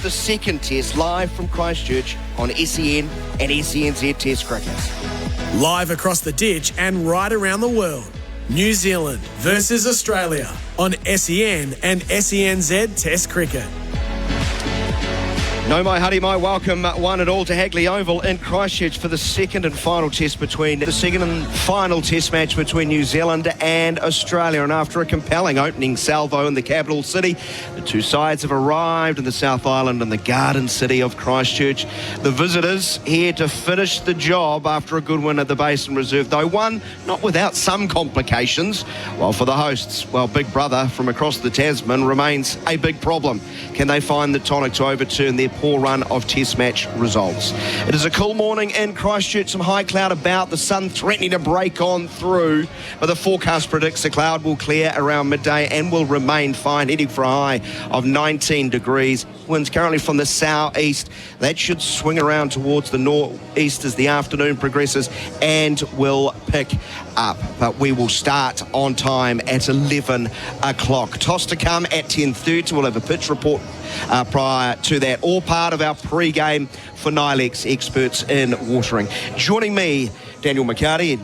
of the second test live from Christchurch on SEN and SENZ Test Cricket. Live across the ditch and right around the world. New Zealand versus Australia on SEN and SENZ Test Cricket. No, my huddy, my welcome one and all to Hagley Oval in Christchurch for the second and final test match between New Zealand and Australia. And after a compelling opening salvo in the capital city, the two sides have arrived in the South Island and the Garden City of Christchurch. The visitors here to finish the job after a good win at the Basin Reserve, though one not without some complications. While for the hosts, well, Big Brother from across the Tasman remains a big problem. Can they find the tonic to overturn their poor run of test match results? It is a cool morning in Christchurch, some high cloud about, the sun threatening to break on through, but the forecast predicts the cloud will clear around midday and will remain fine, heading for a high of 19 degrees. Winds currently from the southeast. That should swing around towards the northeast as the afternoon progresses and will pick up. But we will start on time at 11 o'clock. Toss to come at 10:30. We'll have a pitch report prior to that. All part of our pre-game for Nilex experts in watering. Joining me, Daniel McHardy,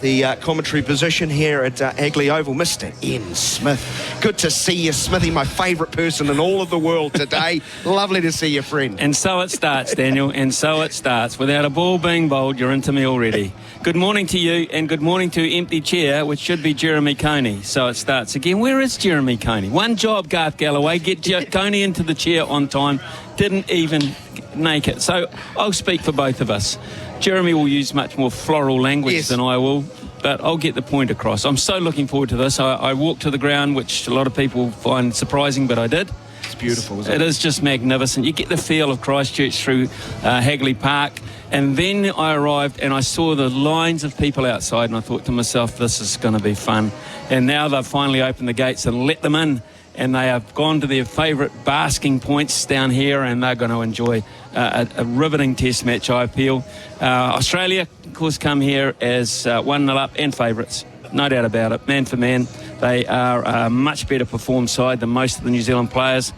the commentary position here at Hagley Oval, Mr. N. Smith. Good to see you, Smithy, my favourite person in all of the world today. Lovely to see you, friend. And so it starts, Daniel, and so it starts. Without a ball being bowled, you're into me already. Good morning to you, and good morning to empty chair, which should be Jeremy Coney. So it starts again. Where is Jeremy Coney? One job, Garth Galloway, get Coney into the chair on time. Didn't even make it. So I'll speak for both of us. Jeremy will use much more floral language than I will, but I'll get the point across. I'm so looking forward to this. I walked to the ground, which a lot of people find surprising, but I did. It's beautiful, isn't it? It is just magnificent. You get the feel of Christchurch through Hagley Park. And then I arrived and I saw the lines of people outside, and I thought to myself, this is going to be fun. And now they've finally opened the gates and let them in. And they have gone to their favourite basking points down here, and they're going to enjoy a riveting test match, I feel. Australia, of course, come here as 1-0 up and favourites. No doubt about it. Man for man, they are a much better performed side than most of the New Zealand players.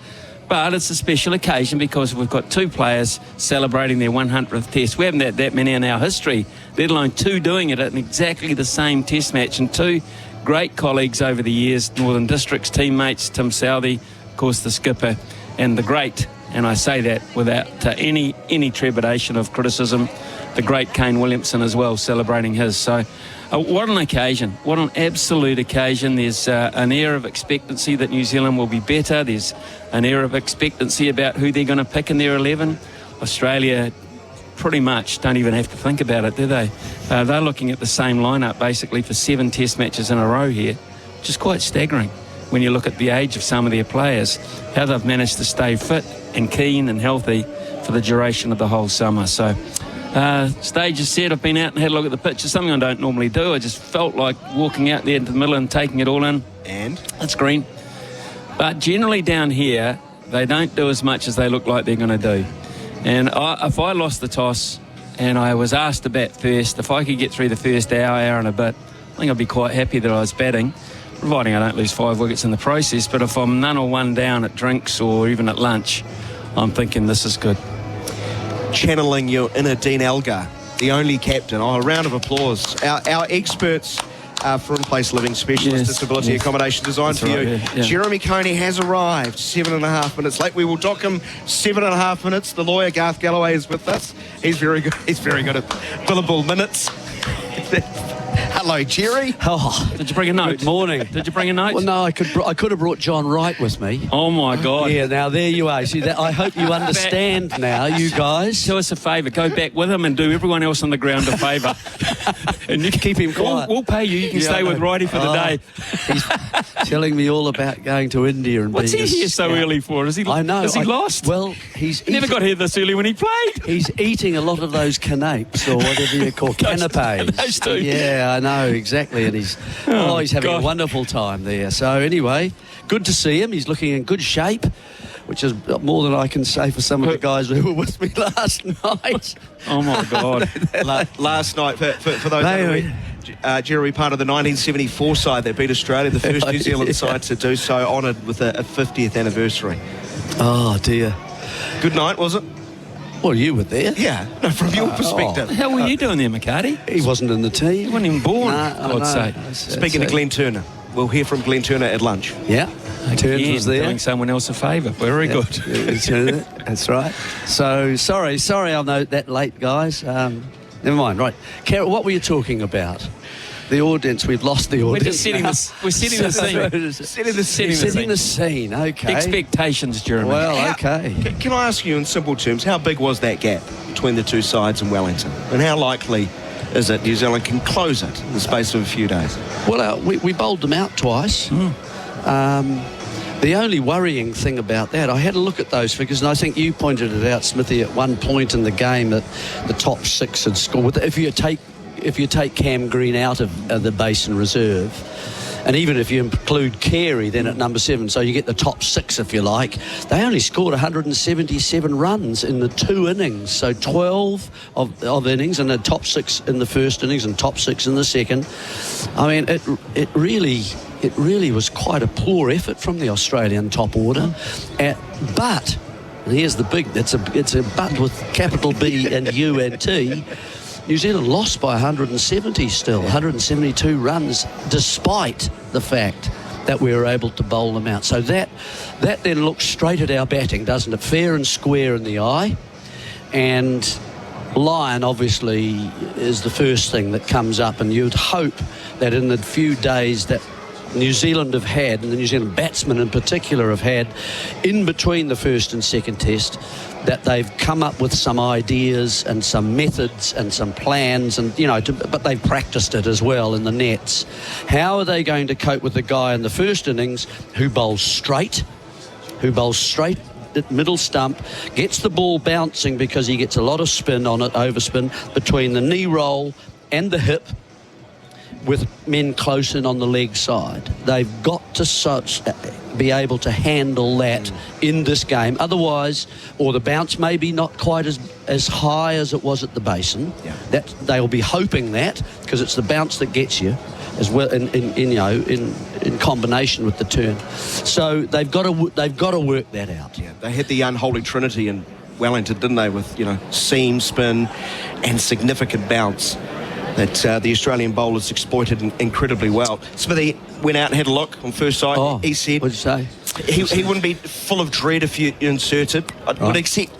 But it's a special occasion because we've got two players celebrating their 100th test. We haven't had that many in our history, let alone two doing it at exactly the same test match, and two great colleagues over the years, Northern District's teammates, Tim Southey, of course the skipper, and the great, and I say that without any trepidation of criticism, the great Kane Williamson as well, celebrating his. So what an occasion, what an absolute occasion. There's an air of expectancy that New Zealand will be better. There's an air of expectancy about who they're going to pick in their 11. Australia pretty much don't even have to think about it, do they? They're looking at the same lineup basically for 7 test matches in a row here, which is quite staggering when you look at the age of some of their players, how they've managed to stay fit and keen and healthy for the duration of the whole summer. So stage is set. I've been out and had a look at the pitch. It's something I don't normally do. I just felt like walking out there into the middle and taking it all in. And? It's green. But generally down here, they don't do as much as they look like they're going to do. And if I lost the toss and I was asked to bat first, if I could get through the first hour and a bit, I think I'd be quite happy that I was batting, providing I don't lose 5 wickets in the process. But if I'm none or one down at drinks or even at lunch, I'm thinking this is good. Channeling your inner Dean Elgar, the only captain. Oh, a round of applause. Our experts for in-place living specialist disability accommodation designed for you. Yeah. Jeremy Coney has arrived 7.5 minutes late. We will dock him 7.5 minutes. The lawyer Garth Galloway is with us. He's very good. He's very good at billable minutes. Hello, Jerry. Oh, did you bring a note? Good morning. Did you bring a note? Well, no, I could have brought John Wright with me. Oh my God! Yeah, now there you are. See, I hope you understand now, you guys. Do us a favour. Go back with him and do everyone else on the ground a favour. And you can keep him quiet. We'll pay you. You can stay with Righty for the day. He's telling me all about going to India and What's being he here so early for? Is he? I know. Is he lost? Well, he never got here this early when he played. He's eating a lot of those canapes or whatever you call canapes. Those two. Yeah, I know exactly. And he's having a wonderful time there. So anyway, good to see him. He's looking in good shape, which is more than I can say for some of the guys who were with me last night. Oh my God! Last night, for those Jeremy, part of the 1974 side that beat Australia, the first New Zealand side to do so, honoured with a 50th anniversary. Oh dear. Good night, was it? Well, you were there. Yeah, no, from your perspective. How were you doing there, McHardy? He wasn't in the team. He wasn't even born, No, God's sake. Speaking of Glenn Turner, we'll hear from Glenn Turner at lunch. Yeah. Turns was there. Doing someone else a favour. Very good. That's right. So, sorry I'm that late, guys. Never mind. Right. Carol, what were you talking about? The audience, we've lost the audience. We're just setting the scene. Setting the scene, okay. Expectations, Jeremy. Well, okay. Can I ask you in simple terms, how big was that gap between the two sides in Wellington? And how likely is it New Zealand can close it in the space of a few days? Well, we bowled them out twice. The only worrying thing about that, I had a look at those figures, and I think you pointed it out, Smithy, at one point in the game that the top six had scored. If you take Cam Green out of the Basin Reserve, and even if you include Carey then at number 7, so you get the top 6 if you like, they only scored 177 runs in the 2 innings, so 12 of innings, and the top 6 in the first innings and top 6 in the second. I mean, it really was quite a poor effort from the Australian top order. But, and here's the big, it's a but with capital B and U and T, New Zealand lost by 170 still, 172 runs, despite the fact that we were able to bowl them out. So that then looks straight at our batting, doesn't it? Fair and square in the eye. And Lyon, obviously, is the first thing that comes up, and you'd hope that in the few days that New Zealand have had, and the New Zealand batsmen in particular have had, in between the first and second test, that they've come up with some ideas and some methods and some plans, and but they've practiced it as well in the nets. How are they going to cope with the guy in the first innings who bowls straight at middle stump, gets the ball bouncing because he gets a lot of spin on it, overspin, between the knee roll and the hip, with men close in on the leg side? They've got to be able to handle that in this game. Otherwise, or the bounce may be not quite as high as it was at the Basin. Yeah. That they'll be hoping that, because it's the bounce that gets you, as well in combination with the turn. So they've got to work that out. Yeah, they had the unholy trinity in Wellington, didn't they? With seam, spin, and significant bounce that the Australian bowlers exploited incredibly well. Smithy went out and had a look on first sight. He said, what'd you say? He wouldn't be full of dread if you inserted. I would expect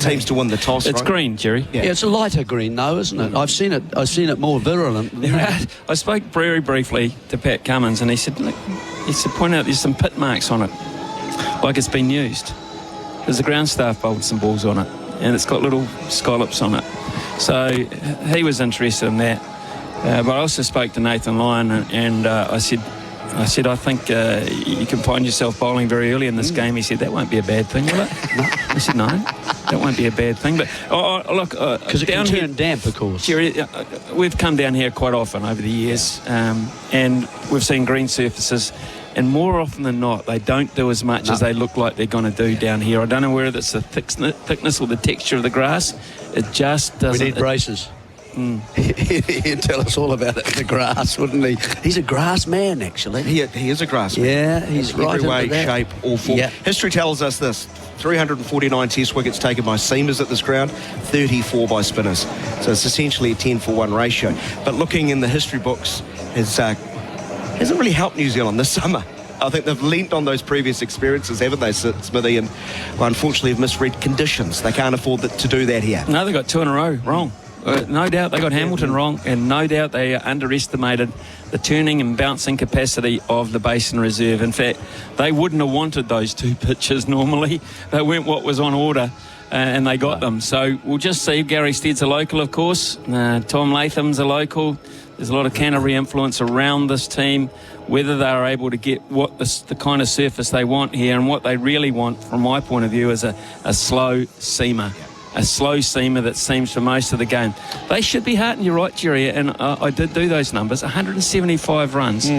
teams to win the toss. It's green, Jerry. Yeah, it's a lighter green though, isn't it? I've seen it more virulent than that. I spoke very briefly to Pat Cummins, and he said, point out there's some pit marks on it, like it's been used. There's a ground staff bowled some balls on it, and it's got little scallops on it. So he was interested in that. But I also spoke to Nathan Lyon, and I said, I think you can find yourself bowling very early in this game. He said, that won't be a bad thing, will it? No. I said, no, that won't be a bad thing. But look, because it can turn damp, of course. Jerry, we've come down here quite often over the years, and we've seen green surfaces. And more often than not, they don't do as much as they look like they're going to do down here. I don't know whether it's the thickness or the texture of the grass. It just doesn't... We need braces. He'd tell us all about it, the grass, wouldn't he? He's a grass man, actually. He is a grass man. Yeah, he's right every way, shape, all form. Yeah. History tells us this. 349 test wickets taken by seamers at this ground, 34 by spinners. So it's essentially a 10-for-1 ratio. But looking in the history books hasn't really helped New Zealand this summer. I think they've leant on those previous experiences, haven't they, Smithy? And unfortunately have misread conditions. They can't afford to do that here. No, they got 2 in a row wrong. No doubt they got Hamilton wrong, and no doubt they underestimated the turning and bouncing capacity of the Basin Reserve. In fact, they wouldn't have wanted those 2 pitches normally. They weren't what was on order, and they got them. So we'll just see. Gary Stead's a local, of course. Tom Latham's a local. There's a lot of Canterbury influence around this team. Whether they're able to get what the kind of surface they want here, and what they really want, from my point of view, is a slow seamer. A slow seamer that seems for most of the game. They should be hard, and you're right, Jerry, and I did do those numbers. 175 runs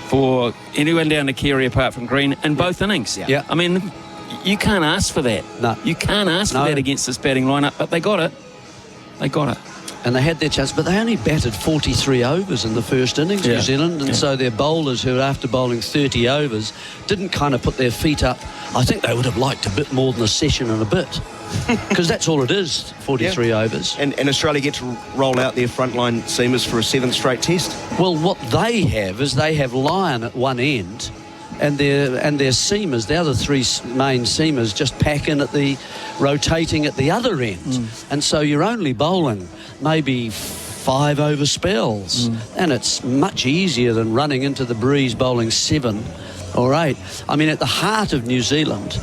for anyone down to Carey apart from Green in both innings. Yeah. I mean, you can't ask for that. No. You can't ask for that against this batting lineup, but they got it. They got it. And they had their chance, but they only batted 43 overs in the first innings, New Zealand, and so their bowlers, who after bowling 30 overs, didn't kind of put their feet up. I think they would have liked a bit more than a session and a bit, because that's all it is, 43 overs. And Australia get to roll out their frontline seamers for a 7th straight test? Well, what they have is they have Lyon at one end, and their seamers, the other three main seamers, just pack in rotating at the other end. And so you're only bowling maybe 5 over spells, and it's much easier than running into the breeze bowling 7 or 8. I mean, at the heart of New Zealand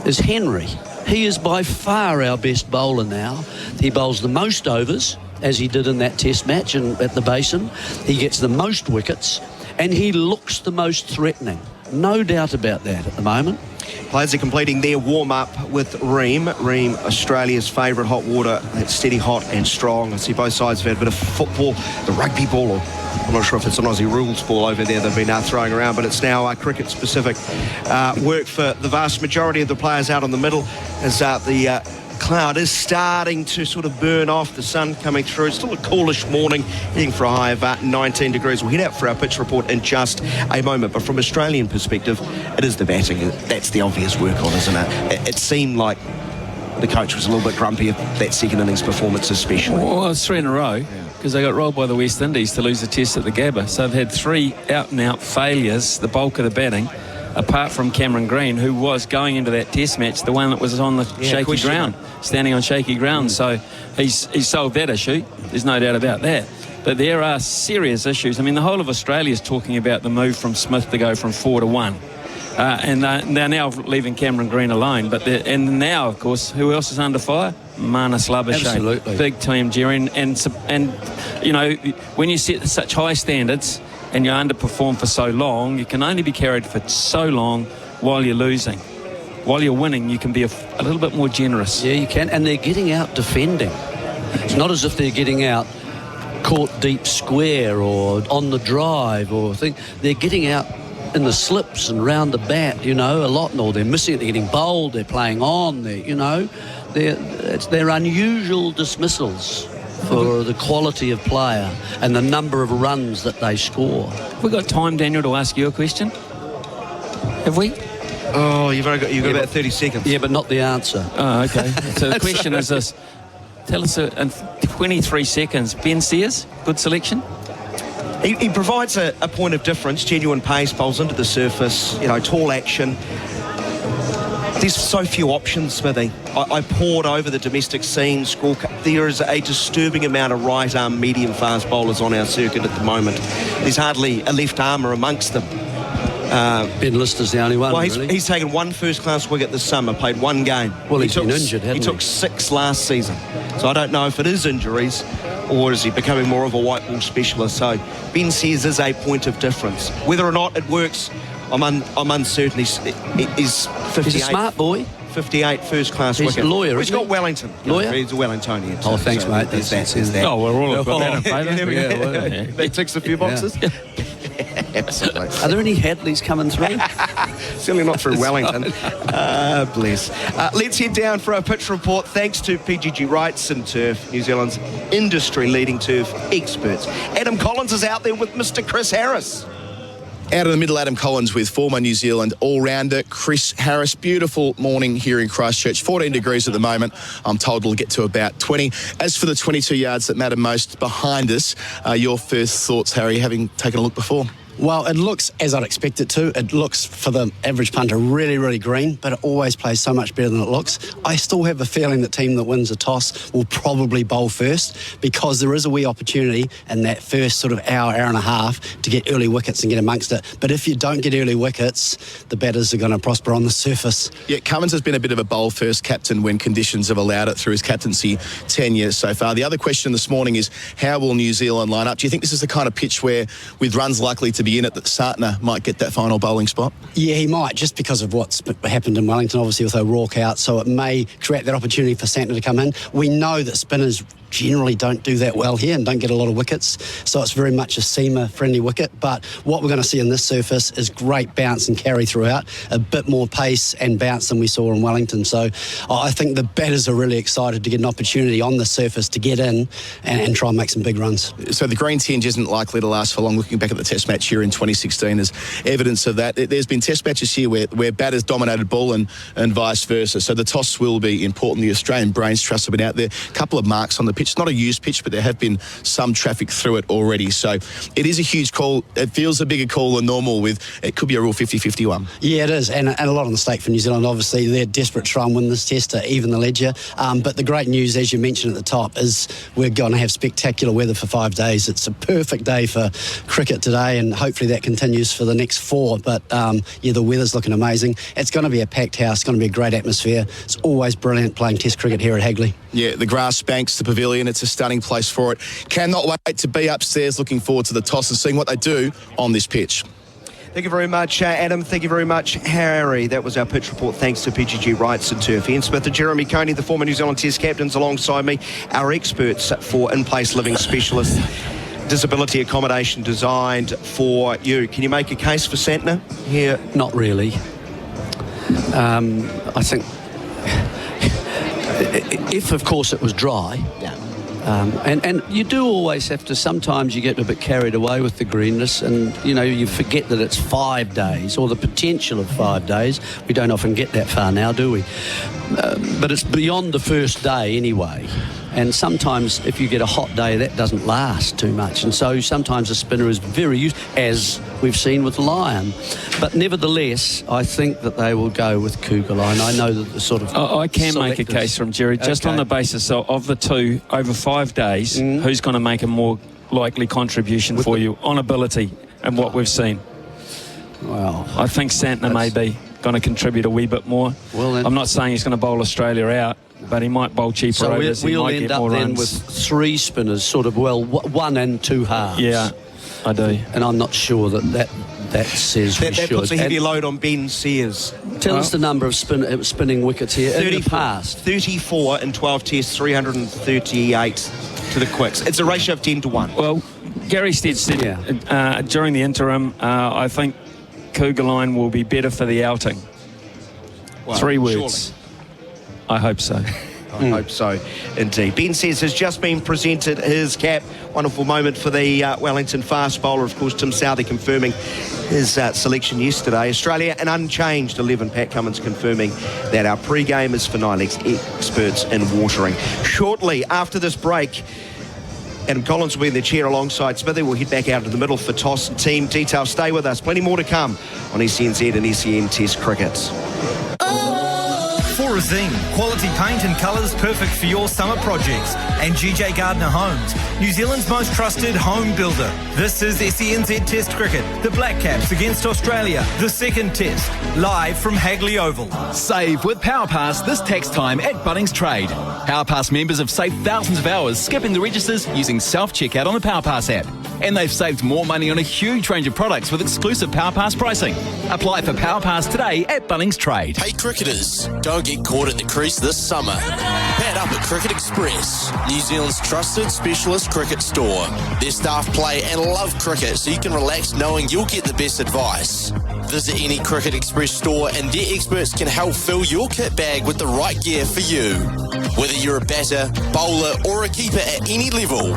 is Henry. He is by far our best bowler now. He bowls the most overs, as he did in that test match at the Basin. He gets the most wickets, and he looks the most threatening. No doubt about that at the moment. Players are completing their warm-up with Ream. Ream, Australia's favourite hot water. That's steady, hot and strong. I see both sides have had a bit of football. The rugby ball, or I'm not sure if it's an Aussie rules ball over there they've been throwing around, but it's now cricket-specific work for the vast majority of the players out in the middle, as the cloud is starting to sort of burn off, the sun coming through. It's still a coolish morning, heading for a high of 19 degrees. We'll head out for our pitch report in just a moment, but from Australian perspective, it is the batting. That's the obvious work on, isn't it? It seemed like the coach was a little bit grumpy of that second innings performance especially. Well, it's 3 in a row, because they got rolled by the West Indies to lose the test at the Gabba. So they've had 3 out-and-out failures, the bulk of the batting, apart from Cameron Green, who was going into that test match, the one that was on the shaky ground, standing on shaky ground. So he's solved that issue. There's no doubt about that. But there are serious issues. I mean, the whole of Australia is talking about the move from Smith to go from 4 to 1. And they're now leaving Cameron Green alone. And now, of course, who else is under fire? Marnus Labuschagne. Absolutely. Big team, Jerry. And you know, when you set such high standards and you underperform for so long, you can only be carried for so long while you're losing. While you're winning, you can be a little bit more generous. Yeah, you can. And they're getting out defending. It's not as if they're getting out caught deep square or on the drive or thing. They're getting out in the slips and round the bat, you know, a lot. Or they're missing it, they're getting bowled, they're playing on, they're unusual dismissals for the quality of player and the number of runs that they score. Have we got time, Daniel, to ask you a question? Have we? Oh, you've got about 30 seconds. Yeah, but not the answer. Oh, okay. So the question is this. Tell us in 23 seconds, Ben Sears, good selection? He provides a point of difference, genuine pace, bowls into the surface, you know, tall action. There's so few options, Smithy. I poured over the domestic scene scorecard. There is a disturbing amount of right-arm medium-fast bowlers on our circuit at the moment. There's hardly a left-armer amongst them. Ben Lister's the only one, well, really. He's taken one first-class wicket this summer, played one game. Well, he's been injured, hasn't he? He took 6 last season. So I don't know if it is injuries or is he becoming more of a white ball specialist. So Ben says is a point of difference. Whether or not it works, I'm uncertain. He's 58. He's a smart boy. 58 first-class wicket. He's a lawyer, He's got Wellington. Lawyer? He's a Wellingtonian. Oh, thanks, so mate. There's that. Oh, we're all got that in favour. Yeah. That ticks a few boxes. Yeah. Absolutely. Are there any Hadleys coming through? Certainly not through Wellington. Bless. Let's head down for our pitch report. Thanks to PGG Wrights and Turf, New Zealand's industry-leading turf experts. Adam Collins is out there with Mr. Chris Harris. Out of the middle, Adam Collins with former New Zealand all-rounder Chris Harris. Beautiful morning here in Christchurch. 14 degrees at the moment. I'm told we'll get to about 20. As for the 22 yards that matter most behind us, your first thoughts, Harry, having taken a look before? Well, it looks as I'd expect it to. It looks, for the average punter, really, really green, but it always plays so much better than it looks. I still have a feeling the team that wins the toss will probably bowl first, because there is a wee opportunity in that first sort of hour and a half to get early wickets and get amongst it. But if you don't get early wickets, the batters are going to prosper on the surface. Yeah, Cummins has been a bit of a bowl-first captain when conditions have allowed it through his captaincy tenure so far. The other question this morning is, how will New Zealand line up? Do you think this is the kind of pitch where, with runs likely to be in it, that Sartner might get that final bowling spot? Yeah, he might, just because of what's happened in Wellington, obviously, with O'Rourke out, so it may create that opportunity for Santner to come in. We know that spinners generally don't do that well here and don't get a lot of wickets. So it's very much a seamer-friendly wicket. But what we're going to see in this surface is great bounce and carry throughout, a bit more pace and bounce than we saw in Wellington. So I think the batters are really excited to get an opportunity on the surface to get in and try and make some big runs. So the green tinge isn't likely to last for long. Looking back at the test match here in 2016 as evidence of that. There's been test matches here where batters dominated ball and vice versa. So the toss will be important. The Australian Brains Trust have been out there. A couple of marks on the pitch. Not a used pitch, but there have been some traffic through it already. So it is a huge call. It feels a bigger call than normal. It could be a real 50-50 one. Yeah, it is. And a lot on the stake for New Zealand. Obviously, they're desperate to try and win this test to even the ledger. But the great news, as you mentioned at the top, is we're going to have spectacular weather for 5 days. It's a perfect day for cricket today, and hopefully that continues for the next 4. But the weather's looking amazing. It's going to be a packed house. It's going to be a great atmosphere. It's always brilliant playing test cricket here at Hagley. Yeah, the grass banks, the pavilion, it's a stunning place for it. Cannot wait to be upstairs, looking forward to the toss and seeing what they do on this pitch. Thank you very much, Adam. Thank you very much, Harry. That was our pitch report. Thanks to PGG Wrights and Turf. Ian Smith and Jeremy Coney, the former New Zealand Test captains, alongside me, our experts for in-place living specialists. Disability accommodation designed for you. Can you make a case for Santner here? Not really. I think if, of course, it was dry. Yeah. And you do always have to, sometimes you get a bit carried away with the greenness and, you forget that it's 5 days or the potential of 5 days. We don't often get that far now, do we? But it's beyond the first day anyway. And sometimes if you get a hot day, that doesn't last too much. And so sometimes a spinner is very used, as we've seen with Lyon. But nevertheless, I think that they will go with Kugelheim. I know that the sort of... I can make a case from Jerry, just on the basis of the two, over 5 days, who's going to make a more likely contribution for you on ability and what we've seen? Well, I think Santner may be going to contribute a wee bit more. Well, then, I'm not saying he's going to bowl Australia out, but he might bowl cheaper so overs. we'll he might end get up more then runs. with 3 spinners, sort of, 1 and 2 halves. Yeah, I do. And I'm not sure that says we should. That puts a heavy load on Ben Sears. Tell us the number of spinning wickets here in the past. 34 in 12 tests, 338 to the quicks. It's a ratio of 10 to 1. Well, Gary Stead said during the interim, I think Kugelheim will be better for the outing. Well, 3 words. Surely. I hope so. I hope so, indeed. Ben Sears has just been presented his cap. Wonderful moment for the Wellington fast bowler. Of course, Tim Southey confirming his selection yesterday. Australia, an unchanged 11. Pat Cummins confirming that our pre-game is for 9 experts in watering. Shortly after this break, Adam Collins will be in the chair alongside Smithy. We'll head back out to the middle for toss and team details. Stay with us. Plenty more to come on SENZ and SEN Test Cricket. For Zing, quality paint and colours perfect for your summer projects. And GJ Gardner Homes, New Zealand's most trusted home builder. This is SENZ Test Cricket. The Black Caps against Australia, the second test, live from Hagley Oval. Save with PowerPass this tax time at Bunnings Trade. PowerPass members have saved thousands of hours skipping the registers using self-checkout on the PowerPass app. And they've saved more money on a huge range of products with exclusive PowerPass pricing. Apply for PowerPass today at Bunnings Trade. Hey cricketers, don't get caught at the crease this summer. Pad up at Cricket Express, New Zealand's trusted specialist cricket store. Their staff play and love cricket, so you can relax knowing you'll get the best advice. Visit any Cricket Express store and their experts can help fill your kit bag with the right gear for you. Whether you're a batter, bowler or a keeper at any level.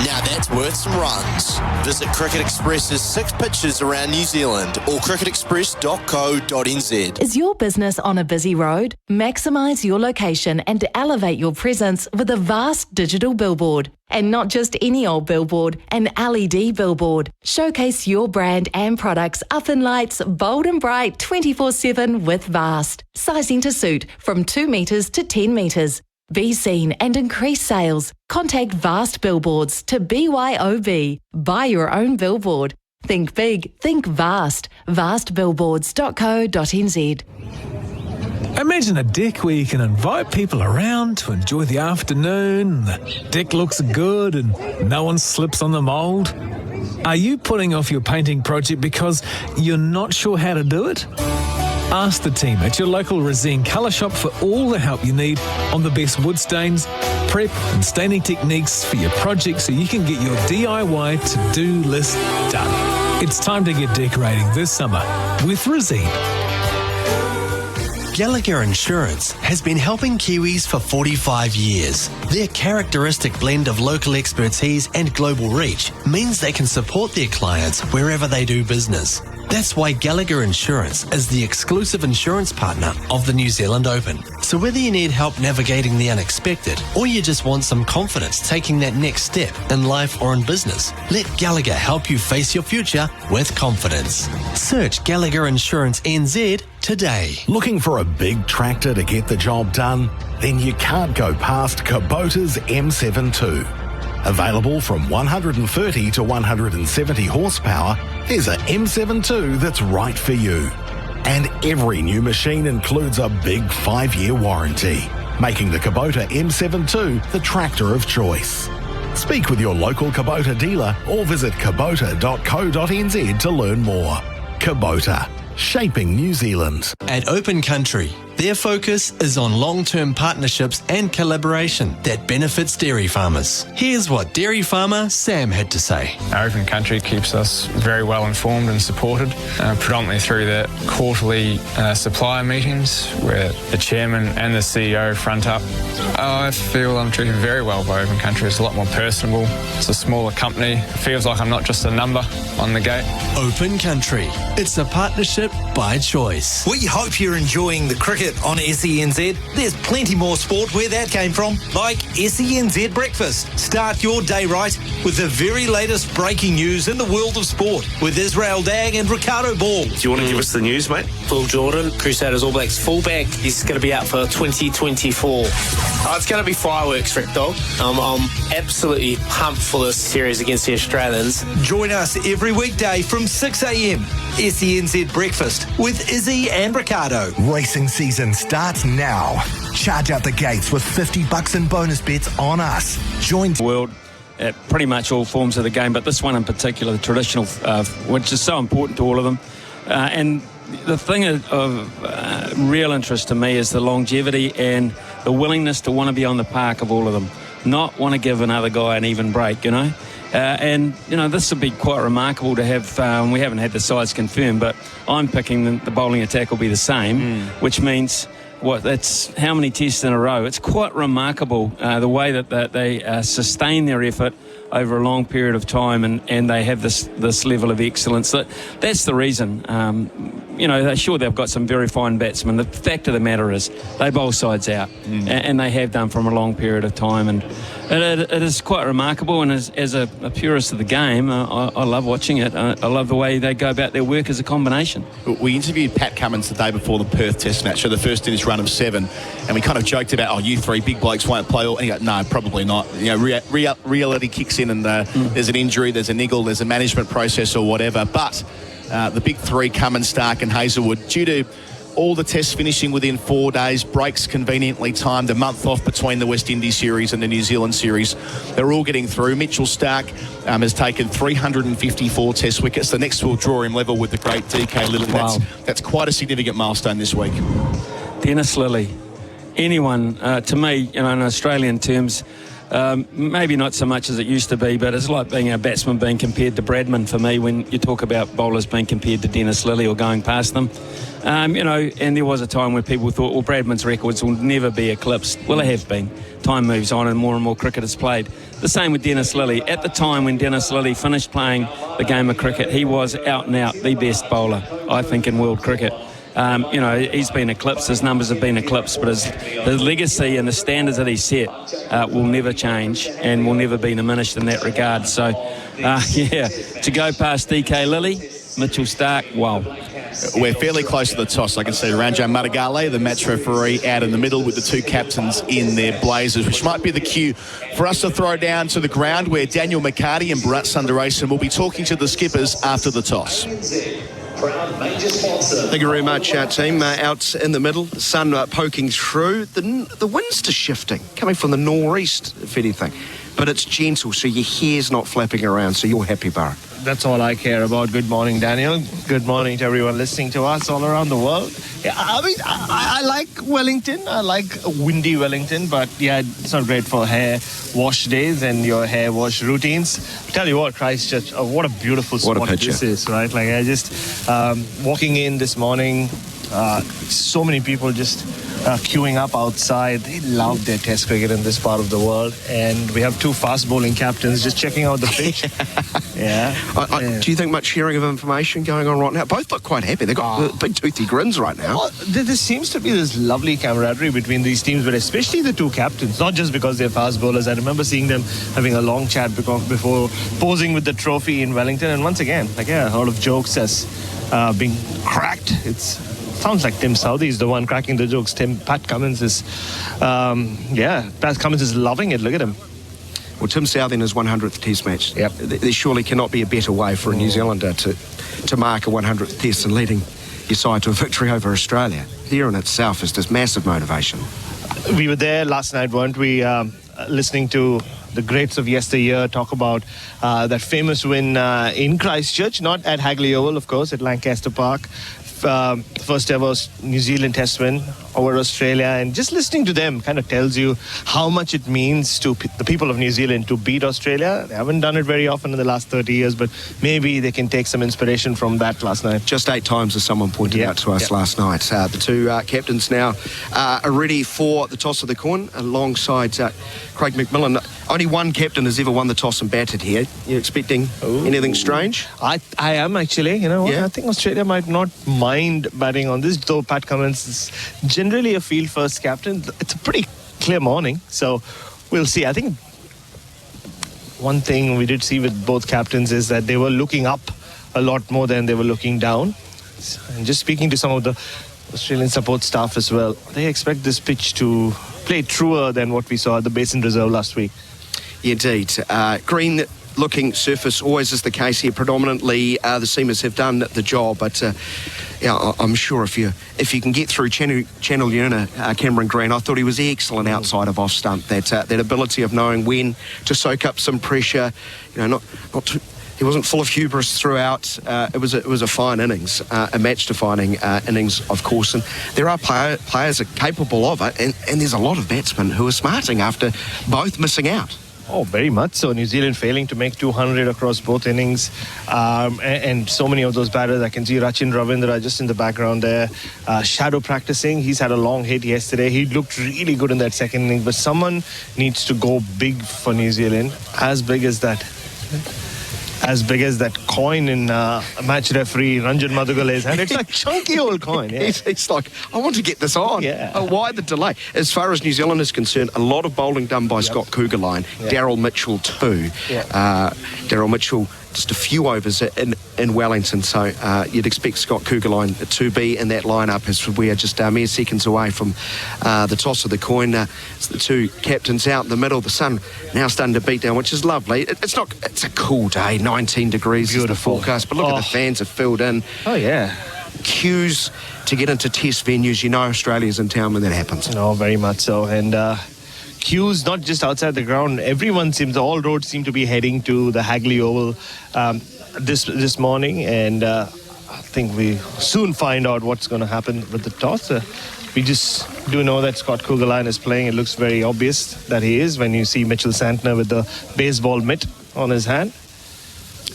Now that's worth some runs. Visit Cricket Express's 6 pitches around New Zealand or cricketexpress.co.nz. Is your business on a busy road? Maximise your location and elevate your presence with a vast digital billboard. And not just any old billboard, an LED billboard. Showcase your brand and products up in lights, bold and bright, 24/7 with Vast. Sizing to suit from 2 metres to 10 metres. Be seen and increase sales. Contact Vast Billboards to BYOB. Buy your own billboard. Think big, think vast. Vastbillboards.co.nz. Imagine a deck where you can invite people around to enjoy the afternoon. The deck looks good and no one slips on the mould. Are you putting off your painting project because you're not sure how to do it? Ask the team at your local Resene colour shop for all the help you need on the best wood stains, prep and staining techniques for your project so you can get your DIY to-do list done. It's time to get decorating this summer with Resene. Gallagher Insurance has been helping Kiwis for 45 years. Their characteristic blend of local expertise and global reach means they can support their clients wherever they do business. That's why Gallagher Insurance is the exclusive insurance partner of the New Zealand Open. So whether you need help navigating the unexpected or you just want some confidence taking that next step in life or in business, let Gallagher help you face your future with confidence. Search Gallagher Insurance NZ today. Looking for a big tractor to get the job done? Then you can't go past Kubota's M72. Available from 130 to 170 horsepower, there's a M72 that's right for you. And every new machine includes a big 5-year warranty, making the Kubota M72 the tractor of choice. Speak with your local Kubota dealer or visit kubota.co.nz to learn more. Kubota, shaping New Zealand. At Open Country, their focus is on long-term partnerships and collaboration that benefits dairy farmers. Here's what dairy farmer Sam had to say. Our Open Country keeps us very well informed and supported, predominantly through the quarterly supplier meetings where the chairman and the CEO front up. I feel I'm treated very well by Open Country. It's a lot more personable. It's a smaller company. It feels like I'm not just a number on the gate. Open Country. It's a partnership by choice. We hope you're enjoying the cricket on SENZ. There's plenty more sport where that came from, like SENZ Breakfast. Start your day right with the very latest breaking news in the world of sport with Israel Dag and Ricardo Ball. Do you want to give us the news, mate? Phil Jordan, Crusaders All Blacks fullback. He's going to be out for 2024. It's going to be fireworks, Rick Dog. I'm absolutely pumped for this series against the Australians. Join us every weekday from 6 a.m. SENZ Breakfast with Izzy and Ricardo. Racing season starts now. Charge out the gates with $50 in bonus bets on us. Join the world at pretty much all forms of the game, but this one in particular, the traditional, which is so important to all of them. And the thing of real interest to me is the longevity and the willingness to want to be on the park of all of them, not want to give another guy an even break, you know. And, you know, this will be quite remarkable to have, we haven't had the sides confirmed, but I'm picking the bowling attack will be the same, which means, that's how many tests in a row. It's quite remarkable the way that they sustain their effort over a long period of time and they have this level of excellence. That's the reason. You know, they've got some very fine batsmen. The fact of the matter is they bowl sides out, and they have done from a long period of time. And it is quite remarkable. And as a purist of the game, I love watching it. I love the way they go about their work as a combination. We interviewed Pat Cummins the day before the Perth Test match, so the first in his run of 7, and we kind of joked about, you three big blokes won't play all. And he goes, no, probably not. You know, reality kicks in, and there's an injury, there's a niggle, there's a management process or whatever. But the big three, Cummins, Stark and Hazelwood, due to all the tests finishing within 4 days, breaks conveniently timed, a month off between the West Indies series and the New Zealand series. They're all getting through. Mitchell Stark has taken 354 test wickets. The next will draw him level with the great DK Lilly. Wow. That's quite a significant milestone this week. Dennis Lilly. Anyone, to me, you know, in Australian terms, maybe not so much as it used to be, but it's like being a batsman being compared to Bradman for me when you talk about bowlers being compared to Dennis Lilly or going past them. You know, and there was a time where people thought, well, Bradman's records will never be eclipsed. Well, they have been. Time moves on and more cricket is played. The same with Dennis Lilly. At the time when Dennis Lilly finished playing the game of cricket, he was out and out the best bowler, I think, in world cricket. You know, he's been eclipsed, his numbers have been eclipsed, but his legacy and the standards that he set will never change and will never be diminished in that regard. So, to go past DK Lilly, Mitchell Stark, wow. We're fairly close to the toss. I can see Ranjo Madagale, the match referee, out in the middle with the two captains in their blazers, which might be the cue for us to throw down to the ground where Daniel McHardy and Bharat Sundaresan will be talking to the skippers after the toss. Thank you very much, team. Out in the middle, the sun poking through. The winds are shifting, coming from the northeast, if anything. But it's gentle, so your hair's not flapping around, so you're happy, Bharat. that's all I care about. Good morning, Daniel. Good morning to everyone listening to us all around the world. Yeah, I mean, I like Wellington. I like windy Wellington, but yeah, it's not great for hair wash days and your hair wash routines. I'll tell you what, Christchurch, what a beautiful spot this is, right? Like, I just walking in this morning, so many people just queuing up outside. They love their test cricket in this part of the world, and we have two fast bowling captains just checking out the pitch. Do you think much sharing of information going on right now? Both look quite happy. They've got big toothy grins right now. Well, there seems to be this lovely camaraderie between these teams, but especially the two captains, not just because they're fast bowlers. I remember seeing them having a long chat before posing with the trophy in Wellington, and once again, a lot of jokes as being cracked. Sounds like Tim Southee is the one cracking the jokes. Pat Cummins is, Pat Cummins is loving it. Look at him. Well, Tim Southee in his 100th Test match. Yep. There surely cannot be a better way for a New Zealander to mark a 100th Test and leading your side to a victory over Australia. There in itself is just massive motivation. We were there last night, weren't we? Listening to the greats of yesteryear talk about that famous win in Christchurch, not at Hagley Oval, of course, at Lancaster Park. First ever New Zealand Test win over Australia, and just listening to them kind of tells you how much it means to the people of New Zealand to beat Australia. They haven't done it very often in the last 30 years, but maybe they can take some inspiration from that last night. Just 8 times, as someone pointed out to us last night. The two captains now are ready for the toss of the coin alongside Craig McMillan. Only one captain has ever won the toss and batted here. You expecting anything strange? I am actually. You know what? I think Australia might not mind batting on this, though Pat Cummins is generally a field first captain. It's a pretty clear morning, so we'll see. I think one thing we did see with both captains is that they were looking up a lot more than they were looking down. And just speaking to some of the Australian support staff as well, they expect this pitch to play truer than what we saw at the Basin Reserve last week. Indeed. Green looking surface always is the case here. Predominantly the seamers have done the job, but I'm sure if you can get through Channel Una, Cameron Green, I thought he was excellent outside of off stump. That ability of knowing when to soak up some pressure, not too, he wasn't full of hubris throughout. It was a fine innings, a match-defining innings, of course. And there are players are capable of it, and there's a lot of batsmen who are smarting after both missing out. Oh, very much so. New Zealand failing to make 200 across both innings. And so many of those batters, I can see Rachin Ravindra just in the background there, shadow practicing. He's had a long hit yesterday. He looked really good in that second inning, but someone needs to go big for New Zealand. As big as that coin in match referee Ranjan Madhugale's hand. It's like chunky old coin. Yeah. It's like, I want to get this on. Yeah. Why the delay? As far as New Zealand is concerned, a lot of bowling done by Scott Kugelheim. Daryl Mitchell too. Daryl Mitchell just a few overs in Wellington, so you'd expect Scott Kugelheim to be in that lineup as we are just mere seconds away from the toss of the coin. It's the two captains out in the middle. The sun now starting to beat down, which is lovely. It's a cool day, 19 degrees is the forecast, but look at the fans have filled in. Oh yeah. Queues to get into test venues. Australia's in town when that happens. Oh, very much so. And queues not just outside the ground. All roads seem to be heading to the Hagley Oval this morning, and I think we soon find out what's going to happen with the toss. We just do know that Scott Kugelheim is playing. It looks very obvious that he is when you see Mitchell Santner with the baseball mitt on his hand.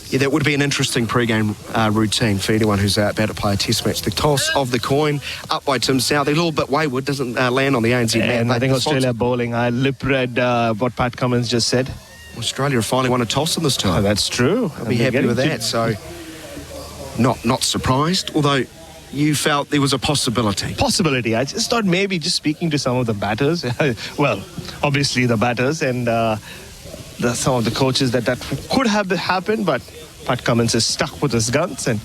Yeah, that would be an interesting pre-game routine for anyone who's about to play a test match. The toss of the coin, up by Tim Southee, a little bit wayward, doesn't land on the ANZ mat. And I think Australia bowling, I lip-read what Pat Cummins just said. Australia finally won a toss in this time. Oh, that's true. I'll be happy with that, so not surprised, although you felt there was a possibility. I just thought maybe just speaking to some of the batters, well, obviously the batters and some of the coaches that could have happened, but Pat Cummins is stuck with his guns, and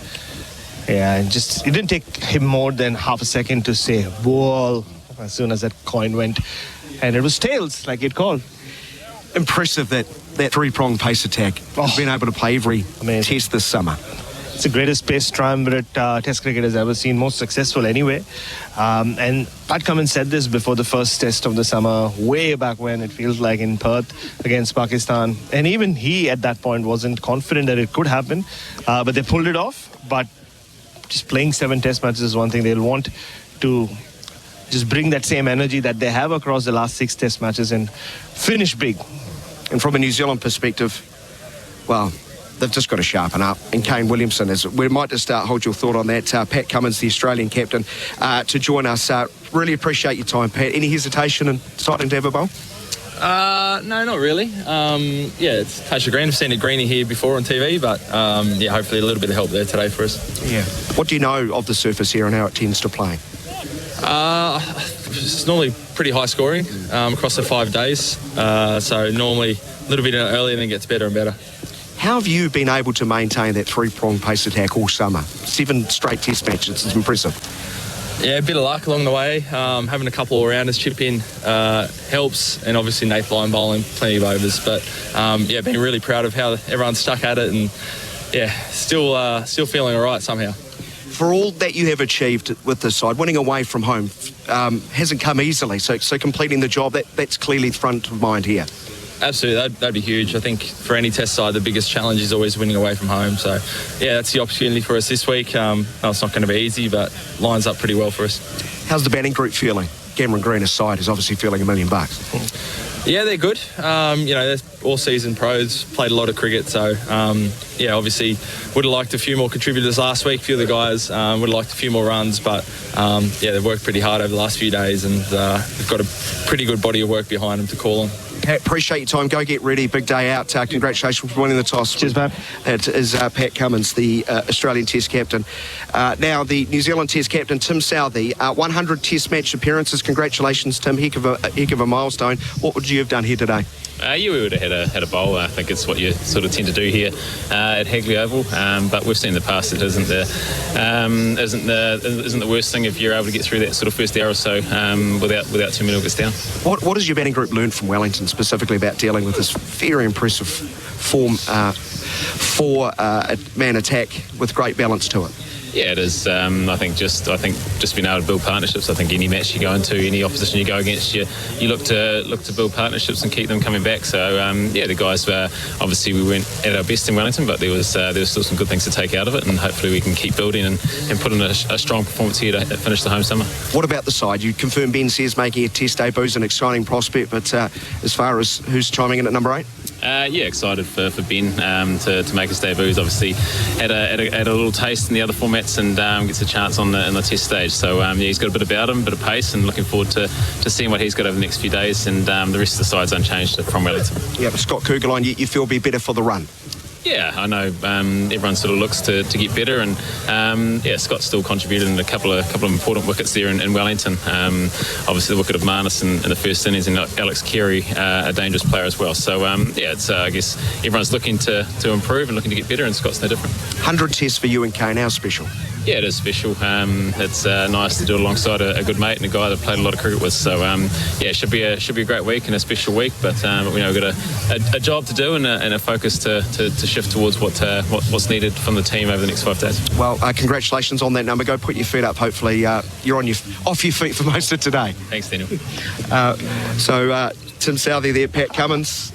it didn't take him more than half a second to say ball as soon as that coin went, and it was tails like it called. Impressive that three-pronged pace attack has been able to play every test this summer. It's the greatest pace triumvirate Test cricket has ever seen, most successful anyway. And Pat Cummins said this before the first Test of the summer, way back when, it feels like, in Perth against Pakistan. And even he at that point wasn't confident that it could happen, but they pulled it off. But just playing 7 Test matches is one thing. They'll want to just bring that same energy that they have across the last 6 Test matches and finish big. And from a New Zealand perspective, well, they've just got to sharpen up. And Kane Williamson, we might just hold your thought on that. Pat Cummins, the Australian captain, to join us. Really appreciate your time, Pat. Any hesitation in deciding to have a bowl? No, not really. It's a touch of green. I've seen it greeny here before on TV, but hopefully a little bit of help there today for us. Yeah. What do you know of the surface here and how it tends to play? It's normally pretty high scoring across the 5 days. So normally a little bit earlier and then gets better and better. How have you been able to maintain that 3-pronged pace attack all summer? 7 straight Test matches. It's impressive. Yeah, a bit of luck along the way. Having a couple all-rounders chip in helps, and obviously Nath Lyon bowling plenty of overs. But been really proud of how everyone's stuck at it, and still feeling all right somehow. For all that you have achieved with this side, winning away from home hasn't come easily. So completing the job, that's clearly front of mind here. Absolutely, that'd be huge. I think for any Test side, the biggest challenge is always winning away from home. So, that's the opportunity for us this week. It's not going to be easy, but lines up pretty well for us. How's the batting group feeling? Cameron Green's side is obviously feeling $1 million. Yeah, they're good. They're all-season pros, played a lot of cricket. So, obviously would have liked a few more contributors last week. A few of the guys would have liked a few more runs. But, they've worked pretty hard over the last few days, and they've got a pretty good body of work behind them to call on. Pat, appreciate your time. Go get ready. Big day out. Congratulations for winning the toss. Cheers, Pat. That is Pat Cummins, the Australian Test captain. Now, the New Zealand Test captain, Tim Southee, 100 Test match appearances. Congratulations, Tim. Heck of a milestone. What would you have done here today? We would have had a bowl. I think it's what you sort of tend to do here at Hagley Oval. But we've seen in the past it isn't the worst thing if you're able to get through that sort of first hour or so without too many wickets down. What has your batting group learned from Wellington specifically about dealing with this very impressive form four-man attack with great balance to it? Yeah, it is. I think just being able to build partnerships. I think any match you go into, any opposition you go against, you look to build partnerships and keep them coming back. So the guys obviously we weren't at our best in Wellington, but there was still some good things to take out of it, and hopefully we can keep building and put in a strong performance here to finish the home summer. What about the side? You confirmed Ben Sears making a Test debut is an exciting prospect, but as far as who's chiming in at number 8? Excited for Ben to make his debut. He's obviously had a little taste in the other formats and gets a chance in the Test stage. So he's got a bit about him, a bit of pace, and looking forward to seeing what he's got over the next few days. And the rest of the side's unchanged from Wellington. Yeah, but Scott Kugelheim, you feel will be better for the run? Yeah, I know everyone sort of looks to get better, and Scott's still contributed in a couple of important wickets there in Wellington. Obviously the wicket of Marnus in the first innings, and Alex Carey, a dangerous player as well. So it's I guess everyone's looking to improve and looking to get better, and Scott's no different. 100 Tests for you and Kane. How special? Yeah, it is special. It's nice to do it alongside a good mate and a guy that played a lot of cricket with. So it should be a great week and a special week. But we know we've got a job to do and a focus to shift towards what's needed from the team over the next 5 days. Well, congratulations on that number. Go put your feet up. Hopefully you're off your feet for most of today. Thanks, Daniel. Tim Southee there, Pat Cummins.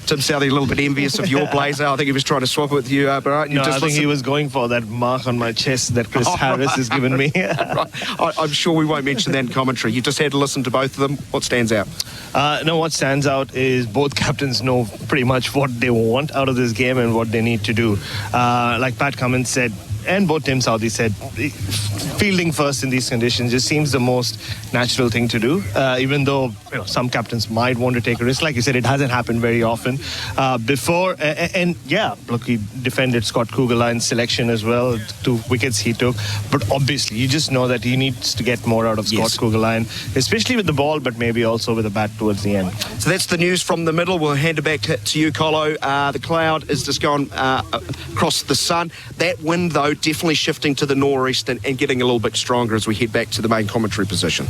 Tim Southee a little bit envious of your blazer. I think he was trying to swap it with you, Bharat. I think he was going for that mark on my chest that Chris Harris has given me. Right. I'm sure we won't mention that in commentary. You just had to listen to both of them. What stands out? What stands out is both captains know pretty much what they want out of this game and what they need to do. Like Pat Cummins said, and both Tim Southee said, fielding first in these conditions just seems the most natural thing to do, even though some captains might want to take a risk. Like you said, it hasn't happened very often before. Look, he defended Scott Kugelheim's selection as well, 2 wickets he took. But obviously, you just know that he needs to get more out of Scott Kugelheim, especially with the ball, but maybe also with the bat towards the end. So that's the news from the middle. We'll hand it back to you, Colo. The cloud has just gone across the sun. That wind, though, definitely shifting to the nor'east and getting a little bit stronger as we head back to the main commentary position.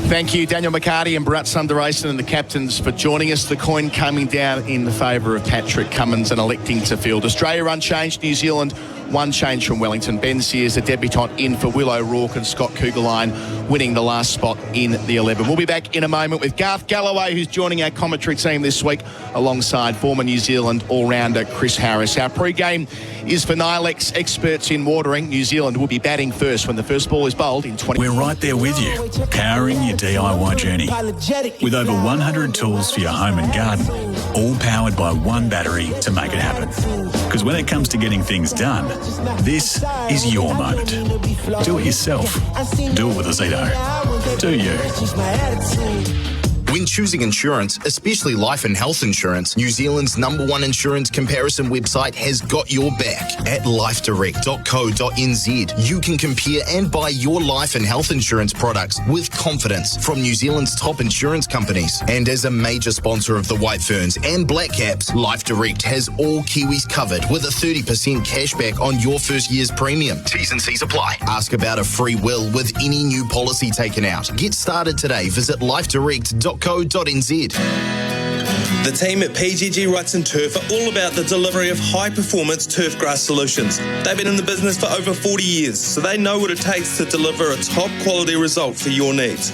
Thank you, Daniel McHardy and Bharat Sundaresan and the captains for joining us. The coin coming down in the favour of Patrick Cummins and electing to field. Australia unchanged, New Zealand one change from Wellington. Ben Sears, the debutant, in for Will O'Rourke, and Scott Kugelheim winning the last spot in the 11. We'll be back in a moment with Garth Galloway, who's joining our commentary team this week, alongside former New Zealand all-rounder Chris Harris. Our pre-game is for Nilex, experts in watering. New Zealand will be batting first when the first ball is bowled in 20... We're right there with you, powering your DIY journey. With over 100 tools for your home and garden, all powered by one battery to make it happen. Because when it comes to getting things done, this is your moment. Do it yourself. Do it with a Zito. Do you? When choosing insurance, especially life and health insurance, New Zealand's #1 insurance comparison website has got your back. At lifedirect.co.nz, you can compare and buy your life and health insurance products with confidence from New Zealand's top insurance companies. And as a major sponsor of the White Ferns and Black Caps, Life Direct has all Kiwis covered with a 30% cashback on your first year's premium. T's and C's apply. Ask about a free will with any new policy taken out. Get started today. Visit lifedirect.co.nz. The team at PGG Wrightson Turf are all about the delivery of high-performance turf grass solutions. They've been in the business for over 40 years, so they know what it takes to deliver a top-quality result for your needs.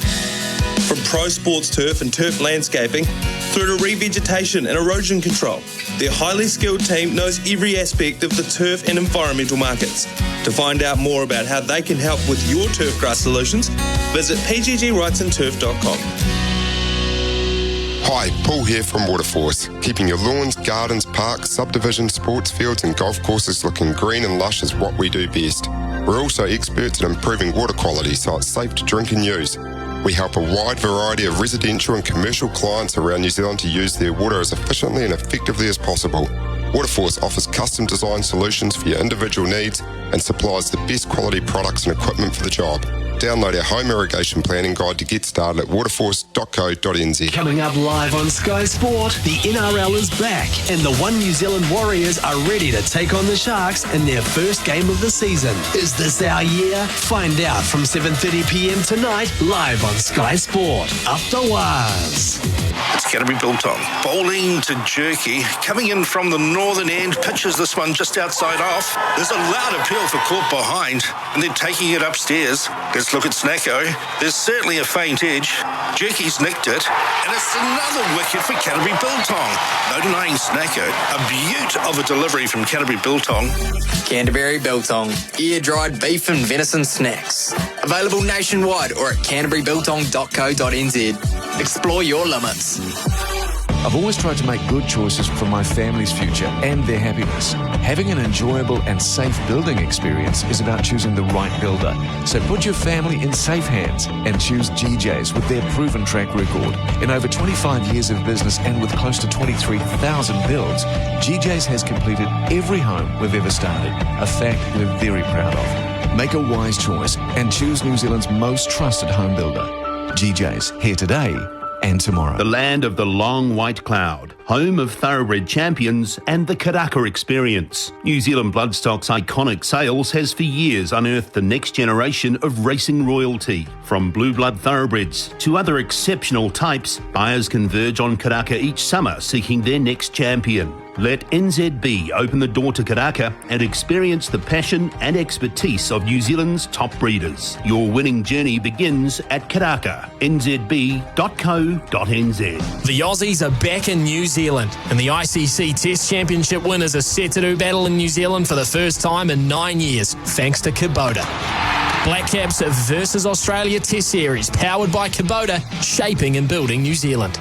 From pro sports turf and turf landscaping through to revegetation and erosion control, their highly skilled team knows every aspect of the turf and environmental markets. To find out more about how they can help with your turf grass solutions, visit pggwrightsonturf.com. Hi, Paul here from Waterforce. Keeping your lawns, gardens, parks, subdivisions, sports fields and golf courses looking green and lush is what we do best. We're also experts in improving water quality so it's safe to drink and use. We help a wide variety of residential and commercial clients around New Zealand to use their water as efficiently and effectively as possible. Waterforce offers custom designed solutions for your individual needs and supplies the best quality products and equipment for the job. Download our home irrigation planning guide to get started at waterforce.co.nz. Coming up live on Sky Sport, the NRL is back and the One New Zealand Warriors are ready to take on the Sharks in their first game of the season. Is this our year? Find out from 7:30pm tonight, live on Sky Sport. After Waz. It's going to be built on. Bowling to Jerky. Coming in from the northern end. Pitches this one just outside off. There's a loud appeal for caught behind. And they're taking it upstairs. Let's look at Snacko. There's certainly a faint edge. Jerky's nicked it. And it's another wicket for Canterbury Biltong. No denying Snacko. A beaut of a delivery from Canterbury Biltong. Canterbury Biltong. Air-dried beef and venison snacks. Available nationwide or at canterburybiltong.co.nz. Explore your limits. I've always tried to make good choices for my family's future and their happiness. Having an enjoyable and safe building experience is about choosing the right builder. So put your family in safe hands and choose GJ's with their proven track record. In over 25 years of business and with close to 23,000 builds, GJ's has completed every home we've ever started, a fact we're very proud of. Make a wise choice and choose New Zealand's most trusted home builder. GJ's, here today and tomorrow. The land of the long white cloud, home of thoroughbred champions and the Karaka experience. New Zealand Bloodstock's iconic sales has for years unearthed the next generation of racing royalty. From blue blood thoroughbreds to other exceptional types, buyers converge on Karaka each summer seeking their next champion. Let NZB open the door to Karaka and experience the passion and expertise of New Zealand's top breeders. Your winning journey begins at Karaka, nzb.co.nz. The Aussies are back in New Zealand, and the ICC Test Championship winners are set to do battle in New Zealand for the first time in 9 years, thanks to Kubota. Black Caps versus Australia Test Series, powered by Kubota, shaping and building New Zealand.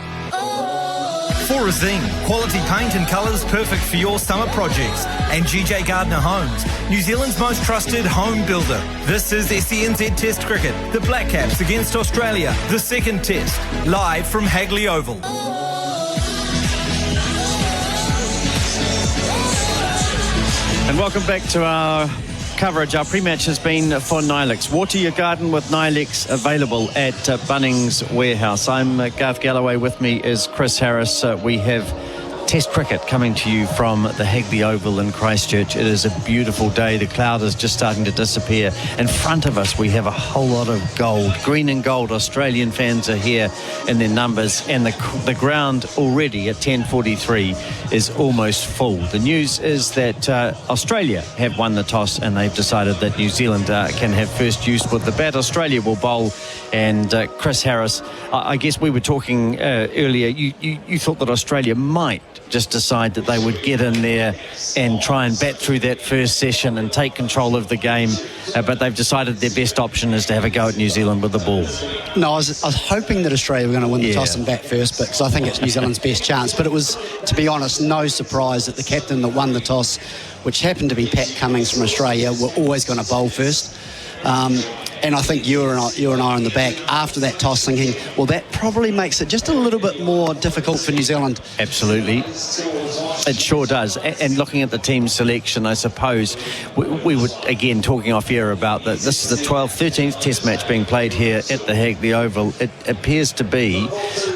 For Razine, quality paint and colours perfect for your summer projects. And GJ Gardner Homes, New Zealand's most trusted home builder. This is SENZ Test Cricket, the Black Caps against Australia, the second test, live from Hagley Oval. And welcome back to our coverage. Our pre-match has been for Nilex. Water your garden with Nilex, available at Bunnings Warehouse. I'm Garth Galloway. With me is Chris Harris. We have Test cricket coming to you from the Hagley Oval in Christchurch. It is a beautiful day. The cloud is just starting to disappear. In front of us, we have a whole lot of gold. Green and gold. Australian fans are here in their numbers, and the ground already at 10:43 is almost full. The news is that Australia have won the toss, and they've decided that New Zealand can have first use with the bat. Australia will bowl, and Chris Harris, I guess we were talking earlier, you thought that Australia might just decide that they would get in there and try and bat through that first session and take control of the game, but they've decided their best option is to have a go at New Zealand with the ball. No, I was hoping that Australia were going to win the toss and bat first, because I think it's New Zealand's best chance. But it was, to be honest, no surprise that the captain that won the toss, which happened to be Pat Cummins from Australia, were always going to bowl first. And I think you and I are in the back after that toss thinking, well, that probably makes it just a little bit more difficult for New Zealand. Absolutely. It sure does. And looking at the team selection, I suppose, we were, again, talking off air about that. This is the 13th Test match being played here at the Hagley Oval. It appears to be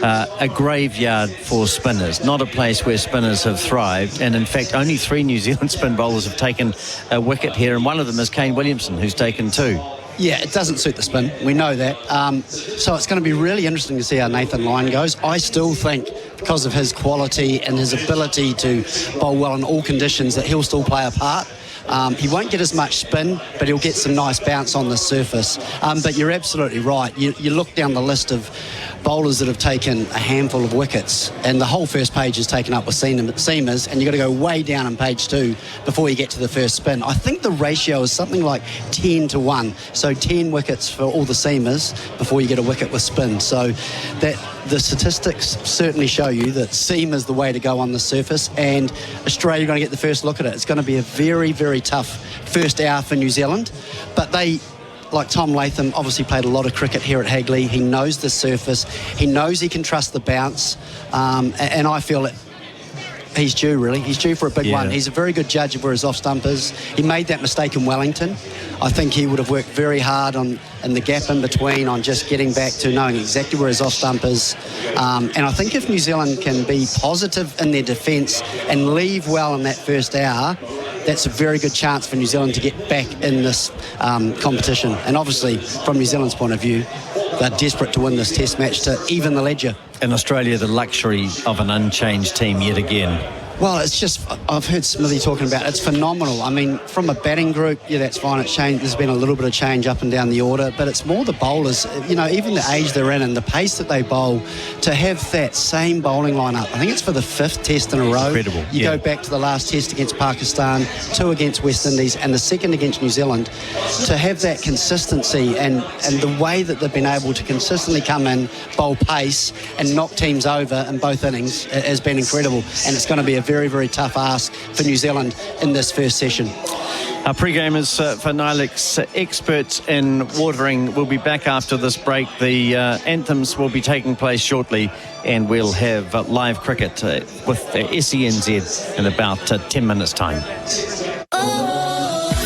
a graveyard for spinners, not a place where spinners have thrived. And in fact, only 3 New Zealand spin bowlers have taken a wicket here, and one of them is Kane Williamson, who's taken 2. Yeah, it doesn't suit the spin. We know that. So it's going to be really interesting to see how Nathan Lyon goes. I still think, because of his quality and his ability to bowl well in all conditions, that he'll still play a part. He won't get as much spin, but he'll get some nice bounce on the surface. But you're absolutely right. You look down the list of bowlers that have taken a handful of wickets, and the whole first page is taken up with seamers, and you've got to go way down on page 2 before you get to the first spin. I think the ratio is something like 10-1, so 10 wickets for all the seamers before you get a wicket with spin. So that the statistics certainly show you that seam is the way to go on the surface, and Australia are going to get the first look at it. It's going to be a very, very tough first hour for New Zealand, but they, like Tom Latham, obviously played a lot of cricket here at Hagley. He knows the surface. He knows he can trust the bounce. And I feel that he's due, really. He's due for a big one. He's a very good judge of where his off-stump is. He made that mistake in Wellington. I think he would have worked very hard in the gap in between on just getting back to knowing exactly where his off-stump is. And I think if New Zealand can be positive in their defence and leave well in that first hour, that's a very good chance for New Zealand to get back in this competition. And obviously, from New Zealand's point of view, they're desperate to win this test match to even the ledger. In Australia, the luxury of an unchanged team yet again. Well, it's just, I've heard Smithy talking about it. It's phenomenal. I mean, from a batting group, yeah, that's fine. It's changed. There's been a little bit of change up and down the order, but it's more the bowlers, you know, even the age they're in and the pace that they bowl, to have that same bowling lineup. I think it's for the 5th test in a row. Incredible. You go back to the last test against Pakistan, 2 against West Indies, and the 2nd against New Zealand. To have that consistency and the way that they've been able to consistently come in, bowl pace, and knock teams over in both innings has been incredible. And it's going to be a very, very tough ask for New Zealand in this first session. Our pre-gamers for NILEX, experts in watering, will be back after this break. The anthems will be taking place shortly, and we'll have live cricket with SENZ in about 10 minutes' time.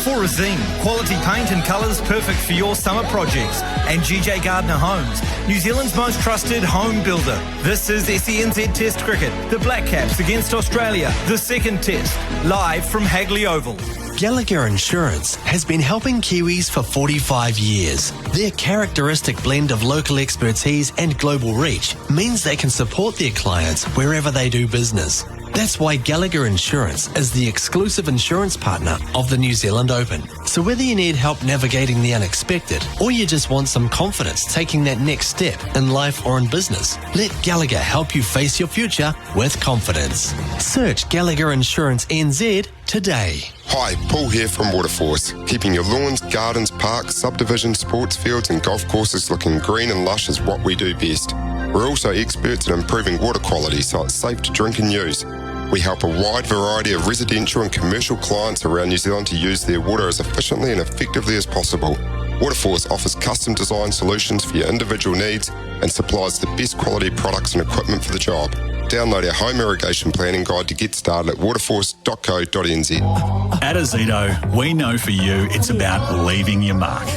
For a theme, quality paint and colours perfect for your summer projects. And GJ Gardner Homes, New Zealand's most trusted home builder. This is SENZ Test Cricket, the Black Caps against Australia, the 2nd Test, live from Hagley Oval. Gallagher Insurance has been helping Kiwis for 45 years. Their characteristic blend of local expertise and global reach means they can support their clients wherever they do business. That's why Gallagher Insurance is the exclusive insurance partner of the New Zealand Open. So whether you need help navigating the unexpected or you just want some confidence taking that next step in life or in business, let Gallagher help you face your future with confidence. Search Gallagher Insurance NZ today. Hi, Paul here from Waterforce, keeping your lawns, gardens, parks, subdivisions, sports fields and golf courses looking green and lush is what we do best. We're also experts in improving water quality so it's safe to drink and use. We help a wide variety of residential and commercial clients around New Zealand to use their water as efficiently and effectively as possible. Waterforce offers custom design solutions for your individual needs and supplies the best quality products and equipment for the job. Download our home irrigation planning guide to get started at waterforce.co.nz. At Azito, we know for you it's about leaving your mark.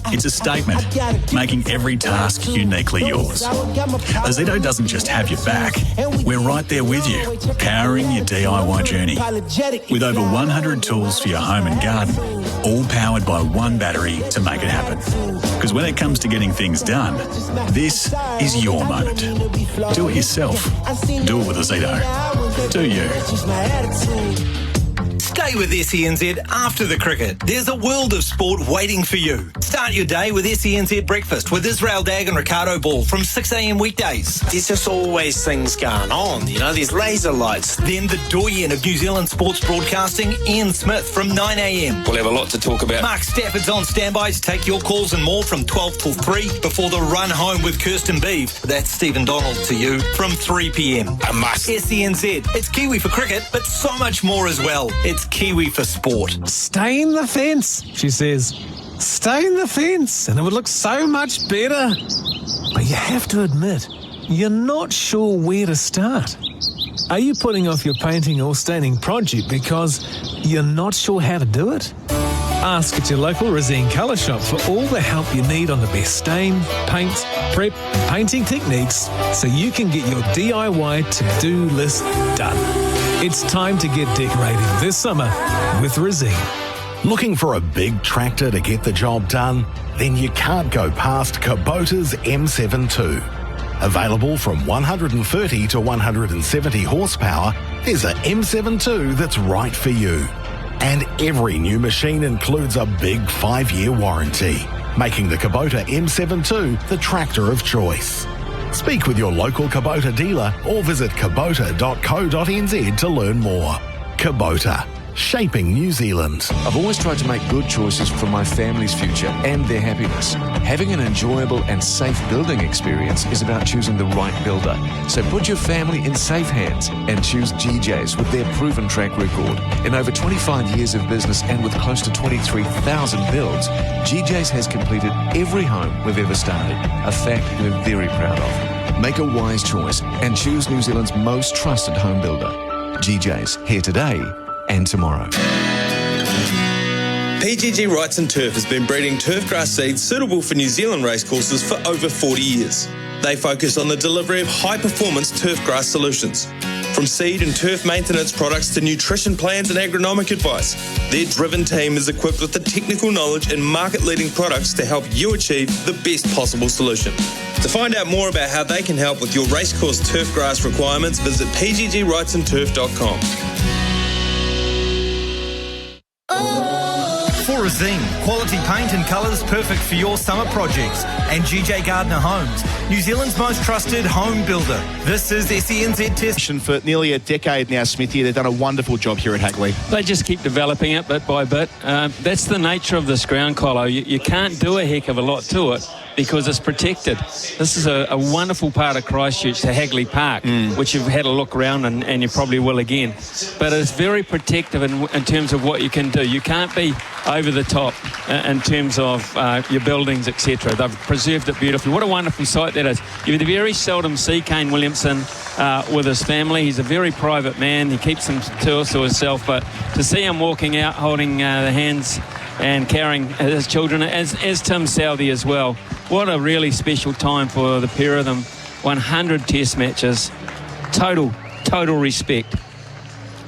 It's a statement, making every task uniquely yours. Azito doesn't just have your back, we're right there with you, powering your DIY journey. With over 100 tools for your home and garden, all powered by one battery to make it happen. Because when it comes to getting things done, this is your moment. Do it yourself. Do it with Azito. Do you? Stay with SENZ after the cricket. There's a world of sport waiting for you. Start your day with SENZ Breakfast with Israel Dag and Ricardo Ball from 6 a.m. weekdays. There's just always things going on, you know, there's laser lights. Then the doyen of New Zealand sports broadcasting, Ian Smith, from 9 a.m. We'll have a lot to talk about. Mark Stafford's on standby to take your calls and more from 12 till 3 before the run home with Kirsten Beeve. That's Stephen Donald to you from 3 p.m. A must. SENZ. It's Kiwi for cricket, but so much more as well. It's Kiwi for sport. Stay in the fence, she says. Stay in the fence and it would look so much better. But you have to admit, you're not sure where to start. Are you putting off your painting or staining project because you're not sure how to do it? Ask at your local Resine colour shop for all the help you need on the best stain, paint, prep and painting techniques so you can get your DIY to-do list done. It's time to get decorating this summer with Resine. Looking for a big tractor to get the job done? Then you can't go past Kubota's M72. Available from 130 to 170 horsepower, there's a M72 that's right for you. And every new machine includes a big 5-year warranty, making the Kubota M72 the tractor of choice. Speak with your local Kubota dealer or visit kubota.co.nz to learn more. Kubota, shaping New Zealand. I've always tried to make good choices for my family's future and their happiness. Having an enjoyable and safe building experience is about choosing the right builder. So put your family in safe hands and choose GJ's with their proven track record. In over 25 years of business and with close to 23,000 builds, GJ's has completed every home we've ever started, a fact we're very proud of. Make a wise choice and choose New Zealand's most trusted home builder. GJ's, here today and tomorrow. PGG Rights and Turf has been breeding turfgrass seeds suitable for New Zealand racecourses for over 40 years. They focus on the delivery of high-performance turfgrass solutions. From seed and turf maintenance products to nutrition plans and agronomic advice, their driven team is equipped with the technical knowledge and market-leading products to help you achieve the best possible solution. To find out more about how they can help with your racecourse turfgrass requirements, visit pggrightsandturf.com. For Resine, quality paint and colours perfect for your summer projects. And GJ Gardner Homes, New Zealand's most trusted home builder. This is SENZ Test. For nearly a decade now, Smithy, they've done a wonderful job here at Hagley. They just keep developing it bit by bit. That's the nature of this ground, Colo. You can't do a heck of a lot to it because it's protected. This is a wonderful part of Christchurch, the Hagley Park, which you've had a look around and you probably will again. But it's very protective in terms of what you can do. You can't be over the top in terms of your buildings, etc. They've preserved it beautifully. What a wonderful site that is. You very seldom see Kane Williamson with his family. He's a very private man. He keeps them to himself, but to see him walking out holding the hands and carrying his children, as Tim Southey as well. What a really special time for the pair of them. 100 test matches. Total respect.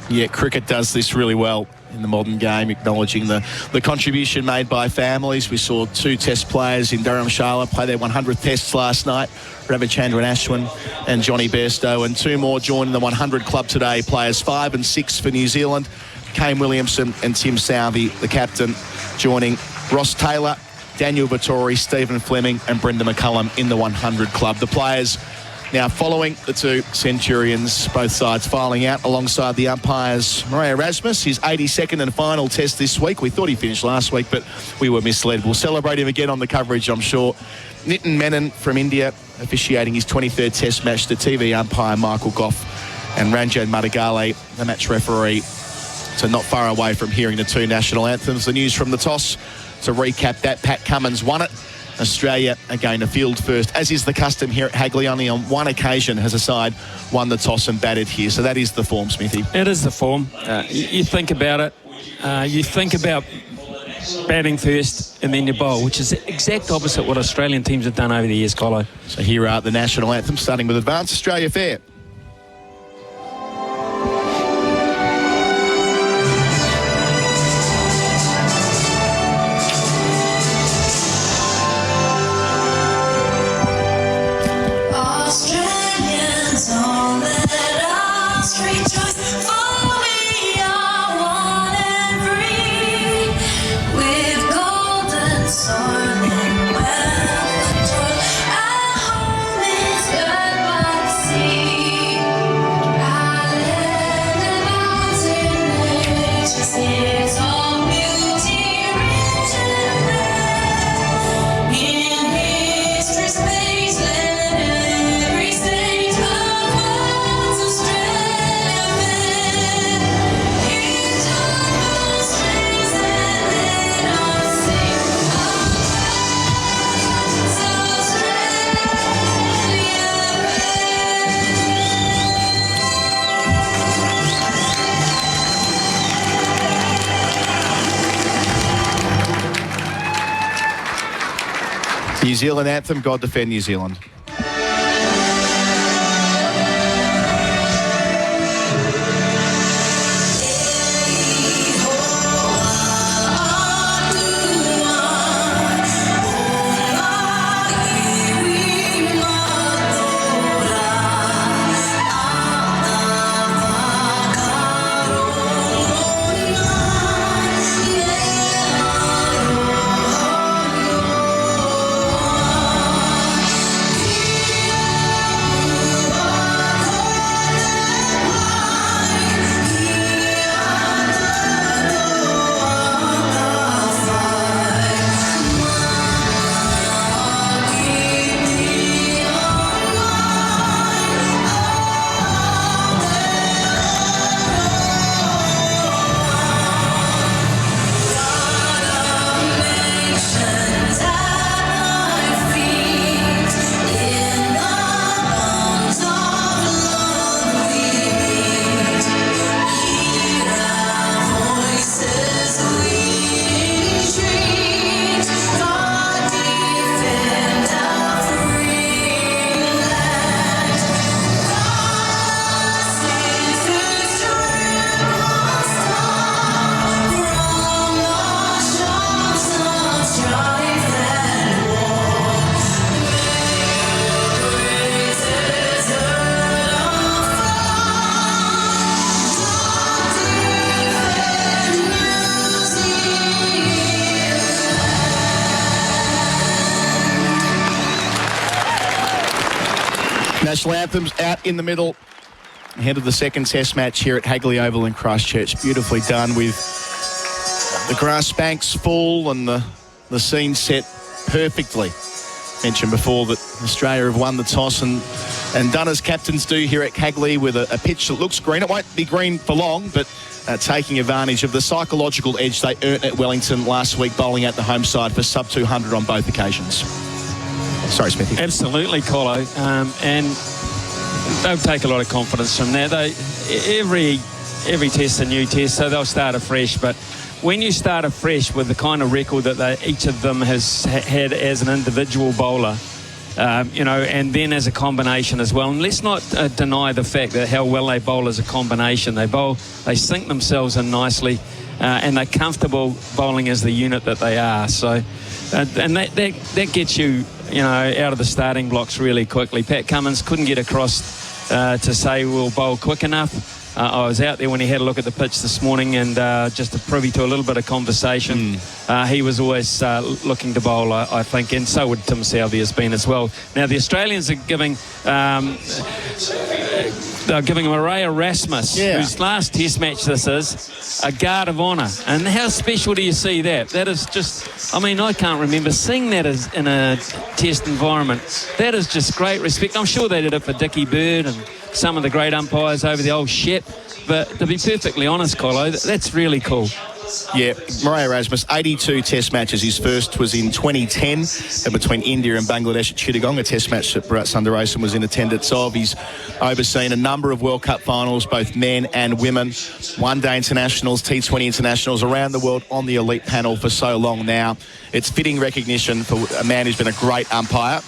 Yeah, cricket does this really well in the modern game, acknowledging the contribution made by families. We saw 2 test players in Dharamshala play their 100th tests last night, Ravichandran Ashwin and Johnny Bairstow, and 2 more joined the 100 club today, players 5 and 6 for New Zealand. Kane Williamson and Tim Southey, the captain, joining Ross Taylor, Daniel Vittori, Stephen Fleming and Brenda McCullum in the 100 club. The players now following the 2 Centurions, both sides filing out alongside the umpires. Murray Erasmus, his 82nd and final test this week. We thought he finished last week, but we were misled. We'll celebrate him again on the coverage, I'm sure. Nitin Menon from India, officiating his 23rd test match, the TV umpire Michael Goff, and Ranjan Madagale, the match referee. So not far away from hearing the 2 national anthems. The news from the toss, to recap that, Pat Cummins won it Australia are going to field first, as is the custom here at Hagley. Only on one occasion has a side won the toss and batted here. So that is the form, Smithy. It is the form. You think about it. You think about batting first and then you bowl, which is the exact opposite what Australian teams have done over the years, Colo. So here are the national anthem, starting with Advance Australia Fair. Australians, all let us rejoice, for we are one and free, with golden soil and wealth of toil. Our home is girt by the sea, our land and mountain nature is all beauty rich and rare. In history's space, let every state across Australia fair. In jungle streets and let us sing across Australia New Zealand anthem, God Defend New Zealand. National anthems out in the middle ahead of the second test match here at Hagley Oval in Christchurch. Beautifully done with the grass banks full and the scene set perfectly. Mentioned before that Australia have won the toss and done as captains do here at Hagley with a pitch that looks green. It won't be green for long, but taking advantage of the psychological edge they earned at Wellington last week, bowling at the home side for sub 200 on both occasions. Sorry, Smithy. Absolutely, Colo. And they'll take a lot of confidence from that. Every test a new test, so they'll start afresh. But when you start afresh with the kind of record that each of them has had as an individual bowler, and then as a combination as well. And let's not deny the fact that how well they bowl as a combination. They sink themselves in nicely, and they're comfortable bowling as the unit that they are. So, and that gets you, out of the starting blocks really quickly. Pat Cummins couldn't get across to say we'll bowl quick enough. I was out there when he had a look at the pitch this morning, and just to privy to a little bit of conversation, he was always looking to bowl, I think, and so would Tim Southey has been as well. Now the Australians are giving Murray Erasmus, whose last test match this is, a guard of honour. And how special do you see that? That is just, I can't remember seeing that as in a test environment. That is just great respect. I'm sure they did it for Dickie Bird and some of the great umpires over the old ship. But to be perfectly honest, Colo, that's really cool. Yeah, Murray Erasmus, 82 test matches. His first was in 2010 between India and Bangladesh at Chittagong, a test match that Bharat Sundaresan was in attendance of. He's overseen a number of World Cup finals, both men and women, one-day internationals, T20 internationals around the world on the elite panel for so long now. It's fitting recognition for a man who's been a great umpire.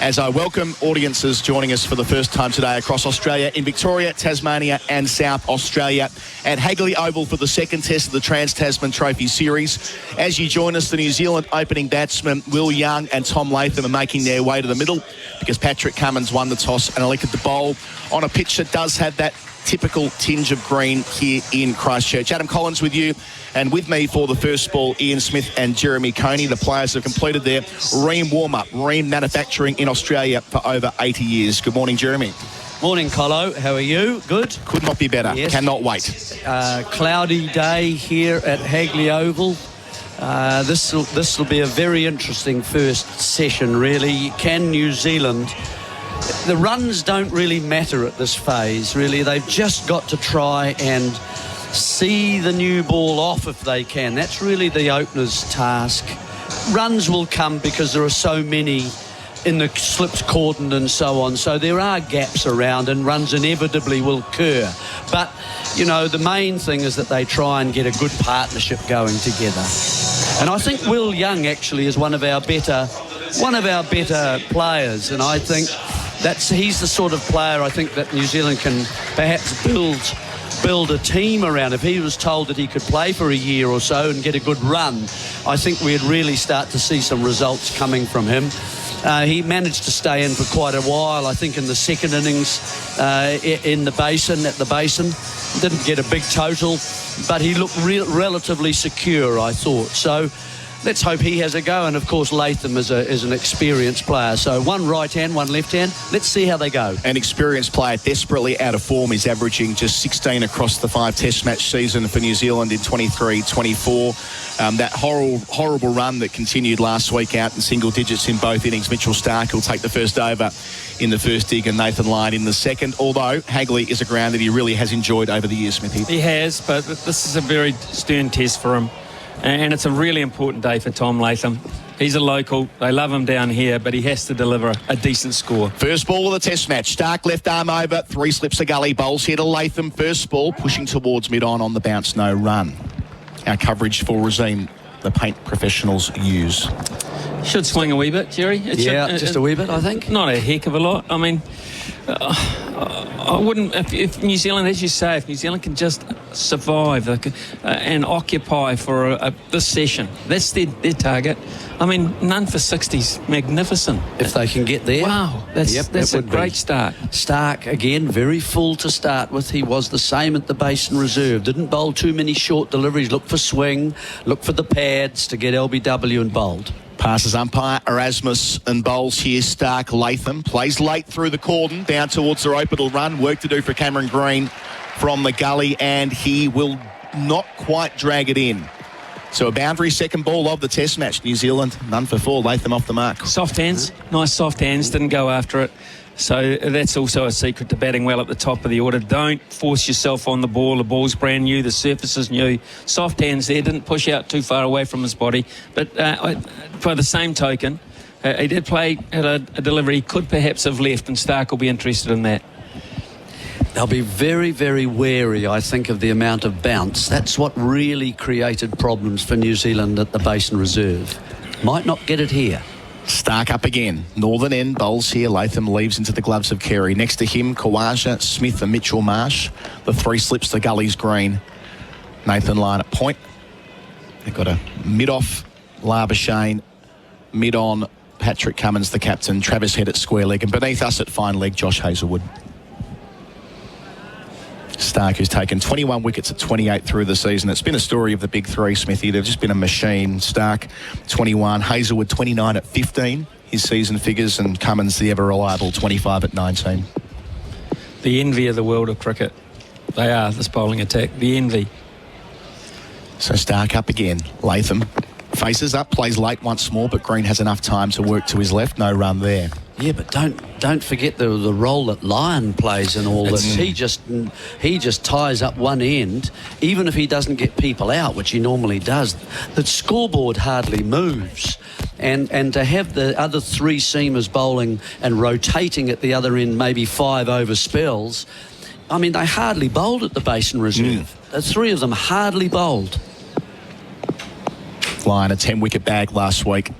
As I welcome audiences joining us for the first time today across Australia, in Victoria, Tasmania and South Australia, at Hagley Oval for the second test of the Trans-Tasman Trophy Series. As you join us, the New Zealand opening batsmen Will Young and Tom Latham are making their way to the middle because Patrick Cummins won the toss and elected to bowl on a pitch that does have that typical tinge of green here in Christchurch. Adam Collins with you, and with me for the first ball, Ian Smith and Jeremy Coney. The players have completed their ream warm-up, ream manufacturing in Australia for over 80 years. Good morning, Jeremy. Morning, Colo. How are you? Good? Could not be better. Yes. Cannot wait. Cloudy day here at Hagley Oval. This will be a very interesting first session, really. Can New Zealand... The runs don't really matter at this phase, really. They've just got to try and see the new ball off if they can. That's really the opener's task. Runs will come because there are so many in the slips cordon and so on. So there are gaps around and runs inevitably will occur. But, you know, the main thing is that they try and get a good partnership going together. And I think Will Young actually is one of our better players, and I think he's the sort of player I think that New Zealand can perhaps build a team around. If he was told that he could play for a year or so and get a good run, I think we'd really start to see some results coming from him. He managed to stay in for quite a while, I think, in the second innings at the basin. Didn't get a big total, but he looked relatively secure, I thought. So let's hope he has a go. And, of course, Latham is an experienced player. So one right hand, one left hand. Let's see how they go. An experienced player desperately out of form. He's averaging just 16 across the 5 test match season for New Zealand in 23-24. That horrible run that continued last week out in single digits in both innings. Mitchell Starc will take the first over in the first dig and Nathan Lyon in the second, although Hagley is a ground that he really has enjoyed over the years, Smithy. He has, but this is a very stern test for him. And it's a really important day for Tom Latham. He's a local. They love him down here, but he has to deliver a decent score. First ball of the test match. Starc left arm over. 3 slips to gully. Bowls here to Latham. First ball pushing towards mid-on the bounce. No run. Our coverage for regime the paint professionals use. Should swing a wee bit, Jerry. Just a wee bit, I think. Not a heck of a lot. I mean, I wouldn't, if New Zealand, as you say, if New Zealand can just survive and occupy for this session, that's their target. I mean, none for 60's magnificent. If they can get there. Wow, that's a great start. Starc, again, very full to start with. He was the same at the Basin Reserve. Didn't bowl too many short deliveries. Look for swing, look for the pads to get LBW and bowled. Passes umpire Erasmus and bowls here. Starc. Latham plays late through the cordon down towards the rope. It'll run. Work to do for Cameron Green from the gully, and he will not quite drag it in. So a boundary second ball of the test match. New Zealand none for 4. Latham off the mark. Soft hands, nice soft hands. Didn't go after it. So that's also a secret to batting well at the top of the order. Don't force yourself on the ball. The ball's brand new. The surface is new. Soft hands there. Didn't push out too far away from his body. But by the same token, he did play at a delivery he could perhaps have left, and Starc will be interested in that. They'll be very, very wary, I think, of the amount of bounce. That's what really created problems for New Zealand at the Basin Reserve. Might not get it here. Starc up again. Northern end bowls here. Latham leaves into the gloves of Carey. Next to him, Kawaja, Smith and Mitchell Marsh. The 3 slips to Gully's Green. Nathan Lyon at point. They've got a mid-off Labuschagne. Mid-on Patrick Cummins, the captain. Travis Head at square leg. And beneath us at fine leg, Josh Hazlewood. Starc, who's taken 21 wickets at 28 through the season. It's been a story of the big 3, Smithy. They've just been a machine. Starc, 21. Hazlewood, 29 at 15. His season figures. And Cummins, the ever-reliable, 25 at 19. The envy of the world of cricket. They are, this bowling attack. The envy. So Starc up again. Latham faces up, plays late once more, but Green has enough time to work to his left. No run there. Yeah, but don't forget the role that Lyon plays in all this. He just ties up one end, even if he doesn't get people out, which he normally does. The scoreboard hardly moves. And to have the other three seamers bowling and rotating at the other end, maybe 5 over spells, I mean, they hardly bowled at the Basin Reserve. The three of them hardly bowled. Lyon, a 10-wicket bag last week.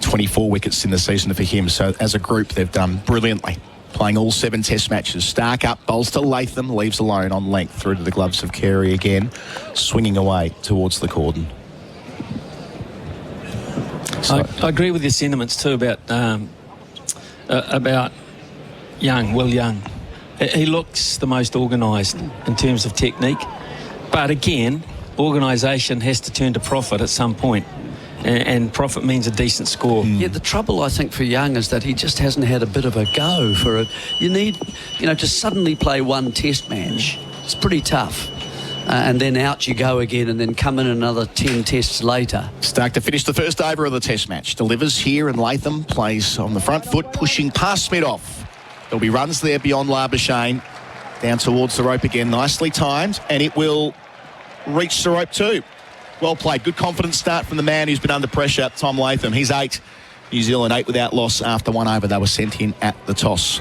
24 wickets in the season for him. So as a group, they've done brilliantly, playing all 7 test matches. Stark up, bowls to Latham, leaves alone on length through to the gloves of Carey again, swinging away towards the cordon. So. I agree with your sentiments too about Will Young. He looks the most organised in terms of technique, but again, organisation has to turn to profit at some point. And profit means a decent score. Yeah, the trouble I think for Young is that he just hasn't had a bit of a go for it. You need, to suddenly play one test match. It's pretty tough. And then out you go again, and then come in another 10 tests later. Stark to finish the first over of the test match. Delivers here, and Latham plays on the front foot, pushing past mid-off. There'll be runs there beyond Labuschagne. Down towards the rope again, nicely timed, and it will reach the rope too. Well played. Good confident start from the man who's been under pressure, Tom Latham. He's 8. New Zealand 8 without loss after 1 over. They were sent in at the toss.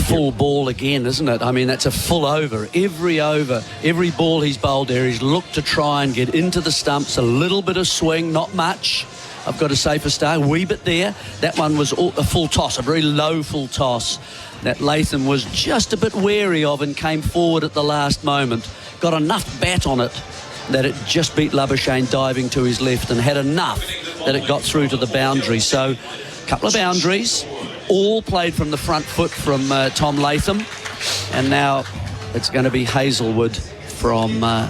Full ball again, isn't it? I mean, that's a full over. Every ball he's bowled there, he's looked to try and get into the stumps. A little bit of swing, not much. I've got to say for Stark, a wee bit there. That one was a full toss, a very low full toss that Latham was just a bit wary of and came forward at the last moment. Got enough bat on it that it just beat Labuschagne diving to his left, and had enough that it got through to the boundary. So a couple of boundaries, all played from the front foot from Tom Latham, and now it's going to be Hazelwood from I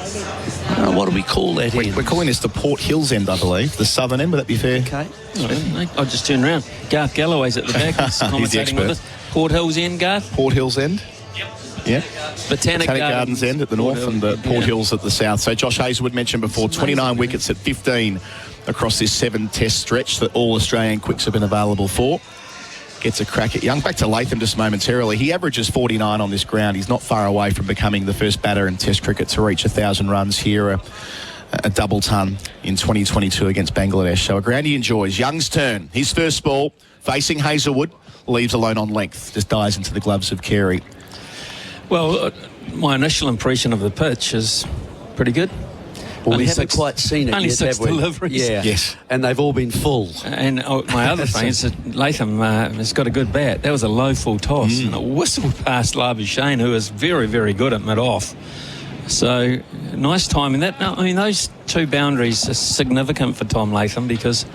don't know, what do we call that end? We're calling this the Port Hills end, I believe, the southern end. Would that be fair? Okay. I'll just turn around. Garth Galloway's at the back. He's the expert. with us. Port Hills end, Garth? Port Hills end. Yeah. Botanic Gardens end at the north and the Port Hills at the south. So Josh Hazelwood mentioned before, 29 wickets at 15 across this 7-test stretch that all Australian quicks have been available for. Gets a crack at Young. Back to Latham just momentarily. He averages 49 on this ground. He's not far away from becoming the first batter in Test cricket to reach 1,000 runs here, a double ton in 2022 against Bangladesh. So a ground he enjoys. Young's turn. His first ball facing Hazelwood. Leaves alone on length. Just dies into the gloves of Carey. Well, my initial impression of the pitch is pretty good. Well, we haven't quite seen it only yet, 6 have we? deliveries. Yeah. Yes. And they've all been full. And my other thing is that Latham has got a good bat. That was a low full toss. And it whistled past Labuschagne, who is very, very good at mid-off. So, nice timing. Those 2 boundaries are significant for Tom Latham because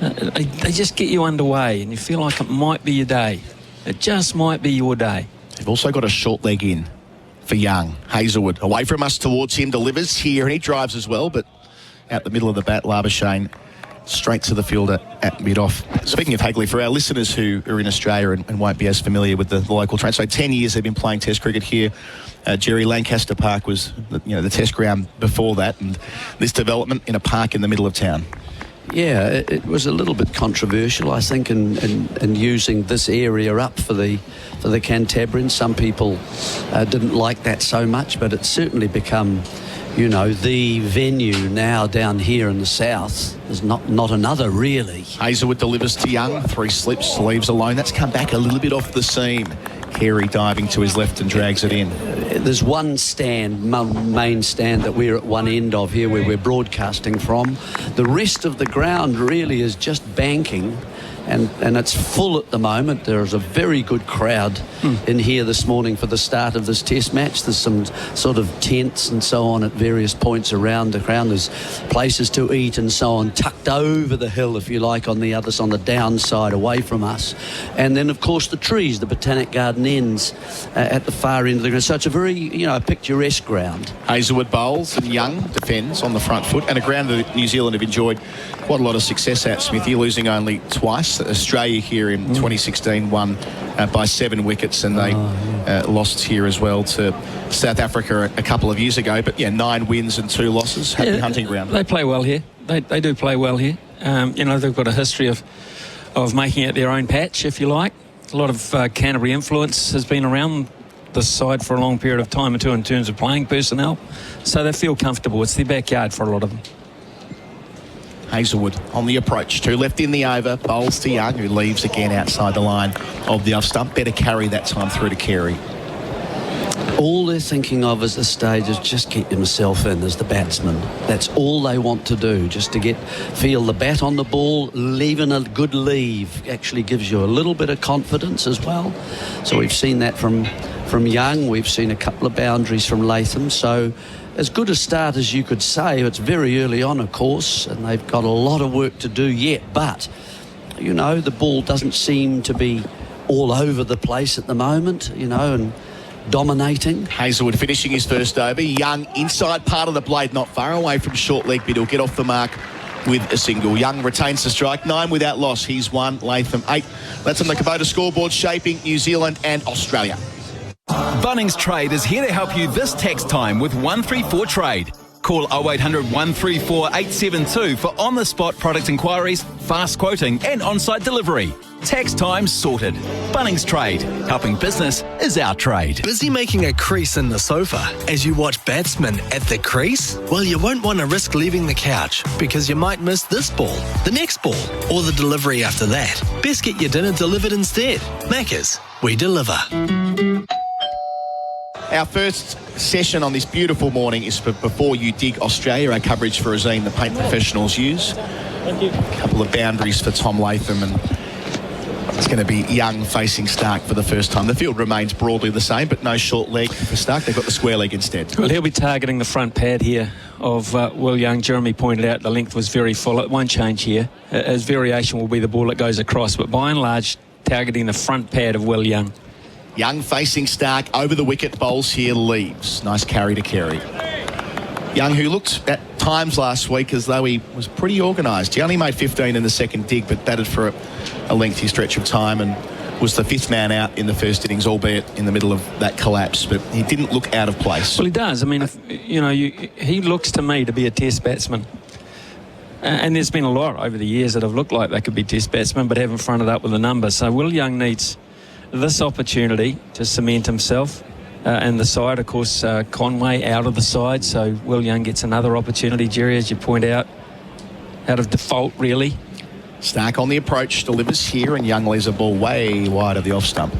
they just get you underway and you feel like it might be your day. It just might be your day. They've also got a short leg in for Young. Hazelwood away from us towards him, delivers here, and he drives as well, but out the middle of the bat, Labuschagne straight to the fielder at mid-off. Speaking of Hagley, for our listeners who are in Australia and won't be as familiar with the local train, so 10 years they've been playing Test cricket here. Jerry, Lancaster Park was the Test ground before that, and this development in a park in the middle of town. Yeah, it was a little bit controversial, I think, in using this area up for the Cantabrians. Some people didn't like that so much, but it's certainly become, the venue now down here in the south. There's not another, really. Hazelwood delivers to Young. 3 slips, leaves alone. That's come back a little bit off the seam. Carey diving to his left and drags it in. There's one main stand that we're at one end of here where we're broadcasting from. The rest of the ground really is just banking, and it's full at the moment. There's a very good crowd in here this morning for the start of this test match. There's some sort of tents and so on at various points around the ground. There's places to eat and so on, tucked over the hill, if you like, on the downside away from us. And then, of course, the trees, the Botanic Garden ends at the far end of the ground. So it's a very, picturesque ground. Hazelwood bowls and Young defends on the front foot, and a ground that New Zealand have enjoyed quite a lot of success at, Smithy, losing only twice. Australia here in 2016 won by 7 wickets, and they lost here as well to South Africa a couple of years ago. But 9 wins and 2 losses. Happy hunting ground. They play well here. They do play well here. They've got a history of of making it their own patch, if you like. A lot of Canterbury influence has been around this side for a long period of time, too, in terms of playing personnel. So they feel comfortable. It's their backyard for a lot of them. Hazelwood on the approach. 2 left in the over. Bowls to Young, who leaves again outside the line of the off stump. Better carry that time through to Carey. All they're thinking of at this stage is just get himself in as the batsman. That's all they want to do, just to feel the bat on the ball, leaving a good leave. Actually gives you a little bit of confidence as well. So we've seen that from Young. We've seen a couple of boundaries from Latham. So as good a start as you could say. It's very early on, of course, and they've got a lot of work to do yet. But, you know, the ball doesn't seem to be all over the place at the moment, you know, and dominating. Hazelwood finishing his first over. Young inside part of the blade, not far away from short leg, but he'll get off the mark with a single. Young retains the strike. 9 without loss. He's 1, Latham 8. That's on the Kubota scoreboard, shaping New Zealand and Australia. Bunnings Trade is here to help you this tax time with 134 Trade. Call 0800 134 872 for on-the-spot product inquiries, fast quoting and on-site delivery. Tax time sorted. Bunnings Trade. Helping business is our trade. Busy making a crease in the sofa as you watch batsmen at the crease? Well, you won't want to risk leaving the couch because you might miss this ball, the next ball, or the delivery after that. Best get your dinner delivered instead. Macca's, we deliver. Our first session on this beautiful morning is for Before You Dig Australia, our coverage for Azine, the paint professionals use. Thank you. A couple of boundaries for Tom Latham, and it's going to be Young facing Stark for the first time. The field remains broadly the same, but no short leg for Stark. They've got the square leg instead. Well, he'll be targeting the front pad here of Will Young. Jeremy pointed out the length was very full. It won't change here. His variation will be the ball that goes across, but by and large, targeting the front pad of Will Young. Young facing Stark over the wicket, bowls here, leaves. Nice carry to Carey. Young, who looked at times last week as though he was pretty organised. He only made 15 in the second dig, but batted for a lengthy stretch of time and was the 5th man out in the first innings, albeit in the middle of that collapse. But he didn't look out of place. Well, he does. I mean, he looks to me to be a test batsman. And there's been a lot over the years that have looked like they could be test batsmen, but haven't fronted up with a number. So Will Young needs this opportunity to cement himself and the side. Of course, Conway out of the side, so Will Young gets another opportunity, Jerry, as you point out of default, really. Stark on the approach, delivers here, and Young leaves a ball way wide of the off stump.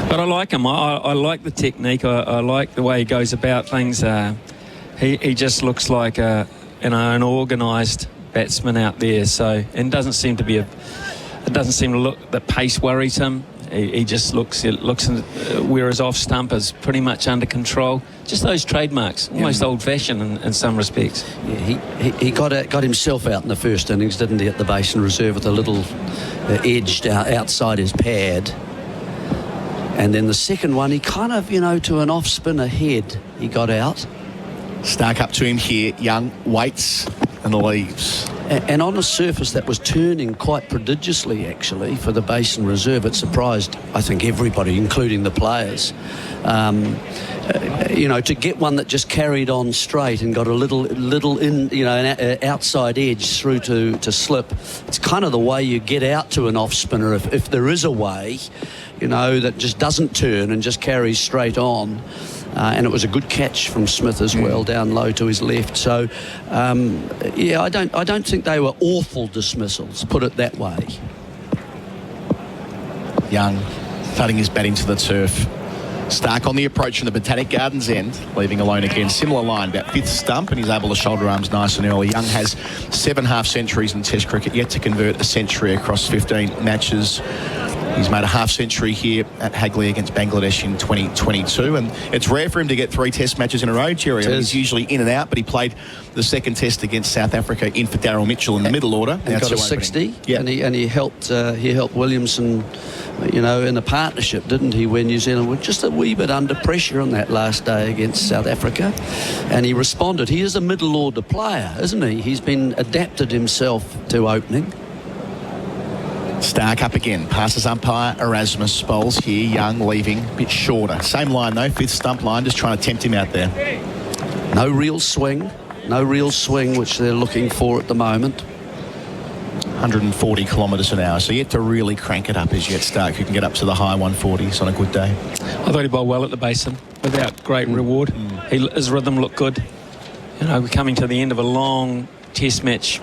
But I like him. I like the technique. I like the way he goes about things. He just looks like an organised batsman out there. So, and doesn't seem to look the pace worries him. He just looks where his off stump is pretty much under control. Just those trademarks, almost old-fashioned in some respects. Yeah, he got himself out in the first innings, didn't he, at the Basin Reserve with a little edged outside his pad. And then the second one, he kind of, to an off-spin ahead, he got out. Stark up to him here. Young waits and leaves. And on a surface that was turning quite prodigiously, actually, for the Basin Reserve. It surprised, I think, everybody, including the players. To get one that just carried on straight and got a little in, an outside edge through to slip. It's kind of the way you get out to an off-spinner if there is a way, that just doesn't turn and just carries straight on. And it was a good catch from Smith as well, down low to his left. So, I don't think they were awful dismissals, put it that way. Young thudding his bat into the turf. Stark on the approach from the Botanic Gardens end, leaving alone again. Similar line, about 5th stump, and he's able to shoulder arms nice and early. Young has 7 half-centuries in Test cricket, yet to convert a century across 15 matches. He's made a half-century here at Hagley against Bangladesh in 2022, and it's rare for him to get 3 Test matches in a row, Jerry. He's usually in and out, but he played the second Test against South Africa in for Daryl Mitchell in the middle order. And got a 60, and he helped Williamson, in a partnership, didn't he, where New Zealand were just a wee bit under pressure on that last day against South Africa, and he responded. He is a middle order player, isn't he? He's been adapted himself to opening. Stark up again, passes umpire Erasmus, bowls here. Young leaving a bit shorter. Same line though, 5th stump line, just trying to tempt him out there. No real swing, which they're looking for at the moment. 140 kilometres an hour. So you have to really crank it up as you get stuck. You can get up to the high 140s on a good day. I thought he bowled well at the Basin without great reward. His rhythm looked good. You know, we're coming to the end of a long test match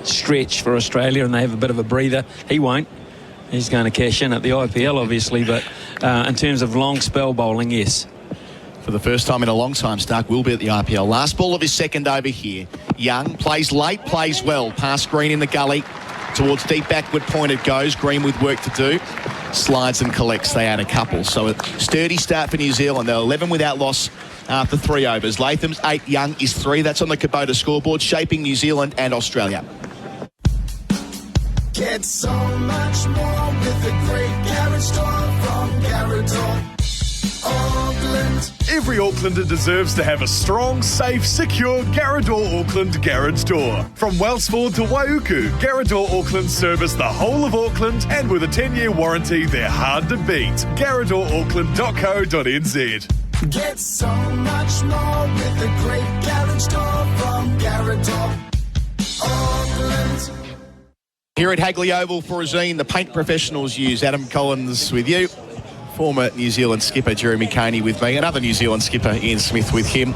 stretch for Australia, and they have a bit of a breather. He won't. He's going to cash in at the IPL, obviously, but in terms of long spell bowling, yes. For the first time in a long time, Stark will be at the IPL. Last ball of his second over here. Young plays late, plays well. Past Green in the gully. Towards deep backward point it goes. Green with work to do. Slides and collects. They add a couple. So a sturdy start for New Zealand. They're 11 without loss after 3 overs. Latham's 8, Young is 3. That's on the Kubota scoreboard, shaping New Zealand and Australia. Get so much more with the great garage store from Garage Auckland. Every Aucklander deserves to have a strong, safe, secure Garrador Auckland garage door. From Wellsford to Waiuku, Garrador Auckland service the whole of Auckland, and with a 10-year warranty, they're hard to beat. GarradorAuckland.co.nz. Get so much more with the great garage door from Garage Auckland. Here at Hagley Oval for Razine, the paint professionals use. Adam Collins with you. Former New Zealand skipper Jeremy Coney with me. Another New Zealand skipper Ian Smith with him.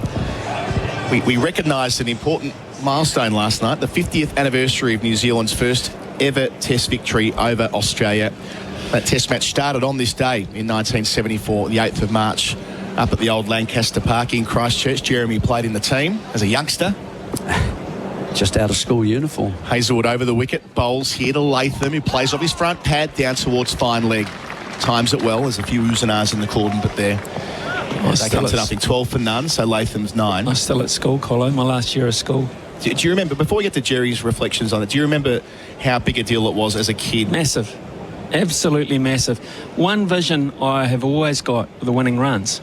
We recognised an important milestone last night, the 50th anniversary of New Zealand's first ever Test victory over Australia. That Test match started on this day in 1974, the 8th of March, up at the old Lancaster Park in Christchurch. Jeremy played in the team as a youngster. Just out of school uniform. Hazelwood over the wicket, bowls here to Latham, who plays off his front pad down towards fine leg. Times it well. There's a few oohs and ahs in the cordon, but they come to nothing. 12 for none, so Latham's 9. I'm still at school, Colo, my last year of school. Do you remember, before we get to Jerry's reflections on it, do you remember how big a deal it was as a kid? Massive. Absolutely massive. One vision I have always got for the winning runs.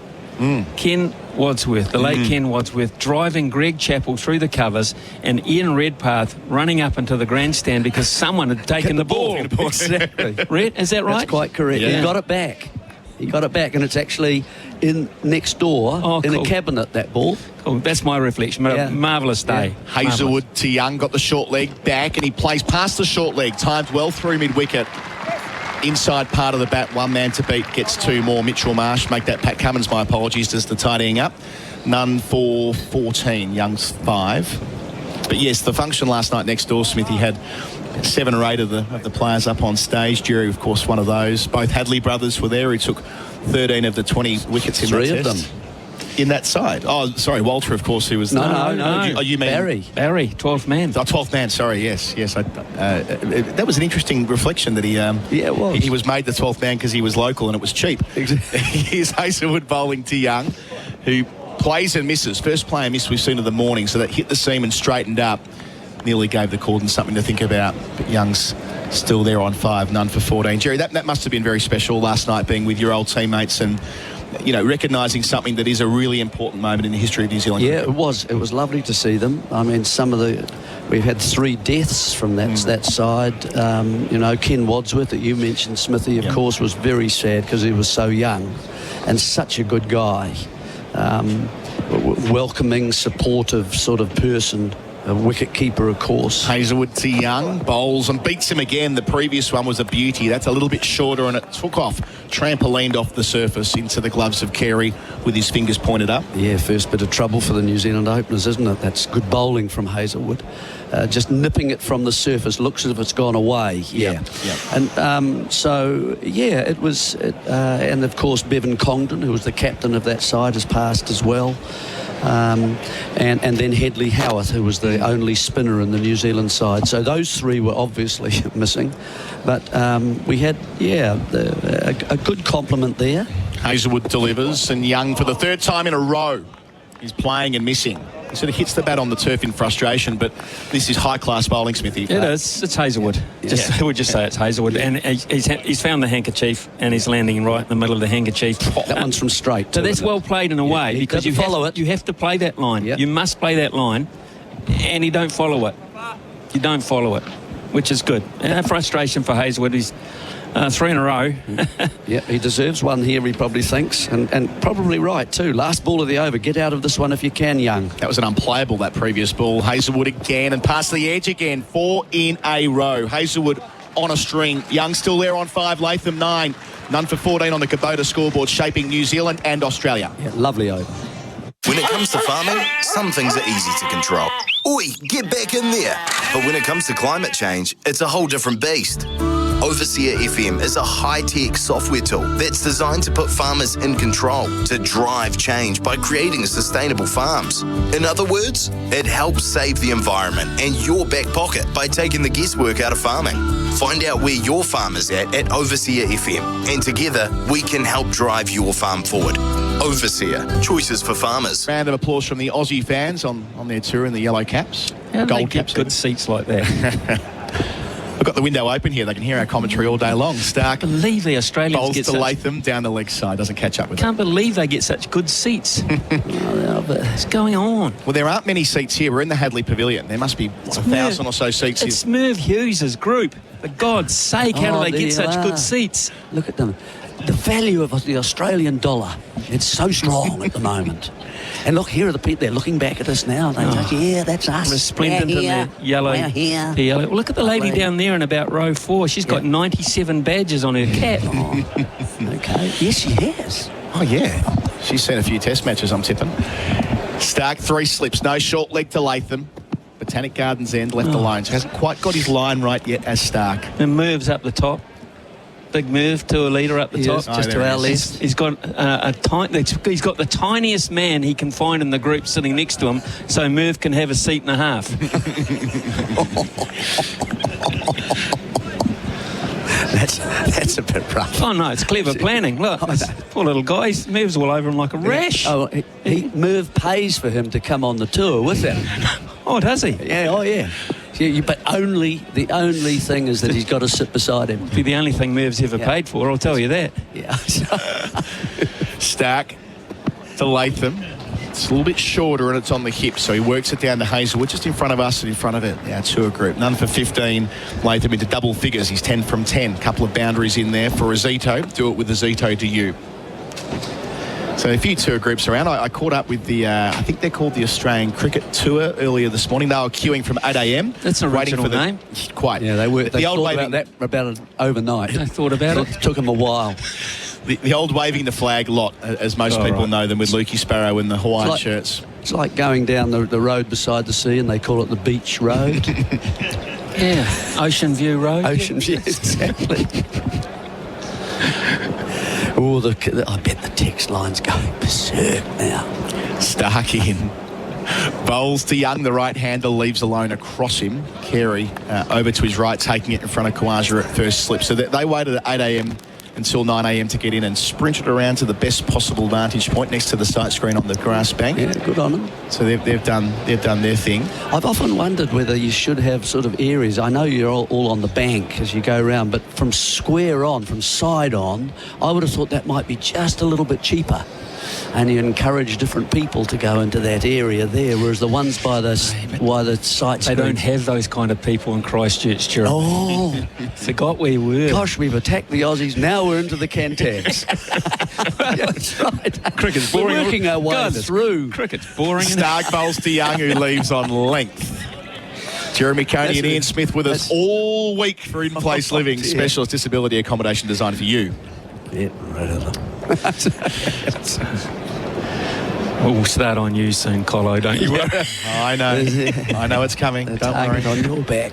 Ken Wadsworth, the late Ken Wadsworth, driving Greg Chappell through the covers and Ian Redpath running up into the grandstand because someone had taken the ball. Exactly. Red, is that right? That's quite correct. Yeah. He got it back. He got it back, and it's actually in next door in a cabinet, that ball. Cool. That's my reflection. A marvellous day. Yeah. Hazelwood to Young, got the short leg back, and he plays past the short leg, timed well through mid-wicket. Inside part of the bat, one man to beat, gets 2 more. Mitchell Marsh, make that Pat Cummins, my apologies, does the tidying up. None for 14, Young's 5. But yes, the function last night next door, Smithy, had 7 or 8 of the players up on stage. Jerry, of course, one of those. Both Hadley brothers were there, who took 13 of the 20 wickets in that test. 3 of them. In that side. Oh, sorry, Walter, of course, who was... No. You mean... Barry, 12th man. Oh, 12th man, sorry, yes. That was an interesting reflection that he... it was. He was made the 12th man because he was local and it was cheap. Exactly. Here's Hazelwood bowling to Young, who plays and misses. First player miss we've seen of the morning, so that hit the seam and straightened up. Nearly gave the cordon something to think about, but Young's still there on 5, none for 14. Jerry, that must have been very special last night, being with your old teammates and... recognising something that is a really important moment in the history of New Zealand. Yeah, it was. It was lovely to see them. I mean, we've had 3 deaths from that side. Ken Wadsworth that you mentioned, Smithy, of course, was very sad because he was so young and such a good guy. Welcoming, supportive sort of person. A wicket keeper, of course. Hazelwood to Young, bowls and beats him again. The previous one was a beauty. That's a little bit shorter, and it took off, trampolined off the surface into the gloves of Carey with his fingers pointed up. Yeah, first bit of trouble for the New Zealand openers, isn't it? That's good bowling from Hazelwood. Just nipping it from the surface, looks as if it's gone away. Yeah. And it was... and, of course, Bevan Congdon, who was the captain of that side, has passed as well. And then Hadley Howarth, who was the only spinner in the New Zealand side. So those 3 were obviously missing. But we had, a good compliment there. Hazelwood delivers, and Young, for the 3rd time in a row, is playing and missing. He sort of hits the bat on the turf in frustration, but this is high-class bowling, Smithy. It is. It's Hazelwood. We'll just say it's Hazelwood. And he's found the handkerchief, and he's landing right in the middle of the handkerchief. That one's from straight. So that's well played in a way, because you have to play that line. Yep. You must play that line, and you don't follow it. You don't follow it, which is good. And frustration for Hazelwood. He's 3 in a row. Yeah, he deserves one here, he probably thinks, and probably right too. Last ball of the over. Get out of this one if you can, Young. That was an unplayable, that previous ball. Hazelwood again, and past the edge again. 4 in a row. Hazelwood on a string. Young still there on 5. Latham 9. None for 14 on the Kubota scoreboard, shaping New Zealand and Australia. Yeah, lovely over. When it comes to farming, some things are easy to control. Oi, get back in there. But when it comes to climate change, it's a whole different beast. Overseer FM is a high-tech software tool that's designed to put farmers in control, to drive change by creating sustainable farms. In other words, it helps save the environment and your back pocket by taking the guesswork out of farming. Find out where your farm is at Overseer FM, and together we can help drive your farm forward. Overseer, choices for farmers. Round of applause from the Aussie fans on their tour in the yellow caps. How do they Gold get caps. good seats like that? We've got the window open here. They can hear our commentary all day long. Stark. Can't believe the Australians Bowls get to such... Latham down the leg side. Doesn't catch up with Can't believe they get such good seats. What's going on? Well, there aren't many seats here. We're in the Hagley Pavilion. There must be 1,000 or so seats here. It's Merv Hughes' group. For God's sake, how do they get such good seats? Look at them. The value of the Australian dollar, it's so strong at the moment. And look, here are the people, they're looking back at us now. They're like, yeah, that's us. Resplendent in their yellow. Here. Well, look at the lady down there in about row 4. She's got 97 badges on her cap. Okay. Yes, she has. Oh, yeah. She's seen a few test matches, I'm tipping. Stark, 3 slips. No short leg to Latham. Botanic Gardens end, left alone. So hasn't quite got his line right yet as Stark. And Merv's up the top. Big Merv, 2 a leader up the top. Just to our left. He's got he's got the tiniest man he can find in the group sitting next to him, so Merv can have a seat and a half. That's a bit rough. Oh no, it's clever planning. Look, poor little guy. Merv's all over him like a rash. Oh, Merv pays for him to come on the tour with him. Oh, does he? Yeah. Oh, yeah. But the only thing is that he's got to sit beside him. Be the only thing Merv's ever paid for, I'll tell you that. Yeah. Stark to Latham. It's a little bit shorter and it's on the hip, so he works it down to Hazelwood, just in front of us and in front of it. Our tour group. None for 15. Latham into double figures. He's 10 from 10. Couple of boundaries in there for a Zito. Do it with the Zito to you. So a few tour groups around. I caught up with the, I think they're called the Australian Cricket Tour earlier this morning. They were queuing from 8 a.m. That's an original name. Quite. Yeah, they were. They the old thought waving, about it overnight. They thought about it. It took them a while. The old waving the flag lot, as most people know them, with Lukey Sparrow in the Hawaiian shirts. It's like going down the road beside the sea and they call it the beach road. Yeah, Ocean View Road. Ocean View, exactly. Oh, I bet the text line's going berserk now. Stark in. Bowls to Young, the right-hander, leaves alone across him. Carey over to his right, taking it in front of Khawaja at first slip. So they waited at 8 a.m. until 9 a.m. to get in and sprinted around to the best possible vantage point next to the sight screen on the grass bank. Yeah, good on them. So they've done their thing. I've often wondered whether you should have sort of areas. I know you're all on the bank as you go around, but from square on, from side on, I would have thought that might be just a little bit cheaper. And you encourage different people to go into that area there, whereas the ones by the sight screen... They don't have those kind of people in Christchurch, Jeremy. Oh. Forgot where we were. Gosh, we've attacked the Aussies. Now we're into the Cantabs. That's right. Cricket's boring. We're working our way through. Cricket's boring. Stark bowls to Young, who leaves on length. Jeremy Coney and Ian Smith with us all week for in-place living, specialist disability accommodation designed for you. Yeah, right. We'll start on you soon, Colo, don't you worry. I know it's coming. Don't worry. On your back.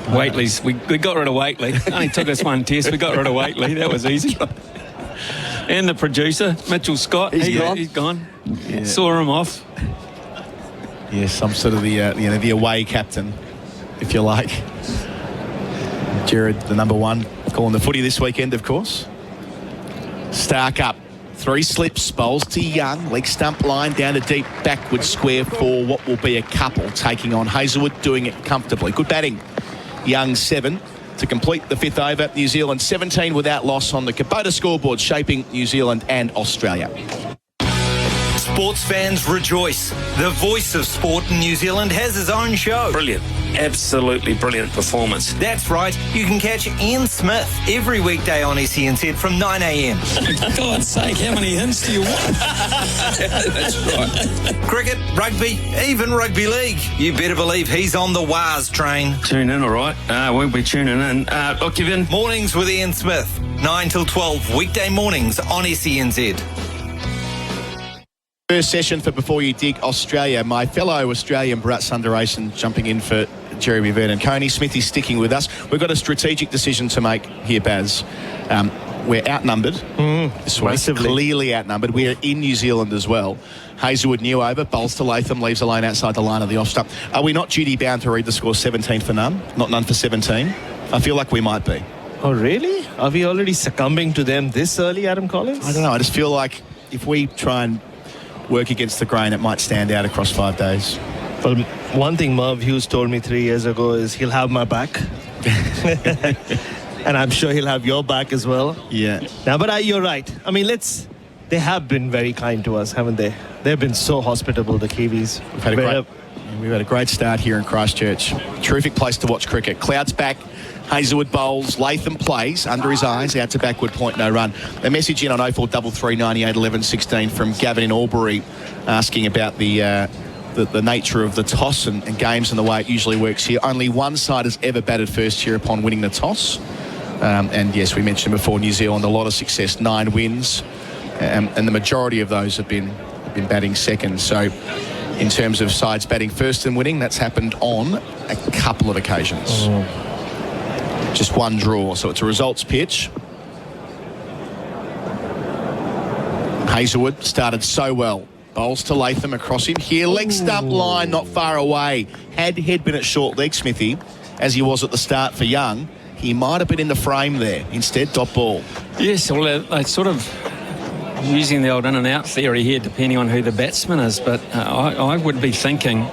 Waitley's, we got rid of Waitley. Only took us one test. We got rid of Waitley. That was easy. And the producer, Mitchell Scott. He's gone. Yeah. Saw him off. Yes, I'm sort of the away captain, if you like. Jared, the number one, calling the footy this weekend, of course. Stark up. 3 slips, bowls to Young. Leg stump line down to deep backward square for what will be a couple. Taking on Hazelwood, doing it comfortably. Good batting. Young 7 to complete the 5th over. New Zealand 17 without loss on the Kubota scoreboard, shaping New Zealand and Australia. Sports fans rejoice. The voice of sport in New Zealand has his own show. Brilliant. absolutely brilliant performance. That's right. You can catch Ian Smith every weekday on SENZ from 9 a.m. For God's sake, how many hints do you want? That's right. Cricket, rugby, even rugby league. You better believe he's on the WARS train. Tune in, all right? We'll be tuning in. Look, Kevin. Mornings with Ian Smith, 9 till 12, weekday mornings on SENZ. First session for Before You Dig Australia. My fellow Australian Bharat Sundaresan jumping in for Jeremy Vernon. Coney, Smithy's sticking with us. We've got a strategic decision to make here, Baz. We're outnumbered this week, clearly outnumbered. We're in New Zealand as well. Hazelwood new over, bowls to Latham, leaves a lane outside the line of the off stump. Are we not duty bound to read the score 17 for none? Not none for 17? I feel like we might be. Oh, really? Are we already succumbing to them this early, Adam Collins? I don't know. I just feel like if we try and work against the grain, it might stand out across 5 days. Well, one thing Merv Hughes told me 3 years ago is he'll have my back. And I'm sure he'll have your back as well. Yeah. Now, but you're right. I mean, they have been very kind to us, haven't they? They've been so hospitable, the Kiwis. We've had a great start here in Christchurch. Terrific place to watch cricket. Clouds back. Hazelwood bowls, Latham plays under his eyes, out to backward point, no run. A message in on 0433 98 11 16 from Gavin in Albury asking about the nature of the toss and games and the way it usually works here. Only one side has ever batted first here upon winning the toss. And yes, we mentioned before, New Zealand, a lot of success, 9 wins, and the majority of those have been batting second. So in terms of sides batting first and winning, that's happened on a couple of occasions. Just one draw, so it's a results pitch. Hazelwood started so well. Bowls to Latham across him. Here, leg stump line, not far away. Had head been at short leg, Smithy, as he was at the start for Young, he might have been in the frame there. Instead, dot ball. Yes, well, they sort of using the old in and out theory here, depending on who the batsman is, but I would be thinking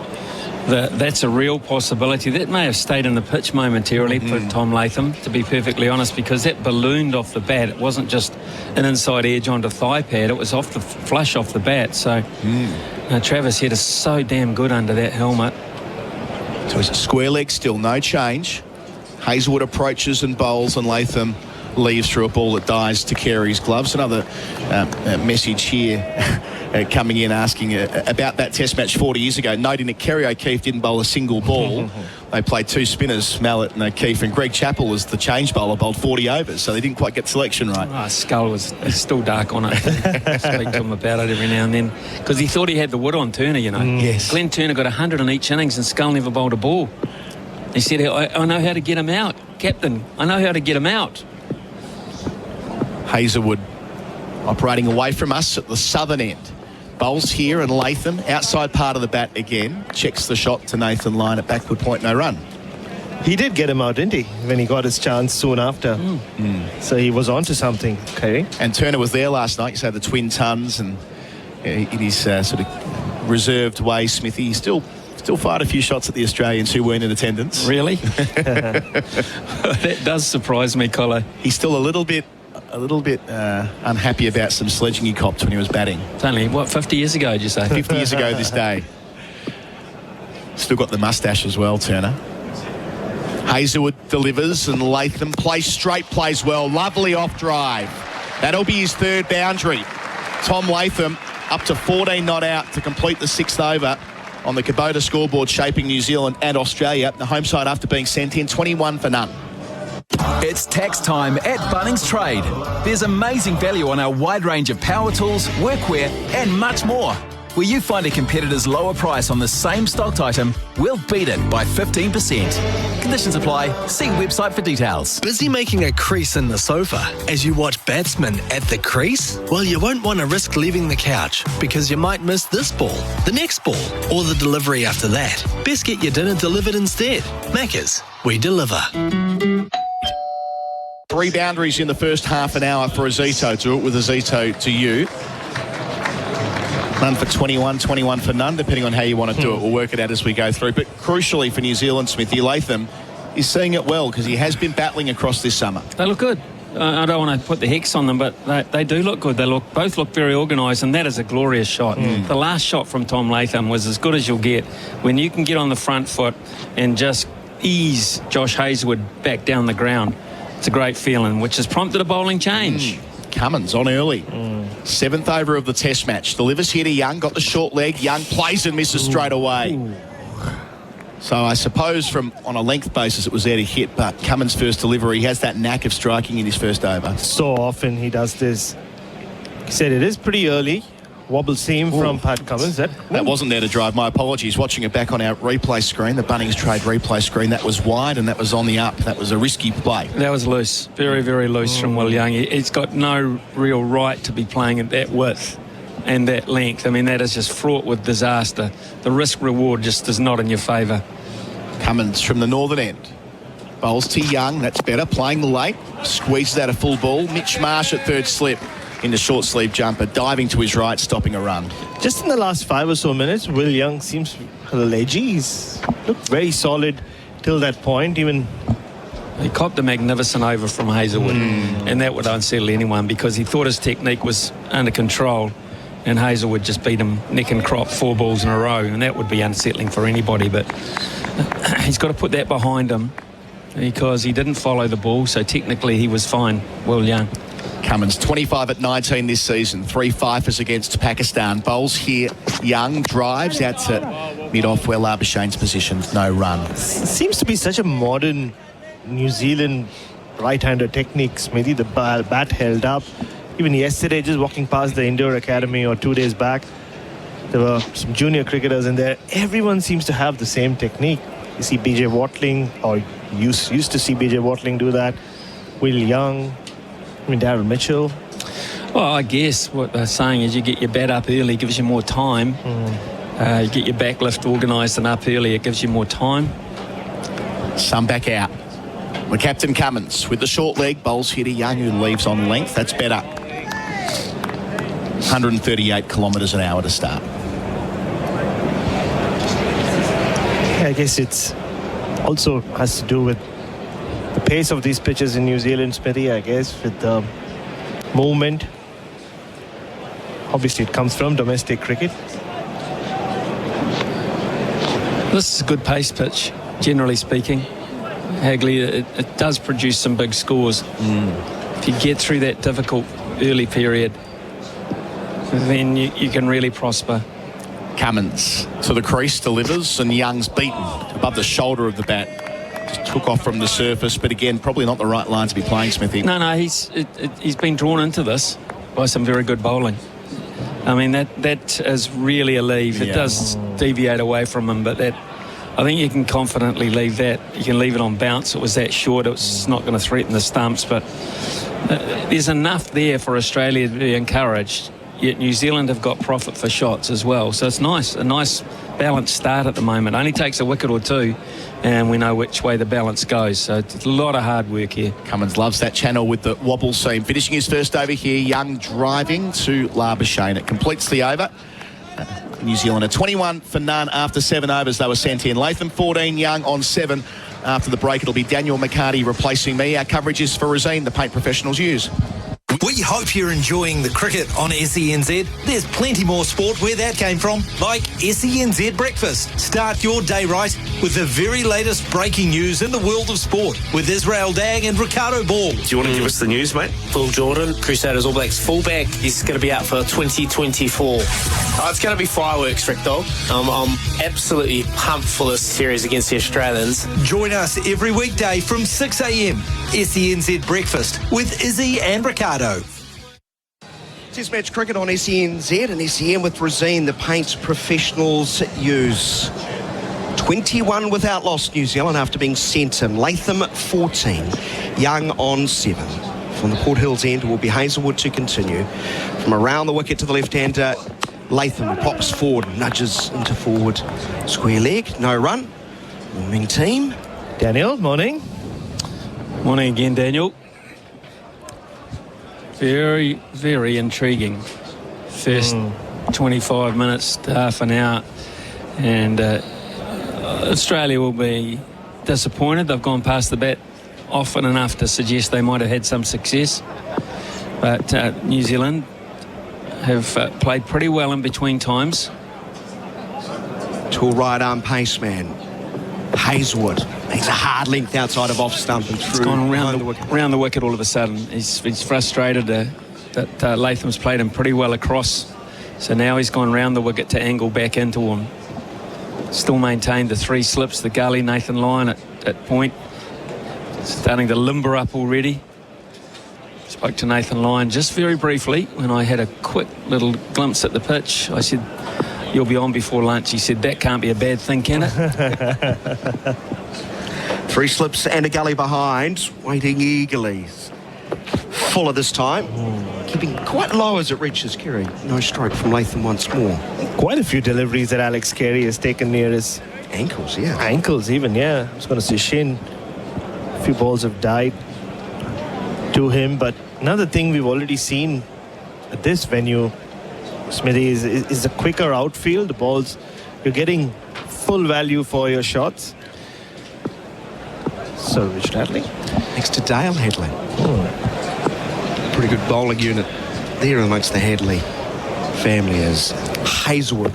that's a real possibility. That may have stayed in the pitch momentarily for Tom Latham, to be perfectly honest, because that ballooned off the bat. It wasn't just an inside edge onto thigh pad, it was off the flush off the bat. So Travis Head is so damn good under that helmet. So it's a square leg still, no change. Hazelwood approaches and bowls, and Latham leaves through a ball that dies to Carey's gloves. Another message here coming in asking about that test match 40 years ago, noting that Kerry O'Keefe didn't bowl a single ball. They played 2 spinners, Mallet and O'Keefe, and Greg Chappell was the change bowler, bowled 40 overs, so they didn't quite get selection right. Skull was still dark on it. Speak to him about it every now and then, because he thought he had the wood on Turner, you know. Yes. Glenn Turner got 100 in each innings and Skull never bowled a ball. He said, I know how to get him out, Captain. I know how to get him out. Hazelwood operating away from us at the southern end. Bowls here, and Latham, outside part of the bat again, checks the shot to Nathan Lyon at backward point, no run. He did get him out, didn't he, when he got his chance soon after. So he was on to something, okay. And Turner was there last night, you say the twin tons, and in his sort of reserved way, Smithy, he still fired a few shots at the Australians who weren't in attendance. Really? That does surprise me, Colo. He's still a little bit unhappy about some sledging he copped when he was batting. It's only, 50 years ago, did you say? 50 years ago this day. Still got the moustache as well, Turner. Hazelwood delivers, and Latham plays straight, plays well. Lovely off drive. That'll be his 3rd boundary. Tom Latham up to 14 not out to complete the 6th over on the Kubota scoreboard, shaping New Zealand and Australia. The home side after being sent in, 21 for none. It's tax time at Bunnings Trade. There's amazing value on our wide range of power tools, workwear and much more. Where you find a competitor's lower price on the same stocked item, we'll beat it by 15%. Conditions apply. See website for details. Busy making a crease in the sofa as you watch batsmen at the crease? Well, you won't want to risk leaving the couch because you might miss this ball, the next ball, or the delivery after that. Best get your dinner delivered instead. Macca's, we deliver. 3 boundaries in the first half an hour for Azito. Do it with Azito to you. None for 21, 21 for none, depending on how you want to do it. We'll work it out as we go through. But crucially for New Zealand, Smithy, Latham is seeing it well because he has been battling across this summer. They look good. I don't want to put the hex on them, but they do look good. They both look very organised, and that is a glorious shot. The last shot from Tom Latham was as good as you'll get. When you can get on the front foot and just ease Josh Hazelwood back down the ground, it's a great feeling, which has prompted a bowling change. Cummins on early. 7th over of the test match. Delivers here to Young, got the short leg. Young plays and misses straight away. So I suppose on a length basis it was there to hit, but Cummins' first delivery, he has that knack of striking in his first over. So often he does this. He said it is pretty early. Wobble seam from Pat Cummins. That wasn't there to drive. My apologies. Watching it back on our replay screen, the Bunnings Trade replay screen, that was wide and that was on the up. That was a risky play. That was loose. Very, very loose from Will Young. He's got no real right to be playing at that width and that length. I mean, that is just fraught with disaster. The risk-reward just is not in your favour. Cummins from the northern end. Bowls to Young. That's better. Playing the late. Squeezes out a full ball. Mitch Marsh at third slip. In the short sleeve jumper, diving to his right, stopping a run. Just in the last 5 or so minutes, Will Young seems a little edgy. He's looked very solid till that point. Even he copped a magnificent over from Hazelwood, and that would unsettle anyone because he thought his technique was under control, and Hazelwood just beat him neck and crop 4 balls in a row, and that would be unsettling for anybody. But he's got to put that behind him because he didn't follow the ball, so technically he was fine, Will Young. Cummins, 25 at 19 this season. 3 fifers against Pakistan. Bowls here. Young drives out to mid-off where Labuschane's positioned. No run. Seems to be such a modern New Zealand right-hander technique, Smithy. The bat held up. Even yesterday, just walking past the Indoor Academy or 2 days back, there were some junior cricketers in there. Everyone seems to have the same technique. You see BJ Watling, or used to see BJ Watling do that. Will Young, Darryl Mitchell. Well, I guess what they're saying is you get your bat up early, gives you more time. You get your backlift organised and up early, it gives you more time. Some back out. The captain Cummins with the short leg, bowls here to Young, who leaves on length. That's better. 138 kilometres an hour to start. I guess it's also has to do with the pace of these pitches in New Zealand, Smithy, I guess, with the movement. Obviously, it comes from domestic cricket. This is a good pace pitch, generally speaking. Hagley, it does produce some big scores. If you get through that difficult early period, then you can really prosper. Cummins to the crease, delivers, and Young's beaten above the shoulder of the bat. Just took off from the surface, but again, probably not the right line to be playing, Smithy. No, he's been drawn into this by some very good bowling. I mean, that is really a leave. It does deviate away from him, but that, I think you can confidently leave that. You can leave it on bounce. It was that short. It's not going to threaten the stumps, but there's enough there for Australia to be encouraged. Yet New Zealand have got profit for shots as well. So it's nice, a nice balanced start at the moment. Only takes a wicket or two, and we know which way the balance goes. So it's a lot of hard work here. Cummins loves that channel with the wobble seam. Finishing his first over here, Young driving to Labuschagne. It completes the over. New Zealand are 21 for none after 7 overs. They were sent in. Latham 14, Young on 7. After the break, it'll be Daniel McHardy replacing me. Our coverage is for Rosine, the paint professionals use. We hope you're enjoying the cricket on SENZ. There's plenty more sport where that came from, like SENZ Breakfast. Start your day right with the very latest breaking news in the world of sport with Israel Dagg and Ricardo Ball. Do you want to give us the news, mate? Phil Jordan, Crusaders All Blacks fullback. He's going to be out for 2024. It's going to be fireworks, Rick Dog. I'm absolutely pumped for this series against the Australians. Join us every weekday from 6 a.m. SENZ Breakfast with Izzy and Ricardo. Test match cricket on SENZ and SEN with Rosine, the paint professionals use. 21 without loss, New Zealand, after being sent in. Latham 14, Young on 7. From the Port Hills end will be Hazelwood to continue. From around the wicket to the left-hander, Latham pops forward, nudges into forward. Square leg, no run. Morning team. Daniel, morning. Morning again, Daniel. Very, very intriguing. First 25 minutes to half an hour. And Australia will be disappointed. They've gone past the bat often enough to suggest they might have had some success. But New Zealand have played pretty well in between times. Tall right arm pace man. Hazelwood. He's a hard length outside of off stump and through. It's gone round the wicket all of a sudden. He's frustrated that Latham's played him pretty well across. So now he's gone round the wicket to angle back into him. Still maintained the 3 slips, the gully, Nathan Lyon at point. Starting to limber up already. Spoke to Nathan Lyon just very briefly when I had a quick little glimpse at the pitch. I said, "You'll be on before lunch." He said, "That can't be a bad thing, can it?" 3 slips and a gully behind, waiting eagerly. Fuller this time, keeping quite low as it reaches Kerry. No stroke from Latham once more. Quite a few deliveries that Alex Carey has taken near his ankles, yeah. Ankles even, yeah. I was going to say shin. A few balls have died to him, but another thing we've already seen at this venue, Smithy, is a quicker outfield. The balls, you're getting full value for your shots. So Richard Hadley next to Dale Hadley. Pretty good bowling unit there amongst the Hadley family as Hazelwood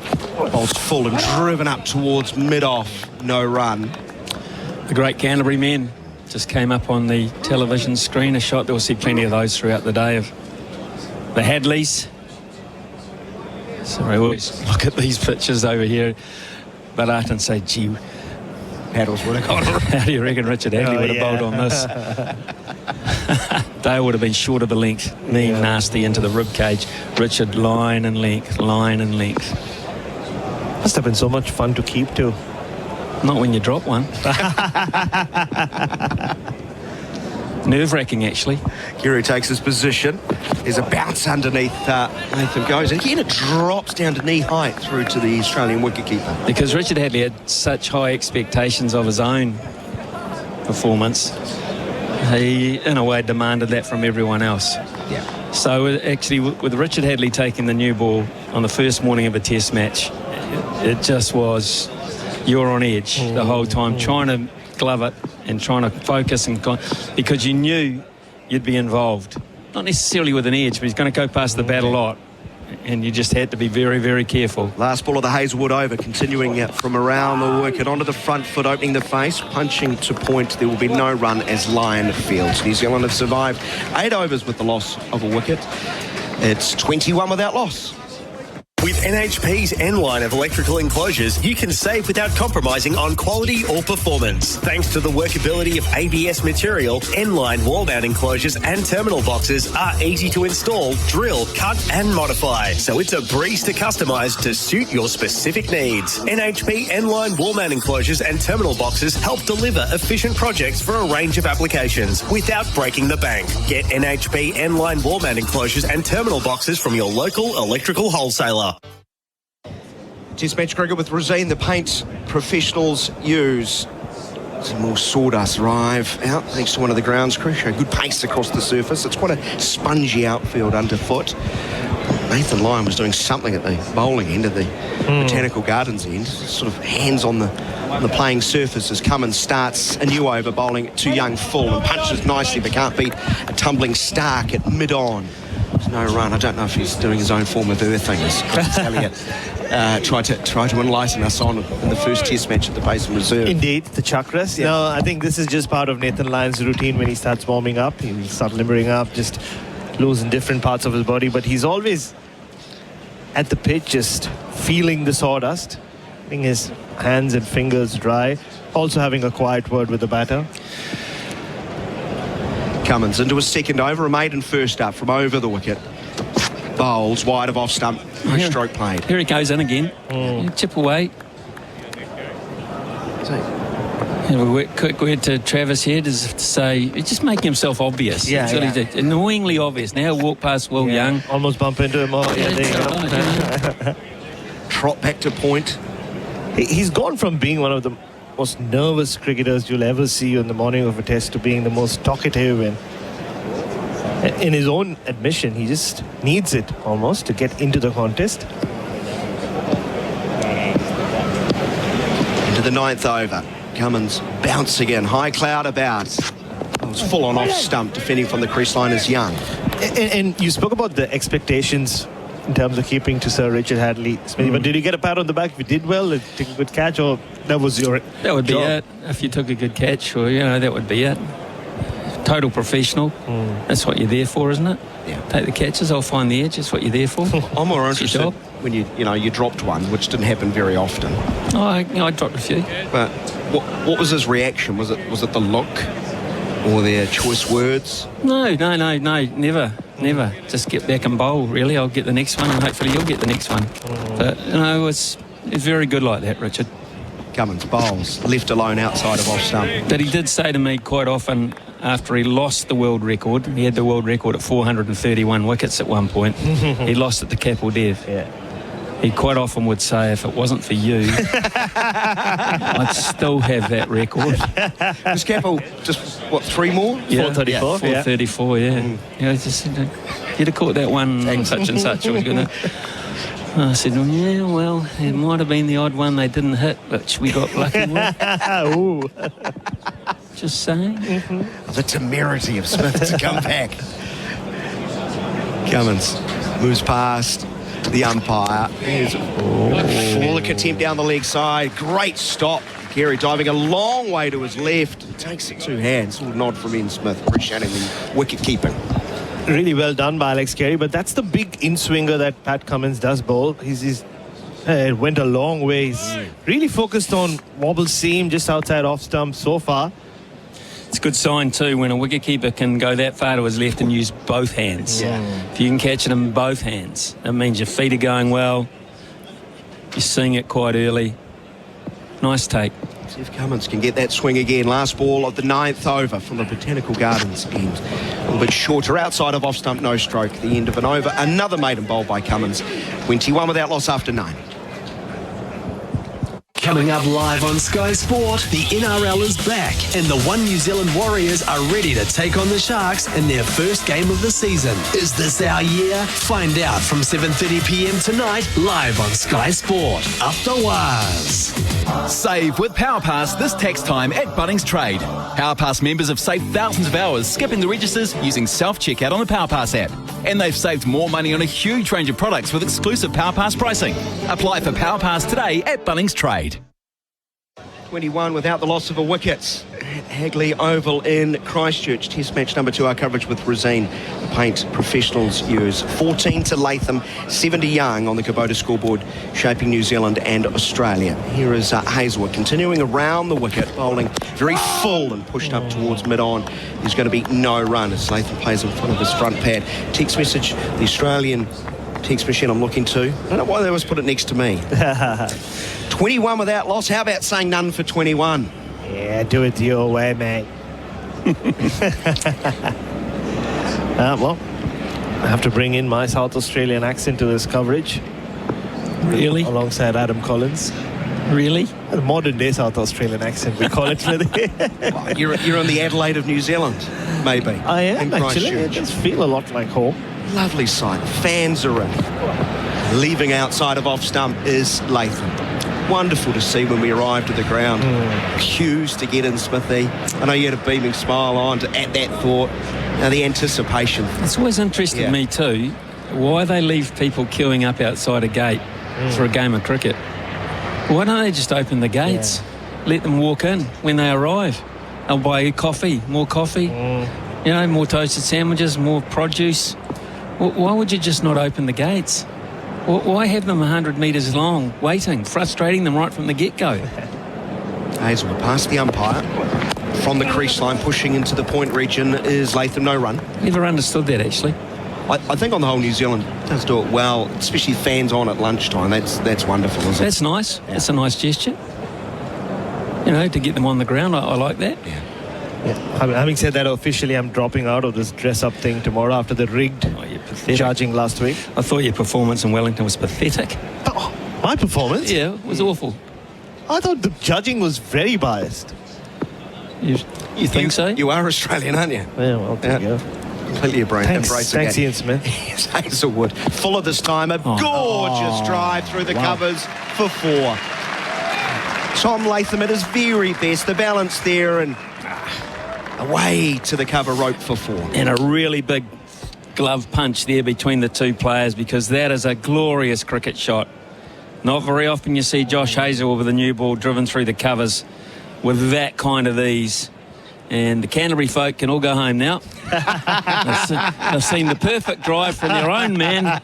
bowls full and driven up towards mid-off, no run. The great Canterbury men just came up on the television screen, a shot. We'll see plenty of those throughout the day of the Hadleys. So I always look at these pictures over here, Bharat, and say, gee, paddles would have gone. How do you reckon Richard Hadley would have bowled on this? Dale would have been short of a length, knee nasty into the rib cage. Richard, line and length, line and length. Must have been so much fun to keep too. Not when you drop one. Nerve-wracking, actually. Kiri takes his position. There's a bounce underneath. Nathan goes. And again, it drops down to knee height through to the Australian wicketkeeper. Because Richard Hadley had such high expectations of his own performance, he, in a way, demanded that from everyone else. Yeah. So, actually, with Richard Hadley taking the new ball on the first morning of a test match, it just was, you're on edge the whole time, trying to glove it and trying to focus, and because you knew you'd be involved. Not necessarily with an edge, but he's going to go past the bat a lot, and you just had to be very, very careful. Last ball of the Hazelwood over, continuing from around the wicket onto the front foot, opening the face, punching to point. There will be no run as Lyon fields. New Zealand have survived 8 overs with the loss of a wicket. It's 21 without loss. With NHP's N line of electrical enclosures, you can save without compromising on quality or performance. Thanks to the workability of ABS material, N-line wall mount enclosures and terminal boxes are easy to install, drill, cut and modify. So it's a breeze to customise to suit your specific needs. NHP N-line wall mount enclosures and terminal boxes help deliver efficient projects for a range of applications without breaking the bank. Get NHP N-line wall mount enclosures and terminal boxes from your local electrical wholesaler. Test match cricket with Rosine, the paint professionals use. Some more sawdust arrive out thanks to one of the grounds crew. Show good pace across the surface. It's quite a spongy outfield underfoot. Nathan Lyon was doing something at the bowling end, at the Botanical Gardens end. Sort of hands on the playing surface as Cummins starts a new over, bowling to young full and punches nicely but can't beat a tumbling Stark at mid-on. There's no run. I don't know if he's doing his own form of earthing, as Chris Elliott try to enlighten us on in the first test match at the Basin Reserve. Indeed, the chakras. Yeah. No, I think this is just part of Nathan Lyon's routine when he starts warming up. He'll start limbering up, just losing different parts of his body, but he's always at the pitch just feeling the sawdust, getting his hands and fingers dry, also having a quiet word with the batter. Cummins into a second over, a maiden first up from over the wicket. Bowls wide of off stump, no stroke played. Here he goes in again. Chip away. Have a quick word to Travis here to say, he's just making himself obvious. Yeah, annoyingly obvious. Now walk past Will Young. Almost bump into him. Trot back to point. He's gone from being one of the most nervous cricketers you'll ever see on the morning of a test to being the most talkative, and in his own admission, he just needs it almost to get into the contest. Into the 9th over. Cummins bounce again. High cloud about. Comes full on off stump, defending from the crease line is Young. And you spoke about the expectations in terms of keeping to Sir Richard Hagley, Smithy, but did you get a pat on the back if you did well, take a good catch, or that was your That would job? be it. If you took a good catch, or that would be it. Total professional. That's what you're there for, isn't it? Yeah. Take the catches. I'll find the edge. That's what you're there for. I'm more It's your interested job. when you dropped one, which didn't happen very often. I dropped a few. But what was his reaction? Was it the look or their choice words? No, never. Just get back and bowl, really. I'll get the next one, and hopefully you'll get the next one. But, it's very good like that, Richard. Cummins bowls, left alone outside of off stump. But he did say to me quite often after he lost the world record, he had the world record at 431 wickets at one point. He lost it to Capel Dev. Yeah. He quite often would say, if it wasn't for you, I'd still have that record. Was Capel just, 3 more? Yeah, 434, 434, just you'd have caught that one such and such. I was going to... I said, it might have been the odd one they didn't hit, which we got lucky with. Ooh. Just saying. The temerity of Smith to come back. Cummins moves past the umpire. There's a flick attempt down the leg side. Great stop. Carey diving a long way to his left. Takes it 2 hands. Little nod from Ian Smith, appreciating the wicket keeping. Really well done by Alex Carey, but that's the big in-swinger that Pat Cummins does bowl. It went a long way. He's really focused on wobble seam just outside off stump so far. It's a good sign too when a wicketkeeper can go that far to his left and use both hands. Yeah. If you can catch it in both hands, that means your feet are going well. You're seeing it quite early. Nice take. See if Cummins can get that swing again. Last ball of the 9th over from the Botanical Gardens end. A little bit shorter outside of off stump, no stroke. The end of an over. Another maiden bowl by Cummins. 21 without loss after 9. Coming up live on Sky Sport, the NRL is back and the One New Zealand Warriors are ready to take on the Sharks in their first game of the season. Is this our year? Find out from 7:30pm tonight, live on Sky Sport. Up the wires. Save with PowerPass this tax time at Bunnings Trade. PowerPass members have saved thousands of hours skipping the registers using self-checkout on the PowerPass app. And they've saved more money on a huge range of products with exclusive PowerPass pricing. Apply for PowerPass today at Bunnings Trade. 21 without the loss of a wicket at Hagley Oval in Christchurch. Test match number 2, our coverage with Rosine. The paint professionals use 14 to Latham, 7 to Young on the Kubota scoreboard, shaping New Zealand and Australia. Here is Hazelwood continuing around the wicket, bowling very full and pushed up towards mid-on. There's going to be no run as Latham plays in front of his front pad. Text message, the Australian text machine I'm looking to. I don't know why they always put it next to me. 21 without loss. How about saying none for 21? Yeah, do it your way, mate. Well, I have to bring in my South Australian accent to this coverage. Really? Alongside Adam Collins. Really? A modern day South Australian accent, we call it. Well, you're on the Adelaide of New Zealand, maybe. I am, actually. It does feel a lot like home. Lovely sight. Fans are in. Leaving outside of off stump is Latham. Wonderful to see when we arrived at the ground. Cues to get in, Smithy. I know you had a beaming smile on at that thought. Now the anticipation. It's always interested me too why they leave people queuing up outside a gate for a game of cricket. Why don't they just open the gates? Let them walk in when they arrive. They'll buy coffee, more coffee, more toasted sandwiches, more produce. Why would you just not open the gates? Why have them 100 metres long, waiting, frustrating them right from the get-go? Hazelwood past the umpire. From the crease line, pushing into the point region is Latham, no run. Never understood that, actually. I think on the whole New Zealand does do it well, especially fans on at lunchtime. That's wonderful, isn't it? That's nice. Yeah. That's a nice gesture. To get them on the ground, I like that. Yeah. Having said that, officially I'm dropping out of this dress-up thing tomorrow after the rigged judging last week. I thought your performance in Wellington was pathetic. Oh, my performance? Yeah, it was awful. I thought the judging was very biased. You think so? You are Australian, aren't you? Yeah, well, there you go. Completely embrace Thanks, again. Ian Smith. Yes, Hazelwood. Full of this time. A gorgeous drive through the covers for 4. Tom Latham at his very best. The balance there and away to the cover rope for 4. And a really big glove punch there between the two players, because that is a glorious cricket shot. Not very often you see Josh Hazel with a new ball driven through the covers with that kind of ease. And the Canterbury folk can all go home now. They've seen the perfect drive from their own man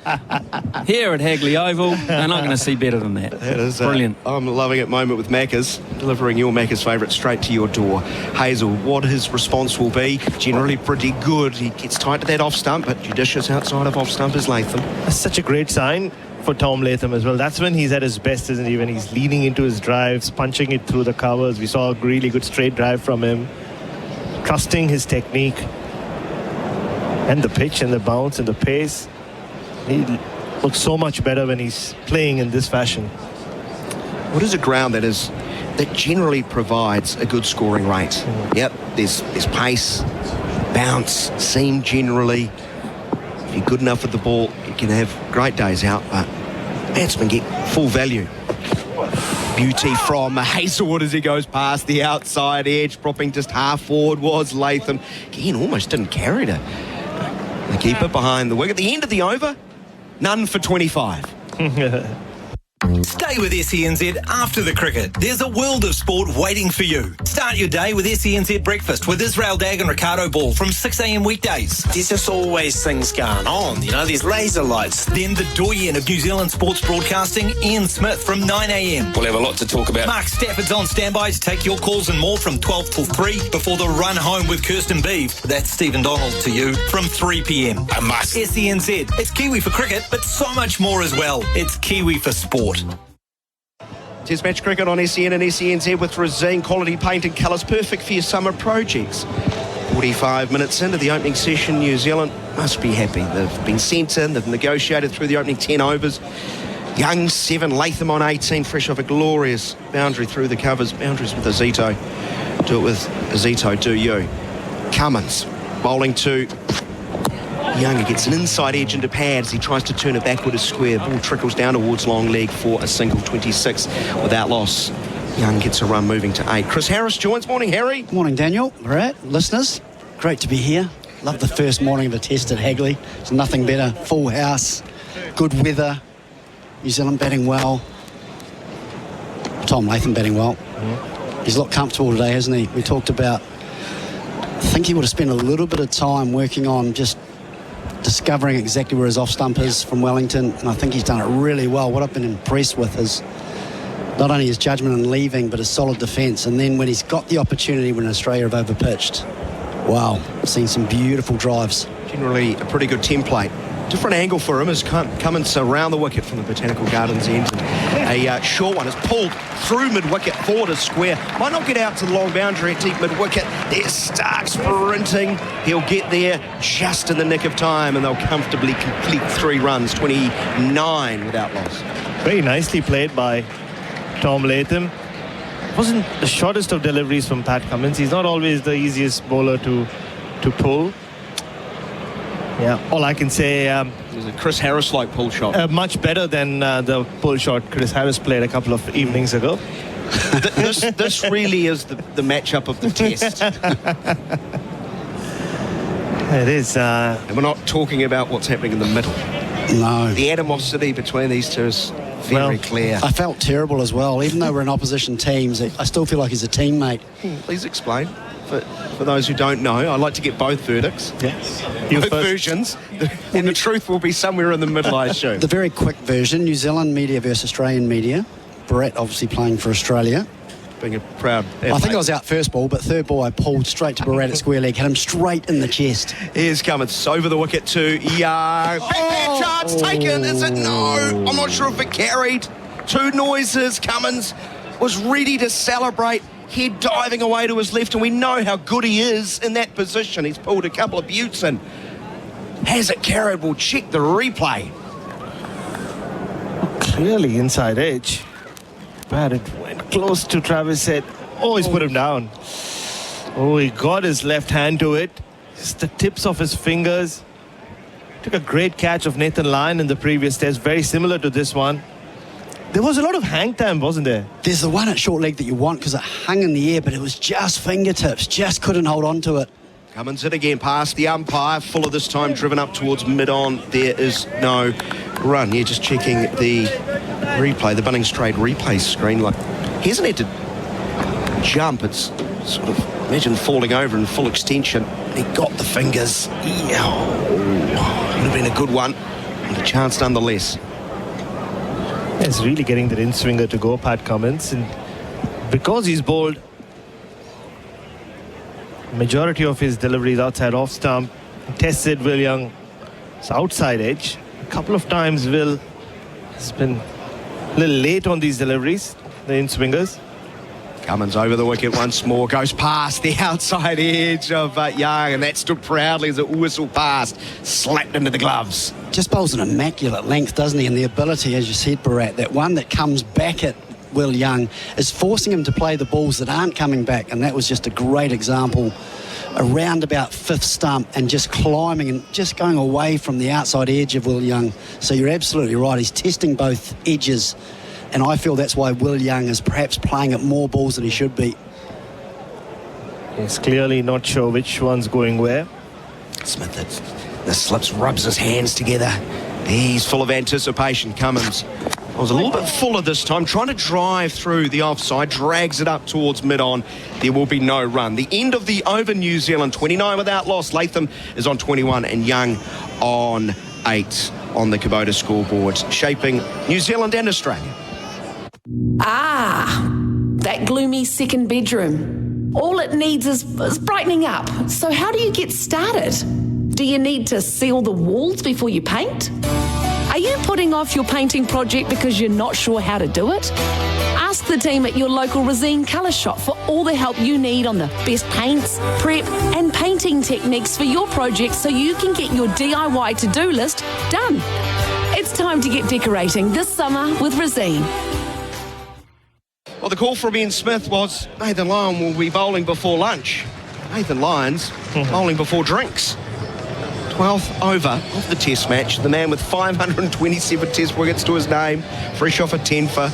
here at Hagley Oval. They're not going to see better than that. That is brilliant. I'm loving it moment with Macca's, delivering your Macca's favourite straight to your door. Hazel, what his response will be, generally pretty good. He gets tight to that off stump, but judicious outside of off stump is Latham. That's such a great sign for Tom Latham as well. That's when he's at his best, isn't he? When he's leaning into his drives, punching it through the covers. We saw a really good straight drive from him. Trusting his technique and the pitch and the bounce and the pace. He looks so much better when he's playing in this fashion. What is a ground that generally provides a good scoring rate? Yep, there's pace, bounce, seam generally. If you're good enough with the ball, you can have great days out, but batsmen get full value. Beauty from Hazelwood as he goes past the outside edge, propping just half forward was Latham. Again, almost didn't carry to the keeper behind the wicket. At the end of the over, none for 25. Stay with SENZ after the cricket. There's a world of sport waiting for you. Start your day with SENZ Breakfast with Israel Dag and Ricardo Ball from 6 a.m. weekdays. There's just always things going on, there's laser lights. Then the doyen of New Zealand sports broadcasting, Ian Smith from 9 a.m. We'll have a lot to talk about. Mark Stafford's on standby to take your calls and more from 12 till 3 before the run home with Kirsten Beeve. That's Stephen Donald to you from 3 p.m. A must. SENZ. It's Kiwi for cricket, but so much more as well. It's Kiwi for sport. Test match cricket on SEN and SENZ with Resine quality paint and colours, perfect for your summer projects. 45 minutes into the opening session, New Zealand must be happy. They've been sent in, they've negotiated through the opening 10 overs. Young 7, Latham on 18, fresh off a glorious boundary through the covers. Boundaries with Azito. Do it with Azito, do you. Cummins bowling to Young. Gets an inside edge into pads. He tries to turn it backward as square. Ball trickles down towards long leg for a single. 26 without loss. Young gets a run moving to 8. Chris Harris joins. Morning, Harry. Morning, Daniel. Bharat, listeners. Great to be here. Love the first morning of a test at Hagley. There's nothing better. Full house, good weather. New Zealand batting well. Tom Latham batting well. He's looked comfortable today, hasn't he? We talked about, I think he would have spent a little bit of time working on just discovering exactly where his off stump is from Wellington, and I think he's done it really well. What I've been impressed with is not only his judgment in leaving, but his solid defence. And then when he's got the opportunity when Australia have overpitched, wow, I've seen some beautiful drives. Generally a pretty good template. Different angle for him as Cummins around the wicket from the Botanical Gardens end. A short one is pulled through mid-wicket forward as square. Might not get out to the long boundary at deep mid-wicket. There's Stark sprinting. He'll get there just in the nick of time, and they'll comfortably complete 3 runs, 29 without loss. Very nicely played by Tom Latham. Wasn't the shortest of deliveries from Pat Cummins. He's not always the easiest bowler to pull. Yeah, all I can say... There's a Chris Harris-like pull shot. Much better than the pull shot Chris Harris played a couple of evenings ago. This really is the matchup of the test. It is. And we're not talking about what's happening in the middle. No. The animosity between these two is very clear. I felt terrible as well. Even though we're in opposition teams, I still feel like he's a teammate. Please explain. For those who don't know, I'd like to get both verdicts. Yes. Both versions. And the truth will be somewhere in the middle, I assume. The very quick version, New Zealand media versus Australian media. Bharat obviously playing for Australia. Being a proud... I think I was out first ball, but third ball I pulled straight to Bharat at square leg, hit him straight in the chest. Here's Cummins over the wicket to Young. Backhand chance taken, is it? No. I'm not sure if it carried. 2 noises. Cummins was ready to celebrate. Head diving away to his left, and we know how good he is in that position. He's pulled a couple of buttes and has it carried. We'll check the replay. Clearly inside edge. But it went close to Travis Head. Oh, he's put him down. Oh, he got his left hand to it. Just the tips of his fingers. Took a great catch of Nathan Lyon in the previous test. Very similar to this one. There was a lot of hang time, wasn't there? There's the one at short leg that you want because it hung in the air, but it was just fingertips, just couldn't hold on to it. Cummins in again, past the umpire. Fuller this time, driven up towards mid-on. There is no run. Yeah, just checking the replay, the Bunnings Trade replay screen. Like, he hasn't had to jump. It's sort of, imagine falling over in full extension. He got the fingers. Yeah. Would have been a good one. And a chance nonetheless. It's really getting that in-swinger to go, Pat Cummins. And because he's bowled majority of his deliveries outside off stump, tested Will Young's outside edge. A couple of times Will has been a little late on these deliveries, the in-swingers. Cummins over the wicket once more, goes past the outside edge of Young, and that stood proudly as it whistled past, slapped into the gloves. Just bowls an immaculate length, doesn't he? And the ability, as you said, Bharat, that one that comes back at Will Young is forcing him to play the balls that aren't coming back, and that was just a great example around about fifth stump and just climbing and just going away from the outside edge of Will Young. So you're absolutely right, he's testing both edges, and I feel that's why Will Young is perhaps playing at more balls than he should be. He's clearly not sure which one's going where. Smith, the slips, rubs his hands together. He's full of anticipation. Cummins was a little bit fuller this time, trying to drive through the offside, drags it up towards mid-on. There will be no run. The end of the over, New Zealand, 29 without loss. Latham is on 21 and Young on 8 on the Kubota scoreboard, shaping New Zealand and Australia. Ah, that gloomy second bedroom. All it needs is brightening up. So how do you get started? Do you need to seal the walls before you paint? Are you putting off your painting project because you're not sure how to do it? Ask the team at your local Resine colour shop for all the help you need on the best paints, prep and painting techniques for your project so you can get your DIY to-do list done. It's time to get decorating this summer with Resine. Well, the call from Ian Smith was Nathan Lyon will be bowling before lunch. Nathan Lyon's bowling before drinks. 12th over of the test match. The man with 527 test wickets to his name, fresh off a 10-for.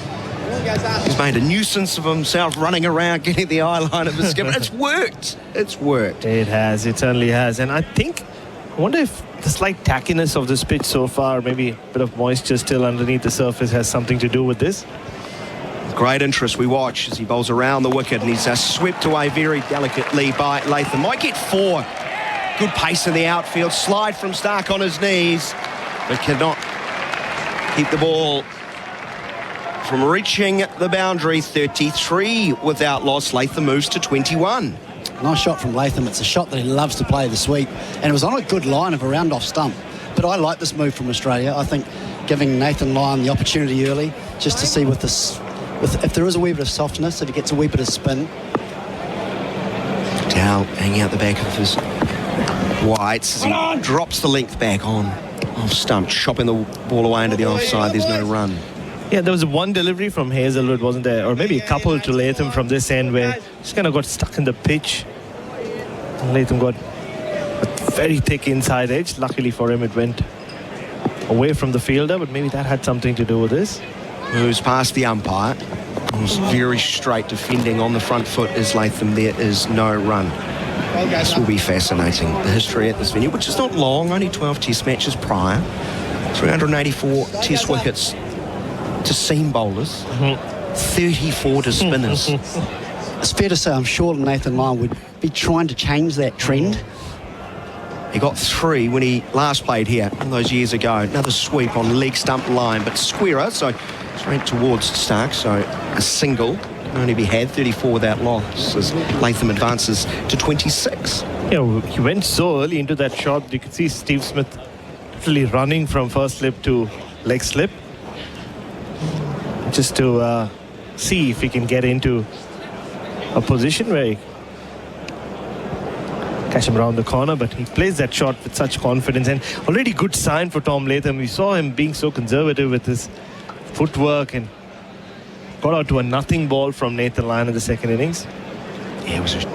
He's made a nuisance of himself running around getting the eye line of the skipper. It's worked. It's worked. It has. It certainly has. And I wonder if the slight tackiness of this pitch so far, maybe a bit of moisture still underneath the surface, has something to do with this. Great interest we watch as he bowls around the wicket, and he's swept away very delicately by Latham. Might get 4. Good pace in the outfield. Slide from Stark on his knees, but cannot keep the ball from reaching the boundary. 33 without loss. Latham moves to 21. Nice shot from Latham. It's a shot that he loves to play, the sweep, and it was on a good line of a round off stump. But I like this move from Australia. I think giving Nathan Lyon the opportunity early just to see with this, if there is a wee bit of softness, if he gets a wee bit of spin. Dow hanging out the back of his whites as he drops the length back on off stump, chopping the ball away into the offside. There's no run. Yeah, there was one delivery from Hazelwood, wasn't there? Or maybe a couple to Latham from this end where just kind of got stuck in the pitch. And Latham got a very thick inside edge. Luckily for him, it went away from the fielder, but maybe that had something to do with this. Moves past the umpire. Was very straight defending on the front foot is Latham. There is no run. This will be fascinating. The history at this venue, which is not long, only 12 test matches prior. 384 test wickets to seam bowlers, 34 to spinners. It's fair to say I'm sure Nathan Lyon would be trying to change that trend. He got 3 when he last played here all those years ago. Another sweep on leg stump line, but squarer, so it's right towards Stark, so a single can only be had. 34 without loss as Latham advances to 26. Yeah, he went so early into that shot. You could see Steve Smith literally running from first slip to leg slip, just to see if he can get into a position where he catch him around the corner, but he plays that shot with such confidence, and already good sign for Tom Latham. We saw him being so conservative with his footwork and got out to a nothing ball from Nathan Lyon in the second innings. Yeah, it was a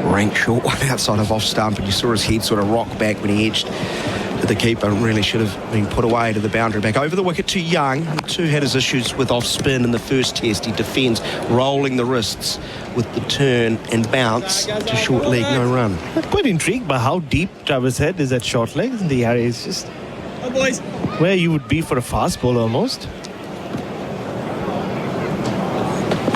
rank short one outside of off stump, and you saw his head sort of rock back when he edged But the keeper really should have been put away to the boundary. Back over the wicket to Young, who too had his issues with off spin in the first test. He defends, rolling the wrists with the turn and bounce to short leg, no run. I'm quite intrigued by how deep Travis Head is at short leg, isn't he, Harry? It's just where you would be for a fast bowler almost.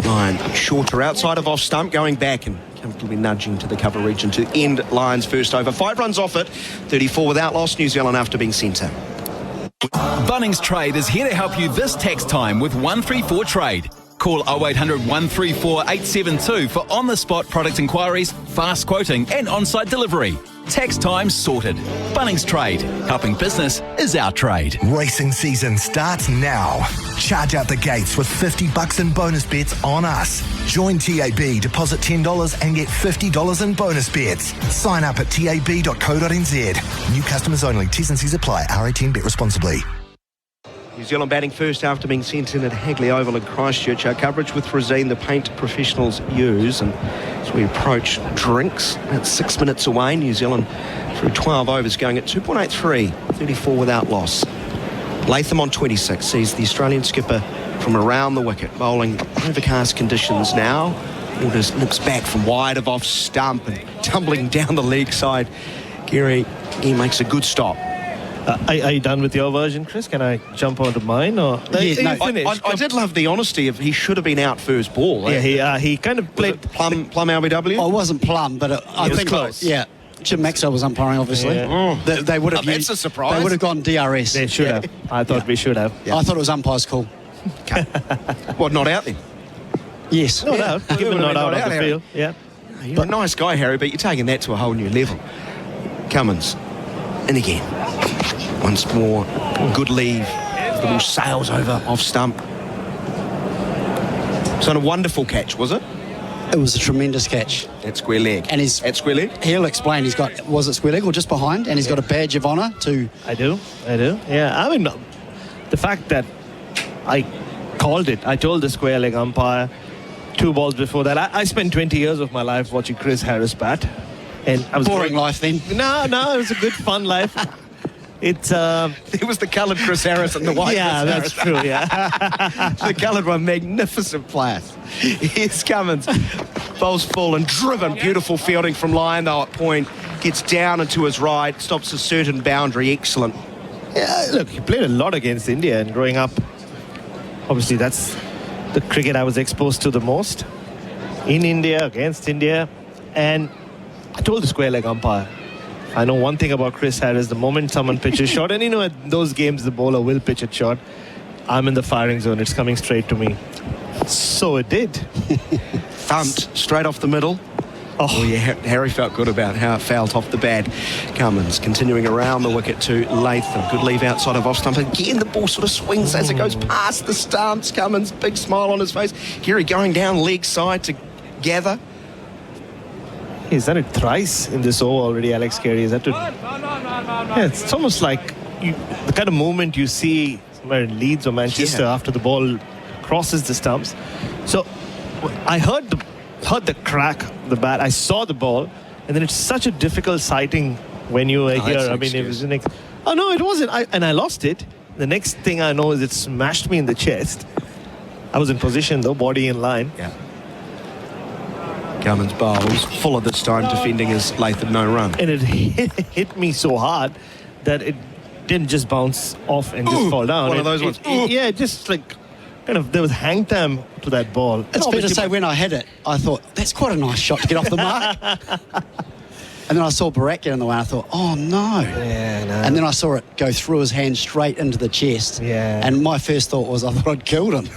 Line shorter outside of off stump, going back and comfortably nudging to the cover region to end Lions' first over. 5 runs off it, 34 without loss, New Zealand after being centre. Bunnings Trade is here to help you this tax time with 134 Trade. Call 0800 134 872 for on-the-spot product inquiries, fast quoting and on-site delivery. Tax time sorted. Bunnings Trade. Helping business is our trade. Racing season starts now. Charge out the gates with $50 in bonus bets on us. Join TAB, deposit $10 and get $50 in bonus bets. Sign up at tab.co.nz. New customers only. T's and C's apply. R18, bet responsibly. New Zealand batting first after being sent in at Hagley Oval in Christchurch. Our coverage with Rosine, the paint professionals use. And as we approach drinks, it's 6 minutes away. New Zealand through 12 overs going at 2.83, 34 without loss. Latham on 26 sees the Australian skipper from around the wicket, bowling overcast conditions now. Waters nips back from wide of off stump and tumbling down the leg side. Gary, he makes a good stop. Are you done with your version, Chris? Can I jump onto mine? Or Yeah, no, I did love the honesty of he should have been out first ball. Yeah, he kind of played Plum LBW. Oh, it wasn't Plum, but I think close. Yeah, Jim Maxwell was umpiring, obviously. Yeah. They would have. That's a surprise. They would have gone DRS. They should have. I thought we should have. I thought it was umpire's call. What, not out then? Yes. Not out. Give him not out of the Harry. field. Yeah. You're a nice guy, Harry, but you're taking that to a whole new level. Cummins, and again. Once more, good leave. The ball sails over off stump. So a wonderful catch, was it? It was a tremendous catch. At square leg. And he's at square leg? He'll explain. He's got, was it square leg or just behind? And he's got a badge of honour to... I do. Yeah, I mean, the fact that I called it, I told the square leg umpire 2 balls before that. I spent 20 years of my life watching Chris Harris bat. And I was boring life then. No, it was a good, fun life. It was the coloured Chris Harris and the white yeah, Chris that's Harris. true, yeah. The coloured one, magnificent players. Here's Cummins. Bowls full and driven. Beautiful fielding from Lyon, though, at point. Gets down and to his right. Stops a certain boundary. Excellent. Yeah, look, he played a lot against India, and growing up, obviously that's the cricket I was exposed to the most. In India, against India. And I told the square leg umpire, I know one thing about Chris Harris, the moment someone pitches short, and at those games the bowler will pitch it short, I'm in the firing zone, it's coming straight to me. So it did. Thumped straight off the middle. Oh yeah, Harry felt good about how it fouled off the bat. Cummins continuing around the wicket to Latham. Good leave outside of off stump. Again, the ball sort of swings as it goes past the stumps. Cummins, big smile on his face. Gary going down leg side to gather. He's done it thrice in this over already, Alex Carey. Is that yeah, it's almost like the kind of moment you see somewhere in Leeds or Manchester after the ball crosses the stumps. So I heard the crack of the bat. I saw the ball, and then it's such a difficult sighting when you were here. I mean, it was the next. Oh no, it wasn't. I lost it. The next thing I know is it smashed me in the chest. I was in position though, body in line. Yeah. Cummins bowls fuller this time, defending his Latham no run. And it hit me so hard that it didn't just bounce off and just fall down. One of those ones. Yeah, just like kind of there was hang time to that ball. It's fair to say when I hit it, I thought, that's quite a nice shot to get off the mark. And then I saw Bharat get in the way and I thought, oh no. Yeah, no. And then I saw it go through his hand straight into the chest. Yeah. And my first thought was I thought I'd killed him.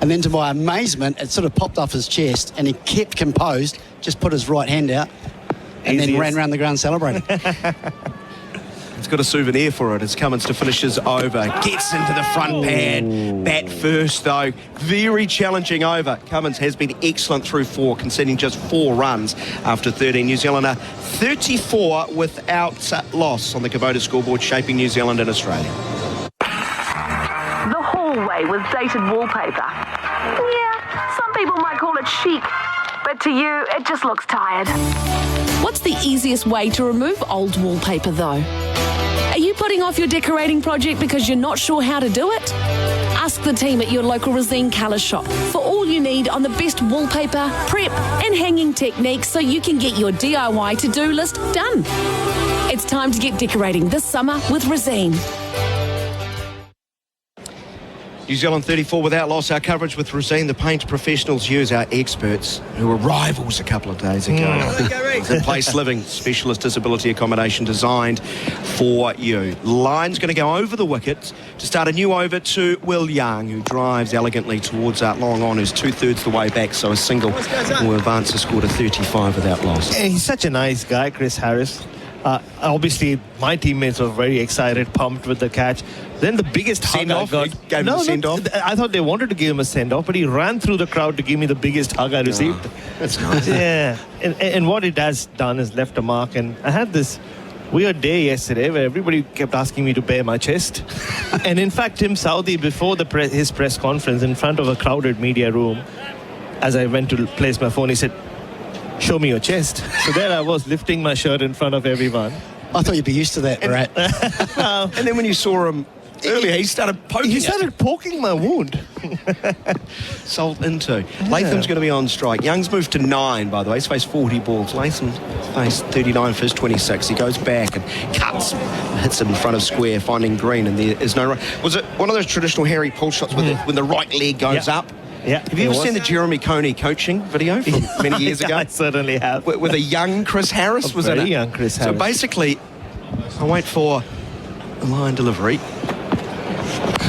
And then to my amazement, it sort of popped off his chest and he kept composed, just put his right hand out and then ran around the ground celebrating. He's got a souvenir for it as Cummins to finish his over. Gets into the front pad. Bat first, though. Very challenging over. Cummins has been excellent through 4, conceding just 4 runs after 13. New Zealand are 34 without loss on the Kubota scoreboard, shaping New Zealand and Australia. The hallway with dated wallpaper. Yeah, some people might call it chic. but to you, it just looks tired. What's the easiest way to remove old wallpaper, though? Are you putting off your decorating project because you're not sure how to do it? Ask the team at your local Resine colour shop for all you need on the best wallpaper, prep and hanging techniques so you can get your DIY to-do list done. It's time to get decorating this summer with Resine. New Zealand 34 without loss. Our coverage with Resine, the paint professionals use our experts who were rivals a couple of days ago. The Place Living, specialist disability accommodation designed for you. Line's going to go over the wickets to start a new over to Will Young, who drives elegantly towards long on, who's 2/3 the way back, so a single will advance to score to 35 without loss. Yeah, he's such a nice guy, Chris Harris. Obviously, my teammates were very excited, pumped with the catch. Then the biggest hug I got. Gave him a send-off? I thought they wanted to give him a send-off, but he ran through the crowd to give me the biggest hug I received. That's nice. Yeah. And what it has done is left a mark. And I had this weird day yesterday where everybody kept asking me to bare my chest. And in fact, Tim Southey, before his press conference in front of a crowded media room, as I went to place my phone, he said, "Show me your chest." So there I was, lifting my shirt in front of everyone. I thought you'd be used to that, Bharat. And then when you saw him earlier, he started poking. He started poking my wound. Salt into. Latham's going to be on strike. Young's moved to 9, by the way. He's faced 40 balls. Latham's faced 39 for his 26. He goes back and cuts, hits it in front of square, finding green, and there is no run. Was it one of those traditional Harry pull shots when the right leg goes up? Yeah. Have you ever seen the Jeremy Coney coaching video from many years ago? I certainly have. With a young Chris Harris, was it? Very young Chris Harris. So basically, I wait for a line delivery.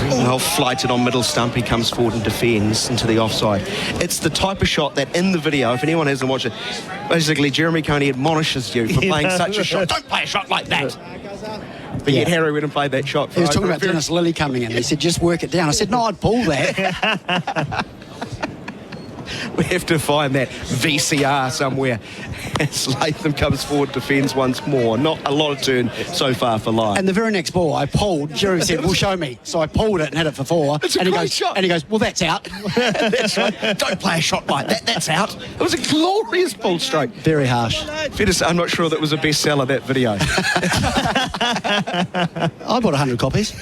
Well, flighted on middle stump, he comes forward and defends into the offside. It's the type of shot that in the video, if anyone hasn't watched it, basically Jeremy Coney admonishes you for playing such a shot. Don't play a shot like that. But yet Harry went and played that shot. He was talking about Dennis Lilly coming in. He said, just work it down. I said, no, I'd pull that. We have to find that VCR somewhere as Latham comes forward, defends once more. Not a lot of turn so far for Lyon. And the very next ball I pulled, Jeremy said, well, show me. So I pulled it and hit it for 4. It's a great shot. And he goes, well, that's out. That's right. Don't play a shot like that. That's out. It was a glorious pull stroke. Very harsh. Fair to say, I'm not sure that was a bestseller, that video. I bought 100 copies.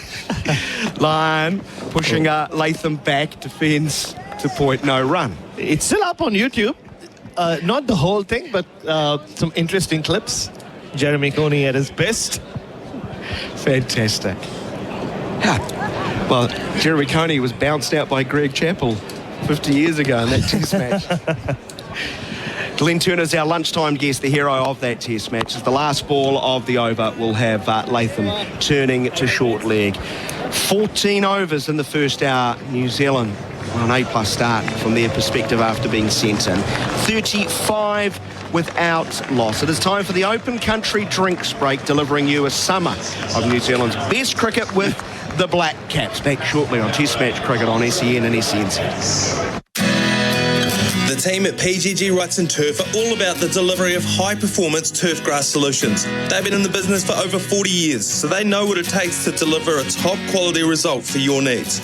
Lyon pushing Latham back, defends to point, no run. It's still up on YouTube. Not the whole thing, but some interesting clips. Jeremy Coney at his best. Fantastic. Well, Jeremy Coney was bounced out by Greg Chappell 50 years ago in that test match. Glenn Turner's our lunchtime guest, the hero of that test match. As the last ball of the over will have Latham turning to short leg. 14 overs in the first hour. New Zealand an A+ start from their perspective after being sent in. 35 without loss. It is time for the Open Country Drinks Break, delivering you a summer of New Zealand's best cricket with the Black Caps. Back shortly on Test Match Cricket on SEN and SENZ. The team at PGG Wrightson Turf are all about the delivery of high-performance turf grass solutions. They've been in the business for over 40 years, so they know what it takes to deliver a top-quality result for your needs.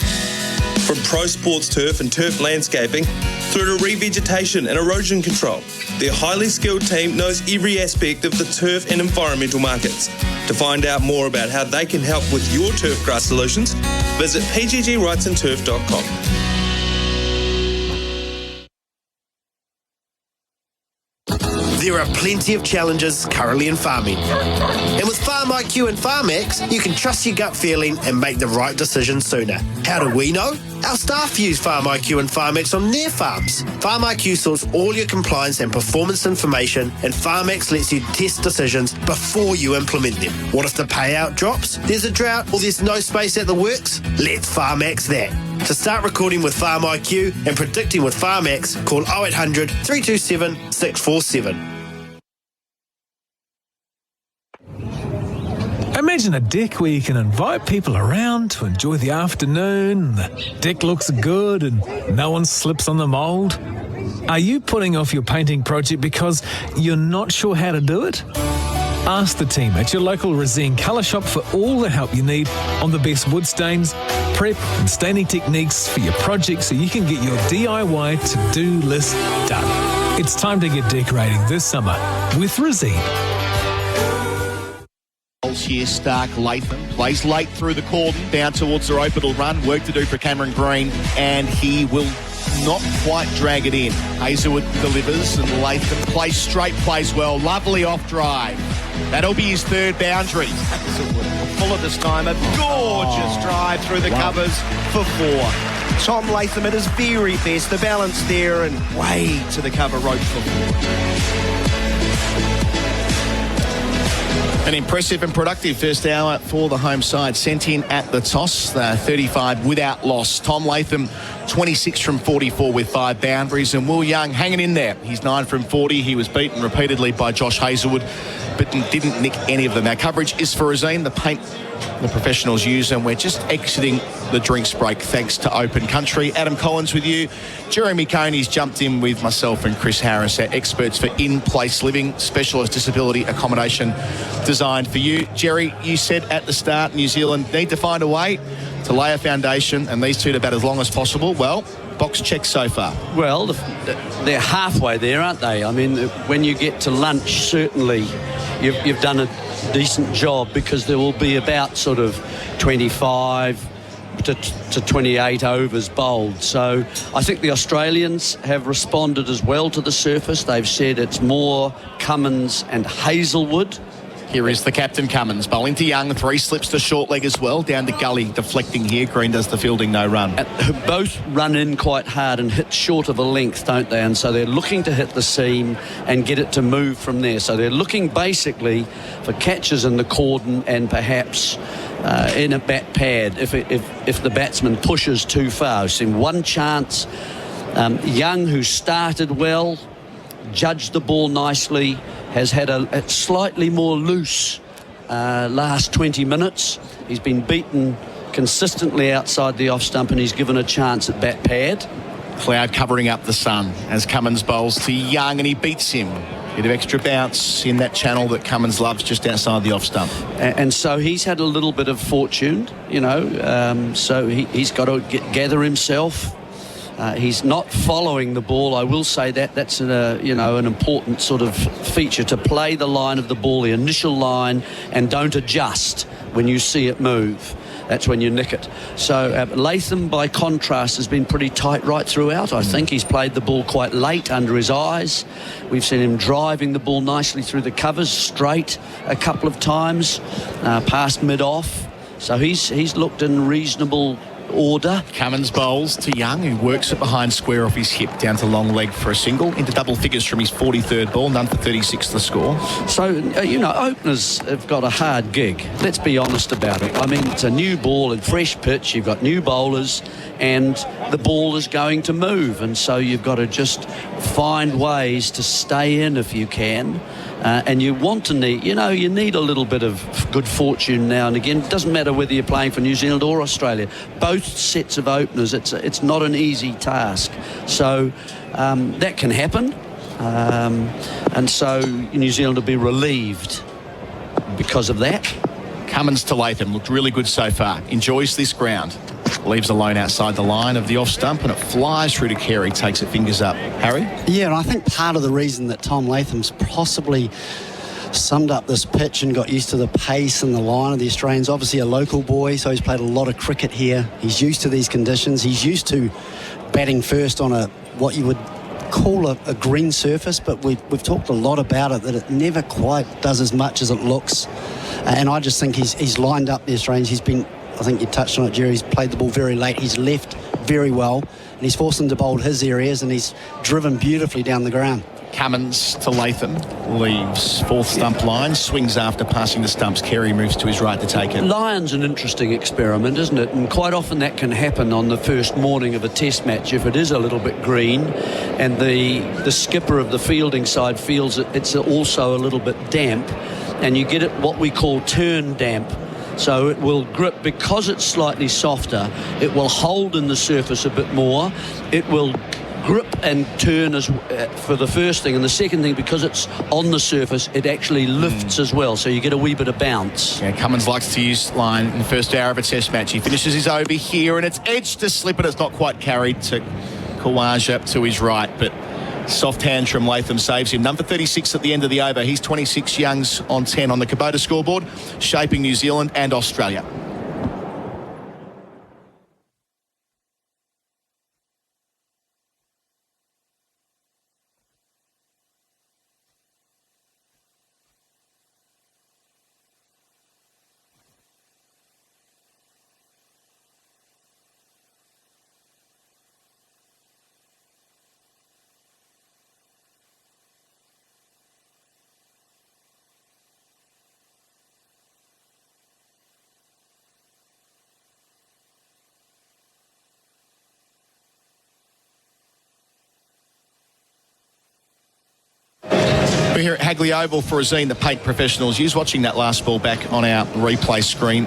From pro sports turf and turf landscaping through to revegetation and erosion control, their highly skilled team knows every aspect of the turf and environmental markets. To find out more about how they can help with your turf grass solutions, visit pggwrightsonturf.com. There are plenty of challenges currently in farming. And with Farm IQ and FarmX, you can trust your gut feeling and make the right decision sooner. How do we know? Our staff use Farm IQ and FarmX on their farms. Farm IQ sorts all your compliance and performance information, and FarmX lets you test decisions before you implement them. What if the payout drops, there's a drought, or there's no space at the works? Let's FarmX that. To start recording with Farm IQ and predicting with FarmX, call 0800 327 647. Imagine a deck where you can invite people around to enjoy the afternoon, the deck looks good and no one slips on the mould. Are you putting off your painting project because you're not sure how to do it? Ask the team at your local Resine colour shop for all the help you need on the best wood stains, prep and staining techniques for your project so you can get your DIY to-do list done. It's time to get decorating this summer with Resine. Here, Stark Latham plays late through the cordon, down towards the rope. It'll run. Work to do for Cameron Green, and he will not quite drag it in. Hazelwood delivers, and Latham plays straight, plays well. Lovely off drive. That'll be his third boundary. Full at this time. A gorgeous drive through the covers for 4. Tom Latham at his very best. The balance there and way to the cover rope for 4. An impressive and productive first hour for the home side. Sent in at the toss, 35 without loss. Tom Latham, 26 from 44 with 5 boundaries. And Will Young hanging in there. He's 9 from 40. He was beaten repeatedly by Josh Hazelwood, but didn't nick any of them. Our coverage is for Resine, the paint the professionals use, and we're just exiting the drinks break thanks to Open Country. Adam Collins with you. Jeremy Coney's jumped in with myself and Chris Harris, our experts for in-place living, specialist disability accommodation designed for you. Jerry, you said at the start New Zealand need to find a way to lay a foundation and these two to bat as long as possible. Well, box check so far. Well, they're halfway there, aren't they? I mean, when you get to lunch, certainly you've done a decent job, because there will be about sort of 25 to 28 overs bowled. So I think the Australians have responded as well to the surface. They've said it's more Cummins and Hazelwood. Here is the captain, Cummins, bowling to Young. 3 slips to short leg as well. Down to Gully, deflecting here. Green does the fielding, no run. Both run in quite hard and hit short of a length, don't they? And so they're looking to hit the seam and get it to move from there. So they're looking basically for catches in the cordon and perhaps in a bat pad if the batsman pushes too far. We've seen one chance. Young, who started well, judged the ball nicely, has had a slightly more loose last 20 minutes. He's been beaten consistently outside the off stump, and he's given a chance at bat pad. Cloud covering up the sun as Cummins bowls to Young, and he beats him. Bit of extra bounce in that channel that Cummins loves just outside the off stump. And so he's had a little bit of fortune, you know, so he's got to gather himself. He's not following the ball. I will say that's an important sort of feature, to play the line of the ball, the initial line, and don't adjust when you see it move. That's when you nick it. So Latham, by contrast, has been pretty tight right throughout. I think he's played the ball quite late under his eyes. We've seen him driving the ball nicely through the covers, straight a couple of times, past mid-off. So he's looked in reasonable order. Cummins bowls to Young, who works it behind square off his hip, down to long leg for a single, into double figures from his 43rd ball, none for 36 the score. So, openers have got a hard gig. Let's be honest about it. I mean, it's a new ball and fresh pitch. You've got new bowlers, and the ball is going to move, and so you've got to just find ways to stay in if you can. And you want to you need a little bit of good fortune now and again. It doesn't matter whether you're playing for New Zealand or Australia. Both sets of openers, it's not an easy task. So that can happen. And so New Zealand will be relieved because of that. Cummins to Latham, looked really good so far. Enjoys this ground. Leaves alone outside the line of the off stump, and it flies through to Carey, takes it fingers up. Harry? Yeah, and I think part of the reason that Tom Latham's possibly summed up this pitch and got used to the pace and the line of the Australians, obviously a local boy, so he's played a lot of cricket here. He's used to these conditions. He's used to batting first on what you would call a green surface, but we've talked a lot about it, that it never quite does as much as it looks. And I just think he's lined up the Australians. I think you touched on it, Jerry. He's played the ball very late. He's left very well, and he's forced them to bowl his areas, and he's driven beautifully down the ground. Cummins to Latham, leaves fourth stump line, swings after passing the stumps. Carey moves to his right to take it. Lyon's an interesting experiment, isn't it? And quite often that can happen on the first morning of a test match if it is a little bit green and the skipper of the fielding side feels it's also a little bit damp, and you get it what we call turn damp. So it will grip, because it's slightly softer, it will hold in the surface a bit more. It will grip and turn for the first thing, and the second thing, because it's on the surface, it actually lifts as well, so you get a wee bit of bounce. Yeah, Cummins likes to use line in the first hour of a test match. He finishes his over here, and it's edged to slip, and it's not quite carried to Khawaja up to his right, but Soft hand from Latham saves him. Number 36 at the end of the over. He's 26, Young's on 10 on the Kubota scoreboard, shaping New Zealand and Australia. We're here at Hagley Oval for Razine, the paint professionals. You was watching that last ball back on our replay screen,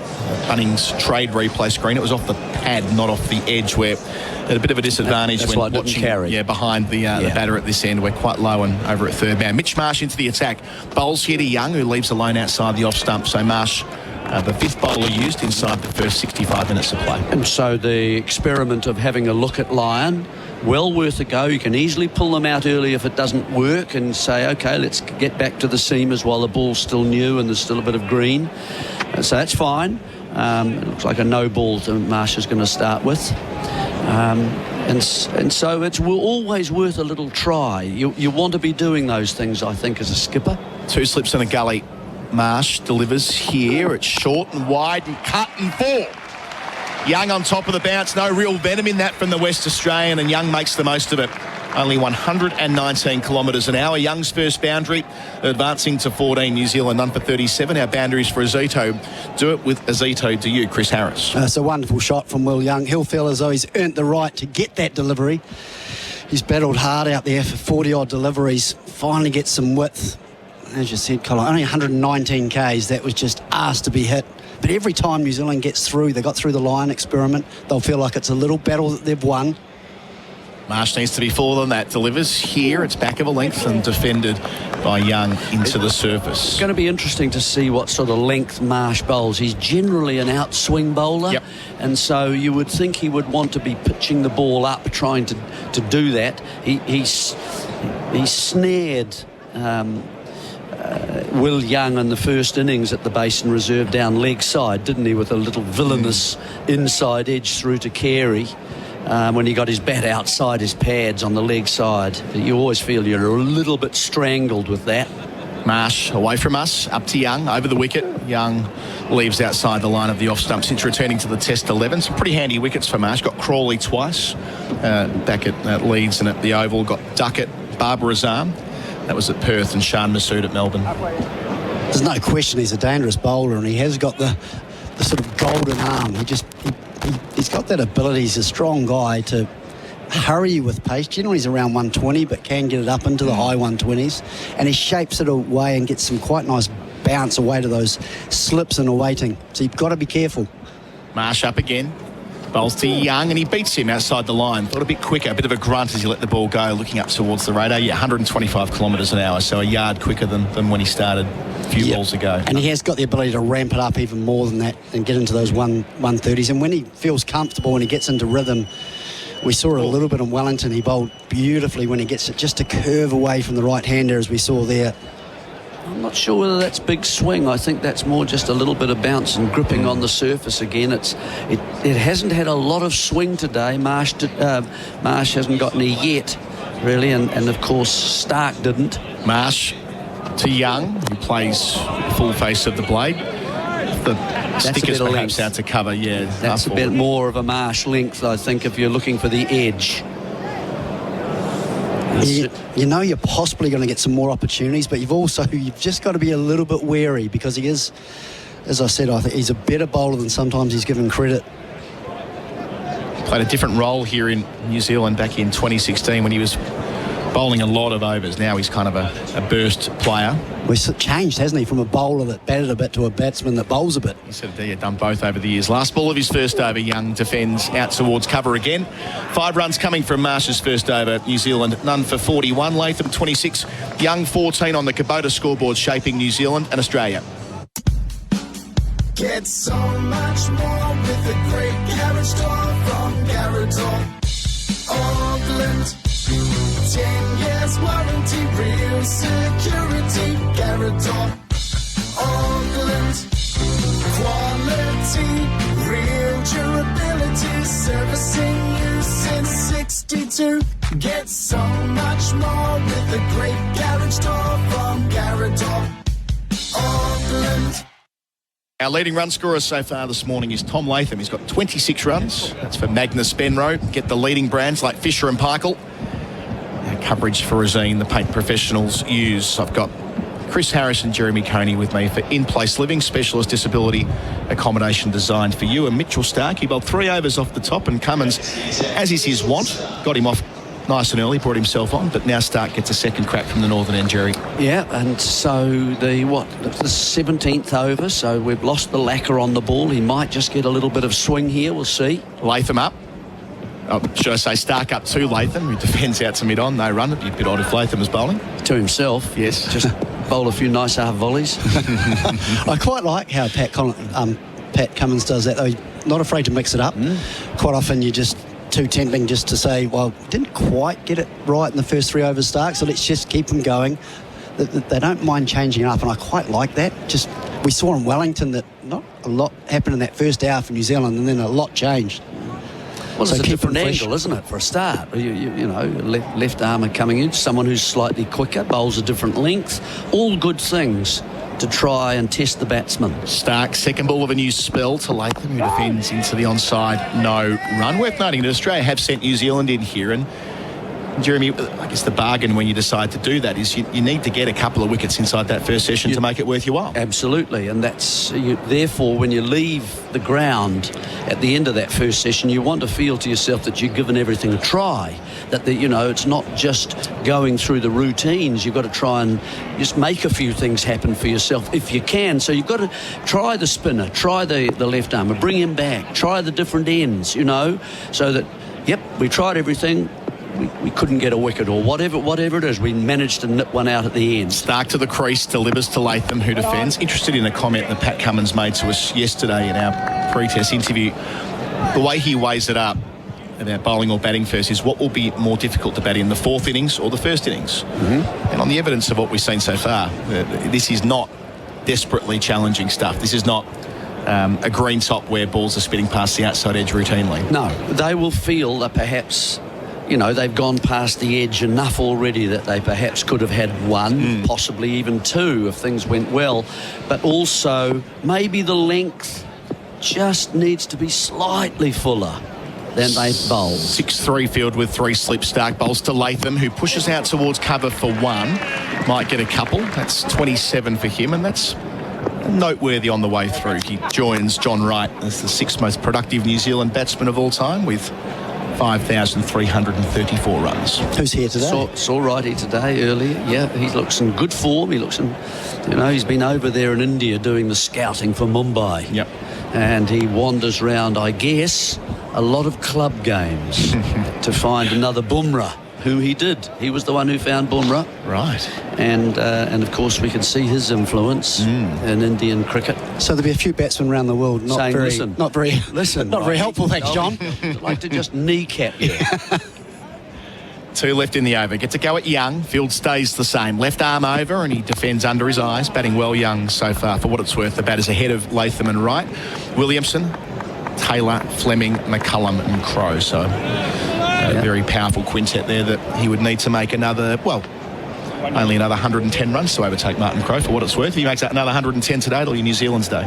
Bunnings trade replay screen. It was off the pad, not off the edge, where had a bit of a disadvantage That's when why it didn't watching carry. behind the batter at this end. We're quite low and over at third man. Mitch Marsh into the attack. Bowls here to Young, who leaves alone outside the off stump. So Marsh, the fifth bowler used inside the first 65 minutes of play. And so the experiment of having a look at Lyon, well worth a go. You can easily pull them out early if it doesn't work and say, OK, let's get back to the seamers while the ball's still new and there's still a bit of green. So that's fine. It looks like a no ball that Marsh is going to start with. And so it's always worth a little try. You want to be doing those things, I think, as a skipper. Two slips in a gully. Marsh delivers here. It's short and wide and cut and four. Young on top of the bounce. No real venom in that from the West Australian, and Young makes the most of it. Only 119 kilometres an hour. Young's first boundary, advancing to 14. New Zealand none for 37. Our boundaries for Azito. Do it with Azito to you, Chris Harris. It's a wonderful shot from Will Young. He'll feel as though he's earned the right to get that delivery. He's battled hard out there for 40-odd deliveries. Finally gets some width. As you said, Colin, only 119 Ks. That was just asked to be hit. But every time New Zealand gets through, they got through the Lion experiment, they'll feel like it's a little battle that they've won. Marsh needs to be fuller than that. Delivers here. It's back of a length and defended by Young into the surface. It's going to be interesting to see what sort of length Marsh bowls. He's generally an outswing bowler. Yep. And so you would think he would want to be pitching the ball up, trying to do that. He snared Will Young in the first innings at the Basin Reserve down leg side, didn't he, with a little villainous inside edge through to Carey when he got his bat outside his pads on the leg side. You always feel you're a little bit strangled with that. Marsh away from us, up to Young, over the wicket. Young leaves outside the line of the off stump since returning to the Test 11. Some pretty handy wickets for Marsh. Got Crawley twice back at Leeds and at the Oval. Got Duckett, Barbara Azam. That was at Perth, and Shan Masood at Melbourne. There's no question he's a dangerous bowler, and he has got the sort of golden arm. He's got that ability. He's a strong guy to hurry with pace. Generally he's around 120, but can get it up into the high 120s. And he shapes it away and gets some quite nice bounce away to those slips and awaiting. So you've got to be careful. Marsh up again. Bowls to Young, and he beats him outside the line. Thought a bit quicker, a bit of a grunt as he let the ball go, looking up towards the radar. Yeah, 125 kilometres an hour, so a yard quicker than when he started a few balls ago. And he has got the ability to ramp it up even more than that and get into those 130s. And when he feels comfortable and he gets into rhythm, we saw it a little bit in Wellington. He bowled beautifully when he gets it just to curve away from the right-hander, as we saw there. I'm not sure whether that's big swing. I think that's more just a little bit of bounce and gripping on the surface again. It hasn't had a lot of swing today. Marsh hasn't got any yet, really, and of course Stark didn't. Marsh to Young, who plays full face of the blade. The stickers perhaps out to cover, yeah. That's a bit more of a Marsh length, I think, if you're looking for the edge. You know you're possibly going to get some more opportunities, but you've just got to be a little bit wary, because he is, as I said, I think he's a better bowler than sometimes he's given credit. Played a different role here in New Zealand back in 2016 when he was bowling a lot of overs. Now he's kind of a burst player. Well, he's changed, hasn't he, from a bowler that batted a bit to a batsman that bowls a bit. He's sort of done both over the years. Last ball of his first over, Young defends out towards cover again. 5 runs coming from Marsh's first over. New Zealand none for 41. Latham 26. Young 14 on the Kubota scoreboard, shaping New Zealand and Australia. Get so much more with the great Garrett store from Garrett Auckland. 10 years years warranty, real security. Garrador, Auckland, quality, real durability, servicing you since 62. Get so much more with the great garage door from Garrador, Auckland. Our leading run scorer so far this morning is Tom Latham. He's got 26 runs. That's for Magnus Benro. Get the leading brands like Fisher and Paykel. Coverage for Rosine, the paint professionals use. I've got Chris Harris and Jeremy Coney with me for in-place living, specialist disability accommodation designed for you. And Mitchell Stark, he bowled 3 overs off the top, and Cummins, as is his wont, got him off nice and early, brought himself on, but now Stark gets a second crack from the northern end, Jerry. Yeah, and so the 17th over, so we've lost the lacquer on the ball. He might just get a little bit of swing here, we'll see. Latham up. Oh, should I say Stark up to Latham, who defends out to mid-on, no run. It'd be a bit odd if Latham was bowling. To himself. Yes. Just bowl a few nice half volleys. I quite like how Pat Cummins does that, though. He's not afraid to mix it up. Quite often you're just too tempting just to say, well, didn't quite get it right in the first 3 overs, Stark, so let's just keep them going. They don't mind changing it up, and I quite like that. Just, we saw in Wellington that not a lot happened in that first hour for New Zealand, and then a lot changed. Well, So it's a keep different them fresh. angle, isn't it, for a start? You know, left armour coming in, someone who's slightly quicker, bowls a different length. All good things to try and test the batsman. Stark, second ball of a new spell to Latham, who defends into the onside, no run. Worth noting that Australia have sent New Zealand in here, and Jeremy, I guess the bargain when you decide to do that is you need to get a couple of wickets inside that first session to make it worth your while. Absolutely, and that's therefore when you leave the ground at the end of that first session, you want to feel to yourself that you've given everything a try, that it's not just going through the routines. You've got to try and just make a few things happen for yourself if you can. So you've got to try the spinner, try the left armour, bring him back, try the different ends, so that, yep, we tried everything. We couldn't get a wicket, or whatever it is, we managed to nip one out at the end. Stark to the crease, delivers to Latham, who defends. Interested in a comment that Pat Cummins made to us yesterday in our pre-test interview. The way he weighs it up about bowling or batting first is what will be more difficult to bat in, the fourth innings or the first innings. And on the evidence of what we've seen so far, this is not desperately challenging stuff. This is not a green top where balls are spitting past the outside edge routinely. No, they will feel that perhaps they've gone past the edge enough already that they perhaps could have had one, possibly even two if things went well. But also, maybe the length just needs to be slightly fuller than they bowled. 6-3 field with 3 slips. Stark bowls to Latham, who pushes out towards cover for 1. Might get a couple. That's 27 for him, and that's noteworthy on the way through. He joins John Wright as the 6th most productive New Zealand batsman of all time with 5,334 runs. Who's here today? Saw Righty today earlier. Yeah, he looks in good form. He looks in, he's been over there in India doing the scouting for Mumbai. Yep. And he wanders round, I guess, a lot of club games to find another Bumrah, who he did. He was the one who found Bumrah. Right. And of course we can see his influence in Indian cricket. So there'll be a few batsmen around the world not saying, very very helpful, thanks, John. I'd like to just kneecap you. 2 left in the over. Gets a go at Young. Field stays the same. Left arm over, and he defends under his eyes. Batting well, Young, so far. For what it's worth, the batter's ahead of Latham and Wright. Williamson, Taylor, Fleming, McCullum and Crowe. So a very powerful quintet there that he would need to make only another 110 runs to overtake Martin Crowe. For what it's worth, if he makes that another 110 today, it'll be New Zealand's day.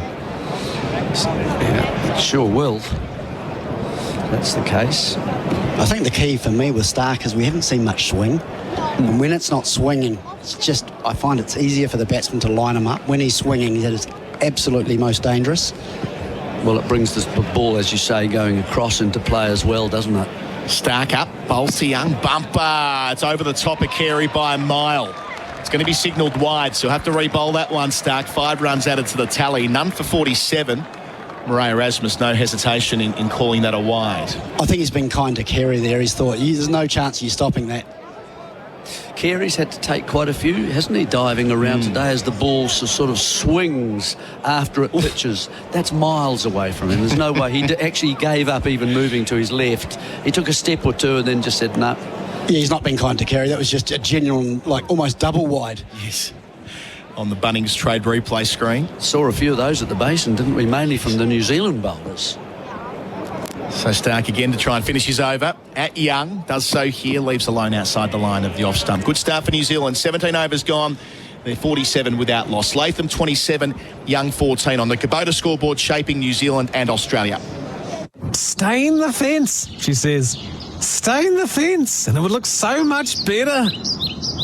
Yeah, it sure will. That's the case. I think the key for me with Stark is we haven't seen much swing. And when it's not swinging, I find it's easier for the batsman to line him up. When he's swinging, that is absolutely most dangerous. Well, it brings the ball, as you say, going across into play as well, doesn't it? Stark up, bowls to Young, bumper. It's over the top of Carey by a mile. It's going to be signalled wide, so he'll have to re-bowl that one, Stark. 5 runs added to the tally, none for 47. Murray Erasmus, no hesitation in calling that a wide. I think he's been kind to Carey there. He's thought, there's no chance of you stopping that. Carey's had to take quite a few, hasn't he, diving around today as the ball sort of swings after it pitches. That's miles away from him. There's no way. He actually gave up even moving to his left. He took a step or two and then just said, no, Yeah, he's not been kind to Kerry. That was just a genuine, like, almost double wide. Yes. On the Bunnings trade replay screen. Saw a few of those at the Basin, didn't we? Mainly from the New Zealand bowlers. So Stark again to try and finish his over at Young. Does so here, leaves alone outside the line of the off stump. Good start for New Zealand. 17 overs gone. They're 47 without loss. Latham 27, Young 14 on the Kubota scoreboard, shaping New Zealand and Australia. Stay in the fence, she says. Stay in the fence and it would look so much better.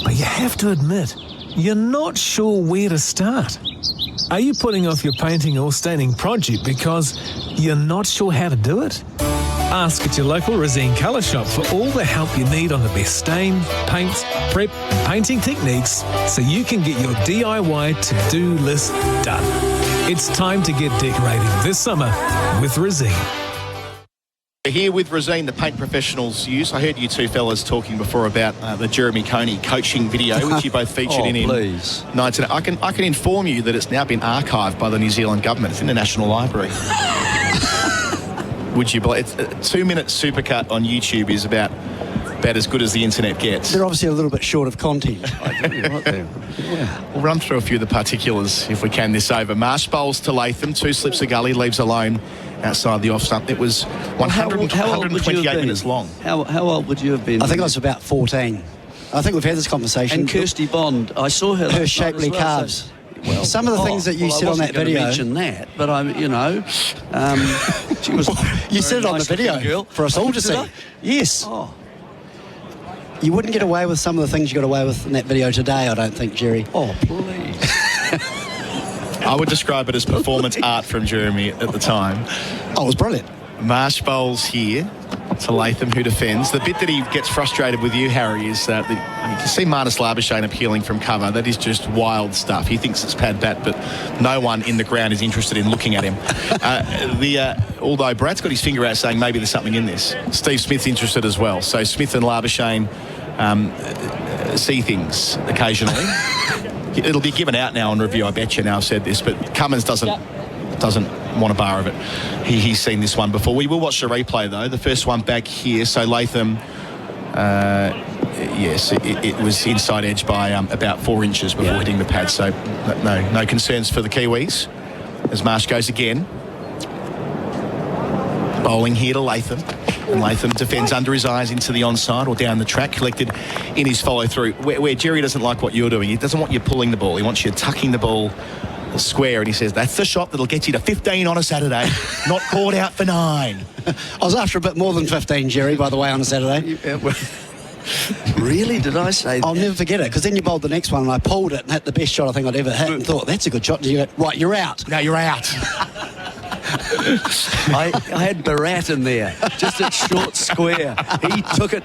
But you have to admit, you're not sure where to start. Are you putting off your painting or staining project because you're not sure how to do it? Ask at your local Resine colour shop for all the help you need on the best stain, paint, prep and painting techniques so you can get your DIY to-do list done. It's time to get decorating this summer with Resine. Here with Resine, the paint professionals use. I heard you two fellas talking before about the Jeremy Coney coaching video, which you both featured in. Please. 19. I can inform you that it's now been archived by the New Zealand government. It's in the National Library. Would you believe? It's a 2-minute supercut on YouTube is about as good as the internet gets. They're obviously a little bit short of content. We'll run through a few of the particulars if we can this over. Marsh bowls to Latham, 2 slips of gully, leaves alone outside the off stump. It was 128 minutes long. How old would you have been? I think I was about 14. I think we've had this conversation. And Kirsty Bond, I saw her. Her shapely calves. Well, some of the things that you said on that video. I wasn't going to mention that, but she was. You said it on the video for us all to see. Yes. Oh. You wouldn't get away with some of the things you got away with in that video today, I don't think, Jerry. Oh, please. I would describe it as performance art from Jeremy at the time. Oh, it was brilliant. Marsh bowls here to Latham, who defends. The bit that he gets frustrated with you, Harry, is that you can see Marnus Labuschagne appealing from cover. That is just wild stuff. He thinks it's pad bat, but no one in the ground is interested in looking at him. Although Bharat's got his finger out saying maybe there's something in this. Steve Smith's interested as well. So Smith and Labuschagne see things occasionally. It'll be given out now on review, I bet you. Now I've said this, but Cummins doesn't want a bar of it. He's seen this one before. We will watch the replay though. The first one back here. So Latham, yes, it was inside edge by about 4 inches before hitting the pad. So no concerns for the Kiwis. As Marsh goes again. Bowling here to Latham. And Latham defends under his eyes into the onside or down the track, collected in his follow-through. Where Jerry doesn't like what you're doing. He doesn't want you pulling the ball. He wants you tucking the ball square, and he says, that's the shot that'll get you to 15 on a Saturday, not caught out for 9. I was after a bit more than 15, Jerry, by the way, on a Saturday. Really? Did I say that? I'll never forget it, because then you bowled the next one and I pulled it and hit the best shot I think I'd ever hit and thought, that's a good shot. And you go, right, you're out. No, you're out. I had Bharat in there, just at short square.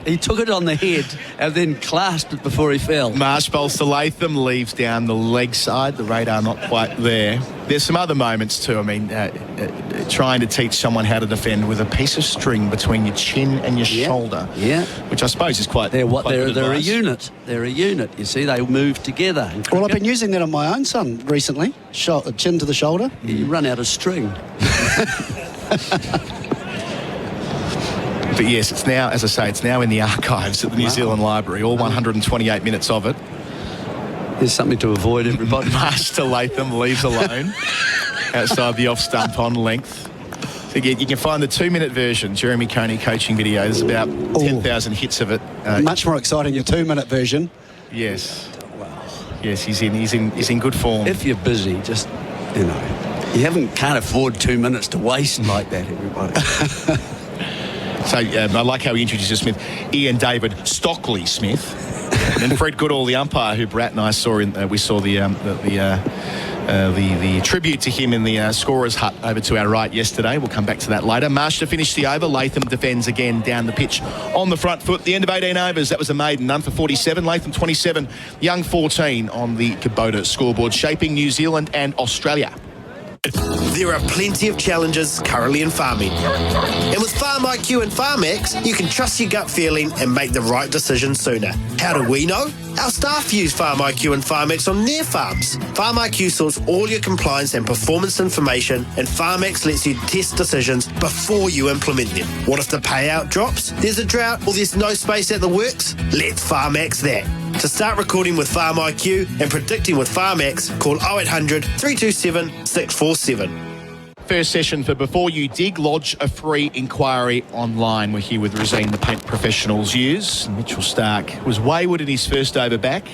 He took it on the head and then clasped it before he fell. Marsh bowls to Latham, leaves down the leg side. The radar not quite there. There's some other moments too. I mean, trying to teach someone how to defend with a piece of string between your chin and your shoulder. Yeah. Which I suppose is quite. They're a advice. unit. They're a unit. You see, they move together. Well, I've been using that on my own son recently. Chin to the shoulder. You run out of string. But yes, it's now, as I say, it's now in the archives at the New Zealand Library, all 128 minutes of it. There's something to avoid, everybody. Marsh to Latham, leaves alone outside the off stump on length. So you can find the 2-minute version, Jeremy Coney coaching video. There's about 10,000 hits of it. Much more exciting, your 2-minute version. Yes. Wow. Yes, he's in good form. If you're busy, just, you can't afford 2 minutes to waste like that, everybody. So I like how he introduces Smith. Ian David Stockley Smith. And then Fred Goodall, the umpire, who Bharat and I saw we saw the tribute to him in the scorer's hut over to our right yesterday. We'll come back to that later. Marsh to finish the over. Latham defends again down the pitch on the front foot. The end of 18 overs. That was a maiden. None for 47. Latham 27. Young 14 on the Kubota scoreboard, shaping New Zealand and Australia. There are plenty of challenges currently in farming. And with Farm IQ and FarmX, you can trust your gut feeling and make the right decision sooner. How do we know? Our staff use Farm IQ and FarmX on their farms. Farm IQ sorts all your compliance and performance information, and FarmX lets you test decisions before you implement them. What if the payout drops, there's a drought, or there's no space at the works? Let FarmX that. To start recording with Farm IQ and predicting with FarmX, call 0800 327 647. First session for Before You Dig. Lodge a free inquiry online. We're here with Rosine, the paint professionals use. Mitchell Stark was wayward in his first over back.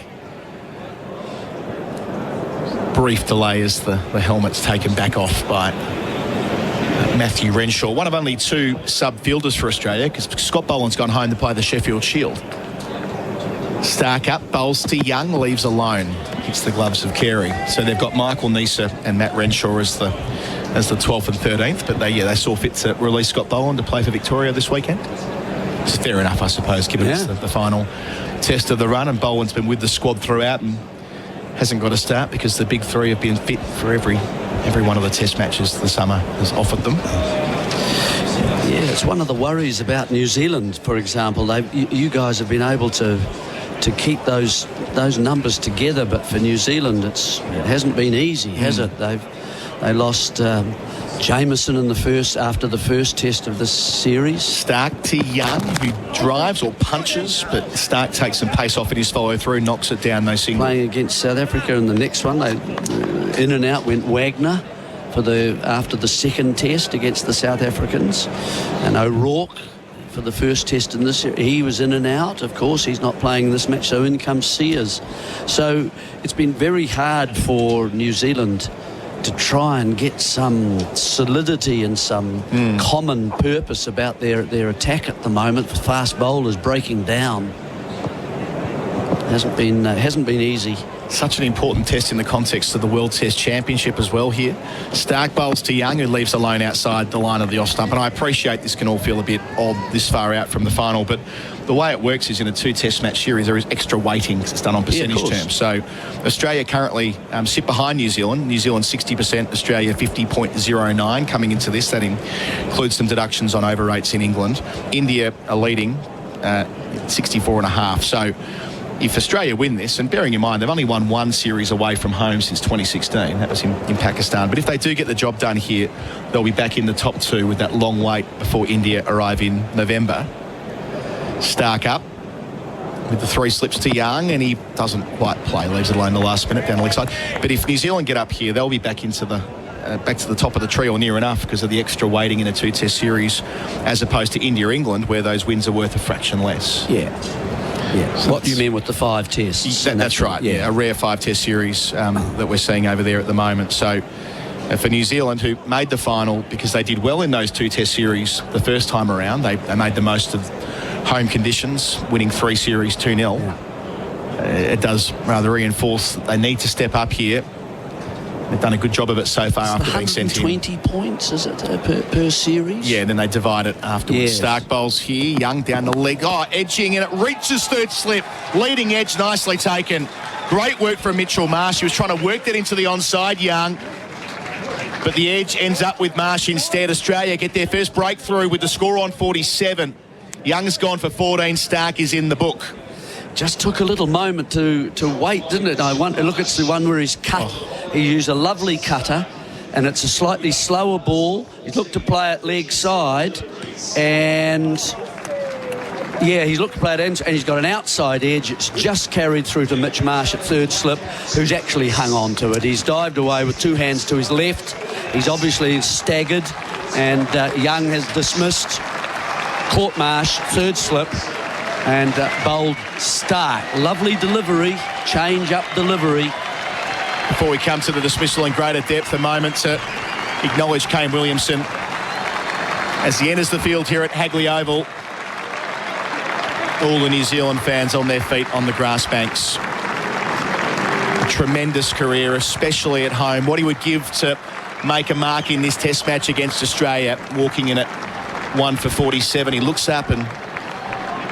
Brief delay as the helmet's taken back off by Matthew Renshaw. One of only two sub-fielders for Australia, because Scott Boland's gone home to play the Sheffield Shield. Stark up, bowls to Young, leaves alone. Hits the gloves of Carey. So they've got Michael Neser and Matt Renshaw as the 12th and 13th, but they saw fit to release Scott Boland to play for Victoria this weekend. It's fair enough, I suppose, given it's the final test of the run, and Boland's been with the squad throughout and hasn't got a start because the big three have been fit for every one of the test matches the summer has offered them. Yeah, it's one of the worries about New Zealand, for example. You guys have been able to keep those numbers together, but for New Zealand it hasn't been easy, has it? They lost Jameson after the first test of this series. Stark to Young, who drives or punches, but Stark takes some pace off in his follow through, knocks it down, no single. Playing against South Africa in the next one, in and out went Wagner after the second test against the South Africans, and O'Rourke for the first test in this. He was in and out. Of course, he's not playing this match, so in comes Sears. So it's been very hard for New Zealand to try and get some solidity and some common purpose about their attack at the moment. Fast bowlers breaking down. Hasn't been easy. Such an important test in the context of the World Test Championship as well here. Stark bowls to Young, who leaves alone outside the line of the off stump. And I appreciate this can all feel a bit odd this far out from the final, but the way it works is in a two-test match series, there is extra weighting because it's done on percentage terms. So Australia currently sit behind New Zealand. New Zealand 60%, Australia 50.09 coming into this. That includes some deductions on over rates in England. India are leading 64.5. So if Australia win this, and bearing in mind they've only won one series away from home since 2016, that was in Pakistan, but if they do get the job done here, they'll be back in the top two with that long wait before India arrive in November. Stark up with the three slips to Young, and he doesn't quite play, leaves it alone the last minute down the leg side. But if New Zealand get up here, they'll be back into back to the top of the tree or near enough because of the extra weighting in a two-test series, as opposed to India-England, where those wins are worth a fraction less. Yeah. So what do you mean with the 5 tests? That's right, yeah. A rare 5-test series that we're seeing over there at the moment. So for New Zealand, who made the final because they did well in those 2-test series the first time around, they made the most of home conditions, winning 3 series 2-0. It does rather reinforce that they need to step up here. They've done a good job of it so far after being sent in. 120 points, is it, per series? Yeah, then they divide it afterwards. Yes. Stark bowls here, Young down the leg. Oh, edging, and it reaches third slip. Leading edge, nicely taken. Great work from Mitchell Marsh. He was trying to work that into the onside, Young. But the edge ends up with Marsh instead. Australia get their first breakthrough with the score on 47. Young's gone for 14. Stark is in the book. Just took a little moment to wait, didn't it? Look, it's the one where he's cut. He used a lovely cutter, and it's a slightly slower ball. He's looked to play it leg side, and he's looked to play it in, and he's got an outside edge. It's just carried through to Mitch Marsh at third slip, who's actually hung on to it. He's dived away with 2 hands to his left. He's obviously staggered, and Young has dismissed. Caught Marsh, third slip, and bowled Stark. Lovely delivery, change-up delivery. Before we come to the dismissal in greater depth, a moment to acknowledge Kane Williamson as he enters the field here at Hagley Oval. All the New Zealand fans on their feet on the grass banks. A tremendous career, especially at home. What he would give to make a mark in this test match against Australia, walking in at 1 for 47. He looks up and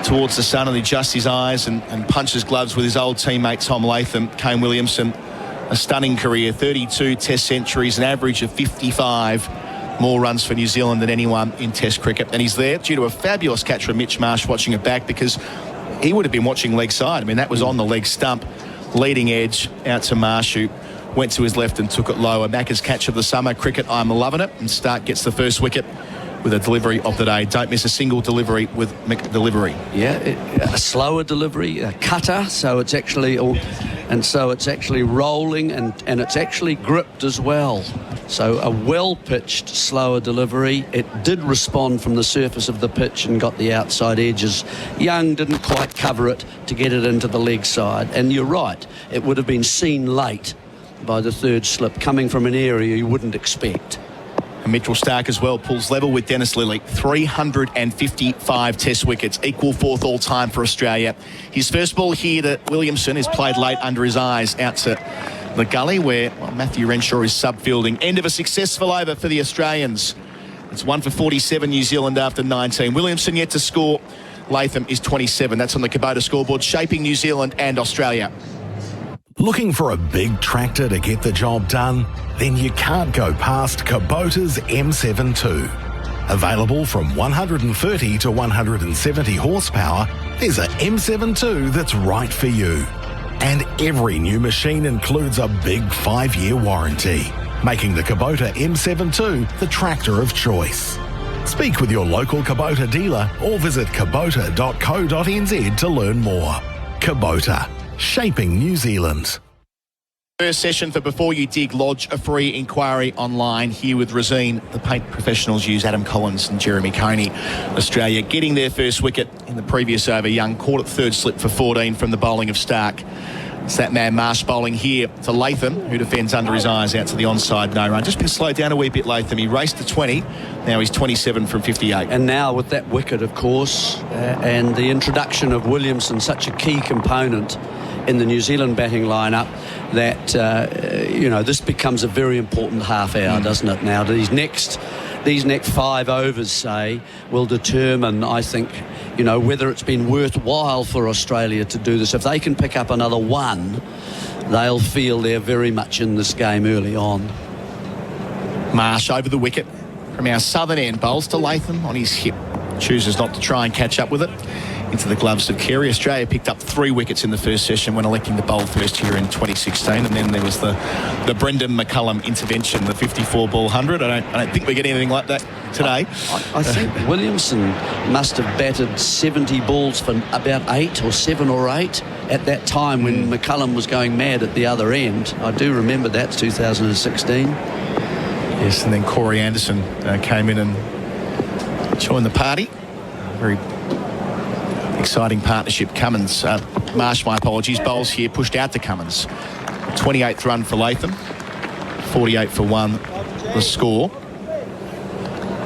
towards the sun, and he adjusts his eyes and punches gloves with his old teammate Tom Latham. Kane Williamson a stunning career, 32 Test centuries, an average of 55 more runs for New Zealand than anyone in Test cricket. And he's there due to a fabulous catch from Mitch Marsh watching it back, because he would have been watching leg side. I mean, that was on the leg stump, leading edge out to Marsh, who went to his left and took it lower. Macca's catch of the summer. Cricket, I'm loving it. And Stark gets the first wicket with a delivery of the day. Don't miss a single delivery with McDelivery. Yeah, a slower delivery, a cutter, so it's actually rolling and it's actually gripped as well. So a well-pitched, slower delivery. It did respond from the surface of the pitch and got the outside edges. Young didn't quite cover it to get it into the leg side. And you're right, it would have been seen late by the third slip, coming from an area you wouldn't expect. And Mitchell Stark as well pulls level with Dennis Lilly. 355 Test wickets, equal fourth all-time for Australia. His first ball here to Williamson is played late under his eyes out to the gully, where Matthew Renshaw is sub-fielding. End of a successful over for the Australians. It's 1 for 47 New Zealand after 19. Williamson yet to score. Latham is 27. That's on the Kubota scoreboard, shaping New Zealand and Australia. Looking for a big tractor to get the job done? Then you can't go past Kubota's M72. Available from 130 to 170 horsepower, there's a M72 that's right for you. And every new machine includes a big 5-year warranty, making the Kubota M72 the tractor of choice. Speak with your local Kubota dealer or visit kubota.co.nz to learn more. Kubota, shaping New Zealand. First session for Before You Dig. Lodge a free inquiry online here with Rosine. The paint professionals use Adam Collins and Jeremy Coney. Australia getting their first wicket in the previous over. Young caught at third slip for 14 from the bowling of Stark. It's that man Marsh bowling here to Latham, who defends under his eyes out to the onside no run. Just been slowed down a wee bit, Latham. He raced to 20. Now he's 27 from 58. And now with that wicket, of course, and the introduction of Williamson, such a key component in the New Zealand batting lineup, that this becomes a very important half hour, doesn't it? Now these next 5 overs, say, will determine, I think, whether it's been worthwhile for Australia to do this. If they can pick up another one, they'll feel they're very much in this game early on. Marsh over the wicket from our southern end, bowls to Latham on his hip, chooses not to try and catch up with it. Into the gloves of Carey. Australia picked up 3 wickets in the first session when electing to bowl first here in 2016, and then there was the Brendan McCullum intervention, the 54-ball 100. I don't think we get anything like that today. I think Williamson must have batted 70 balls for about 8 or 7 or 8 at that time when McCullum was going mad at the other end. I do remember that, 2016. Yes, and then Corey Anderson came in and joined the party. Very exciting partnership. Cummins, Marsh, my apologies, bowls here, pushed out to Cummins. 28th run for Latham, 48 for 1 the score.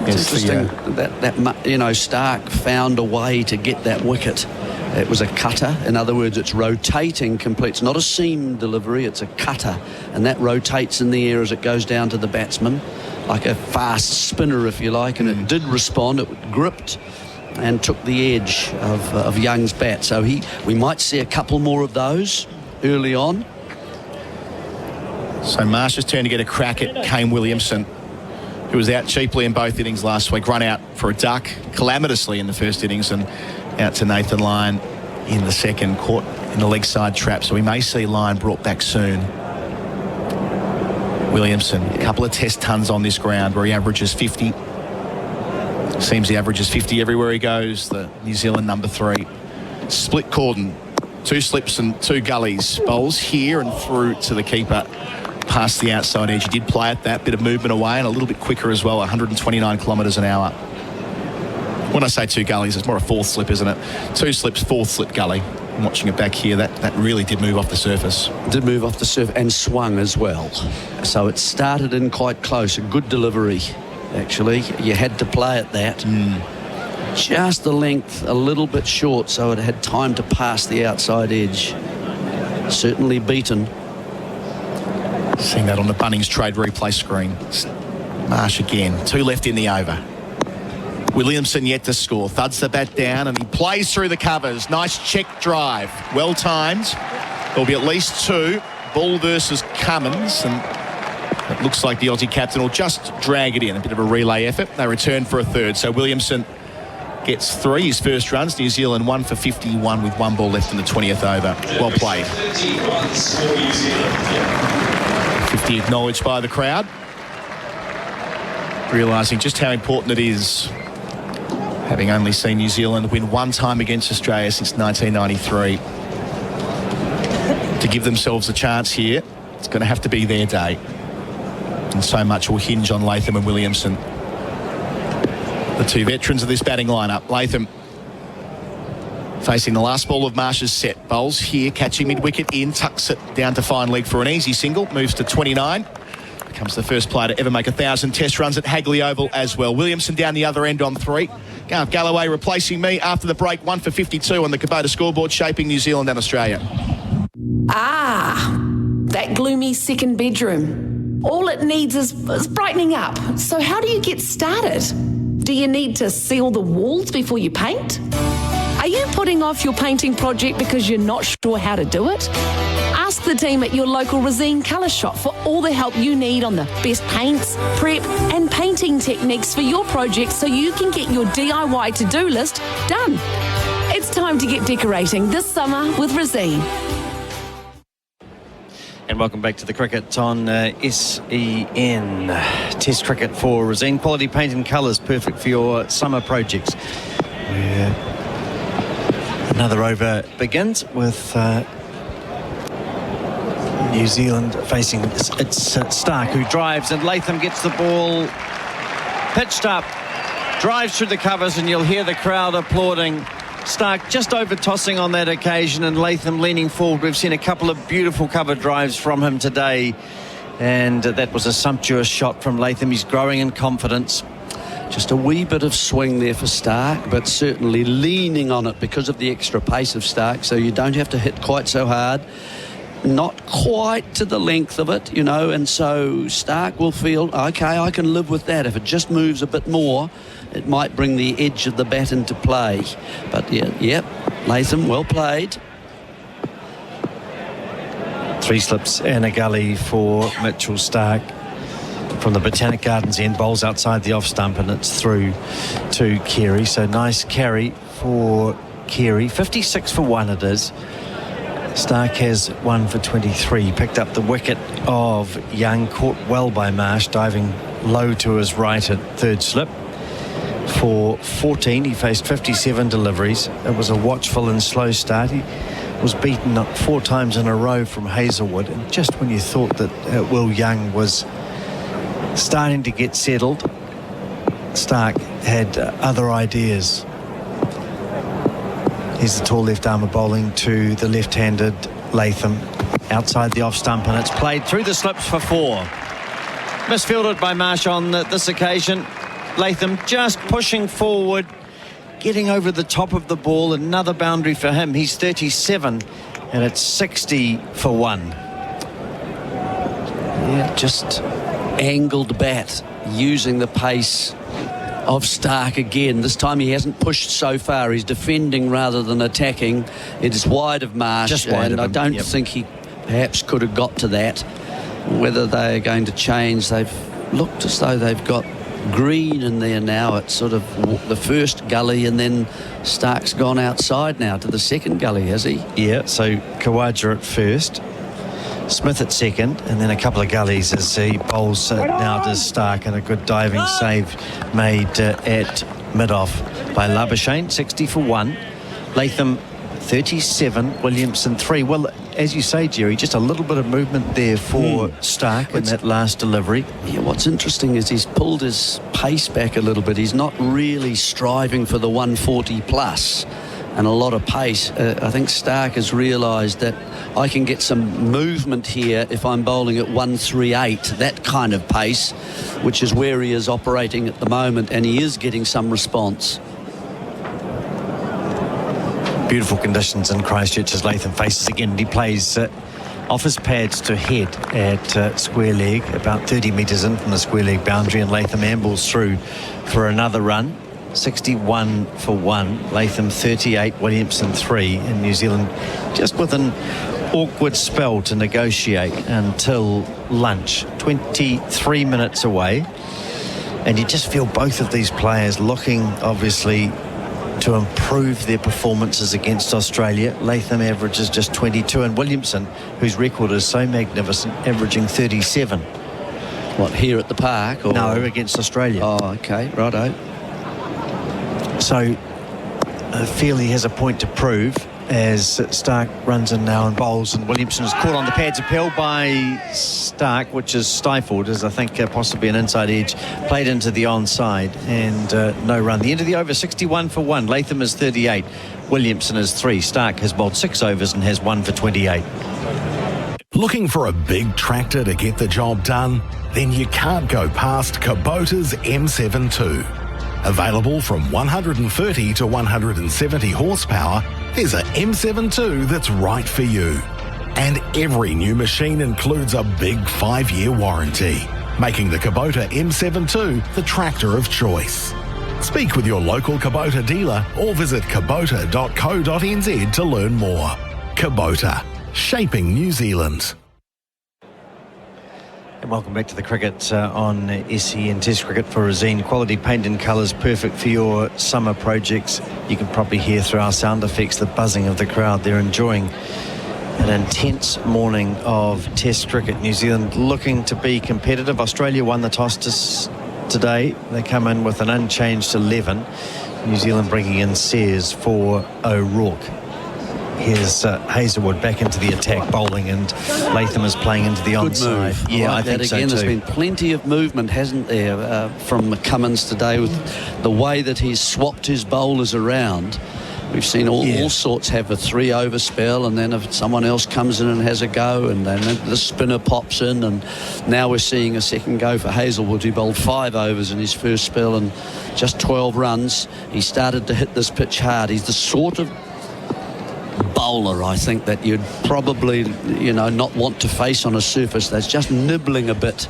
It's interesting that Stark found a way to get that wicket. It was a cutter. In other words, it's rotating complete. It's not a seam delivery, it's a cutter, and that rotates in the air as it goes down to the batsman, like a fast spinner, if you like, and it did respond. It gripped and took the edge of Young's bat. So we might see a couple more of those early on. So Marsh's turn to get a crack at Kane Williamson, who was out cheaply in both innings last week. Run out for a duck calamitously in the first innings and out to Nathan Lyon in the second, caught in the leg side trap. So we may see Lyon brought back soon. Williamson, a couple of test tons on this ground where he averages 50. Seems he averages 50 everywhere he goes. The New Zealand number 3. Split cordon, 2 slips and 2 gullies. Bowls here and through to the keeper past the outside edge. He did play at that, bit of movement away and a little bit quicker as well, 129 kilometres an hour. When I say 2 gullies, it's more a 4th slip, isn't it? 2 slips, 4th slip gully. I'm watching it back here. That really did move off the surface. Did move off the surface and swung as well. So it started in quite close. A good delivery. Actually, you had to play at that. Just the length a little bit short, so it had time to pass the outside edge. Certainly beaten. Seeing that on the Bunnings trade replay screen. Marsh again, 2 left in the over. Williamson yet to score. Thuds the bat down and he plays through the covers. Nice check drive. Well timed. There'll be at least 2. Ball versus Cummins, and it looks like the Aussie captain will just drag it in. A bit of a relay effort. They return for a third. So Williamson gets 3, his first runs. New Zealand 1 for 51 with 1 ball left in the 20th over. Well played. 50 acknowledged by the crowd, realising just how important it is, having only seen New Zealand win 1 time against Australia since 1993. To give themselves a chance here, it's going to have to be their day. And so much will hinge on Latham and Williamson, the 2 veterans of this batting lineup. Latham facing the last ball of Marsh's set. Bowls here, catching mid-wicket in, tucks it down to fine leg for an easy single, moves to 29. Becomes the first player to ever make 1,000 test runs at Hagley Oval as well. Williamson down the other end on 3. Garth Galloway replacing me after the break. 1 for 52 on the Kubota scoreboard, shaping New Zealand and Australia. Ah, that gloomy second bedroom. All it needs is brightening up. So how do you get started? Do you need to seal the walls before you paint? Are you putting off your painting project because you're not sure how to do it? Ask the team at your local Resine colour shop for all the help you need on the best paints, prep and painting techniques for your project so you can get your DIY to-do list done. It's time to get decorating this summer with Resine. And welcome back to the cricket on SEN. Test cricket for Resine. Quality paint and colours, perfect for your summer projects. Where another over begins with New Zealand facing it's Stark, who drives, and Latham gets the ball pitched up, drives through the covers, and you'll hear the crowd applauding. Stark just over tossing on that occasion, and Latham leaning forward. We've seen a couple of beautiful cover drives from him today, and that was a sumptuous shot from Latham. He's growing in confidence. Just a wee bit of swing there for Stark, but certainly leaning on it because of the extra pace of Stark, so you don't have to hit quite so hard. Not quite to the length of it, you know, and so Stark will feel, okay, I can live with that. If it just moves a bit more, it might bring the edge of the bat into play. But yeah, Latham, well played. 3 slips and a gully for Mitchell Stark from the Botanic Gardens end. Bowls outside the off stump, and it's through to Carey. So nice carry for Carey. 56 for 1 it is. Stark has 1 for 23. Picked up the wicket of Young, caught well by Marsh, diving low to his right at third slip. For 14, he faced 57 deliveries. It was a watchful and slow start. He was beaten up 4 times in a row from Hazelwood, and just when you thought that Will Young was starting to get settled, Stark had other ideas. Here's the tall left armour bowling to the left-handed Latham outside the off stump, and it's played through the slips for 4. Misfielded by Marsh on this occasion. Latham just pushing forward, getting over the top of the ball. Another boundary for him. He's 37, and it's 60 for 1. Yeah, just angled bat, using the pace of Stark again. This time he hasn't pushed so far. He's defending rather than attacking. It is wide of Marsh, just wide and of I don't think he perhaps could have got to that. Whether they are going to change, they've looked as though they've got green in there now. It's sort of the first gully, and then Stark's gone outside now to the second gully, has he? Yeah, so Kawaja at first, Smith at second, and then a couple of gullies as he bowls now to Stark, and a good diving save made at mid-off by Labuschagne. 60 for 1. Latham 37, Williamson 3. Well, as you say, Jerry, just a little bit of movement there for Stark in that last delivery. Yeah, what's interesting is he's pulled his pace back a little bit. He's not really striving for the 140 plus and a lot of pace. I think Stark has realised that I can get some movement here if I'm bowling at 138, that kind of pace, which is where he is operating at the moment, and he is getting some response. Beautiful conditions in Christchurch as Latham faces again. He plays off his pads to head at square leg, about 30 metres in from the square leg boundary, and Latham ambles through for another run. 61 for 1. Latham 38, Williamson 3, and New Zealand just within awkward spell to negotiate until lunch. 23 minutes away. And you just feel both of these players looking, obviously, to improve their performances against Australia. Latham averages just 22, and Williamson, whose record is so magnificent, averaging 37. What, here at the park? Or? No, against Australia. Oh, okay, righto. So I feel he has a point to prove as Stark runs in now and bowls, and Williamson is caught on the pads. Appeal by Stark, which is stifled as I think possibly an inside edge, played into the onside, and no run. The end of the over, 61 for 1. Latham is 38, Williamson is 3. Stark has bowled 6 overs and has 1 for 28. Looking for a big tractor to get the job done? Then you can't go past Kubota's M72. Available from 130 to 170 horsepower, there's a M72 that's right for you. And every new machine includes a big 5-year warranty, making the Kubota M72 the tractor of choice. Speak with your local Kubota dealer or visit kubota.co.nz to learn more. Kubota, shaping New Zealand. And welcome back to the cricket on SEN Test Cricket for Rosine. Quality paint and colours, perfect for your summer projects. You can probably hear through our sound effects the buzzing of the crowd. They're enjoying an intense morning of Test cricket. New Zealand looking to be competitive. Australia won the toss today. They come in with an unchanged 11. New Zealand bringing in Sears for O'Rourke. Here's Hazelwood back into the attack, bowling, and Latham is playing into the onside. Yeah, I think so too. There's been plenty of movement, hasn't there, from Cummins today with the way that he's swapped his bowlers around. We've seen all sorts have a 3-over spell, and then if someone else comes in and has a go, and then the spinner pops in, and now we're seeing a second go for Hazelwood, who bowled 5 overs in his first spell and just 12 runs. He started to hit this pitch hard. He's the sort of bowler, I think, that you'd probably, not want to face on a surface that's just nibbling a bit.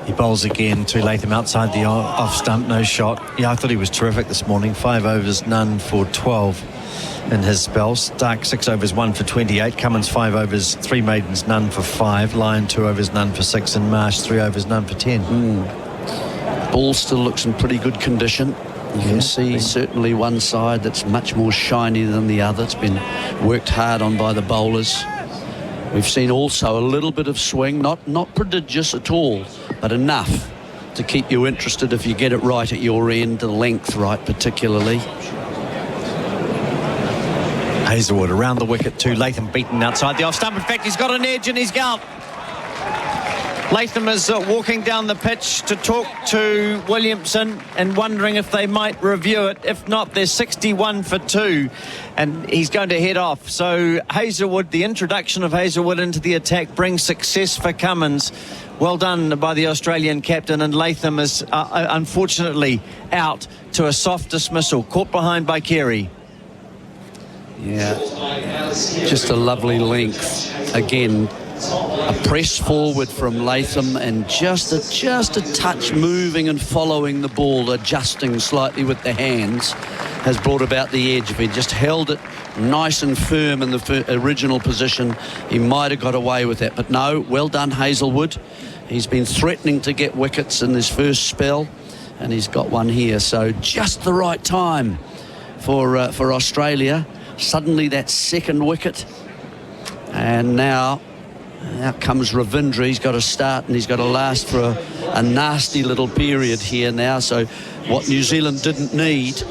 He bowls again to Latham outside the off stump, no shot. Yeah, I thought he was terrific this morning. 5 overs, none for 12 in his spell. Stark 6 overs, 1 for 28. Cummins 5 overs, 3 maidens, none for 5. Lyon 2 overs, none for 6. And Marsh 3 overs, none for 10. Ball still looks in pretty good condition. You can see certainly one side that's much more shiny than the other. It's been worked hard on by the bowlers. We've seen also a little bit of swing, not prodigious at all, but enough to keep you interested if you get it right at your end, the length right particularly. Hazelwood around the wicket too. Latham beaten outside the off stump. In fact, he's got an edge and he's galloped. Latham is walking down the pitch to talk to Williamson and wondering if they might review it. If not, they're 61 for 2 and he's going to head off. So Hazelwood, the introduction of Hazelwood into the attack brings success for Cummins. Well done by the Australian captain, and Latham is unfortunately out to a soft dismissal, caught behind by Carey. Yeah, just a lovely length. Again, a press forward from Latham and just a touch moving and following the ball, adjusting slightly with the hands, has brought about the edge. If he just held it nice and firm in the original position, he might have got away with that. But no, well done Hazelwood. He's been threatening to get wickets in his first spell, and he's got one here. So just the right time for Australia. Suddenly that second wicket, and now comes Ravindra. He's got to start and he's got to last for a nasty little period here now. So what New Zealand didn't need.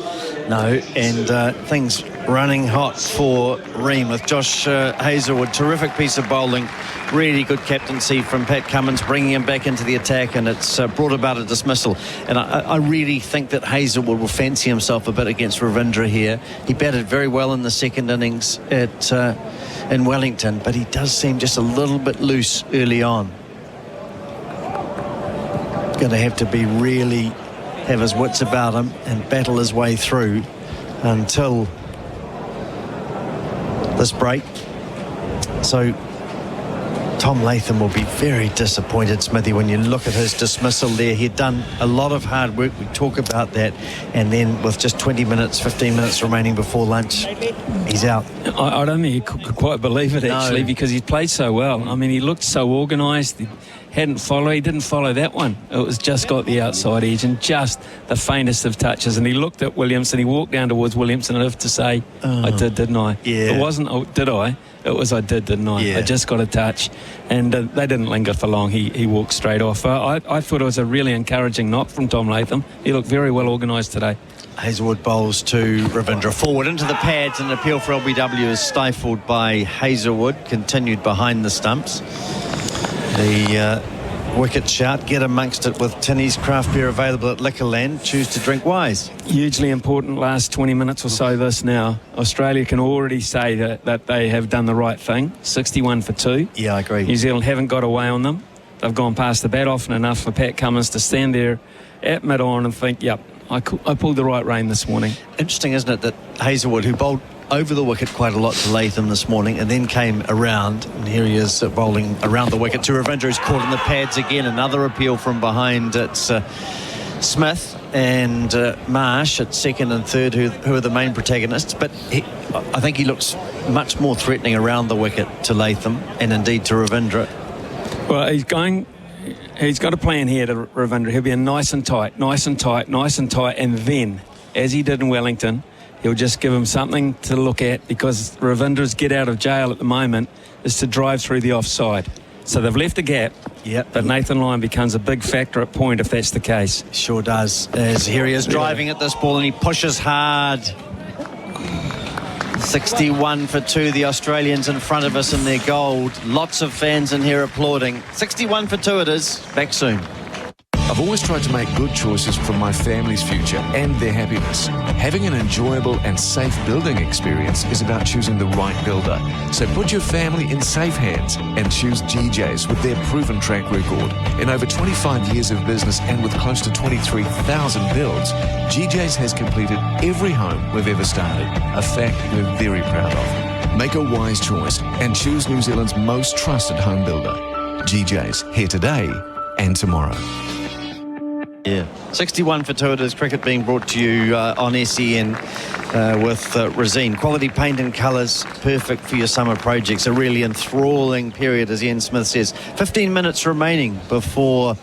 No, and things running hot for Ream with Josh Hazelwood. Terrific piece of bowling. Really good captaincy from Pat Cummins, bringing him back into the attack, and it's brought about a dismissal. And I really think that Hazelwood will fancy himself a bit against Ravindra here. He batted very well in the second innings in Wellington, but he does seem just a little bit loose early on. Going to have to be really have his wits about him and battle his way through until this break. So Tom Latham will be very disappointed, Smithy, when you look at his dismissal there. He'd done a lot of hard work. We talk about that. And then with just 20 minutes, 15 minutes remaining before lunch, he's out. I don't think he could quite believe it, actually, because he played so well. I mean, he looked so organised. He didn't follow that one. It was just got the outside edge and just the faintest of touches. And he looked at Williamson. He walked down towards Williamson and have to say, I did, didn't I? Yeah. It wasn't, oh, did I? It was, I did, didn't I? Yeah. I just got a touch. And they didn't linger for long. He walked straight off. I thought it was a really encouraging knock from Tom Latham. He looked very well organised today. Hazelwood bowls to Ravindra. Forward into the pads, and an appeal for LBW is stifled by Hazelwood. Continued behind the stumps. The wicket shout, get amongst it with Tinny's craft beer available at Liquorland. Choose to drink wise. Hugely important last 20 minutes or so this now. Australia can already say that they have done the right thing. 61 for 2. Yeah, I agree. New Zealand haven't got away on them. They've gone past the bat often enough for Pat Cummins to stand there at mid-on and think, yep, I pulled the right rein this morning. Interesting, isn't it, that Hazelwood, who bowled over the wicket quite a lot to Latham this morning and then came around, and here he is bowling around the wicket to Ravindra, who's caught in the pads again. Another appeal from behind. It's Smith and Marsh at second and third who are the main protagonists, but I think he looks much more threatening around the wicket to Latham and indeed to Ravindra. Well, he's got a plan here to Ravindra. He'll be nice and tight, and then, as he did in Wellington, he'll just give him something to look at, because Ravindra's get out of jail at the moment is to drive through the offside. So they've left a gap, but Nathan Lyon becomes a big factor at point if that's the case. Sure does. As here he is driving at this ball and he pushes hard. 61 for 2, the Australians in front of us in their gold. Lots of fans in here applauding. 61 for 2 it is. Back soon. I've always tried to make good choices for my family's future and their happiness. Having an enjoyable and safe building experience is about choosing the right builder. So put your family in safe hands and choose GJ's with their proven track record. In over 25 years of business and with close to 23,000 builds, GJ's has completed every home we've ever started, a fact we're very proud of. Make a wise choice and choose New Zealand's most trusted home builder. GJ's, here today and tomorrow. Yeah, 61 for 2 it is. Cricket being brought to you on SEN with Resine. Quality paint and colours, perfect for your summer projects. A really enthralling period, as Ian Smith says. 15 minutes remaining before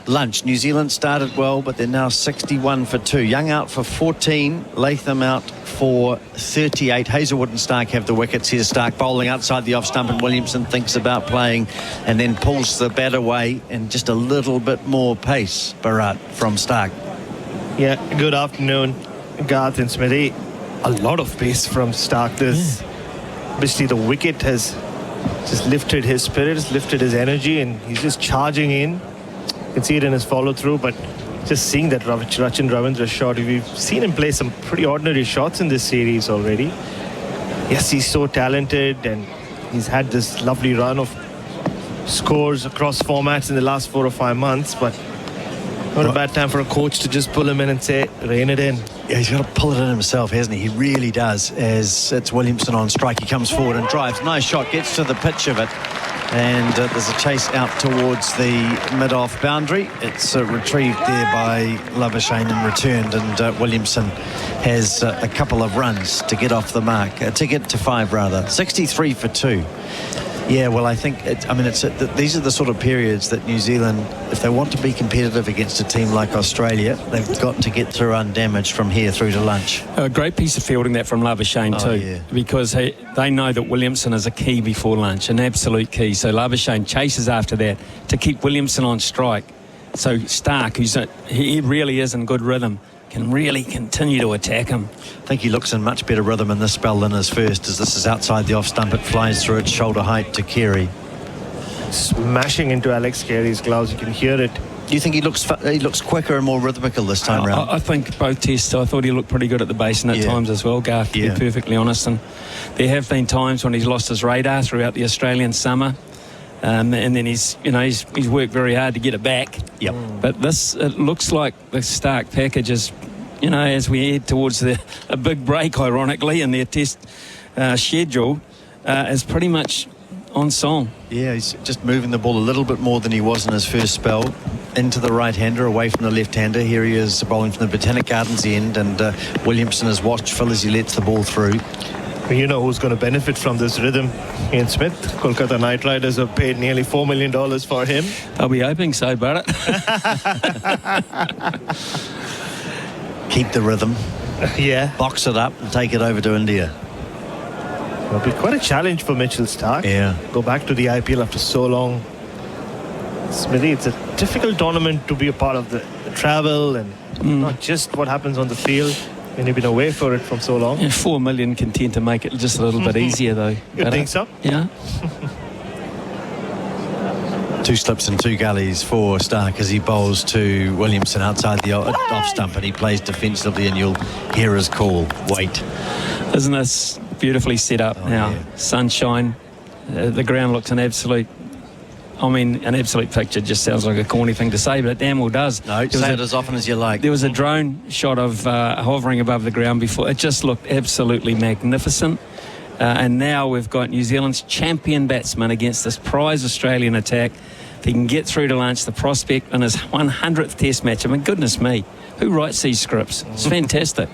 lunch. New Zealand started well, but they're now 61 for 2. Young out for 14, Latham out for 38. Hazelwood and Stark have the wickets. Here's Stark bowling outside the off stump, and Williamson thinks about playing and then pulls the bat away, and just a little bit more pace, Bharat, from Stark. Yeah, good afternoon, Garth and Smithy. A lot of pace from Stark. Obviously the wicket has just lifted his spirits, lifted his energy, and he's just charging in. You can see it in his follow-through, but just seeing that Rachin Ravindra shot, we've seen him play some pretty ordinary shots in this series already. Yes, he's so talented, and he's had this lovely run of scores across formats in the last 4 or 5 months, but not a bad time for a coach to just pull him in and say, rein it in. Yeah, he's got to pull it in himself, hasn't he? He really does. As it's Williamson on strike, he comes forward and drives. Nice shot, gets to the pitch of it. And there's a chase out towards the mid-off boundary. It's retrieved there by Labuschagne and returned, and Williamson has a couple of runs to get off the mark, to get to 5 rather. 63 for 2. Yeah, well, I think, these are the sort of periods that New Zealand, if they want to be competitive against a team like Australia, they've got to get through undamaged from here through to lunch. A great piece of fielding that from Labuschagne too, because they know that Williamson is a key before lunch, an absolute key. So Labuschagne chases after that to keep Williamson on strike. So Stark, he really is in good rhythm, can really continue to attack him. I think he looks in much better rhythm in this spell than his first, as this is outside the off stump. It flies through its shoulder height to Carey. Smashing into Alex Carey's gloves, you can hear it. Do you think he looks quicker and more rhythmical this time round? I think both tests, I thought he looked pretty good at the basin at times as well, Garth, to be perfectly honest. And there have been times when he's lost his radar throughout the Australian summer. And then he's worked very hard to get it back. Yep. But it looks like the Stark package is, as we head towards a big break, ironically, in their test schedule, is pretty much on song. Yeah, he's just moving the ball a little bit more than he was in his first spell. Into the right-hander, away from the left-hander. Here he is bowling from the Botanic Gardens end, and Williamson is watchful as he lets the ball through. You know who's going to benefit from this rhythm? Ian Smith. Kolkata Knight Riders have paid nearly $4 million for him. I'll be hoping so, Bharat. Keep the rhythm. Yeah. Box it up and take it over to India. It'll be quite a challenge for Mitchell Starc. Yeah. Go back to the IPL after so long. Smithy, it's a difficult tournament to be a part of the travel and not just what happens on the field when you've been away for it from so long. Yeah, 4 million content to make it just a little bit easier, though. You think so? Yeah. 2 slips and 2 gullies for Starc as he bowls to Williamson outside the off stump, and he plays defensively, and you'll hear his call. Wait. Isn't this beautifully set up now? Yeah. Sunshine. The ground looks an absolute picture. Just sounds like a corny thing to say, but it damn well does. No, say it as often as you like. There was a drone shot of hovering above the ground before. It just looked absolutely magnificent. And now we've got New Zealand's champion batsman against this prize Australian attack. If he can get through to lunch, the prospect in his 100th Test match. I mean, goodness me, who writes these scripts? It's fantastic.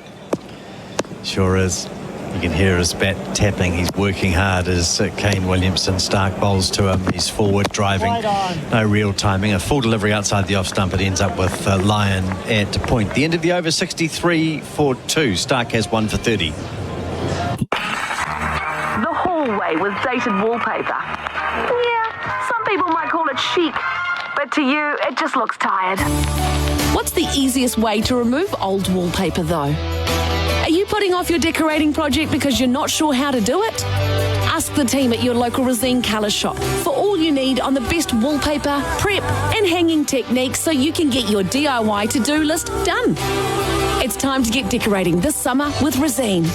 Sure is. You can hear his bat tapping. He's working hard as Kane Williamson. Starc bowls to him. He's forward driving. No real timing. A full delivery outside the off stump. It ends up with Lyon at point. The end of the over, 63 for 2. Starc has 1 for 30. The hallway with dated wallpaper. Yeah, some people might call it chic, but to you, it just looks tired. What's the easiest way to remove old wallpaper, though? Are you putting off your decorating project because you're not sure how to do it? Ask the team at your local Resene colour shop for all you need on the best wallpaper, prep and hanging techniques so you can get your DIY to-do list done. It's time to get decorating this summer with Resene.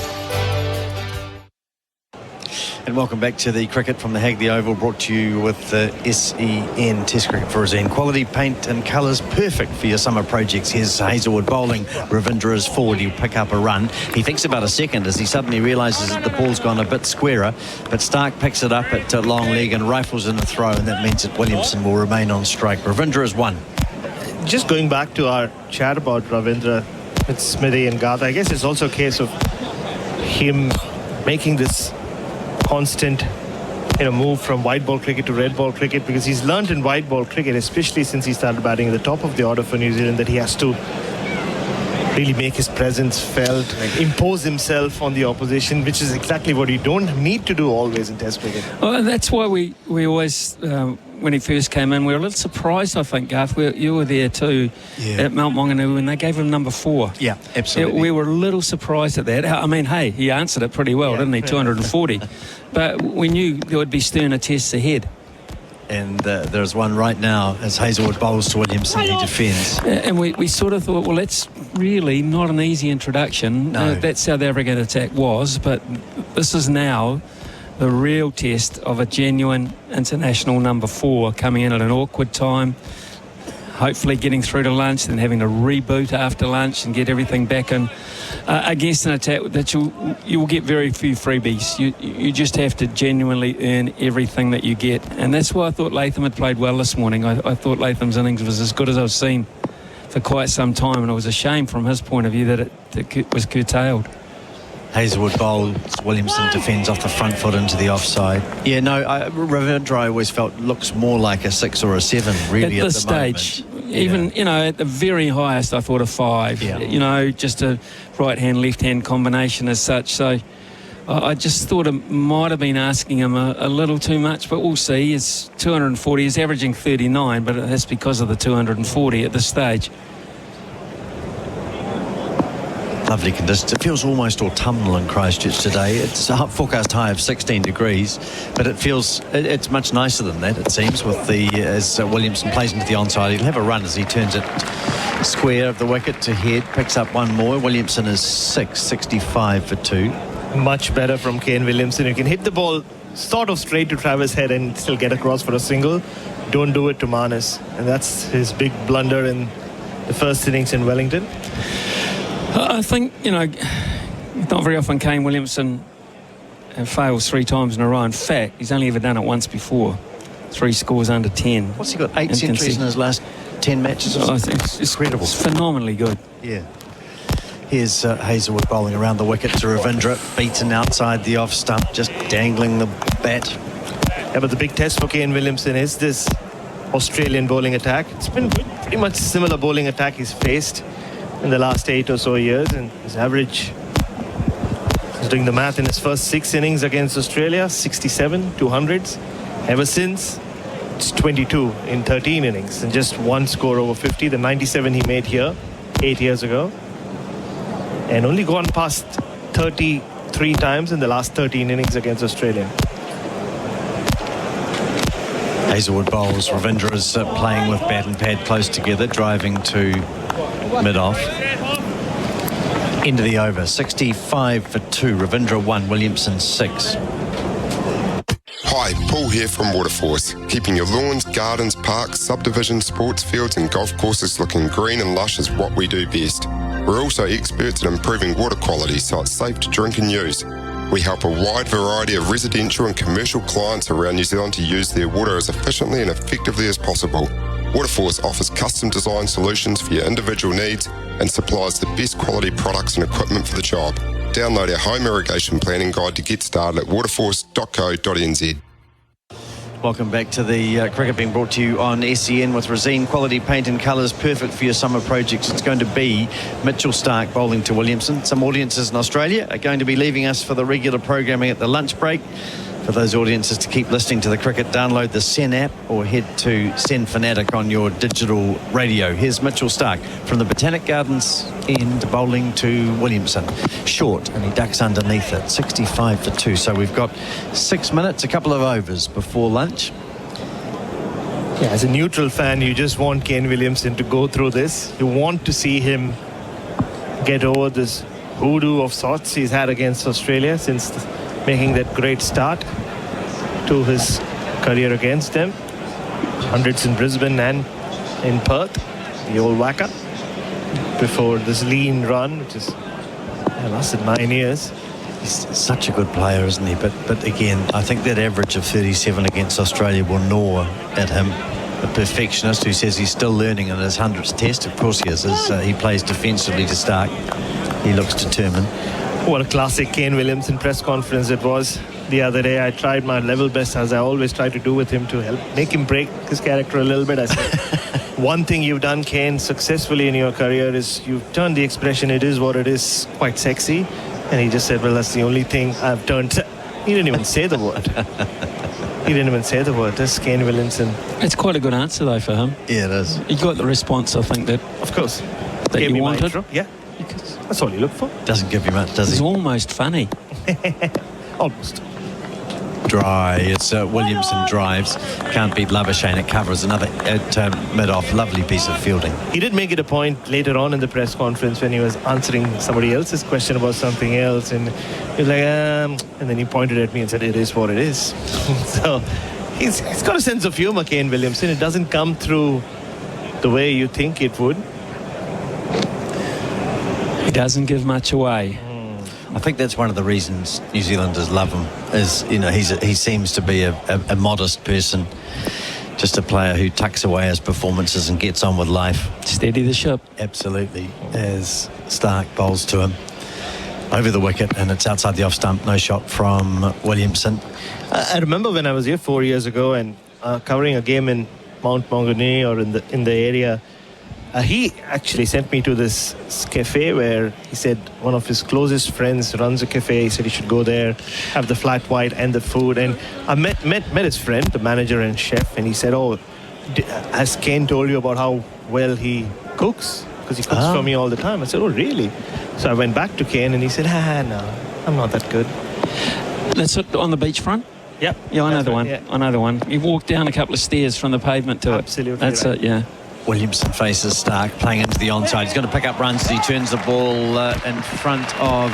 And welcome back to the cricket from the Hagley Oval, brought to you with the SEN Test Cricket for Resene. Quality paint and colours, perfect for your summer projects. Here's Hazelwood bowling. Ravindra is forward. He'll pick up a run. He thinks about a second as he suddenly realises that the ball's gone a bit squarer. But Starc picks it up at long leg and rifles in the throw, and that means that Williamson will remain on strike. Ravindra is 1. Just going back to our chat about Ravindra with Smithy and Garth, I guess it's also a case of him making this constant move from white ball cricket to red ball cricket, because he's learned in white ball cricket, especially since he started batting at the top of the order for New Zealand, that he has to really make his presence felt, impose himself on the opposition, which is exactly what you don't need to do always in Test cricket. Well, that's why we always, when he first came in, we were a little surprised, I think, Garth. You were there too at Mount Maunganui when they gave him number 4. Yeah, absolutely. We were a little surprised at that. I mean, hey, he answered it pretty well, didn't he? 240. But we knew there would be sterner tests ahead. And there's one right now as Hazelwood bowls to Williamson. He defends. And we sort of thought, well, that's really not an easy introduction. No. That South African attack was, but this is now the real test of a genuine international number 4 coming in at an awkward time, hopefully getting through to lunch, then having to reboot after lunch and get everything back in against an attack that you will get very few freebies. You just have to genuinely earn everything that you get, and that's why I thought Latham had played well this morning. I thought Latham's innings was as good as I've seen for quite some time, and it was a shame from his point of view that it was curtailed. Hazelwood bowls, Williamson defends off the front foot into the offside. Yeah, no, Ravindra I always felt looks more like a 6 or a 7 really at this the stage. moment. Even, at the very highest I thought a 5. Yeah. Just a right-hand, left-hand combination as such. So I just thought it might have been asking him a little too much, but we'll see. It's 240. He's averaging 39, but that's because of the 240 at this stage. Lovely conditions. It feels almost autumnal in Christchurch today. It's a forecast high of 16 degrees, but it's much nicer than that, it seems, as Williamson plays into the onside. He'll have a run as he turns it square of the wicket to head, picks up one more. Williamson is 65 for 2. Much better from Kane Williamson. You can hit the ball sort of straight to Travis Head and still get across for a single. Don't do it to Marnus. And that's his big blunder in the first innings in Wellington. I think, not very often Kane Williamson and fails 3 times in a row. In fact, he's only ever done it once before. 3 scores under 10. What's he got? 8 centuries in his last 10 matches? Oh, it's incredible. It's phenomenally good. Yeah. Here's Hazelwood bowling around the wicket to Ravindra, beaten outside the off stump, just dangling the bat. Yeah, but the big test for Kane Williamson is this Australian bowling attack. It's been pretty much similar bowling attack he's faced in the last 8 or so years, and his average, he's doing the math, in his first 6 innings against Australia, 67, 200s. Ever since, it's 22 in 13 innings and just 1 score over 50. The 97 he made here 8 years ago, and only gone past 33 times in the last 13 innings against Australia. Hazelwood bowls. Ravindra is playing with bat and pad close together, driving to mid-off. End of the over. 65 for 2. Ravindra 1, Williamson 6. Hi, Paul here from Waterforce. Keeping your lawns, gardens, parks, subdivisions, sports fields and golf courses looking green and lush is what we do best. We're also experts at improving water quality so it's safe to drink and use. We help a wide variety of residential and commercial clients around New Zealand to use their water as efficiently and effectively as possible. Waterforce offers custom design solutions for your individual needs and supplies the best quality products and equipment for the job. Download our home irrigation planning guide to get started at waterforce.co.nz. Welcome back to the cricket being brought to you on SEN with Resine Quality Paint and Colours, perfect for your summer projects. It's going to be Mitchell Starc bowling to Williamson. Some audiences in Australia are going to be leaving us for the regular programming at the lunch break. For those audiences to keep listening to the cricket, download the SEN app or head to SEN Fanatic on your digital radio. Here's Mitchell Starc from the Botanic Gardens end, bowling to Williamson. Short, and he ducks underneath it, 65 for 2. So we've got 6 minutes, a couple of overs before lunch. Yeah, as a neutral fan, you just want Kane Williamson to go through this. You want to see him get over this hoodoo of sorts he's had against Australia since making that great start to his career against them. Hundreds in Brisbane and in Perth, the old whacker, before this lean run, which is lasted 9 years. He's such a good player, isn't he? But again, I think that average of 37 against Australia will gnaw at him. A perfectionist who says he's still learning in his 100th test. Of course he is. He plays defensively to Starc. He looks determined. What a classic Kane Williamson press conference it was the other day. I tried my level best, as I always try to do with him, to help make him break his character a little bit. I said, one thing you've done, Kane, successfully in your career is you've turned the expression "it is what it is" quite sexy. And he just said, well, that's the only thing I've turned. He didn't even say the word. He didn't even say the word. That's Kane Williamson. It's quite a good answer though for him. Yeah, it is. He got the response, I think, that of course that you wanted. Yeah, that's all you look for. Doesn't give you much, does he? It's almost funny. Almost. Dry. It's Williamson drives. Can't beat Labuschagne. It covers another at mid-off. Lovely piece of fielding. He did make it a point later on in the press conference when he was answering somebody else's question about something else, and he was like, and then he pointed at me and said, "It is what it is." So he's got a sense of humor, Kane Williamson. It doesn't come through the way you think it would. He doesn't give much away. I think that's one of the reasons New Zealanders love him. Is he seems to be a modest person, just a player who tucks away his performances and gets on with life. Steady the ship. Absolutely. As Starc bowls to him over the wicket, and it's outside the off stump. No shot from Williamson. I remember when I was here 4 years ago and covering a game in Mount Maunganui or in the area. He actually sent me to this cafe where he said one of his closest friends runs a cafe. He said he should go there, have the flat white and the food. And I met his friend, the manager and chef, and he said, "Oh, has Kane told you about how well he cooks? Because he cooks for me all the time." I said, "Oh, really?" So I went back to Kane and he said, "No, I'm not that good." That's it on the beachfront? Yep. Yeah, I know the one. Yeah. I know the one. You walk down a couple of stairs from the pavement to Absolutely it. That's right. it, yeah. Williamson faces Starc, playing into the onside. He's going to pick up runs as he turns the ball in front of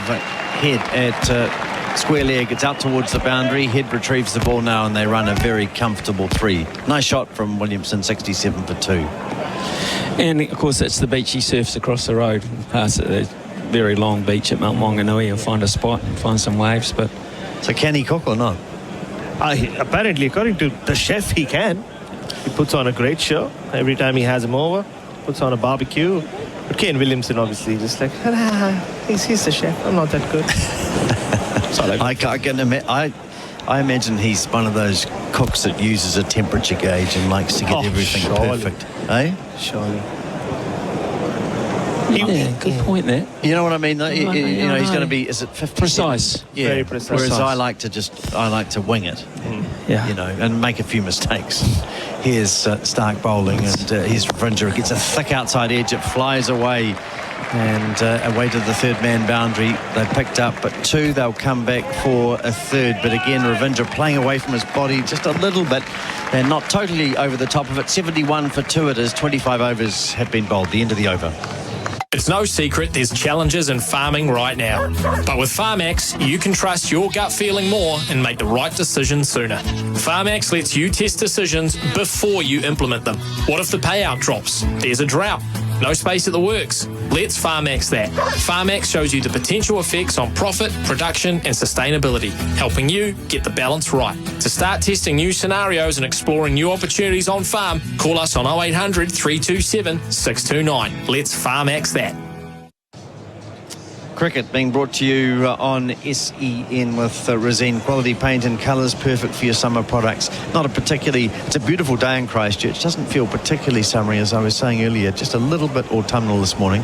Head at square leg. It's out towards the boundary. Head retrieves the ball now, and they run a very comfortable 3. Nice shot from Williamson, 67 for 2. And, of course, that's the beach he surfs across the road. Past the very long beach at Mount Maunganui. He'll find a spot and find some waves. But So can he cook or not? Apparently, according to the chef, he can. He puts on a great show every time he has him over. Puts on a barbecue. But Kane Williamson, obviously, just like, he's the chef. I'm not that good. I imagine he's one of those cooks that uses a temperature gauge and likes to get everything perfect. Eh? Surely. Yeah, good point there. You know what I mean? He's going to be, is it 50? Precise. Yeah. Very precise. Whereas I like to wing it. Yeah. And make a few mistakes. Here's Stark bowling, and here's Ravindra. Gets a thick outside edge. It flies away. And away to the third man boundary. They picked up but 2. They'll come back for a third. But again, Ravindra playing away from his body just a little bit and not totally over the top of it. 71 for 2 it is. 25 overs have been bowled. The end of the over. It's no secret there's challenges in farming right now. But with FarmX, you can trust your gut feeling more and make the right decision sooner. FarmX lets you test decisions before you implement them. What if the payout drops? There's a drought. No space at the works. Let's FarmX that. FarmX shows you the potential effects on profit, production and sustainability, helping you get the balance right. To start testing new scenarios and exploring new opportunities on farm, call us on 0800 327 629. Let's FarmX that. Cricket being brought to you on SEN with Resine quality paint and colours, perfect for your summer products. It's a beautiful day in Christchurch. Doesn't feel particularly summery, as I was saying earlier, just a little bit autumnal this morning,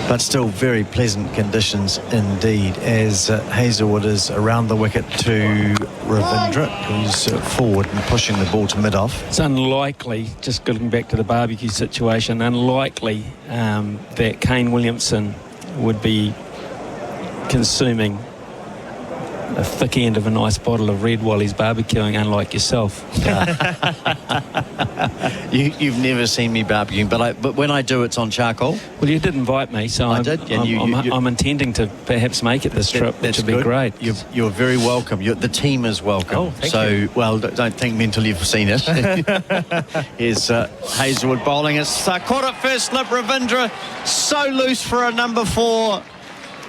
but still very pleasant conditions indeed, as Hazelwood is around the wicket to Ravindra, who's forward and pushing the ball to mid-off. It's unlikely, just going back to the barbecue situation, unlikely that Kane Williamson would be consuming a thick end of a nice bottle of red while he's barbecuing, unlike yourself. You've never seen me barbecuing, but when I do, it's on charcoal. Well, you did invite me, so I'm intending to perhaps make it this trip, which would be great. You're very welcome. The team is welcome. Oh, thank you. Well, don't think me until you've seen it. Here's Hazelwood bowling. It's caught at first slip. Ravindra so loose for a number 4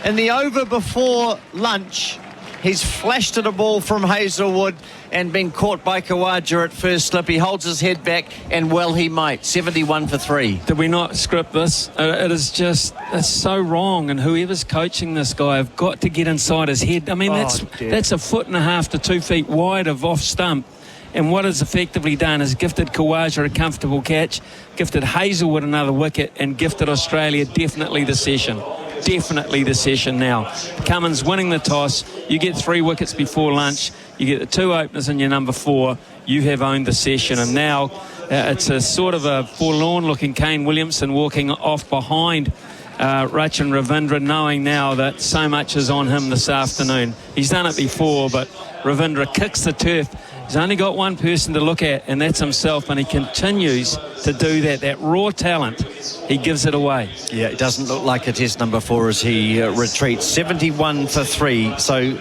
in the over before lunch. He's flashed at a ball from Hazelwood and been caught by Khawaja at first slip. He holds his head back, and well he might. 71 for 3. Did we not script this? It's so wrong, and whoever's coaching this guy have got to get inside his head. I mean, that's 1.5 feet to 2 feet wide of off stump. And what is effectively done is gifted Khawaja a comfortable catch, gifted Hazelwood another wicket, and gifted Australia definitely the session. Definitely the session now. Cummins winning the toss. You get 3 wickets before lunch. You get the 2 openers in your number 4. You have owned the session. And now it's a sort of a forlorn-looking Kane Williamson walking off behind Rachin Ravindra, knowing now that so much is on him this afternoon. He's done it before, but Ravindra kicks the turf. He's only got one person to look at, and that's himself, and he continues to do that. That raw talent, he gives it away. Yeah, it doesn't look like a test number 4 as he retreats. 71 for 3. So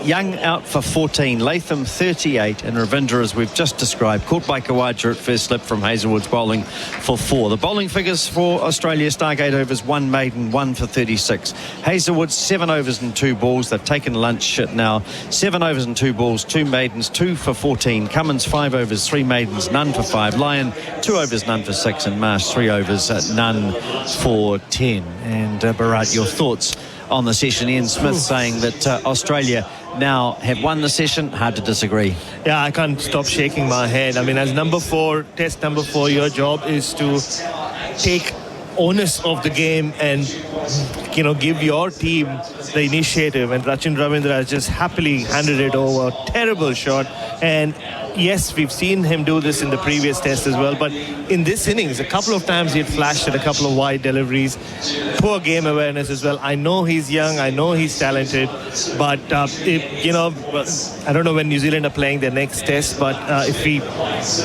Young out for 14, Latham 38, and Ravindra, as we've just described, caught by Khawaja at first slip from Hazelwood's bowling for 4. The bowling figures for Australia: Stargate overs 1 maiden, 1 for 36. Hazelwood 7 overs and 2 balls. They've taken lunch now. 7 overs and 2 balls, 2 maidens, 2 for 14. Cummins 5 overs, 3 maidens, none for 5. Lyon 2 overs, none for 6, and Marsh 3 overs, none for 10. And Bharat, your thoughts on the session? Ian Smith saying that Australia now have won the session. Hard to disagree. Yeah, I can't stop shaking my head. I mean, as number 4, test number 4, your job is to take onus of the game and, give your team the initiative. And Rachin Ravindra has just happily handed it over. Terrible shot. And yes, we've seen him do this in the previous test as well, but in this innings, a couple of times he had flashed at a couple of wide deliveries. Poor game awareness as well. I know he's young, I know he's talented, but I don't know when New Zealand are playing their next test, but if he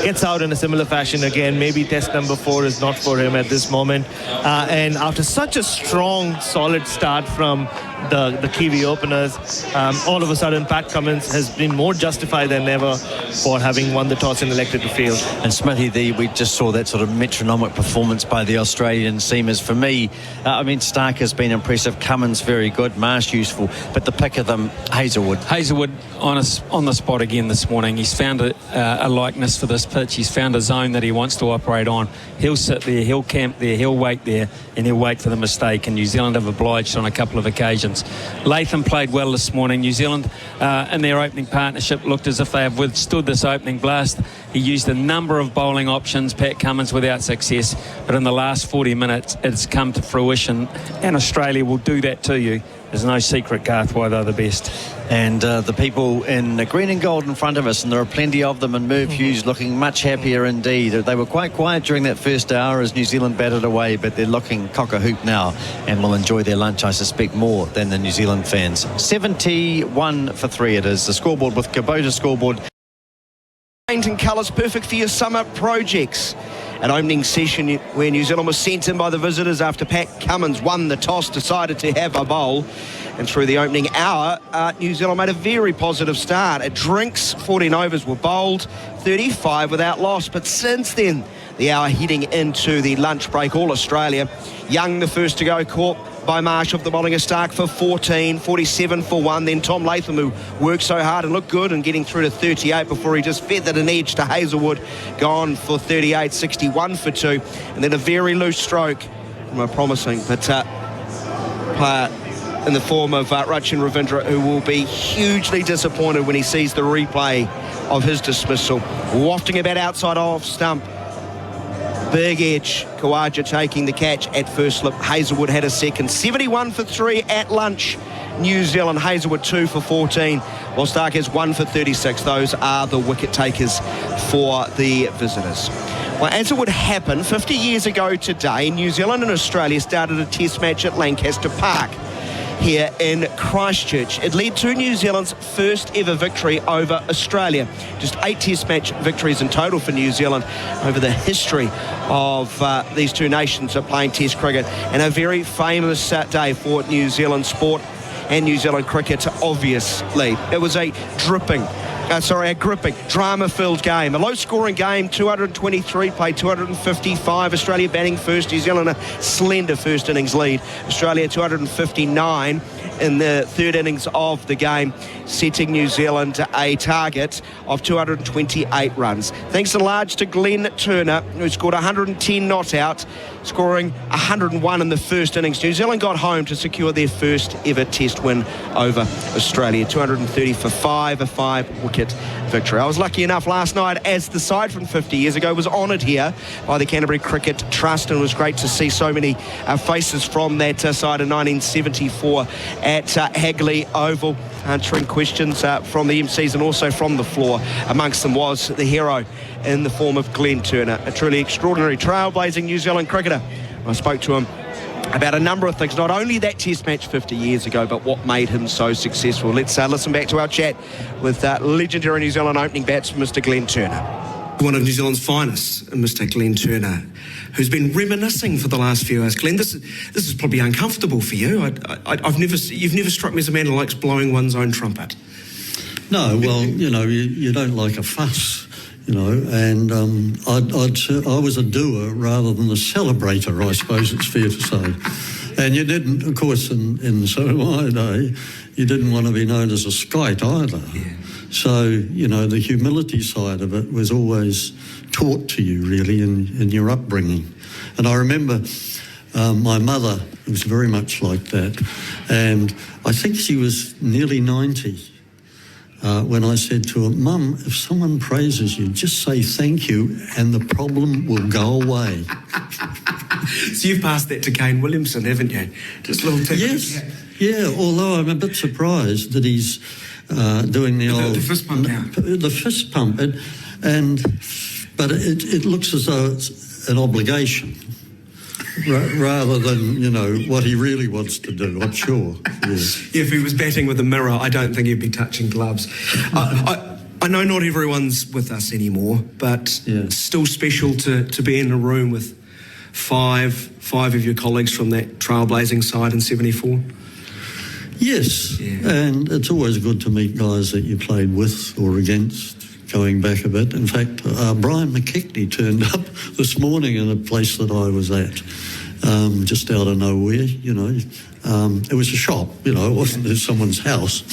gets out in a similar fashion again, maybe test number 4 is not for him at this moment. And after such a strong, solid start from the Kiwi openers. All of a sudden, Pat Cummins has been more justified than ever for having won the toss and elected to field. And Smithy, we just saw that sort of metronomic performance by the Australian seamers. For me, Stark has been impressive, Cummins very good, Marsh useful, but the pick of them, Hazelwood. Hazelwood on the spot again this morning. He's found a likeness for this pitch. He's found a zone that he wants to operate on. He'll sit there, he'll camp there, he'll wait there, and he'll wait for the mistake. And New Zealand have obliged on a couple of occasions. Latham played well this morning. New Zealand in their opening partnership looked as if they have withstood this opening blast. He used a number of bowling options, Pat Cummins, without success, but in the last 40 minutes it's come to fruition, and Australia will do that to you. There's no secret, Garth, why they're the best. And the people in the green and gold in front of us, and there are plenty of them, and Merv Hughes looking much happier indeed. They were quite quiet during that first hour as New Zealand batted away, but they're looking cock-a-hoop now and will enjoy their lunch, I suspect, more than the New Zealand fans. 71 for 3 it is. The scoreboard with Kubota scoreboard. Paint and colours perfect for your summer projects. An opening session where New Zealand was sent in by the visitors after Pat Cummins won the toss, decided to have a bowl. And through the opening hour, New Zealand made a very positive start. At drinks, 14 overs were bowled, 35 without loss. But since then, the hour heading into the lunch break, all Australia. Young, the first to go, caught by Marsh of the bowling of Stark for 14, 47 for 1. Then Tom Latham, who worked so hard and looked good and getting through to 38 before he just feathered an edge to Hazelwood, gone for 38, 61 for 2. And then a very loose stroke from a promising but player in the form of Rachin Ravindra, who will be hugely disappointed when he sees the replay of his dismissal. Wafting about outside off stump. Big edge, Kawaja taking the catch at first slip. Hazelwood had a second. 71 for 3 at lunch. New Zealand, Hazelwood 2 for 14, while Stark has 1 for 36. Those are the wicket takers for the visitors. Well, as it would happen, 50 years ago today, New Zealand and Australia started a test match at Lancaster Park here in Christchurch. It led to New Zealand's first ever victory over Australia. Just 8 test match victories in total for New Zealand over the history of these two nations of playing test cricket, and a very famous day for New Zealand sport and New Zealand cricket, obviously. It was a gripping, drama-filled game. A low-scoring game, 223 played 255. Australia batting first, New Zealand a slender first innings lead. Australia 259 in the third innings of the game, setting New Zealand a target of 228 runs. Thanks in large to Glenn Turner, who scored 110 not out, scoring 101 in the first innings. New Zealand got home to secure their first ever test win over Australia. 230 for 5, a 5-wicket victory. I was lucky enough last night, as the side from 50 years ago was honoured here by the Canterbury Cricket Trust, and it was great to see so many faces from that side in 1974 at Hagley Oval, answering questions from the MCs and also from the floor. Amongst them was the hero in the form of Glenn Turner, a truly extraordinary trailblazing New Zealand cricketer. I spoke to him about a number of things, not only that test match 50 years ago, but what made him so successful. Let's listen back to our chat with legendary New Zealand opening batsman Mr. Glenn Turner. One of New Zealand's finest, Mr. Glenn Turner, who's been reminiscing for the last few hours. Glenn, this is probably uncomfortable for you. You've never struck me as a man who likes blowing one's own trumpet. No, well, you don't like a fuss, and I was a doer rather than a celebrator, I suppose it's fair to say. And you didn't, of course, in my day, you didn't want to be known as a skite either. Yeah. So, the humility side of it was always taught to you, really, in your upbringing. And I remember my mother was very much like that. And I think she was nearly 90 when I said to her, Mum, if someone praises you, just say thank you and the problem will go away. So you've passed that to Kane Williamson, haven't you? Just a little tip. Yes. Yeah, although I'm a bit surprised that he's doing the fist pump now. The fist pump, but it looks as though it's an obligation rather than what he really wants to do. I'm sure. Yes. Yeah, if he was batting with a mirror, I don't think he'd be touching gloves. I know not everyone's with us anymore, but it's still special to be in a room with five of your colleagues from that trailblazing side in 74. Yes, and it's always good to meet guys that you played with or against, going back a bit. In fact, Brian McHardy turned up this morning in a place that I was at, just out of nowhere, you know. It was a shop, you know, it wasn't someone's house.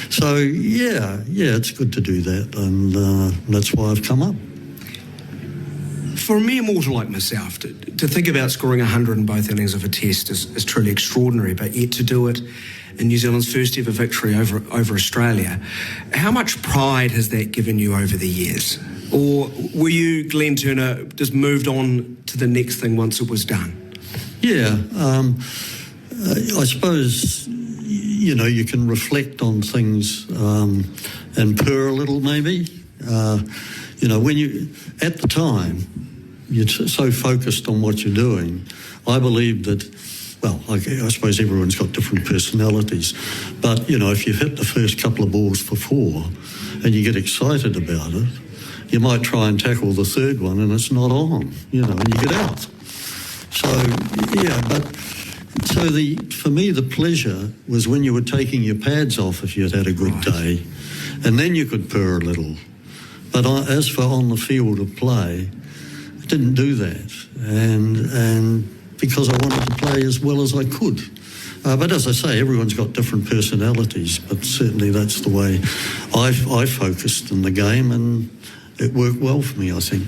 So, yeah, it's good to do that, and that's why I've come up. For a mere mortal like myself, to think about scoring 100 in both innings of a test is truly extraordinary, but yet to do it in New Zealand's first ever victory over Australia, how much pride has that given you over the years? Or were you, Glenn Turner, just moved on to the next thing once it was done? Yeah, I suppose, you know, you can reflect on things and purr a little maybe. You know, when you, at the time, you're so focused on what you're doing. I believe that, well, I suppose everyone's got different personalities, but, you know, if you hit the first couple of balls for 4 and you get excited about it, you might try and tackle the third one and it's not on, you know, and you get out. So, yeah, but so for me, the pleasure was when you were taking your pads off if you had had a good day, and then you could purr a little. But as for on the field of play, I didn't do that, and because I wanted to play as well as I could. But as I say, everyone's got different personalities, but certainly that's the way I focused in the game, and it worked well for me, I think.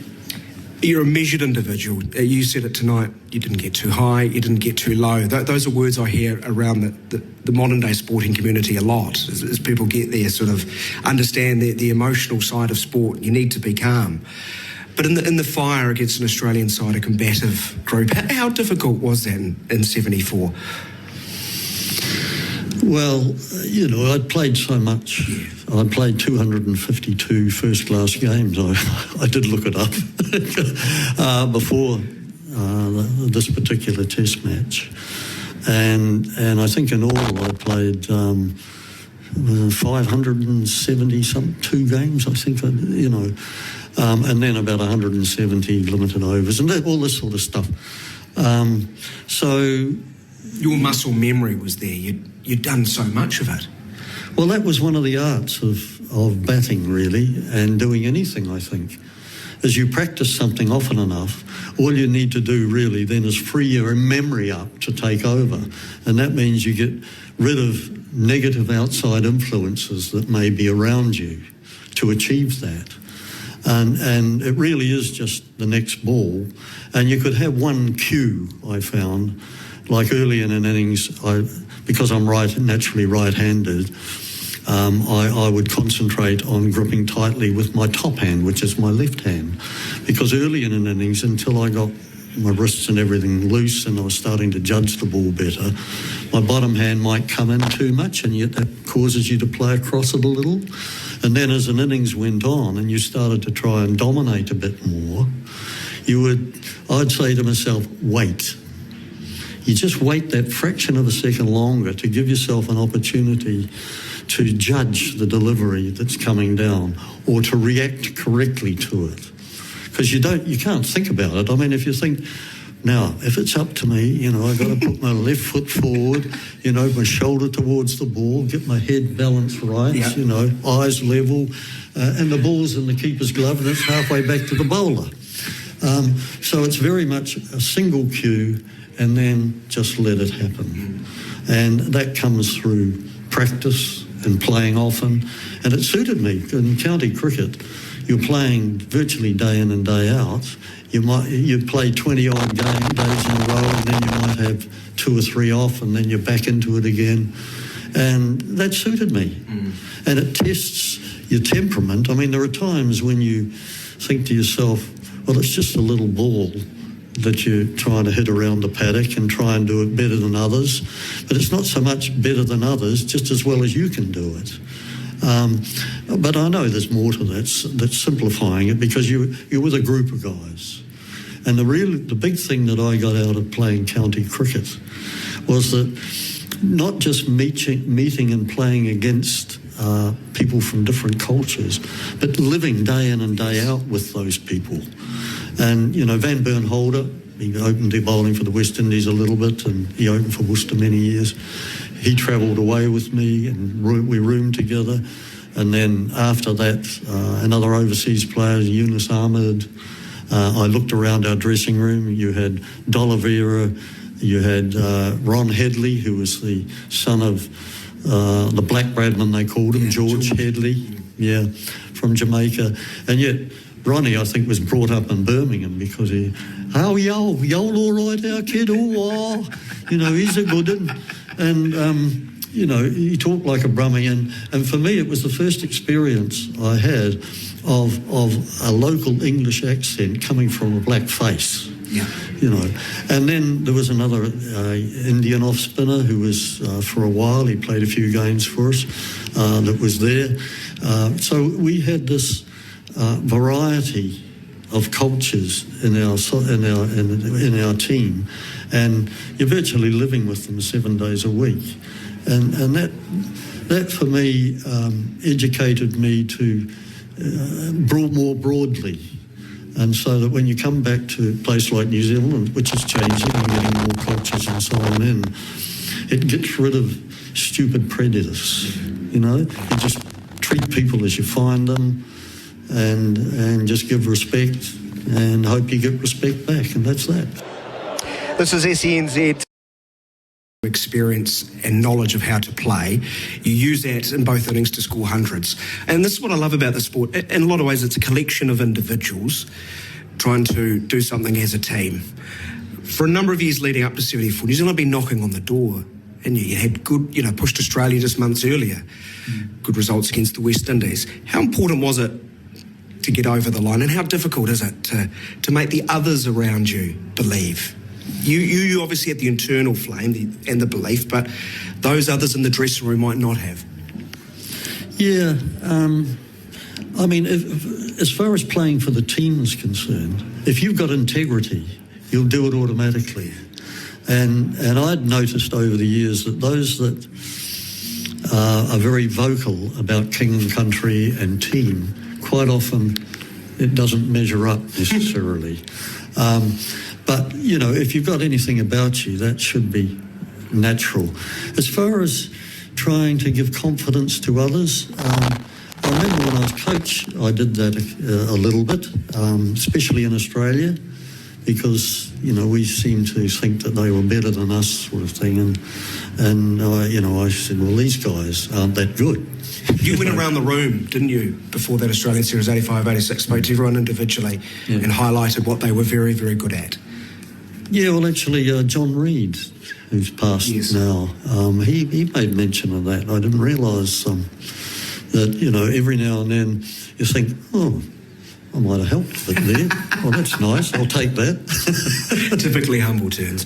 You're a measured individual. You said it tonight, you didn't get too high, you didn't get too low. Those are words I hear around the modern day sporting community a lot, as people get there, sort of understand the emotional side of sport. You need to be calm. But in the fire against an Australian side, a combative group, how difficult was that in 74? Well, you know, I'd played so much. I played 252 first-class games. I did look it up before this particular test match. And I think in all I played 570-2 games, I think, you know, and then about 170 limited overs and all this sort of stuff. So your muscle memory was there. You'd done so much of it. Well, that was one of the arts of batting, really, and doing anything, I think. As you practice something often enough, all you need to do really then is free your memory up to take over. And that means you get rid of negative outside influences that may be around you to achieve that. And it really is just the next ball. And you could have one cue, I found, like early in an innings, because I'm naturally right-handed, I would concentrate on gripping tightly with my top hand, which is my left hand, because early in an innings, until I got my wrists and everything loose and I was starting to judge the ball better, my bottom hand might come in too much, and yet that causes you to play across it a little. And then as an innings went on and you started to try and dominate a bit more, I'd say to myself, wait. You just wait that fraction of a second longer to give yourself an opportunity to judge the delivery that's coming down or to react correctly to it. Because you can't think about it. I mean, if you think, now, if it's up to me, you know, I've got to put my left foot forward, you know, my shoulder towards the ball, get my head balanced right, you know, eyes level, and the ball's in the keeper's glove and it's halfway back to the bowler. So it's very much a single cue and then just let it happen. And that comes through practice and playing often. And it suited me. In county cricket, you're playing virtually day in and day out. You'd play 20-odd days in a row, and then you might have 2 or 3 off, and then you're back into it again. And that suited me. And it tests your temperament. I mean, there are times when you think to yourself, well, it's just a little ball that you're trying to hit around the paddock and try and do it better than others. But it's not so much better than others, just as well as you can do it. But I know there's more to that. That's simplifying it, because you're with a group of guys. And the big thing that I got out of playing county cricket was that not just meeting and playing against people from different cultures, but living day in and day out with those people. And, you know, Van Bernholder, He opened their bowling for the West Indies a little bit, and he opened for Worcester many years. He travelled away with me, and we roomed together. And then after that, another overseas player, Yunus Ahmed. I looked around our dressing room. You had D'Oliveira, you had Ron Headley, who was the son of the Black Bradman, they called him, George Headley, from Jamaica. And yet Ronnie, I think, was brought up in Birmingham because y'all all right, our kid, he's a good one. And, he talked like a brummie, and for me it was the first experience I had of a local English accent coming from a black face. Yeah. And then there was another Indian off-spinner who was, for a while, he played a few games for us, that was there. So we had this variety of cultures in our team, and you're virtually living with them 7 days a week. And that for me educated me to more broadly. And so that when you come back to a place like New Zealand, which is changing and getting more cultures and so on in, it gets rid of stupid prejudice, You just treat people as you find them and just give respect and hope you get respect back, and that's that. This is SENZ. Experience and knowledge of how to play, you use that in both innings to score hundreds. And this is what I love about the sport. In a lot of ways, it's a collection of individuals trying to do something as a team. For a number of years leading up to 74, New Zealand had been knocking on the door, and you had good, pushed Australia just months earlier. Good results against the West Indies. How important was it to get over the line, and how difficult is it to make the others around you believe? You obviously had the internal flame and the belief, but those others in the dressing room might not have. Yeah, as far as playing for the team is concerned, if you've got integrity, you'll do it automatically. And I'd noticed over the years that those that are very vocal about king and country and team, quite often it doesn't measure up necessarily. But, if you've got anything about you, that should be natural. As far as trying to give confidence to others, I remember when I was coach, I did that a little bit, especially in Australia, because, we seemed to think that they were better than us, sort of thing. And I said, well, these guys aren't that good. You went around the room, didn't you, before that Australian Series 85-86, spoke to everyone individually and highlighted what they were very, very good at. Yeah, well, actually, John Reid, who's passed now, he made mention of that. I didn't realise that, every now and then you think, I might have helped a bit there. Well, that's nice. I'll take that. Typically humble turns.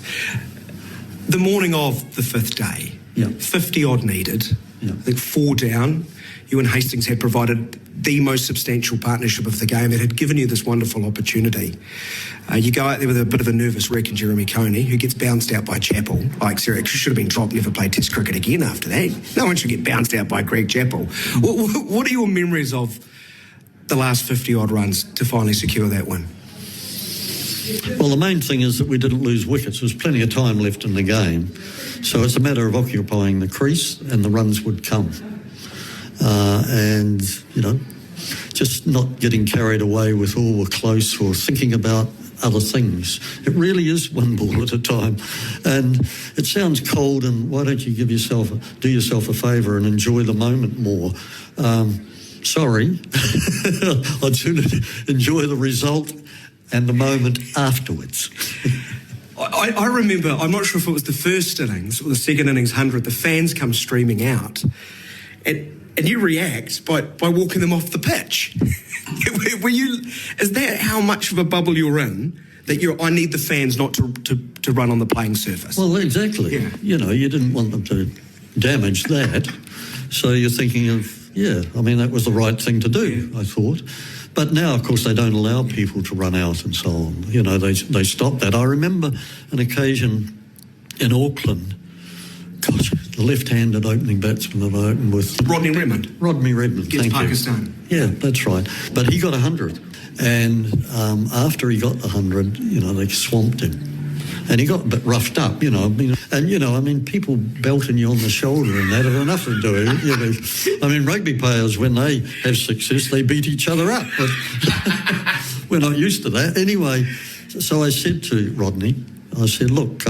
The morning of the fifth day, 50-odd needed, I think 4 down. You and Hastings had provided the most substantial partnership of the game. It had given you this wonderful opportunity. You go out there with a bit of a nervous wreck in Jeremy Coney, who gets bounced out by Chappell. Like, seriously, should have been dropped, never played Test cricket again after that. No one should get bounced out by Greg Chappell. What are your memories of the last 50-odd runs to finally secure that win? Well, the main thing is that we didn't lose wickets. There was plenty of time left in the game. So it's a matter of occupying the crease, and the runs would come. Just not getting carried away with, we're close, or thinking about other things. It really is one ball at a time. And it sounds cold, and why don't you do yourself a favour and enjoy the moment more? Sorry. I'd sooner enjoy the result and the moment afterwards. I remember, I'm not sure if it was the first innings or the second innings 100, the fans come streaming out, and you react by walking them off the pitch. Is that how much of a bubble you're in, that I need the fans not to run on the playing surface? Well, exactly. Yeah. You didn't want them to damage that. So you're thinking of, that was the right thing to do, I thought. But now, of course, they don't allow people to run out and so on. They stop that. I remember an occasion in Auckland, the left-handed opening batsman that I opened with. Rodney Redmond. Rodney Redmond, against thank Pakistan. you. Yeah, that's right. But he got 100. And after he got the 100, they swamped him. And he got a bit roughed up, people belting you on the shoulder and that have nothing to do. Rugby players, when they have success, they beat each other up. But we're not used to that. Anyway, so I said to Rodney, look,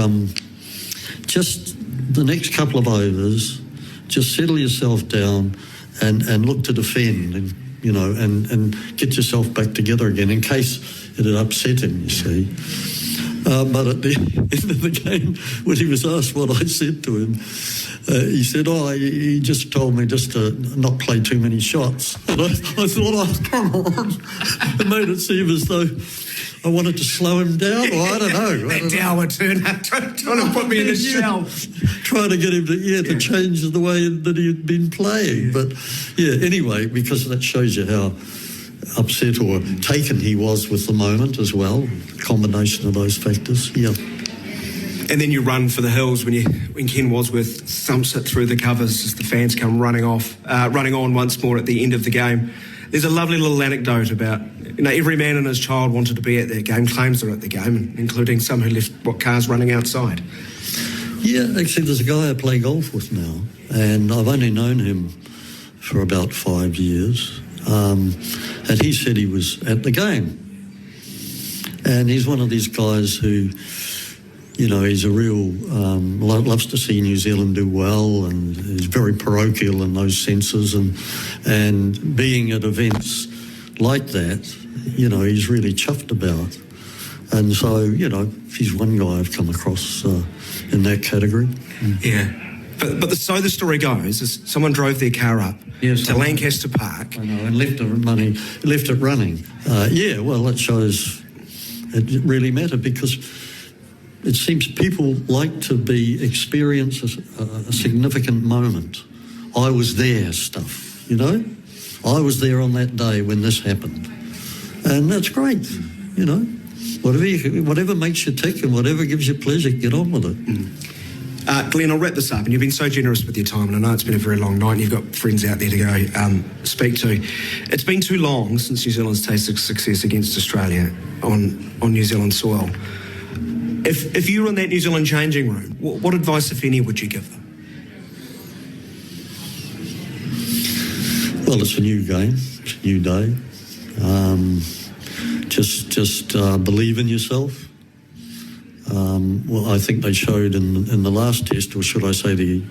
just the next couple of overs, just settle yourself down and look to defend and get yourself back together again in case it had upset him, you see. But at the end of the game, when he was asked what I said to him, he said, he just told me just to not play too many shots. And I thought, come on. It made it seem as though I wanted to slow him down, or I don't know. That downward turn, trying to put me in a shell. Trying to get him to change the way that he had been playing. But, anyway, because that shows you how upset or taken he was with the moment as well, combination of those factors. And then you run for the hills when Ken Wadsworth thumps it through the covers as the fans come running on once more at the end of the game. There's a lovely little anecdote about every man and his child wanted to be at that game, claims they're at the game, including some who left cars running outside. Yeah, actually there's a guy I play golf with now, and I've only known him for about 5 years. And he said he was at the game. And he's one of these guys who, he's a real, loves to see New Zealand do well, and is very parochial in those senses. And being at events like that, he's really chuffed about. And so, he's one guy I've come across in that category. Yeah. But so the story goes, is someone drove their car up to Lancaster Park. I know, and left it running. That shows it really mattered, because it seems people like to experience a significant moment. I was there stuff, I was there on that day when this happened. And that's great, Whatever makes you tick and whatever gives you pleasure, get on with it. Glenn, I'll wrap this up, and you've been so generous with your time, and I know it's been a very long night and you've got friends out there to go speak to. It's been too long since New Zealand's tasted success against Australia on New Zealand soil. If you were in that New Zealand changing room, what advice, if any, would you give them? Well, it's a new game, it's a new day. Just believe in yourself. I think they showed in the last test, or should I say the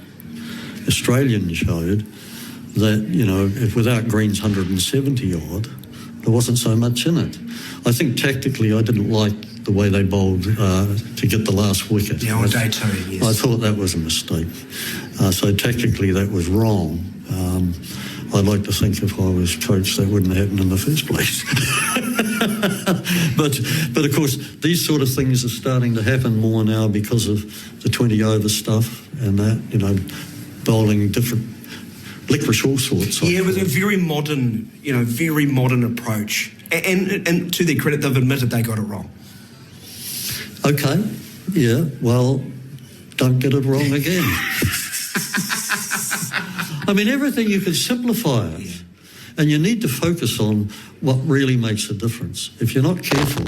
Australian showed, that, if without Green's 170 odd, there wasn't so much in it. I think tactically I didn't like the way they bowled to get the last wicket. Yeah, on day 2, yes. I thought that was a mistake. So tactically that was wrong. I'd like to think if I was coach that wouldn't happen in the first place. But of course, these sort of things are starting to happen more now because of the 20 over stuff and that, bowling different licorice all sorts. Yeah, it was a very modern approach. And to their credit, they've admitted they got it wrong. Okay, yeah, well, don't get it wrong again. Everything you can simplify it. And you need to focus on what really makes a difference. If you're not careful,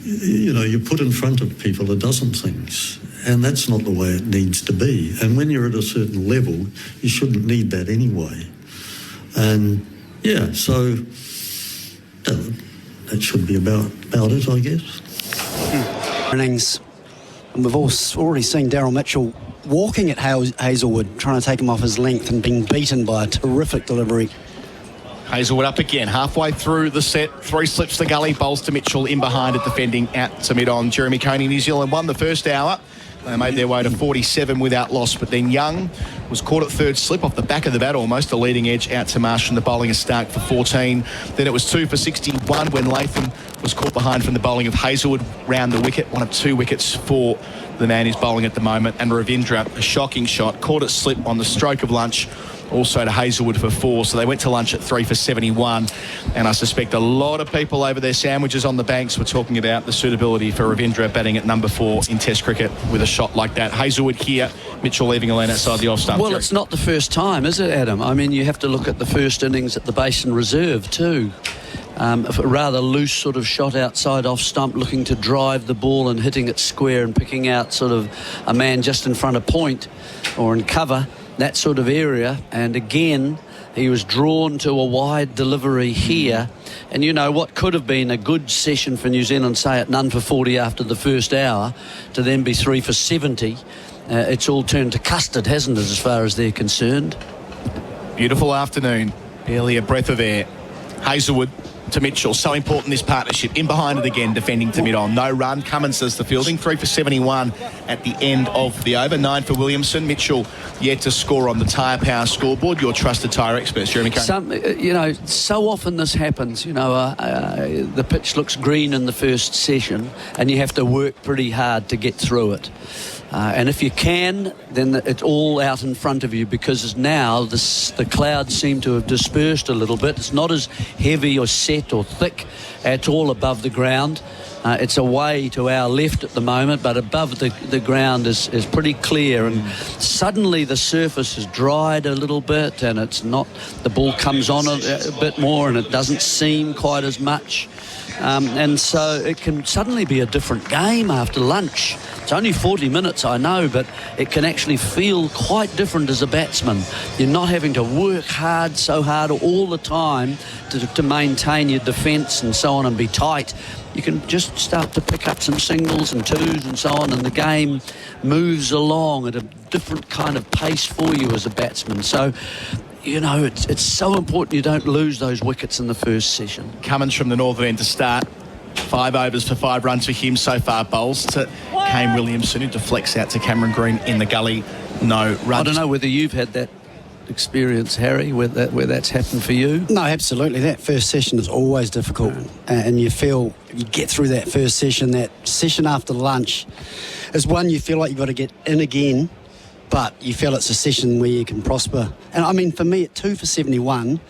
you put in front of people a dozen things, and that's not the way it needs to be. And when you're at a certain level, you shouldn't need that anyway. And, so that should be about it, I guess. Innings. And we've already seen Daryl Mitchell walking at Hazelwood, trying to take him off his length and being beaten by a terrific delivery. Hazelwood up again, halfway through the set. 3 slips to gully, bowls to Mitchell, in behind it, defending out to mid-on. Jeremy Coney, New Zealand won the first hour. They made their way to 47 without loss, but then Young was caught at third slip off the back of the bat, almost a leading edge out to Marsh from the bowling of Stark for 14. Then it was 2 for 61 when Latham was caught behind from the bowling of Hazelwood round the wicket, one of 2 wickets for the man who's bowling at the moment. And Ravindra, a shocking shot, caught it slip on the stroke of lunch, also to Hazelwood for 4. So they went to lunch at 3 for 71. And I suspect a lot of people over their sandwiches on the banks were talking about the suitability for Ravindra batting at number 4 in Test cricket with a shot like that. Hazelwood here, Mitchell leaving a lane outside the off stump. Well, it's not the first time, is it, Adam? You have to look at the first innings at the Basin Reserve too. A rather loose sort of shot outside off stump, looking to drive the ball and hitting it square and picking out sort of a man just in front of point or in cover, that sort of area. And again, he was drawn to a wide delivery here. And you know, what could have been a good session for New Zealand, say at none for 40 after the first hour, to then be 3 for 70. It's all turned to custard, hasn't it, as far as they're concerned? Beautiful afternoon. Barely a breath of air. Hazelwood to Mitchell. So important, this partnership. In behind it again, defending to mid-on. No run. Cummins does the fielding. 3 for 71 at the end of the over. 9 for Williamson. Mitchell yet to score on the tyre power scoreboard. Your trusted tyre experts, Jeremy Coney. So often this happens. The pitch looks green in the first session and you have to work pretty hard to get through it. And if you can, then it's all out in front of you, because now the clouds seem to have dispersed a little bit. It's not as heavy or set or thick at all above the ground. It's away to our left at the moment, but above the ground is pretty clear. And suddenly the surface has dried a little bit, and it's not, the ball comes on a bit more and it doesn't seem quite as much. And so it can suddenly be a different game after lunch. It's only 40 minutes, I know, but it can actually feel quite different as a batsman. You're not having to work so hard all the time to maintain your defence and so on and be tight. You can just start to pick up some singles and twos and so on, and the game moves along at a different kind of pace for you as a batsman. So, it's so important you don't lose those wickets in the first session. Cummins from the northern end to start. 5 overs for 5 runs for him so far. Bowls to Kane Williamson, who deflects out to Cameron Green in the gully. No runs. I don't know whether you've had that experience, Harry, where that's happened for you. No, absolutely. That first session is always difficult, and you feel you get through that first session. That session after lunch is one you feel like you've got to get in again, but you feel it's a session where you can prosper. And I mean, for me, at 2 for 71,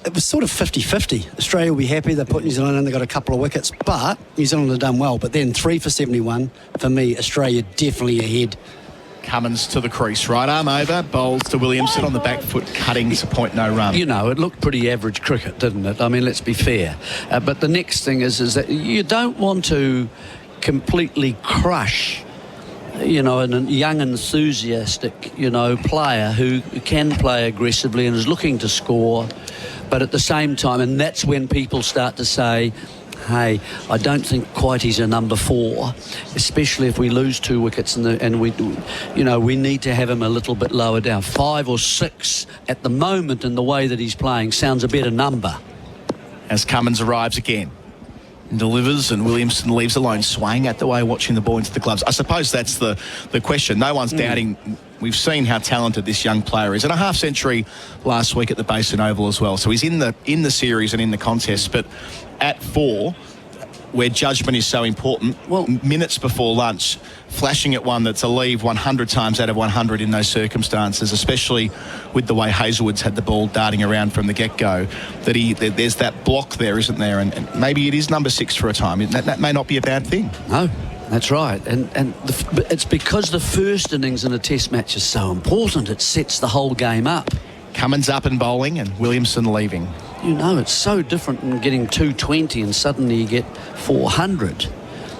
it was sort of 50-50. Australia will be happy. They put New Zealand in, they got a couple of wickets, but New Zealand have done well. But then 3 for 71, for me, Australia definitely ahead. Cummins to the crease, right arm over, bowls to Williamson on the back foot, cutting to point, no run. It looked pretty average cricket, didn't it? I mean, let's be fair. But the next thing is that you don't want to completely crush a young, enthusiastic, player who can play aggressively and is looking to score, but at the same time, and that's when people start to say, hey, I don't think quite he's a number 4, especially if we lose 2 wickets and we need to have him a little bit lower down. 5 or 6 at the moment in the way that he's playing sounds a better number. As Cummins arrives again. Delivers and Williamson leaves alone, swaying at the way, watching the ball into the gloves. I suppose that's the question. No one's doubting. We've seen how talented this young player is, and a half century last week at the Basin Oval as well. So he's in the series and in the contest. But at 4, where judgment is so important, minutes before lunch, flashing at one that's a leave 100 times out of 100 in those circumstances, especially with the way Hazelwood's had the ball darting around from the get-go, that there's that block there, isn't there? And maybe it is number 6 for a time. That may not be a bad thing. No, that's right. And it's because the first innings in a test match is so important. It sets the whole game up. Cummins up and bowling and Williamson leaving. It's so different than getting 220 and suddenly you get 400.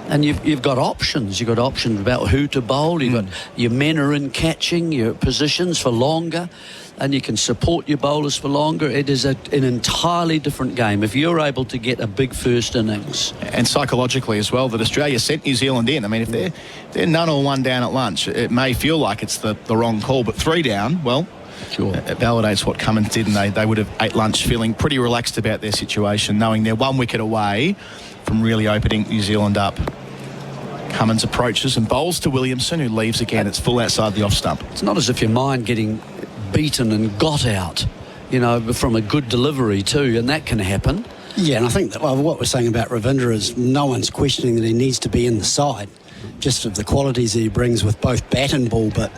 And you've got options. You've got options about who to bowl. You've got your men are in catching, your positions for longer, and you can support your bowlers for longer. It is an entirely different game if you're able to get a big first innings. And psychologically as well, that Australia sent New Zealand in. I mean, if they're none or 1 down at lunch, it may feel like it's the wrong call, but 3 down, well, sure, it validates what Cummins did, and they would have ate lunch feeling pretty relaxed about their situation, knowing they're 1 wicket away from really opening New Zealand up. Cummins approaches and bowls to Williamson, who leaves again. It's full outside the off stump. It's not as if your mind getting beaten and got out, from a good delivery too, and that can happen. Yeah, and I think that what we're saying about Ravindra is no one's questioning that he needs to be in the side, just of the qualities that he brings with both bat and ball. But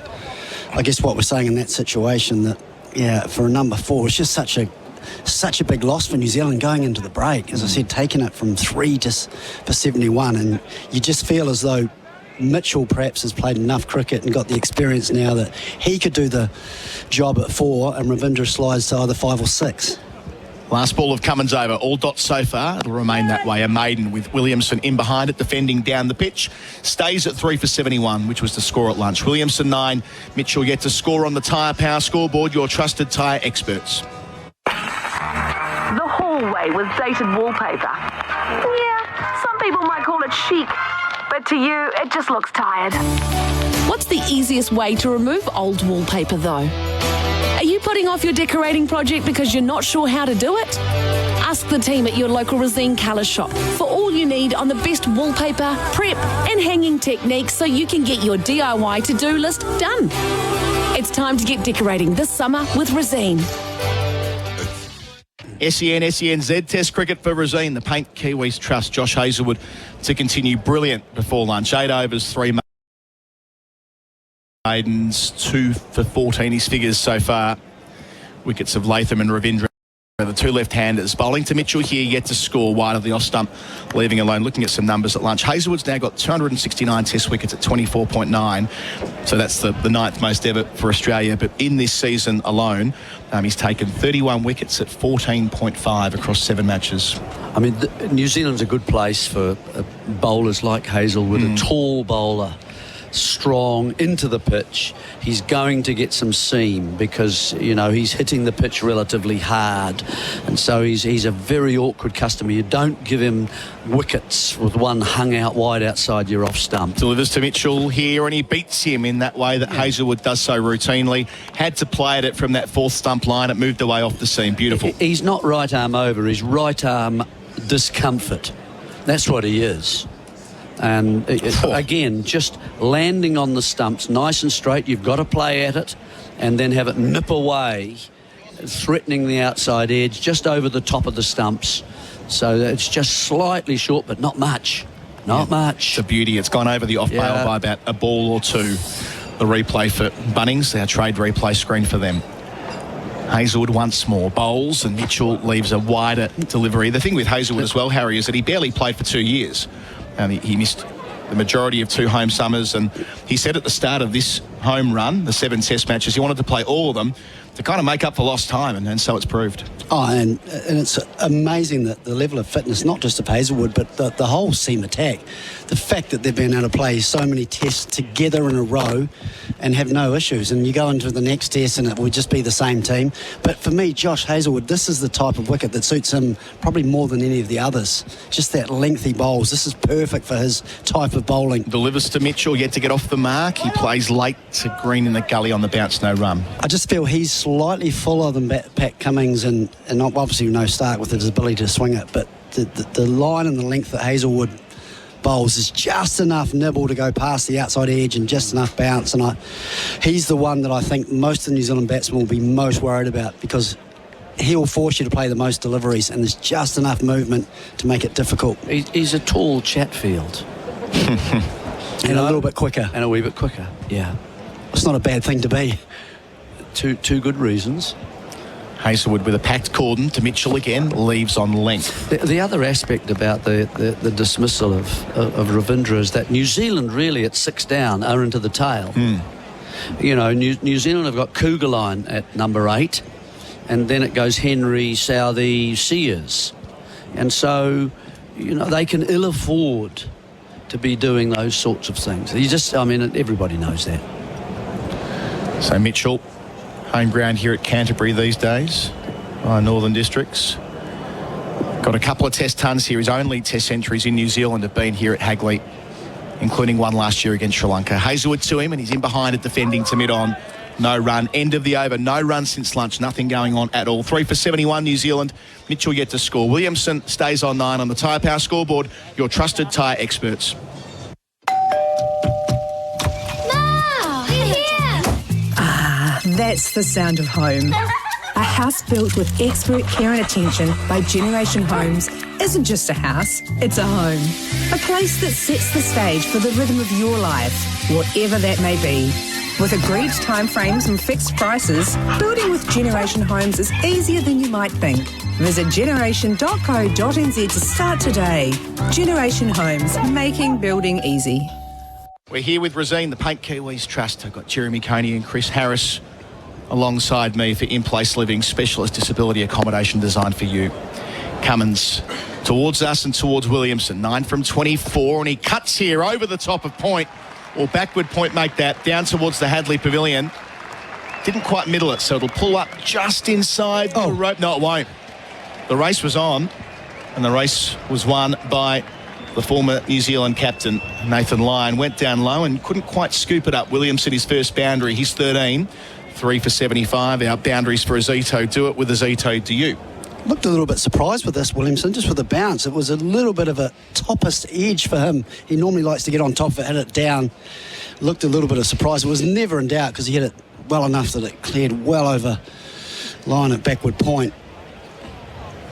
I guess what we're saying in that situation, that for a number 4, it's just such a big loss for New Zealand going into the break. As I said, taking it from 3 for 71, and you just feel as though Mitchell perhaps has played enough cricket and got the experience now that he could do the job at 4, and Ravindra slides to either 5 or 6. Last ball of Cummins over. All dots so far. It'll remain that way. A maiden with Williamson in behind it, defending down the pitch. Stays at 3 for 71, which was the score at lunch. Williamson 9. Mitchell yet to score on the tyre power scoreboard. Your trusted tyre experts. The hallway with dated wallpaper. Yeah, some people might call it chic, but to you, it just looks tired. What's the easiest way to remove old wallpaper, though? Are you putting off your decorating project because you're not sure how to do it? Ask the team at your local Resene colour shop for all you need on the best wallpaper, prep and hanging techniques so you can get your DIY to-do list done. It's time to get decorating this summer with Resene. SENZ Test cricket for Resene. The Paint Kiwis trust Josh Hazlewood to continue brilliant before lunch. 8 overs, 3 maidens, 2 for 14 his figures so far. Wickets of Latham and Ravindra, the two left-handers. Bowling to Mitchell here, yet to score wide of the off stump, leaving alone. Looking at some numbers at lunch, Hazlewood's now got 269 Test wickets at 24.9, so that's the ninth most ever for Australia. But in this season alone, he's taken 31 wickets at 14.5 across 7 matches. I mean, New Zealand's a good place for bowlers like Hazlewood, a tall bowler, strong, into the pitch. He's going to get some seam because, you know, he's hitting the pitch relatively hard, and so he's a very awkward customer. You don't give him wickets with one hung out wide outside your off stump. Delivers to Mitchell here, and he beats him in that way that Hazlewood does so routinely. Had to play at it from that fourth stump line. It moved away off the seam. Beautiful. He's not right arm over, he's right arm discomfort. That's what he is. And again, just landing on the stumps nice and straight. You've got to play at it and then have it nip away, threatening the outside edge just over the top of the stumps. So it's just slightly short, but not much. Not much. It's a beauty. It's gone over the off bail by about a ball or two. The replay for Bunnings, our trade replay screen for them. Hazlewood once more bowls, and Mitchell leaves a wider delivery. The thing with Hazlewood as well, Harry, is that he barely played for 2 years. He missed the majority of 2 home summers, and he said at the start of this home run, the 7 Test matches, he wanted to play all of them to kind of make up for lost time, and so it's proved. Oh, and it's amazing that the level of fitness, not just of Hazlewood, but the whole seam attack. The fact that they've been able to play so many tests together in a row and have no issues. And you go into the next test and it will just be the same team. But for me, Josh Hazlewood, this is the type of wicket that suits him probably more than any of the others. Just that lengthy bowls. This is perfect for his type of bowling. Delivers to Mitchell, yet to get off the mark. He plays late to Green in the gully on the bounce, no run. I just feel he's slightly fuller than Pat Cummings and obviously no Stark with his ability to swing it, but the line and the length that Hazlewood bowls is just enough nibble to go past the outside edge and just enough bounce, and he's the one that I think most of the New Zealand batsmen will be most worried about, because he will force you to play the most deliveries and there's just enough movement to make it difficult. He's a tall Chatfield. And a little bit quicker. And a wee bit quicker, yeah. It's not a bad thing to be. Two good reasons. Hazlewood with a packed cordon to Mitchell again, leaves on length. The other aspect about the dismissal of Ravindra is that New Zealand really at 6 down are into the tail. You know, New Zealand have got Kugelheim at number 8, and then it goes Henry, Southey, Sears. And so, you know, they can ill afford to be doing those sorts of things. Everybody knows that. So Mitchell, home ground here at Canterbury these days, Northern Districts. Got a couple of test tons here. His only test centuries in New Zealand have been here at Hagley, including one last year against Sri Lanka. Hazlewood to him, and he's in behind it, defending to mid-on. No run. End of the over. No run since lunch. Nothing going on at all. 3 for 71 New Zealand. Mitchell yet to score. Williamson stays on 9 on the tyre power scoreboard. Your trusted tyre experts. That's the sound of home. A house built with expert care and attention by Generation Homes isn't just a house, it's a home. A place that sets the stage for the rhythm of your life, whatever that may be. With agreed timeframes and fixed prices, building with Generation Homes is easier than you might think. Visit generation.co.nz to start today. Generation Homes, making building easy. We're here with Resene, the Paint Kiwis Trust. I've got Jeremy Coney and Chris Harris alongside me for in-place living, specialist disability accommodation designed for you. Cummins towards us and towards Williamson. 9 from 24, and he cuts here over the top of point, or backward point make that, down towards the Hagley Pavilion. Didn't quite middle it, so it'll pull up just inside the rope. No, it won't. The race was on, and the race was won by the former New Zealand captain, Nathan Lyon. Went down low and couldn't quite scoop it up. Williamson, his first boundary, he's 13. 3 for 75. Our boundaries for Azito. Do it with Azito. Do you? Looked a little bit surprised with this, Williamson, just with the bounce. It was a little bit of a toppest edge for him. He normally likes to get on top of it, hit it down. Looked a little bit of surprise. It was never in doubt because he hit it well enough that it cleared well over line at backward point.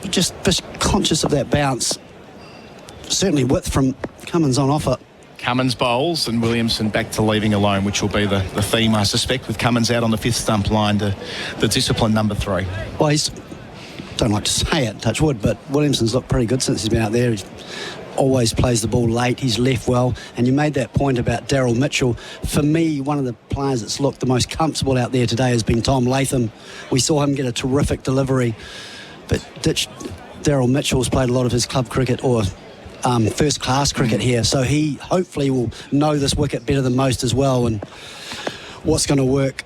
Just conscious of that bounce. Certainly width from Cummins on offer. Cummins bowls and Williamson back to leaving alone, which will be the theme, I suspect, with Cummins out on the fifth stump line to the discipline number 3. Well, don't like to say it, touch wood, but Williamson's looked pretty good since he's been out there. He always plays the ball late. He's left well. And you made that point about Daryl Mitchell. For me, one of the players that's looked the most comfortable out there today has been Tom Latham. We saw him get a terrific delivery, but Daryl Mitchell's played a lot of his club cricket or first class cricket here, so he hopefully will know this wicket better than most as well, and what's going to work.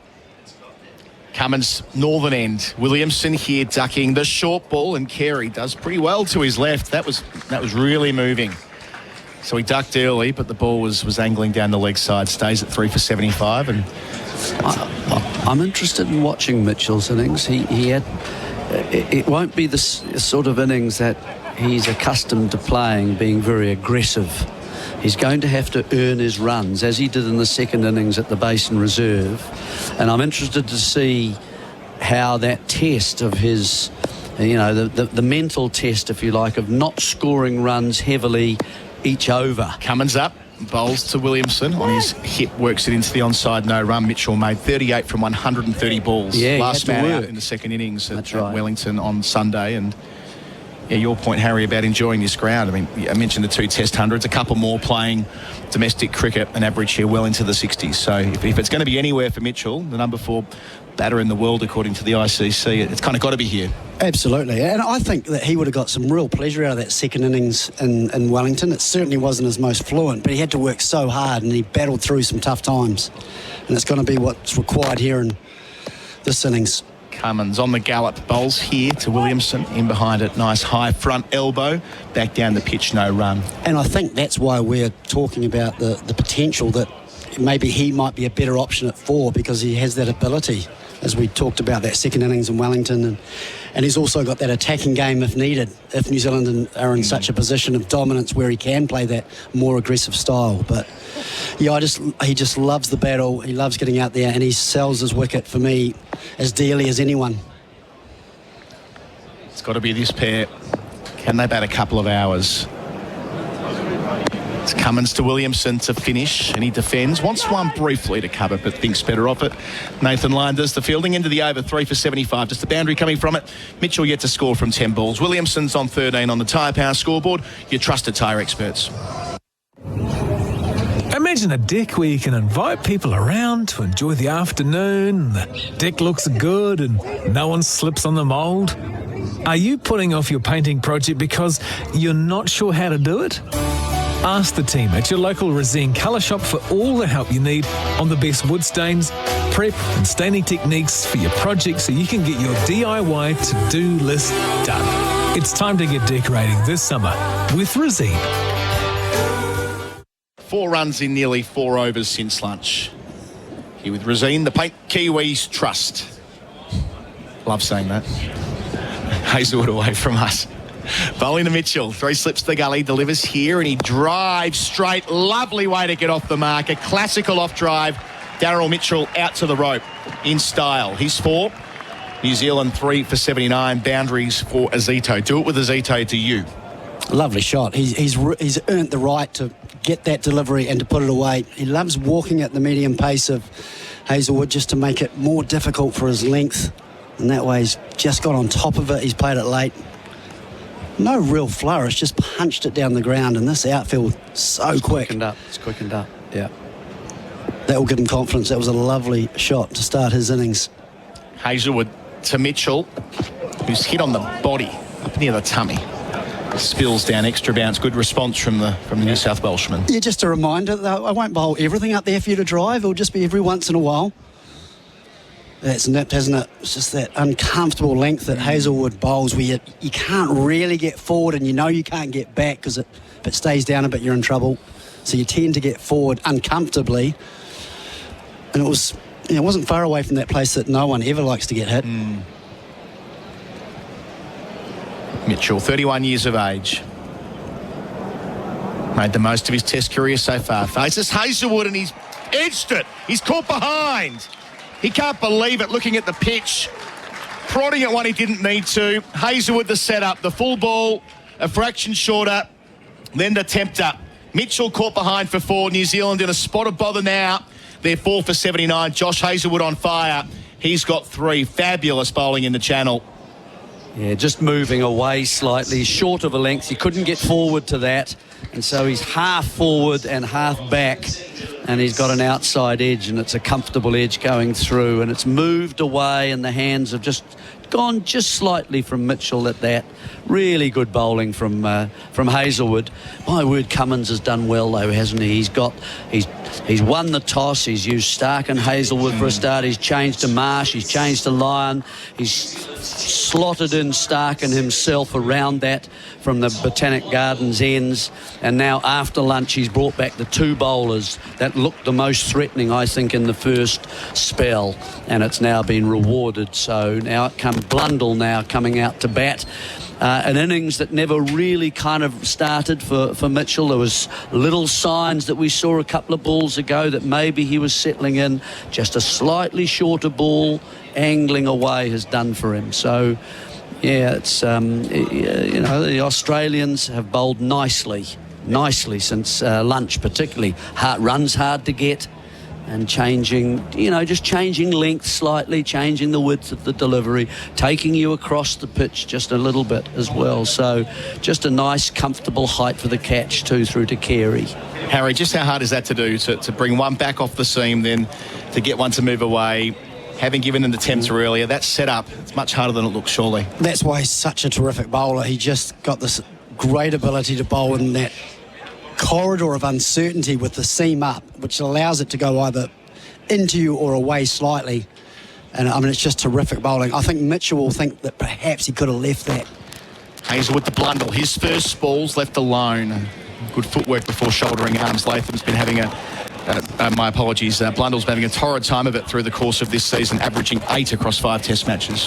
Cummins, northern end. Williamson here ducking the short ball, and Carey does pretty well to his left. That was really moving. So he ducked early, but the ball was angling down the leg side. Stays at 3 for 75. And I'm interested in watching Mitchell's innings. He had. It won't be the sort of innings that he's accustomed to playing, being very aggressive. He's going to have to earn his runs, as he did in the second innings at the Basin Reserve. And I'm interested to see how that test of his, the mental test, if you like, of not scoring runs heavily each over. Cummins up, bowls to Williamson. On his hip, works it into the onside, no run. Mitchell made 38 from 130 balls. Yeah, last man out in the second innings at Wellington on Sunday. And yeah, your point, Harry, about enjoying this ground. I mean, I mentioned the 2 Test hundreds, a couple more playing domestic cricket, an average here well into the 60s. So if it's going to be anywhere for Mitchell, the number 4 batter in the world, according to the ICC, it's kind of got to be here. Absolutely. And I think that he would have got some real pleasure out of that second innings in Wellington. It certainly wasn't his most fluent, but he had to work so hard and he battled through some tough times. And it's going to be what's required here in this innings. Cummins on the gallop, bowls here to Williamson, in behind it, nice high front elbow, back down the pitch, no run. And I think that's why we're talking about the potential that maybe he might be a better option at 4, because he has that ability, as we talked about that second innings in Wellington, and he's also got that attacking game if needed, if New Zealand are in such a position of dominance where he can play that more aggressive style. But yeah, he just loves the battle, he loves getting out there, and he sells his wicket for me as dearly as anyone. It's got to be this pair. Can they bat a couple of hours? It's Cummins to Williamson to finish, and he defends. Wants one briefly to cover, but thinks better of it. Nathan Lyon does the fielding into the over, 3 for 75. Just a boundary coming from it. Mitchell yet to score from 10 balls. Williamson's on 13 on the Tyre Power scoreboard. Your trusted tyre experts. Imagine a deck where you can invite people around to enjoy the afternoon. The deck looks good and no one slips on the mould. Are you putting off your painting project because you're not sure how to do it? Ask the team at your local Resene colour shop for all the help you need on the best wood stains, prep and staining techniques for your project so you can get your DIY to-do list done. It's time to get decorating this summer with Resene. 4 runs in nearly 4 overs since lunch. Here with Resene, the Paint Kiwis trust. Love saying that. Hazelwood away from us. Bowling to Mitchell, 3 slips to the gully, delivers here, and he drives straight. Lovely way to get off the mark. A classical off drive. Daryl Mitchell out to the rope in style. He's 4. New Zealand 3 for 79. Boundaries for Azito. Do it with Azito to you. Lovely shot. He's earned the right to get that delivery and to put it away. He loves walking at the medium pace of Hazelwood just to make it more difficult for his length. And that way he's just got on top of it. He's played it late. No real flourish, just punched it down the ground, and this outfield so quick. It's quickened up, yeah. That will give him confidence. That was a lovely shot to start his innings. Hazelwood to Mitchell, who's hit on the body, up near the tummy. Spills down extra bounce. Good response from the New South Welshman. Yeah, just a reminder, though, I won't bowl everything up there for you to drive. It'll just be every once in a while. That's nipped, hasn't it? It's just that uncomfortable length that Hazelwood bowls where you can't really get forward and you know you can't get back because if it stays down a bit, you're in trouble. So you tend to get forward uncomfortably. And it wasn't far away from that place that no one ever likes to get hit. Mitchell, 31 years of age. Made the most of his Test career so far. Faces Hazelwood and he's edged it. He's caught behind. He can't believe it looking at the pitch. Prodding at one he didn't need to. Hazelwood the setup. The full ball, a fraction shorter. Then the tempter. Mitchell caught behind for 4. New Zealand in a spot of bother now. They're 4 for 79. Josh Hazelwood on fire. He's got 3. Fabulous bowling in the channel. Yeah, just moving away slightly, short of a length. He couldn't get forward to that. And so he's half forward and half back. And he's got an outside edge, and it's a comfortable edge going through. And it's moved away, and the hands have just gone just slightly from Mitchell at that. Really good bowling from Hazelwood. My word, Cummins has done well though, hasn't he? He's won the toss. He's used Stark and Hazelwood for a start. He's changed to Marsh. He's changed to Lyon. He's slotted in Stark and himself around that from the Botanic Gardens ends. And now after lunch, he's brought back the 2 bowlers that looked the most threatening, I think, in the first spell. And it's now been rewarded. So now it comes Blundell now coming out to bat. An innings that never really kind of started for Mitchell. There was little signs that we saw a couple of balls ago that maybe he was settling in. Just a slightly shorter ball angling away has done for him. So, yeah, it's, the Australians have bowled nicely since lunch particularly. Runs hard to get. And changing length slightly, changing the width of the delivery, taking you across the pitch just a little bit as well. So just a nice, comfortable height for the catch too through to Carey. Harry, just how hard is that to do, to bring one back off the seam, then to get one to move away? Having given him the tempter earlier, that setup, it's much harder than it looks, surely. That's why he's such a terrific bowler. He just got this great ability to bowl in that corridor of uncertainty with the seam up, which allows it to go either into you or away slightly. And I mean, it's just terrific bowling. I think Mitchell will think that perhaps he could have left that. Hazelwood the Blundell, his first ball's left alone. Good footwork before shouldering arms. Latham's been having Blundell's been having a torrid time of it through the course of this season, averaging 8 across 5 Test matches.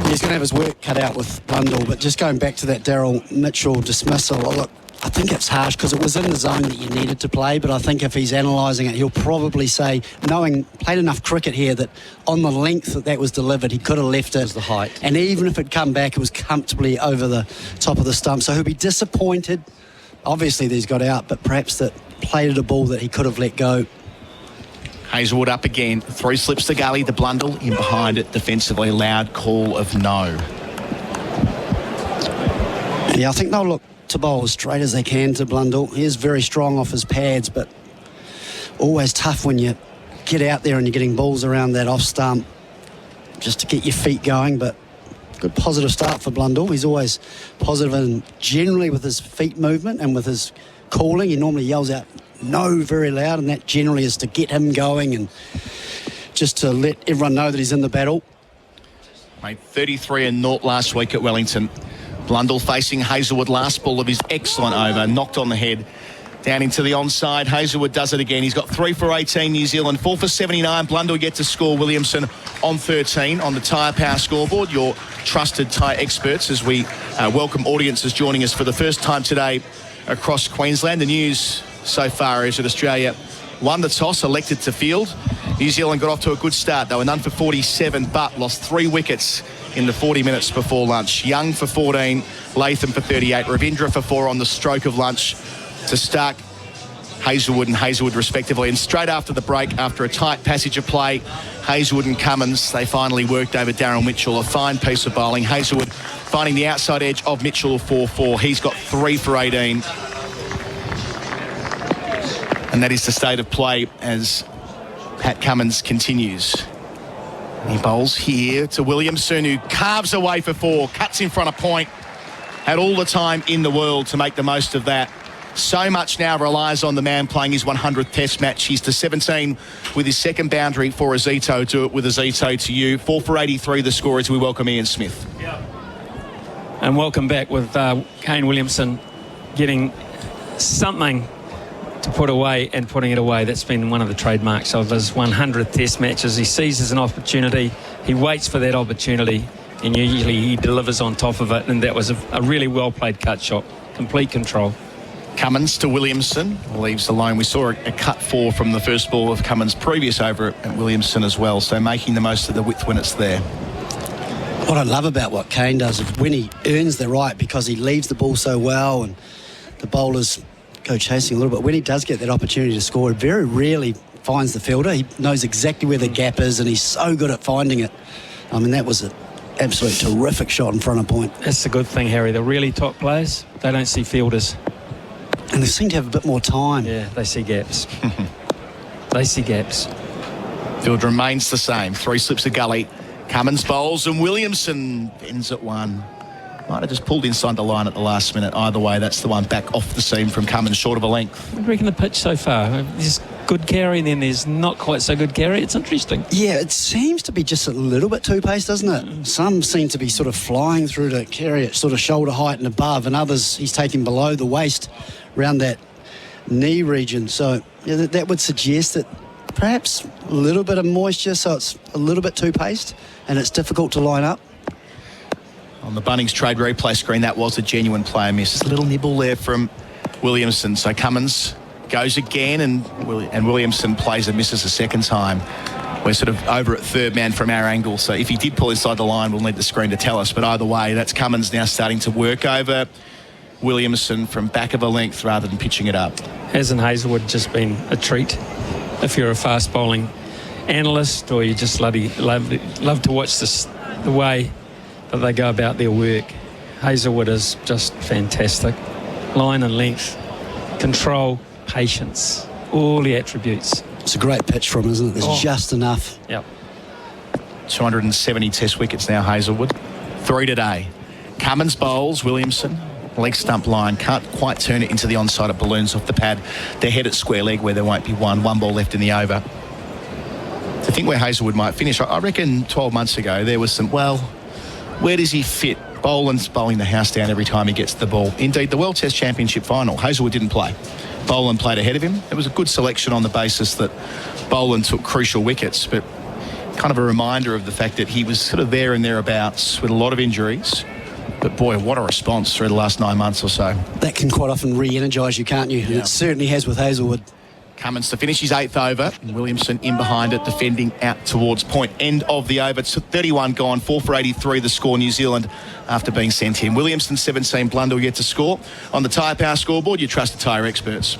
He's going to have his work cut out with Blundell, but just going back to that Daryl Mitchell dismissal, look, I think it's harsh because it was in the zone that you needed to play, but I think if he's analysing it, he'll probably say, knowing played enough cricket here that on the length that was delivered, he could have left it. The height. And even if it come back, it was comfortably over the top of the stump. So he'll be disappointed. Obviously, that he's got out, but perhaps that played at a ball that he could have let go. Hazelwood up again. 3 slips to gully. The Blundell in behind it defensively. Loud call of no. Yeah, I think they'll look to bowl as straight as they can to Blundell. He is very strong off his pads, but always tough when you get out there and you're getting balls around that off stump just to get your feet going. But good positive start for Blundell. He's always positive and generally with his feet movement and with his calling. He normally yells out no very loud, and that generally is to get him going and just to let everyone know that he's in the battle. Made 33 and 0 last week at Wellington. Blundell facing Hazelwood, last ball of his excellent over, knocked on the head, down into the onside. Hazelwood does it again. He's got 3 for 18, New Zealand, 4 for 79. Blundell yet to score. Williamson on 13 on the Tyre Power scoreboard. Your trusted tyre experts, as we welcome audiences joining us for the first time today across Queensland. The news so far is that Australia won the toss, elected to field. New Zealand got off to a good start. They were none for 47, but lost 3 wickets in the 40 minutes before lunch. Young for 14, Latham for 38, Ravindra for 4 on the stroke of lunch to Stark, Hazelwood and Hazelwood respectively. And straight after the break, after a tight passage of play, Hazelwood and Cummins, they finally worked over Daryl Mitchell. A fine piece of bowling. Hazelwood finding the outside edge of Mitchell 4-4. He's got 3 for 18. And that is the state of play as Pat Cummins continues. He bowls here to Williamson, who carves away for 4, cuts in front of point. Had all the time in the world to make the most of that. So much now relies on the man playing his 100th Test match. He's to 17 with his second boundary for Azito. Do it with Azito to you. 4 for 83 the score as we welcome Ian Smith. And welcome back with Kane Williamson getting something to put away and putting it away. That's been one of the trademarks of his 100th Test matches. He seizes an opportunity, he waits for that opportunity, and usually he delivers on top of it. And that was a really well played cut shot, complete control. Cummins to Williamson, leaves alone. We saw a cut 4 from the first ball of Cummins' previous over at Williamson as well, so making the most of the width when it's there. What I love about what Kane does is when he earns the right, because he leaves the ball so well and the bowlers go chasing a little bit, when he does get that opportunity to score, he very rarely finds the fielder. He knows exactly where the gap is and he's so good at finding it. I mean, that was an absolute terrific shot in front of point. That's the good thing, Harry. The really top players, they don't see fielders. And they seem to have a bit more time. Yeah, they see gaps. They see gaps. Field remains the same. 3 slips of gully. Cummins bowls and Williamson ends at 1. Might have just pulled inside the line at the last minute. Either way, that's the one back off the seam from Cummins, short of a length. What do you reckon the pitch so far? There's good carry and then there's not quite so good carry. It's interesting. Yeah, it seems to be just a little bit too paced, doesn't it? Some seem to be sort of flying through to carry it sort of shoulder height and above, and others he's taking below the waist around that knee region. So yeah, that would suggest that perhaps a little bit of moisture, so it's a little bit too paced and it's difficult to line up. On the Bunnings trade replay screen, that was a genuine player miss. Just a little nibble there from Williamson. So Cummins goes again and Williamson plays and misses a second time. We're sort of over at third man from our angle, so if he did pull inside the line, we'll need the screen to tell us. But either way, that's Cummins now starting to work over Williamson from back of a length rather than pitching it up. Hasn't Hazelwood just been a treat if you're a fast bowling analyst, or you just love to watch the way that they go about their work? Hazelwood is just fantastic. Line and length, control, patience, all the attributes. It's a great pitch from him, isn't it? There's just enough. Yep. 270 Test wickets now, Hazelwood. 3 today. Cummins bowls, Williamson, leg stump line, can't quite turn it into the onside of balloons off the pad. They're head at square leg where there won't be one ball left in the over. To think where Hazelwood might finish, I reckon 12 months ago there was some, where does he fit? Boland's bowling the house down every time he gets the ball. Indeed, the World Test Championship final, Hazelwood didn't play. Boland played ahead of him. It was a good selection on the basis that Boland took crucial wickets, but kind of a reminder of the fact that he was sort of there and thereabouts with a lot of injuries. But boy, what a response through the last 9 months or so. That can quite often re-energise you, can't you? Yeah. It certainly has with Hazelwood. Cummins to finish his 8th over. Williamson in behind it, defending out towards point. End of the over. 31 gone, 4 for 83 the score, New Zealand, after being sent in. Williamson 17, Blundell yet to score. On the Tyre Power scoreboard, you trust the tyre experts.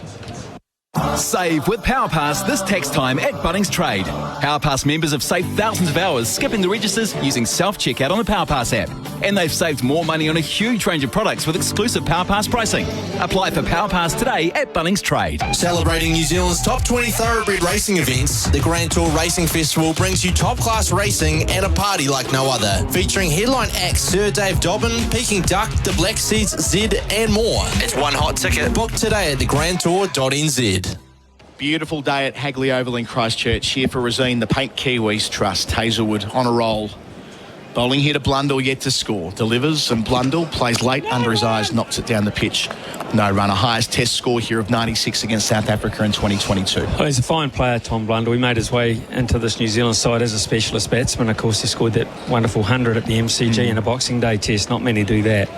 Save with PowerPass this tax time at Bunnings Trade. PowerPass members have saved thousands of hours skipping the registers using self-checkout on the PowerPass app. And they've saved more money on a huge range of products with exclusive PowerPass pricing. Apply for PowerPass today at Bunnings Trade. Celebrating New Zealand's top 20 thoroughbred racing events, the Grand Tour Racing Festival brings you top-class racing and a party like no other. Featuring headline acts Sir Dave Dobbin, Peking Duck, the Black Seeds, Zed and more. It's one hot ticket. Book today at thegrandtour.nz. Beautiful day at Hagley Oval in Christchurch. Here for Rosine, the Paint Kiwis trust. Hazelwood on a roll. Bowling here to Blundell, yet to score. Delivers and Blundell plays late under his eyes, knocks it down the pitch. No runner. Highest Test score here of 96 against South Africa in 2022. Well, he's a fine player, Tom Blundell. He made his way into this New Zealand side as a specialist batsman. Of course, he scored that wonderful 100 at the MCG in a Boxing Day Test. Not many do that.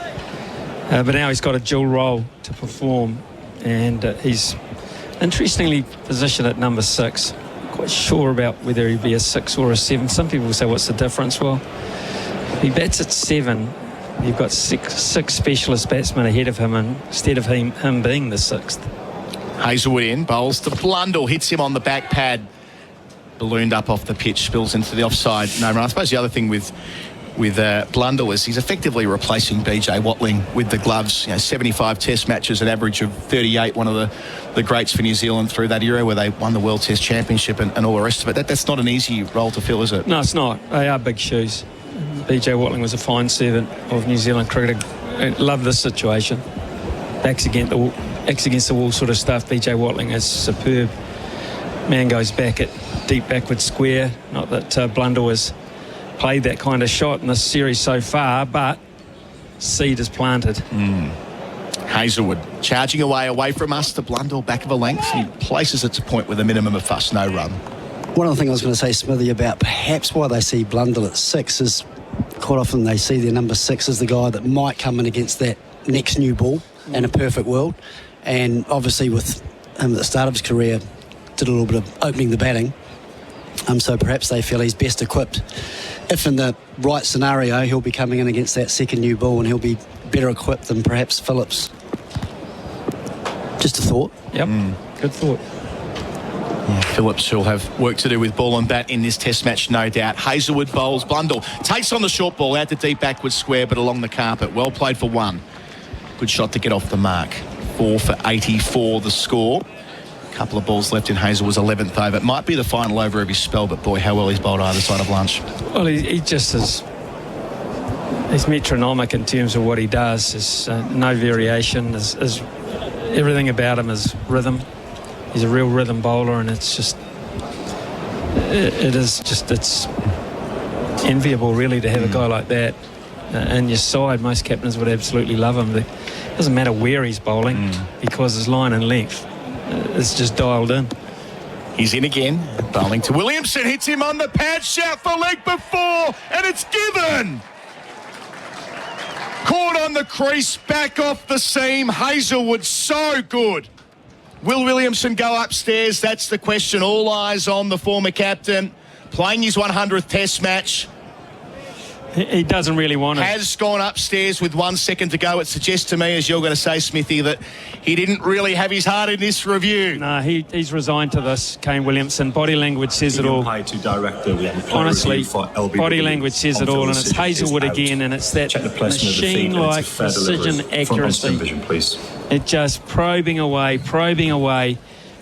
But now he's got a dual role to perform, and he's interestingly positioned at number 6. Quite sure about whether he'd be a 6 or a 7. Some people say, what's the difference? Well, if he bats at 7, you've got six specialist batsmen ahead of him instead of him being the 6th. Hazelwood in, bowls to Blundell, hits him on the back pad. Ballooned up off the pitch, spills into the offside. No run. I suppose the other thing with with Blundell is he's effectively replacing BJ Watling with the gloves. 75 Test matches, an average of 38, one of the greats for New Zealand through that era where they won the World Test Championship and all the rest of it. That's not an easy role to fill, is it? No, it's not. They are big shoes. BJ Watling was a fine servant of New Zealand cricket. I love this situation. Backs against the wall sort of stuff. BJ Watling is superb. Man goes back at deep backward square. Not that Blundell has played that kind of shot in this series so far, but seed is planted. Hazelwood charging away from us to Blundell, back of a length. He places it to point with a minimum of fuss, no run. One of the things I was going to say, Smithy, about perhaps why they see Blundell at 6 is quite often they see their number 6 as the guy that might come in against that next new ball in a perfect world. And obviously with him at the start of his career, did a little bit of opening the batting. So perhaps they feel he's best equipped. If in the right scenario, he'll be coming in against that second new ball and he'll be better equipped than perhaps Phillips. Just a thought. Yep, good thought. Phillips will have work to do with ball and bat in this Test match, no doubt. Hazelwood bowls. Blundell takes on the short ball out to deep backward square, but along the carpet. Well played for one. Good shot to get off the mark. 4 for 84 the score. Couple of balls left in Hazelwood's 11th over. It might be the final over of his spell, but boy, how well he's bowled either side of lunch. Well, he just is. He's metronomic in terms of what he does. There's no variation. There's everything about him is rhythm. He's a real rhythm bowler, and it's just it's enviable really to have a guy like that in your side. Most captains would absolutely love him. It doesn't matter where he's bowling because his line and length is just dialed in. He's in again. Bowling to Williamson. Hits him on the pad. Shout for leg before. And it's given. Caught on the crease. Back off the seam. Hazelwood so good. Will Williamson go upstairs? That's the question. All eyes on the former captain. Playing his 100th Test match. He doesn't really want it. Has gone upstairs with 1 second to go. It suggests to me, as you're going to say, Smithy, that he didn't really have his heart in this review. No, he's resigned to this, Kane Williamson. Body language says it all. Honestly, body language says it all, and it's Hazelwood again, and it's that machine-like precision accuracy. It just probing away.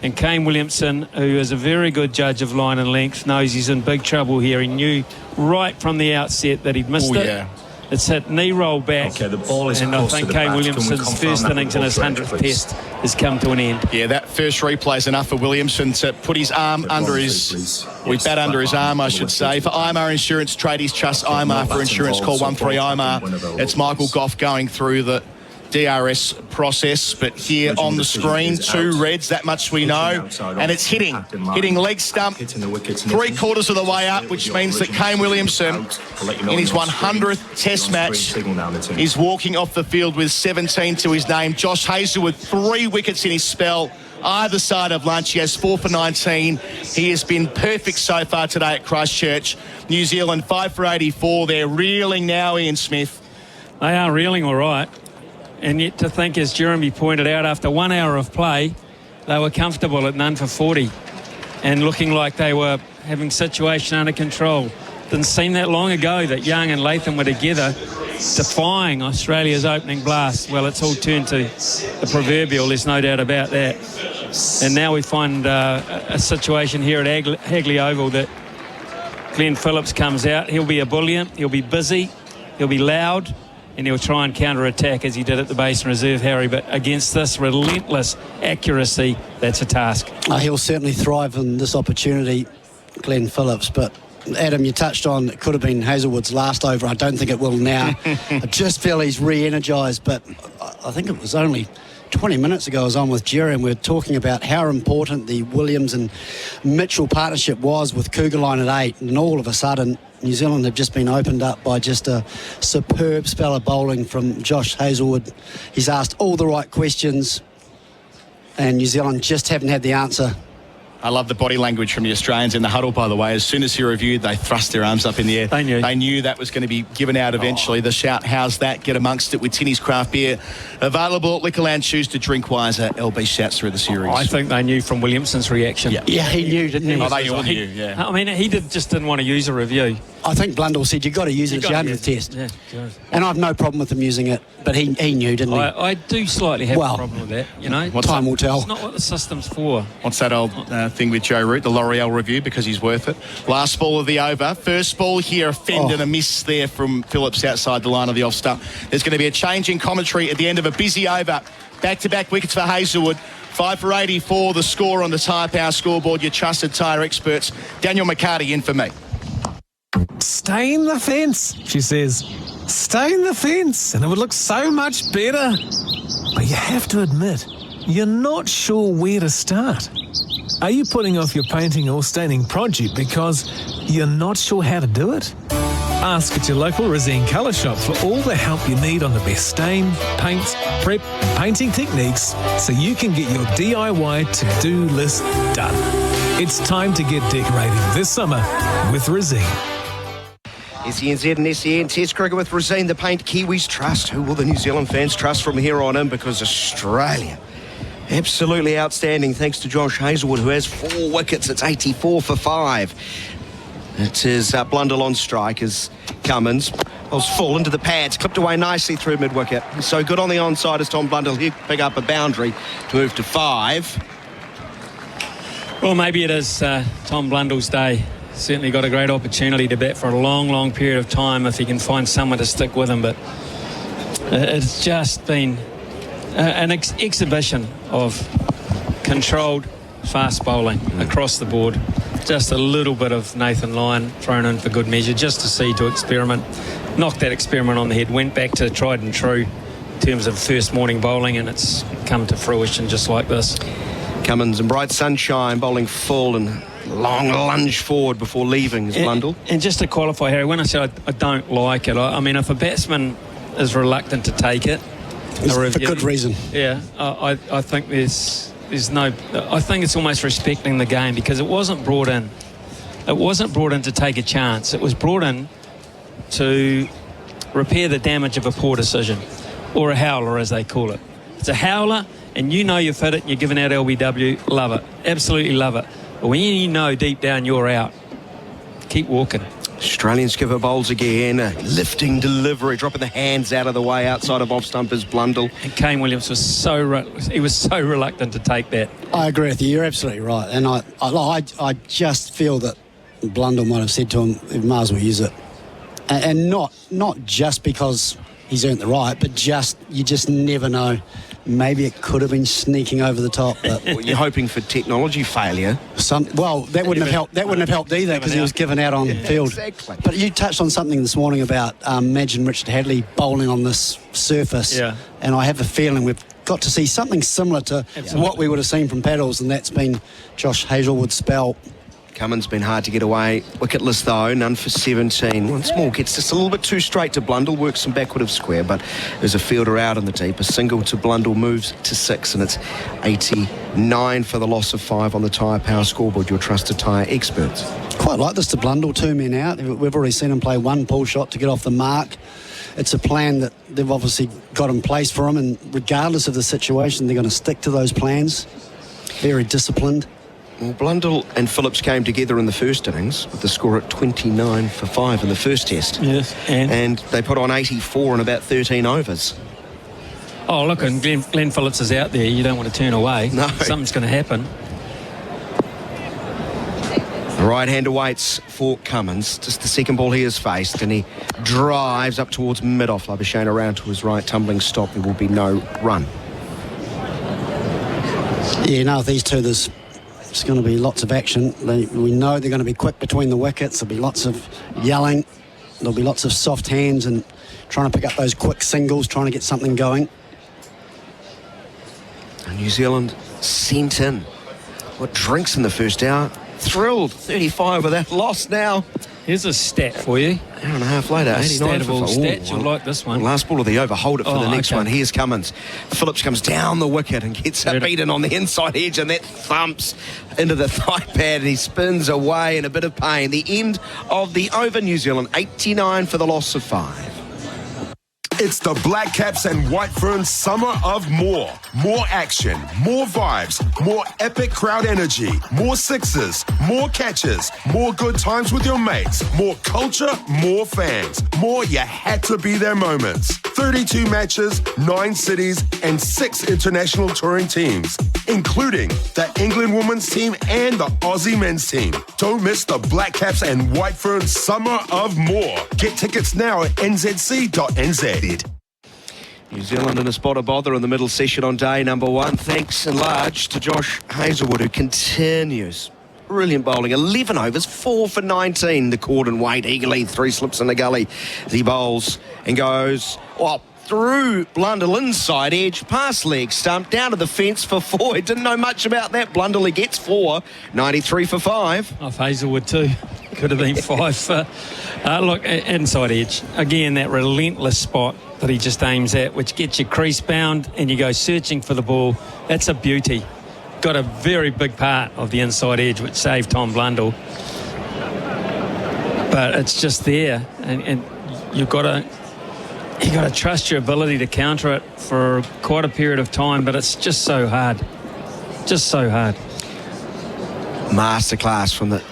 And Kane Williamson, who is a very good judge of line and length, knows he's in big trouble here. He knew right from the outset that he'd missed it. Yeah. It's hit knee roll back. Okay, the ball is, and I think Kane Williamson's first innings in his 100th Test has come to an end. Yeah, that first replay is enough for Williamson to put his arm under his... We bat under his arm, I should say. For IMAR Insurance, Tradies Trust IMAR for insurance. Call 13 IMAR. It's Michael Goff going through the DRS process, but here on the screen, 2 reds, that much we know, and it's hitting leg stump 3/4 of the way up, which means that Kane Williamson in his 100th Test match is walking off the field with 17 to his name. Josh Hazelwood, 3 wickets in his spell either side of lunch. He has 4 for 19. He has been perfect so far today at Christchurch. New Zealand 5 for 84. They're reeling now, Ian Smith. They are reeling all right. And yet to think, as Jeremy pointed out, after 1 hour of play, they were comfortable at none for 40 and looking like they were having situation under control. Didn't seem that long ago that Young and Latham were together defying Australia's opening blast. Well, it's all turned to the proverbial, there's no doubt about that. And now we find a situation here at Hagley Oval that Glenn Phillips comes out. He'll be ebullient, he'll be busy, he'll be loud, and he'll try and counter-attack as he did at the Basin Reserve, Harry. But against this relentless accuracy, that's a task. He'll certainly thrive in this opportunity, Glenn Phillips. But, Adam, you touched on it could have been Hazelwood's last over. I don't think it will now. I just feel he's re-energised. But I think it was only 20 minutes ago I was on with Jerry and we were talking about how important the Williams and Mitchell partnership was with Cougar line at 8. And all of a sudden, New Zealand have just been opened up by just a superb spell of bowling from Josh Hazelwood. He's asked all the right questions and New Zealand just haven't had the answer. I love the body language from the Australians in the huddle, by the way. As soon as he reviewed, they thrust their arms up in the air. They knew that was going to be given out eventually. The shout, how's that? Get amongst it with Tinny's Craft Beer. Available at Liquorland. Choose to drink wiser. LB shouts through the series. I think they knew from Williamson's reaction. Yeah, he knew, didn't he? Oh, they all knew, yeah. I mean, he just didn't want to use a review. I think Blundell said you've got to use it. It's your 100th test. Yeah, good. And I've no problem with him using it, but he knew, didn't he? I do slightly have a problem with that, you know. Time will tell. It's not what the system's for. What's that old thing with Joe Root, the L'Oreal review, because he's worth it. Last ball of the over. First ball here, a fend and a miss there from Phillips outside the line of the off stump. There's going to be a change in commentary at the end of a busy over. Back-to-back wickets for Hazelwood. 5 for 84, the score on the Tyre Power scoreboard. Your trusted tyre experts. Daniel McHardy in for me. Stay in the fence, she says. Stay in the fence and it would look so much better. But you have to admit, you're not sure where to start. Are you putting off your painting or staining project because you're not sure how to do it? Ask at your local Resene colour shop for all the help you need on the best stain, paint, prep and painting techniques so you can get your DIY to-do list done. It's time to get decorating this summer with Resene. SENZ and SEN Test cricket with Resene, the paint Kiwis trust. Who will the New Zealand fans trust from here on in? Because Australia, absolutely outstanding, thanks to Josh Hazelwood, who has 4 wickets. It's 84 for 5. It is Blundell on strike as Cummins was full into the pads, clipped away nicely through mid-wicket. So good on the onside as Tom Blundell. He'll pick up a boundary to move to 5. Well, maybe it is Tom Blundell's day. Certainly got a great opportunity to bat for a long, long period of time if he can find someone to stick with him. But it's just been an exhibition of controlled fast bowling across the board. Just a little bit of Nathan Lyon thrown in for good measure, just to experiment. Knocked that experiment on the head, went back to tried and true in terms of first morning bowling, and it's come to fruition just like this. Cummins in bright sunshine, bowling full and long lunge forward before leaving his Blundell. And just to qualify, Harry, when I say I don't like it, I mean, if a batsman is reluctant to take it, for good reason. Yeah, I think there's no... I think it's almost respecting the game because it wasn't brought in. It wasn't brought in to take a chance. It was brought in to repair the damage of a poor decision, or a howler, as they call it. It's a howler, and you know you've hit it, and you're giving out LBW, love it. Absolutely love it. But when you know deep down you're out, keep walking. Australian skipper bowls again, a lifting delivery, dropping the hands out of the way outside of off-stumpers Blundell. And Kane Williams was so reluctant to take that. I agree with you. You're absolutely right. And I just feel that Blundell might have said to him, "You might as well use it," and not just because he's earned the right, but you just never know. Maybe it could have been sneaking over the top. But well, you're hoping for technology failure. That wouldn't have helped. That wouldn't have helped either because he was given out on field. Exactly. But you touched on something this morning about imagine Richard Hagley bowling on this surface. Yeah. And I have a feeling we've got to see something similar to what we would have seen from paddles, and that's been Josh Hazelwood's spell. Cummins been hard to get away. Wicketless though, none for 17. Once more, gets just a little bit too straight to Blundell, works some backward of square, but there's a fielder out in the deep. A single to Blundell moves to 6, and it's 89 for the loss of 5 on the Tyre Power scoreboard, your trusted tyre experts. Quite like this to Blundell, 2 men out. We've already seen him play 1 pull shot to get off the mark. It's a plan that they've obviously got in place for him, and regardless of the situation, they're going to stick to those plans. Very disciplined. Well, Blundell and Phillips came together in the first innings with the score at 29 for 5 in the first test. Yes, and they put on 84 in about 13 overs. Oh, look, and Glenn Phillips is out there. You don't want to turn away. No. Something's going to happen. The right hand awaits for Cummins. Just the second ball he has faced, and he drives up towards mid-off. Labuschagne around to his right, tumbling stop. There will be no run. Yeah, no, these two, there's going to be lots of action. We know they're going to be quick between the wickets. There'll be lots of yelling. There'll be lots of soft hands and trying to pick up those quick singles, trying to get something going. New Zealand sent in what drinks in the first hour. Thrilled, 35 without loss now. Here's a stat for you. Hour and a half later, 89 for stats. You'll like this one. Last ball of the over. Hold it for the next one. Here's Cummins. Phillips comes down the wicket and gets beaten on the inside edge, and that thumps into the thigh pad, and he spins away in a bit of pain. The end of the over, New Zealand, 89 for the loss of 5. It's the Black Caps and White Ferns Summer of More. More action, more vibes, more epic crowd energy, more sixes, more catches, more good times with your mates, more culture, more fans, more you had to be there moments. 32 matches, 9 cities, and 6 international touring teams, including the England women's team and the Aussie men's team. Don't miss the Black Caps and White Ferns Summer of More. Get tickets now at nzc.nz. New Zealand in a spot of bother in the middle session on day number 1. Thanks in large to Josh Hazelwood, who continues. Brilliant bowling. 11 overs, 4 for 19. The Cordon weight eagerly. 3 slips in the gully as he bowls and goes, through Blundell inside edge, past leg stump, down to the fence for 4. He didn't know much about that. Blundell, he gets 4. 93 for 5. Off Hazelwood too. Could have been 5 for... look, inside edge. Again, that relentless spot that he just aims at, which gets you crease bound and you go searching for the ball. That's a beauty. Got a very big part of the inside edge, which saved Tom Blundell. But it's just there, and you've got to trust your ability to counter it for quite a period of time, but it's just so hard. Just so hard. Masterclass from the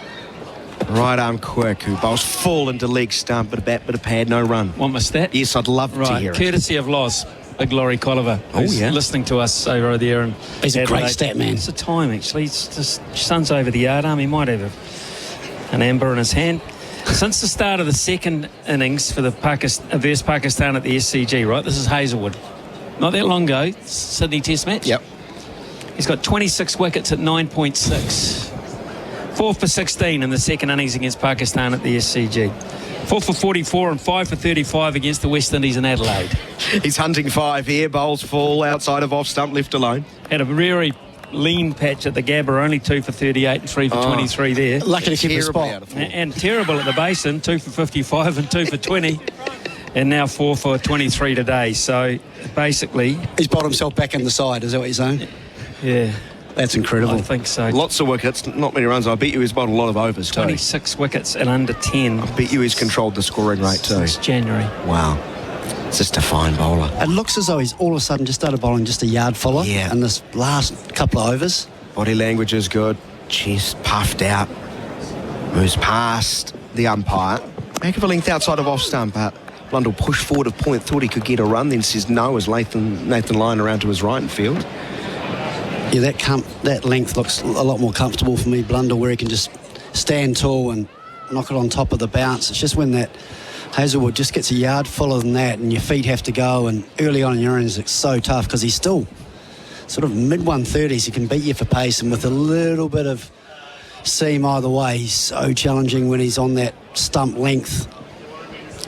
right arm quick, who bowls full into leg stump, but a bat, bit of pad, no run. Want my stat? Yes, I'd love to hear it. Courtesy of Loz, Big Laurie Colliver, who's listening to us over there. And he's a great stat man. It's a time, actually. It's just sun's over the yard arm. He might have an amber in his hand. Since the start of the second innings for the versus Pakistan at the SCG, right? This is Hazelwood. Not that long ago, Sydney Test match. Yep. He's got 26 wickets at 9.6. 4 for 16 in the second innings against Pakistan at the SCG. 4 for 44 and 5 for 35 against the West Indies in Adelaide. He's hunting 5 here, bowls full outside of off stump, left alone. Had a very lean patch at the Gabba, only 2 for 38 and 3 for 23 there. Lucky to keep the spot. And terrible at the Basin, 2 for 55 and 2 for 20. And now 4 for 23 today. So basically... He's bowled himself back in the side, is that what you're saying? Yeah. That's incredible. I think so. Lots of wickets, not many runs. I bet you he's bowled a lot of overs 26 wickets and under 10. I bet you he's controlled the scoring rate too. Since January. Wow. It's just a fine bowler. It looks as though he's all of a sudden just started bowling just a yard fuller in this last couple of overs. Body language is good. Chest puffed out. Moves past the umpire. Back of a length outside of off stump. Blundell pushed forward a point, thought he could get a run, then says no as Nathan Lyon around to his right in field. Yeah, that length looks a lot more comfortable for me, Blundell, where he can just stand tall and knock it on top of the bounce. It's just when that Hazelwood just gets a yard fuller than that and your feet have to go, and early on in your innings it's so tough because he's still sort of mid-130s. He can beat you for pace, and with a little bit of seam either way, he's so challenging when he's on that stump length.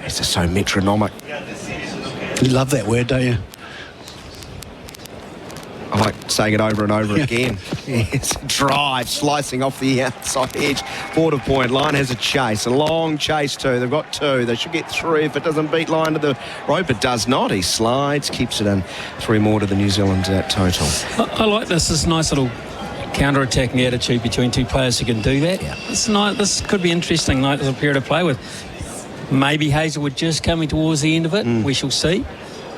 It's just so metronomic. You love that word, don't you? I like saying it over and over again. Yes, drive, slicing off the outside edge. Border point. Line has a chase, a long chase too. They've got 2. They should get 3 if it doesn't beat Line to the rope. It does not. He slides, keeps it in. 3 more to the New Zealand total. I like this. This nice little counter-attacking attitude between 2 players who can do that. Yeah. This could be interesting. Like, there's a period to play with. Maybe Hazelwood just coming towards the end of it. We shall see.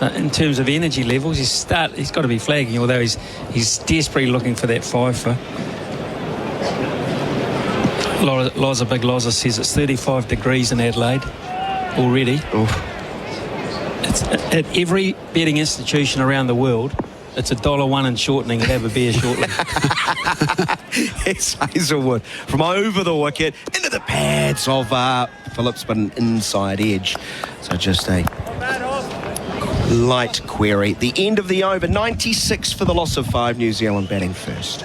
In terms of energy levels, he's got to be flagging, although he's desperately looking for that 5 for. Big Loza says it's 35 degrees in Adelaide already. It's at every betting institution around the world. It's $1 and shortening and have a beer shortly. It's Hazelwood from over the wicket into the pads of Phillips, but an inside edge. So just a light query. The end of the over, 96 for the loss of 5. New Zealand batting first.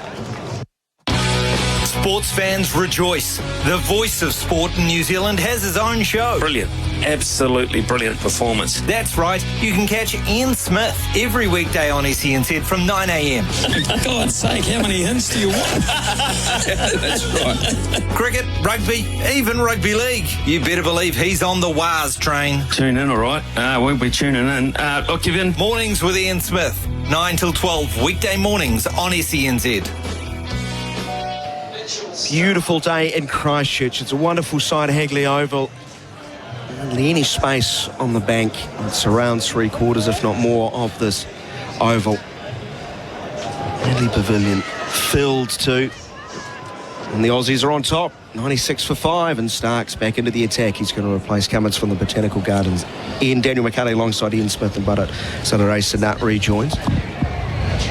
Sports fans rejoice. The voice of sport in New Zealand has his own show. Brilliant. Absolutely brilliant performance. That's right. You can catch Ian Smith every weekday on SENZ from 9 a.m. For God's sake, how many hints do you want? That's right. Cricket, rugby, even rugby league. You better believe he's on the WAS train. Tune in, all right. We'll be tuning in. Look, you've been... Mornings with Ian Smith, 9 till 12, weekday mornings on SENZ. Beautiful day in Christchurch. It's a wonderful sight, Hagley Oval. hardly any space on the bank. It's around 3/4, if not more, of this oval. Hagley Pavilion filled too. And the Aussies are on top, 96 for 5, and Stark's back into the attack. He's going to replace Cummins from the Botanical Gardens. Daniel McHardy alongside Ian Smith and Bharat. Sundaresan rejoins.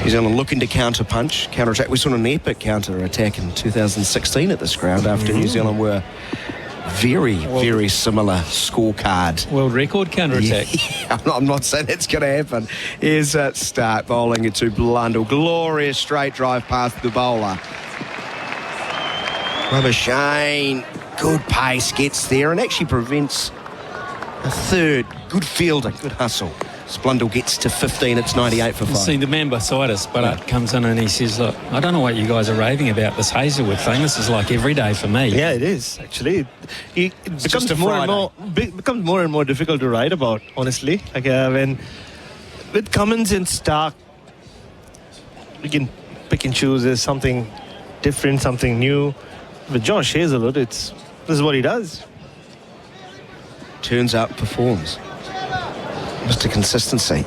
New Zealand looking to counter-attack. We saw an epic counter-attack in 2016 at this ground after New Zealand were very similar scorecard. World record counter-attack. Yeah, I'm not saying that's going to happen. Here's Stark bowling it to Blundell. Glorious straight drive past the bowler. Shane, good pace, gets there and actually prevents a third. Good fielding, good hustle. Blundell gets to 15, it's 98 for 5. See, the man beside us, Bharat, comes in and he says, look, I don't know what you guys are raving about, this Hazelwood thing. This is like every day for me. Yeah, it is, actually. It becomes more and more difficult to write about, honestly. Like, when with Cummins and Stark, we can pick and choose. There's something different, something new. With Josh Hazlewood, this is what he does. Turns up, performs. Mr. Consistency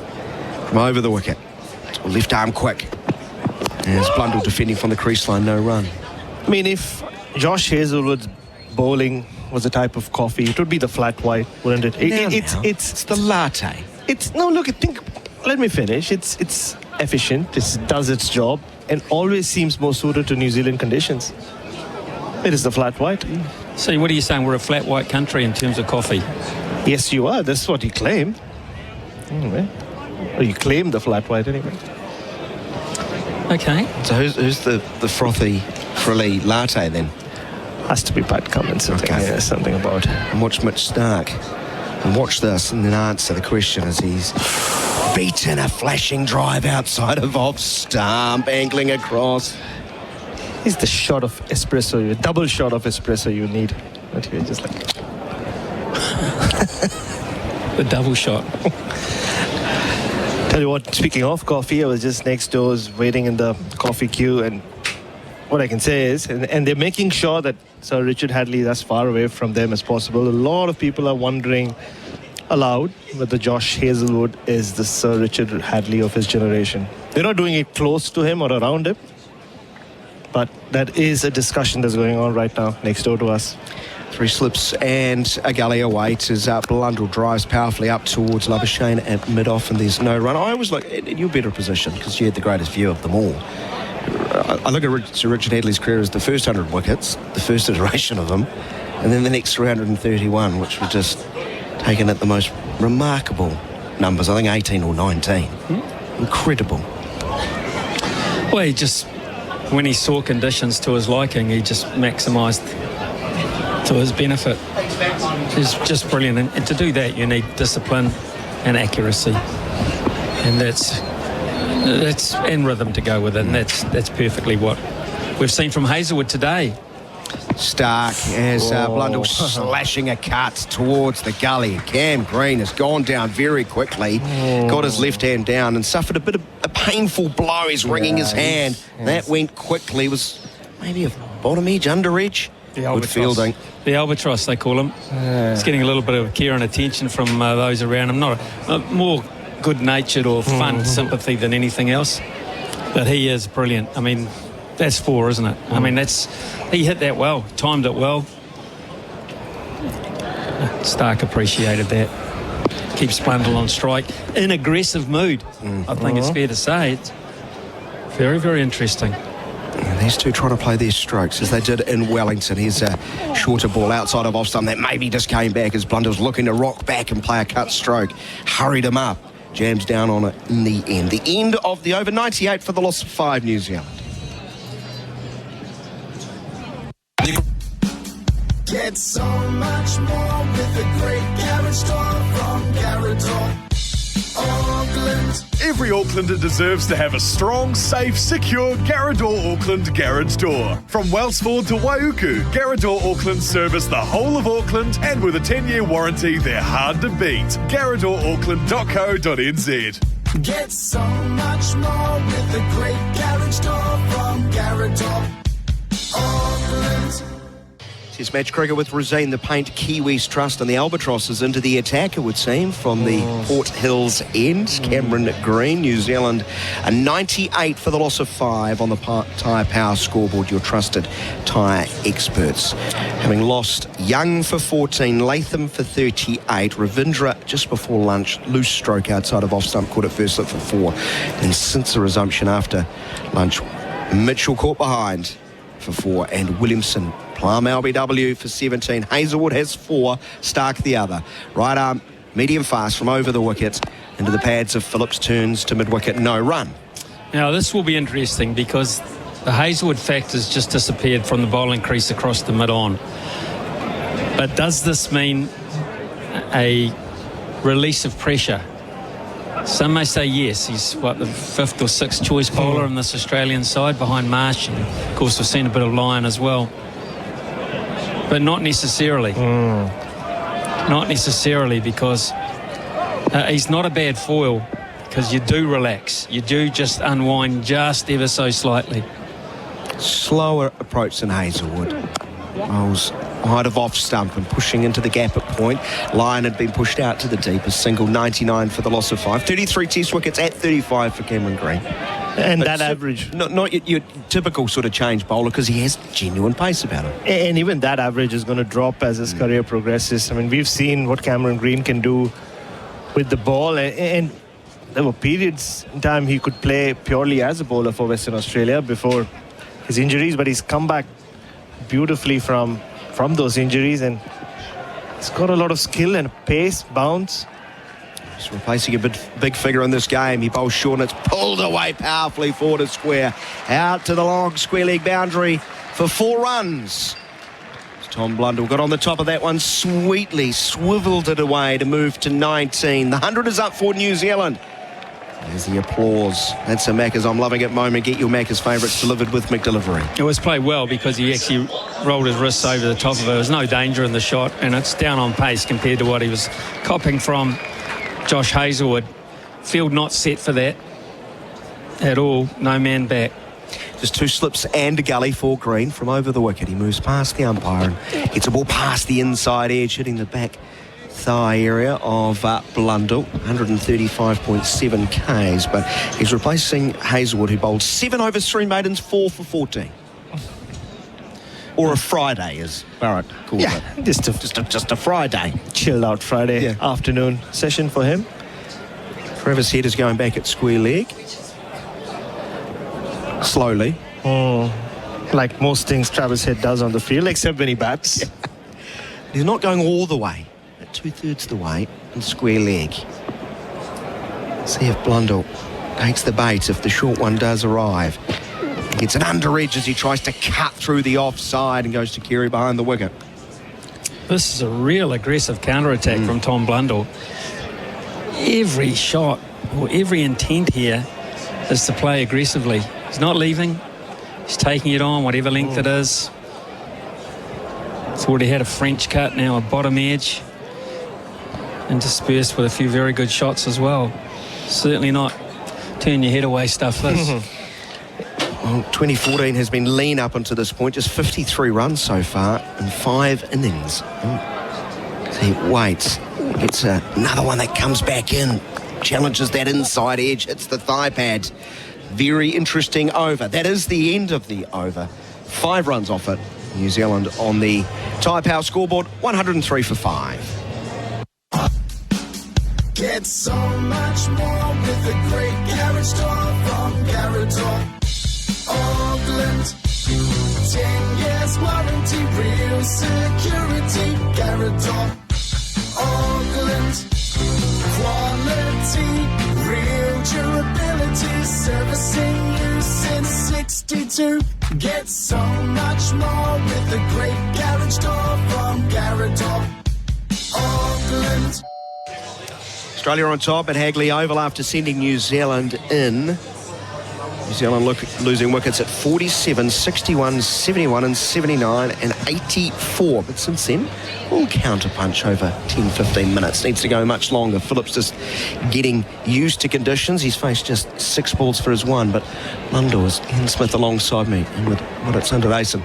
from over the wicket. Left arm quick. There's Blundell defending from the crease line, no run. I mean, if Josh Hazlewood's bowling was a type of coffee, it would be the flat white, wouldn't it? It's the latte. Let me finish. It's efficient. It does its job, and always seems more suited to New Zealand conditions. It is the flat white. See, what are you saying? We're a flat white country in terms of coffee. Yes, you are. That's what you claim. Anyway, or you claim the flat white anyway. Okay. So who's the frothy, frilly latte then? Has to be Pat Cummins. Okay. Something about it. And watch Mitch Stark. And watch this and then answer the question as he's beaten a flashing drive outside of off stump, angling across. It's the shot of espresso, double shot of espresso you need. But you're just like... The double shot. Tell you what, speaking of coffee, I was just next door waiting in the coffee queue, and what I can say is, and they're making sure that Sir Richard Hadley is as far away from them as possible. A lot of people are wondering aloud whether Josh Hazlewood is the Sir Richard Hadley of his generation. They're not doing it close to him or around him, but that is a discussion that's going on right now next door to us. 3 slips and a gully awaits as Blundell drives powerfully up towards Labuschagne at mid-off, and there's no run. I always look in your better position because you had the greatest view of them all. I look at Sir Richard Hadley's career as the first 100 wickets, the first iteration of them, and then the next 331, which were just taken at the most remarkable numbers. I think 18 or 19. Incredible. Well, he just, when he saw conditions to his liking, he just maximised to his benefit. It's just brilliant, and to do that you need discipline and accuracy, and that's and rhythm to go with it, and that's perfectly what we've seen from Hazlewood today. Stark as Blundell slashing a cut towards the gully. Cam Green has gone down very quickly, got his left hand down and suffered a bit of a painful blow. He's wringing his hand. That went quickly. Was maybe a bottom edge, under edge. Good fielding. The albatross, they call him. He's getting a little bit of care and attention from those around him. Not more good-natured or fun sympathy than anything else. But he is brilliant. I mean, that's 4, isn't it? I mean, he hit that well, timed it well. Stark appreciated that. Keeps Blundell on strike in aggressive mood. I think it's fair to say. It's very, very interesting. And these two trying to play their strokes as they did in Wellington. Here's a shorter ball outside of off stump that maybe just came back as Blundell's looking to rock back and play a cut stroke. Hurried him up. Jams down on it in the end. The end of the over. 98 for the loss of 5, New Zealand. Get so much more with a great garage store from Garage Auckland. Every Aucklander deserves to have a strong, safe, secure Garrador Auckland garage door. From Wellsford to Waiuku, Garrador Auckland service the whole of Auckland, and with a 10-year warranty, they're hard to beat. GarradorAuckland.co.nz. Get so much more with a great garage door from Garrador Auckland. Test match cricket with Rosine, the Paint Kiwis Trust, and the Albatrosses into the attack, it would seem, from the Port Hills end. Cameron Green, New Zealand, a 98 for the loss of 5 on the Tyre Power scoreboard, your trusted tyre experts. Having lost Young for 14, Latham for 38, Ravindra just before lunch, loose stroke outside of off-stump, caught at first slip for 4. And since the resumption after lunch, Mitchell caught behind for 4, and Williamson, Plum LBW for 17. Hazelwood has 4, Stark the other. Right arm, medium fast from over the wicket into the pads of Phillips, turns to mid-wicket, no run. Now, this will be interesting because the Hazelwood factor's just disappeared from the bowling crease across the mid-on. But does this mean a release of pressure? Some may say yes. He's, the 5th or 6th choice bowler in this Australian side behind Marsh. And, of course, we've seen a bit of Lyon as well. But not necessarily. Not necessarily, because he's not a bad foil, because you do relax. You do just unwind just ever so slightly. Slower approach than Hazelwood. Bowls wide of off stump and pushing into the gap at point. Lyon had been pushed out to the deep. A single, 99 for the loss of 5. 33 test wickets at 35 for Cameron Green. And that average. Not your typical sort of change bowler, because he has genuine pace about him. And even that average is going to drop as his career progresses. I mean, we've seen what Cameron Green can do with the ball. And there were periods in time he could play purely as a bowler for Western Australia before his injuries. But he's come back beautifully from those injuries. And he's got a lot of skill and pace, bounce. He's replacing a big figure in this game. He bowls short and it's pulled away powerfully forward of square. Out to the long square leg boundary for 4 runs. Tom Blundell got on the top of that one sweetly, swivelled it away to move to 19. The 100 is up for New Zealand. There's the applause. That's a Macca's I'm Loving It moment. Get your Macca's favourites delivered with McDelivery. It was played well because he actually rolled his wrists over the top of it. There was no danger in the shot, and it's down on pace compared to what he was copping from Josh Hazelwood. Field not set for that at all. No man back. Just 2 slips and a gully for Green from over the wicket. He moves past the umpire and gets a ball past the inside edge, hitting the back thigh area of Blundell. 135.7 Ks, but he's replacing Hazelwood, who bowled 7 overs, 3 maidens, 4 for 14. Or a Friday, as Bharat calls it. Just a Friday. Chilled out Friday afternoon session for him. Travis Head is going back at square leg. Slowly. Like most things Travis Head does on the field, except when he bats. He's not going all the way, at 2/3 the way, and square leg. See if Blundell takes the bait, if the short one does arrive. He gets an under edge as he tries to cut through the offside and goes to Kerry behind the wicket. This is a real aggressive counter-attack from Tom Blundell. Every shot, or every intent here, is to play aggressively. He's not leaving. He's taking it on, whatever length it is. It's already had a French cut, now a bottom edge. Interspersed with a few very good shots as well. Certainly not turn your head away stuff, this. Well, 2014 has been lean up until this point. Just 53 runs so far in 5 innings. So he waits. Gets another one that comes back in. Challenges that inside edge. Hits the thigh pad. Very interesting over. That is the end of the over. 5 runs off it. New Zealand on the Tyre Power scoreboard. 103 for 5. Get so much more with the great garage store from Garage Auckland. 10 years warranty, real security. Garage Auckland. Quality, real durability, servicing you since 62. Get so much more with the great garage door from Garage Auckland. Australia on top at Hagley Oval after sending New Zealand in. New Zealand losing wickets at 47, 61, 71 and 79 and 84. But since then, all counter-punch over 10-15 minutes. Needs to go much longer. Phillips just getting used to conditions. He's faced just 6 balls for his 1. But Blundell is Ian Smith alongside me. And with Bharat Sundaresan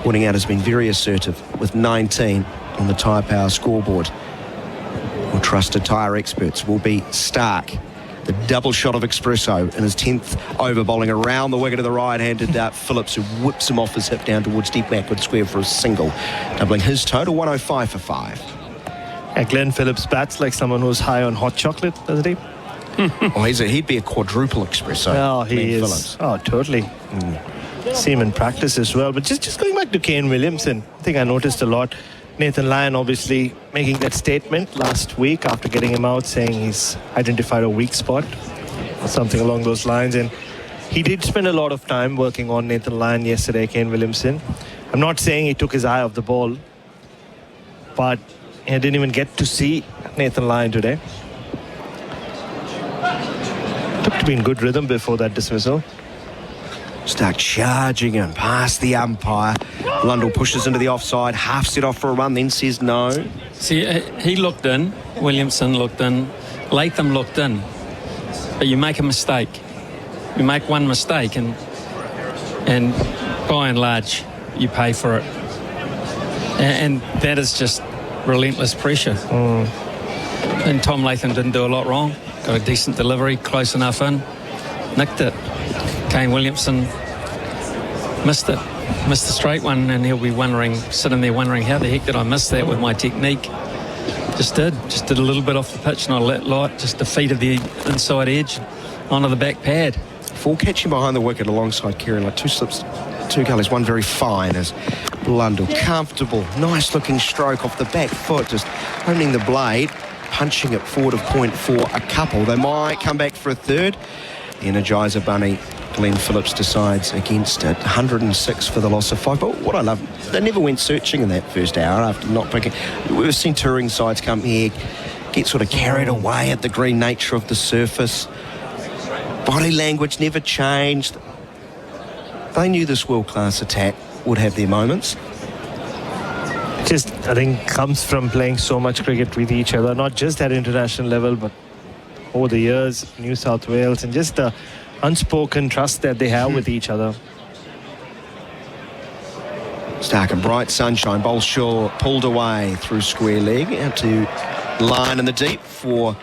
Pointing out has been very assertive with 19 on the tyre power scoreboard. Your trusted tyre experts will be Stark. The double shot of espresso in his 10th over, bowling around the wicket of the right-handed Phillips, who whips him off his hip down towards deep backward square for a single, doubling his total 105 for 5. Glenn Phillips bats like someone who's high on hot chocolate, doesn't he? He'd be a quadruple espresso. Oh, he Glenn is. Phillips. Oh, totally. See him in practice as well. But just going back to Kane Williamson, I think I noticed a lot. Nathan Lyon obviously making that statement last week after getting him out, saying he's identified a weak spot or something along those lines. And he did spend a lot of time working on Nathan Lyon yesterday, Kane Williamson. I'm not saying he took his eye off the ball, but he didn't even get to see Nathan Lyon today. Looked to be in good rhythm before that dismissal. Stark charging him past the umpire. Blundell pushes into the offside, half set off for a run, then says no. See, he looked in, Williamson looked in, Latham looked in. But you make a mistake. You make one mistake and by and large, you pay for it. And that is just relentless pressure. And Tom Latham didn't do a lot wrong. Got a decent delivery, close enough in, nicked it. Kane Williamson missed it, missed the straight one, and he'll be sitting there wondering, how the heck did I miss that with my technique? Just did a little bit off the pitch, not a lot, just defeated the inside edge onto the back pad. Full catching behind the wicket alongside Kerry, like two slips, two gullies, one very fine as Blundell. Comfortable, nice looking stroke off the back foot, just opening the blade, punching it forward of point for a couple. They might come back for a third. The Energizer Bunny, Glenn Phillips, decides against it. 106 for the loss of 5. But what I love, they never went searching in that first hour after not picking. We've seen touring sides come here, get sort of carried away at the green nature of the surface. Body language never changed. They knew this world-class attack would have their moments. Just, I think, comes from playing so much cricket with each other, not just at international level, but over the years, New South Wales, and just the unspoken trust that they have with each other. Stark and bright sunshine. Bowl Shaw pulled away through square leg out to line in the deep for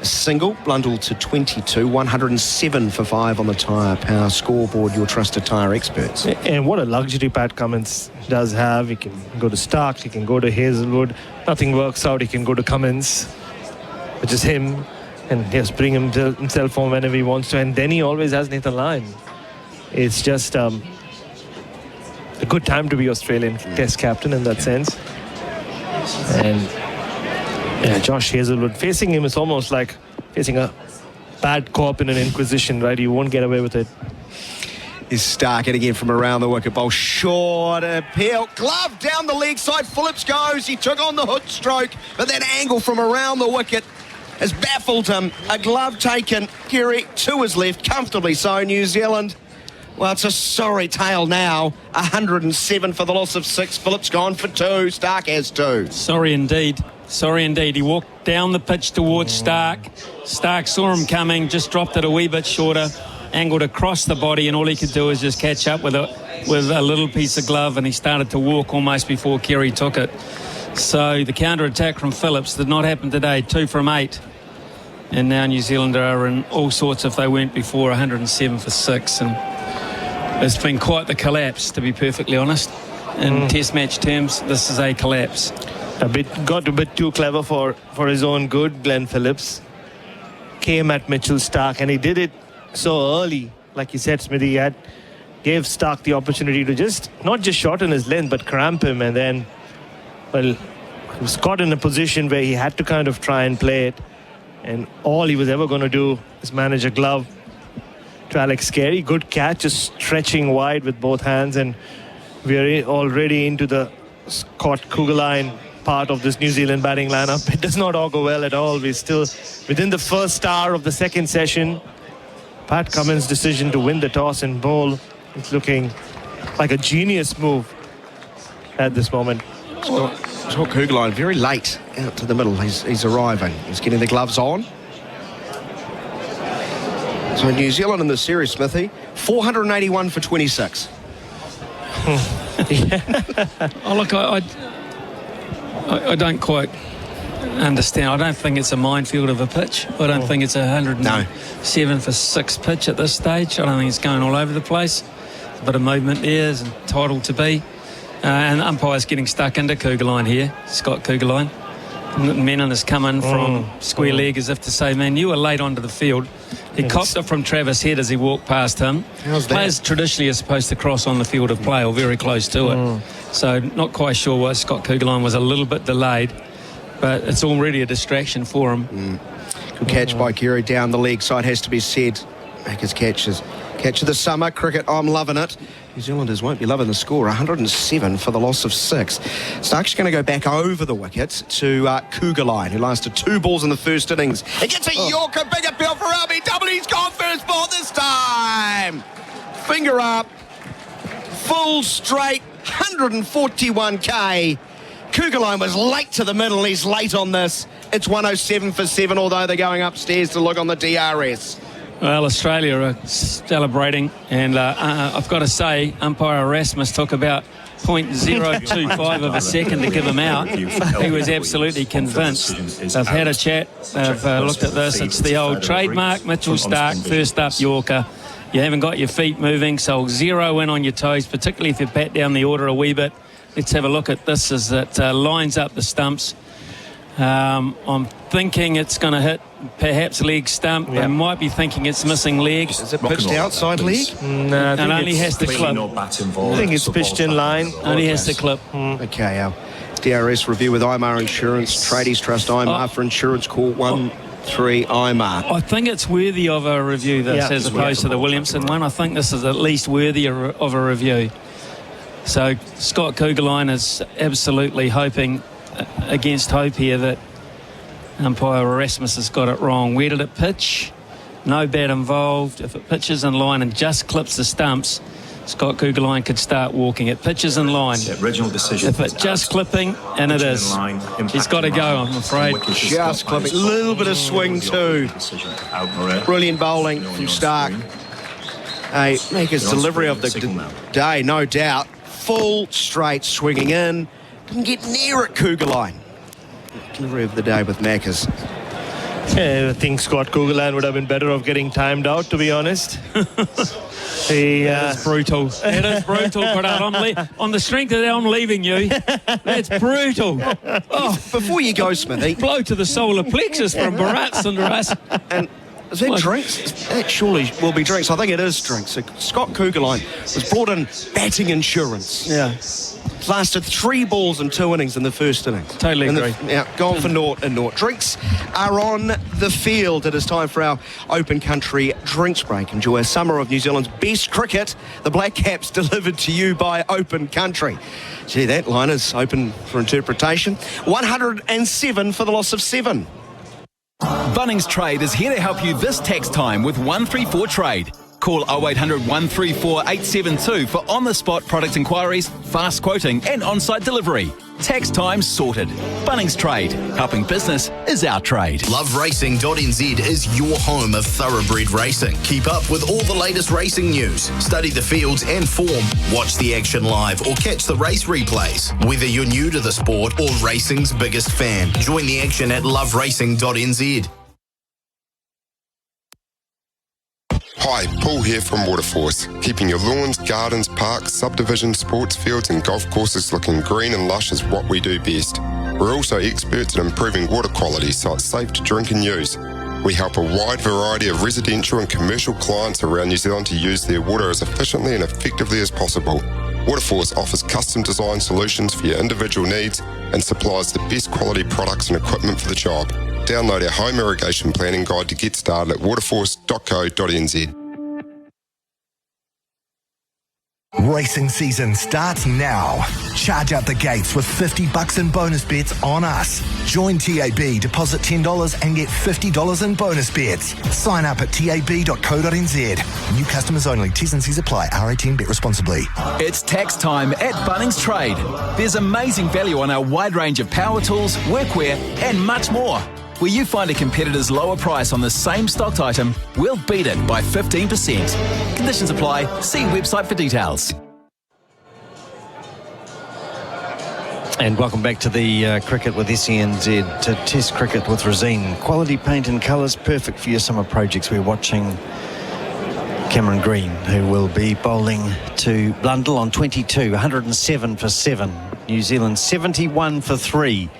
a single. Blundell to 22. 107 for 5 on the tyre power scoreboard. Your trusted tyre experts. And what a luxury Pat Cummins does have. He can go to Stark, he can go to Hazelwood. Nothing works out, he can go to Cummins, which is him. And just bring himself home whenever he wants to. And then he always has Nathan Lyon. It's just a good time to be Australian Test captain in that sense. And Josh Hazelwood facing him is almost like facing a bad cop in an inquisition, right? You won't get away with it. Is Stark it again from around the wicket. Bowl short appeal. Glove down the leg side. Phillips goes. He took on the hook stroke, but that angle from around the wicket has baffled him. A glove taken. Kerry to his left, comfortably so. New Zealand, well, it's a sorry tale now. 107 for the loss of 6. Phillips gone for 2. Stark has 2. Sorry indeed. He walked down the pitch towards Stark. Stark saw him coming, just dropped it a wee bit shorter, angled across the body, and all he could do was just catch up with a little piece of glove, and he started to walk almost before Kerry took it. So the counter-attack from Phillips did not happen today. 2 from 8. And now New Zealand are in all sorts, if they weren't before, 107 for 6. And it's been quite the collapse, to be perfectly honest. In Test match terms, this is a collapse. Got a bit too clever for his own good, Glenn Phillips. Came at Mitchell Stark, and he did it so early. Like you said, Smithy, gave Stark the opportunity to not just shorten his length, but cramp him. And then, well, he was caught in a position where he had to kind of try and play it. And all he was ever going to do is manage a glove to Alex Carey. Good catch, just stretching wide with both hands. And we're already into the Scott Kugelheim part of this New Zealand batting lineup. It does not augur well at all. We're still within the first hour of the second session. Pat Cummins' decision to win the toss and bowl is looking like a genius move at this moment. Scott Kugelheim very late out to the middle. He's arriving. He's getting the gloves on. So New Zealand in the series, Smithy, 481 for 26. Oh, look, I don't quite understand. I don't think it's a minefield of a pitch. I don't think it's a 107 for 6 pitch at this stage. I don't think it's going all over the place. A bit of movement there is entitled to be. And the umpire's getting stuck into Kugelheim here, Scott Kugelheim. Menon has come in from square leg as if to say, man, you were late onto the field. He copped it from Travis Head as he walked past him. How's that? Players traditionally are supposed to cross on the field of play or very close to it. So not quite sure why Scott Kugelheim was a little bit delayed, but it's already a distraction for him. Good catch by Kerry down the leg side, has to be said. Macca's catches. Catch of the summer. Cricket, I'm loving it. New Zealanders won't be loving the score. 107 for the loss of 6. Stark's going to go back over the wicket to Kugelheim, who lasted 2 balls in the first innings. He gets a Yorker, big appeal for LBW. He's gone first ball this time. Finger up. Full straight, 141k. Kugelheim was late to the middle. He's late on this. It's 107 for 7, although they're going upstairs to look on the DRS. Well, Australia are celebrating, and I've got to say, umpire Erasmus took about 0.025 of a second to give him out. He was absolutely convinced. They've had a chat, they've looked at this. It's the old trademark Mitchell Stark, first up Yorker. You haven't got your feet moving, so zero in on your toes, particularly if you pat down the order a wee bit. Let's have a look at this as it lines up the stumps. I'm thinking it's going to hit perhaps leg stump. They might be thinking it's missing leg. Is it pitched outside leg? No, and only has to clip. I think it's pitched in line. Only has to clip. Okay, our DRS review with IMAR Insurance. Tradies trust IMAR for insurance. Call 13 IMAR. I think it's worthy of a review, this, as opposed to the Williamson one. I think this is at least worthy of a review. So Scott Kugelheim is absolutely hoping against hope here that umpire Erasmus has got it wrong. Where did it pitch? No bat involved. If it pitches in line and just clips the stumps, Scott Kugelheim could start walking. It pitches in line. Original decision. If it's just clipping, and it is, he's got to go, I'm afraid. Just clipping. A little bit of swing too. Brilliant bowling from Stark. Hey, Macca's delivery of the day, no doubt. Full straight swinging in. Didn't get near it, Kugelheim. Delivery of the day with Macca's. Yeah, I think Scott Kugelheim would have been better off getting timed out, to be honest. It's brutal. It is brutal, but on the strength of that, I'm leaving you. That's brutal. Oh, before you go, Smithy. Blow to the solar plexus from Bharat, Sundaresan. And is that drinks? That surely will be drinks. I think it is drinks. So Scott Kugelheim was brought in batting insurance. Yeah. Lasted 3 balls and 2 innings in the first innings. Totally agree. Gone for naught and naught. Drinks are on the field. It is time for our Open Country drinks break. Enjoy a summer of New Zealand's best cricket. The Black Caps delivered to you by Open Country. Gee, that line is open for interpretation. 107 for the loss of 7. Bunnings Trade is here to help you this tax time with 134 Trade. Call 0800 134 872 for on-the-spot product inquiries, fast quoting and on-site delivery. Tax time sorted. Bunnings Trade. Helping business is our trade. LoveRacing.nz is your home of thoroughbred racing. Keep up with all the latest racing news. Study the fields and form. Watch the action live or catch the race replays. Whether you're new to the sport or racing's biggest fan, join the action at LoveRacing.nz. Hi, Paul here from Waterforce, keeping your lawns, gardens, parks, subdivisions, sports fields and golf courses looking green and lush is what we do best. We're also experts at improving water quality so it's safe to drink and use. We help a wide variety of residential and commercial clients around New Zealand to use their water as efficiently and effectively as possible. Waterforce offers custom design solutions for your individual needs and supplies the best quality products and equipment for the job. Download our home irrigation planning guide to get started at waterforce.co.nz. Racing season starts now. Charge out the gates with $50 in bonus bets on us. Join TAB, deposit $10 and get $50 in bonus bets. Sign up at tab.co.nz. New customers only. T's and C's apply. R18, bet responsibly. It's tax time at Bunnings Trade. There's amazing value on our wide range of power tools, workwear and much more. Where you find a competitor's lower price on the same stocked item, we'll beat it by 15%. Conditions apply. See website for details. And welcome back to the cricket with SENZ, to Test Cricket with Rosine. Quality paint and colours, perfect for your summer projects. We're watching Cameron Green, who will be bowling to Blundell on 22, 107 for 7. New Zealand 71 for 3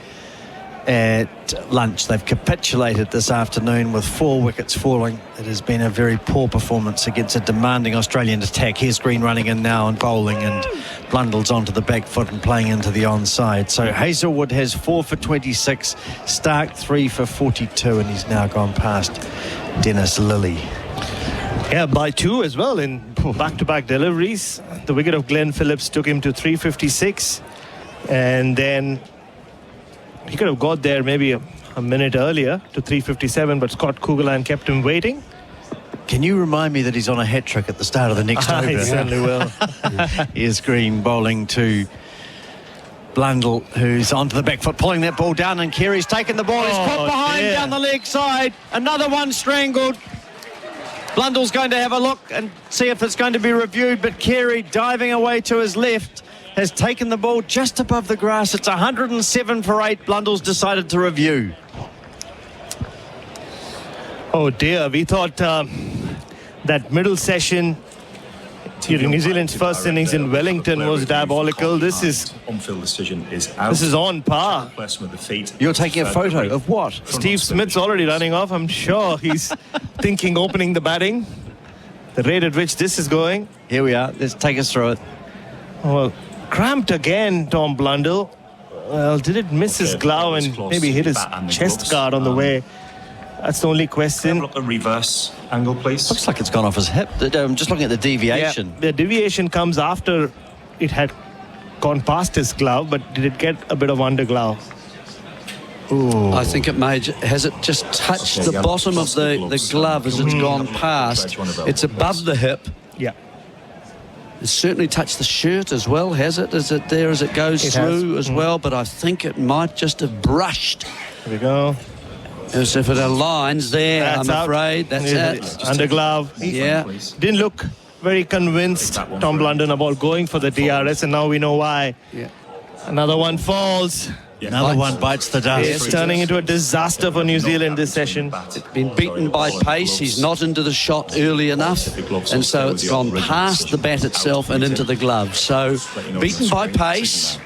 at lunch. They've capitulated this afternoon with 4 wickets falling. It has been a very poor performance against a demanding Australian attack. Here's Green running in now and bowling, and Blundell's onto the back foot and playing into the onside. So Hazelwood has 4 for 26, Stark 3 for 42, and he's now gone past Dennis Lilly. Yeah, by 2 as well in back-to-back deliveries. The wicket of Glenn Phillips took him to 356, and then he could have got there maybe a minute earlier to 357, but Scott Kugelan kept him waiting. Can you remind me that he's on a hat-trick at the start of the next over? He certainly will. Here's Green bowling to Blundell, who's onto the back foot, pulling that ball down, and Carey's taken the ball. He's put behind down the leg side. Another one strangled. Blundell's going to have a look and see if it's going to be reviewed, but Carey, diving away to his left, has taken the ball just above the grass. It's 107 for 8. Blundell's decided to review. Oh dear, we thought that middle session during New Zealand's first innings in Wellington was diabolical. This is on-field decision is out. This is on par. With the feet. You're taking a photo of what? Steve Smith's already running off. I'm sure he's thinking opening the batting. The rate at which this is going. Here we are. Let's take us through it. Well, cramped again, Tom Blundell. Well, did it miss his glove and maybe hit his chest guard on the way? That's the only question. Have a look at the reverse angle, please. Looks like it's gone off his hip. I'm just looking at the deviation. Yeah, the deviation comes after it had gone past his glove, but did it get a bit of underglove? Ooh. I think it may. Has it just touched the bottom of the glove as it's gone past? It's above the hip. Yeah. It's certainly touched the shirt as well, has it? Is it there as it goes through as well? But I think it might just have brushed. There we go. As if it aligns there, That's I'm out. afraid. That's it. Under glove. Yeah. Didn't look very convinced, Tom Blundell, about going for the DRS, and now we know why. Yeah. Another one falls. Another one bites the dust. It's turning into a disaster for New Zealand this session. Been beaten by pace. He's not into the shot early enough, and so it's gone past the bat itself and into the glove. So beaten by pace.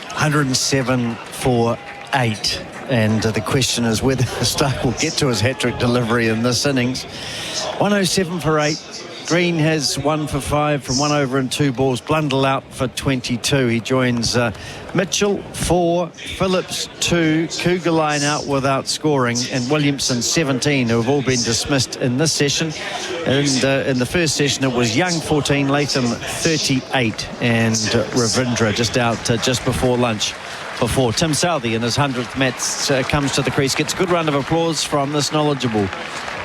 107 for 8. And the question is whether Stark will get to his hat-trick delivery in this innings. 107 for 8. Green has 1 for 5 from 1 over and 2 balls. Blundell out for 22. He joins Mitchell 4, Phillips 2, Kugelan out without scoring, and Williamson 17, who have all been dismissed in this session. And in the first session it was Young 14, Latham 38, and Ravindra just out just before lunch. Before Tim Southey in his 100th match comes to the crease, gets a good round of applause from this knowledgeable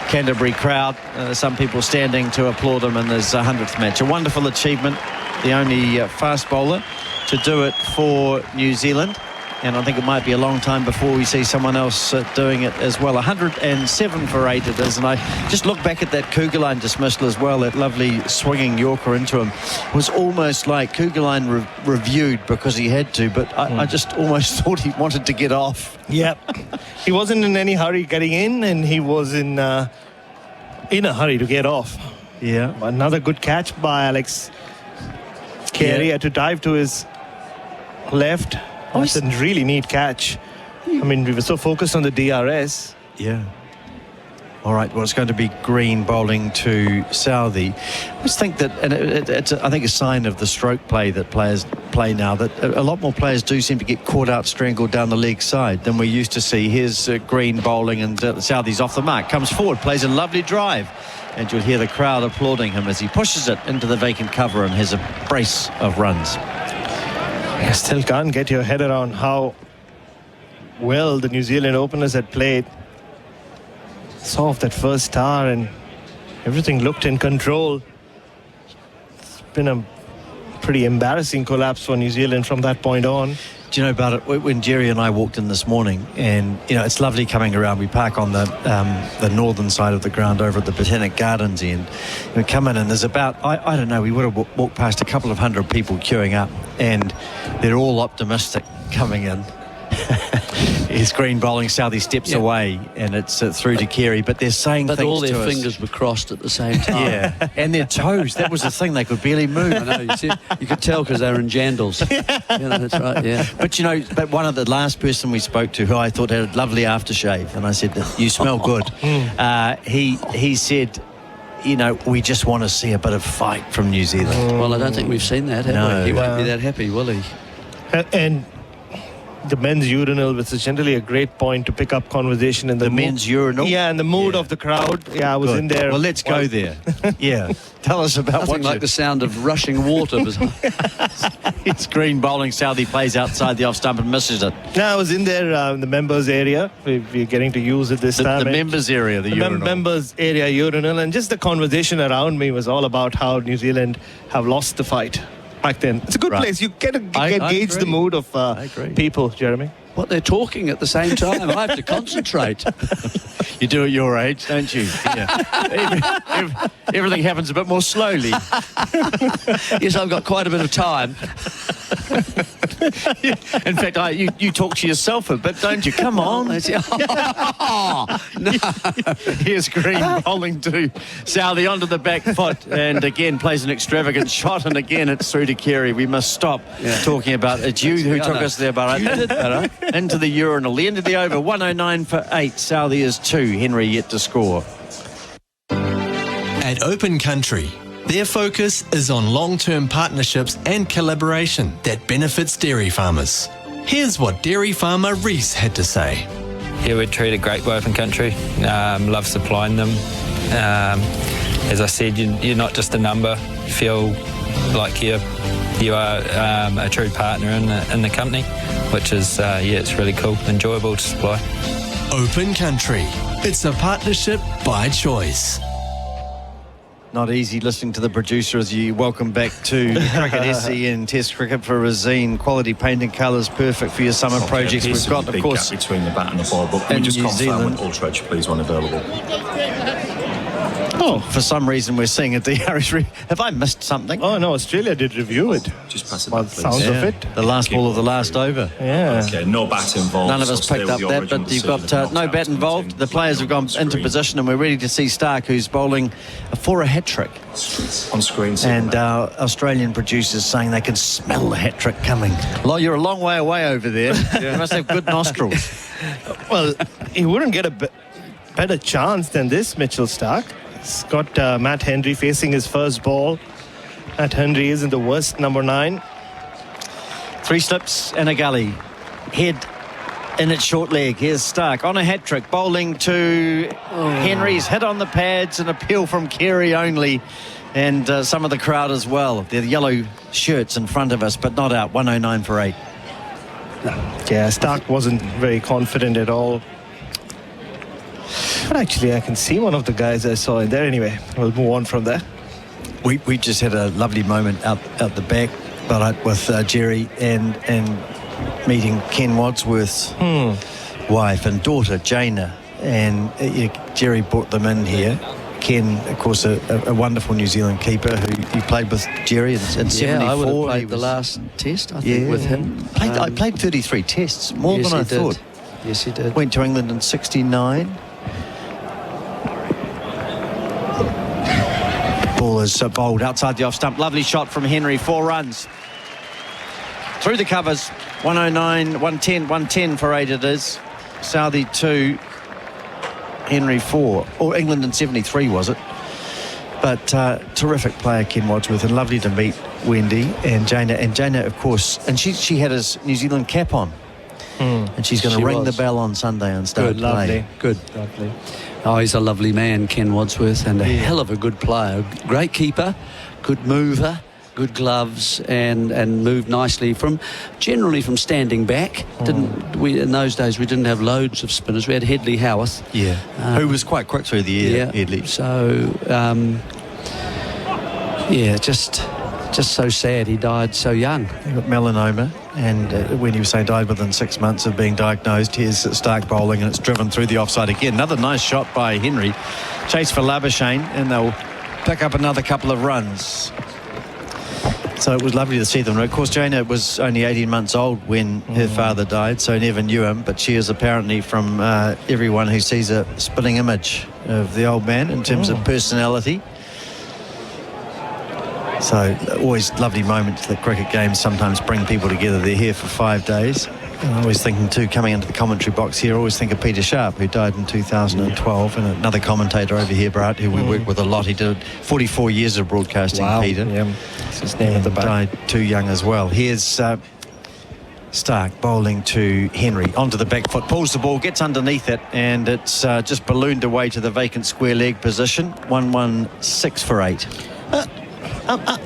Canterbury crowd. Some people standing to applaud him in his 100th match. A wonderful achievement. The only fast bowler to do it for New Zealand. And I think it might be a long time before we see someone else doing it as well. 107 for 8 it is. And I just look back at that Kugelan dismissal as well, that lovely swinging Yorker into him. It was almost like Kugelan reviewed because he had to, but I just almost thought he wanted to get off. Yep. He wasn't in any hurry getting in, and he was in a hurry to get off. Yeah. Another good catch by Alex Carey. Had to dive to his left. That's a really neat catch. I mean, we were so focused on the DRS. Yeah. All right, well, it's going to be Green bowling to Southey. I just think that, and it's I think a sign of the stroke play that players play now, that a lot more players do seem to get caught out, strangled down the leg side than we used to see. Here's Green bowling, and Southey's off the mark, comes forward, plays a lovely drive, and you'll hear the crowd applauding him as he pushes it into the vacant cover and has a brace of runs. I still can't get your head around how well the New Zealand openers had played. Saw off that first star and everything looked in control. It's been a pretty embarrassing collapse for New Zealand from that point on. Do you know about it? When Jerry and I walked in this morning, and it's lovely coming around. We park on the northern side of the ground over at the Botanic Gardens end. We come in, and there's about I don't know. We would have walked past a couple of hundred people queuing up, and they're all optimistic coming in. His green bowling Southie steps away, and it's through to Carey, but they're saying but things all their to us. fingers were crossed at the same time. Yeah, and their toes, that was the thing, they could barely move. I know, you could tell because they were in jandals. That's right, yeah. But one of the last person we spoke to, who I thought had a lovely aftershave, and I said, you smell good. He said, we just want to see a bit of fight from New Zealand. Well, I don't think we've seen that, have we? He won't be that happy, will he? And the men's urinal, which is generally a great point to pick up conversation in the men's urinal. Yeah, and the mood of the crowd. Yeah, I was in there. Well, let's go there. Yeah, tell us about Nothing like the sound of rushing water. It's green bowling. Southie plays outside the off stump and misses it. No, I was in there in the members area. We're getting to use it this time. The members area, the urinal. Members area urinal, and just the conversation around me was all about how New Zealand have lost the fight back then. It's a good place. You can gauge the mood of people, Jeremy. What, they're talking at the same time? I have to concentrate. You do at your age, don't you? Yeah. Everything happens a bit more slowly. Yes, I've got quite a bit of time. In fact, you talk to yourself a bit, don't you? Come on. No. Here's green bowling to Southie onto the back foot, and again plays an extravagant shot, and again it's through to Carey. We must stop talking about it. You who took us there, Bharat. Into the urinal. The end of the over, 109 for 8. Southie is 2. Henry yet to score. At Open Country, their focus is on long-term partnerships and collaboration that benefits dairy farmers. Here's what dairy farmer Reese had to say. Yeah, we're treated great by Open Country. Love supplying them. As I said, you're not just a number. You feel like you are a true partner in the company, which is, it's really cool, enjoyable to supply. Open Country. It's a partnership by choice. Not easy listening to the producer as you welcome back to Cricket SE and Test Cricket for Razine. Quality painting colours, perfect for your summer projects. We've got, of course, gap between the bat and the ball, but can we just confirm when Ultradge please one available? Oh, for some reason we're seeing it. Have I missed something? Oh no, Australia did review it. Just pass it back, please. Sounds of it. The last ball of the last over. Yeah. Okay, no bat involved. None of us picked up that, but you've got no bat involved. The players have gone into position, and we're ready to see Stark, who's bowling for a hat-trick. On screen. And our Australian producers saying they can smell the hat-trick coming. You're a long way away over there. You must have good nostrils. Well, he wouldn't get a better chance than this, Mitchell Stark. He's got Matt Henry facing his first ball. Matt Henry is in the worst, number 9. 3 slips and a gully. Head in its short leg. Here's Stark on a hat-trick, bowling to Henry's hit on the pads, an appeal from Carey only, and some of the crowd as well. They're the yellow shirts in front of us, but not out. 109 for 8. Yeah, Stark wasn't very confident at all. But actually, I can see one of the guys I saw in there. Anyway, we'll move on from there. We just had a lovely moment out the back, but with Jerry and meeting Ken Wadsworth's wife and daughter, Jaina. And Jerry brought them in here. Ken, of course, a wonderful New Zealand keeper who played with Jerry in 74. Yeah, I would have played the last test, I think, with him. I played 33 tests, more than I thought. Yes, he did. Went to England in 69. Ball is bowled outside the off stump. Lovely shot from Henry. 4 runs. Through the covers. 109, 110, 110 for 8 it is. Southie 2, Henry 4. Or England in 73, was it? But terrific player, Ken Wadsworth, and lovely to meet Wendy and Jaina. And Jaina, of course, and she had his New Zealand cap on. And she's going to ring the bell on Sunday and start playing. Good. Lovely. Oh, he's a lovely man, Ken Wadsworth, and a hell of a good player. Great keeper, good mover, good gloves, and moved nicely generally from standing back. In those days we didn't have loads of spinners. We had Headley Howarth. Yeah. Who was quite quick through the air, Headley. So just so sad he died so young. He got melanoma. And when you say died within 6 months of being diagnosed, here's Stark bowling, and it's driven through the offside again. Another nice shot by Henry. Chase for Labuschagne, and they'll pick up another couple of runs. So it was lovely to see them. Of course, Jana was only 18 months old when her father died, so never knew him, but she is apparently, from everyone who sees a spitting image of the old man in terms of personality. So always lovely moments that cricket games sometimes bring people together. They're here for 5 days. And I'm always thinking too, coming into the commentary box here, I always think of Peter Sharp, who died in 2012, and another commentator over here, Bharat, who we work with a lot. He did 44 years of broadcasting, Peter. Yeah, that's his name at the back. Died too young as well. Here's Stark bowling to Henry. Onto the back foot, pulls the ball, gets underneath it, and it's just ballooned away to the vacant square leg position. 1-1-6 for 8.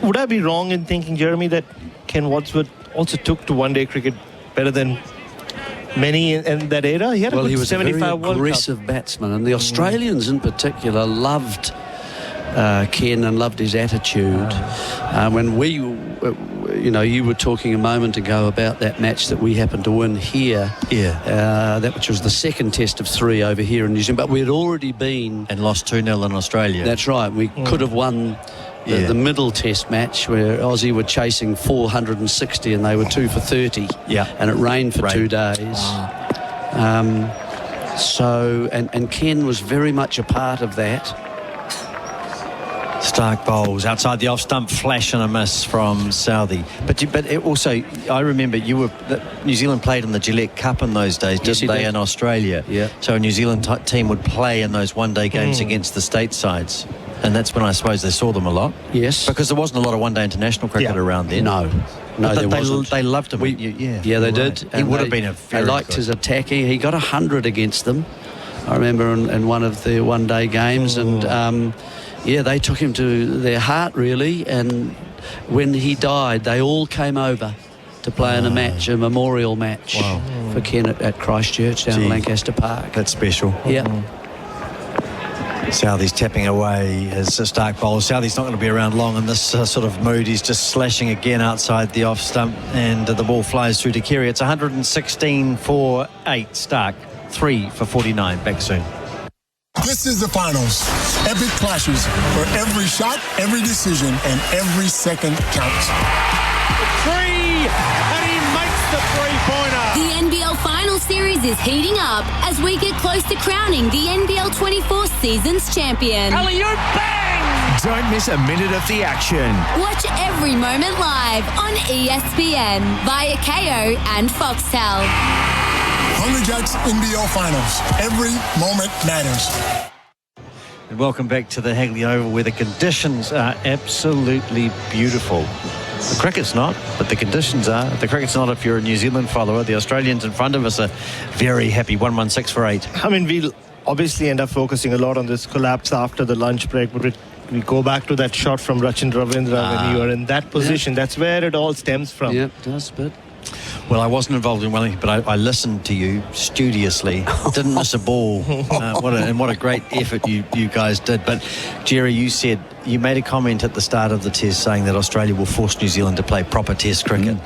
Would I be wrong in thinking, Jeremy, that Ken Wadsworth also took to one-day cricket better than many in that era? He had a good he was 75 a very World Cup. aggressive batsman, and the Australians in particular loved Ken and loved his attitude. When we, you were talking a moment ago about that match that we happened to win here. Yeah. That which was the second test of 3 over here in New Zealand, but we had already been and lost 2-0 in Australia. That's right. We could have won the middle test match where Aussie were chasing 460 and they were 2 for 30. Yeah. And it rained for 2 days. And Ken was very much a part of that. Stark bowls outside the off stump, flash and a miss from Southey. But it also, I remember New Zealand played in the Gillette Cup in those days, didn't they, in Australia? Yeah. So a New Zealand team would play in those one-day games against the state sides. And that's when I suppose they saw them a lot. Yes. Because there wasn't a lot of one-day international cricket around then. No, there wasn't. They loved him. Yeah, they did. He would have been a very They liked his attacking. He got 100 against them, I remember, in one of the one-day games. And, they took him to their heart, really. And when he died, they all came over to play in a match, a memorial match for Ken at Christchurch down in Lancaster Park. That's special. Yeah. Southey's tapping away as Stark bowls. Southey's not going to be around long in this sort of mood. He's just slashing again outside the off stump, and the ball flies through to Kerry. It's 116 for 8. Stark 3 for 49. Back soon. This is the finals. Epic clashes where every shot, every decision, and every second counts. 3, and he makes the three-pointer. The NBL Final Series is heating up as we get close to crowning the NBL 24 season's champion. Alley-oop, bang! Don't miss a minute of the action. Watch every moment live on ESPN via KO and Foxtel. Hungry Jacks NBL Finals. Every moment matters. And welcome back to the Hagley Oval, where the conditions are absolutely beautiful. The cricket's not, but the conditions are. The cricket's not if you're a New Zealand follower. The Australians in front of us are very happy. 1-1-6 for 8. I mean, we'll obviously end up focusing a lot on this collapse after the lunch break, but we go back to that shot from Rachin Ravindra when you are in that position. That's where it all stems from. Yeah, it does, but... Well, I wasn't involved in Wellington, but I listened to you studiously. Didn't miss a ball. What a great effort you guys did. But, Jerry, you made a comment at the start of the test saying that Australia will force New Zealand to play proper test cricket.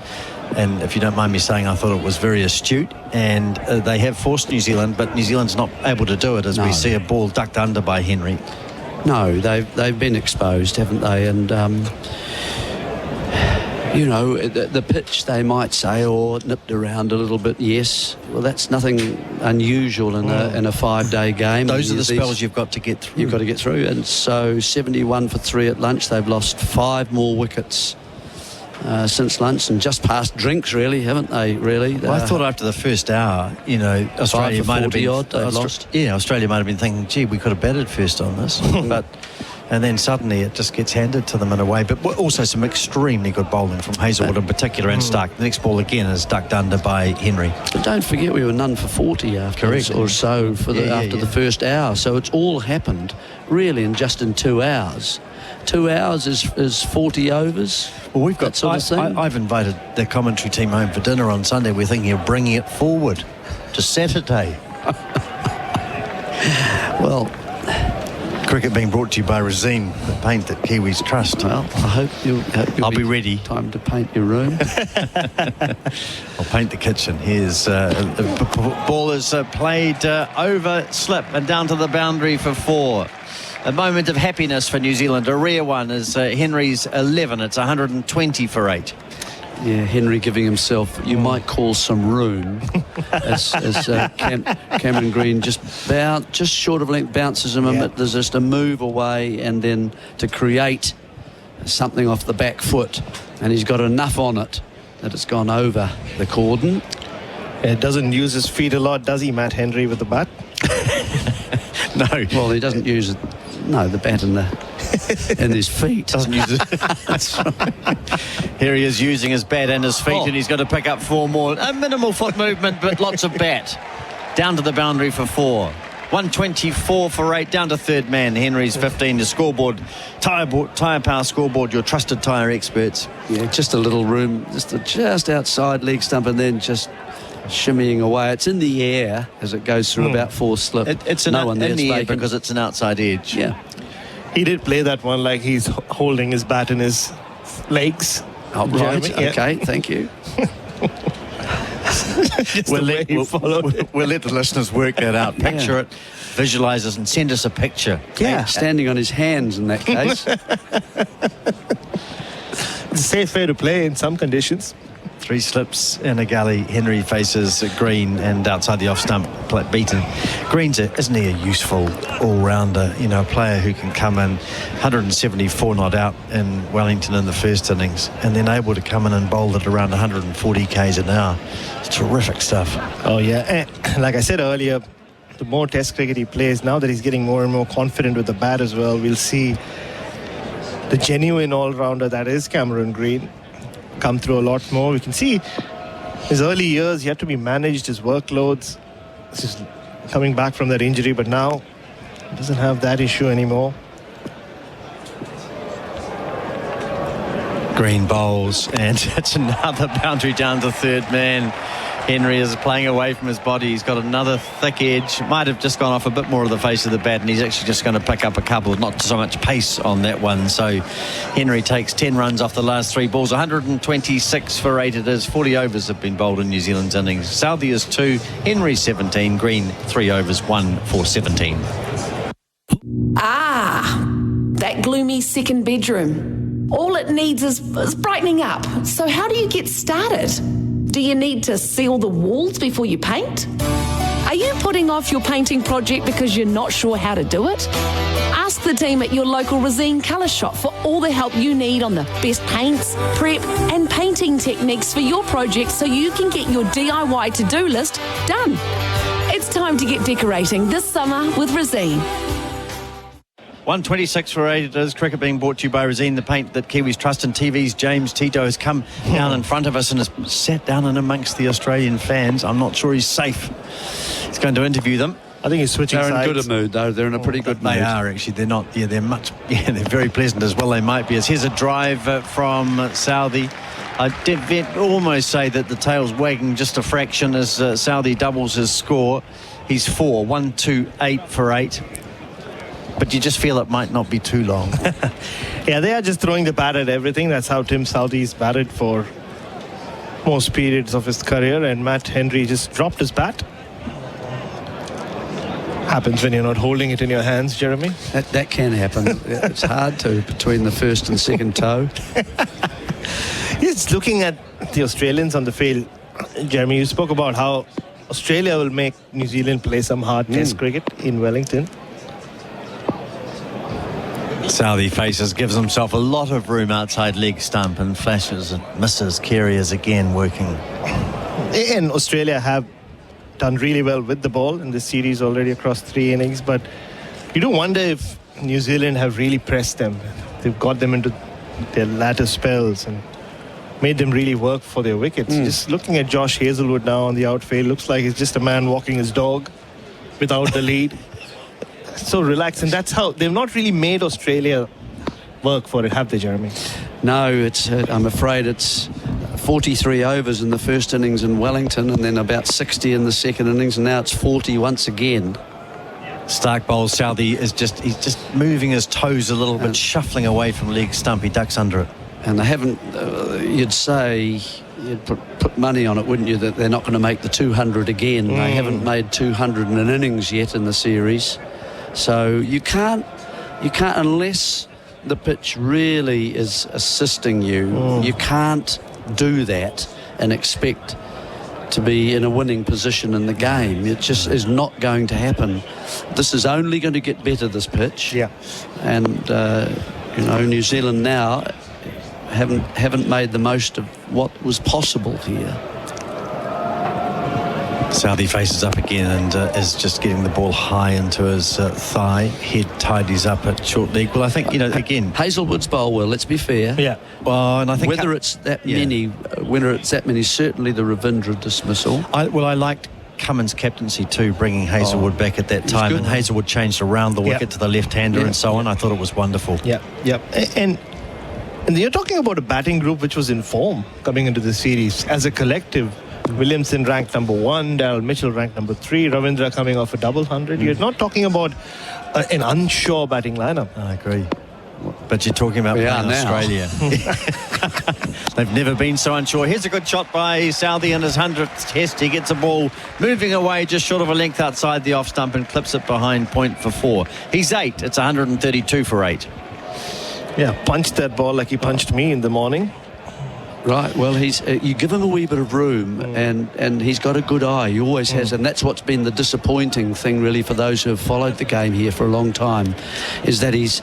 And if you don't mind me saying, I thought it was very astute. And they have forced New Zealand, but New Zealand's not able to do it, as we see a ball ducked under by Henry. No, they've been exposed, haven't they? And... the pitch, they might say, or nipped around a little bit, yes. Well, that's nothing unusual in a 5-day game. Those are the spells you've got to get through. You've got to get through. And so 71 for 3 at lunch. They've lost 5 more wickets since lunch, and just past drinks, really, haven't they, really? Well, I thought after the first hour, Australia might have been... lost. Yeah, Australia might have been thinking, gee, we could have batted first on this. But... And then suddenly it just gets handed to them in a way. But also some extremely good bowling from Hazelwood in particular and Stark. The next ball again is ducked under by Henry. But don't forget we were none for 40 after or so for after the first hour. So it's all happened really in 2 hours. 2 hours is 40 overs. Well, we've got that sort of thing. I've invited the commentary team home for dinner on Sunday. We're thinking of bringing it forward to Saturday. Well... Cricket being brought to you by Resine, the paint that Kiwis trust. Well, I hope you'll I'll be ready. Time to paint your room. I'll paint the kitchen. Here's the ball is played over slip and down to the boundary for 4. A moment of happiness for New Zealand. A rare one is Henry's 11. It's 120 for 8. Yeah, Henry giving himself, you might call some room, as Cameron Green just short of length bounces him. But there's just a move away and then to create something off the back foot, and he's got enough on it that it's gone over the cordon. It doesn't use his feet a lot, does he, Matt Henry, with the bat? No. Well, he doesn't use it. No, the bat in his feet. Doesn't use it. That's right. Here he is using his bat and his feet, and he's got to pick up 4 more. A minimal foot movement, but lots of bat. Down to the boundary for 4. 124 for 8, down to third man. Henry's 15. The scoreboard, tyre power scoreboard, your trusted tyre experts. Yeah, just a little room, just outside leg stump, and then just shimmying away. It's in the air as it goes through about 4 slip. It's in the air because it's an outside edge. Yeah. He did play that one like he's holding his bat in his legs. Oh, right. Okay, thank you. We'll let the listeners work that out. Picture it, visualise it, and send us a picture. Yeah, standing on his hands in that case. It's a safe way to play in some conditions. 3 slips in a gully. Henry faces Green, and outside the off stump, beaten. Green's isn't he a useful all-rounder? You know, a player who can come in 174 not out in Wellington in the first innings, and then able to come in and bowl at around 140 k's an hour. It's terrific stuff. Oh yeah, and like I said earlier, the more Test cricket he plays, now that he's getting more and more confident with the bat as well, we'll see the genuine all-rounder that is Cameron Green come through a lot more. We can see his early years, he had to be managed, his workloads. This is coming back from that injury, but now he doesn't have that issue anymore. Green bowls, and it's another boundary down to third man. Henry is playing away from his body. He's got another thick edge. Might have just gone off a bit more of the face of the bat, and he's actually just going to pick up a couple. Not so much pace on that one. So Henry takes 10 runs off the last 3 balls. 126 for 8 it is. 40 overs have been bowled in New Zealand's innings. Southee is 2, Henry 17, Green 3 overs, 1 for 17. That gloomy second bedroom. All it needs is brightening up. So how do you get started? Do you need to seal the walls before you paint? Are you putting off your painting project because you're not sure how to do it? Ask the team at your local Resine colour shop for all the help you need on the best paints, prep and painting techniques for your project so you can get your DIY to-do list done. It's time to get decorating this summer with Resine. 126 for 8 it is. Cricket being brought to you by Resine, the paint that Kiwis trust. And TV's James Tito has come down in front of us and has sat down in amongst the Australian fans. I'm not sure he's safe. He's going to interview them. I think he's switching sides. They're in good a mood, though. They're in a pretty good mood. They are, actually. They're not. Yeah, they're very pleasant as well. They might be. As here's a drive from Southee. I did almost say that the tail's wagging just a fraction as Southee doubles his score. He's 4, 1, 2, 8 for 8. But you just feel it might not be too long. Yeah, they are just throwing the bat at everything. That's how Tim Southee's batted for most periods of his career. And Matt Henry just dropped his bat. Happens when you're not holding it in your hands, Jeremy. That can happen. It's hard to between the first and second toe. He's looking at the Australians on the field. Jeremy, you spoke about how Australia will make New Zealand play some hard Test cricket in Wellington. Southee faces, gives himself a lot of room outside leg stump and flashes and misses. Carey is again working. And Australia have done really well with the ball in this series already across 3 innings, but you do wonder if New Zealand have really pressed them. They've got them into their latter spells and made them really work for their wickets. Just looking at Josh Hazlewood now on the outfield, looks like he's just a man walking his dog without the lead. So relaxed, and that's how they've not really made Australia work for it, have they, Jeremy? No, it's I'm afraid it's 43 overs in the first innings in Wellington and then about 60 in the second innings, and now it's 40 once again. Stark bowls. Southey is he's just moving his toes a little bit, shuffling away from leg stump. He ducks under it. And they haven't, you'd say, you'd put money on it, wouldn't you, that they're not going to make the 200 again. They haven't made 200 in an innings yet in the series. So you can't unless the pitch really is assisting you, you can't do that and expect to be in a winning position in the game. It just is not going to happen. This is only going to get better, this pitch. Yeah. And, New Zealand now haven't made the most of what was possible here. Southey faces up again and is just getting the ball high into his thigh. Head tidies up at short leg. Well, I think, again... Hazelwood's bowl will, let's be fair. Yeah. Well, and I think... Whether it's that many, certainly the Ravindra dismissal. I liked Cummins' captaincy too, bringing Hazelwood back at that time. And Hazelwood changed around the wicket to the left-hander and so on. I thought it was wonderful. Yeah. And you're talking about a batting group which was in form coming into the series. As a collective, Williamson ranked number 1, Daryl Mitchell ranked number 3, Ravindra coming off a double 100. You're not talking about an unsure batting lineup. I agree. But you're talking about playing Australia. They've never been so unsure. Here's a good shot by Southey in his 100th test. He gets a ball moving away just short of a length outside the off stump and clips it behind point for 4. He's 8. It's 132 for 8. Yeah, punched that ball like he punched me in the morning. Right, well, you give him a wee bit of room and he's got a good eye. He always has, and that's what's been the disappointing thing really for those who have followed the game here for a long time, is that he's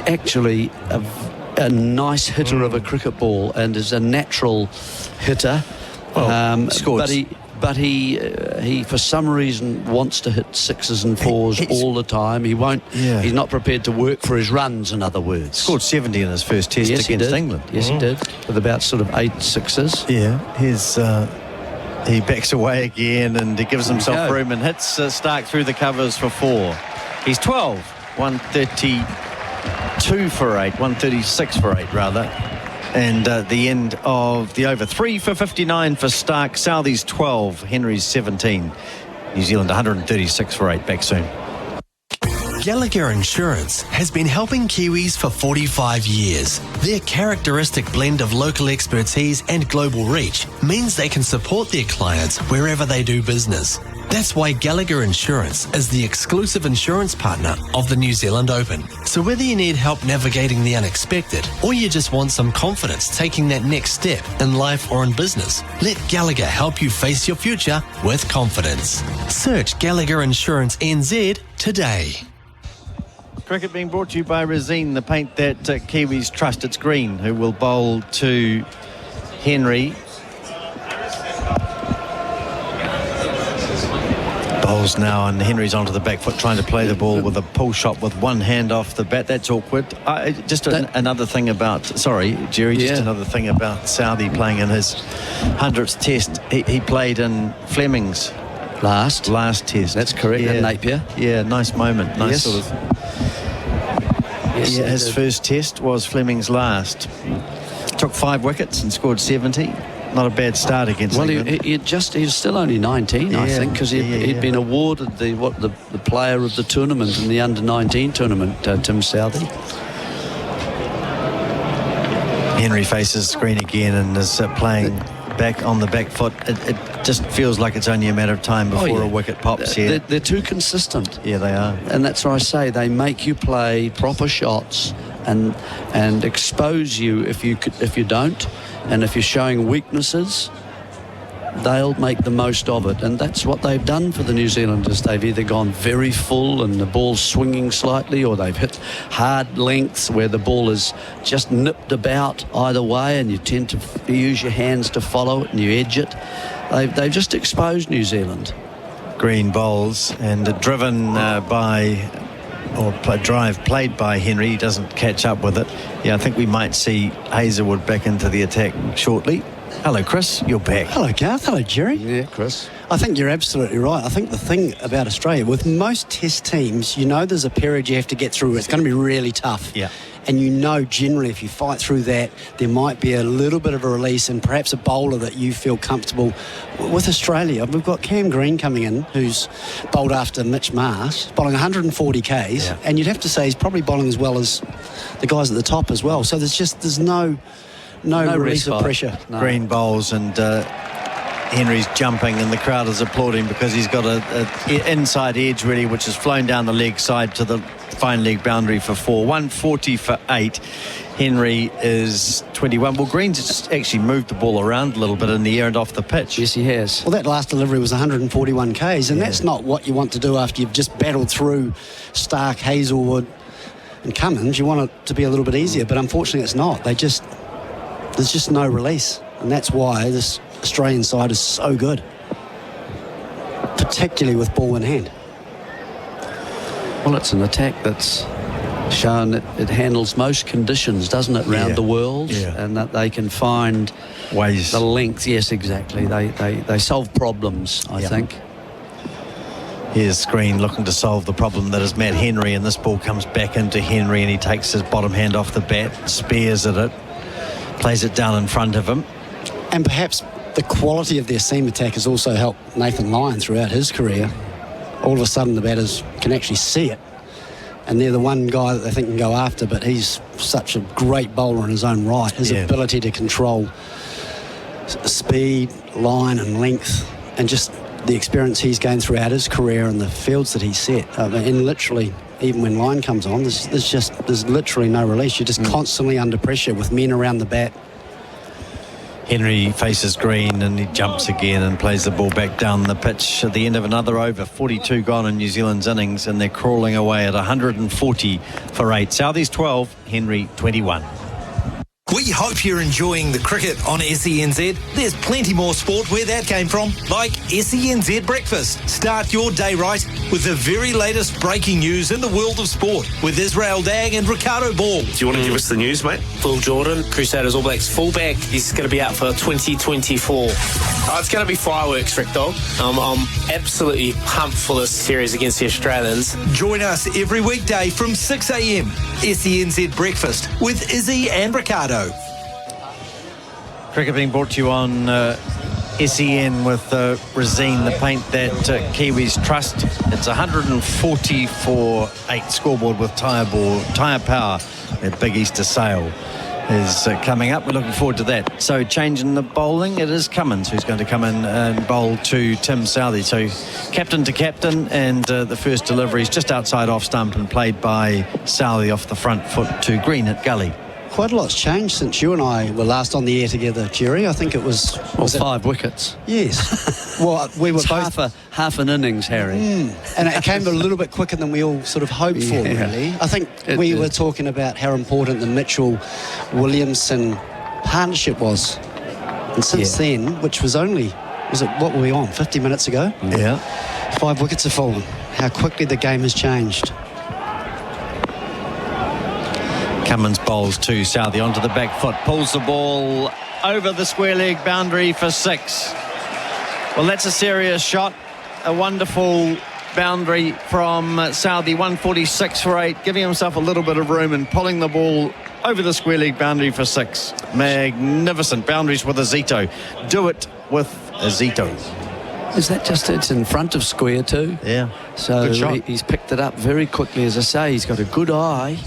actually a nice hitter of a cricket ball and is a natural hitter. But he for some reason wants to hit 6s and 4s all the time. He won't. Yeah. He's not prepared to work for his runs, in other words. Scored 70 in his first test against England. Yes, he did, with about sort of 8 6s. Yeah, he backs away again and he gives himself room and hits Stark through the covers for 4. He's 12, 132 for 8, 136 for 8 rather. And the end of the over. 3 for 59 for Stark. Southey's 12. Henry's 17. New Zealand 136 for 8. Back soon. Gallagher Insurance has been helping Kiwis for 45 years. Their characteristic blend of local expertise and global reach means they can support their clients wherever they do business. That's why Gallagher Insurance is the exclusive insurance partner of the New Zealand Open. So whether you need help navigating the unexpected or you just want some confidence taking that next step in life or in business, let Gallagher help you face your future with confidence. Search Gallagher Insurance NZ today. Cricket being brought to you by Resine, the paint that Kiwis trust. It's Green who will bowl to Henry. Bowls now, and Henry's onto the back foot trying to play the ball with a pull shot with one hand off the bat. That's awkward. Another thing about Southey playing in his 100th test. He played in Fleming's last test. That's correct. And Napier. Yeah, nice moment. Nice sort of. Yes, his first test was Fleming's last. Took 5 wickets and scored 70. Not a bad start against England. He's still only 19, I think, because he'd been awarded the player of the tournament in the under-19 tournament, Tim Southey. Henry faces screen again and is playing back on the back foot. It just feels like it's only a matter of time before a wicket pops here. They're too consistent. Yeah, they are. And that's what I say. They make you play proper shots and expose you if you don't. And if you're showing weaknesses, they'll make the most of it. And that's what they've done for the New Zealanders. They've either gone very full and the ball's swinging slightly, or they've hit hard lengths where the ball is just nipped about either way, and you tend to use your hands to follow it and you edge it. They've just exposed New Zealand. Green bowls and driven drive played by Henry. He doesn't catch up with it. Yeah, I think we might see Hazelwood back into the attack shortly. Hello, Chris. You're back. Hello, Garth. Hello, Jerry. Yeah, Chris. I think you're absolutely right. I think the thing about Australia, with most test teams, there's a period you have to get through. It's going to be really tough. Yeah. And generally, if you fight through that, there might be a little bit of a release and perhaps a bowler that you feel comfortable. With Australia, we've got Cam Green coming in, who's bowled after Mitch Marsh, bowling 140 Ks, and you'd have to say he's probably bowling as well as the guys at the top as well. So there's no release of pressure. No. Green bowls and Henry's jumping and the crowd is applauding because he's got a inside edge really, which has flown down the leg side to the fine leg boundary for 4. 140 for 8. Henry is 21. Well, Green's actually moved the ball around a little bit in the air and off the pitch. Yes, he has. Well, that last delivery was 141 Ks, and that's not what you want to do after you've just battled through Stark, Hazelwood and Cummins. You want it to be a little bit easier, but unfortunately it's not. There's just no release, and that's why this Australian side is so good, particularly with ball in hand. Well, it's an attack that's shown that it handles most conditions, doesn't it, around the world, and that they can find ways, the length. Yes, exactly. They solve problems, I think. Here's Green looking to solve the problem that is Matt Henry, and this ball comes back into Henry and he takes his bottom hand off the bat, spears at it, plays it down in front of him. And perhaps the quality of their seam attack has also helped Nathan Lyon throughout his career. All of a sudden the batters can actually see it, and they're the one guy that they think can go after, but he's such a great bowler in his own right. His ability to control speed, line and length, and just the experience he's gained throughout his career and the fields that he's set. And literally, even when Lyon comes on, there's literally no release. You're just constantly under pressure with men around the bat. Henry faces Green and he jumps again and plays the ball back down the pitch at the end of another over. 42 gone in New Zealand's innings, and they're crawling away at 140 for 8. Southeast 12, Henry 21. We hope you're enjoying the cricket on SENZ. There's plenty more sport where that came from, like SENZ Breakfast. Start your day right with the very latest breaking news in the world of sport with Israel Dag and Ricardo Ball. Do you want to give us the news, mate? Phil Jordan, Crusaders All Blacks fullback. He's going to be out for 2024. It's going to be fireworks, Rick Dog. I'm absolutely pumped for this series against the Australians. Join us every weekday from 6 a.m. SENZ Breakfast with Izzy and Ricardo. Cricket being brought to you on SEN with Resine, the paint that Kiwis trust. It's 140 for 8 scoreboard with tyre power. That big Easter sale is coming up. We're looking forward to that. So changing the bowling, it is Cummins who's going to come in and bowl to Tim Southey. So captain to captain, and the first delivery is just outside off stump and played by Southey off the front foot to Green at gully. Quite a lot's changed since you and I were last on the air together, Jerry. I think it was 5 wickets. Yes. Well, we were both half an innings, Harry. And it came a little bit quicker than we all sort of hoped for, really. I think we were talking about how important the Mitchell-Williamson partnership was. And since then, which was only, what were we on, 50 minutes ago? Yeah. 5 wickets have fallen. How quickly the game has changed. Cummins bowls to Southey onto the back foot, pulls the ball over the square leg boundary for 6. Well, that's a serious shot. A wonderful boundary from Southey, 146 for 8, giving himself a little bit of room and pulling the ball over the square leg boundary for 6. Magnificent boundaries with Azito. Do it with Azito. Is that just, it's in front of square too? Yeah. So he's picked it up very quickly. As I say, he's got a good eye.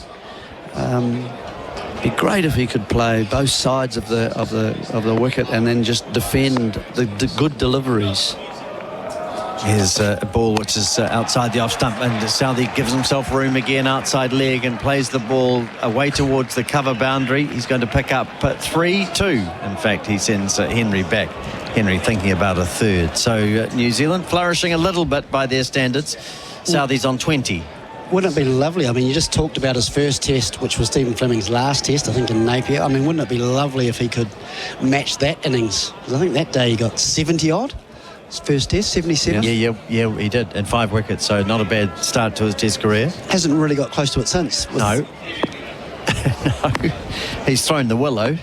Be great if he could play both sides of the wicket and then just defend the good deliveries. Here's a ball which is outside the off stump, and Southey gives himself room again outside leg and plays the ball away towards the cover boundary. He's going to pick up 3-2. In fact, he sends Henry back. Henry thinking about a third. So New Zealand flourishing a little bit by their standards. Southey's on 20. Wouldn't it be lovely? I mean, you just talked about his first test, which was Stephen Fleming's last test, I think, in Napier. I mean, wouldn't it be lovely if he could match that innings? Because I think that day he got 70-odd. His first test, 77. Yeah, he did, and 5 wickets, so not a bad start to his test career. Hasn't really got close to it since. No. No. He's thrown the willow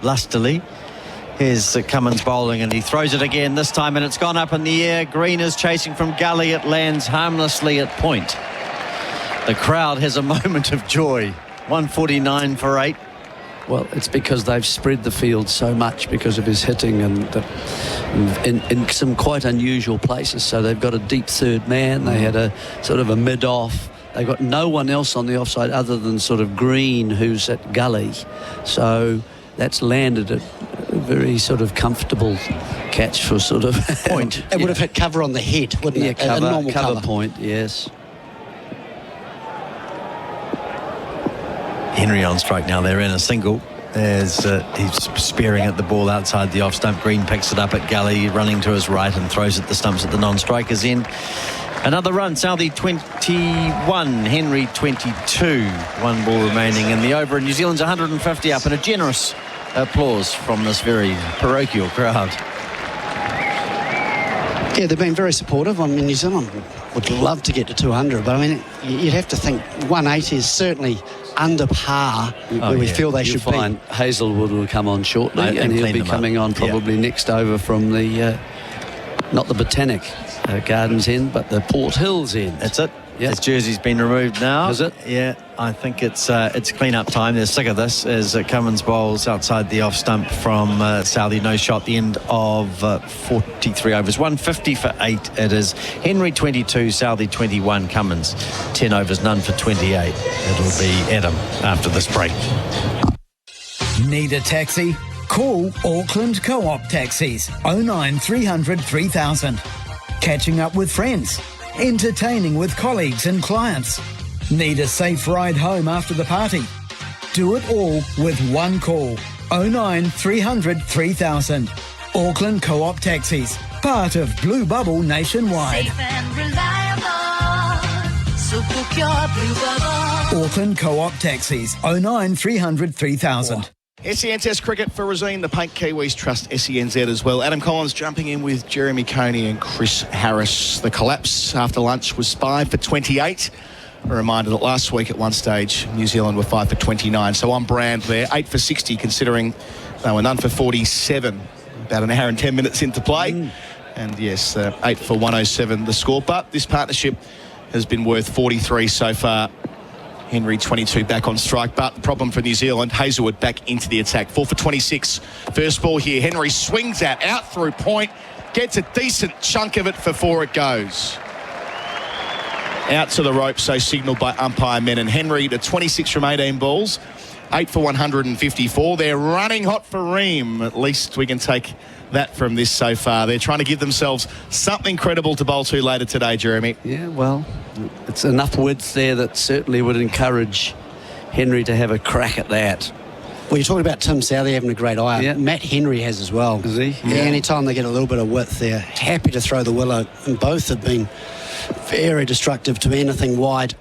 lustily. Here's Cummins bowling, and he throws it again this time, and it's gone up in the air. Green is chasing from gully. It lands harmlessly at point. The crowd has a moment of joy. 149 for 8. Well, it's because they've spread the field so much because of his hitting and in some quite unusual places. So they've got a deep third man. They had a sort of a mid-off. They've got no one else on the offside other than sort of Green, who's at gully. So that's landed a very sort of comfortable catch for sort of point. It would have hit cover on the head, wouldn't it? Cover, a normal cover point, yes. Henry on strike now. They're in a single as he's spearing at the ball outside the off stump. Green picks it up at gully, running to his right and throws at the stumps at the non-strikers end. Another run. Southey 21, Henry 22. One ball remaining in the over, and New Zealand's 150 up, and a generous applause from this very parochial crowd. Yeah, they've been very supportive. I mean, New Zealand would love to get to 200, but I mean, you'd have to think 180 is certainly under par where we feel they should be. Hazelwood will come on shortly, and he'll be coming on probably next over from the not the Botanic Gardens end, but the Port Hills end. That's it. Yep. His jersey's been removed now. Is it? Yeah, I think it's clean-up time. They're sick of this as Cummins bowls outside the off stump from Southey. No shot, the end of 43 overs. 150 for 8 it is. Henry 22, Southey 21, Cummins 10 overs, none for 28. It'll be Adam after this break. Need a taxi? Call Auckland Co-op Taxis 09 300 3000. Catching up with friends. Entertaining with colleagues and clients. Need a safe ride home after the party? Do it all with one call. 09 300 3000. Auckland Co-op Taxis. Part of Blue Bubble nationwide. Safe and reliable. So book your Blue Bubble. Auckland Co-op Taxis. 09 300 3000. SEN Test cricket for Rosine. The Paint Kiwis trust SENZ as well. Adam Collins jumping in with Jeremy Coney and Chris Harris. The collapse after lunch was 5 for 28. A reminder that last week at one stage New Zealand were 5 for 29. So on brand there. 8 for 60 considering they were none for 47. About an hour and 10 minutes into play. And yes, 8 for 107 the score. But this partnership has been worth 43 so far. Henry 22 back on strike, but the problem for New Zealand, Hazelwood back into the attack. 4 for 26. First ball here. Henry swings out through point, gets a decent chunk of it for 4 it goes. Out to the rope, so signalled by umpire Menon. Henry to 26 from 18 balls, 8 for 154. They're running hot for Ream. At least we can take that from this so far. They're trying to give themselves something credible to bowl to later today, Jeremy. Yeah, well, it's enough width there that certainly would encourage Henry to have a crack at that. Well, you're talking about Tim Southey having a great eye. Yeah. Matt Henry has as well. Is he? Yeah, anytime they get a little bit of width, they're happy to throw the willow, and both have been very destructive to anything wide.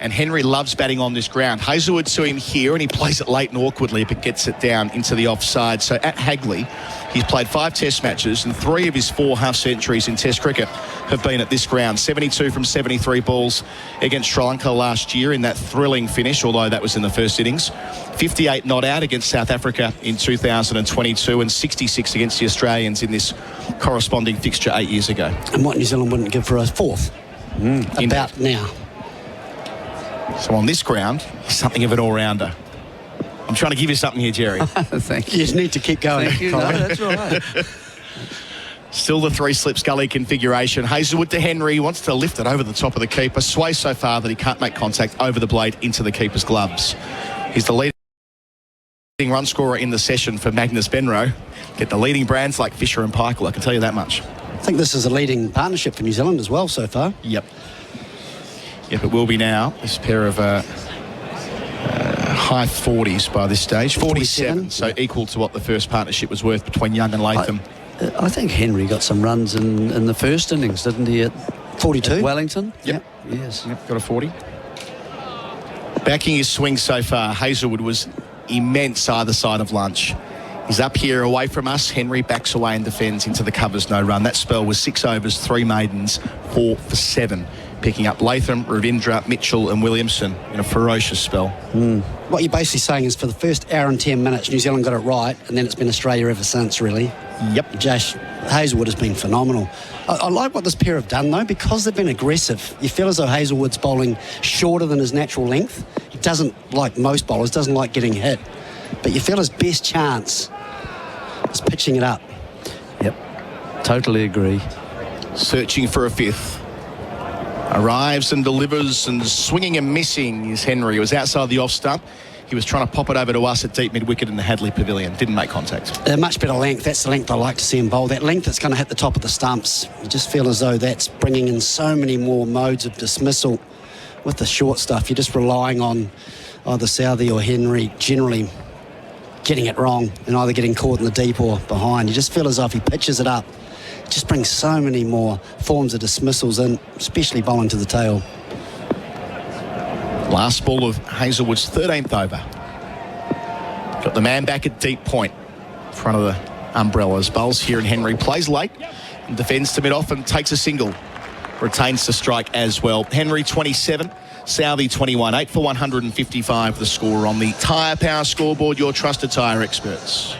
And Henry loves batting on this ground. Hazelwood to him here, and he plays it late and awkwardly, but gets it down into the offside. So at Hagley, he's played 5 test matches, and 3 of his 4 half-centuries in test cricket have been at this ground. 72 from 73 balls against Sri Lanka last year in that thrilling finish, although that was in the first innings. 58 not out against South Africa in 2022, and 66 against the Australians in this corresponding fixture 8 years ago. And what New Zealand wouldn't give for a 4th. About now. So on this ground, he's something of an all-rounder. I'm trying to give you something here, Jerry. Thank you. You just need to keep going. Thank you. No, that's all right. Still the 3-slip gully configuration. Hazelwood to Henry. He wants to lift it over the top of the keeper. Sway so far that he can't make contact over the blade into the keeper's gloves. He's the leading run scorer in the session for Magnus Benrow. Get the leading brands like Fisher and Paykel, I can tell you that much. I think this is a leading partnership for New Zealand as well so far. Yep, it will be now. This pair of high 40s by this stage. 47, so equal to what the first partnership was worth between Young and Latham. I think Henry got some runs in the first innings, didn't he, at 42? At Wellington? Yep. Yes. Yep, got a 40. Backing his swing so far, Hazelwood was immense either side of lunch. He's up here away from us. Henry backs away and defends into the covers, no run. That spell was 6 overs, 3 maidens, 4 for 7 picking up Latham, Ravindra, Mitchell and Williamson in a ferocious spell. What you're basically saying is for the first hour and 10 minutes, New Zealand got it right, and then it's been Australia ever since, really. Yep. Josh Hazelwood has been phenomenal. I like what this pair have done, though, because they've been aggressive. You feel as though Hazelwood's bowling shorter than his natural length. He doesn't, like most bowlers, doesn't like getting hit. But you feel his best chance is pitching it up. Yep, totally agree. Searching for a fifth. Arrives and delivers and swinging and missing is Henry. He was outside the off stump. He was trying to pop it over to us at deep mid-wicket in the Hagley Pavilion. Didn't make contact. They're much better length. That's the length I like to see him bowl. That length that's going to hit the top of the stumps. You just feel as though that's bringing in so many more modes of dismissal. With the short stuff, you're just relying on either Southey or Henry generally getting it wrong and either getting caught in the deep or behind. You just feel as though if he pitches it up, it just brings so many more forms of dismissals in, especially bowling to the tail. Last ball of Hazelwood's 13th over. Got the man back at deep point in front of the umbrellas. Bowls here and Henry plays late and defends to mid-off and takes a single. Retains to strike as well. Henry 27, Southey 21. 8 for 155 the score on the Tyre Power scoreboard, your trusted tyre experts.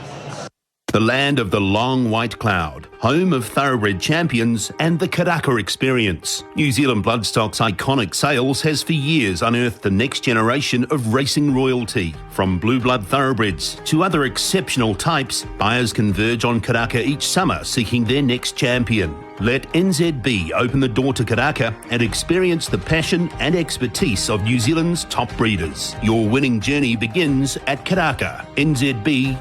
The land of the long white cloud, home of thoroughbred champions and the Karaka experience. New Zealand Bloodstock's iconic sails has for years unearthed the next generation of racing royalty. From blue blood thoroughbreds to other exceptional types, buyers converge on Karaka each summer seeking their next champion. Let NZB open the door to Karaka and experience the passion and expertise of New Zealand's top breeders. Your winning journey begins at Karaka, nzb.co.nz.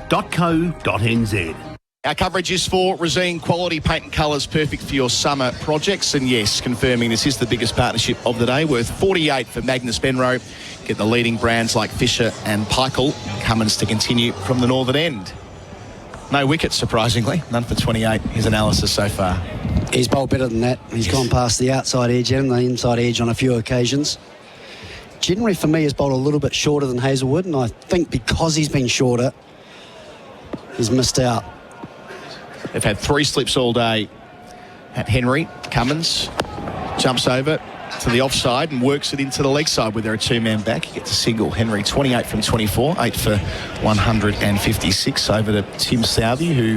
Our coverage is for Resine Quality Paint and Colours, perfect for your summer projects. And yes, confirming this is the biggest partnership of the day, worth 48 for Magnus Benroe. Get the leading brands like Fisher and Peichel. Cummins to continue from the northern end. No wickets, surprisingly. None for 28. His analysis so far. He's bowled better than that. He's gone past the outside edge and the inside edge on a few occasions. Generally, for me, he's bowled a little bit shorter than Hazelwood, and I think because he's been shorter, he's missed out. They've had 3 slips all day at Henry. Cummins jumps over to the offside and works it into the leg side where they're a 2-man back. He gets a single. Henry 28 from 24, 8 for 156 over to Tim Southey, who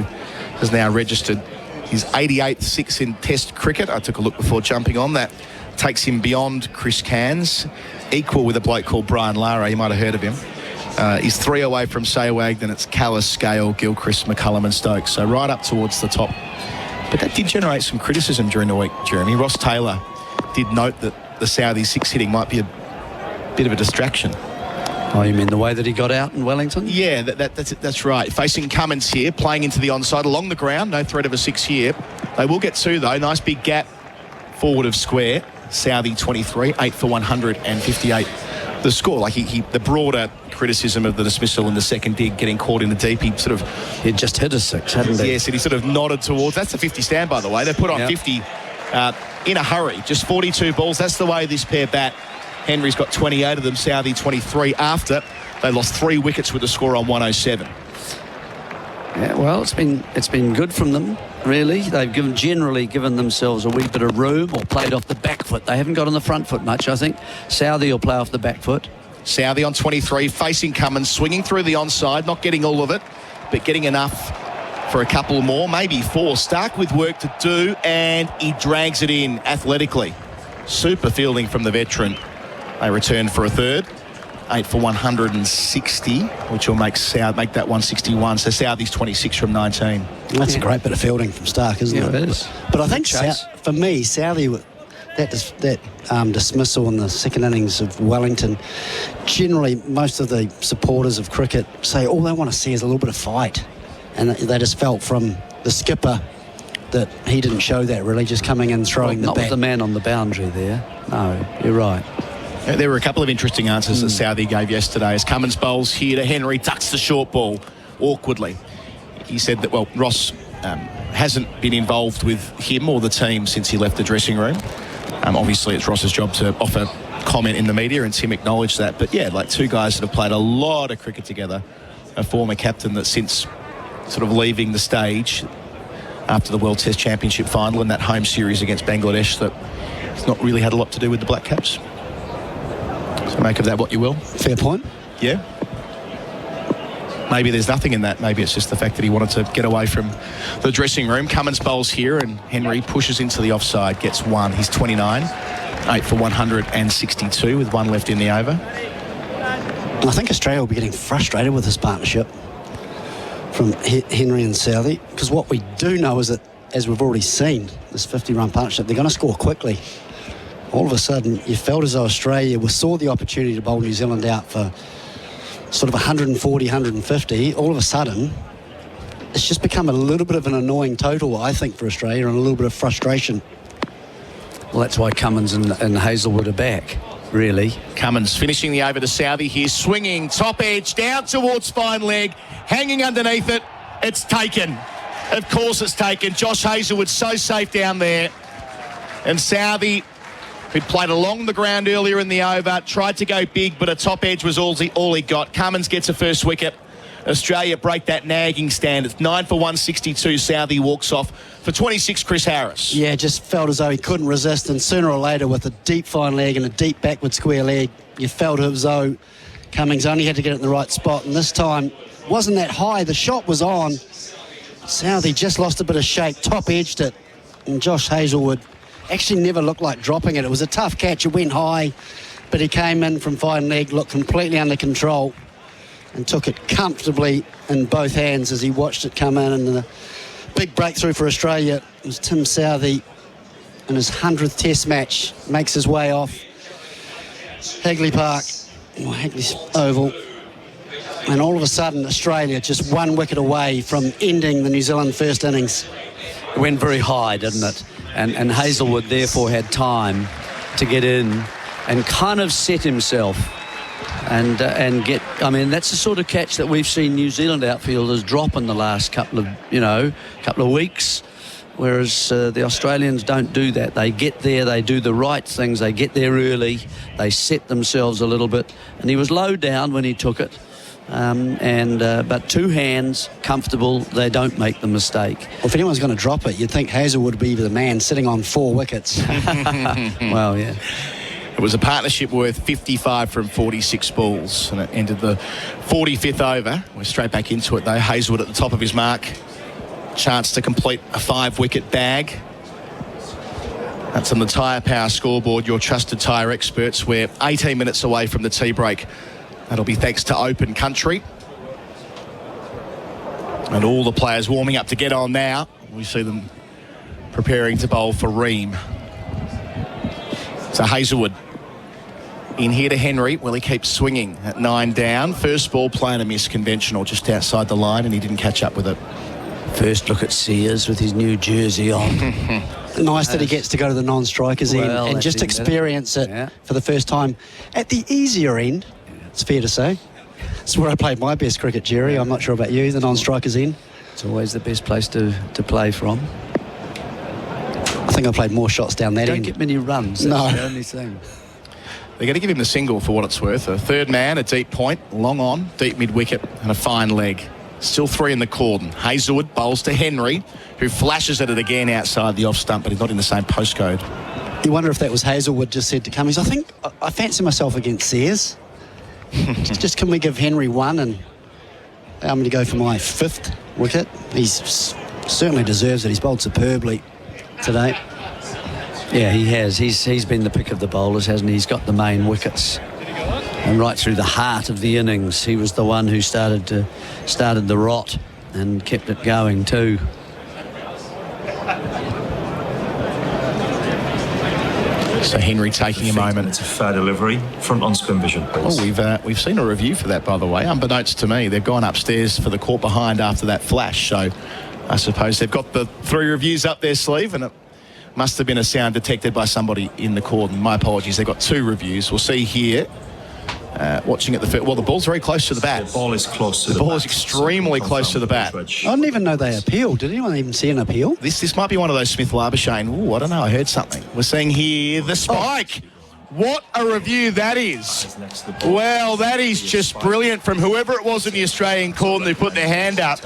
has now registered his 88th 6 in Test cricket. I took a look before jumping on. That takes him beyond Chris Cairns, equal with a bloke called Brian Lara. You might have heard of him. He's 3 away from Saywag, then it's Callis, Scale, Gilchrist, McCullum and Stokes. So right up towards the top. But that did generate some criticism during the week, Jeremy. Ross Taylor did note that the Southey 6 hitting might be a bit of a distraction. Oh, you mean the way that he got out in Wellington? Yeah, that's right. Facing Cummins here, playing into the onside along the ground. No threat of a 6 here. They will get 2, though. Nice big gap forward of square. Southey 23, 8 for 158. The score, like the broader criticism of the dismissal in the second dig, getting caught in the deep, he just hit a 6, hadn't he? Yes, and he sort of nodded towards. That's the 50 stand, by the way. They put on 50 in a hurry. Just 42 balls. That's the way this pair bat. Henry's got 28 of them, Southey 23 after they lost 3 wickets with a score on 107. Yeah, well, it's been good from them, really. They've generally given themselves a wee bit of room or played off the back foot. They haven't got on the front foot much, I think. Southey will play off the back foot. Southey on 23, facing Cummins, swinging through the onside, not getting all of it, but getting enough for a couple more, maybe 4. Stark with work to do, and he drags it in athletically. Super fielding from the veteran. They return for a 3rd. 8 for 160, which will make that 161. So Southey's 26 from 19. That's a great bit of fielding from Stark, isn't it? It is. But I think for me, Southey, that dismissal in the second innings of Wellington, generally most of the supporters of cricket say all they want to see is a little bit of fight. And they just felt from the skipper that he didn't show that, really, just coming in throwing the bat. Not with the man on the boundary there. No, you're right. There were a couple of interesting answers that Southey gave yesterday as Cummins bowls here to Henry, tucks the short ball awkwardly. He said that, Ross hasn't been involved with him or the team since he left the dressing room. Obviously, it's Ross's job to offer comment in the media, and Tim acknowledged that. But, yeah, like 2 guys that have played a lot of cricket together. A former captain that since sort of leaving the stage after the World Test Championship final and that home series against Bangladesh that It's not really had a lot to do with the Black Caps. So make of that what you will. Fair point. Yeah. Maybe there's nothing in that. Maybe it's just the fact that he wanted to get away from the dressing room. Cummins bowls here and Henry pushes into the offside, gets one. He's 29, 8 for 162 with one left in the over. And I think Australia will be getting frustrated with this partnership from Henry and Southey, because what we do know is that, as we've already seen, this 50-run partnership, they're going to score quickly. All of a sudden, you felt as though Australia saw the opportunity to bowl New Zealand out for sort of 140, 150. All of a sudden, it's just become a little bit of an annoying total, I think, for Australia, and a little bit of frustration. Well, that's why Cummins and Hazelwood are back, really. Cummins finishing the over to Southey here, swinging, top edge, down towards fine leg, hanging underneath it. It's taken. Of course it's taken. Josh Hazelwood so safe down there. And Southey, who'd played along the ground earlier in the over, tried to go big, but a top edge was all he got. Cummins gets a first wicket. Australia break that nagging stand. It's 9 for 162. Southey walks off for 26, Chris Harris. Yeah, just felt as though he couldn't resist, and sooner or later, with a deep fine leg and a deep backward square leg, you felt as though Cummins only had to get it in the right spot, and this time wasn't that high. The shot was on. Southey just lost a bit of shape, top edged it, and Josh Hazelwood actually never looked like dropping it. It was a tough catch. It went high, but he came in from fine leg, looked completely under control, and took it comfortably in both hands as he watched it come in. And the big breakthrough for Australia was Tim Southey in his 100th Test match. Makes his way off Hagley Park, or Hagley Oval. And all of a sudden, Australia just one wicket away from ending the New Zealand first innings. It went very high, didn't it? And Hazelwood therefore had time to get in and kind of set himself and get. I mean, that's the sort of catch that we've seen New Zealand outfielders drop in the last couple of weeks, whereas the Australians don't do that. They get there, they do the right things, they get there early, they set themselves a little bit, and he was low down when he took it. But two hands, comfortable, they don't make the mistake. Well, if anyone's going to drop it, you'd think Hazelwood would be the man sitting on 4 wickets. Well, yeah. It was a partnership worth 55 from 46 balls, and it ended the 45th over. We're straight back into it, though. Hazelwood at the top of his mark. Chance to complete a 5-wicket bag. That's on the Tyre Power scoreboard, your trusted tyre experts. We're 18 minutes away from the tea break. That'll be thanks to Open Country. And all the players warming up to get on now. We see them preparing to bowl for Ream. So Hazelwood in here to Henry. Will he keep swinging at 9 down? First ball playing a miss, conventional, just outside the line, and he didn't catch up with it. First look at Sears with his new jersey on. Nice that he gets to go to the non-strikers end and just experience it for the first time at the easier end. It's fair to say. It's where I played my best cricket, Jerry. I'm not sure about you, the non-strikers end. It's always the best place to play from. I think I played more shots down that end. Don't get many runs. That's the only thing. They're going to give him the single for what it's worth. A third man, a deep point, long on, deep mid-wicket, and a fine leg. Still 3 in the cordon. Hazelwood bowls to Henry, who flashes at it again outside the off-stump, but he's not in the same postcode. You wonder if that was Hazelwood just said to Cummins, I think I fancy myself against Sears. just can we give Henry 1 and I'm going to go for my 5th wicket. He certainly deserves it. He's bowled superbly today. Yeah, he has. He's been the pick of the bowlers, hasn't he? He's got the main wickets. And right through the heart of the innings, he was the one who started the rot and kept it going too. So Henry taking a moment. It's a fair delivery. Front on spin vision, please. Oh, we've seen a review for that, by the way. Unbeknownst to me, they've gone upstairs for the caught behind after that flash. So I suppose they've got the 3 reviews up their sleeve, and it must have been a sound detected by somebody in the cordon. My apologies. They've got 2 reviews. We'll see here. Watching at the well, the ball's very close to the bat. The ball is close to the bat. The ball is extremely close to the bat. I didn't even know they appealed. Did anyone even see an appeal? This might be one of those Smith Labuschagne. Oh, I don't know. I heard something. We're seeing here the spike. What a review that is. Well, that is just brilliant from whoever it was in the Australian cordon who put their hand up.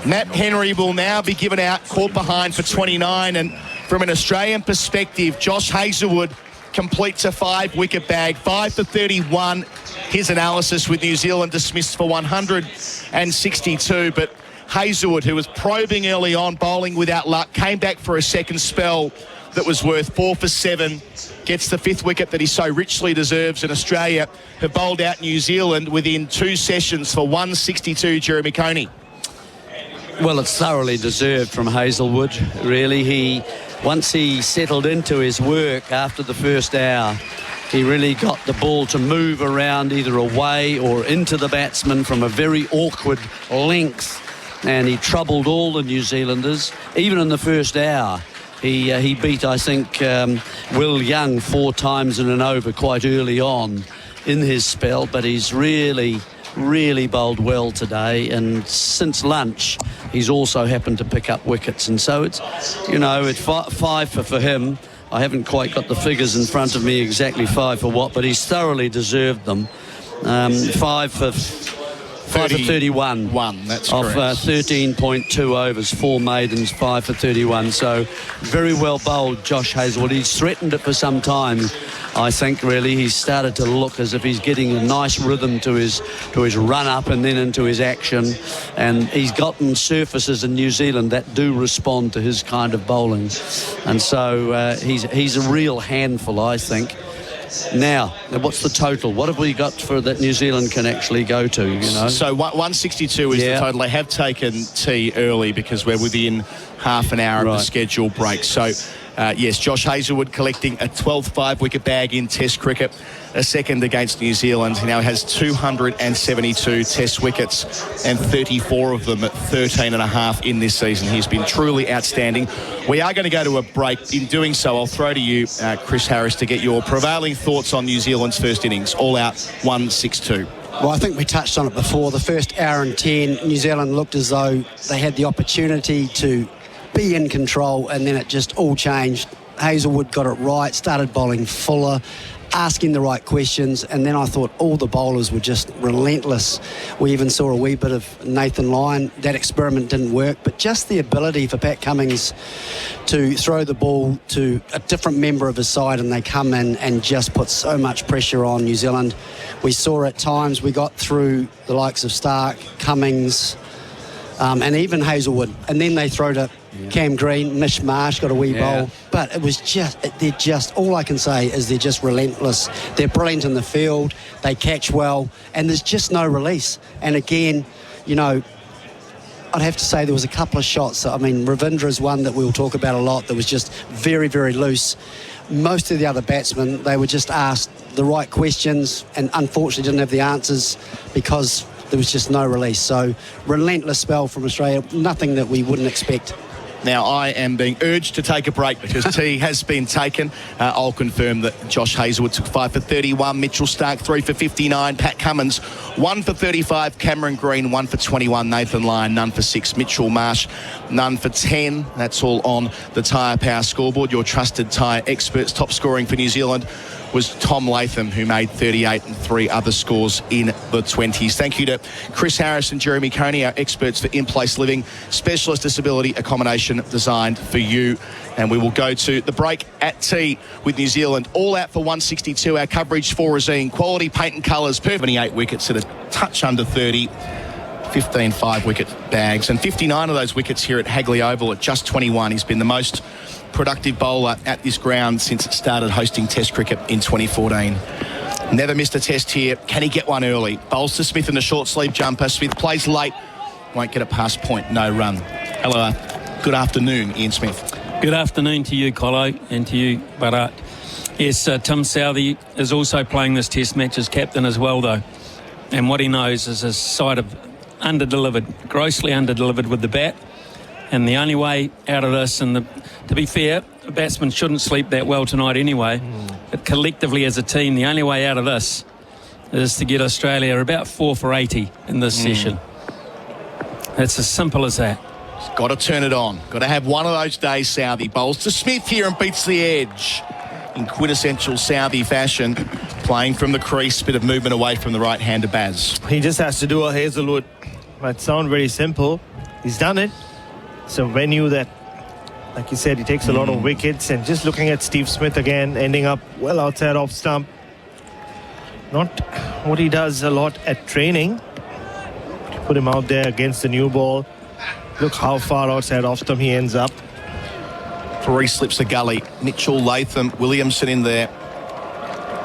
Matt Henry will now be given out, caught behind for 29, and From an Australian perspective, Josh Hazlewood completes a 5-wicket bag, 5 for 31. His analysis with New Zealand dismissed for 162, but Hazlewood, who was probing early on, bowling without luck, came back for a second spell that was worth 4 for 7, gets the 5th wicket that he so richly deserves, and Australia have bowled out New Zealand within 2 sessions for 162, Jeremy Coney. Well, it's thoroughly deserved from Hazlewood, really. Once he settled into his work after the first hour, he really got the ball to move around either away or into the batsman from a very awkward length, and he troubled all the New Zealanders. Even in the first hour, he beat, I think, Will Young 4 times in an over quite early on in his spell, but he's really bowled well today, and since lunch he's also happened to pick up wickets, and so it's, it's 5 for him. I haven't quite got the figures in front of me exactly 5 for what, but he's thoroughly deserved them. 5 for 31. That's off correct. 13.2 overs, 4 maidens, 5 for 31. So very well bowled, Josh Hazlewood. He's threatened it for some time, I think, really. He's started to look as if he's getting a nice rhythm to his run up and then into his action. And he's gotten surfaces in New Zealand that do respond to his kind of bowling. And so he's a real handful, I think. Now, what's the total? What have we got for that New Zealand can actually go to, So 162 is the total. They have taken tea early because we're within half an hour of the scheduled break. So, yes, Josh Hazlewood collecting a 12th 5-wicket bag in Test cricket, a second against New Zealand. He now has 272 Test wickets and 34 of them at 13.5 in this season. He's been truly outstanding. We are going to go to a break. In doing so, I'll throw to you, Chris Harris, to get your prevailing thoughts on New Zealand's first innings. All out 162. Well, I think we touched on it before. The first hour and 10, New Zealand looked as though they had the opportunity to be in control, and then it just all changed. Hazlewood got it right, started bowling fuller, asking the right questions, and then I thought all the bowlers were just relentless. We even saw a wee bit of Nathan Lyon. That experiment didn't work, but just the ability for Pat Cummins to throw the ball to a different member of his side, and they come in and just put so much pressure on New Zealand. We saw at times we got through the likes of Stark, Cummins, and even Hazlewood, and then they throw to Cam Green. Mish Marsh got a wee bowl, but it was just all I can say is they're just relentless. They're brilliant in the field, they catch well, and there's just no release. And again, I'd have to say there was a couple of shots. I mean, Ravindra's one that we'll talk about a lot that was just very, very loose. Most of the other batsmen, they were just asked the right questions and unfortunately didn't have the answers because there was just no release. So relentless spell from Australia, nothing that we wouldn't expect. Now, I am being urged to take a break because tea has been taken. I'll confirm that Josh Hazlewood took 5 for 31, Mitchell Stark 3 for 59, Pat Cummins 1 for 35, Cameron Green 1 for 21, Nathan Lyon none for 6, Mitchell Marsh none for 10. That's all on the Tyre Power scoreboard. Your trusted tyre experts. Top scoring for New Zealand was Tom Latham, who made 38 and 3 other scores in the 20s. Thank you to Chris Harris and Jeremy Coney, our experts for in-place living, specialist disability accommodation designed for you. And we will go to the break at tea with New Zealand. All out for 162. Our coverage for Razine. Quality paint and colours. 78 wickets at a touch under 30. 15 5-wicket bags. And 59 of those wickets here at Hagley Oval at just 21. He's been the most productive bowler at this ground since it started hosting Test cricket in 2014. Never missed a test here. Can he get one early? Bowls to Smith in the short sleeve jumper. Smith plays late. Won't get it past point. No run. Hello. Good afternoon, Ian Smith. Good afternoon to you, Colo, and to you, Bharat. Yes, Tim Southey is also playing this test match as captain as well, though. And what he knows is his side of under-delivered, grossly under-delivered with the bat. And the only way out of this, and to be fair, the batsmen shouldn't sleep that well tonight anyway, but collectively as a team, the only way out of this is to get Australia about 4 for 80 in this session. It's as simple as that. Got to turn it on. Got to have one of those days, Southey. Bowls to Smith here and beats the edge in quintessential Southey fashion, playing from the crease, bit of movement away from the right-hander Baz. He just has to do a Hazlewood. Might sound very simple. He's done it. It's a venue that Like you said, he takes a lot of wickets, and just looking at Steve Smith again, ending up well outside off stump. Not what he does a lot at training. Put him out there against the new ball. Look how far outside off stump he ends up. 3 slips of gully. Mitchell, Latham, Williamson in there.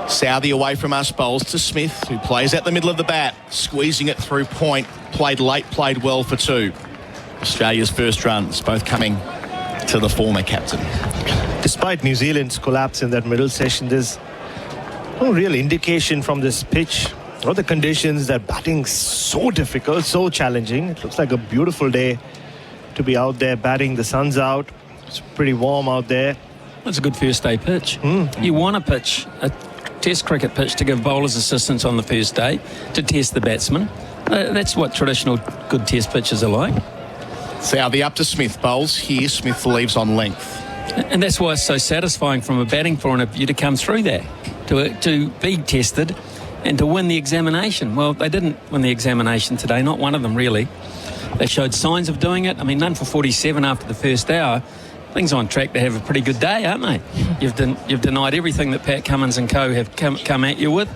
Southey away from us, bowls to Smith, who plays at the middle of the bat, squeezing it through point. Played late, played well for 2. Australia's first runs, both coming to the former captain. Despite New Zealand's collapse in that middle session, there's no real indication from this pitch or the conditions that batting so difficult, so challenging. It looks like a beautiful day to be out there batting. The sun's out. It's pretty warm out there. That's a good first day pitch. You want a pitch, a test cricket pitch, to give bowlers assistance on the first day to test the batsman. That's what traditional good test pitches are like. Southey up to Smith, bowls here. Smith leaves on length. And that's why it's so satisfying from a batting point of view to come through that, to be tested and to win the examination. Well, they didn't win the examination today, not one of them really. They showed signs of doing it. I mean, none for 47 after the first hour. Things on track to have a pretty good day, aren't they? You've denied everything that Pat Cummins and co have come at you with.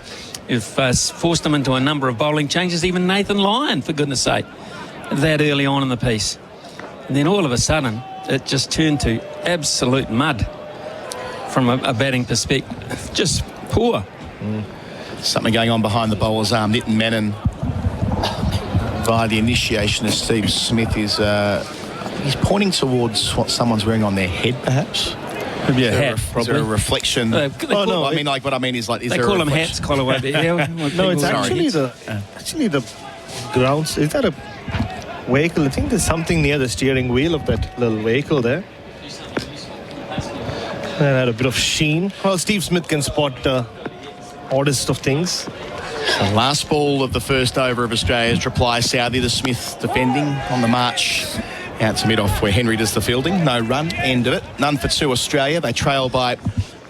You've forced them into a number of bowling changes, even Nathan Lyon, for goodness sake, that early on in the piece. And then all of a sudden, it just turned to absolute mud from a batting perspective. Just poor. Something going on behind the bowler's arm. Nitin Menon, via the initiation of Steve Smith, is he's pointing towards what someone's wearing on their head, perhaps. Could be a hat, Is probably. there a reflection? No, I mean, like, what I mean is, like, is they there call a them reflection? hats, Collar over here. No, it's actually the grounds. Is that a vehicle? I think there's something near the steering wheel of that little vehicle there. And had a bit of sheen. Well, Steve Smith can spot the oddest of things. The last ball of the first over of Australia's reply. Southey to Smith defending on the march out to mid-off where Henry does the fielding. No run, end of it. None for 2 Australia. They trail by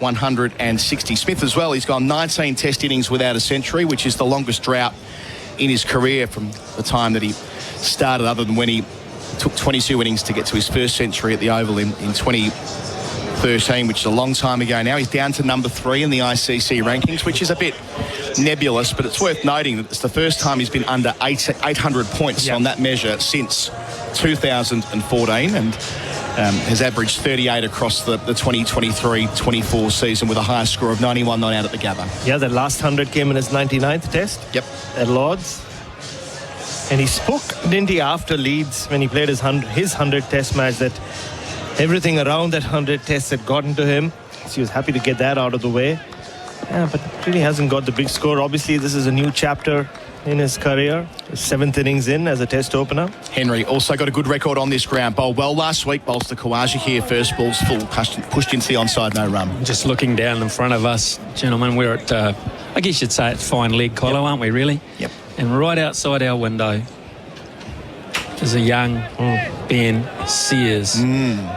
160. Smith as well, he's gone 19 test innings without a century, which is the longest drought in his career from the time that he started, other than when he took 22 innings to get to his first century at the Oval in 2013, which is a long time ago now. He's down to number 3 in the ICC rankings, which is a bit nebulous, but it's worth noting that it's the first time he's been under 800 points on that measure since 2014, and has averaged 38 across the 2023-24 season with a high score of 91 not out at the Gabba. Yeah, that last 100 came in his 99th test. Yep. At Lord's. And he spoke, didn't he, after Leeds, when he played his 100th test match, that everything around that 100 tests had gotten to him. So he was happy to get that out of the way. Yeah, but really hasn't got the big score. Obviously, this is a new chapter in his career. His 7th innings in as a test opener. Henry also got a good record on this ground. Bowled well last week. Bowls to Khawaja here. First ball's full. Pushed into the onside, no run. Just looking down in front of us, gentlemen, we're at, I guess you'd say it's fine leg collar, aren't we, really? Yep. And right outside our window is a young Ben Sears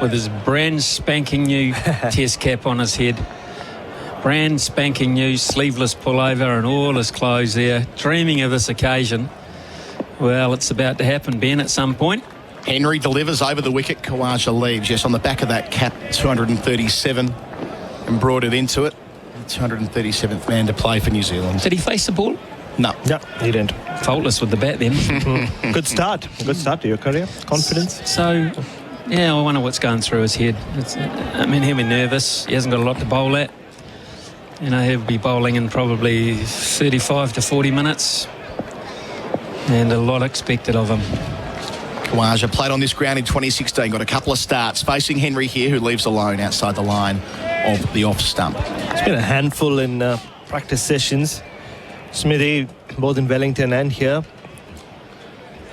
with his brand spanking new test cap on his head. Brand spanking new sleeveless pullover and all his clothes there, dreaming of this occasion. Well, it's about to happen, Ben, at some point. Henry delivers over the wicket. Khawaja leaves. Yes, on the back of that cap, 237, and brought it into it. 237th man to play for New Zealand. Did he face the ball? No. No, he didn't. Faultless with the bat then. Good start. Good start to your career. Confidence. So, yeah, I wonder what's going through his head. He'll be nervous. He hasn't got a lot to bowl at. You know, he'll be bowling in probably 35 to 40 minutes. And a lot expected of him. Khawaja played on this ground in 2016. Got a couple of starts. Facing Henry here, who leaves alone outside the line of the off stump. It's been a handful in practice sessions. Smithy, both in Wellington and here.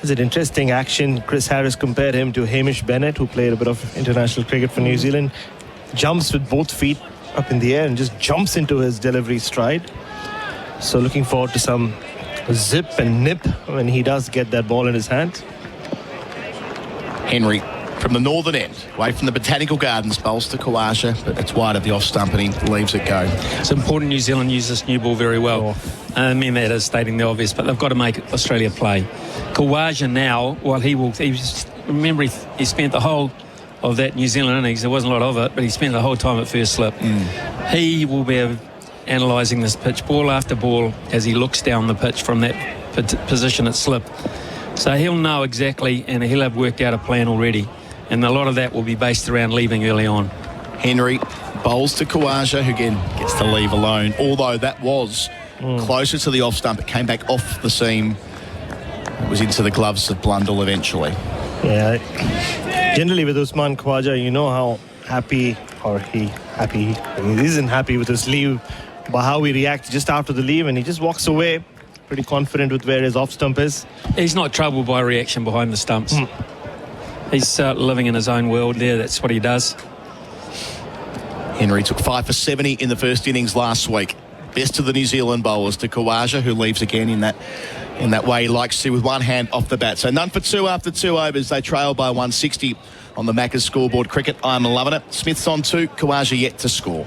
It's an interesting action. Chris Harris compared him to Hamish Bennett, who played a bit of international cricket for New Zealand. Jumps with both feet up in the air and just jumps into his delivery stride. So looking forward to some zip and nip when he does get that ball in his hand. Henry from the northern end, away from the Botanical Gardens, bowls to Khawaja, but it's wide of the off stump and he leaves it go. It's important New Zealand use this new ball very well. I mean, that is stating the obvious, but they've got to make Australia play. Khawaja now, while he spent the whole of that New Zealand innings. There wasn't a lot of it, but he spent the whole time at first slip. He will be analysing this pitch ball after ball as he looks down the pitch from that position at slip. So he'll know exactly, and he'll have worked out a plan already. And a lot of that will be based around leaving early on. Henry bowls to Kawaja, who again gets to leave alone, although that was closer to the off stump. It came back off the seam. It was into the gloves of Blundell eventually. Yeah. Generally with Usman Khawaja, you know how he isn't happy with his leave, but how he reacts just after the leave, and he just walks away pretty confident with where his off stump is. He's not troubled by reaction behind the stumps. He's living in his own world there. That's what he does. Henry took 5 for 70 in the first innings last week. Best of the New Zealand bowlers to Kawaja, who leaves again in that way he likes to, with one hand off the bat. So none for two after 2 overs. They trail by 160 on the Macca's scoreboard. Cricket, I'm loving it. Smith's on 2, Kawaja yet to score.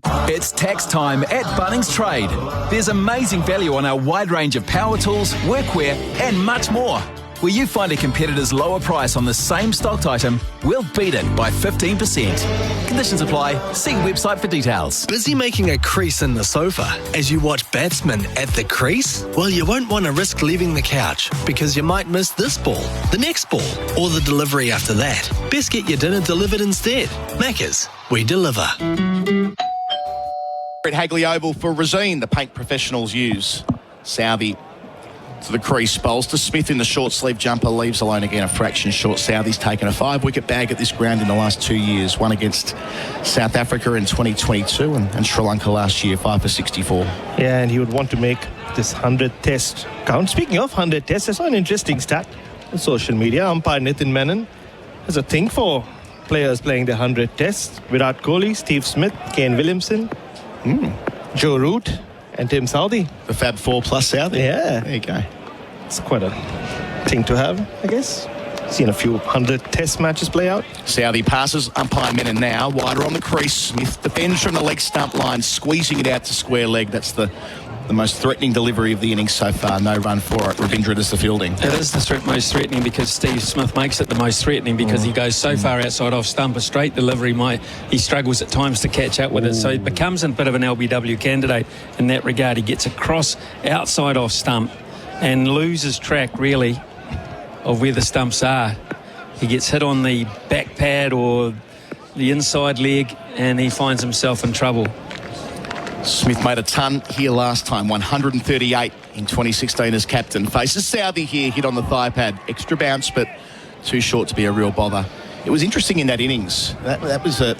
It's tax time at Bunnings Trade. There's amazing value on our wide range of power tools, workwear and much more. Where you find a competitor's lower price on the same stocked item, we'll beat it by 15%. Conditions apply. See website for details. Busy making a crease in the sofa as you watch batsmen at the crease? Well, you won't want to risk leaving the couch because you might miss this ball, the next ball, or the delivery after that. Best get your dinner delivered instead. Macca's, we deliver. At Hagley Oval for Resine, the paint professionals use. Southey to the crease, bowls to Smith in the short sleeve jumper, leaves alone again a fraction short. Southey's taken a 5-wicket bag at this ground in the last 2 years, one against South Africa in 2022 and Sri Lanka last year, 5 for 64. Yeah, and he would want to make this 100th test count. Speaking of 100 tests, I saw an interesting stat on social media. Umpire Nitin Menon has a thing for players playing the 100 tests. Virat Kohli, Steve Smith, Kane Williamson, Joe Root and Tim Southey. The Fab Four plus Southey. Yeah. There you go. It's quite a thing to have, I guess. Seen a few 100 test matches play out. Southey passes umpire Menon now, wider on the crease. Smith defends from the leg stump line, squeezing it out to square leg. That's the most threatening delivery of the innings so far. No run for it. Ravindra does the fielding. It is the most threatening because Steve Smith makes it the most threatening because he goes so far outside off stump. A straight delivery, he struggles at times to catch up with it. So he becomes a bit of an LBW candidate in that regard. He gets across outside off stump and loses track, really, of where the stumps are. He gets hit on the back pad or the inside leg and he finds himself in trouble. Smith made a ton here last time, 138 in 2016 as captain. Faces Southey here, hit on the thigh pad. Extra bounce, but too short to be a real bother. It was interesting in that innings. That was a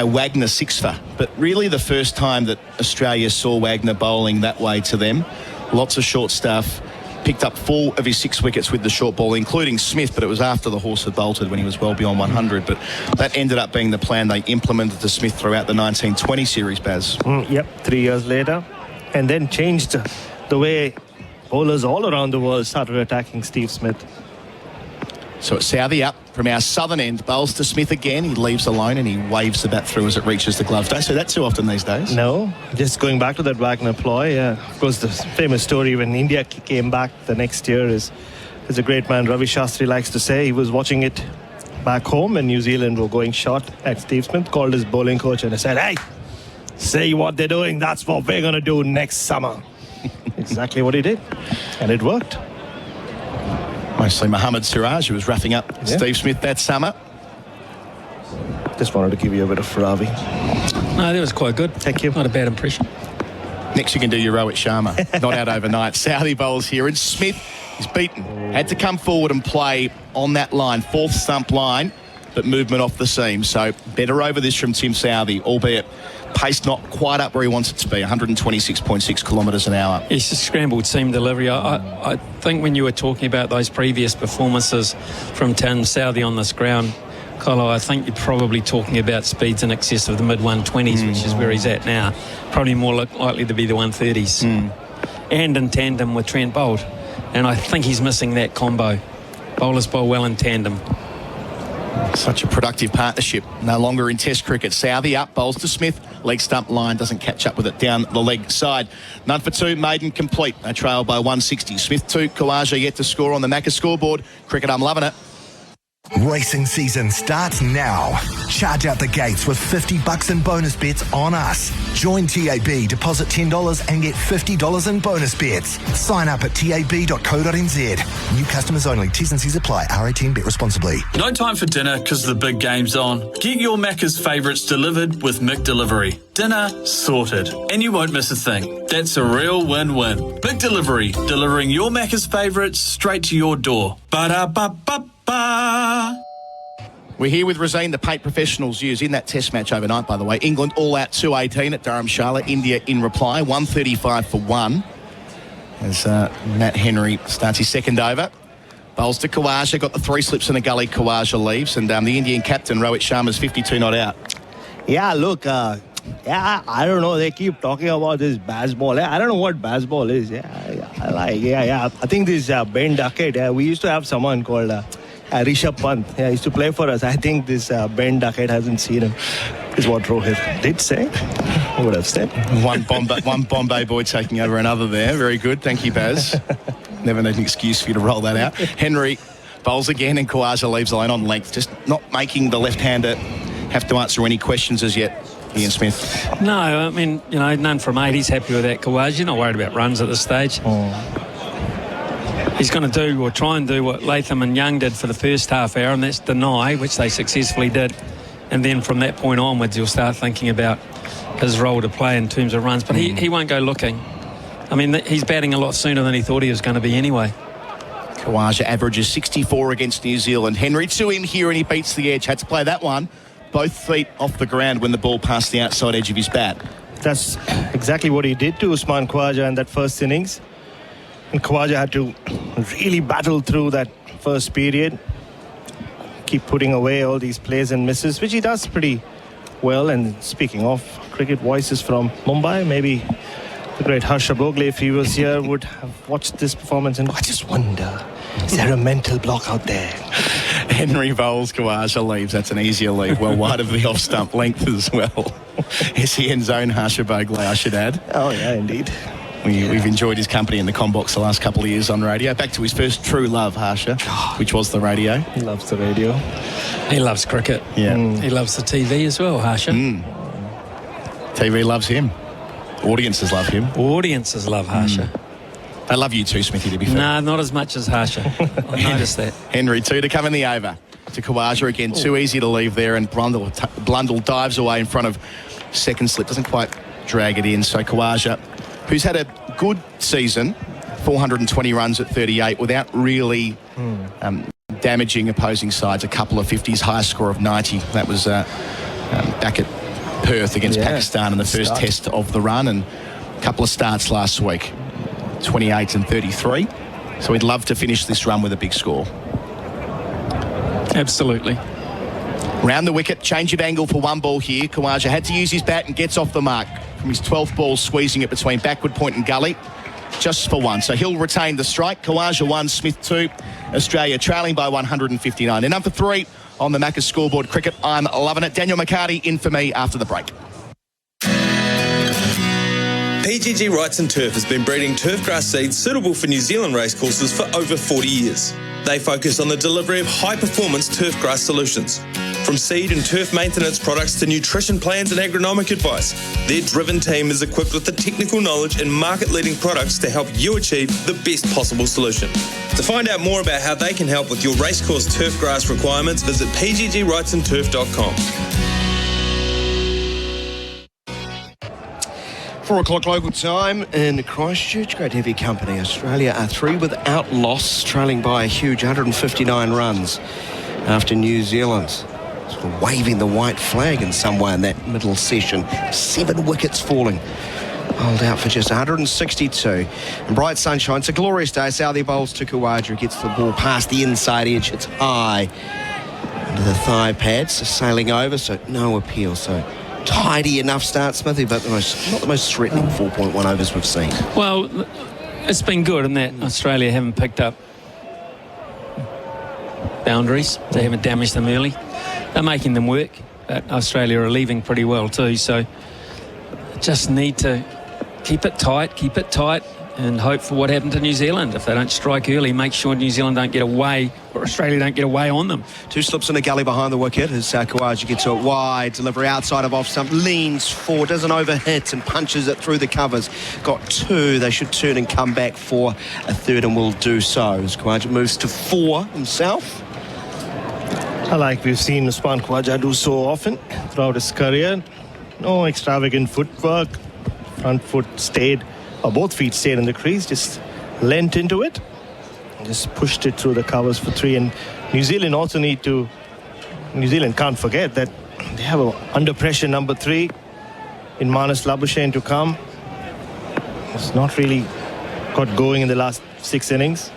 Wagner six-for, but really the first time that Australia saw Wagner bowling that way to them. Lots of short stuff. Picked up 4 of his 6 wickets with the short ball, including Smith, but it was after the horse had bolted when he was well beyond 100. But that ended up being the plan they implemented to Smith throughout the 1920 series, Baz. Yep, 3 years later. And then changed the way bowlers all around the world started attacking Steve Smith. So it's Southey up from our southern end. Bowls to Smith again. He leaves alone and he waves the bat through as it reaches the gloves. Don't see that too often these days. No, just going back to that Wagner ploy. Of course, the famous story when India came back the next year is a great man, Ravi Shastri, likes to say. He was watching it back home and New Zealand were going short at Steve Smith, called his bowling coach and said, "Hey, see what they're doing. That's what we're going to do next summer." Exactly what he did. And it worked. Mostly Mohammad Siraj, who was roughing up Steve Smith that summer. Just wanted to give you a bit of Ravi. No, that was quite good. Thank you. Not a bad impression. Next you can do your Rohit Sharma. Not out overnight. Southey bowls here and Smith is beaten. Had to come forward and play on that line, 4th stump line, but movement off the seam. So better over this from Tim Southey, albeit pace not quite up where he wants it to be, 126.6 kilometres an hour. It's a scrambled seam delivery. I think when you were talking about those previous performances from Tim Southey on this ground, Colo, I think you're probably talking about speeds in excess of the mid-120s, which is where he's at now. Probably more likely to be the 130s. And in tandem with Trent Boult. And I think he's missing that combo. Bowlers bowl well in tandem. Such a productive partnership. No longer in Test cricket. Southey up, bowls to Smith. Leg stump line, doesn't catch up with it down the leg side. None for 2, maiden complete. They trail by 160. Smith 2, Kawaja yet to score on the Macca scoreboard. Cricket, I'm loving it. Racing season starts now. Charge out the gates with $50 in bonus bets on us. Join TAB, deposit $10 and get $50 in bonus bets. Sign up at tab.co.nz. New customers only. T's and C's apply. R18, bet responsibly. No time for dinner because the big game's on. Get your Macca's favourites delivered with Mick Delivery. Dinner sorted. And you won't miss a thing. That's a real win-win. Mick Delivery, delivering your Macca's favourites straight to your door. Ba-da-ba-ba-ba. We're here with Rosine, the paint professionals used in that test match overnight, by the way. England all out 2-18 at Dharamshala. India in reply, 135 for 1. As Matt Henry starts his second over. Bowls to Khawaja, got the 3 slips in a gully. Khawaja leaves, and the Indian captain, Rohit Sharma's 52 not out. Yeah, look, I don't know. They keep talking about this baseball. I don't know what baseball is. I think this Ben Duckett. We used to have someone called Rishabh Pant. He used to play for us. I think this Ben Duckett hasn't seen him. Is what Rohit did say. I would have said. One Bombay boy taking over another there. Very good. Thank you, Baz. Never need an excuse for you to roll that out. Henry bowls again, and Khawaja leaves alone on length. Just not making the left-hander have to answer any questions as yet. Ian Smith. No, I mean, none from 8. He's happy with that. Khawaja, you're not worried about runs at this stage. He's going to do or try and do what Latham and Young did for the first half hour, and that's deny, which they successfully did. And then from that point onwards, you'll start thinking about his role to play in terms of runs. But he won't go looking. I mean, he's batting a lot sooner than he thought he was going to be anyway. Khawaja averages 64 against New Zealand. Henry to him here, and he beats the edge. Had to play that one. Both feet off the ground when the ball passed the outside edge of his bat. That's exactly what he did to Usman Khawaja in that first innings. And Khawaja had to really battle through that first period. Keep putting away all these plays and misses, which he does pretty well. And speaking of cricket voices from Mumbai, maybe the great Harsha Bhogle, if he was here, would have watched this performance and I just wonder, is there a mental block out there? Henry bowls, Khawaja leaves. That's an easier leave. Well wide of the off-stump length as well. SEN zone, Harsha Bhogle, I should add. Oh, yeah, indeed. We've enjoyed his company in the Combox the last couple of years on radio. Back to his first true love, Harsha, which was the radio. He loves the radio. He loves cricket. Yeah. He loves the TV as well, Harsha. TV loves him. Audiences love him. Audiences love Harsha. They love you too, Smithy, to be fair. No, not as much as Harsha. I noticed that. Henry, 2 to come in the over. To Khawaja again. Too easy to leave there, and Blundell dives away in front of second slip. Doesn't quite drag it in. So Khawaja, who's had a good season, 420 runs at 38 without really damaging opposing sides. A couple of 50s, highest score of 90. That was back at Perth against Pakistan in the first test of the run, and a couple of starts last week, 28 and 33. So he'd love to finish this run with a big score. Absolutely. Round the wicket, change of angle for one ball here. Khawaja had to use his bat and gets off the mark from his 12th ball, squeezing it between backward point and gully, just for 1. So he'll retain the strike. Khawaja 1, Smith 2. Australia trailing by 159. And number 3 on the Macca's scoreboard. Cricket, I'm loving it. Daniel McHardy in for me after the break. PGG Wrights and Turf has been breeding turfgrass seeds suitable for New Zealand racecourses for over 40 years. They focus on the delivery of high-performance turfgrass solutions. From seed and turf maintenance products to nutrition plans and agronomic advice, their driven team is equipped with the technical knowledge and market-leading products to help you achieve the best possible solution. To find out more about how they can help with your racecourse turfgrass requirements, visit pggwrightsandturf.com. 4 o'clock local time in Christchurch. Great to have your company. Australia are 3 without loss, trailing by a huge 159 runs after New Zealand sort of waving the white flag in some way in that middle session. 7 wickets falling. Hold out for just 162. And bright sunshine. It's a glorious day. Southie bowls to Khawaja. Gets the ball past the inside edge. It's high under the thigh pads, sailing over, so no appeal. So tidy enough start, Smithy, but not the most threatening 4.1 overs we've seen. Well, it's been good in that Australia haven't picked up boundaries. They haven't damaged them early. They're making them work, but Australia are leaving pretty well too, so just need to keep it tight, and hope for what happened to New Zealand. If they don't strike early, make sure New Zealand don't get away, or Australia don't get away on them. 2 slips in a gully behind the wicket as Kawaja gets to it wide. Delivery outside of off stump, leans forward, doesn't overhit and punches it through the covers. Got 2. They should turn and come back for a third, and will do so as Kawaja moves to 4 himself. Like we've seen Usman Khawaja do so often throughout his career. No extravagant footwork. Front foot stayed, or both feet stayed in the crease, just leant into it, just pushed it through the covers for 3. And New Zealand can't forget that they have a under pressure number 3 in Marnus Labuschagne to come. It's not really got going in the last 6 innings.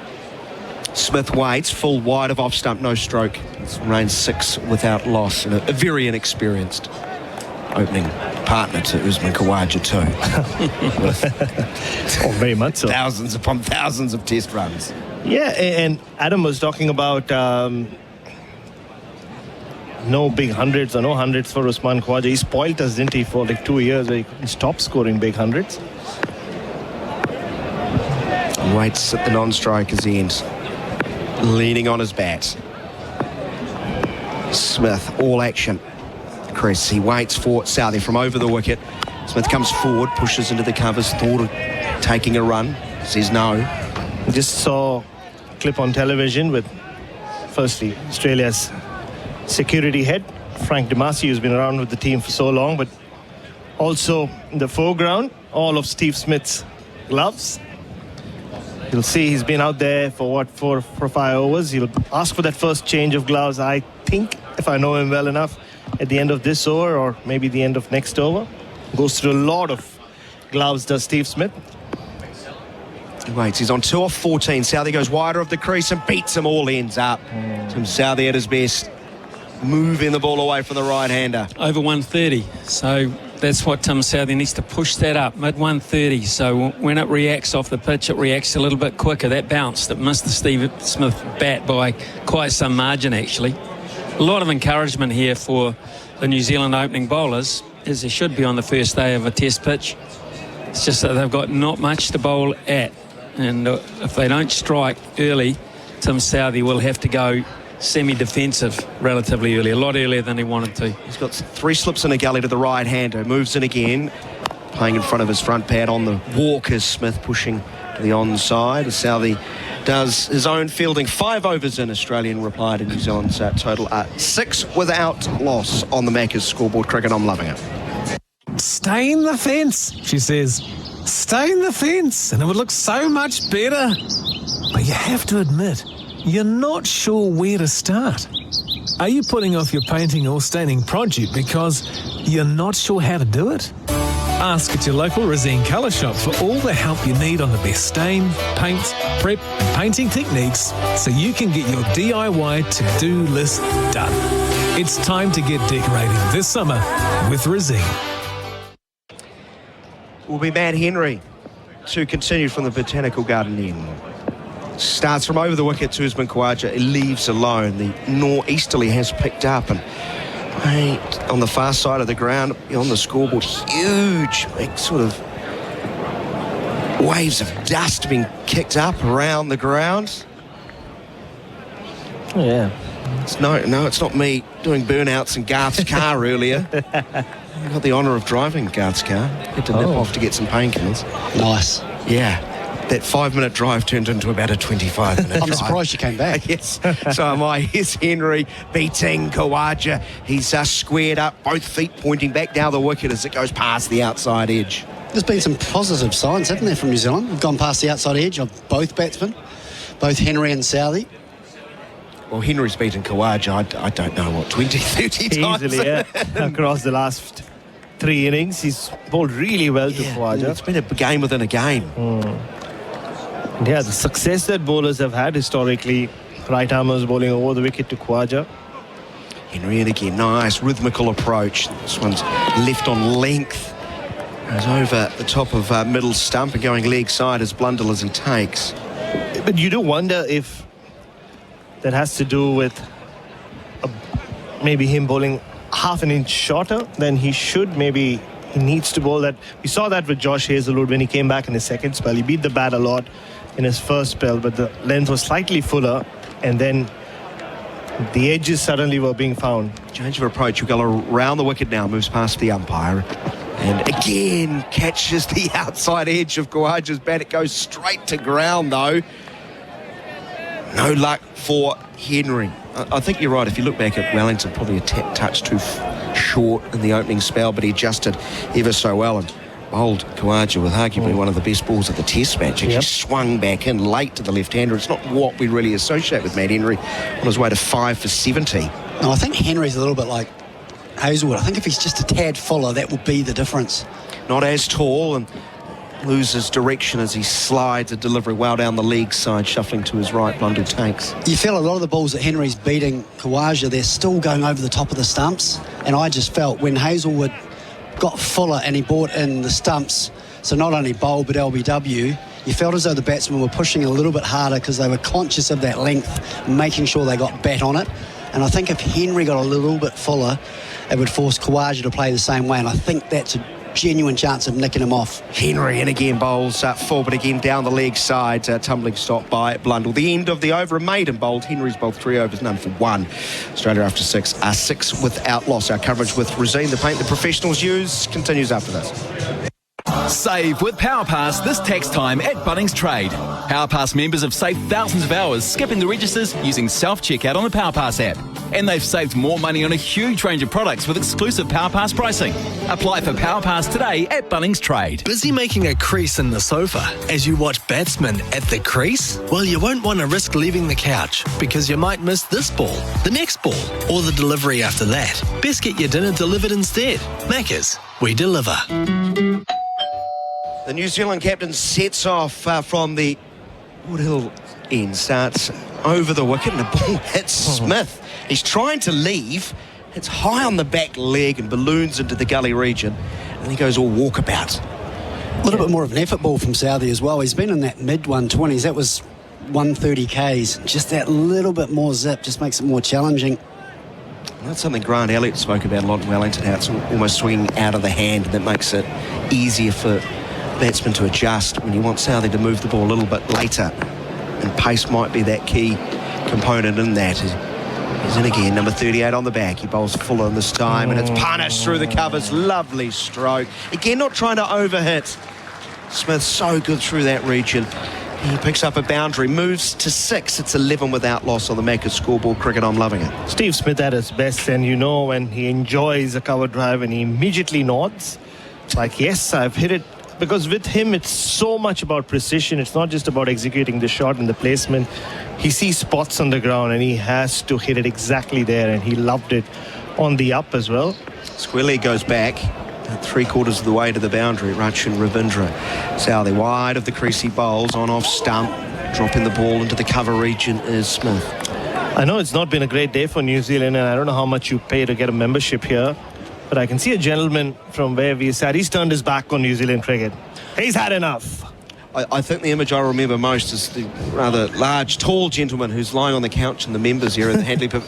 Smith waits, full wide of off stump, no stroke. It's remained 6 without loss, and a very inexperienced opening partner to Usman Khawaja too. Very much so. Thousands upon thousands of test runs. Yeah, and Adam was talking about no big hundreds or no hundreds for Usman Khawaja. He spoiled us, didn't he, for like 2 years where he stopped scoring big hundreds. Waits at the non-striker's end, leaning on his bat. Smith, all action. Chris, he waits for Southey from over the wicket. Smith comes forward, pushes into the covers, thought of taking a run, says no. Just saw a clip on television with, firstly, Australia's security head, Frank Damasi, who's been around with the team for so long, but also in the foreground, all of Steve Smith's gloves. You'll see he's been out there for 4 or 5 overs. He'll ask for that first change of gloves, I think, if I know him well enough, at the end of this over or maybe the end of next over. Goes through a lot of gloves, does Steve Smith. He waits, he's on 2 off 14. Southey goes wider of the crease and beats him, all ends up. Tim Southey at his best, moving the ball away from the right-hander. Over 130, so that's what Tim Southey needs to push that up, mid 130. So when it reacts off the pitch, it reacts a little bit quicker. That bounce that missed the Steve Smith bat by quite some margin, actually. A lot of encouragement here for the New Zealand opening bowlers, as there should be on the first day of a test pitch. It's just that they've got not much to bowl at, and if they don't strike early, Tim Southey will have to go semi-defensive relatively early, a lot earlier than he wanted to. He's got 3 slips in a gully to the right-hander, moves in again, playing in front of his front pad on the walk as Smith pushing to the onside as Southey does his own fielding. 5 overs in. Australian reply to New Zealand's total 6 without loss on the Macca's scoreboard. Cricket, I'm loving it. Stay in the fence, she says. Stay in the fence and it would look so much better. But you have to admit, you're not sure where to start. Are you putting off your painting or staining project because you're not sure how to do it? Ask at your local Resene colour shop for all the help you need on the best stain, paint, prep and painting techniques so you can get your DIY to-do list done. It's time to get decorating this summer with Resene. Will be Matt Henry to continue from the Botanical Garden end. Starts from over the wicket to Usman Khawaja. It leaves alone. The northeasterly has picked up and on the far side of the ground on the scoreboard, huge big sort of waves of dust being kicked up around the ground. Yeah. It's not me doing burnouts in Garth's car earlier. I got the honour of driving Garth's car. Had to nip off to get some painkillers. Nice. Yeah. That 5-minute drive turned into about a 25-minute drive. I'm surprised you came back. Yes, so am I. Here's Henry beating Khawaja. He's squared up, both feet pointing back down the wicket as it goes past the outside edge. There's been some positive signs, haven't there, from New Zealand? We've gone past the outside edge of both batsmen, both Henry and Southey. Well, Henry's beaten Khawaja, I don't know, what, 20, 30 times? Easily, yeah. Across the last 3 innings, he's bowled really well to Khawaja. It's been a game within a game. Yeah, the success that bowlers have had historically, right-armers bowling over the wicket to Khawaja. Henry in again, nice rhythmical approach. This one's left on length. Goes over the top of middle stump and going leg side as Blundell as he takes. But you do wonder if that has to do with maybe him bowling half an inch shorter than he should. Maybe He needs to bowl that. We saw that with Josh Hazlewood when he came back in his second spell. He beat the bat a lot in his first spell, but the length was slightly fuller, and then the edges suddenly were being found. Change of approach. We'll go around the wicket now, moves past the umpire, and again catches the outside edge of Khawaja's bat. It goes straight to ground though. No luck for Henry. I think you're right. If you look back at Wellington, probably a touch too short in the opening spell, but he adjusted ever so well and bowled Khawaja with arguably one of the best balls of the Test match. He swung back in late to the left-hander. It's not what we really associate with Matt Henry on his way to 5 for 70. No, I think Henry's a little bit like Hazlewood. I think if he's just a tad fuller, that will be the difference. Not as tall and loses direction as he slides a delivery well down the leg side, shuffling to his right. Blundell takes. You feel a lot of the balls that Henry's beating Khawaja, they're still going over the top of the stumps, and I just felt when Hazlewood got fuller and he brought in the stumps, so not only bowl but LBW, you felt as though the batsmen were pushing a little bit harder because they were conscious of that length, making sure they got bat on it. And I think if Henry got a little bit fuller, it would force Khawaja to play the same way, and I think that's a genuine chance of nicking him off. Henry and again bowls full, but again down the leg side, tumbling stop by Blundell. The end of the over, a maiden bowled. Henry's bowled 3 overs, none for 1. Australia after 6 are 6 without loss. Our coverage with Rosine, the paint the professionals use, continues after this. Save with PowerPass this tax time at Bunnings Trade. PowerPass members have saved thousands of hours skipping the registers using self-checkout on the PowerPass app. And they've saved more money on a huge range of products with exclusive PowerPass pricing. Apply for PowerPass today at Bunnings Trade. Busy making a crease in the sofa as you watch batsmen at the crease? Well, you won't want to risk leaving the couch because you might miss this ball, the next ball, or the delivery after that. Best get your dinner delivered instead. Macca's, we deliver. The New Zealand captain sets off from the Woodhill end, starts over the wicket and the ball hits Smith. He's trying to leave. It's high on the back leg and balloons into the gully region, and he goes all walkabout. A little bit more of an effort ball from Southey as well. He's been in that mid-120s. That was 130 Ks. Just that little bit more zip just makes it more challenging. That's something Grant Elliott spoke about a lot in Wellington, how it's almost swinging out of the hand, and that makes it easier for batsmen to adjust when you want Southey to move the ball a little bit later, and pace might be that key component in that. He's in again, number 38 on the back. He bowls fuller this time, and it's punished through the covers. Lovely stroke. Again, not trying to overhit. Smith so good through that region. He picks up a boundary, moves to 6. It's 11 without loss on the Macca's scoreboard. Cricket, I'm loving it. Steve Smith at his best, and you know when he enjoys a cover drive and he immediately nods. It's like, yes, I've hit it. Because with him, it's so much about precision. It's not just about executing the shot and the placement. He sees spots on the ground and he has to hit it exactly there, and he loved it on the up as well. Square leg goes back, 3/4 of the way to the boundary. Rachin Ravindra. Southey wide of the crease, he bowls on off stump, dropping the ball into the cover region is Smith. I know it's not been a great day for New Zealand, and I don't know how much you pay to get a membership here, but I can see a gentleman from where we sat. He's turned his back on New Zealand cricket. He's had enough. I think the image I remember most is the rather large, tall gentleman who's lying on the couch in the members area of the Hagley Pub.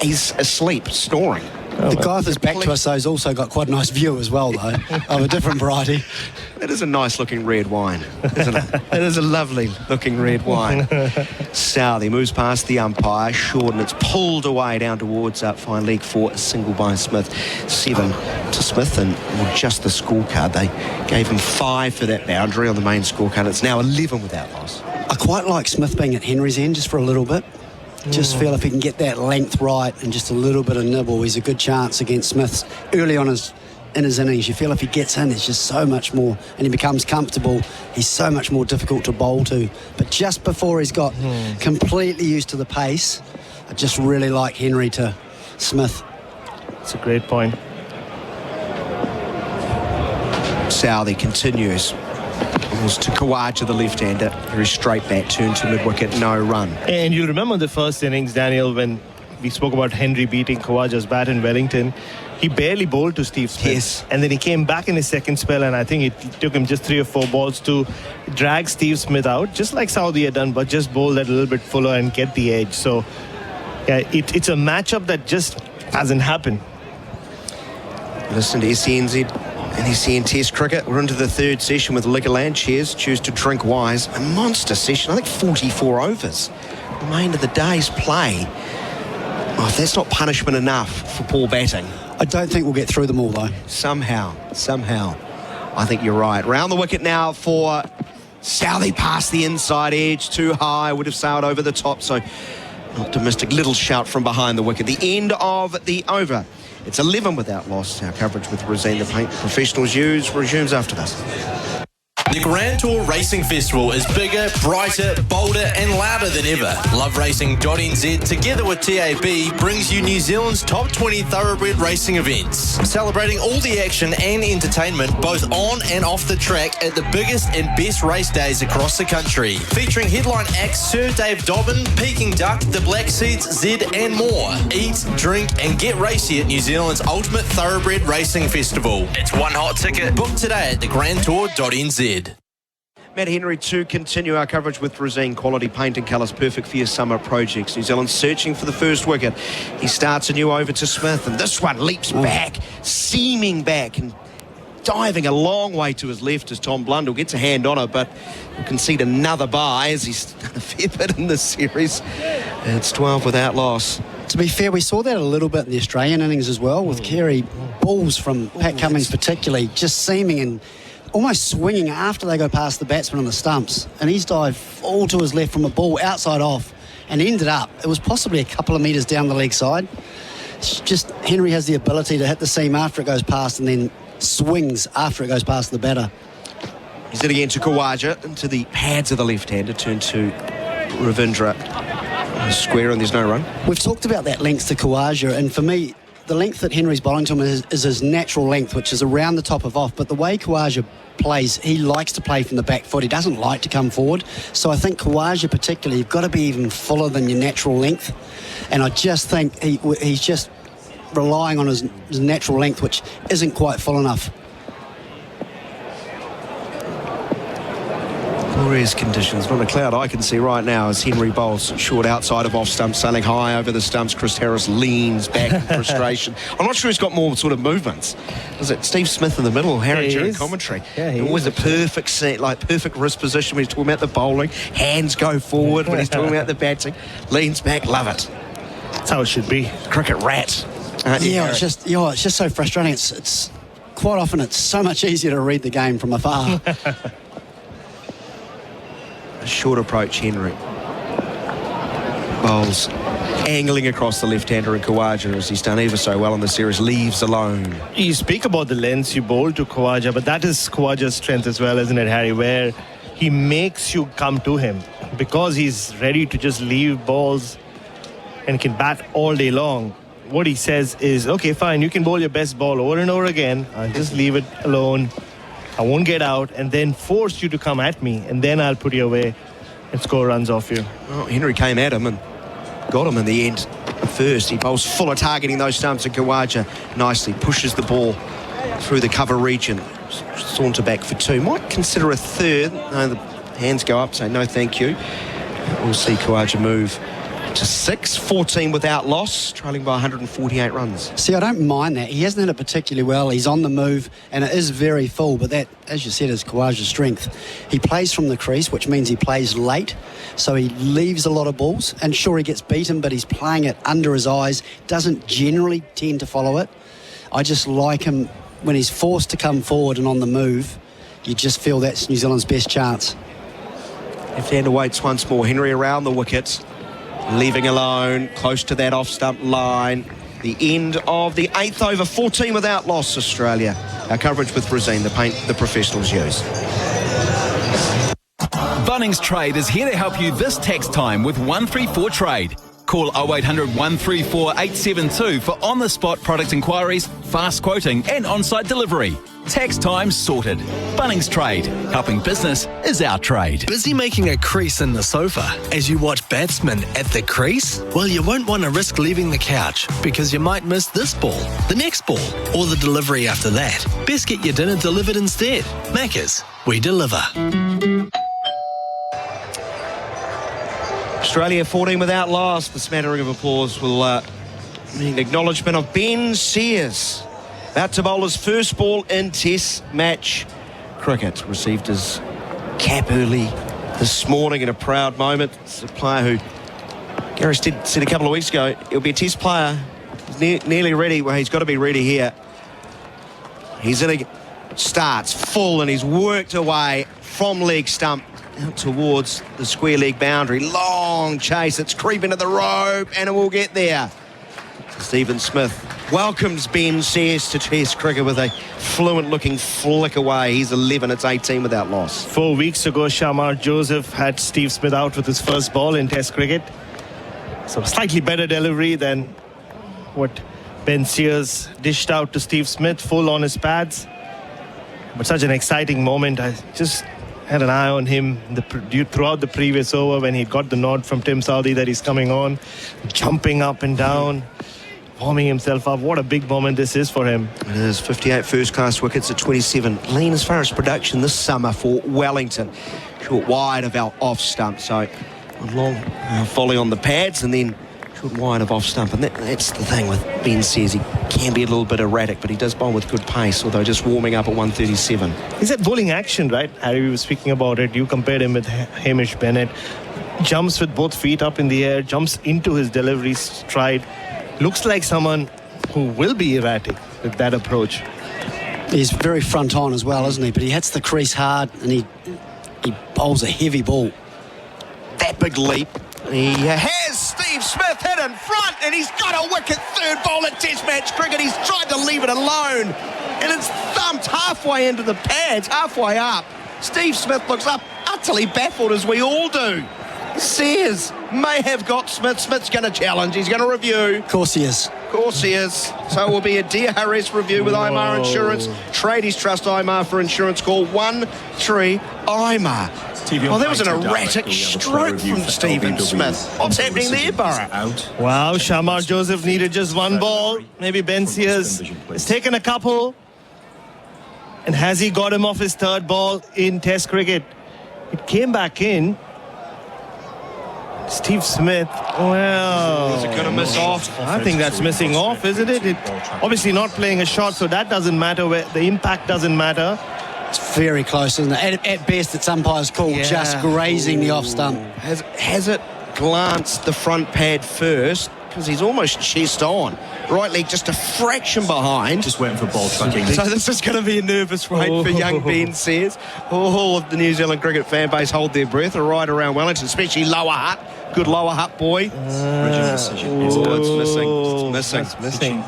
He's asleep, snoring. The guy that's back to us, though, has also got quite a nice view as well, though, of a different variety. That is a nice-looking red wine, isn't it? It is a lovely-looking red wine. Southey moves past the umpire, short, and it's pulled away down towards fine leg for a single by Smith. 7 to Smith, and just the scorecard. They gave him 5 for that boundary on the main scorecard. It's now 11 without loss. I quite like Smith being at Henry's end just for a little bit. Just feel if he can get that length right and just a little bit of nibble, he's a good chance against Smith's early on in his innings. You feel if he gets in, there's just so much more, and he becomes comfortable, he's so much more difficult to bowl to. But just before he's got completely used to the pace, I just really like Henry to Smith. That's a great point. Southey continues. To Khawaja, the left-hander, very straight bat, turn to mid-wicket, no run. And you remember the first innings, Daniel, when we spoke about Henry beating Khawaja's bat in Wellington. He barely bowled to Steve Smith. Yes. And then he came back in his second spell, and I think it took him just 3 or 4 balls to drag Steve Smith out, just like Southey had done, but just bowl that a little bit fuller and get the edge. So, yeah, it's a matchup that just hasn't happened. Listen to SENZ. And SEN Test cricket, we're into the third session with Liquorland. Cheers, choose to drink wise. A monster session, I think 44 overs. Remainder of the day's play. Oh, if that's not punishment enough for poor batting. I don't think we'll get through them all, though. Somehow, I think you're right. Round the wicket now for Southey, past the inside edge, too high, would have sailed over the top, so optimistic little shout from behind the wicket. The end of the over. It's 11 without loss. Our coverage with Rosine the Paint Professionals resumes after this. The Grand Tour Racing Festival is bigger, brighter, bolder and louder than ever. LoveRacing.nz together with TAB brings you New Zealand's top 20 thoroughbred racing events, celebrating all the action and entertainment both on and off the track at the biggest and best race days across the country. Featuring headline acts Sir Dave Dobbin, Peking Duck, the Black Seeds, Zed and more. Eat, drink and get racy at New Zealand's ultimate thoroughbred racing festival. It's one hot ticket. Book today at thegrandtour.nz. Matt Henry to continue our coverage with Rosine. Quality paint and colours, perfect for your summer projects. New Zealand searching for the first wicket. He starts a new over to Smith, and this one leaps back, seaming back, and diving a long way to his left as Tom Blundell gets a hand on it, but will concede another bye as he's done a fair bit in this series. And it's 12 without loss. To be fair, we saw that a little bit in the Australian innings as well, with Carey balls from Pat Cummins particularly, just seaming and almost swinging after they go past the batsman on the stumps, and he's dived all to his left from a ball outside off and ended up, it was possibly a couple of metres down the leg side. It's just Henry has the ability to hit the seam after it goes past and then swings after it goes past the batter. He's it again to Khawaja, into the pads of the left-hander, turn to Ravindra. Square and there's no run. We've talked about that length to Khawaja, and for me, the length that Henry's bowling to him is his natural length, which is around the top of off, but the way Khawaja plays, he likes to play from the back foot. He doesn't like to come forward. So I think Khawaja particularly, you've got to be even fuller than your natural length. And I just think he's just relying on his natural length, which isn't quite full enough. Glorious conditions, not a cloud I can see right now as Henry bowls short outside of off stump, sailing high over the stumps. Chris Harris leans back in frustration. I'm not sure he's got more sort of movements. Is it Steve Smith in the middle, Harry during commentary? Yeah, he always is. a perfect seat, like perfect wrist position when he's talking about the bowling. Hands go forward when he's talking about the batting. Leans back, love it. That's how it should be. Cricket rat. It's just so frustrating. It's quite often it's so much easier to read the game from afar. Short approach, Henry. Bowls angling across the left-hander, and Khawaja, as he's done ever so well in the series, leaves alone. You speak about the lengths you bowl to Khawaja, but that is Khawaja's strength as well, isn't it, Harry? Where he makes you come to him because he's ready to just leave balls and can bat all day long. What he says is, okay, fine, you can bowl your best ball over and over again. I'll just leave it alone. I won't get out and then force you to come at me, and then I'll put you away and score runs off you. Well, Henry came at him and got him in the end. First, he bowls full of targeting those stumps, and Khawaja nicely pushes the ball through the cover region. Saunter back for two. Might consider a third. No, the hands go up, say no thank you. We'll see Khawaja move to 6, 14 without loss, trailing by 148 runs. See, I don't mind that. He hasn't hit it particularly well. He's on the move, and it is very full, but that, as you said, is Khawaja's strength. He plays from the crease, which means he plays late, so he leaves a lot of balls, and sure, he gets beaten, but he's playing it under his eyes, doesn't generally tend to follow it. I just like him when he's forced to come forward and on the move. You just feel that's New Zealand's best chance. Left-hander waits once more. Henry around the wicket. Leaving alone, close to that off-stump line. The end of the 8th over, 14 without loss, Australia. Our coverage with Rosine, the paint the professionals use. Bunnings Trade is here to help you this tax time with 134 Trade. Call 0800 134 872 for on-the-spot product inquiries, fast quoting and on-site delivery. Tax time sorted. Bunnings Trade. Helping business is our trade. Busy making a crease in the sofa as you watch batsmen at the crease? Well, you won't want to risk leaving the couch because you might miss this ball, the next ball, or the delivery after that. Best get your dinner delivered instead. Macca's, we deliver. Australia 14 without loss. The smattering of applause will mean acknowledgement of Ben Sears. About to bowl his first ball in Test match cricket. Received his cap early this morning in a proud moment. It's a player who Gary said a couple of weeks ago he'll be a Test player. He's nearly ready. Well, he's got to be ready here. He's in a starts full and he's worked away from leg stump out towards the square leg boundary. Long chase. It's creeping to the rope and it will get there. Stephen Smith welcomes Ben Sears to Test cricket with a fluent-looking flick away. He's 11, it's 18 without loss. 4 weeks ago, Shamar Joseph had Steve Smith out with his first ball in Test cricket. So slightly better delivery than what Ben Sears dished out to Steve Smith, full on his pads. But such an exciting moment. I just had an eye on him throughout the previous over when he got the nod from Tim Southee that he's coming on, jumping up and down, warming himself up. What a big moment this is for him. It is. 58 first-class wickets at 27. Lean as far as production this summer for Wellington. Short wide of our off-stump. So a long volley on the pads and then short wide of off-stump. And that's the thing with Ben Sears. He can be a little bit erratic, but he does bowl with good pace, although just warming up at 137. He's at bowling action, right? Harry was speaking about it. You compared him with Hamish Bennett. Jumps with both feet up in the air, jumps into his delivery stride. Looks like someone who will be erratic with that approach. He's very front on as well, isn't he? But he hits the crease hard and he bowls a heavy ball. That big leap. He has Steve Smith hit in front and he's got a wicket third ball at Test match cricket. He's tried to leave it alone and it's thumped halfway into the pads, halfway up. Steve Smith looks up utterly baffled, as we all do. Sears may have got Smith. Smith's going to challenge. He's going to review. Of course he is. Of course he is. So it will be a DRS review with IMAR Insurance. Tradies Trust IMAR for insurance. Call 1-3 IMAR. Oh, that was an erratic stroke from Stephen Smith. What's happening there, Bharat? Wow, Shamar Joseph needed just one ball. Maybe Ben Sears has taken a couple. And has he got him off his third ball in Test cricket? It came back in. Steve Smith, well... Is it going to miss off? I think that's missing off, isn't it? Obviously not playing a shot, so that doesn't matter. The impact doesn't matter. It's very close, isn't it? At best, it's umpire's call, just grazing the off stump. Has it glanced the front pad first? Because he's almost chest on. Right leg just a fraction behind. Just waiting for ball tracking. So this is going to be a nervous wait for young Ben Sears. All of the New Zealand cricket fan base hold their breath right around Wellington, especially lower hut. Good lower hut boy. It's missing. It's missing.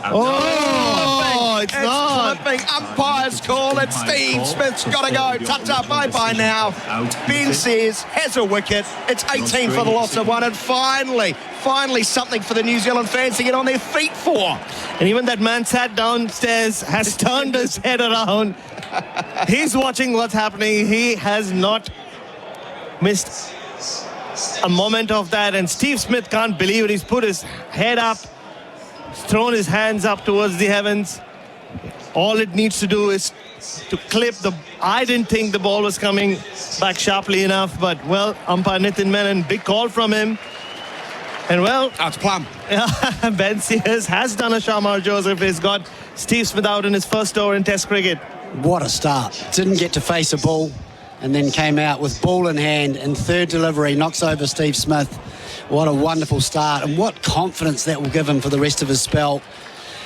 It's not. Flipping umpire's call. It's Steve Smith's got to go. Touch up. Bye-bye now. Ben Sears has a wicket. It's 18 for the loss of one. And finally something for the New Zealand fans to get on their feet for. And even that man sat downstairs, has turned his head around. He's watching what's happening. He has not missed a moment of that. And Steve Smith can't believe it. He's put his head up, he's thrown his hands up towards the heavens. All it needs to do is to clip the... I didn't think the ball was coming back sharply enough, but, well, umpire Nitin Menon, big call from him. And, well... That's plumb. Ben Sears has done a Shamar Joseph. He's got Steve Smith out in his first over in Test cricket. What a start. Didn't get to face a ball and then came out with ball in hand and third delivery, knocks over Steve Smith. What a wonderful start and what confidence that will give him for the rest of his spell.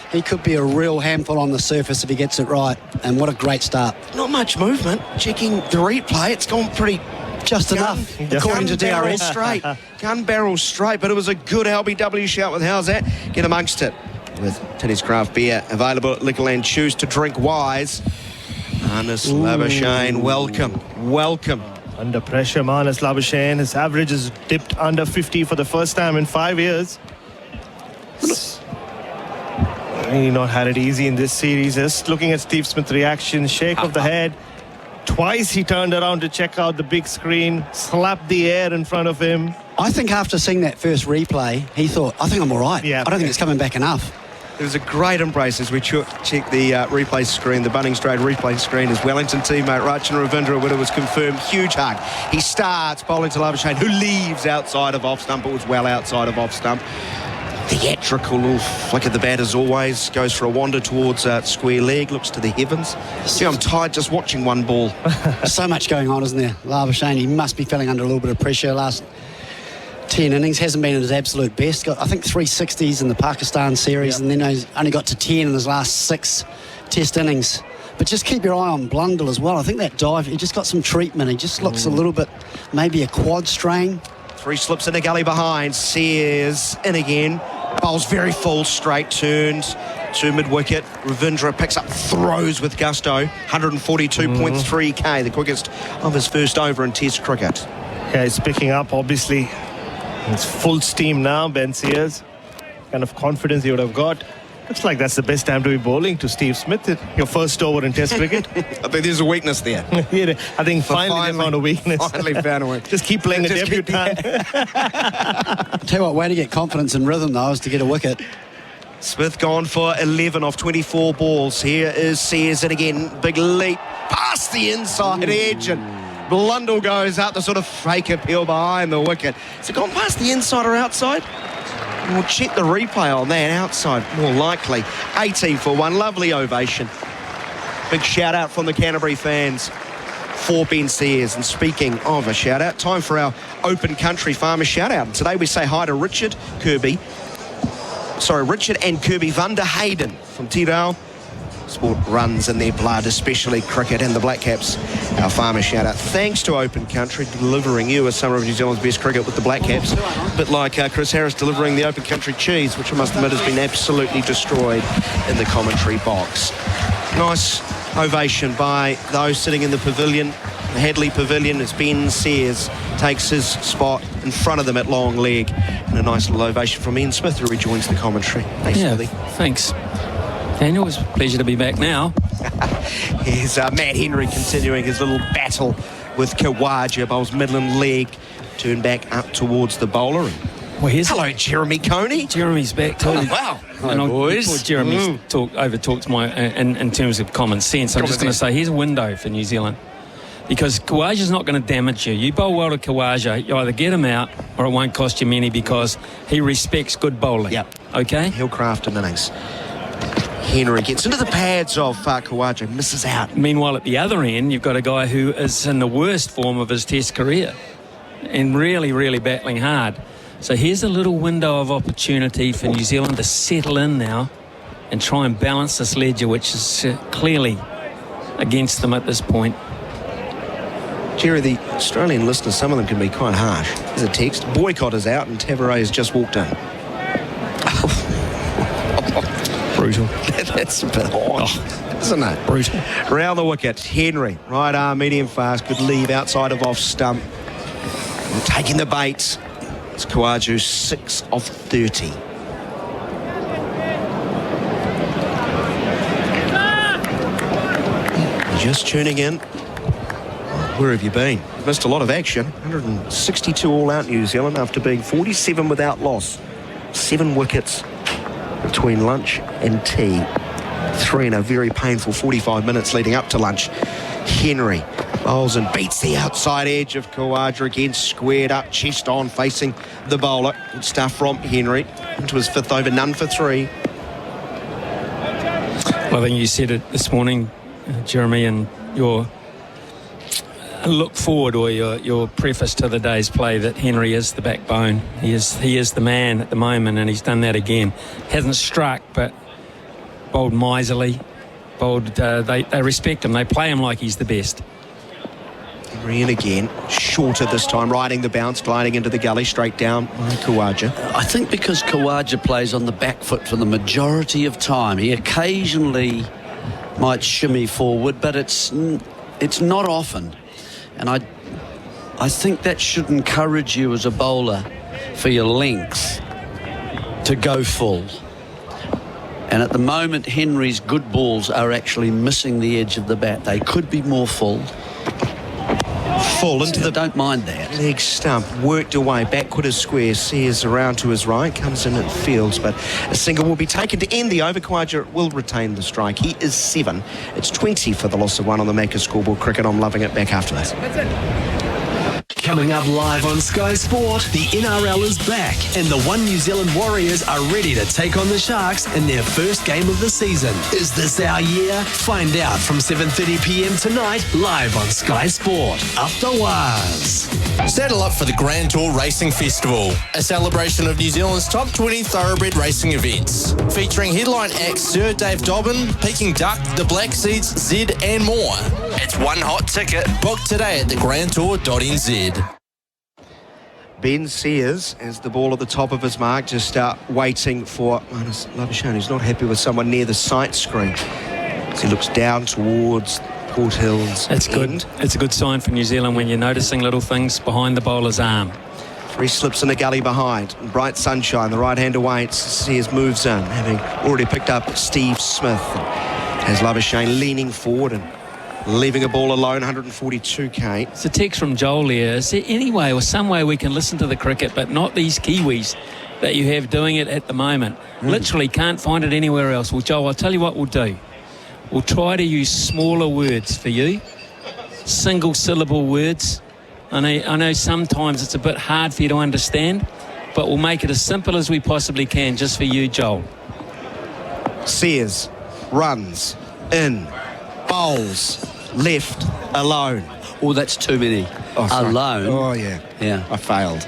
He could be a real handful on the surface if he gets it right. And what a great start. Not much movement. Checking the replay, it's gone pretty... Just enough, according to DRS. Straight. Gun barrel straight, but it was a good LBW shout with How's That? Get amongst it with Tinny's Craft Beer, available at Liquorland. Choose to drink wise. Marnus Labuschagne, welcome. Under pressure, Marnus Labuschagne. His average has dipped under 50 for the first time in 5 years. Really not had it easy in this series. Just looking at Steve Smith's reaction, shake of the head. Twice he turned around to check out the big screen, slapped the air in front of him. I think after seeing that first replay, he thought, I think I'm all right. I don't think it's coming back enough. There was a great embrace as we check the replay screen, the Bunnings Trade replay screen, as Wellington teammate Rachin Ravindra winner was confirmed. Huge hug. He starts bowling to Labuschagne, who leaves outside of off stump. It was well outside of off stump. theatrical little flick of the bat as always. Goes for a wander towards square leg, looks to the heavens. See, I'm tired just watching one ball. So much going on, isn't there? Labuschagne, he must be feeling under a little bit of pressure. Last 10 innings hasn't been at his absolute best. Got, I think, 360s in the Pakistan series, and then he's only got to 10 in his last 6 Test innings. But just keep your eye on Blundell as well. I think that dive, he just got some treatment. He just looks a little bit, maybe a quad strain. 3 slips in the gully behind. Sears in again. Bowls very full, straight turns to mid-wicket. Ravindra picks up throws with gusto. 142.3k, the quickest of his first over in Test cricket. Yeah, he's picking up, obviously. It's full steam now, Ben Sears. Kind of confidence he would have got. Looks like that's the best time to be bowling to Steve Smith. Your first over in Test cricket. I think there's a weakness there. Yeah, I think finally they found a weakness. Finally found a weakness. Just keep playing a debutant. Tell you what, way to get confidence and rhythm, though, is to get a wicket. Smith gone for 11 off 24 balls. Here is Sears in again. Big leap past the inside edge, and Blundell goes out the sort of fake appeal behind the wicket. Has it gone past the inside or outside? We'll check the replay on that. Outside, more likely. 18 for 1. Lovely ovation. Big shout out from the Canterbury fans for Ben Sears. And speaking of a shout out, time for our Open Country Farmer shout out. And today we say hi to Richard and Kirby van der Hayden from Tirau. Sport runs in their blood, especially cricket and the Black Caps. Our farmer shout out. Thanks to Open Country delivering you a summer of New Zealand's best cricket with the Black Caps. A bit like Chris Harris delivering the Open Country cheese, which I must admit has been absolutely destroyed in the commentary box. Nice ovation by those sitting in the pavilion, the Hagley Pavilion, as Ben Sears takes his spot in front of them at long leg. And a nice little ovation from Ian Smith, who rejoins the commentary. Thanks, Smithy. Thanks, Daniel. It's a pleasure to be back now. Here's Matt Henry continuing his little battle with Khawaja. Bowls Midland leg, turn back up towards the bowler. Hello, Jeremy Coney. Jeremy's back too. Oh, wow. Hello, boys. Before Jeremy's over-talked my in terms of common sense, I'm just going to say here's a window for New Zealand. Because Khawaja's not going to damage you. You bowl well to Khawaja, you either get him out or it won't cost you many because he respects good bowling. Yep. Okay? He'll craft an innings. Henry gets into the pads of Khawaja, misses out. Meanwhile, at the other end, you've got a guy who is in the worst form of his Test career and really, really battling hard. So here's a little window of opportunity for New Zealand to settle in now and try and balance this ledger, which is clearly against them at this point. Jerry, the Australian listeners, some of them can be quite harsh. There's a text. Boycott is out and Tavares has just walked in. Brutal. That's a bit harsh, isn't it? Brutal. Round the wicket, Henry, right arm, medium fast, good leave outside of off stump. And taking the bait. It's Khawaja, 6 of 30. Just tuning in. Where have you been? You've missed a lot of action. 162 all out New Zealand after being 47 without loss. 7 wickets between lunch and tea. 3 in a very painful 45 minutes leading up to lunch. Henry bowls and beats the outside edge of Khawaja again, squared up, chest on, facing the bowler. Good stuff from Henry. Into his 5th over, none for 3. Well, I think you said it this morning, Jeremy, and your look forward or your preface to the day's play that Henry is the backbone. He is the man at the moment, and he's done that again. Hasn't struck, but bowled miserly. Bowled. They respect him. They play him like he's the best. Henry in again, shorter this time, riding the bounce, gliding into the gully, straight down by Khawaja. I think because Khawaja plays on the back foot for the majority of time, he occasionally might shimmy forward, but it's not often. And I think that should encourage you as a bowler for your length to go full. And at the moment, Henry's good balls are actually missing the edge of the bat. They could be more full. Full into the... Don't mind that. Leg stump, worked away, backward is square, Sears around to his right, comes in at fields, but a single will be taken to end the over. Khawaja will retain the strike. He is 7. It's 20 for the loss of 1 on the Macca scoreboard. Cricket, I'm loving it. Back after that. That's it. Coming up live on Sky Sport, the NRL is back and the One New Zealand Warriors are ready to take on the Sharks in their first game of the season. Is this our year? Find out from 7:30pm tonight, live on Sky Sport. Up the wires. Saddle up for the Grand Tour Racing Festival, a celebration of New Zealand's top 20 thoroughbred racing events, featuring headline acts Sir Dave Dobbin, Peking Duck, the Black Seeds, Zed and more. It's one hot ticket. Book today at thegrandtour.nz. Ben Sears has the ball at the top of his mark, just waiting for Marnus Labuschagne, who's not happy with someone near the sight screen. As he looks down towards Port Hills. It's good. It's a good sign for New Zealand when you're noticing little things behind the bowler's arm. 3 slips in the gully behind. Bright sunshine, the right hand awaits. Sears moves in, having already picked up Steve Smith. Has Labuschagne leaning forward and leaving a ball alone, 142k. It's a text from Joel here. Is there any way or some way we can listen to the cricket, but not these Kiwis that you have doing it at the moment? Literally can't find it anywhere else. Well, Joel, I'll tell you what we'll do. We'll try to use smaller words for you, single syllable words. I know sometimes it's a bit hard for you to understand, but we'll make it as simple as we possibly can just for you, Joel. Sears runs in, bowls left alone. Oh, that's too many. Alone. Oh, yeah. Yeah. I failed.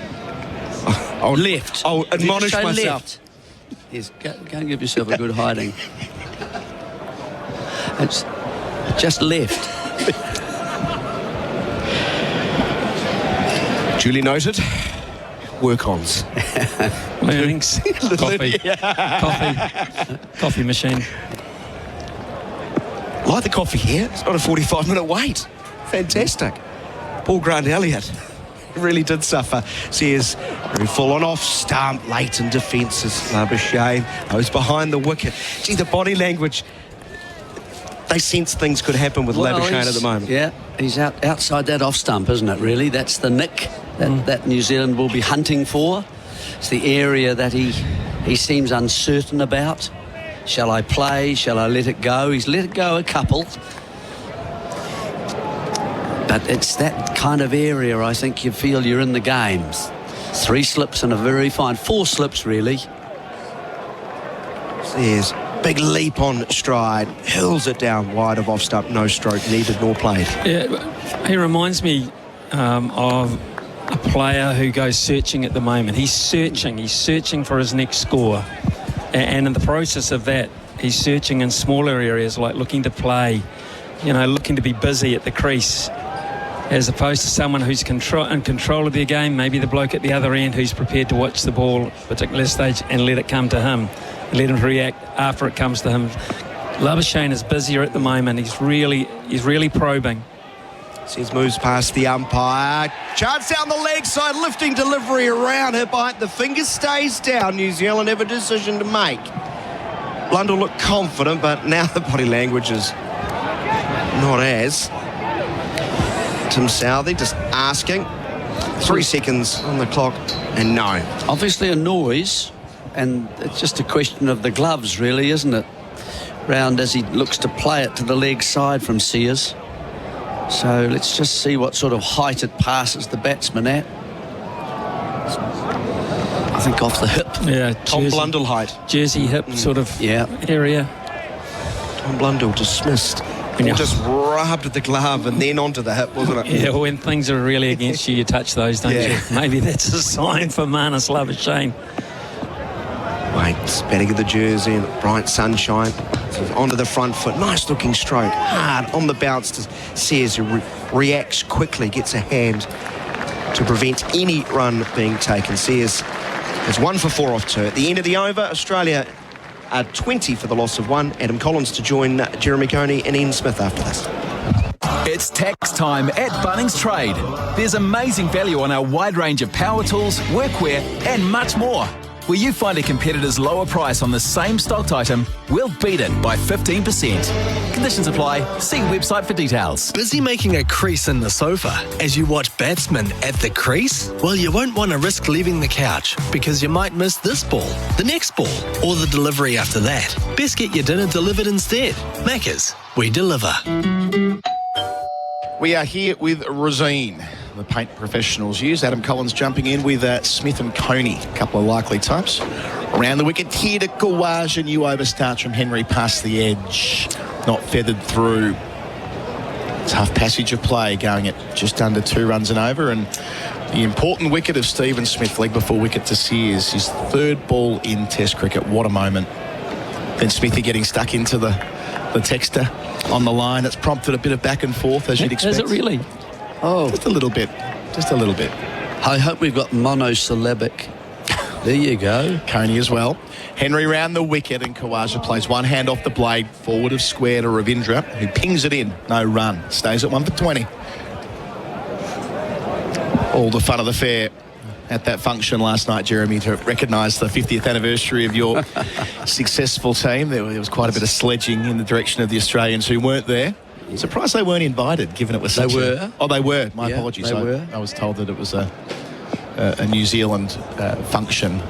Left. I'll admonish Did you say myself. left? Yes, go and give yourself a good hiding. It's just left. Duly noted. Work-ons. Learnings. Coffee machine. Like the coffee here. It's not a 45-minute wait. Fantastic. Paul Grant Elliott really did suffer. Sears very full on off stump, late in defence as Labuschagne. I was behind the wicket. Gee, the body language. They sense things could happen with Labuschagne at the moment. Yeah, he's outside that off stump, isn't it, really? That's the nick that New Zealand will be hunting for. It's the area that he seems uncertain about. Shall I play? Shall I let it go? He's let it go a couple. But it's that kind of area I think you feel you're in the games. 3 slips and a very fine 4 slips, really. There's big leap on stride, hurls it down wide of off stump, no stroke needed nor played. Yeah, he reminds me of a player who goes searching at the moment. He's searching for his next score. And in the process of that, he's searching in smaller areas, like looking to play, looking to be busy at the crease, as opposed to someone who's in control of their game, maybe the bloke at the other end who's prepared to watch the ball at a particular stage and let it come to him, let him react after it comes to him. Labuschagne is busier at the moment. He's really probing. Sears moves past the umpire. Chance down the leg side, lifting delivery around her behind the fingers, stays down. New Zealand have a decision to make. Blundell looked confident, but now the body language is not as. Tim Southey just asking. 3 seconds on the clock, and no. Obviously a noise, and it's just a question of the gloves, really, isn't it? Round as he looks to play it to the leg side from Sears. So let's just see what sort of height it passes the batsman at. I think off the hip. Yeah, Tom Blundell height. Jersey hip sort of area. Tom Blundell dismissed. And just rubbed the glove and then onto the hip, wasn't it? Yeah, when things are really against you, you touch those, don't you? Maybe that's a sign for Marnus Labuschagne. Waits, batting at the jersey and bright sunshine. Onto the front foot, nice looking stroke, hard on the bounce to Sears, who reacts quickly, gets a hand to prevent any run being taken. Sears is 1 for 4 off 2. At the end of the over, Australia are 20 for the loss of 1. Adam Collins to join Jeremy Coney and Ian Smith after this. It's tax time at Bunnings Trade. There's amazing value on our wide range of power tools, workwear and much more. Where you find a competitor's lower price on the same stocked item, we'll beat it by 15%. Conditions apply. See website for details. Busy making a crease in the sofa as you watch batsmen at the crease? Well, you won't want to risk leaving the couch because you might miss this ball, the next ball, or the delivery after that. Best get your dinner delivered instead. Macca's, we deliver. We are here with Rosine. the paint professionals use. Adam Collins jumping in with Smith and Coney, a couple of likely types. Around the wicket here to Kawaja. New over starts from Henry past the edge. Not feathered through. Tough passage of play, going at just under 2 runs and over. And the important wicket of Stephen Smith, leg before wicket to Sears. His 3rd ball in Test cricket. What a moment. Then Smithy getting stuck into the texter on the line. It's prompted a bit of back and forth, as you'd expect. Is it really? Oh, just a little bit. Just a little bit. I hope we've got monosyllabic. There you go. Coney as well. Henry round the wicket, and Kawaja plays one hand off the blade, forward of square to Ravindra, who pings it in. No run. Stays at 1 for 20. All the fun of the fair at that function last night, Jeremy, to recognise the 50th anniversary of your successful team. There was quite a bit of sledging in the direction of the Australians who weren't there. Yeah. Surprised they weren't invited, given it was such They were. Oh, they were. My apologies. They were. I was told that it was a New Zealand function.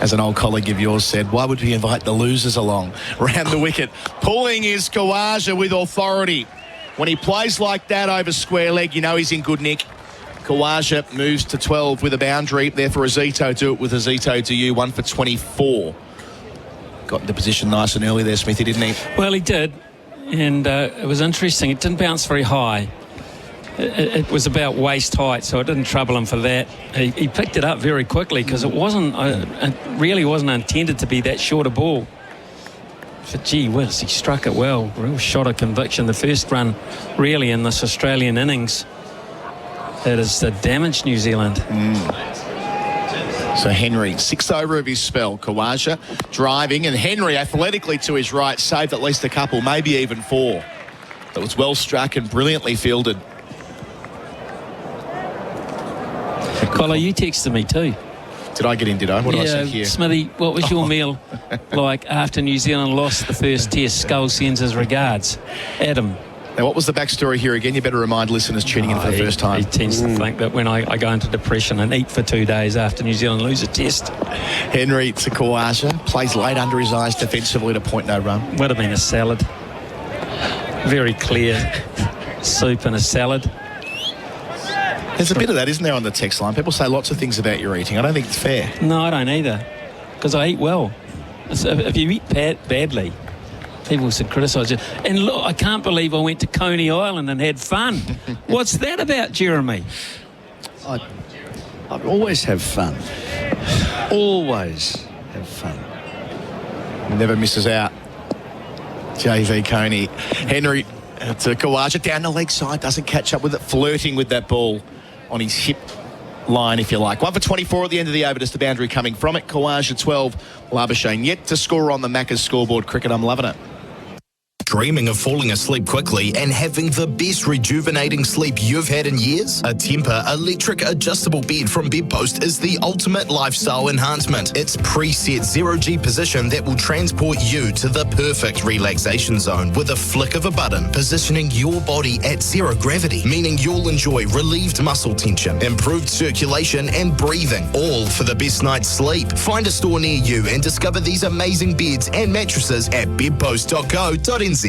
As an old colleague of yours said, why would we invite the losers along? Round the wicket. Pulling is Kawaja with authority. When he plays like that over square leg, you know he's in good nick. Kawaja moves to 12 with a boundary. There for Azito. Do it with Azito to you. 1 for 24. Got into position nice and early there, Smithy, didn't he? Well, he did. And it was interesting. It didn't bounce very high. It was about waist height, so it didn't trouble him for that. He picked it up very quickly because it really wasn't intended to be that short a ball. But gee whiz, he struck it well. Real shot of conviction. The first run really in this Australian innings that has damaged New Zealand. So Henry, 6th over of his spell. Kawaja driving, and Henry athletically to his right saved at least a couple, maybe even 4. That was well struck and brilliantly fielded. Collar, you texted me too. Did I get in, did I? What did I say here? Smithy, what was your meal like after New Zealand lost the first Test? Skull sends his regards. Adam. Now, what was the backstory here again? You better remind listeners tuning in for the first time. He tends to think that when I go into depression and eat for 2 days after New Zealand lose a Test. Henry to Kawaja. Plays late under his eyes defensively to point no run. Would have been a salad. Very clear soup and a salad. There's a bit of that, isn't there, on the text line? People say lots of things about your eating. I don't think it's fair. No, I don't either. Because I eat well. So if you eat badly, people should criticise you. And look, I can't believe I went to Coney Island and had fun. What's that about, Jeremy? I always have fun. Always have fun. Never misses out. JV Coney. Henry to Kawaja down the leg side. Doesn't catch up with it. Flirting with that ball on his hip line, if you like. 1 for 24 at the end of the over. Just the boundary coming from it. Kawaja 12. Labuschagne yet to score on the Macca's scoreboard. Cricket, I'm loving it. Dreaming of falling asleep quickly and having the best rejuvenating sleep you've had in years? A Temper electric adjustable bed from Bedpost is the ultimate lifestyle enhancement. It's preset 0G position that will transport you to the perfect relaxation zone with a flick of a button, positioning your body at 0 gravity, meaning you'll enjoy relieved muscle tension, improved circulation and breathing, all for the best night's sleep. Find a store near you and discover these amazing beds and mattresses at bedpost.co.nz.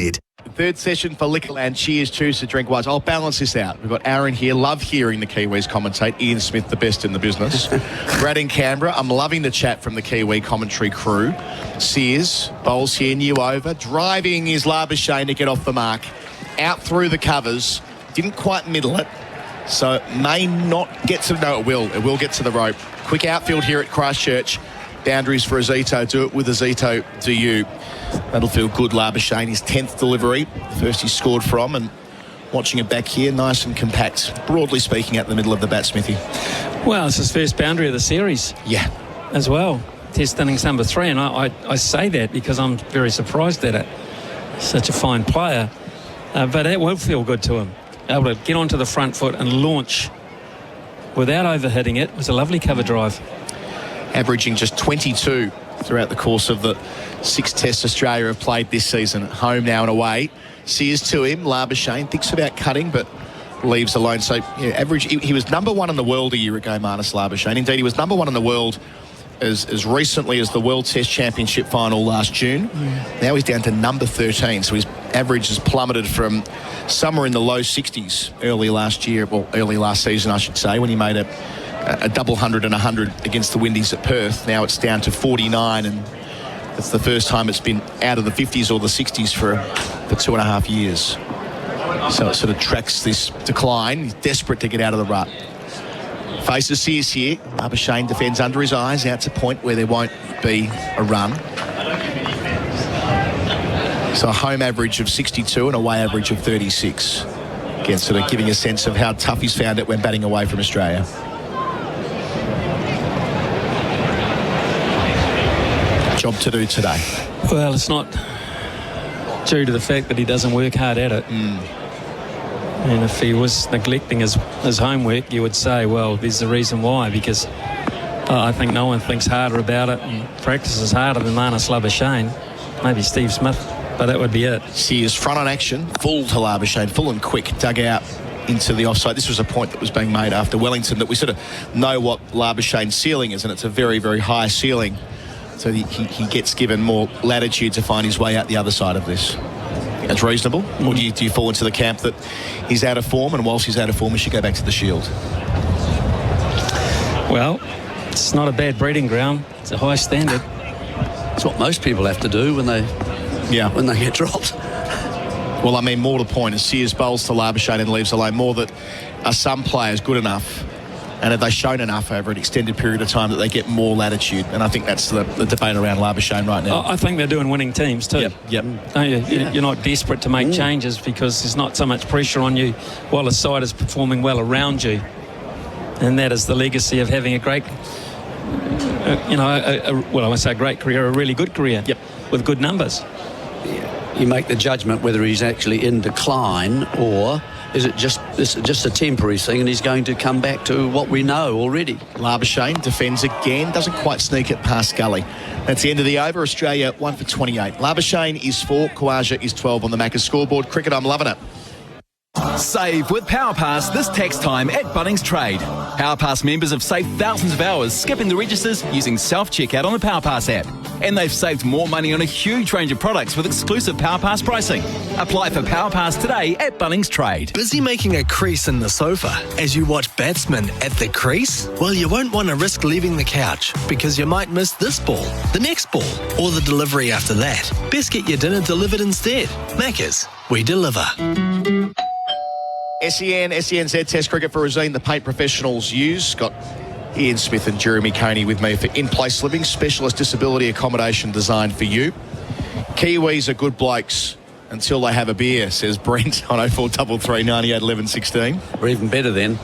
Third session for Liquorland. Cheers, choose to drink wise. I'll balance this out. We've got Aaron here. Love hearing the Kiwis commentate. Ian Smith, the best in the business. Brad in Canberra. I'm loving the chat from the Kiwi commentary crew. Sears, bowls here, new over. Driving is Labuschagne to get off the mark. Out through the covers. Didn't quite middle it. So it may not get to... No, it will. It will get to the rope. Quick outfield here at Christchurch. Boundaries for Azito. Do it with Azito. Do you. That'll feel good, Labuschagne. His 10th delivery. The first he scored from. And watching it back here, nice and compact. Broadly speaking, at the middle of the bat, Smithy. Well, it's his first boundary of the series. Yeah. As well. Test innings number 3. And I say that because I'm very surprised at it. Such a fine player. But it will feel good to him. Able to get onto the front foot and launch without overhitting it. It was a lovely cover drive. Averaging just 22 throughout the course of the 6 tests Australia have played this season. At home now and away. Sears to him. Labuschagne thinks about cutting, but leaves alone. So, yeah, average. He was number 1 in the world a year ago, Marnus Labuschagne. Indeed, he was number 1 in the world as recently as the World Test Championship final last June. Now he's down to number 13, so his average has plummeted from somewhere in the low 60s early last season, I should say, when he made a double 100 and 100 against the Windies at Perth. Now it's down to 49, and it's the first time it's been out of the 50s or the 60s for 2.5 years. So it sort of tracks this decline. He's desperate to get out of the rut. Faces Sears here. Labuschagne defends under his eyes, out to point where there won't be a run. So a home average of 62 and away average of 36. Again, sort of giving a sense of how tough he's found it when batting away from Australia. Job to do today. Well, it's not due to the fact that he doesn't work hard at it. And if he was neglecting his homework, you would say, well, there's a reason why, because I think no one thinks harder about it and practices harder than Marnus Labuschagne. Maybe Steve Smith, but that would be it. See his front on action, full to Labuschagne, full and quick, dug out into the offside. This was a point that was being made after Wellington, that we sort of know what Labuschagne's ceiling is, and it's a very, very high ceiling. So he gets given more latitude to find his way out the other side of this. That's reasonable? Or do you fall into the camp that he's out of form, and whilst he's out of form, he should go back to the Shield? Well, it's not a bad breeding ground. It's a high standard. It's what most people have to do when they get dropped. Well, I mean, more to the point, is Sears bowls to Labuschagne and leaves alone. More that are some players good enough, and have they shown enough over an extended period of time that they get more latitude? And I think that's the debate around Labuschagne right now. I think they're doing winning teams too. Yep. Don't you? You're not desperate to make changes because there's not so much pressure on you while the side is performing well around you. And that is the legacy of having a great, I won't say a great career, a really good career. Yep. With good numbers. You make the judgment whether he's actually in decline, or is it just a temporary thing and he's going to come back to what we know already? Labuschagne defends again, doesn't quite sneak it past Gully. That's the end of the over. Australia 1 for 28. Labuschagne is 4, Khawaja is 12 on the Macca's scoreboard. Cricket, I'm loving it. Save with PowerPass this tax time at Bunnings Trade. PowerPass members have saved thousands of hours skipping the registers using self-checkout on the PowerPass app. And they've saved more money on a huge range of products with exclusive PowerPass pricing. Apply for PowerPass today at Bunnings Trade. Busy making a crease in the sofa as you watch batsmen at the crease? Well, you won't want to risk leaving the couch because you might miss this ball, the next ball, or the delivery after that. Best get your dinner delivered instead. Macca's, we deliver. SENZ Test Cricket for Rosine, the paint professionals use. Got Ian Smith and Jeremy Coney with me for in-place living, specialist disability accommodation designed for you. Kiwis are good blokes until they have a beer, says Brent on 0433 98 11 16. Or even better then.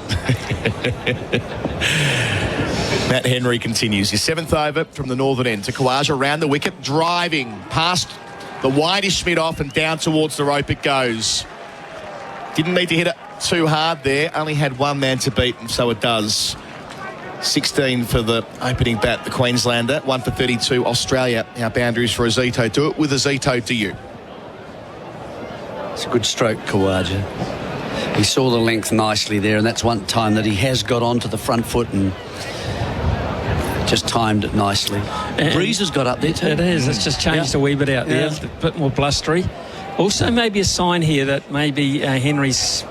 Matt Henry continues. His 7th over from the northern end to Khawaja round the wicket, driving past the widest mid-off and down towards the rope it goes. Didn't need to hit it too hard there. Only had one man to beat, and so it does. 16 for the opening bat, the Queenslander. 1 for 32, Australia. Our boundaries for Azito. Do it with Azito to you. It's a good stroke, Khawaja. He saw the length nicely there, and that's one time that he has got onto the front foot and just timed it nicely. The breeze has got up there too. It is. It's just changed a wee bit out there. A bit more blustery. Also, maybe a sign here that maybe Henry's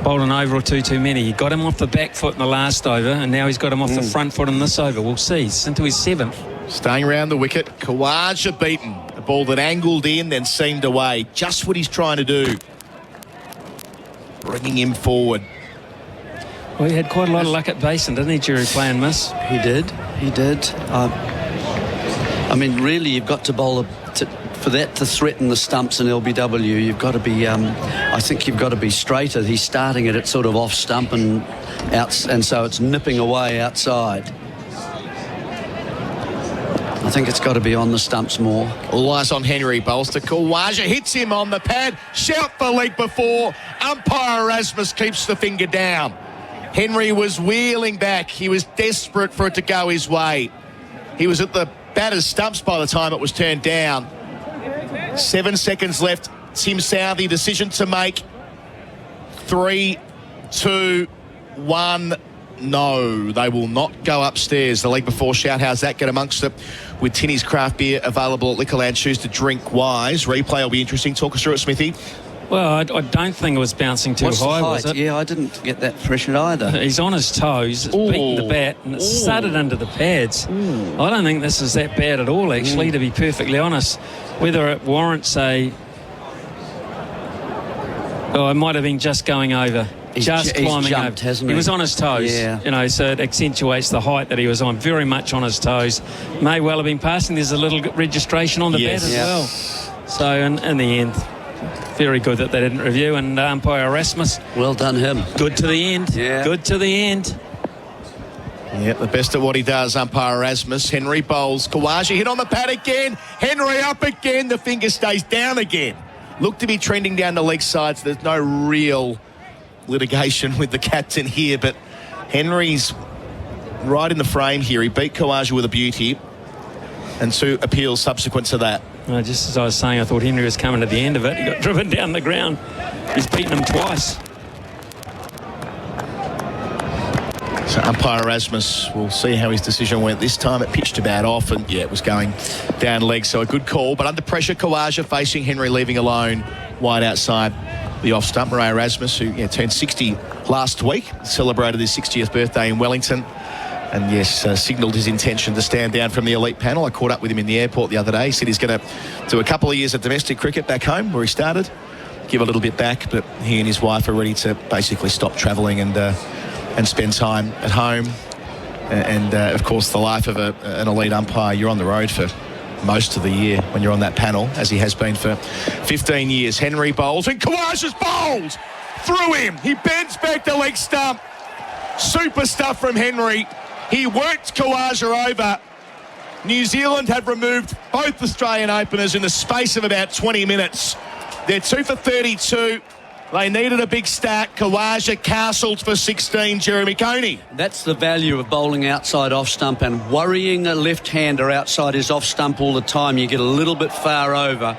bowled an over or two too many. He got him off the back foot in the last over, and now he's got him off the front foot in this over. We'll see. It's into his 7th. Staying around the wicket, Khawaja beaten. A ball that angled in, then seamed away. Just what he's trying to do. Bringing him forward. Well, he had quite a lot of luck at Basin, didn't he, Jerry, playing miss? He did. I mean, really, you've got to bowl for that to threaten the stumps in LBW, you've got to be, I think you've got to be straighter. He's starting it at sort of off stump and out, and so it's nipping away outside. I think it's got to be on the stumps more. All eyes on Henry. Bowls to Khawaja, hits him on the pad. Shout for leg before. Umpire Erasmus keeps the finger down. Henry was wheeling back. He was desperate for it to go his way. He was at the batter's stumps by the time it was turned down. 7 seconds left. Tim Southey, decision to make. 3, 2, 1. No, they will not go upstairs. The leg before shout, how's that? Get amongst it with Tinny's craft beer available at Liquorland. Choose to drink wise. Replay will be interesting. Talk us through it, Smithy. Well, I don't think it was bouncing too high, was it? Yeah, I didn't get that impression either. He's on his toes, it's beating the bat, and it started under the pads. I don't think this is that bad at all, actually, to be perfectly honest. Whether it warrants it might have been just going over. He's climbing jumped, over. hasn't he? He was on his toes, so it accentuates the height that he was on, very much on his toes. May well have been passing. There's a little registration on the bat as well. So in the end, very good that they didn't review. And umpire Erasmus, well done him. Good to the end. Yeah. Good to the end. Yep, the best at what he does, umpire Erasmus. Henry bowls. Kawaja hit on the pad again. Henry up again. The finger stays down again. Looked to be trending down the leg side, so there's no real litigation with the captain here, but Henry's right in the frame here. He beat Kawaja with a beauty, and 2 appeals subsequent to that. Just as I was saying, I thought Henry was coming to the end of it. He got driven down the ground. He's beaten him twice. So umpire Erasmus, we'll see how his decision went this time. It pitched about off, and it was going down leg, so a good call. But under pressure, Kawaja facing Henry, leaving alone wide outside the off stump. Ray Erasmus, who turned 60 last week, celebrated his 60th birthday in Wellington, and signalled his intention to stand down from the elite panel. I caught up with him in the airport the other day. He said he's going to do a couple of years of domestic cricket back home where he started, give a little bit back, but he and his wife are ready to basically stop travelling and spend time at home. And of course, the life of an elite umpire, you're on the road for most of the year when you're on that panel, as he has been for 15 years. Henry bowls, and Kawaja's bowled through him. He bends back the leg stump. Super stuff from Henry. He worked Kawaja over. New Zealand have removed both Australian openers in the space of about 20 minutes. They're 2 for 32. They needed a big stack. Kawaja castled for 16, Jeremy Coney. That's the value of bowling outside off stump and worrying a left-hander outside his off stump all the time. You get a little bit far over.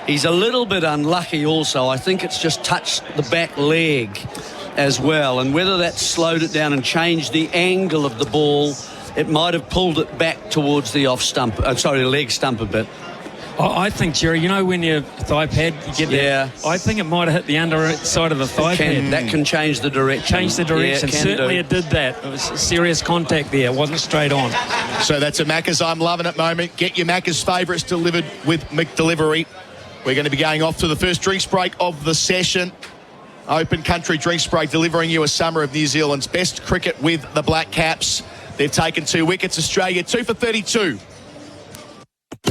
He's a little bit unlucky also. I think it's just touched the back leg as well. And whether that slowed it down and changed the angle of the ball, it might have pulled it back towards the off stump, the leg stump a bit. I think, Jerry, when your thigh pad, you get that. I think it might have hit the underside of the thigh pad. That can change the direction. Certainly it did that. It was serious contact there. It wasn't straight on. So that's a Macca's I'm Loving It moment. Get your Macca's favourites delivered with McDelivery. We're going to be going off to the first drinks break of the session. Open Country Drinks Break, delivering you a summer of New Zealand's best cricket with the Black Caps. They've taken 2 wickets. Australia 2 for 32.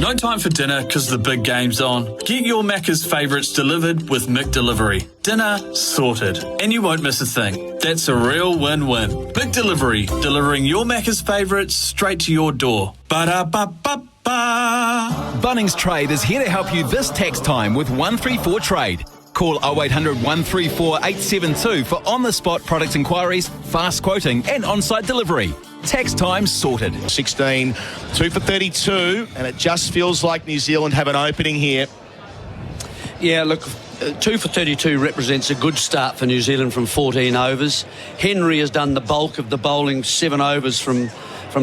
No time for dinner because the big game's on. Get your Macca's favourites delivered with McDelivery. Dinner sorted, and you won't miss a thing. That's a real win-win. McDelivery, delivering your Macca's favourites straight to your door. Ba-da-ba-ba-ba. Bunnings Trade is here to help you this tax time with 134 Trade. Call 0800 134 872 for on-the-spot product inquiries, fast quoting and on-site delivery. Tax time sorted. 16, 2 for 32, and it just feels like New Zealand have an opening here. Yeah, look, 2 for 32 represents a good start for New Zealand from 14 overs. Henry has done the bulk of the bowling, 7 overs from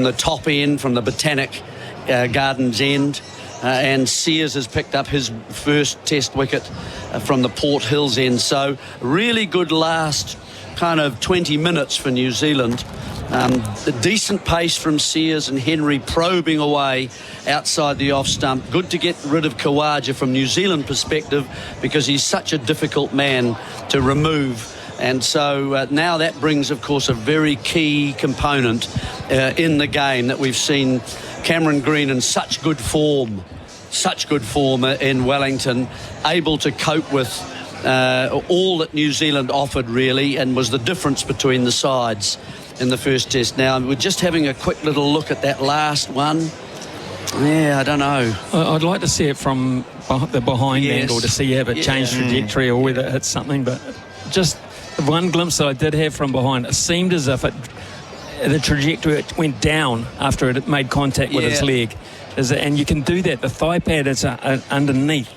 the top end, from the Botanic Gardens end. And Sears has picked up his first test wicket from the Port Hills end. So really good last kind of 20 minutes for New Zealand. A decent pace from Sears and Henry probing away outside the off stump. Good to get rid of Kawaja from New Zealand perspective because he's such a difficult man to remove. And so now that brings, of course, a very key component in the game that we've seen Cameron Green in such good form in Wellington, able to cope with all that New Zealand offered, really, and was the difference between the sides in the first test. Now, we're just having a quick little look at that last one. Yeah, I don't know. I'd like to see it from the behind angle to see if it changed trajectory or whether it hit something, but just the one glimpse that I did have from behind, it seemed as if the trajectory went down after it made contact with its leg. And you can do that. The thigh pad is underneath.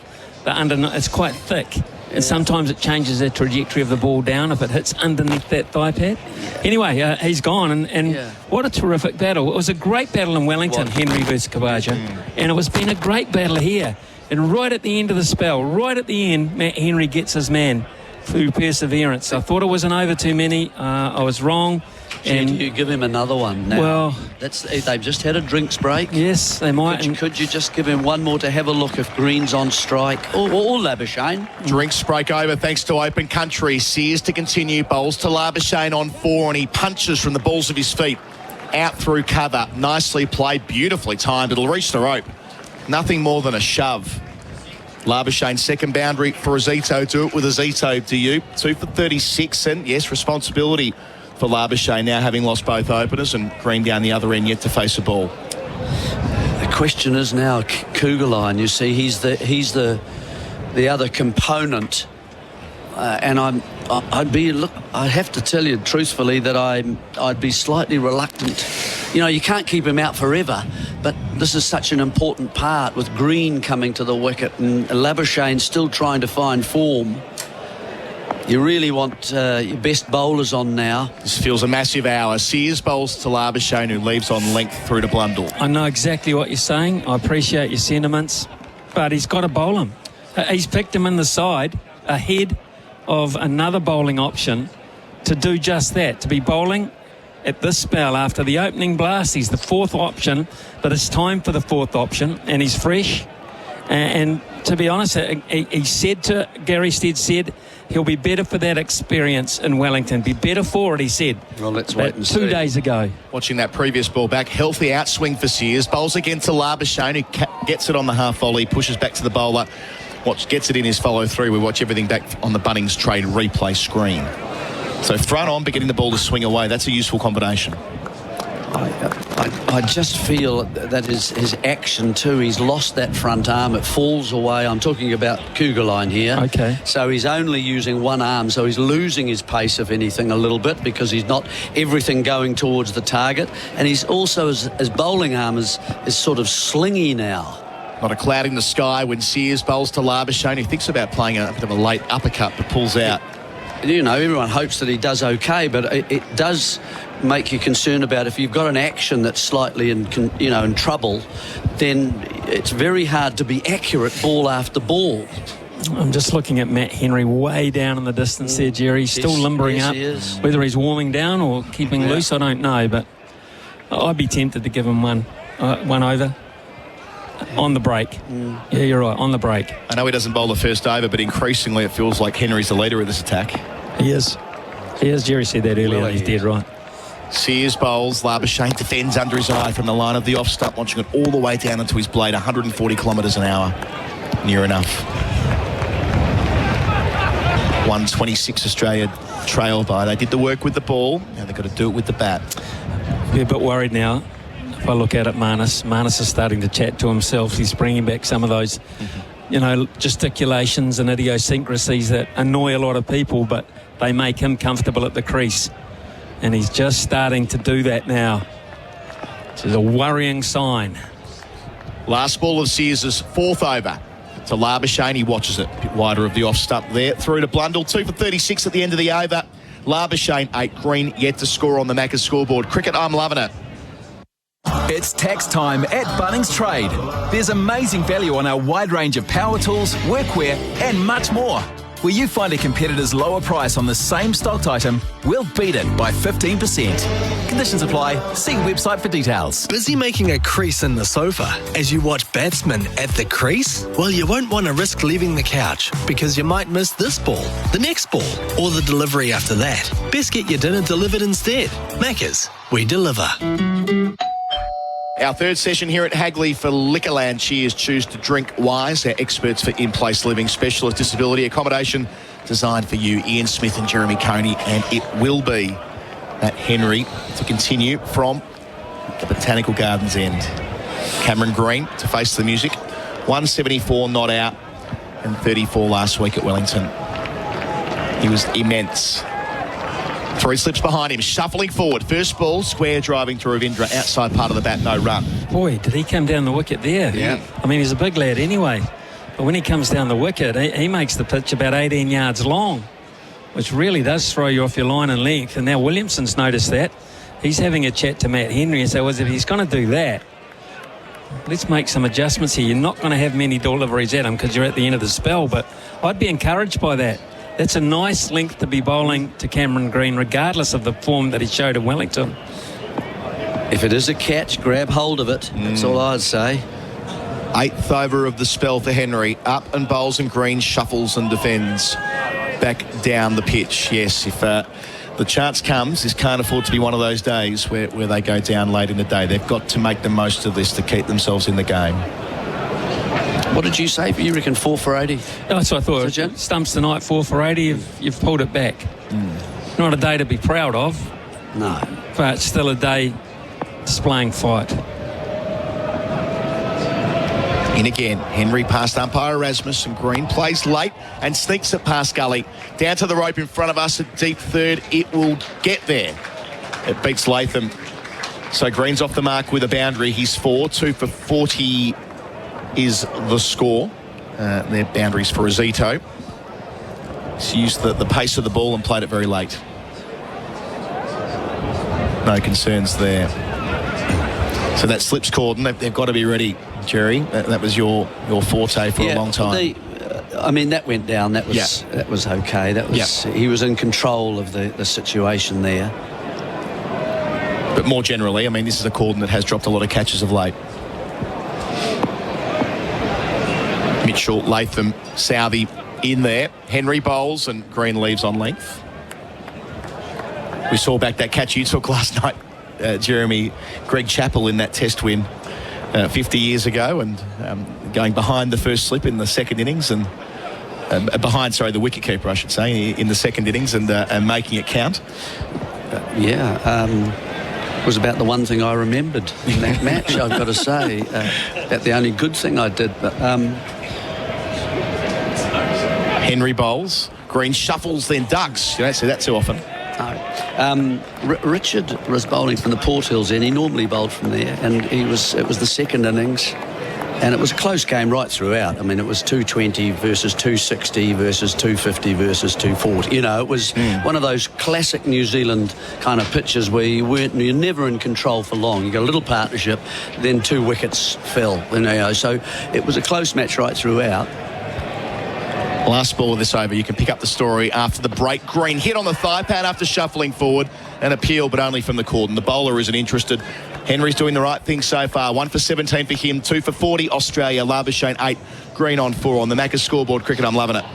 It's quite thick. And sometimes it changes the trajectory of the ball down if it hits underneath that thigh pad. Anyway, he's gone, and what a terrific battle. It was a great battle in Wellington, Henry versus Kabaja, and it was been a great battle here. And right at the end of the spell, right at the end, Matt Henry gets his man through perseverance. I thought it was an over too many. I was wrong. And you give him another one now. Well, they've just had a drinks break. Yes, they might. Could you just give him one more to have a look if Green's on strike? Or Labuschagne. Drinks break over thanks to Open Country. Sears to continue. Bowls to Labuschagne on 4, and he punches from the balls of his feet out through cover. Nicely played, beautifully timed. It'll reach the rope. Nothing more than a shove. Labuschagne's second boundary for Azito. Do it with Azito to you. 2 for 36, and yes, responsibility for Labuschagne now having lost both openers, and Green down the other end yet to face a ball. The question is now Kugelheim. You see, he's the other component, and I have to tell you truthfully that I'd be slightly reluctant. You know, you can't keep him out forever, but this is such an important part with Green coming to the wicket and Labuschagne still trying to find form. You really want your best bowlers on now. This feels a massive hour. Sears bowls to Labuschagne, who leaves on length through to Blundell. I know exactly what you're saying. I appreciate your sentiments, but he's got to bowl him. He's picked him in the side ahead of another bowling option to do just that, to be bowling at this spell after the opening blast. He's the fourth option, but it's time for the fourth option, and he's fresh. And to be honest, he said to Gary Stead said he'll be better for that experience in Wellington. Be better for it, he said. Well, let's wait and see. 2 days ago. Watching that previous ball back, healthy outswing for Sears. Bowls again to Labuschagne, who gets it on the half volley, pushes back to the bowler. Gets it in his follow through. We watch everything back on the Bunnings Trade replay screen. So thrown on, but getting the ball to swing away. That's a useful combination. I just feel that his action too, he's lost that front arm, it falls away. I'm talking about Kugelheim here. Okay. So he's only using one arm, so he's losing his pace, if anything, a little bit, because he's not everything going towards the target. And he's also, his bowling arm is sort of slingy now. Not a cloud in the sky when Sears bowls to Labuschagne, who thinks about playing a bit of a late uppercut but pulls out. You know, everyone hopes that he does okay, but it does make you concerned about if you've got an action that's slightly in trouble, then it's very hard to be accurate ball after ball. I'm just looking at Matt Henry way down in the distance there, Jerry. He's still limbering up. Whether he's warming down or keeping loose, I don't know, but I'd be tempted to give him one over. On the break. Yeah, you're right, on the break. I know he doesn't bowl the first over, but increasingly it feels like Henry's the leader of this attack. He is. Jerry said that earlier, he's dead right. Sears bowls, Labuschagne defends under his eye from the line of the off stump, watching it all the way down into his blade, 140 kilometres an hour. Near enough. 126 Australia trail by. They did the work with the ball, now they've got to do it with the bat. We're a bit worried now. If I look out at Marnus is starting to chat to himself. He's bringing back some of those, gesticulations and idiosyncrasies that annoy a lot of people, but they make him comfortable at the crease. And he's just starting to do that now, which is a worrying sign. Last ball of Sears' fourth over. To Labuschagne, he watches it. A bit wider of the off stump there. Through to Blundell, 2 for 36 at the end of the over. Labuschagne, 8. Green yet to score on the Macca's scoreboard. Cricket, I'm loving it. It's tax time at Bunnings Trade. There's amazing value on our wide range of power tools, workwear and much more. Where you find a competitor's lower price on the same stocked item, we'll beat it by 15%. Conditions apply. See website for details. Busy making a crease in the sofa as you watch batsmen at the crease? Well, you won't want to risk leaving the couch because you might miss this ball, the next ball, or the delivery after that. Best get your dinner delivered instead. Macca's, we deliver. Our third session here at Hagley for Liquorland. Cheers, choose to drink wise. Our experts for in-place living, specialist disability accommodation designed for you. Ian Smith and Jeremy Coney, and it will be Matt Henry to continue from the Botanical Gardens end. Cameron Green to face the music. 174 not out and 34 last week at Wellington. He was immense. 3 slips behind him, shuffling forward. First ball, square driving to Ravindra, outside part of the bat, no run. Boy, did he come down the wicket there. Yeah. I mean, he's a big lad anyway. But when he comes down the wicket, he makes the pitch about 18 yards long, which really does throw you off your line and length. And now Williamson's noticed that. He's having a chat to Matt Henry and say, well, if he's going to do that, let's make some adjustments here. You're not going to have many deliveries at him because you're at the end of the spell, but I'd be encouraged by that. That's a nice length to be bowling to Cameron Green, regardless of the form that he showed in Wellington. If it is a catch, grab hold of it. That's all I'd say. 8th over of the spell for Henry. Up and bowls, and Green shuffles and defends back down the pitch. Yes, if the chance comes, this can't afford to be one of those days where they go down late in the day. They've got to make the most of this to keep themselves in the game. What did you say? You reckon 4 for 80? That's what I thought. Stumps tonight, 4 for 80. You've pulled it back. Not a day to be proud of. No. But still a day displaying fight. In again, Henry past umpire Erasmus, and Green plays late and sneaks it past Gully. Down to the rope in front of us at deep third. It will get there. It beats Latham. So Green's off the mark with a boundary. He's 4. 2 for 40 is the score. Their boundaries for Azito. He's used the pace of the ball and played it very late. No concerns there. So that slips Corden. They've got to be ready, Jerry. That was your forte for a long time. I mean, that went down. That was okay. That was he was in control of the situation there. But more generally, I mean, this is a Corden that has dropped a lot of catches of late. Mitchell, Latham, Southey in there. Henry bowls and Green leaves on length. We saw back that catch you took last night, Jeremy, Greg Chappell in that test win 50 years ago, and going behind the first slip in the second innings, and behind the wicketkeeper, I should say, in the second innings, and making it count. Was about the one thing I remembered in that match, I've got to say. About the only good thing I did. But Henry bowls, Green shuffles, then ducks. You don't see that too often. Richard was bowling from the Port Hills end. He normally bowled from there, and it was the second innings, and it was a close game right throughout. I mean, it was 220 versus 260 versus 250 versus 240. You know, it was one of those classic New Zealand kind of pitches where you're never in control for long. You got a little partnership, then 2 wickets fell. You know, so it was a close match right throughout. Last ball of this over, you can pick up the story after the break. Green hit on the thigh pad after shuffling forward. An appeal, but only from the Corden. The bowler isn't interested. Henry's doing the right thing so far. 1 for 17 for him, 2 for 40 Australia. Labuschagne 8, Green on 4 on the Macca's scoreboard. Cricket, I'm loving it.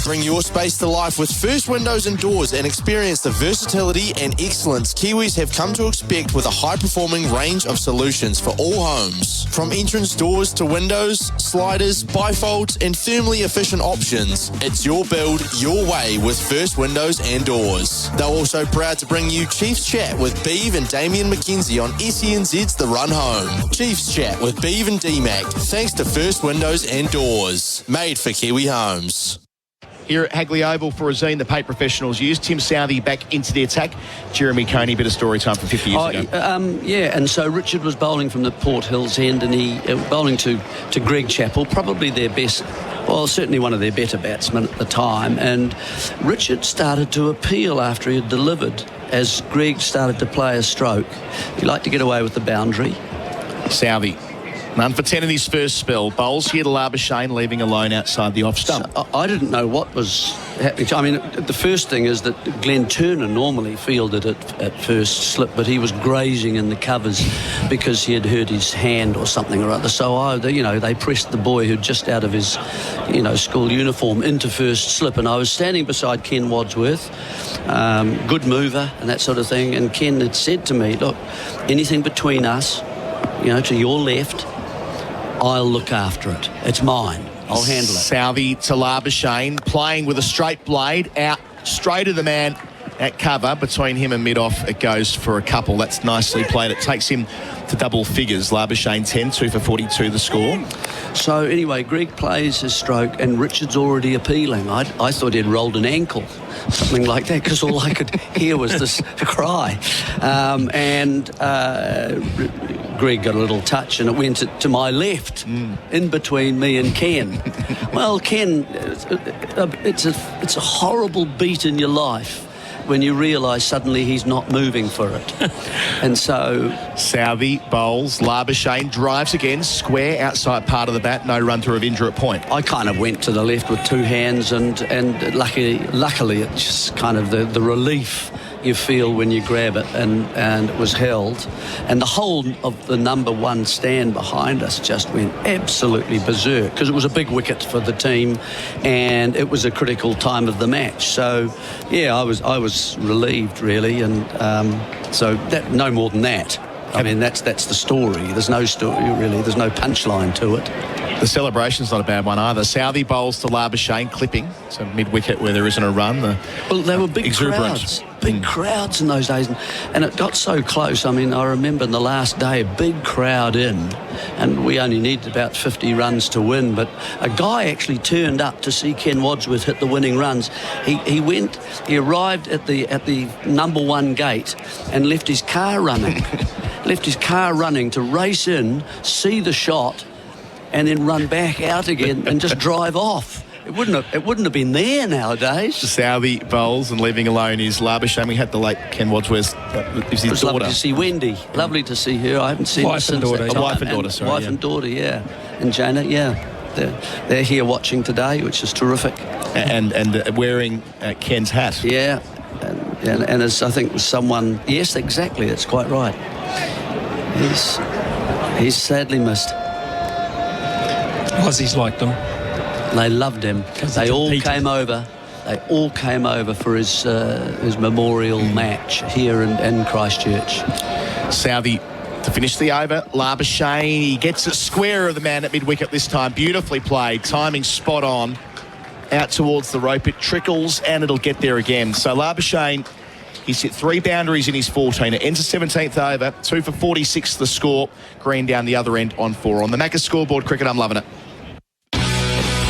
Bring your space to life with First Windows and Doors and experience the versatility and excellence Kiwis have come to expect with a high-performing range of solutions for all homes. From entrance doors to windows, sliders, bifolds and thermally efficient options, it's your build, your way with First Windows and Doors. They're also proud to bring you Chiefs Chat with Beav and Damien McKenzie on SENZ's The Run Home. Chiefs Chat with Beav and D-Mac, thanks to First Windows and Doors. Made for Kiwi homes. Here at Hagley Oval for Razine, the paint professionals use. Tim Southey back into the attack. Jeremy Coney, bit of story time from 50 years ago. And so Richard was bowling from the Port Hills end, and he bowling to Greg Chappell, probably their best, well, certainly one of their better batsmen at the time. And Richard started to appeal after he had delivered as Greg started to play a stroke. He liked to get away with the boundary. Southey. 1 for 10 in his first spell. Bowls here to Labuschagne, leaving alone outside the off stump. So I didn't know what was happening. I mean, the first thing is that Glenn Turner normally fielded it at first slip, but he was grazing in the covers because he had hurt his hand or something or other. So they pressed the boy who'd just out of his, school uniform into first slip, and I was standing beside Ken Wadsworth, good mover and that sort of thing. And Ken had said to me, "Look, anything between us, to your left, I'll look after it. It's mine. I'll handle it." Southey to Labuschagne, playing with a straight blade, out straight of the man at cover. Between him and mid-off, it goes for a couple. That's nicely played. It takes him to double figures. Labuschagne 10, 2 for 42 the score. So anyway, Greg plays his stroke and Richard's already appealing. I thought he'd rolled an ankle, something like that, because all I could hear was this cry. Greg got a little touch and it went to my left, in between me and Ken. Well, Ken, it's a horrible beat in your life when you realise suddenly he's not moving for it. And so... Southey bowls, Labuschagne drives again, square outside part of the bat, no run to Ravindra at point. I kind of went to the left with two hands and luckily it's just kind of the relief you feel when you grab it, and it was held, and the whole of the number one stand behind us just went absolutely berserk because it was a big wicket for the team and it was a critical time of the match. So yeah, I was relieved really, and so that, no more than that. I mean, that's the story. There's no story really, there's no punchline to it. The celebration's not a bad one either. Southey bowls to Labuschagne, clipping, so mid-wicket where there isn't a run. Well, they were big crowds. Big crowds in those days, and it got so close. I mean, I remember in the last day, a big crowd in, and we only needed about 50 runs to win, but a guy actually turned up to see Ken Wadsworth hit the winning runs. He arrived at the number one gate and left his car running. To race in, see the shot, and then run back out again and just drive off. It wouldn't have been there nowadays. Southey bowls and leaving alone is Labuschagne. We had the late Ken Wadsworth. It was lovely to see Wendy. Lovely to see her. I haven't seen her since that time. Wife and daughter, sorry. Wife and daughter, yeah. And Janet, yeah. They're here watching today, which is terrific. And wearing Ken's hat. Yeah. And as I think was someone... Yes, exactly. That's quite right. He's sadly missed. Aussies liked him. They loved him. They all came over. They all came over for his memorial match here in Christchurch. Southey to finish the over. Labuschagne, he gets it square of the man at mid-wicket this time. Beautifully played. Timing spot on. Out towards the rope. It trickles and it'll get there again. So Labuschagne, he's hit 3 boundaries in his 14. It ends the 17th over. 2 for 46 the score. Green down the other end on 4. On the Macca's scoreboard cricket, I'm loving it.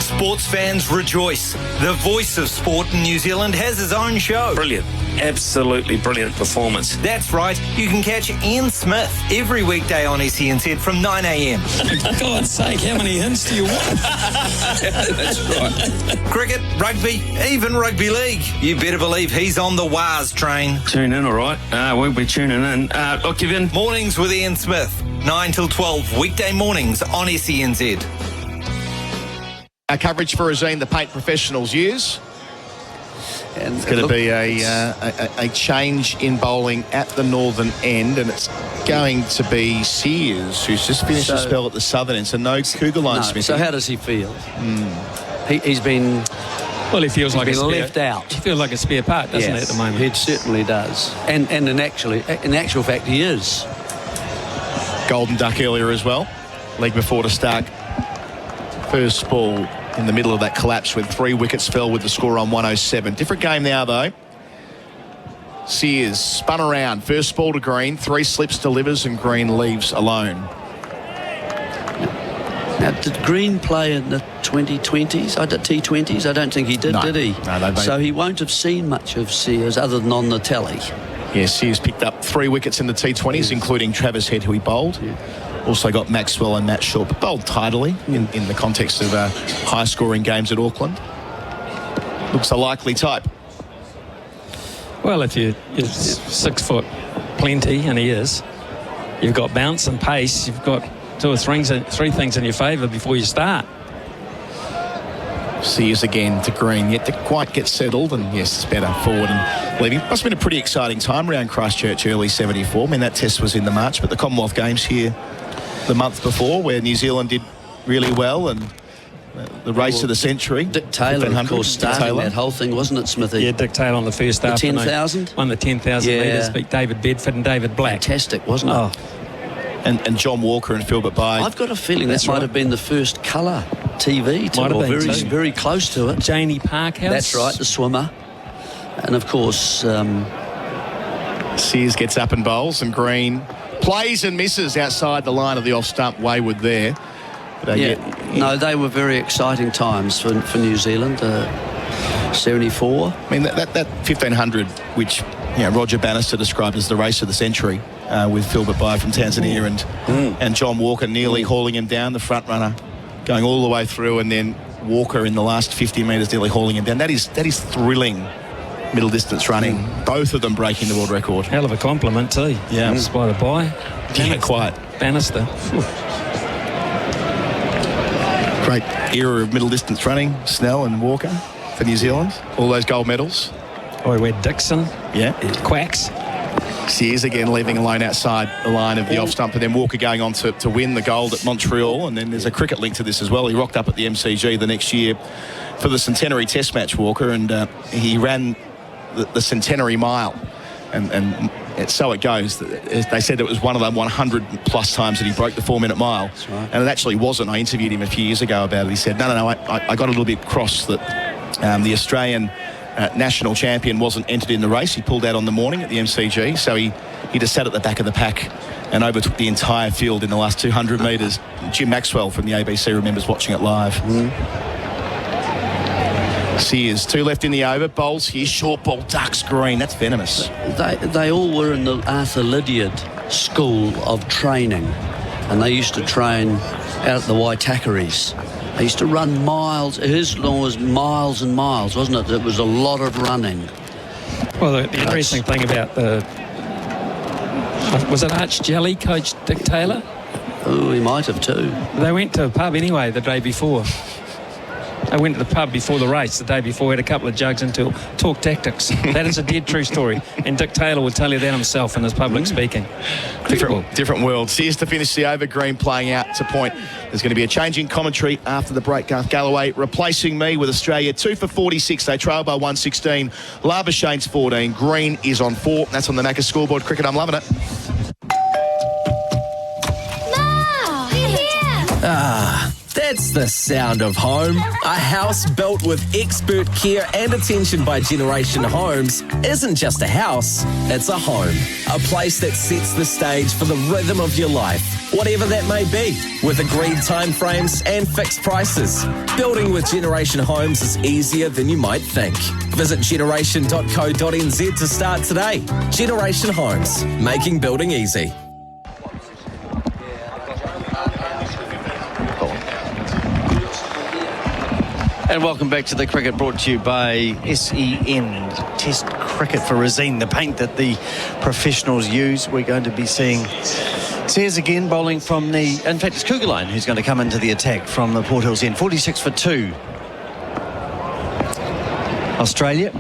Sports fans rejoice. The voice of sport in New Zealand has his own show. Brilliant. Absolutely brilliant performance. That's right. You can catch Ian Smith every weekday on SENZ from 9 a.m. For God's sake, how many hints do you want? That's right. Cricket, rugby, even rugby league. You better believe he's on the WARS train. Tune in, all right. We'll be tuning in. Look, Kevin. Mornings with Ian Smith. 9 till 12, weekday mornings on SENZ. Our coverage for Razine, the paint professionals use. And it's going to be a change in bowling at the northern end, and it's going to be Sears, who's just finished a spell at the southern end, so no Cougar line Smith. So how does he feel? He's been... Well, he feels like left out. He feels like a spare part, doesn't he, at the moment? He certainly does. And in actual fact, he is. Golden duck earlier as well. Leg before to Stark. First ball in the middle of that collapse when 3 wickets fell with the score on 107. Different game now, though. Sears spun around. First ball to Green. 3 slips delivers and Green leaves alone. Now, did Green play in the 2020s? T20s? I don't think he did, did he? No, so he won't have seen much of Sears other than on the telly. Yeah, Sears picked up 3 wickets in the T20s, including Travis Head, who he bowled. Yeah. Also got Maxwell and Matt Shaw, but bowled tidily in the context of high-scoring games at Auckland. Looks a likely type. Well, if you're 6 foot plenty, and he is, you've got bounce and pace, you've got 2 or 3 things in your favour before you start. Sears again to Green, yet to quite get settled, and yes, it's better forward and leaving. Must have been a pretty exciting time around Christchurch early 74. I mean, that test was in the March, but the Commonwealth Games here the month before, where New Zealand did really well, and the race of the century. Dick Taylor, of course, starting that whole thing, wasn't it, Smithy? Yeah, Dick Taylor on the first afternoon. The 10,000? Won the 10,000 metres, beat David Bedford and David Black. Fantastic, wasn't it? And John Walker and Philbert Bye. I've got a feeling that might have been the first colour TV. Very close to it. Janie Parkhouse. That's right, the swimmer. And, of course... Sears gets up and bowls, and Green plays and misses outside the line of the off-stump, wayward there. But, No, they were very exciting times for New Zealand. 74. I mean, that 1500, which Roger Bannister described as the race of the century, with Philbert Bayer from Tanzania and John Walker nearly hauling him down, the front runner, going all the way through, and then Walker in the last 50 metres nearly hauling him down. That is thrilling middle distance running. Both of them breaking the world record. Hell of a compliment too. Yeah. By the by. Yeah, quite. Bannister. Great era of middle distance running, Snell and Walker for New Zealand. All those gold medals. Oh, we had Dixon. Yeah. Quacks. Sears again leaving alone outside the line of the off stump, and then Walker going on to win the gold at Montreal. And then there's a cricket link to this as well. He rocked up at the MCG the next year for the centenary test match, Walker, and he ran the centenary mile. And so it goes. They said it was one of the 100 plus times that he broke the 4-minute mile. That's right. And it actually wasn't. I interviewed him a few years ago about it. He said, no, I got a little bit cross that the Australian national champion wasn't entered in the race. He pulled out on the morning at the MCG, so he just sat at the back of the pack and overtook the entire field in the last 200 metres. Jim Maxwell from the ABC remembers watching it live. Sears, 2 left in the over. Bowls here, short ball, ducks green. That's venomous. They all were in the Arthur Lydiard school of training, and they used to train out at the Waitakaris. They used to run miles. His law was miles and miles, wasn't it? It was a lot of running. Well, the interesting thing about was it Arch Jelly coach Dick Taylor? Oh, he might have too. They went to a pub anyway the day before. They went to the pub before the race, the day before, had a couple of jugs and talk tactics. That is a dead true story. And Dick Taylor would tell you that himself in his public speaking. Different world. Sears to finish the over, green playing out to point. There's going to be a change in commentary after the break. Garth Galloway replacing me with Australia 2 for 46. They trail by 116. Labuschane's 14. Green is on 4. That's on the Macca scoreboard. Cricket, I'm loving it. That's the sound of home. A house built with expert care and attention by Generation Homes isn't just a house, it's a home. A place that sets the stage for the rhythm of your life, whatever that may be, with agreed timeframes and fixed prices. Building with Generation Homes is easier than you might think. Visit generation.co.nz to start today. Generation Homes, making building easy. And welcome back to the cricket, brought to you by SEN Test Cricket for Resine, the paint that the professionals use. We're going to be seeing Sears again bowling from the... In fact, it's Kugelheim who's going to come into the attack from the Port Hills end. 46 for 2. Australia.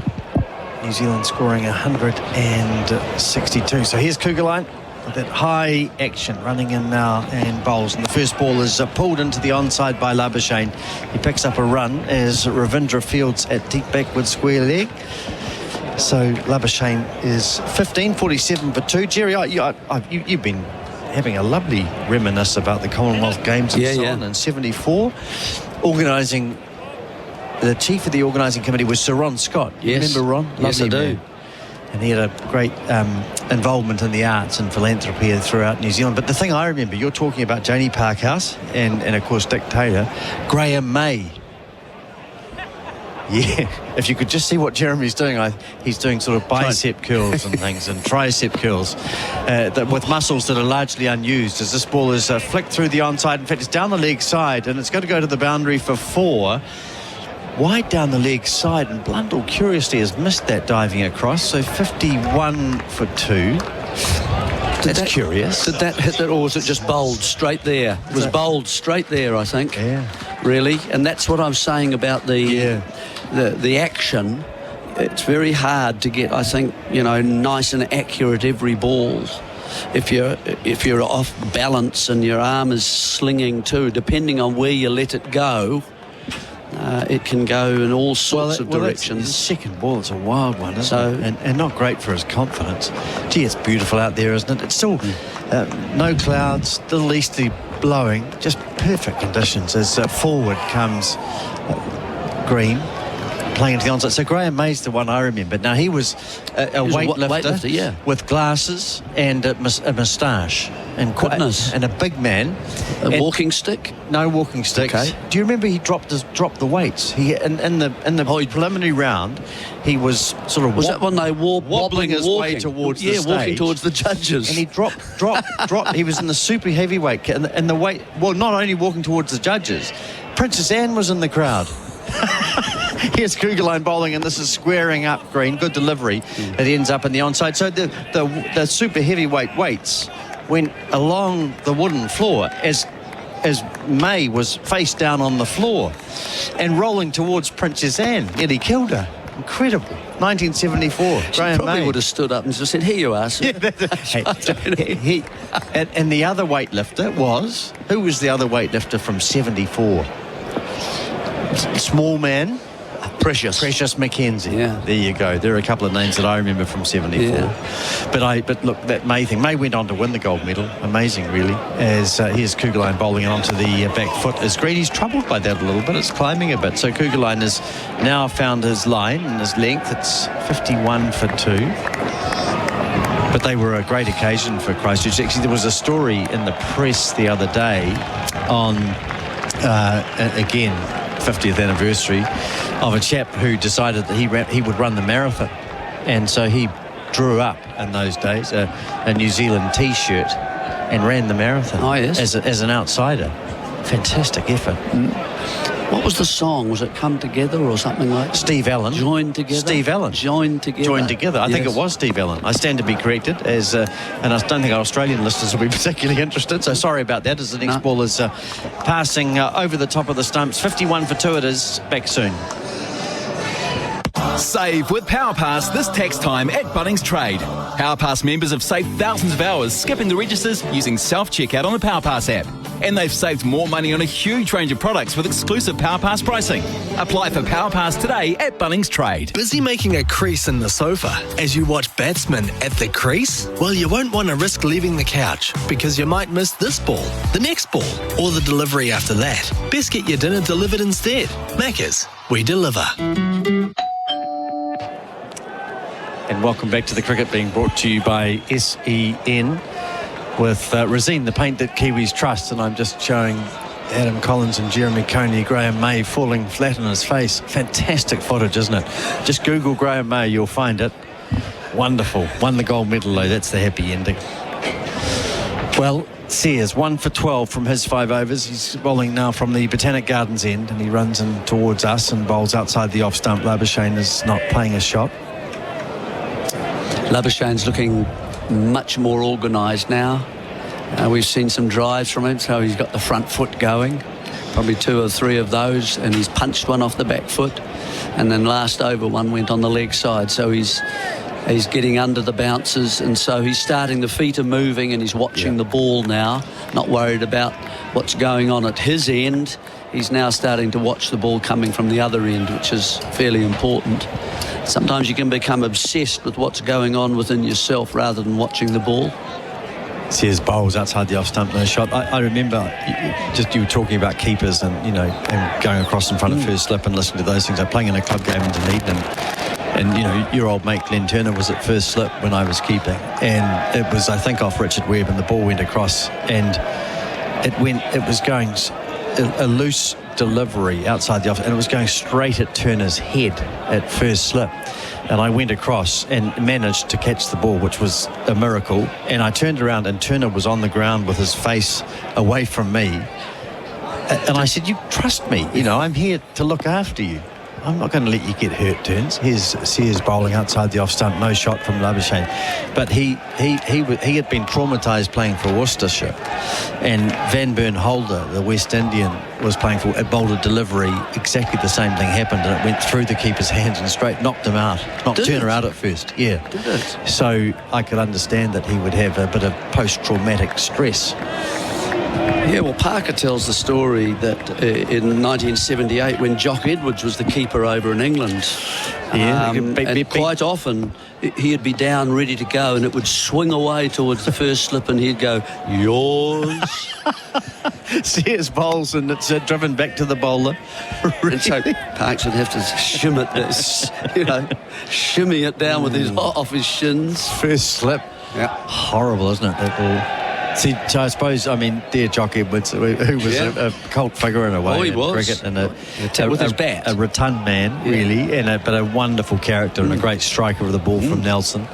New Zealand scoring 162. So here's Kugelheim. That high action running in now and bowls, and the first ball is pulled into the onside by Labuschagne. He picks up a run as Ravindra fields at deep backward square leg. So Labuschagne is 15-47 for 2. Jerry, you've been having a lovely reminisce about the Commonwealth Games and in 74. The chief of the organising committee was Sir Ron Scott. Yes. Remember Ron? Yes, I do. Man. And he had a great involvement in the arts and philanthropy throughout New Zealand. But the thing I remember, you're talking about Janie Parkhouse and of course Dick Taylor, Graham May. Yeah, if you could just see what Jeremy's doing, he's doing sort of bicep curls and things and tricep curls with muscles that are largely unused as this ball is flicked through the onside. In fact, it's down the leg side and it's going to go to the boundary for 4. Wide down the leg side, and Blundell curiously has missed that diving across, so 51 for 2. That's curious. Did that hit it, or was it just bowled straight there? It was bowled straight there, I think. Yeah. Really, and that's what I'm saying about the action. It's very hard to get, I think, nice and accurate every ball. If you're off balance and your arm is slinging too, depending on where you let it go. It can go in all sorts of directions. His second ball is a wild one, isn't it? And not great for his confidence. Gee, it's beautiful out there, isn't it? It's still no clouds, still easterly blowing, just perfect conditions as forward comes Green. playing into the onside. So Graham May's the one I remember. Now, he was a weightlifter with glasses and a moustache. And and a big man. A walking stick? No walking sticks. Okay. Do you remember he dropped the weights? He in the preliminary round, he was sort of that when they wobbling his way towards the stage? walking towards the judges. And he dropped. He was in the super heavyweight and the weight. Well, not only walking towards the judges, Princess Anne was in the crowd. Here's Kugelheim bowling, and this is squaring up green. Good delivery. It ends up in the onside. So the super heavyweight weights went along the wooden floor as May was face down on the floor and rolling towards Princess Anne. Nearly killed her. Incredible. 1974. She probably would have stood up and just said, "Here you are, sir." And the other weightlifter was... Who was the other weightlifter from 74? Small man. Precious Mackenzie. Yeah. There you go. There are a couple of names that I remember from 74. Yeah. But look, that May thing. May went on to win the gold medal. Amazing, really. As here's Kugelheim bowling onto the back foot as green. He's troubled by that a little bit. It's climbing a bit. So Kugelheim has now found his line and his length. It's 51 for 2. But they were a great occasion for Christchurch. Actually, there was a story in the press the other day on, again, 50th anniversary of a chap who decided that he would run the marathon, and so he drew up in those days a New Zealand t-shirt and ran the marathon. Oh, yes. as an outsider. Fantastic effort. What was the song? Was it Come Together or something like that? Steve Allen. Joined Together? Steve Allen. Joined Together. Joined Together. I think it was Steve Allen. I stand to be corrected, and I don't think our Australian listeners will be particularly interested, so sorry about that, as the next ball is passing over the top of the stumps. 51 for 2 it is. Back soon. Save with PowerPass this tax time at Bunnings Trade. PowerPass members have saved thousands of hours skipping the registers using self-checkout on the PowerPass app. And they've saved more money on a huge range of products with exclusive PowerPass pricing. Apply for PowerPass today at Bunnings Trade. Busy making a crease in the sofa as you watch batsmen at the crease? Well, you won't want to risk leaving the couch because you might miss this ball, the next ball, or the delivery after that. Best get your dinner delivered instead. Macca's, we deliver. And welcome back to the cricket, being brought to you by SEN with Resine, the paint that Kiwis trust. And I'm just showing Adam Collins and Jeremy Coney, Graham May falling flat on his face. Fantastic footage, isn't it? Just Google Graham May, you'll find it. Wonderful. Won the gold medal, though. That's the happy ending. Well, Sears, 1 for 12 from his 5 overs. He's bowling now from the Botanic Gardens end, and he runs in towards us and bowls outside the off stump. Labuschagne is not playing a shot. Labuschagne's looking much more organised now. We've seen some drives from him, so he's got the front foot going. Probably 2 or 3 of those, and he's punched one off the back foot. And then last over, one went on the leg side. So he's getting under the bounces, and so he's starting, the feet are moving, and he's watching the ball now, not worried about what's going on at his end. He's now starting to watch the ball coming from the other end, which is fairly important. Sometimes you can become obsessed with what's going on within yourself rather than watching the ball. Sears bowls outside the off stump, no shot. I remember you were talking about keepers and and going across in front of first slip and listening to those things. I'm playing in a club game in Dunedin, and your old mate Glenn Turner was at first slip when I was keeping, and it was, I think, off Richard Webb, and the ball went across, and it was going a loose delivery outside the off, and it was going straight at Turner's head at first slip. And I went across and managed to catch the ball, which was a miracle. And I turned around and Turner was on the ground with his face away from me. And I said, "You trust me, I'm here to look after you. I'm not going to let you get hurt, Turns." Here's Sears bowling outside the off stump, no shot from Labuschagne. But he had been traumatised playing for Worcestershire, and Van Burn Holder, the West Indian, was playing for a bowler delivery. Exactly the same thing happened, and it went through the keeper's hands and straight knocked him out. Knocked Turner out at first. Yeah. Did it? So I could understand that he would have a bit of post-traumatic stress. Yeah, well, Parker tells the story that in 1978, when Jock Edwards was the keeper over in England, and quite often he'd be down ready to go, and it would swing away towards the first slip, and he'd go, "Yours." Sears bowls, and it's driven back to the bowler. And so Parks would have to shimmy it down with his off his shins. First slip. Yeah. Horrible, isn't it, that ball? See, so I suppose, dear Jock Edwards, who was a cult figure in a way in cricket, and with his bat, a rotund man, really, but a wonderful character and a great striker of the ball from Nelson.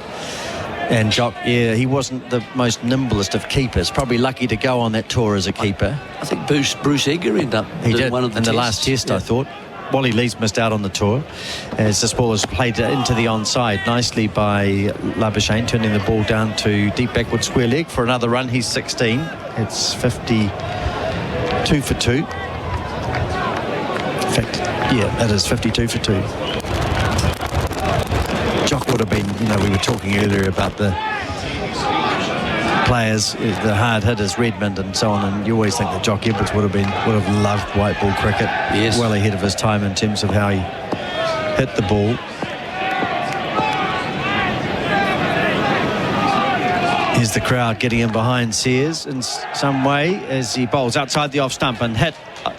And Jock, he wasn't the most nimblest of keepers. Probably lucky to go on that tour as a keeper. I think Bruce Edgar ended up doing one of the in tests. The last test, I thought. Wally Lees missed out on the tour as this ball is played into the onside nicely by Labuschagne, turning the ball down to deep backward square leg for another run. He's 16. It's 52 for 2. In fact, it is 52 for 2. Jock would have been, we were talking earlier about the players, the hard hitters, Redmond and so on, and you always think that Jock Edwards would have loved white ball cricket. Yes. Well ahead of his time in terms of how he hit the ball. Here's the crowd getting in behind Sears in some way as he bowls outside the off stump and hit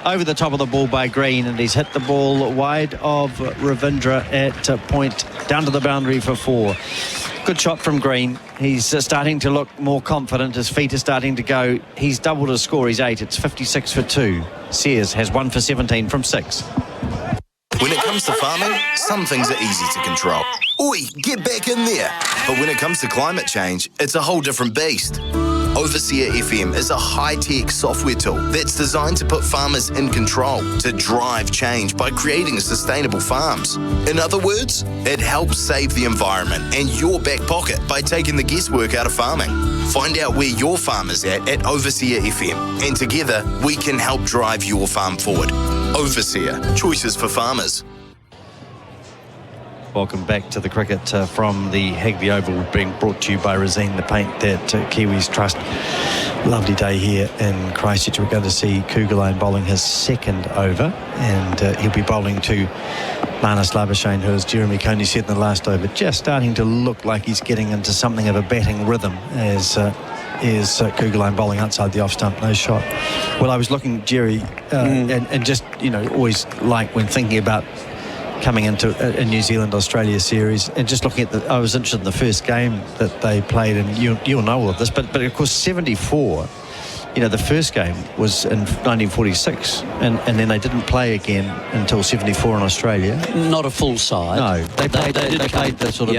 over the top of the ball by Green, and he's hit the ball wide of Ravindra at point down to the boundary for 4. Good shot from Green. He's starting to look more confident. His feet are starting to go. He's doubled his score. He's 8. It's 56 for 2. Sears has 1 for 17 from 6. When it comes to farming, some things are easy to control. Oi, get back in there. But when it comes to climate change, it's a whole different beast. Overseer FM is a high-tech software tool that's designed to put farmers in control, to drive change by creating sustainable farms. In other words, it helps save the environment and your back pocket by taking the guesswork out of farming. Find out where your farm is at Overseer FM, and together we can help drive your farm forward. Overseer, choices for farmers. Welcome back to the cricket from the Hagley Oval, being brought to you by Resine the Paint that Kiwis trust. Lovely day here in Christchurch. We're going to see Kugelane bowling his second over, and he'll be bowling to Marnus Labuschagne, who, as Jeremy Coney said in the last over, just starting to look like he's getting into something of a batting rhythm as Kugelane bowling outside the off stump, no shot. Well, I was looking, Jerry, and just, always like when thinking about coming into a New Zealand-Australia series, and just looking at I was interested in the first game that they played, and you'll know all of this, but of course 74, the first game was in 1946, and then they didn't play again until 74 in Australia. Not a full side. No, they played the sort of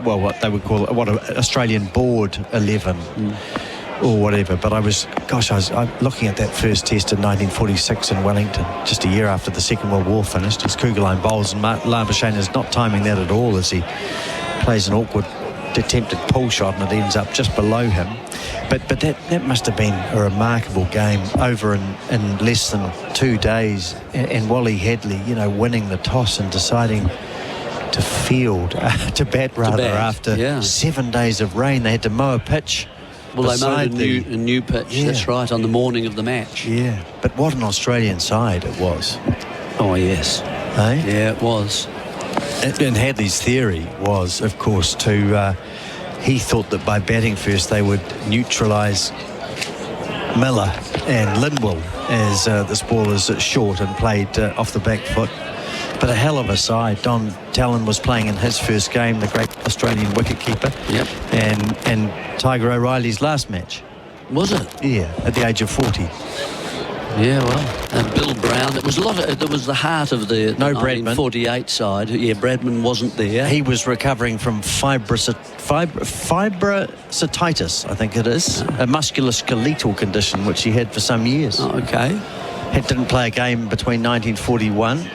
what they would call an Australian board 11. Or whatever, but I was looking at that first test in 1946 in Wellington, just a year after the Second World War finished, as Kugelane bowls, and Labuschagne is not timing that at all as he plays an awkward attempted pull shot, and it ends up just below him. But that must have been a remarkable game over in less than 2 days, and Wally Hadley, winning the toss and deciding to field, to bat after 7 days of rain. They had to mow a pitch. Well, they made a new pitch, that's right, on the morning of the match. Yeah, but what an Australian side it was. Oh, yes. Eh? Yeah, it was. And Hadley's theory was, of course, he thought that by batting first they would neutralise Miller and Lindwall as this ball is short and played off the back foot. But a hell of a side. Don Talon was playing in his first game, the great Australian wicketkeeper. Yep. And Tiger O'Reilly's last match. Was it? Yeah, at the age of 40. Yeah, well, and Bill Brown. It was it was the heart of the 1948 side. Yeah, Bradman wasn't there. He was recovering from fibrositis, I think it is, a musculoskeletal condition which he had for some years. Oh, okay. He didn't play a game between 1941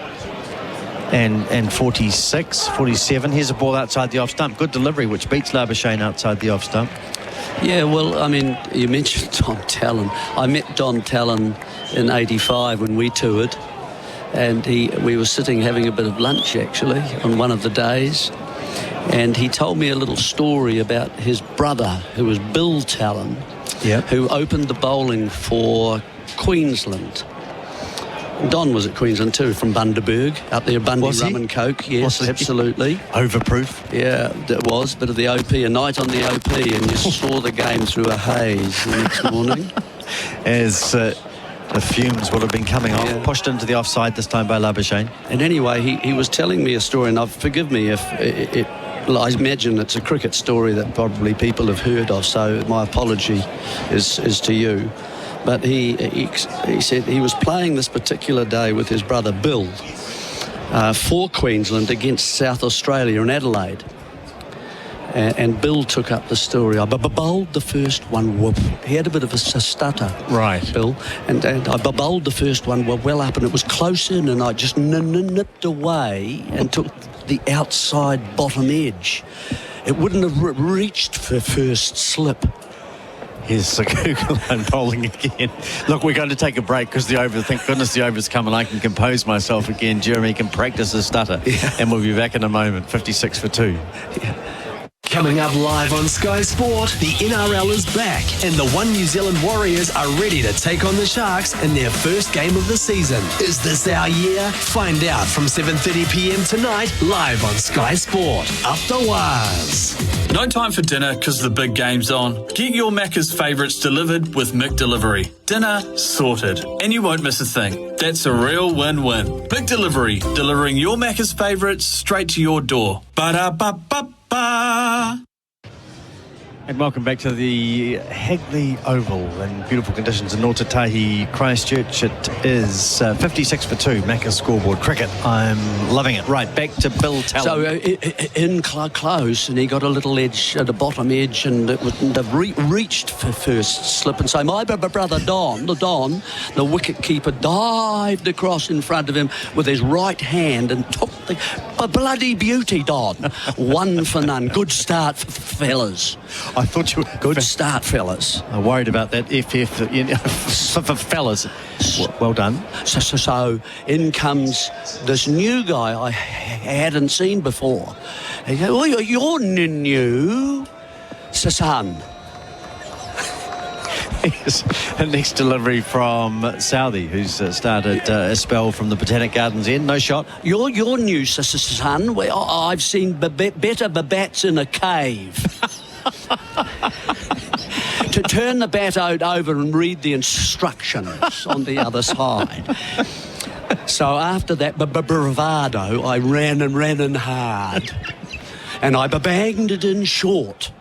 and 46, 47. Here's a ball outside the off stump. Good delivery, which beats Labuschagne outside the off stump. Yeah, well, I mean, you mentioned Don Talon. I met Don Talon in 85 when we toured, and we were sitting having a bit of lunch, actually, on one of the days, and he told me a little story about his brother, who was Bill Talon, who opened the bowling for Queensland. Don was at Queensland too, from Bundaberg, up there, Bundy Rum and Coke. Yes, absolutely. Overproof. Yeah, it was. Bit of the OP, a night on the OP, and you saw the game through a haze the next morning. As the fumes would have been coming off, pushed into the offside this time by Labuschagne. And anyway, he was telling me a story, and forgive me if I imagine it's a cricket story that probably people have heard of, so my apology is to you. But he said he was playing this particular day with his brother Bill for Queensland against South Australia in Adelaide. And Bill took up the story. I bowled the first one. Whoop. He had a bit of a stutter, right, Bill. And I bowled the first one well up, and it was close in, and I just nipped away and took the outside bottom edge. It wouldn't have reached for first slip. Here's Google and bowling again. Look, we're going to take a break because the over, thank goodness the over's come and I can compose myself again. Jeremy can practice his stutter. And we'll be back in a moment. 56 for 2. Coming up live on Sky Sport, the NRL is back and the One New Zealand Warriors are ready to take on the Sharks in their first game of the season. Is this our year? Find out from 7:30pm tonight, live on Sky Sport. Up the wires. No time for dinner because the big game's on. Get your Macca's favourites delivered with McDelivery. Dinner sorted. And you won't miss a thing. That's a real win-win. McDelivery, delivering your Macca's favourites straight to your door. Ba-da-ba-ba-ba. And welcome back to the Hagley Oval in beautiful conditions in Ngātautahi, Christchurch. It is 56 for 2, Macca's scoreboard cricket. I'm loving it. Right, back to Bill Talon. So in close, and he got a little edge at the bottom edge, and it wouldn't have reached for first slip. And so my brother Don, the wicket keeper, dived across in front of him with his right hand and took the bloody beauty, Don. 1 for none. Good start, fellas. I thought you were... Good start, fellas. I worried about that for fellas. Well done. So in comes this new guy I hadn't seen before. He goes, oh, you're new, son. The next delivery from Southey, who's started a spell from the Botanic Gardens end. No shot. You're new, son. I've seen better bats in a cave. To turn the bat out over and read the instructions on the other side. So after that bravado, I ran in hard. And I banged it in short.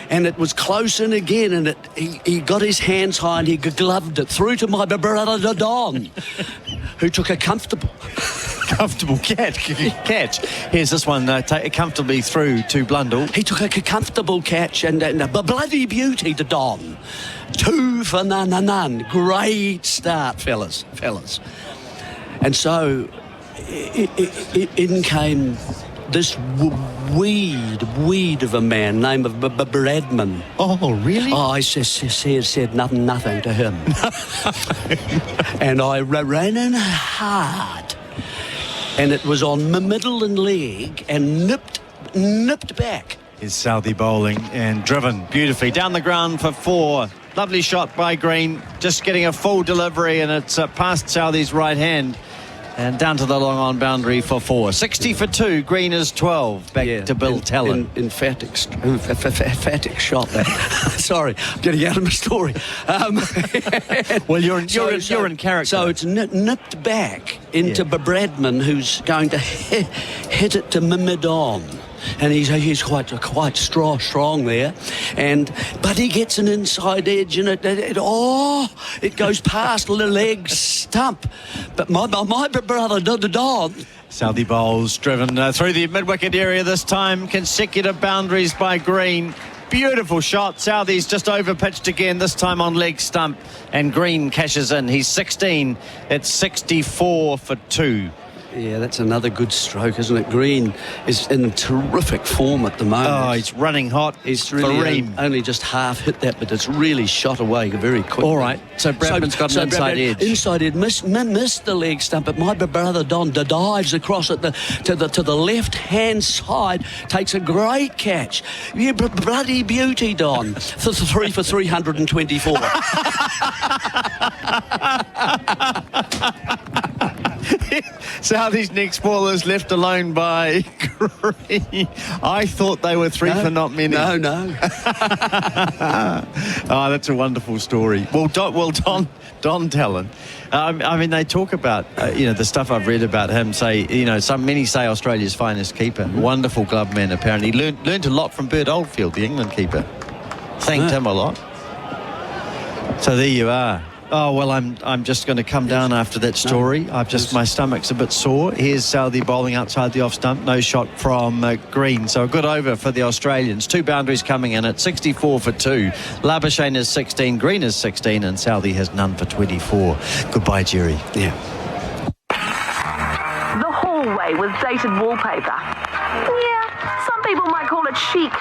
And it was close in again, and he got his hands high and he gloved it through to my brother Don, who took a comfortable catch. Here's this one, comfortably through to Blundell. He took a comfortable catch and a bloody beauty to Don. 2 for none. Great start, fellas. And so in came this weed of a man named Bradman. Oh, really? Oh, I said nothing to him. And I ran in hard. And it was on my middle and leg and nipped back. Is Southey bowling and driven beautifully down the ground for 4. Lovely shot by Green, just getting a full delivery, and it's past Southey's right hand and down to the long on boundary for 4. 60 for 2. Green is 12. Back to Bill Talon. Emphatic shot there. Sorry, I'm getting out of my story. Well, you're in character. So it's nipped back into Bradman, who's going to hit it to mid-on. And he's quite strong there, but he gets an inside edge, and it goes past the leg stump. But my brother Don. Southey bowls driven through the mid-wicket area this time. Consecutive boundaries by Green. Beautiful shot. Southey's just over-pitched again, this time on leg stump, and Green cashes in. He's 16. It's 64 for 2. Yeah, that's another good stroke, isn't it? Green is in terrific form at the moment. Oh, he's running hot. It's really only just half hit that, but it's really shot away very quickly. All right, so Bradman's got an inside edge. Inside edge, missed the leg stump, but my brother Don dives across it to the left-hand side, takes a great catch. You bloody beauty, Don. 3 for 324. Southie's next ball is left alone by Green. I thought they were 3 for not many. No. Oh, that's a wonderful story. Well, Don Talon. I mean, they talk about the stuff I've read about him. Say, many say Australia's finest keeper. Wonderful glove man. Apparently, learned a lot from Bert Oldfield, the England keeper. Thanked him a lot. So there you are. Oh, well, I'm just going to come down after that story. My stomach's a bit sore. Here's Southey bowling outside the off stump. No shot from Green. So a good over for the Australians. 2 boundaries coming in at 64 for 2. Labuschagne is 16, Green is 16, and Southey has none for 24. Goodbye, Jerry. Yeah. The hallway with dated wallpaper. Yeah, some people might call it chic,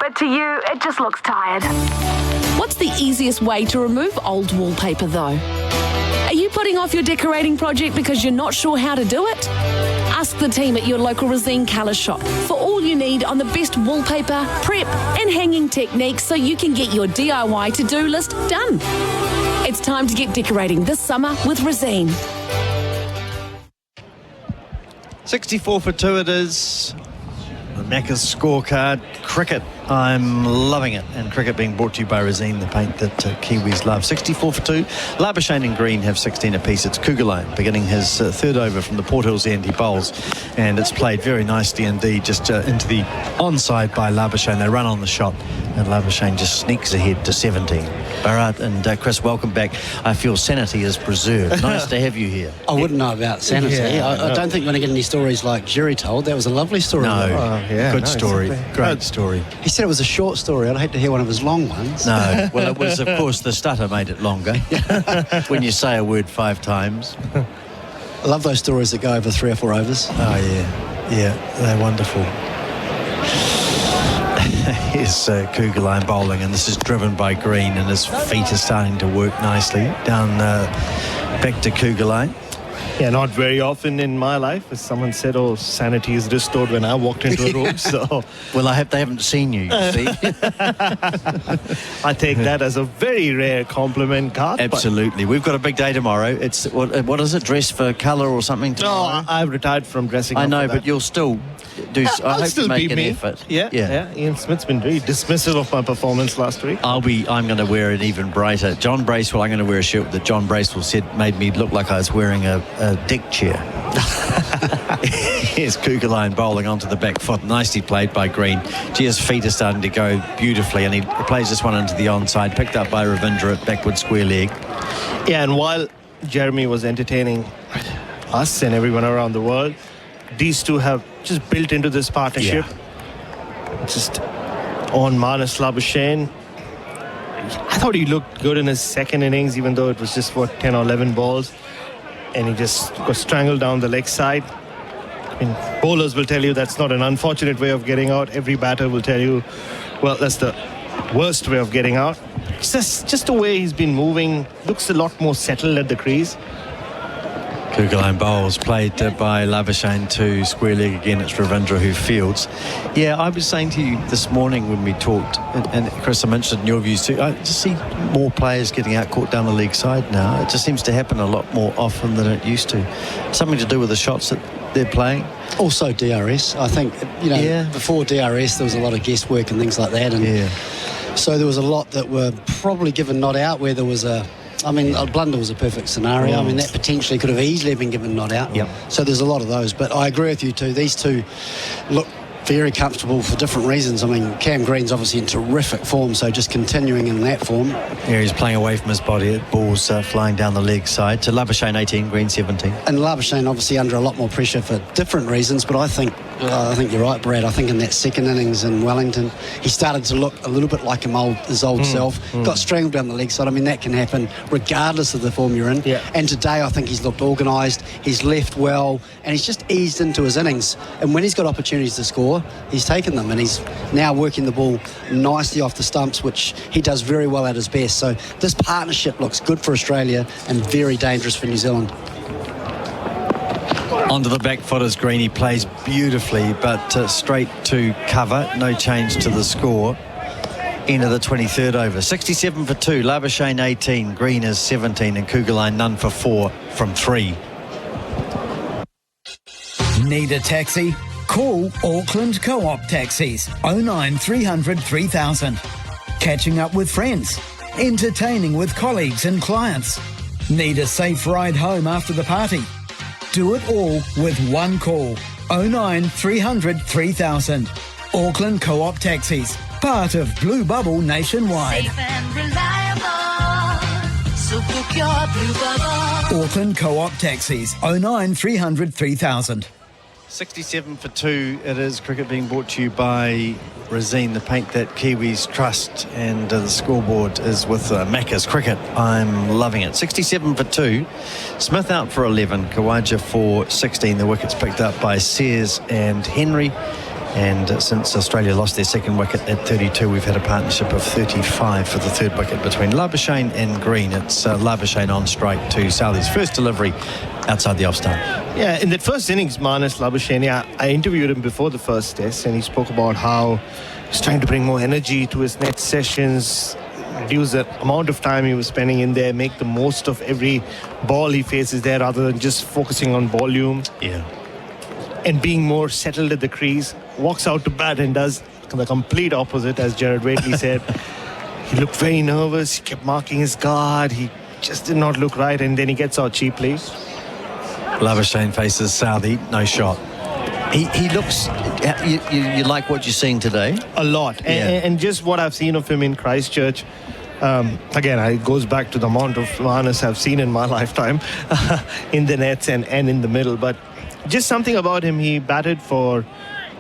but to you, it just looks tired. What's the easiest way to remove old wallpaper, though? Are you putting off your decorating project because you're not sure how to do it? Ask the team at your local Resine colour shop for all you need on the best wallpaper, prep and hanging techniques so you can get your DIY to-do list done. It's time to get decorating this summer with Resine. 64 for 2 it is. The Macca's scorecard. Cricket, I'm loving it. And cricket being brought to you by Resine, the paint that Kiwis love. 64 for 2. Labuschagne and Green have 16 apiece. It's Kugelheim beginning his third over from the Port Hills end. He bowls, and it's played very nicely indeed, just into the onside by Labuschagne. They run on the shot, and Labuschagne just sneaks ahead to 17. Bharat and Chris, welcome back. I feel sanity is preserved. Nice to have you here. I wouldn't know about sanity. I don't think we're going to get any stories like Jerry told. That was a lovely story. No. Good story. Exactly. Great story. He said it was a short story. I'd hate to hear one of his long ones. No. Well, it was, of course, the stutter made it longer. When you say a word 5 times. I love those stories that go over 3 or 4 overs. Oh, yeah. Yeah, they're wonderful. Here's Kugelheim bowling, and this is driven by Green, and his feet are starting to work nicely. Down back to Kugelheim. Yeah, not very often in my life, as someone said, sanity is restored when I walked into a room. So, well, I hope they haven't seen you, see. I take that as a very rare compliment, Garth. Absolutely. We've got a big day tomorrow. It's, what is it, dress for colour or something tomorrow? No, I've retired from dressing. I know, but you'll still do. I hope still you make be an me. effort. Yeah. Ian Smith's been very dismissive of my performance last week. I'm going to wear it even brighter. John Bracewell, I'm going to wear a shirt that John Bracewell said made me look like I was wearing a deck chair. Here's Kugelheim bowling onto the back foot. Nicely played by Green. His feet are starting to go beautifully, and he plays this one into the onside, picked up by Ravindra at backward square leg. Yeah, and while Jeremy was entertaining us and everyone around the world, these two have just built into this partnership. Yeah. Just on Marnus Labuschagne. I thought he looked good in his second innings, even though it was just for 10 or 11 balls. And he just got strangled down the leg side. I mean, bowlers will tell you that's not an unfortunate way of getting out. Every batter will tell you, well, that's the worst way of getting out. It's just the way he's been moving. Looks a lot more settled at the crease. Kugelheim bowls, played by Labuschagne to square leg again. It's Ravindra who fields. Yeah, I was saying to you this morning when we talked, and Chris, I'm interested in your views too, I just see more players getting out caught down the leg side now. It just seems to happen a lot more often than it used to. Something to do with the shots that they're playing. Also DRS. I think, before DRS there was a lot of guesswork and things like that. And so there was a lot that were probably given not out where there was a blunder was a perfect scenario. I mean, that potentially could have easily been given not out. Yep. So there's a lot of those. But I agree with you too. These two look very comfortable for different reasons. I mean, Cam Green's obviously in terrific form, so just continuing in that form. Yeah, he's playing away from his body. Balls flying down the leg side to Labuschagne 18, Green 17. And Labuschagne obviously under a lot more pressure for different reasons, but I think I think you're right, Brad. I think in that second innings in Wellington, he started to look a little bit like his old self. Got strangled down the leg side. I mean, that can happen regardless of the form you're in. Yeah. And today, I think he's looked organised. He's left well, and he's just eased into his innings. And when he's got opportunities to score, he's taken them, and he's now working the ball nicely off the stumps, which he does very well at his best. So this partnership looks good for Australia and very dangerous for New Zealand. Onto the back foot as Green. He plays beautifully, but straight to cover. No change to the score. End of the 23rd over. 67 for 2. Labuschagne 18. Green is 17. And Kugelheim none for 4 from 3. Need a taxi? Call Auckland Co-op Taxis 09 300 3000. Catching up with friends. Entertaining with colleagues and clients. Need a safe ride home after the party? Do it all with one call. 09 300 3000. Auckland Co-op Taxis. Part of Blue Bubble nationwide. Safe and reliable. So book your Blue Bubble. Auckland Co-op Taxis. 09 300 3000. 67 for 2 it is. Cricket being brought to you by Resine, the paint that Kiwis trust, and the scoreboard is with Macca's Cricket. I'm loving it. 67 for 2. Smith out for 11. Kawaja for 16. The wickets picked up by Sears and Henry. And since Australia lost their second wicket at 32, we've had a partnership of 35 for the third wicket between Labuschagne and Green. It's Labuschagne on strike to Southey's first delivery outside the off stump. Yeah, in that first innings, Marnus Labuschagne, I interviewed him before the first test, and he spoke about how he's trying to bring more energy to his net sessions, reduce the amount of time he was spending in there, make the most of every ball he faces there rather than just focusing on volume. Yeah. And being more settled at the crease. Walks out to bat and does the complete opposite, as Jared Waitley said. He looked very nervous. He kept marking his guard. He just did not look right, and then he gets out cheaply. Labuschagne faces Southey. No shot. He looks... You like what you're seeing today? A lot. Yeah. And just what I've seen of him in Christchurch, again, it goes back to the amount of Marnus I've seen in my lifetime in the nets and in the middle. But just something about him, he batted for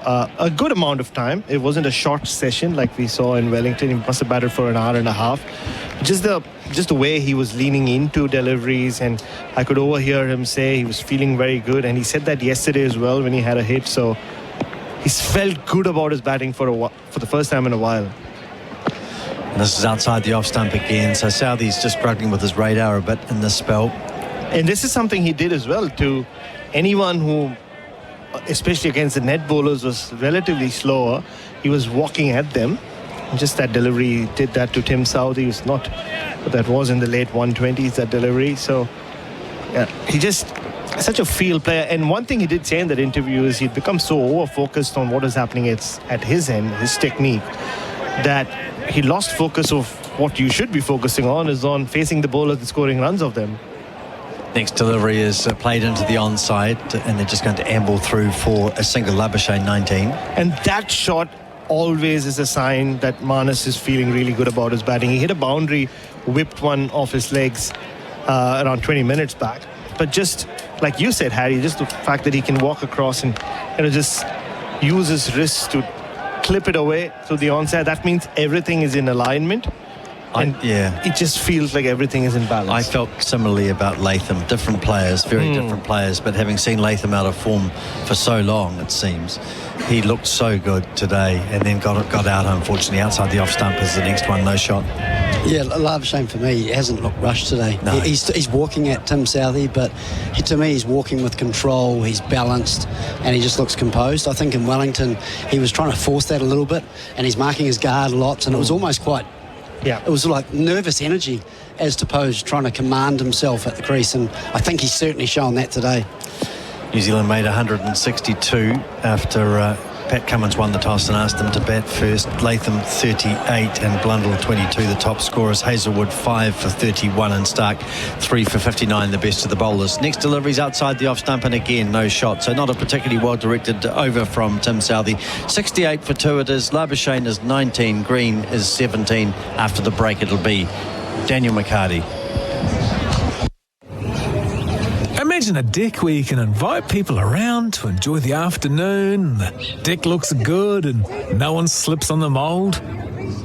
a good amount of time. It wasn't a short session like we saw in Wellington. He must have batted for an hour and a half. Just the way he was leaning into deliveries, and I could overhear him say he was feeling very good, and he said that yesterday as well when he had a hit. So he's felt good about his batting for the first time in a while. And this is outside the off stump again, so Southey's just struggling with his radar a bit in this spell. And this is something he did as well to anyone who, especially against the net bowlers, was relatively slower. He was walking at them. Just that delivery did that to Tim Southey. Was not, but that was in the late 120s, that delivery. So yeah, he just such a field player. And one thing he did say in that interview is he'd become so over-focused on what was happening at his end, his technique, that he lost focus of what you should be focusing on is on facing the bowlers and scoring runs of them. Next delivery is played into the onside, and they're just going to amble through for a single. Labuschagne 19. And that shot always is a sign that Marnus is feeling really good about his batting. He hit a boundary, whipped one off his legs around 20 minutes back. But just like you said, Harry, just the fact that he can walk across and just use his wrists to clip it away to the onside, that means everything is in alignment. And it just feels like everything is in balance. I felt similarly about Latham. Different players, very different players, but having seen Latham out of form for so long, it seems, he looked so good today, and then got out, unfortunately. Outside the off stump is the next one, no shot. Yeah, Labuschagne for me, he hasn't looked rushed today. No. He's walking at Tim Southey, but to me he's walking with control, he's balanced, and he just looks composed. I think in Wellington he was trying to force that a little bit, and he's marking his guard lots, and it was almost quite... Yeah, it was like nervous energy as opposed to trying to command himself at the crease, and I think he's certainly shown that today. New Zealand made 162 after Pat Cummins won the toss and asked them to bat first. Latham 38 and Blundell 22 the top scorers. Hazelwood 5 for 31 and Stark 3 for 59, the best of the bowlers. Next delivery's outside the off stump, and again no shot, so not a particularly well directed over from Tim Southey. 68 for 2 it is. Labuschagne is 19, Green is 17. After the break it'll be Daniel McHardy. Imagine a deck where you can invite people around to enjoy the afternoon, the deck looks good and no one slips on the mould.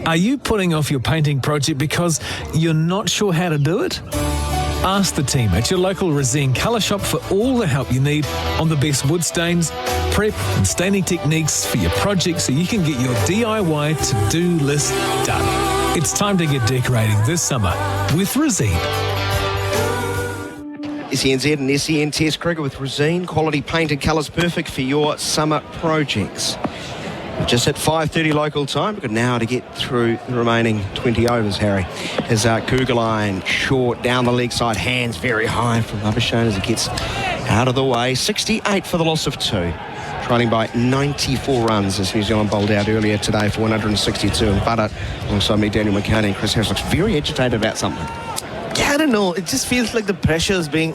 Are you putting off your painting project because you're not sure how to do it? Ask the team at your local Resine colour shop for all the help you need on the best wood stains, prep and staining techniques for your project so you can get your DIY to-do list done. It's time to get decorating this summer with Resine. SENZ and SEN Test cricket with Resine. Quality painted colours perfect for your summer projects. We've just hit 5:30 local time. We've got an hour to get through the remaining 20 overs, Harry. As Kugelheim short down the leg side, hands very high from Labuschagne as it gets out of the way. 68 for the loss of 2. Trailing by 94 runs as New Zealand bowled out earlier today for 162. And Bharat, alongside me, Daniel McHardy and Chris Harris, looks very agitated about something. Yeah, I don't know. It just feels like the pressure's being...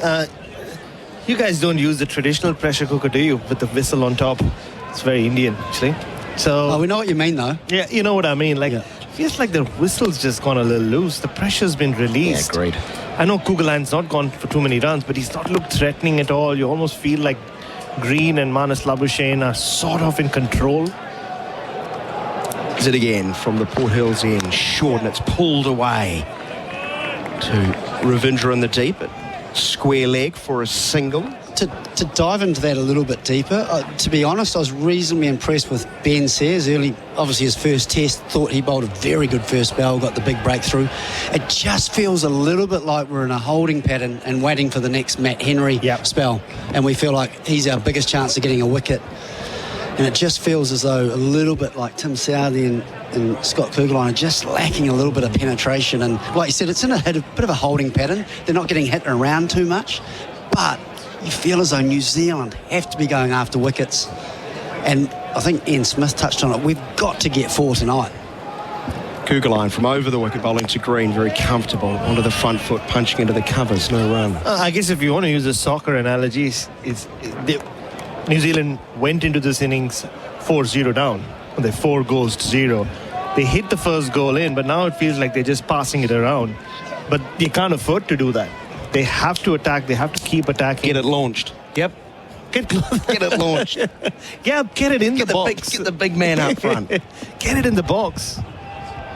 you guys don't use the traditional pressure cooker, do you? With the whistle on top. It's very Indian, actually. So we know what you mean, though. Yeah, you know what I mean. Like, it feels like the whistle's just gone a little loose. The pressure's been released. Yeah, agreed. I know Kugelheim's not gone for too many runs, but he's not looked threatening at all. You almost feel like Green and Marnus Labuschagne are sort of in control. Is it again from the Port Hills end? Short, and it's pulled away to Ravindra in the deep. Square leg for a single. To dive into that a little bit deeper, to be honest, I was reasonably impressed with Ben Sayers early. Obviously, his first test, thought he bowled a very good first spell, got the big breakthrough. It just feels a little bit like we're in a holding pattern and waiting for the next Matt Henry spell. And we feel like he's our biggest chance of getting a wicket. And it just feels as though a little bit like Tim Southey and Scott Kugelheim are just lacking a little bit of penetration. And like you said, it's in a bit of a holding pattern. They're not getting hit around too much. But you feel as though New Zealand have to be going after wickets. And I think Ian Smith touched on it. We've got to get 4 tonight. Kugelheim from over the wicket bowling to Green, very comfortable onto the front foot, punching into the covers, no run. I guess if you want to use a soccer analogy, New Zealand went into this innings 4-0 down. They're 4 goals to 0. They hit the first goal in, but now it feels like they're just passing it around. But they can't afford to do that. They have to attack. They have to keep attacking. Get it launched. Yep. Get it launched. Yeah, get it in the box. Get the big man up front. Get it in the box.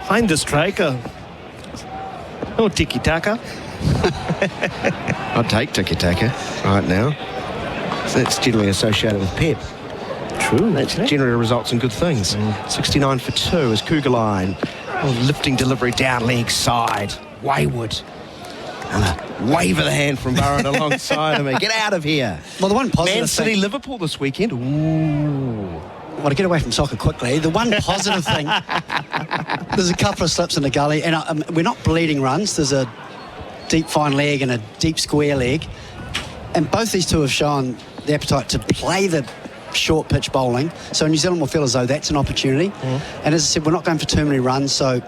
Find the striker. No tiki-taka. I'd take tiki-taka right now. So that's generally associated with Pep. True. That generally results in good things. 69 for 2 as Kugelheim. Lifting delivery down leg side. Wayward. And a wave of the hand from Bharat alongside him. Get out of here. Well, the one positive Man City, thing... Liverpool this weekend. Ooh. Well, to get away from soccer quickly, the one positive thing, there's a couple of slips in the gully, and we're not bleeding runs. There's a deep fine leg and a deep square leg. And both these two have shown the appetite to play the short pitch bowling. So New Zealand will feel as though that's an opportunity. And as I said, we're not going for too many runs, so...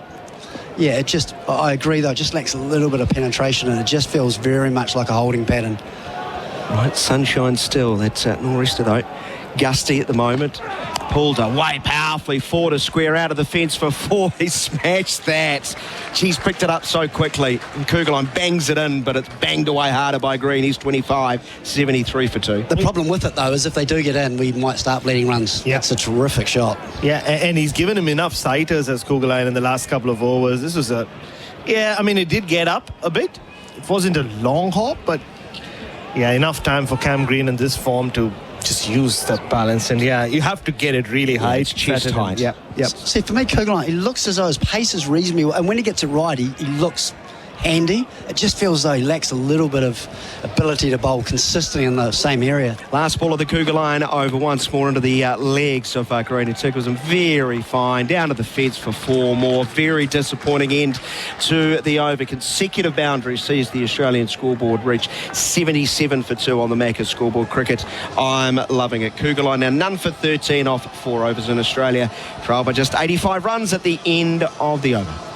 Yeah, I agree though, it just lacks a little bit of penetration and it just feels very much like a holding pattern. Right, sunshine still. That's nor'easter though. Gusty at the moment. Pulled away powerfully forward, a square out of the fence for 4. He smashed that. She's picked it up so quickly. And Kugelheim bangs it in, but it's banged away harder by Green. He's 25, 73 for 2. The problem with it, though, is if they do get in, we might start bleeding runs. Yeah. It's a terrific shot. Yeah, and he's given him enough sighters as Kugelheim in the last couple of overs. This was it did get up a bit. It wasn't a long hop, but yeah, enough time for Cam Green in this form to just use that balance. And yeah, you have to get it really high. It's chest height. Yeah. See, for me, Kugelheim, he looks as though his pace is reasonably well, and when he gets it right, he looks handy. It just feels as though he lacks a little bit of ability to bowl consistently in the same area. Last ball of the Kugelheim over once more into the legs of Green. It took him very fine. Down to the fence for 4 more. Very disappointing end to the over. Consecutive boundaries sees the Australian scoreboard reach 77 for 2 on the Macca's scoreboard. Cricket, I'm loving it. Kugelheim now none for 13 off 4 overs in Australia. Trail by just 85 runs at the end of the over.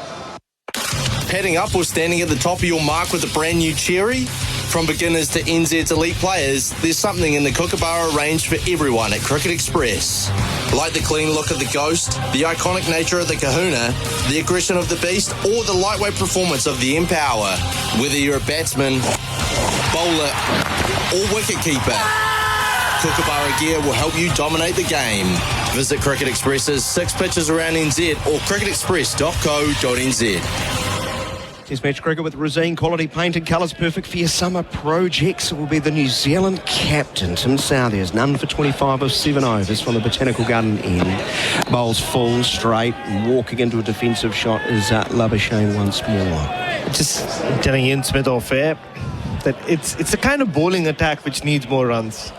Heading up or standing at the top of your mark with a brand new cherry? From beginners to NZ's elite players, there's something in the Kookaburra range for everyone at Cricket Express. Like the clean look of the Ghost, the iconic nature of the Kahuna, the aggression of the Beast, or the lightweight performance of the Empower. Whether you're a batsman, bowler, or wicketkeeper. Kookaburra gear will help you dominate the game. Visit Cricket Express's 6 pitches around NZ or cricketexpress.co.nz. Test match cricket with Rosine quality painted colours, perfect for your summer projects. It will be the New Zealand captain, Tim Southey, is none for 25 of 7 overs from the Botanical Garden end. Bowls full, straight, walking into a defensive shot is Labuschagne once more. Just telling Ian Smith off air that it's a kind of bowling attack which needs more runs,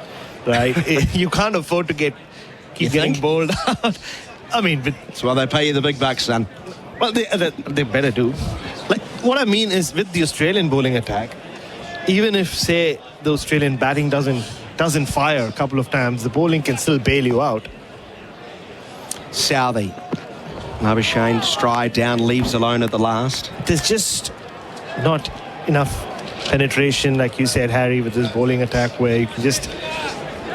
right? You can't afford to keep getting bowled out. I mean, that's why they pay you the big bucks, son. Well, they better do. Like, what I mean is, with the Australian bowling attack, even if, say, the Australian batting doesn't fire a couple of times, the bowling can still bail you out. Southey. Labuschagne stride down, leaves alone at the last. There's just not enough penetration, like you said, Harry, with this bowling attack, where you can just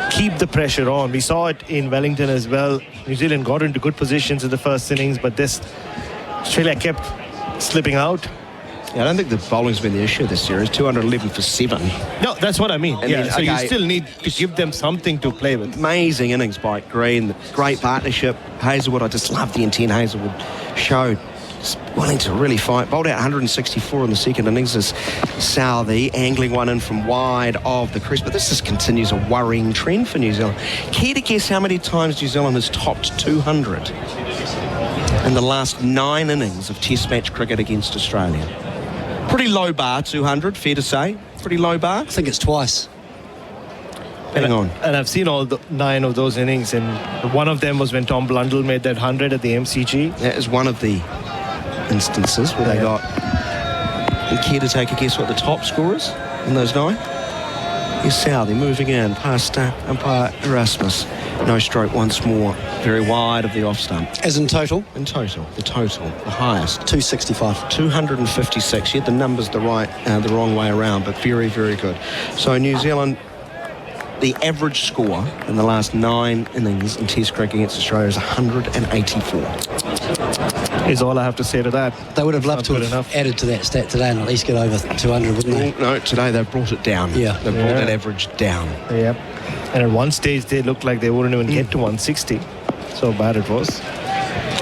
keep the pressure on. We saw it in Wellington as well. New Zealand got into good positions in the first innings, but Australia kept slipping out. Yeah, I don't think the bowling's been the issue this series. 211 for 7. No, that's what I mean. And yeah, then, so you still need to give them something to play with. Amazing innings by Green. Great partnership. Hazelwood, I just love the intent Hazelwood showed. Just willing to really fight. Bowled out 164 in the second innings as Southey angling one in from wide of the crease. But this continues a worrying trend for New Zealand. Care to guess how many times New Zealand has topped 200 in the last 9 innings of Test match cricket against Australia? Pretty low bar, 200, fair to say. Pretty low bar. I think it's twice. Hang on. And I've seen all 9 of those innings, and one of them was when Tom Blundell made that 100 at the MCG. That is one of the instances where they got... You care to take a guess what the top score is in those 9? Here's Southey moving in past umpire Erasmus. No stroke once more. Very wide of the off stump. As in total? In total. The highest. 265. 256. You had the numbers the wrong way around, but very, very good. So New Zealand, the average score in the last 9 innings in Test cricket against Australia is 184. Is all I have to say to that. They would have loved to have added to that stat today and at least get over 200, wouldn't they? No, today they've brought it down. Yeah. They've brought that average down. Yep. And at one stage they looked like they wouldn't even get to 160. So bad it was.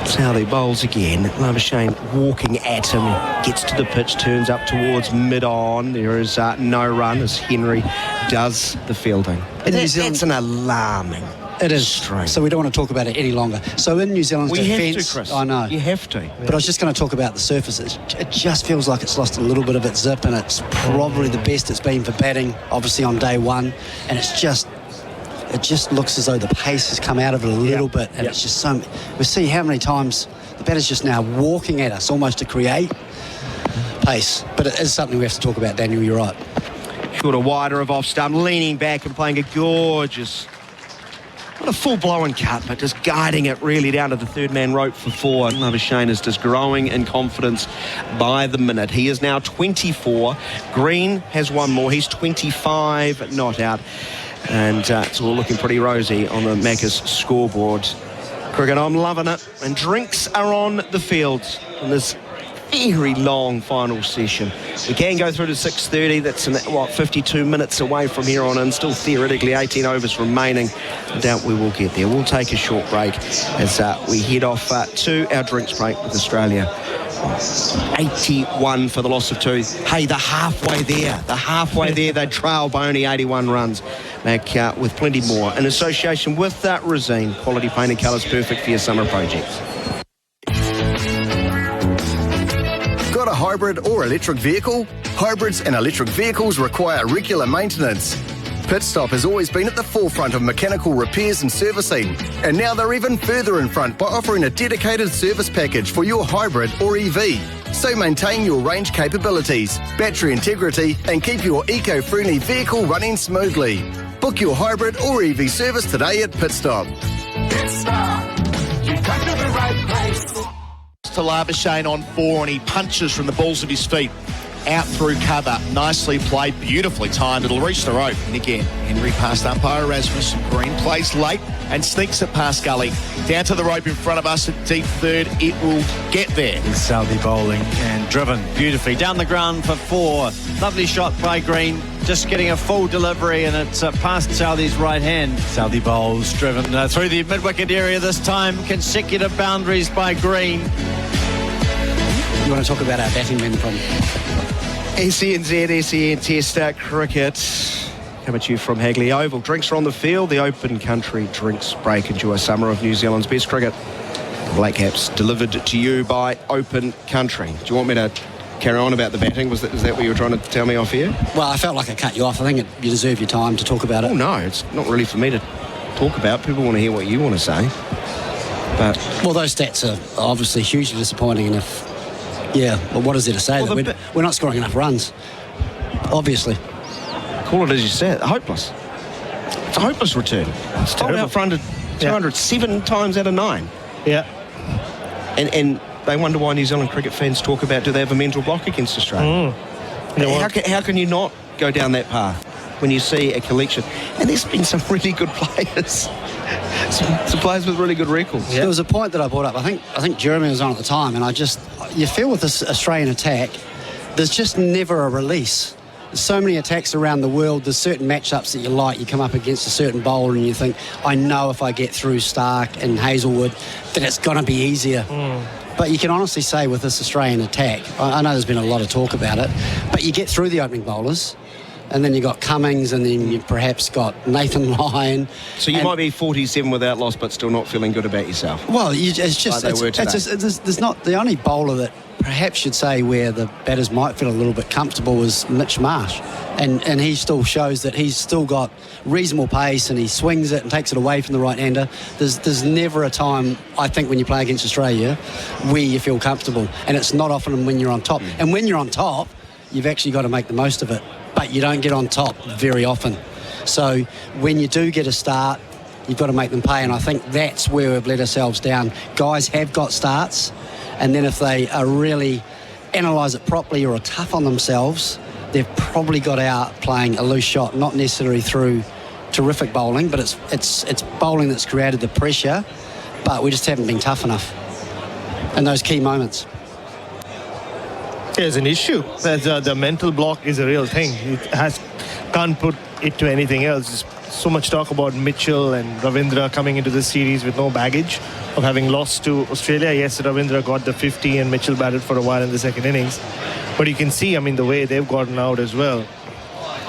Southey bowls again. Labuschagne walking at him. Gets to the pitch, turns up towards mid-on. There is no run as Henry does the fielding. That's an alarming... It is. Strange. So we don't want to talk about it any longer. So in New Zealand's defence... have to, Chris. I know. You have to. But I was just going to talk about the surface. It just feels like it's lost a little bit of its zip, and it's probably the best it's been for batting, obviously on day one. And it just looks as though the pace has come out of it a little bit, and it's just so... We see how many times the batter's just now walking at us almost to create pace. But it is something we have to talk about, Daniel, you're right. Short a wider of off stump, leaning back and playing a gorgeous... Not a full-blown cut, but just guiding it really down to the third man rope for 4. Labuschagne is just growing in confidence by the minute. He is now 24. Green has one more. He's 25, not out. And it's all looking pretty rosy on the Macca's scoreboard. Cricket, I'm loving it. And drinks are on the fields in this very long final session. We can go through to 6:30. That's 52 minutes away from here on in. Still theoretically 18 overs remaining. I doubt we will get there. We'll take a short break as we head off to our drinks break with Australia. 81 for the loss of 2. Hey, they're halfway there. They trail by only 81 runs. Back with plenty more in association with Rosine quality painted colours, perfect for your summer projects. Got a hybrid or electric vehicle? Hybrids and electric vehicles require regular maintenance. Pit Stop has always been at the forefront of mechanical repairs and servicing, and now they're even further in front by offering a dedicated service package for your hybrid or EV. So maintain your range capabilities, battery integrity, and keep your eco-friendly vehicle running smoothly. Book your hybrid or EV service today at Pit Stop. Pit Stop, you've come to the right place. To Labuschagne on 4, and he punches from the balls of his feet out through cover. Nicely played, beautifully timed. It'll reach the rope. And again, Henry past umpire Erasmus. Green plays late and sneaks it past Gully. Down to the rope in front of us at deep third. It will get there. It's Southey bowling and driven beautifully. Down the ground for 4. Lovely shot by Green. Just getting a full delivery, and it's past Southey's right hand. Southey bowls, driven through the mid-wicket area this time. Consecutive boundaries by Green. You want to talk about our batting men from SENZ, SEN Test cricket. Coming to you from Hagley Oval. Drinks are on the field. The Open Country Drinks Break. Enjoy a summer of New Zealand's best cricket. Black Caps delivered to you by Open Country. Do you want me to carry on about the batting? Is that what you were trying to tell me off here? Well, I felt like I cut you off. I think you deserve your time to talk about it. Oh, no, it's not really for me to talk about. People want to hear what you want to say. But well, those stats are obviously hugely disappointing, and but what is there to say? Well, that we're not scoring enough runs, obviously. Call it as you said, hopeless. It's a hopeless return. It's terrible. Out-fronted 207 times out of 9. Yeah. And they wonder why New Zealand cricket fans talk about, do they have a mental block against Australia? How can you not go down that path when you see a collection? And there's been some really good players. Some players with really good records. There was a point that I brought up. I think Jeremy was on at the time, and you feel with this Australian attack, there's just never a release. There's so many attacks around the world. There's certain matchups that you like. You come up against a certain bowler and you think, I know if I get through Stark and Hazelwood, that it's going to be easier. But you can honestly say with this Australian attack, I know there's been a lot of talk about it, but you get through the opening bowlers, and then you got Cummings, and then you perhaps got Nathan Lyon. So you might be 47 without loss, but still not feeling good about yourself. Well, there's not the only bowler that perhaps you'd say where the batters might feel a little bit comfortable was Mitch Marsh, and he still shows that he's still got reasonable pace, and he swings it and takes it away from the right-hander. There's never a time, I think, when you play against Australia where you feel comfortable, and it's not often when you're on top. And when you're on top, you've actually got to make the most of it, but you don't get on top very often. So when you do get a start, you've got to make them pay, and I think that's where we've let ourselves down. Guys have got starts, and then if they are really analyse it properly or are tough on themselves, they've probably got out playing a loose shot, not necessarily through terrific bowling, but it's bowling that's created the pressure, but we just haven't been tough enough in those key moments. There's an issue. The mental block is a real thing. Can't put it to anything else. There's so much talk about Mitchell and Ravindra coming into the series with no baggage of having lost to Australia. Yes, Ravindra got the 50 and Mitchell batted for a while in the second innings. But you can see, the way they've gotten out as well.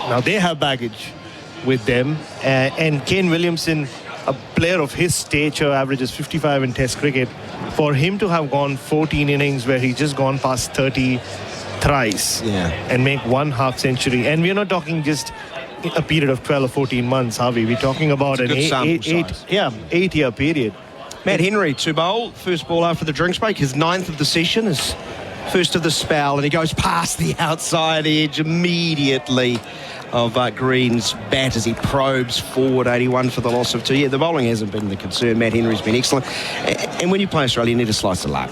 Now they have baggage with them. And Kane Williamson, a player of his stature, averages 55 in Test cricket. For him to have gone 14 innings where he's just gone past 30 thrice and make one half century, and we're not talking just a period of 12 or 14 months, Harvey. We're talking about an 8-year period. Matt Henry to bowl, first ball after the drinks break, his 9th of the session, his first of the spell, and he goes past the outside edge immediately of Green's bat as he probes forward. 81 for the loss of 2. Yeah, the bowling hasn't been the concern. Matt Henry's been excellent. And when you play Australia, you need a slice of luck,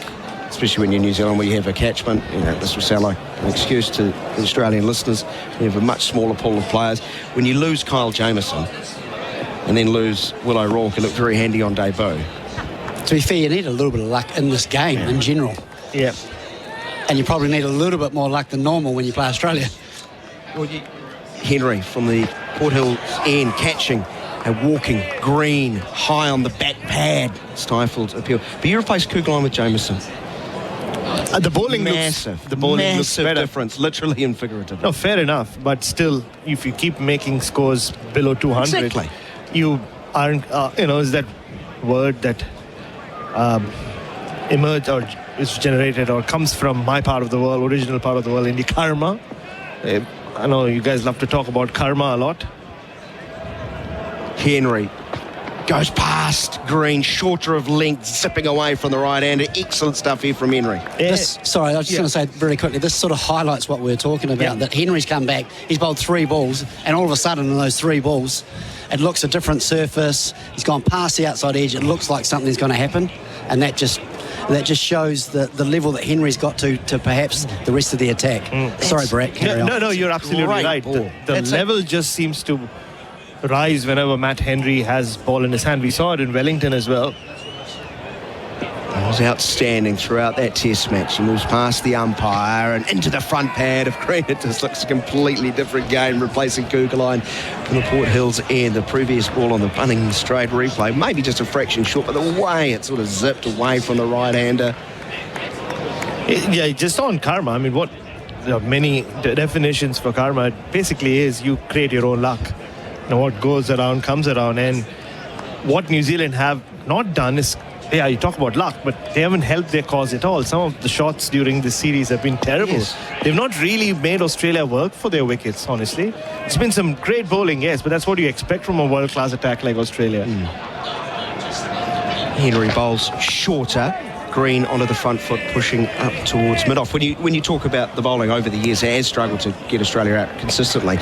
especially when you're New Zealand, where you have a catchment. This will sound like an excuse to the Australian listeners. You have a much smaller pool of players. When you lose Kyle Jamieson and then lose Will O'Rourke, it looked very handy on debut. To be fair, you need a little bit of luck in this game in general. Yeah. And you probably need a little bit more luck than normal when you play Australia. Well, Henry from the Port Hill end catching and walking Green high on the back pad, stifled appeal. But you replace Kugelheim with Jamieson. The bowling massive. looks better. Difference, literally and figuratively. No, fair enough. But still, if you keep making scores below 200, you aren't. Is that word that emerged or is generated or comes from my part of the world, original part of the world, in the karma. I know you guys love to talk about karma a lot. Henry goes past Green, shorter of length, zipping away from the right-hander. Excellent stuff here from Henry. I was just going to say very quickly, this sort of highlights what we were talking about, that Henry's come back, he's bowled 3 balls, and all of a sudden in those 3 balls, it looks a different surface. He's gone past the outside edge. It looks like something's going to happen, and that just that just shows the level that Henry's got to perhaps the rest of the attack. Sorry, Bharat, carry on. No, you're absolutely right. The level just seems to rise whenever Matt Henry has ball in his hand. We saw it in Wellington as well. He was outstanding throughout that test match. He moves past the umpire and into the front pad of green. It just looks a completely different game, replacing Kugelheim from the Port Hills end. The previous ball on the Bunnings straight replay, maybe just a fraction short, but the way it sort of zipped away from the right-hander. Yeah, just on karma, I mean, what there are many definitions for karma. It basically is you create your own luck. You know, what goes around comes around. And what New Zealand have not done is, yeah, you talk about luck, but they haven't helped their cause at all. Some of the shots during this series have been terrible. Yes. They've not really made Australia work for their wickets, honestly. It's been some great bowling, yes, but that's what you expect from a world-class attack like Australia. Henry bowls shorter. Green onto the front foot, pushing up towards mid-off. When you talk about the bowling over the years, it has struggled to get Australia out consistently.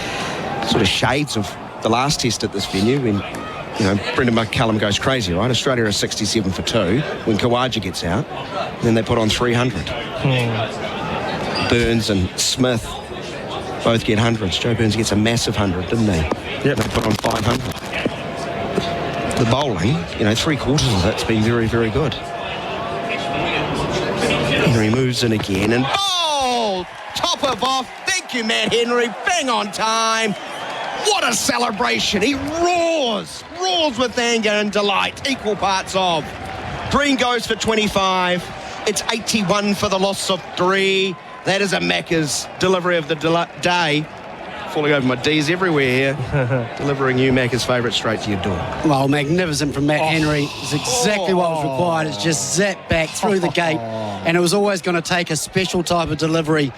Sort of shades of the last test at this venue when, you know, Brendan McCullum goes crazy, right? Australia are 67 for 2 when Kawaja gets out. Then they put on 300. Burns and Smith both get hundreds. Joe Burns gets a massive 100, didn't he? Yep. They put on 500. The bowling, you know, 3/4 of it's been very, very good. Henry moves in again and top of off. Thank you, Matt Henry. Bang on time. What a celebration. He roars with anger and delight. Equal parts of. Green goes for 25. It's 81 for the loss of 3. That is a Macca's delivery of the day. Falling over my D's everywhere here. Delivering you Macca's favourite straight to your door. Well, magnificent from Matt Henry. It's exactly what was required. It's just zapped back through the gate. And it was always going to take a special type of delivery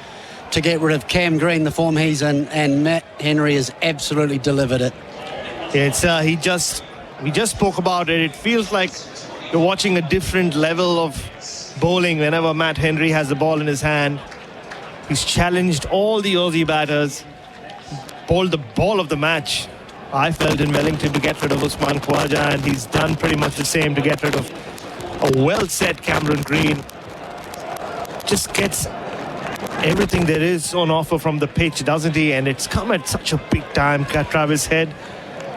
to get rid of Cam Green, the form he's in, and Matt Henry has absolutely delivered it. It's we just spoke about it. It feels like you're watching a different level of bowling whenever Matt Henry has the ball in his hand. He's challenged all the Aussie batters, bowled the ball of the match, I felt, in Wellington to get rid of Usman Khawaja, and he's done pretty much the same to get rid of a well-set Cameron Green. Just gets everything there is on offer from the pitch, doesn't he? And it's come at such a big time. Travis Head,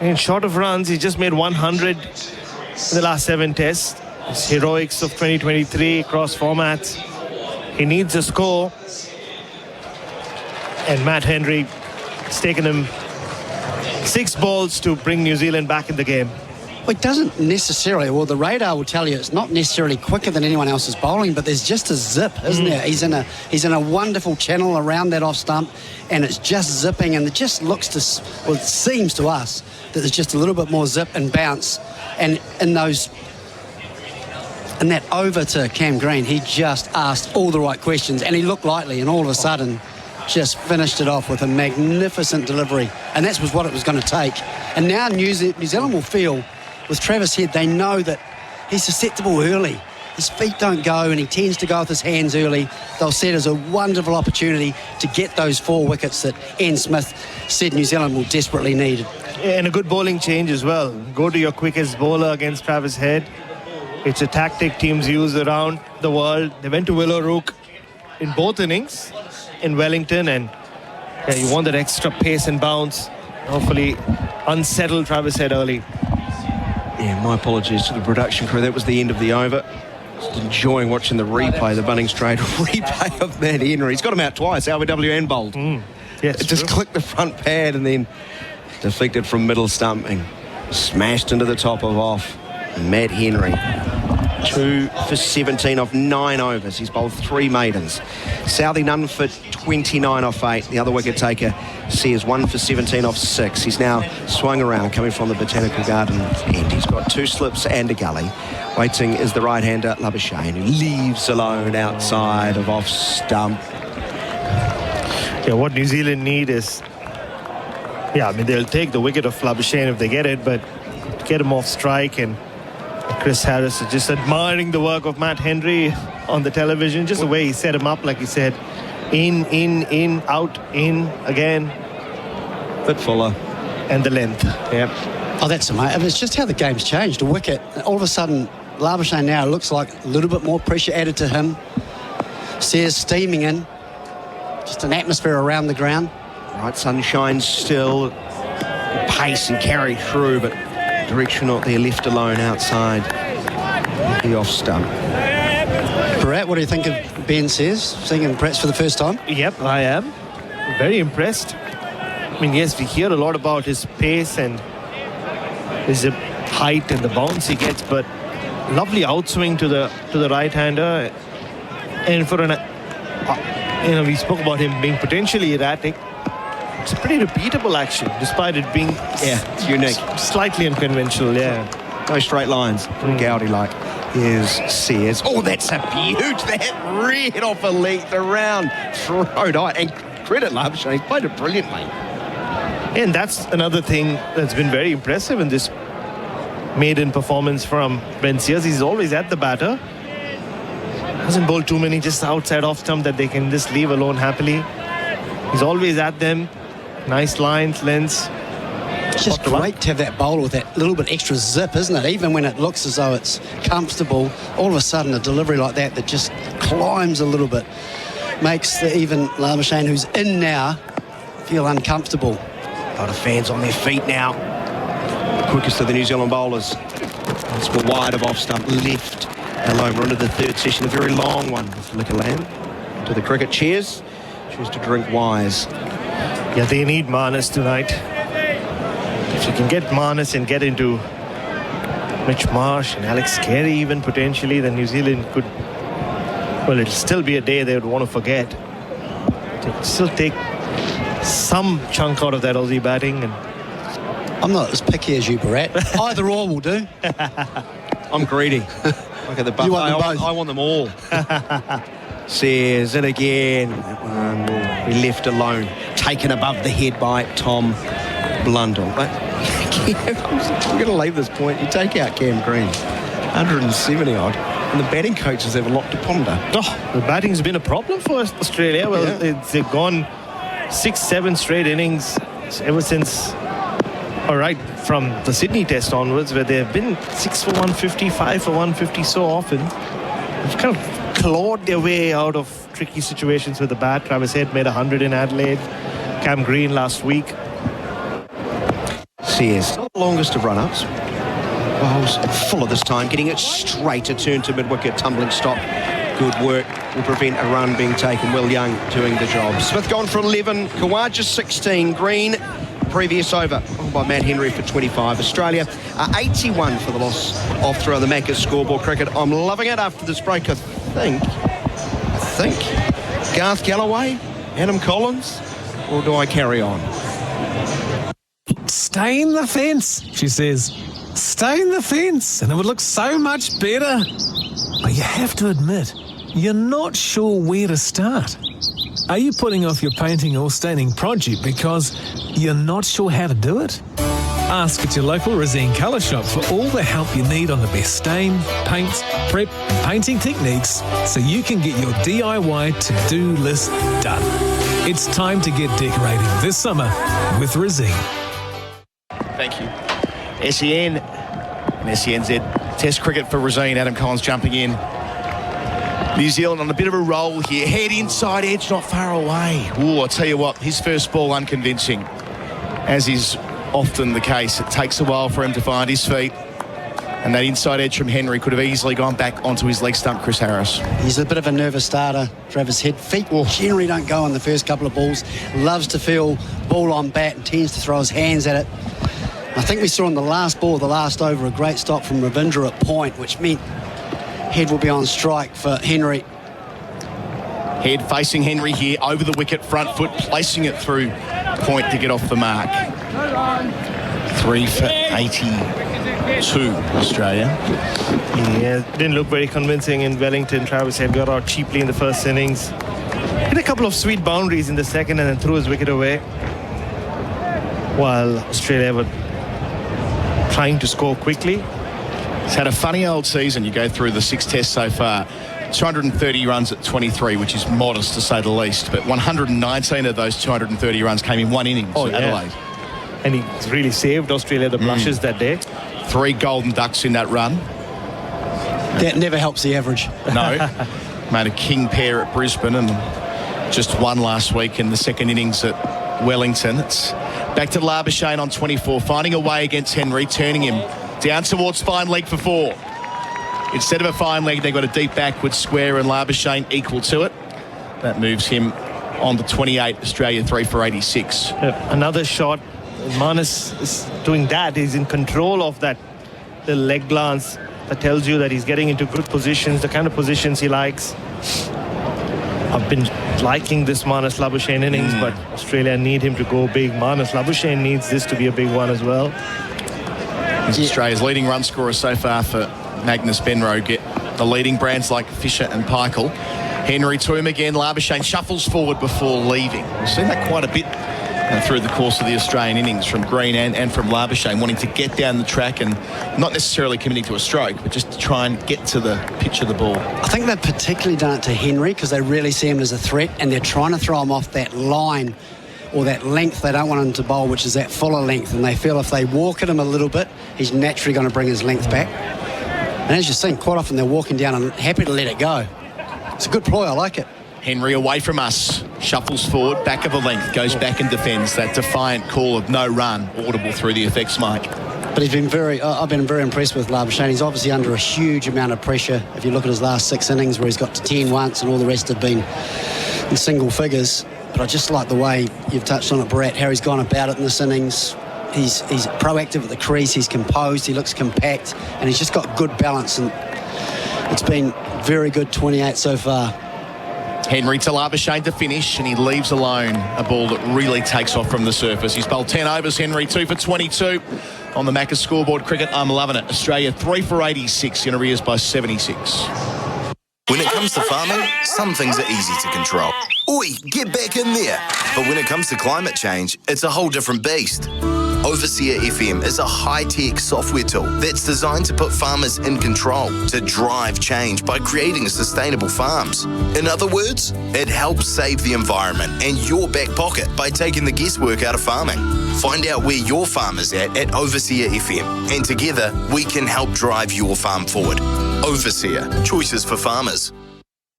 in short of runs, he just made 100 in the last 7 tests. His heroics of 2023 across formats. He needs a score. And Matt Henry, it's taken him 6 balls to bring New Zealand back in the game. Well, it doesn't necessarily, well, the radar will tell you it's not necessarily quicker than anyone else's bowling, but there's just a zip, isn't there? He's in a wonderful channel around that off stump, and it's just zipping, and it just looks to, well, it seems to us that there's just a little bit more zip and bounce, and in that over to Cam Green, he just asked all the right questions, and he looked lightly, and all of a sudden just finished it off with a magnificent delivery, and that was what it was going to take. And now New Zealand will feel, with Travis Head, they know that he's susceptible early. His feet don't go, and he tends to go with his hands early. They'll see it as a wonderful opportunity to get those 4 wickets that Ian Smith said New Zealand will desperately need. And a good bowling change as well. Go to your quickest bowler against Travis Head. It's a tactic teams use around the world. They went to Willow Rook in both innings in Wellington, and you want that extra pace and bounce. Hopefully unsettle Travis Head early. Yeah, my apologies to the production crew. That was the end of the over. Just enjoying watching the replay, the Bunnings trade replay of Matt Henry. He's got him out twice, LBW and bowled. Yes, it just clicked the front pad and then deflected from middle stumping. Smashed into the top of off. Matt Henry, 2 for 17 off 9 overs. He's bowled 3 maidens. Southey none for 29 off 8. The other wicket taker, Sears, 1 for 17 off 6. He's now swung around, coming from the Botanical Garden end. He's got 2 slips and a gully. Waiting is the right-hander, Labuschagne, who leaves alone outside of off stump. Yeah, what New Zealand need is, I mean, they'll take the wicket of Labuschagne if they get it, but get him off strike. And Chris Harris is just admiring the work of Matt Henry on the television, just the way he set him up, like he said, in, out, in, again. Bit fuller. And the length. Yep. Oh, that's amazing. It's just how the game's changed. A wicket, all of a sudden, Labuschagne now looks like a little bit more pressure added to him. Sears steaming in. Just an atmosphere around the ground. Right, sunshine still. Pace and carry through, but direction not there, left alone outside the off stump. Bharat, what do you think of Ben Sears, seeing him perhaps for the first time? Yep, I am. Very impressed. I mean, yes, we hear a lot about his pace and his height and the bounce he gets, but lovely outswing to the right-hander. And for an, we spoke about him being potentially erratic. It's a pretty repeatable action, despite it being it's unique, slightly unconventional. Yeah, no straight lines. Gowdy like. Here's Sears. Oh, that's a beaut. That red off a length around. Thrown out. And credit Labuschagne, he's played it brilliantly. And that's another thing that's been very impressive in this maiden performance from Ben Sears. He's always at the batter. Hasn't bowled too many just outside off stump that they can just leave alone happily. He's always at them. Nice lines, lengths. It's just great to have that bowler with that little bit extra zip, isn't it? Even when it looks as though it's comfortable, all of a sudden a delivery like that just climbs a little bit. Makes even Labuschagne, who's in now, feel uncomfortable. A lot of fans on their feet now. The quickest of the New Zealand bowlers. It's wide of off stump left. Hello, we're into the third session, a very long one with Liquorland. To the cricket chairs. Choose to drink wise. Yeah, they need Marnus tonight. If you can get Marnus and get into Mitch Marsh and Alex Carey even potentially, then New Zealand could, well, it'll still be a day they would want to forget. They could still take some chunk out of that Aussie batting. And I'm not as picky as you, Bharat. Either or will do. I'm greedy. Look at the buffet. I want them all. Says it again. That one will be left alone. Taken above the head by Tom Blundell. I'm going to leave this point. You take out Cam Green, 170 odd, and the batting coaches have a lot to ponder. Oh, the batting's been a problem for Australia. Well, they've gone 6-7 straight innings ever since, all right, from the Sydney Test onwards, where they've been 6 for 150, 5 for 150 so often. They've kind of clawed their way out of tricky situations with the bat. Travis Head made 100 in Adelaide. Cam Green last week. Sears, not the longest of run-ups. Bowles fuller this time, getting it straight, a turn to mid-wicket, tumbling stop. Good work will prevent a run being taken. Will Young doing the job. Smith gone for 11, Kawaja 16, Green previous over by Matt Henry for 25. Australia 81 for the loss off throw the Macca's scoreboard cricket. I'm loving it after this break. I think Garth Galloway, Adam Collins, or do I carry on? Stay in the fence, she says. Stay in the fence and it would look so much better. But you have to admit, you're not sure where to start. Are you putting off your painting or staining project because you're not sure how to do it? Ask at your local Resene colour shop for all the help you need on the best stain, paint, prep and painting techniques so you can get your DIY to-do list done. It's time to get decorating this summer with Resene. Thank you. SEN and SENZ Test cricket for Resene. Adam Collins jumping in. New Zealand on a bit of a roll here. Head inside edge, not far away. Ooh, I'll tell you what, his first ball unconvincing. As is often the case, it takes a while for him to find his feet. And that inside edge from Henry could have easily gone back onto his leg stump, Chris Harris. He's a bit of a nervous starter, Travis Head. Feet generally don't go on the first couple of balls. Loves to feel ball on bat and tends to throw his hands at it. I think we saw on the last ball, the last over, a great stop from Ravindra at point, which meant Head will be on strike for Henry. Head facing Henry here, over the wicket, front foot, placing it through point to get off the mark. 3 for 82, Australia. Yeah, didn't look very convincing in Wellington. Travis Head got out cheaply in the first innings. Hit a couple of sweet boundaries in the second and then threw his wicket away. While Australia were trying to score quickly. He's had a funny old season. You go through the 6 tests so far. 230 runs at 23, which is modest to say the least. But 119 of those 230 runs came in one innings at Adelaide. And he really saved Australia the blushes that day. 3 golden ducks in that run. That never helps the average. No. Made a king pair at Brisbane and just won last week in the second innings at Wellington. It's back to Labuschagne on 24, finding a way against Henry, turning him down towards fine leg for 4. Instead of a fine leg, they got a deep backward square and Labuschagne equal to it. That moves him on to 28, Australia 3 for 86. Another shot. Marnus is doing that. He's in control of that little leg glance that tells you that he's getting into good positions, the kind of positions he likes. I've been liking this Marnus Labuschagne innings, but Australia need him to go big. Marnus Labuschagne needs this to be a big one as well. He's Australia's leading run scorer so far for Magnus Benroe. Get the leading brands like Fisher and Peichel. Henry to him again. Labuschagne shuffles forward before leaving. We've seen that quite a bit through the course of the Australian innings from Green and from Labuschagne, wanting to get down the track and not necessarily committing to a stroke, but just to try and get to the pitch of the ball. I think they've particularly done it to Henry because they really see him as a threat and they're trying to throw him off that line or that length they don't want him to bowl, which is that fuller length, and they feel if they walk at him a little bit, he's naturally going to bring his length back. And as you've seen, quite often they're walking down and happy to let it go. It's a good ploy, I like it. Henry away from us, shuffles forward, back of a length, goes back and defends. That defiant call of no run, audible through the effects mic. But he's been I've been very impressed with Labuschagne. He's obviously under a huge amount of pressure. If you look at his last 6 innings where he's got to 10 once and all the rest have been in single figures. But I just like the way you've touched on it, Bharat, how he's gone about it in this innings. He's proactive at the crease, he's composed, he looks compact, and he's just got good balance. And it's been very good 28 so far. Henry to Labuschagne to finish, and he leaves alone a ball that really takes off from the surface. He's bowled 10 overs, Henry, 2 for 22. On the Macca's scoreboard cricket, I'm loving it. Australia 3 for 86, in arrears by 76. When it comes to farming, some things are easy to control. Oi, get back in there. But when it comes to climate change, it's a whole different beast. Overseer FM is a high-tech software tool that's designed to put farmers in control, to drive change by creating sustainable farms. In other words, it helps save the environment and your back pocket by taking the guesswork out of farming. Find out where your farm is at Overseer FM, and together we can help drive your farm forward. Overseer, choices for farmers.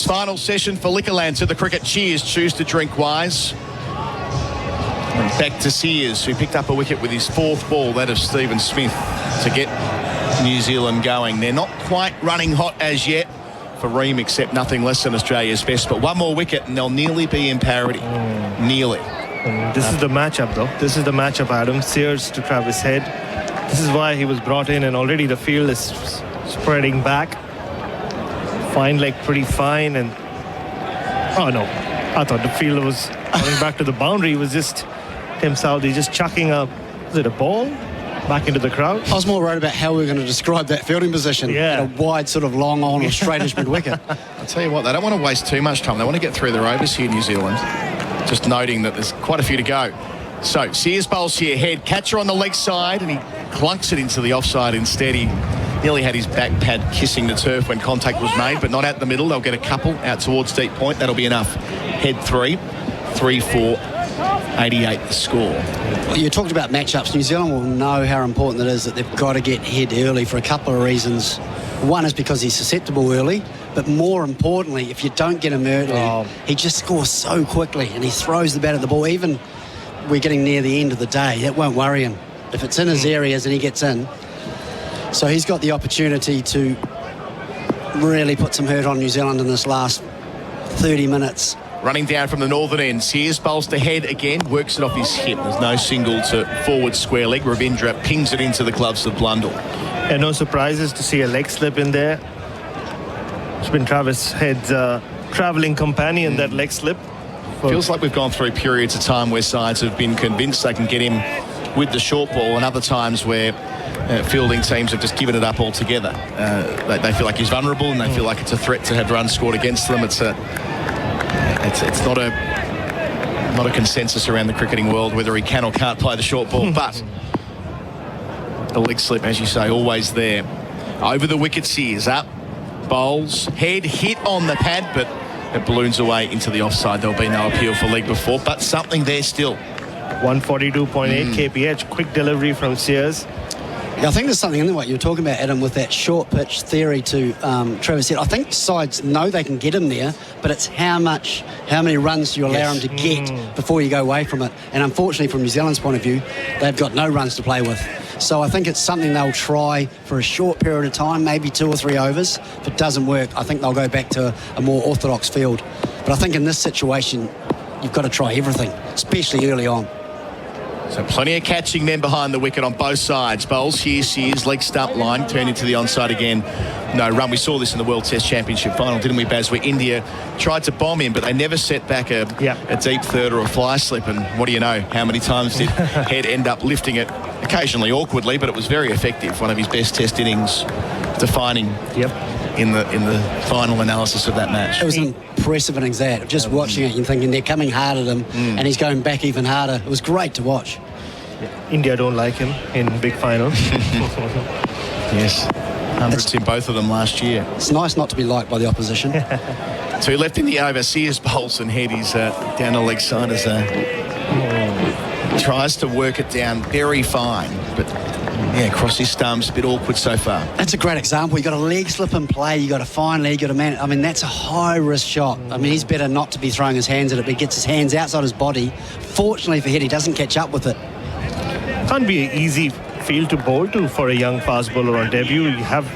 Final session for Liquorland to the cricket. Cheers, choose to drink wise. And back to Sears, who picked up a wicket with his 4th ball, that of Stephen Smith, to get New Zealand going. They're not quite running hot as yet for Ream, except nothing less than Australia's best. But one more wicket and they'll nearly be in parity. Nearly. This is the matchup, though. This is the matchup, Adam. Sears to Travis Head. This is why he was brought in, and already the field is spreading back. Fine leg, pretty fine, and oh no, I thought the field was coming back to the boundary. It was just Tim Southee just chucking a ball back into the crowd. I was more worried about how we were going to describe that fielding position. Yeah, a wide sort of long on or straightish mid wicket. I'll tell you what, they don't want to waste too much time. They want to get through their overs here, New Zealand. Just noting that there's quite a few to go. So Sears bowls here, Head, catcher on the leg side, and he clunks it into the offside instead. He nearly had his back pad kissing the turf when contact was made, but not out the middle. They'll get a couple out towards deep point. That'll be enough. Head 3 for 88 the score. Well, you talked about matchups. New Zealand will know how important it is that they've got to get Head early for a couple of reasons. One is because he's susceptible early, but more importantly, if you don't get him early, he just scores so quickly and he throws the bat at the ball. Even we're getting near the end of the day, that won't worry him. If it's in his areas and he gets in. So he's got the opportunity to really put some hurt on New Zealand in this last 30 minutes. Running down from the northern end, Sears bowls to Head again, works it off his hip. There's no single to forward square leg. Ravindra pings it into the gloves of Blundell. And no surprises to see a leg slip in there. It's been Travis Head's travelling companion, that leg slip. Feels like we've gone through periods of time where sides have been convinced they can get him with the short ball, and other times where fielding teams have just given it up altogether. They feel like he's vulnerable and they feel like it's a threat to have runs scored against them. It's not a consensus around the cricketing world whether he can or can't play the short ball, but the leg slip, as you say, always there. Over the wicket, Sears up, bowls, Head hit on the pad, but it balloons away into the offside. There'll be no appeal for leg before, but something there still. 142.8 kph, quick delivery from Sears. Yeah, I think there's something in what you were talking about, Adam, with that short pitch theory to Travis Head. I think sides know they can get him there, but it's how many runs do you allow him to get before you go away from it. And unfortunately, from New Zealand's point of view, they've got no runs to play with. So I think it's something they'll try for a short period of time, maybe 2 or 3 overs. If it doesn't work, I think they'll go back to a more orthodox field. But I think in this situation, you've got to try everything, especially early on. So plenty of catching men behind the wicket on both sides. Bowles, here she is, leg stump line, turned into the onside again. No run. We saw this in the World Test Championship final, didn't we, Baz, where India tried to bomb him, but they never set back a deep third or a fly slip. And what do you know? How many times did Head end up lifting it? Occasionally awkwardly, but it was very effective. One of his best Test innings, defining in the final analysis of that match. It was an impressive innings, that. Just watching it and thinking they're coming hard at him, and he's going back even harder. It was great to watch. India don't like him in big finals. Yes. Hundreds in both of them last year. It's nice not to be liked by the opposition. 2 left in the over. Sears, Bowles and Head. He's down the leg side as tries to work it down very fine, but across his stumps, a bit awkward so far. That's a great example. You got a leg slip in play, you got a fine leg, you got a man. I mean, that's a high risk shot. I mean, he's better not to be throwing his hands at it, but he gets his hands outside his body. Fortunately for Head, he doesn't catch up with it. Can't be an easy field to bowl to for a young fast bowler on debut. You have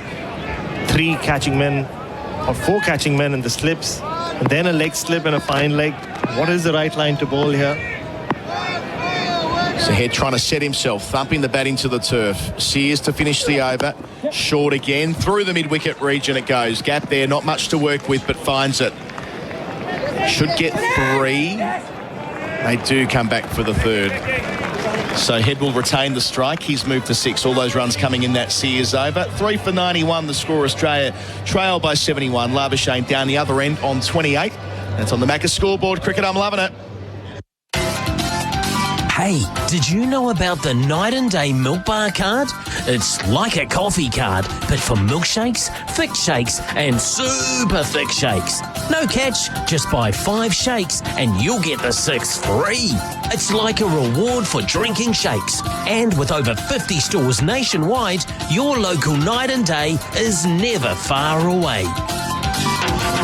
3 catching men or 4 catching men in the slips, and then a leg slip and a fine leg. What is the right line to bowl here? So Head trying to set himself, thumping the bat into the turf. Sears to finish the over. Short again, through the mid-wicket region it goes. Gap there, not much to work with, but finds it. Should get 3. They do come back for the 3rd. So Head will retain the strike. He's moved to 6. All those runs coming in that Sears over. 3 for 91, the score. Australia trail by 71. Labuschagne down the other end on 28. That's on the Macca scoreboard. Cricket, I'm loving it. Hey, did you know about the Night and Day Milk Bar card? It's like a coffee card, but for milkshakes, thick shakes, and super thick shakes. No catch, just buy 5 shakes and you'll get the 6th free. It's like a reward for drinking shakes. And with over 50 stores nationwide, your local Night and Day is never far away.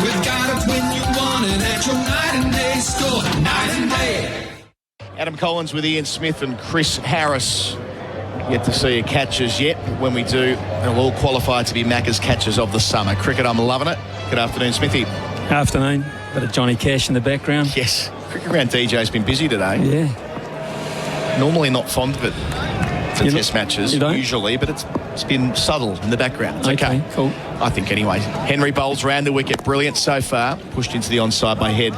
We've got it when you want it at your Night and Day store. Night and Day. Adam Collins with Ian Smith and Chris Harris. Yet to see a catches yet. When we do, they'll all qualify to be Macca's catches of the summer. Cricket, I'm loving it. Good afternoon, Smithy. Afternoon. Bit of Johnny Cash in the background. Yes. Cricket Ground DJ's been busy today. Yeah. Normally not fond of it for test matches, usually, but it's been subtle in the background. It's okay. Cool. I think anyway. Henry bowls round the wicket. Brilliant so far. Pushed into the onside by Head.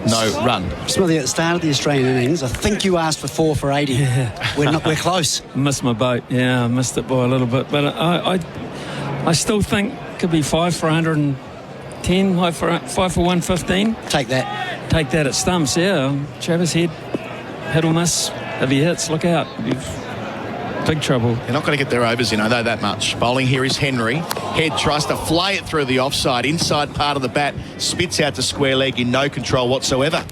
No run. Smithy, at the start of the Australian innings, I think you asked for 4 for 80. Yeah. We're close. Missed my boat. Yeah, I missed it by a little bit. But I still think could be 5 for 110, 5 for 115. Take that. Take that at stumps, yeah. Travis Head, hit or miss. If he hits, look out. Big trouble. They're not going to get their overs in, I know that much. Bowling here is Henry. Head tries to fly it through the offside. Inside part of the bat. Spits out to square leg in no control whatsoever.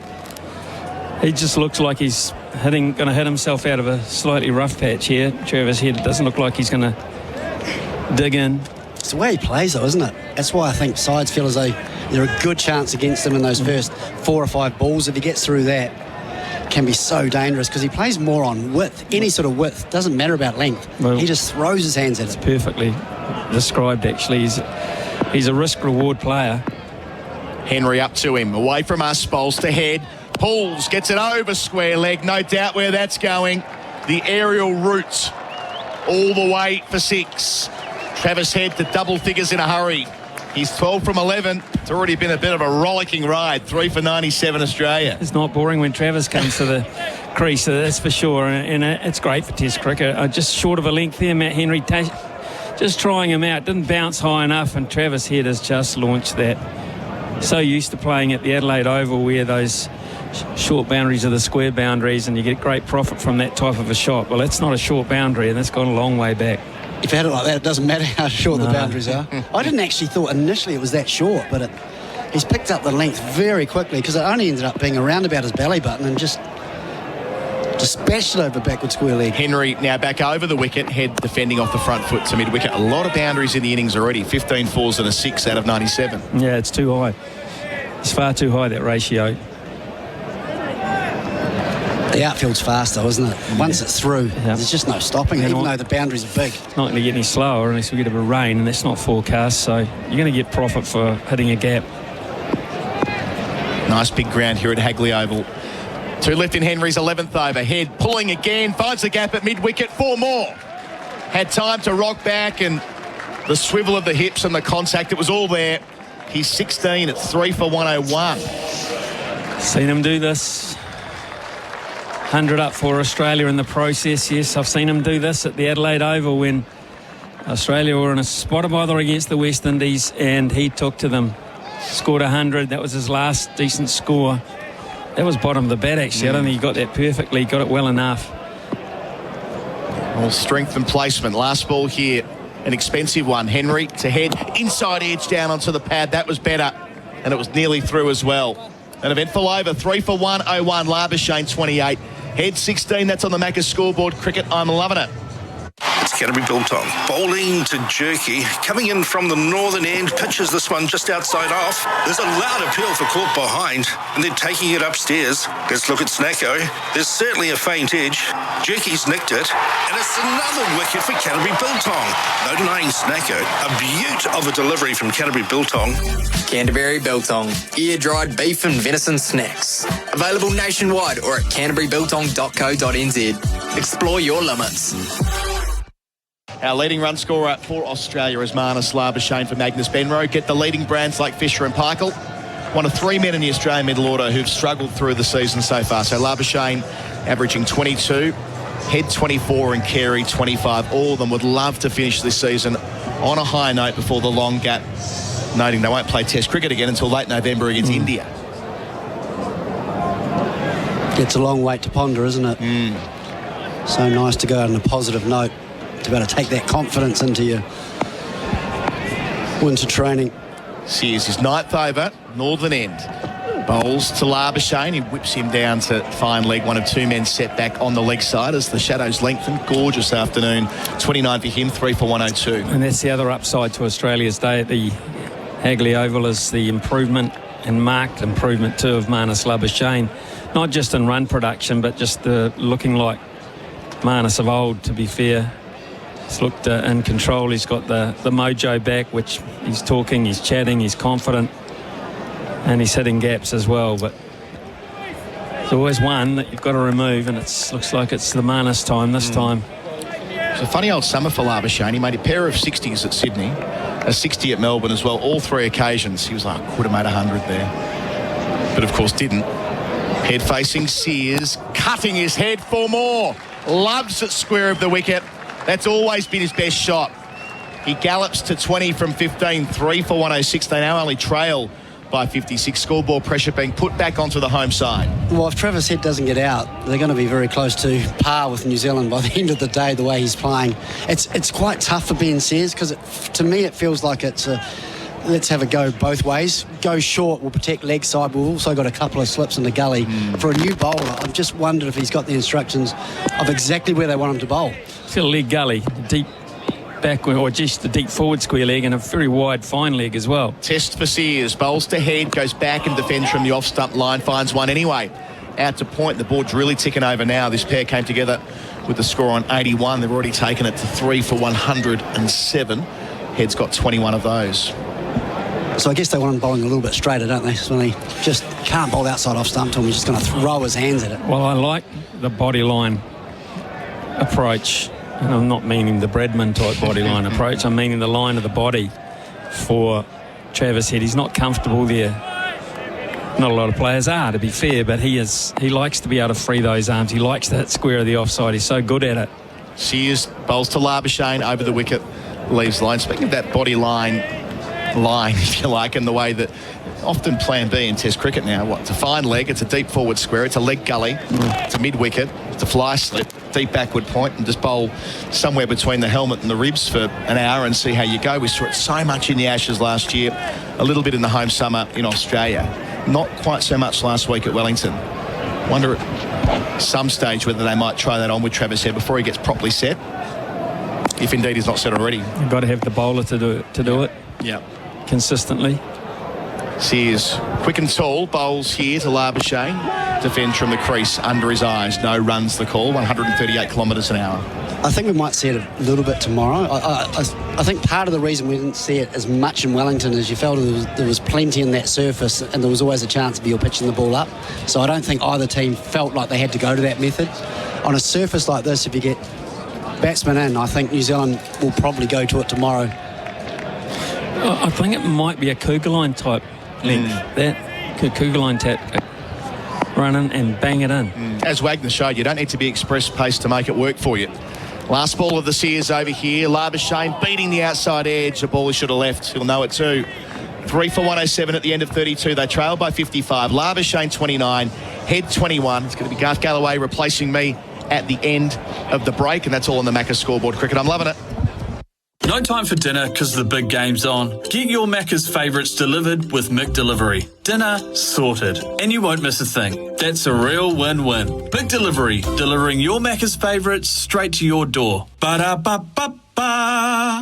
He just looks like he's going to hit himself out of a slightly rough patch here. Travis Head, it doesn't look like he's going to dig in. It's the way he plays, though, isn't it? That's why I think sides feel as though they're a good chance against him in those first 4 or 5 balls. If he gets through that, can be so dangerous because he plays more on width. Any sort of width, doesn't matter about length. Well, he just throws his hands at it. It's perfectly described, actually. He's a risk-reward player. Henry up to him, away from us, bowls to Head, pulls, gets it over square leg, no doubt where that's going. The aerial route all the way for 6. Travis Head to double figures in a hurry. He's 12 from 11. It's already been a bit of a rollicking ride. 3 for 97 Australia. It's not boring when Travis comes to the crease, so that's for sure. And it's great for Test cricket. Just short of a length there, Matt Henry just trying him out. Didn't bounce high enough, and Travis Head has just launched that. So used to playing at the Adelaide Oval where those short boundaries are the square boundaries and you get great profit from that type of a shot. Well, that's not a short boundary, and that's gone a long way back. If you had it like that, it doesn't matter how short the boundaries are. I didn't actually thought initially it was that short, but he's picked up the length very quickly because it only ended up being around about his belly button and just Dispatched it over backward square leg. Henry now back over the wicket, head defending off the front foot to mid-wicket. A lot of boundaries in the innings already. 15 fours and a 6 out of 97. Yeah, it's too high. It's far too high, that ratio. The outfield's fast though, isn't it? Once it's through, there's just no stopping it, even though the boundaries are big. It's not going to get any slower unless we get a bit of rain, and that's not forecast, so you're going to get profit for hitting a gap. Nice big ground here at Hagley Oval. 2 left in Henry's 11th over. Head pulling again, finds the gap at mid-wicket, 4 more. Had time to rock back, and the swivel of the hips and the contact, it was all there. He's 16 at 3 for 101. Seen him do this. 100 up for Australia in the process. Yes, I've seen him do this at the Adelaide Oval when Australia were in a spot of bother against the West Indies, and he took to them. Scored 100. That was his last decent score. That was bottom of the bat, actually. I don't think he got that perfectly. He got it well enough. All strength and placement. Last ball here, an expensive one. Henry to head, inside edge down onto the pad. That was better, and it was nearly through as well. An eventful over, 3 for 101. Labuschagne 28. Head 16, that's on the Macca's scoreboard. Cricket, I'm loving it. It's Canterbury Biltong. Bowling to Jerky. Coming in from the northern end. Pitches this one just outside off. There's a loud appeal for caught behind, and they're taking it upstairs. Let's look at Snacko. There's certainly a faint edge. Jerky's nicked it, and it's another wicket for Canterbury Biltong. No denying Snacko. A beaut of a delivery from Canterbury Biltong. Canterbury Biltong. Air-dried beef and venison snacks. Available nationwide or at canterburybiltong.co.nz. Explore your limits. Our leading run scorer for Australia is Marnus Labuschagne for Magnus Benroe. Get the leading brands like Fisher and Paykel. One of 3 men in the Australian middle order who've struggled through the season so far. So Labuschagne averaging 22, Head 24 and Carey 25. All of them would love to finish this season on a high note before the long gap, noting they won't play Test cricket again until late November against India. It's a long wait to ponder, isn't it? So nice to go out on a positive note, to be able to take that confidence into your winter training. Sears his 9th over, northern end. Bowls to Labuschagne. He whips him down to fine leg. One of 2 men set back on the leg side as the shadows lengthen. Gorgeous afternoon. 29 for him, 3 for 102. And that's the other upside to Australia's day at the Hagley Oval, is the improvement and marked improvement too of Marnus Labuschagne. Not just in run production, but just the looking like Marnus of old, to be fair. He's looked in control. He's got the mojo back, which he's talking, he's chatting, he's confident, and he's hitting gaps as well. But there's always one that you've got to remove, and it looks like it's the Marnus time this time. It's a funny old summer for Labuschagne. He made a pair of 60s at Sydney, a 60 at Melbourne as well, all 3 occasions. He was like, could have made 100 there. But of course didn't. Head facing Sears, cutting his head for more. Loves it square of the wicket. That's always been his best shot. He gallops to 20 from 15, 3 for 106. They now only trail by 56. Scoreboard pressure being put back onto the home side. Well, if Travis Head doesn't get out, they're going to be very close to par with New Zealand by the end of the day, the way he's playing. It's quite tough for Ben Sears, because to me it feels like it's let's have a go both ways. Go short, we'll protect leg side. We've also got a couple of slips in the gully. For a new bowler, I've just wondered if he's got the instructions of exactly where they want him to bowl. It's got a leg gully, deep back, or just a deep forward square leg, and a very wide fine leg as well. Test for Sears. Bowls to Head, goes back and defends from the off-stump line, finds one anyway. Out to point, the board's really ticking over now. This pair came together with the score on 81. They've already taken it to 3 for 107. Head's got 21 of those. So I guess they want him bowling a little bit straighter, don't they? So he just can't bowl outside off stump to him. He's just going to throw his hands at it. Well, I like the body line approach. And I'm not meaning the Bradman type body line approach. I'm meaning the line of the body for Travis Head. He's not comfortable there. Not a lot of players are, to be fair, but he likes to be able to free those arms. He likes to hit square of the offside. He's so good at it. Sears bowls to Labuschagne over the wicket, leaves line. Speaking of that body line, if you like, in the way that often plan B in Test cricket now. It's a fine leg, it's a deep forward square, it's a leg gully, it's a mid-wicket, it's a fly slip, deep backward point, and just bowl somewhere between the helmet and the ribs for an hour and see how you go. We saw it so much in the Ashes last year, a little bit in the home summer in Australia. Not quite so much last week at Wellington. Wonder at some stage whether they might try that on with Travis Head before he gets properly set, if indeed he's not set already. You've got to have the bowler to do it. Yeah. Consistently. Sears, quick and tall, bowls here to Labuschagne. Defends from the crease under his eyes. No runs the call, 138 kilometres an hour. I think we might see it a little bit tomorrow. I think part of the reason we didn't see it as much in Wellington is you felt there was plenty in that surface and there was always a chance of you pitching the ball up. So I don't think either team felt like they had to go to that method. On a surface like this, if you get batsmen in, I think New Zealand will probably go to it tomorrow. I think it might be a Kugelline type length. That Kugelline tap, run in and bang it in. As Wagner showed, you don't need to be express pace to make it work for you. Last ball of the Sears over here. Labuschagne beating the outside edge. A ball he should have left. He'll know it too. 3 for 107 at the end of 32. They trail by 55. Labuschagne 29. Head 21. It's going to be Garth Galloway replacing me at the end of the break. And that's all on the Macca's scoreboard cricket. I'm loving it. No time for dinner because the big game's on. Get your Macca's favourites delivered with McDelivery. Dinner sorted. And you won't miss a thing. That's a real win-win. McDelivery, delivering your Macca's favourites straight to your door. Ba-da-ba-ba-ba.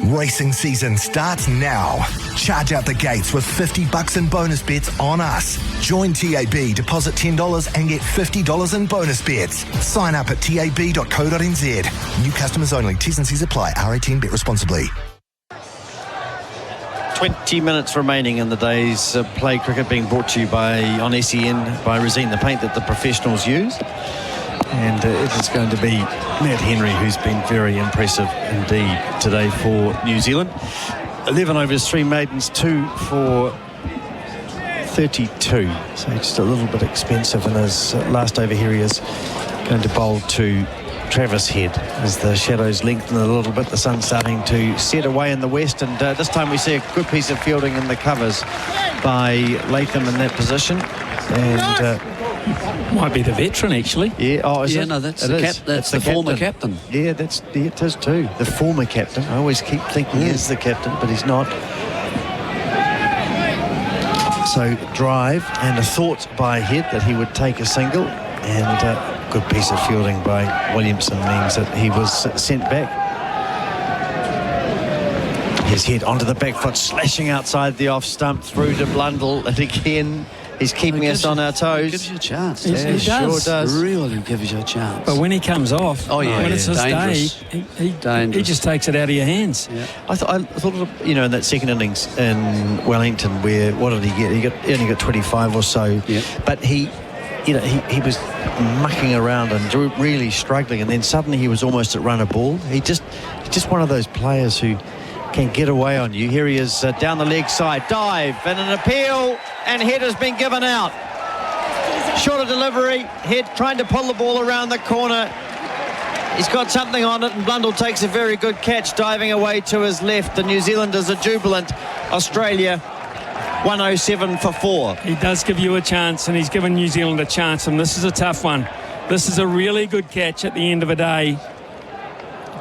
Racing season starts now. Charge out the gates with $50 in bonus bets on us. Join TAB, deposit $10 and get $50 in bonus bets. Sign up at tab.co.nz. New customers only. T's and C's apply. R18, bet responsibly. 20 minutes remaining in the day's play cricket, being brought to you on SEN by Resine, the paint that the professionals use. And it is going to be Matt Henry, who's been very impressive indeed today for New Zealand. 11 overs, 3 maidens, 2 for 32. So just a little bit expensive in his last over. Here he is going to bowl to Travis Head as the shadows lengthen a little bit. The sun's starting to set away in the west, and this time we see a good piece of fielding in the covers by Latham in that position. And might be the veteran, actually. Yeah. Oh, is it? No, that's That's the former captain. Yeah, it is too. The former captain. I always keep thinking he is the captain, but he's not. So drive and a thought by Head that he would take a single, and good piece of fielding by Williamson means that he was sent back. His head onto the back foot, slashing outside the off stump through to Blundell, and again he's keeping us on our toes. Gives you a chance. He does. Sure does. Really gives you a chance. But when he comes off, when it's his dangerous. day, he just takes it out of your hands. Yeah. I thought, in that second innings in Wellington, where what did he get? He only got 25 or so. Yeah. But he was mucking around and really struggling, and then suddenly he was almost at run a ball. He's just one of those players who can get away on you. Here he is down the leg side, dive and an appeal, and Head has been given out. Shorter delivery, Head trying to pull the ball around the corner. He's got something on it, and Blundell takes a very good catch, diving away to his left. The New Zealanders are jubilant. Australia 107 for 4. He does give you a chance, and he's given New Zealand a chance, and this is a tough one. This is a really good catch at the end of the day.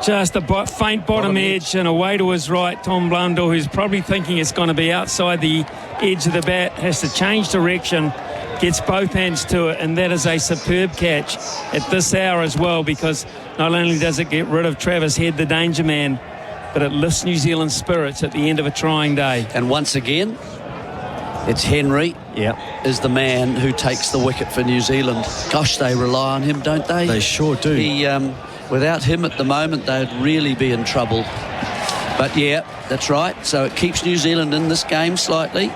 Just a faint bottom edge and away to his right. Tom Blundell, who's probably thinking it's going to be outside the edge of the bat, has to change direction, gets both hands to it, and that is a superb catch at this hour as well, because not only does it get rid of Travis Head, the danger man, but it lifts New Zealand's spirits at the end of a trying day. And once again, it's Henry is the man who takes the wicket for New Zealand. Gosh, they rely on him, don't they? They sure do. Without him at the moment, they'd really be in trouble. But yeah, that's right. So it keeps New Zealand in this game slightly.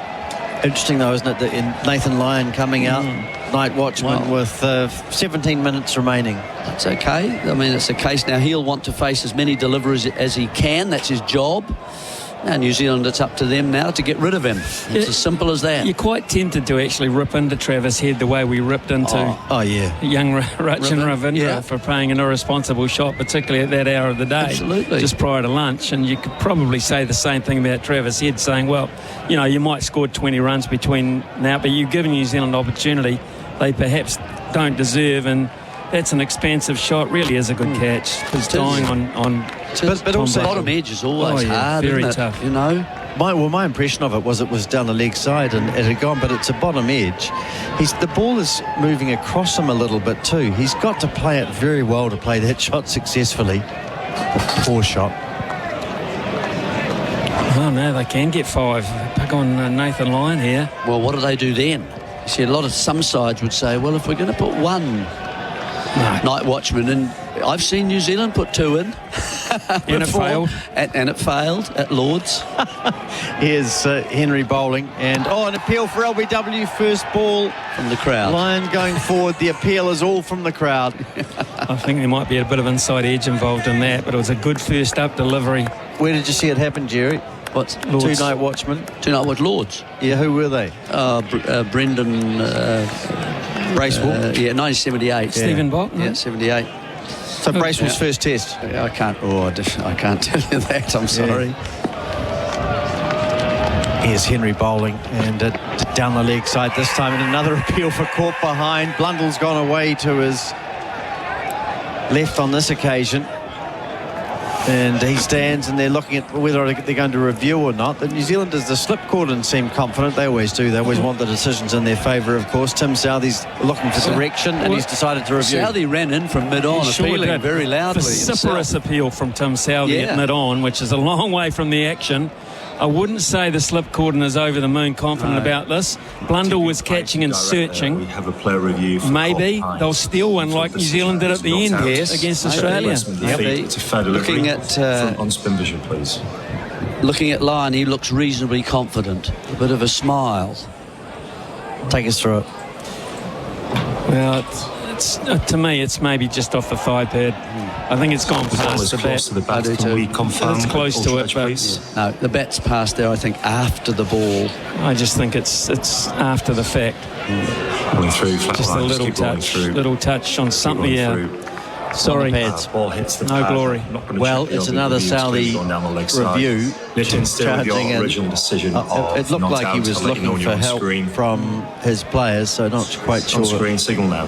Interesting though, isn't it, that in Nathan Lyon coming out, night watchman, with 17 minutes remaining. That's okay. I mean, it's a case now he'll want to face as many deliveries as he can. That's his job. Now New Zealand, it's up to them now to get rid of him. It's as simple as that. You're quite tempted to actually rip into Travis Head the way we ripped into young Rachin Ravindra for playing an irresponsible shot, particularly at that hour of the day. Absolutely. Just prior to lunch. And you could probably say the same thing about Travis Head, saying, well, you might score 20 runs between now, but you've given New Zealand opportunity they perhaps don't deserve, and that's an expensive shot. Really is a good catch. It's dying on but also bottom edge is always hard, very isn't it? tough. My impression of it was down the leg side and it had gone, but it's a bottom edge. The ball is moving across him a little bit too. He's got to play it very well to play that shot successfully. Poor shot. Oh no, they can get 5. Pick on Nathan Lyon here. Well, what do they do then? You see, some sides would say, well, if we're going to put one night watchman in, I've seen New Zealand put 2 in. And it failed. And it failed at Lord's. Here's Henry bowling. And, an appeal for LBW. First ball from the crowd. Lyon going forward. The appeal is all from the crowd. I think there might be a bit of inside edge involved in that, but it was a good first up delivery. Where did you see it happen, Jerry? What's Lord's? 2 night watchmen. 2 night watch Lords. Yeah, who were they? Brendan Bracewell. 1978. Stephen Bott. Yeah, 78. So Bracewell's first test. I can't tell you that. I'm sorry. Here's Henry bowling and down the leg side this time, and another appeal for caught behind. Blundell's gone away to his left on this occasion. And he stands and they're looking at whether they're going to review or not. The New Zealanders, the slip cordon, seem confident. They always do. They always want the decisions in their favour, of course. Tim Southey's looking for direction and he's decided to review. Southey ran in from mid-on, appealing very loudly. Vociferous appeal from Tim Southey at mid-on, which is a long way from the action. I wouldn't say the slip cordon is over the moon confident about this. Blundell was catching and searching. We have a player review. Maybe they'll steal one like New Zealand did at the end against Australia. It's a fair delivery. Looking at on spin vision, please. Looking at Lyon, he looks reasonably confident. A bit of a smile. Take us through it. Well, it's to me, it's maybe just off the thigh pad. I think it's gone past the bat. Can we confirm? It's close to it, but no, the bat's passed there. I think after the ball. I just think it's after the fact. Going through, just a little touch on something. Yeah. Sorry, ball hits the no glory. Well, it's another Southey review. Charging in. It looked like he was looking for help from his players, so not quite sure. On-screen signal now.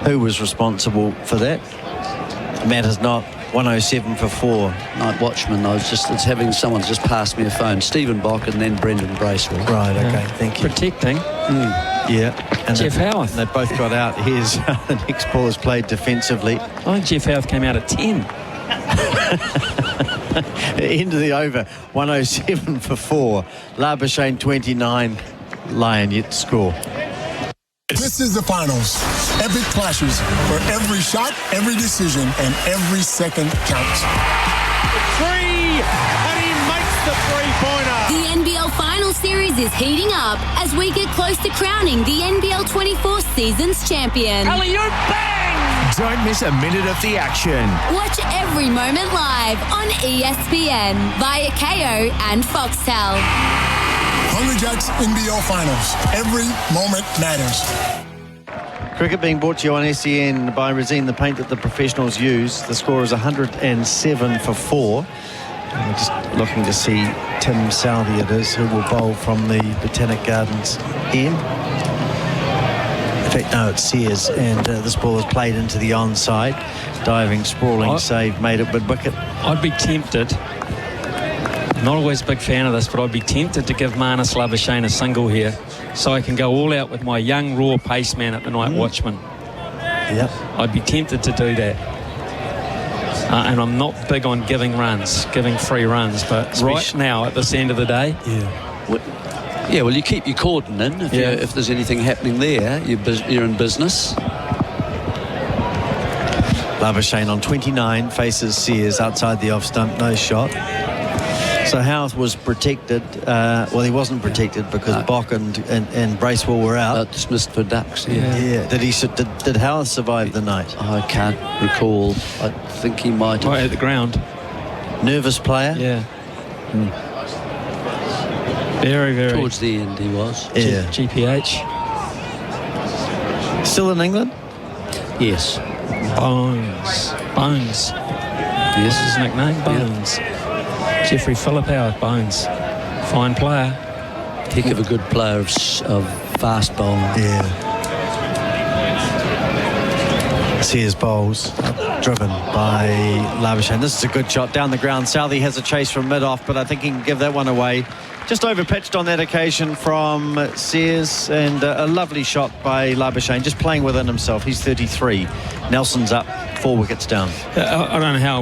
Who was responsible for that? Matters not. 107 for 4. Night watchman, it's having someone's just passed me a phone. Stephen Bock and then Brendan Bracewell. Right, okay, thank you. Protecting. Yeah. And Jeff Howarth. They both got out. Here's the next ball is played defensively. I think Jeff Howarth came out at 10. End of the over. 107 for 4. Labuschagne 29. Lyon yet to score. This is the finals. Epic clashes where every shot, every decision, and every second counts. 3, and he makes the three-pointer. The NBL Final Series is heating up as we get close to crowning the NBL 24 season's champion. Alley-oop, bang! Don't miss a minute of the action. Watch every moment live on ESPN, via KO and Foxtel. Hungry Jacks NBL Finals. Every moment matters. Cricket being brought to you on SEN by Resine, the paint that the professionals use. The score is 107 for 4. And we're just looking to see Tim Southey, it is, who will bowl from the Botanic Gardens end. In fact, no, it's Sears, and this ball is played into the onside. Diving, sprawling save, made it with wicket. I'd be tempted. Not always a big fan of this, but I'd be tempted to give Marnus Labuschagne a single here, so I can go all out with my young raw pace man at the night watchman. Yep. I'd be tempted to do that. And I'm not big on giving free runs, but right now at this end of the day, well, you keep your cordon in if there's anything happening there. You're in business. Labuschagne on 29 faces Sears outside the off stump, no shot. So Howarth was protected. Well, he wasn't protected because Bock and Bracewell were out. Dismissed for ducks. Yeah. Did Howarth survive the night? I can't recall. I think he might have. Right at the ground. Nervous player. Yeah. Very, very. Towards the end, he was. Yeah. GPH. Still in England? Yes. Bones. Yes. His nickname, Bones. Jeffrey Phillip Howard, Bones. Fine player. Heck of a good player of fast bowling. Yeah. Sears bowls, driven by Labuschagne. This is a good shot down the ground. Southey has a chase from mid-off, but I think he can give that one away. Just over-pitched on that occasion from Sears, and a lovely shot by Labuschagne, just playing within himself. He's 33. Nelson's up, 4 wickets down. I don't know how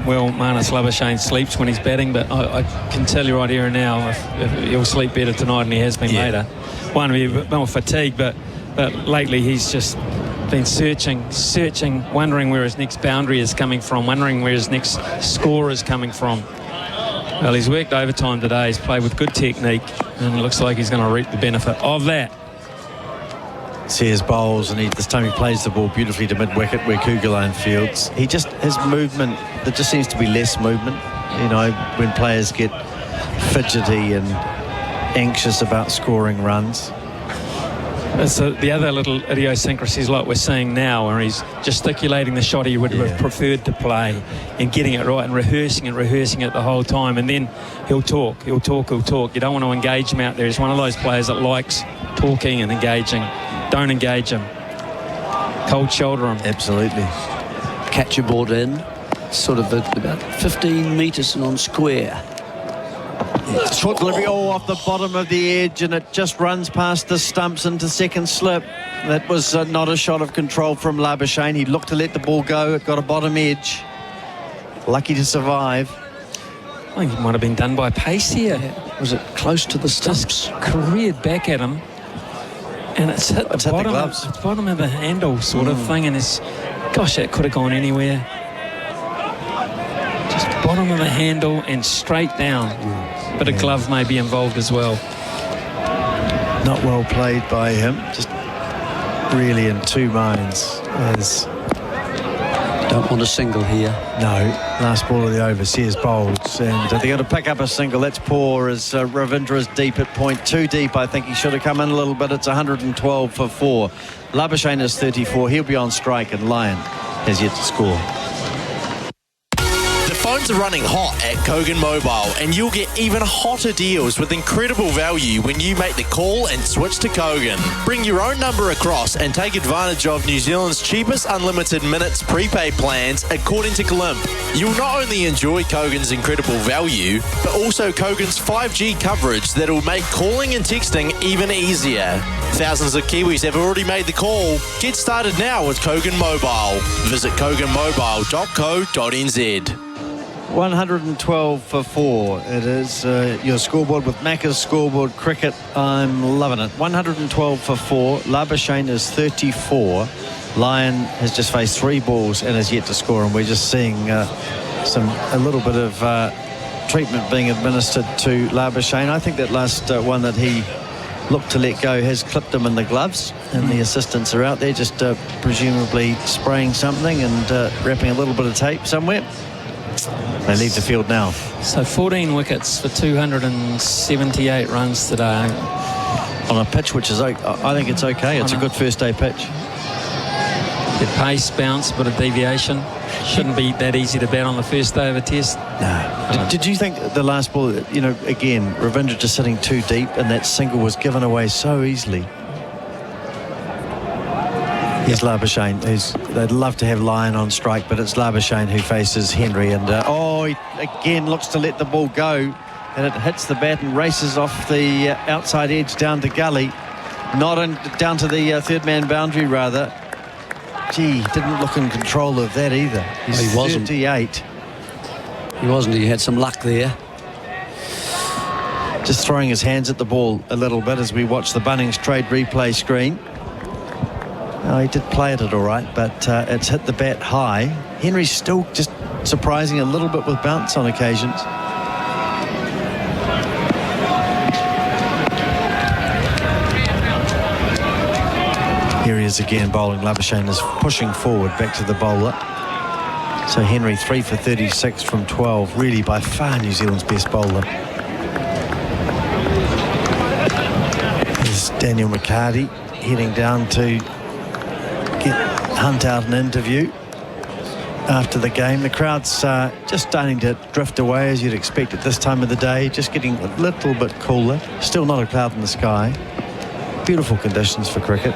well Marnus Labuschagne sleeps when he's batting, but I can tell you right here and now, if he'll sleep better tonight than he has been later. One, a bit more fatigue, but lately he's just been searching, wondering where his next boundary is coming from, wondering where his next score is coming from. Well, he's worked overtime today. He's played with good technique, and it looks like he's going to reap the benefit of that. Sears bowls, and this time he plays the ball beautifully to mid-wicket where Kugelane fields. His movement, there just seems to be less movement. You know, when players get fidgety and anxious about scoring runs. It's the other little idiosyncrasies like we're seeing now, where he's gesticulating the shot he would have preferred to play and getting it right and rehearsing it the whole time, and then he'll talk. You don't want to engage him out there. He's one of those players that likes talking and engaging. Don't engage him. Cold shoulder him. Absolutely. Catcher brought in, sort of about 15 metres on square. Short delivery off the bottom of the edge, and it just runs past the stumps into second slip. That was not a shot of control from Labuschagne. He looked to let the ball go. It got a bottom edge. Lucky to survive. I think it might have been done by pace here. Yeah. Was it close to the stumps? Just careered back at him, and it's hit the bottom of the handle sort of thing, and gosh, that could have gone anywhere. Just bottom of the handle and straight down. But a glove may be involved as well. Not well played by him. Just really in two minds. Don't want a single here. No. Last ball of the over. Sears bowls, and they're going to pick up a single. That's poor as Ravindra is deep at point. Too deep. I think he should have come in a little bit. It's 112 for 4. Labuschagne is 34. He'll be on strike, and Lyon has yet to score. Phones are running hot at Kogan Mobile, and you'll get even hotter deals with incredible value when you make the call and switch to Kogan. Bring your own number across and take advantage of New Zealand's cheapest unlimited minutes prepaid plans according to Glimp. You'll not only enjoy Kogan's incredible value, but also Kogan's 5G coverage that'll make calling and texting even easier. Thousands of Kiwis have already made the call. Get started now with Kogan Mobile. Visit koganmobile.co.nz. 112 for 4. It is your scoreboard with Macca's scoreboard cricket. I'm loving it. 112 for 4. Labuschagne is 34. Lyon has just faced 3 balls and has yet to score, and we're just seeing a little bit of treatment being administered to Labuschagne. I think that last one that he looked to let go has clipped him in the gloves, and the assistants are out there just presumably spraying something and wrapping a little bit of tape somewhere. They leave the field now. So 14 wickets for 278 runs today. On a pitch which is, I think it's okay. It's a good first day pitch. Good pace, bounce, bit of deviation. Shouldn't be that easy to bat on the first day of a test. No. Did you think the last ball, again, Ravindra just sitting too deep, and that single was given away so easily? Here's Labuschagne, they'd love to have Lyon on strike, but it's Labuschagne who faces Henry, and he again looks to let the ball go, and it hits the bat and races off the outside edge down to gully, down to the third man boundary rather. Gee, didn't look in control of that either. He wasn't. 38. He wasn't. He had some luck there. Just throwing his hands at the ball a little bit as we watch the Bunnings trade replay screen. He did play it all right, but it's hit the bat high. Henry's still just surprising a little bit with bounce on occasions. Here he is again bowling. Labuschagne is pushing forward back to the bowler. So Henry 3 for 36 from 12. Really by far New Zealand's best bowler. There's Daniel McHardy heading down to hunt out an interview after the game. The crowd's just starting to drift away, as you'd expect at this time of the day, just getting a little bit cooler. Still not a cloud in the sky. Beautiful conditions for cricket.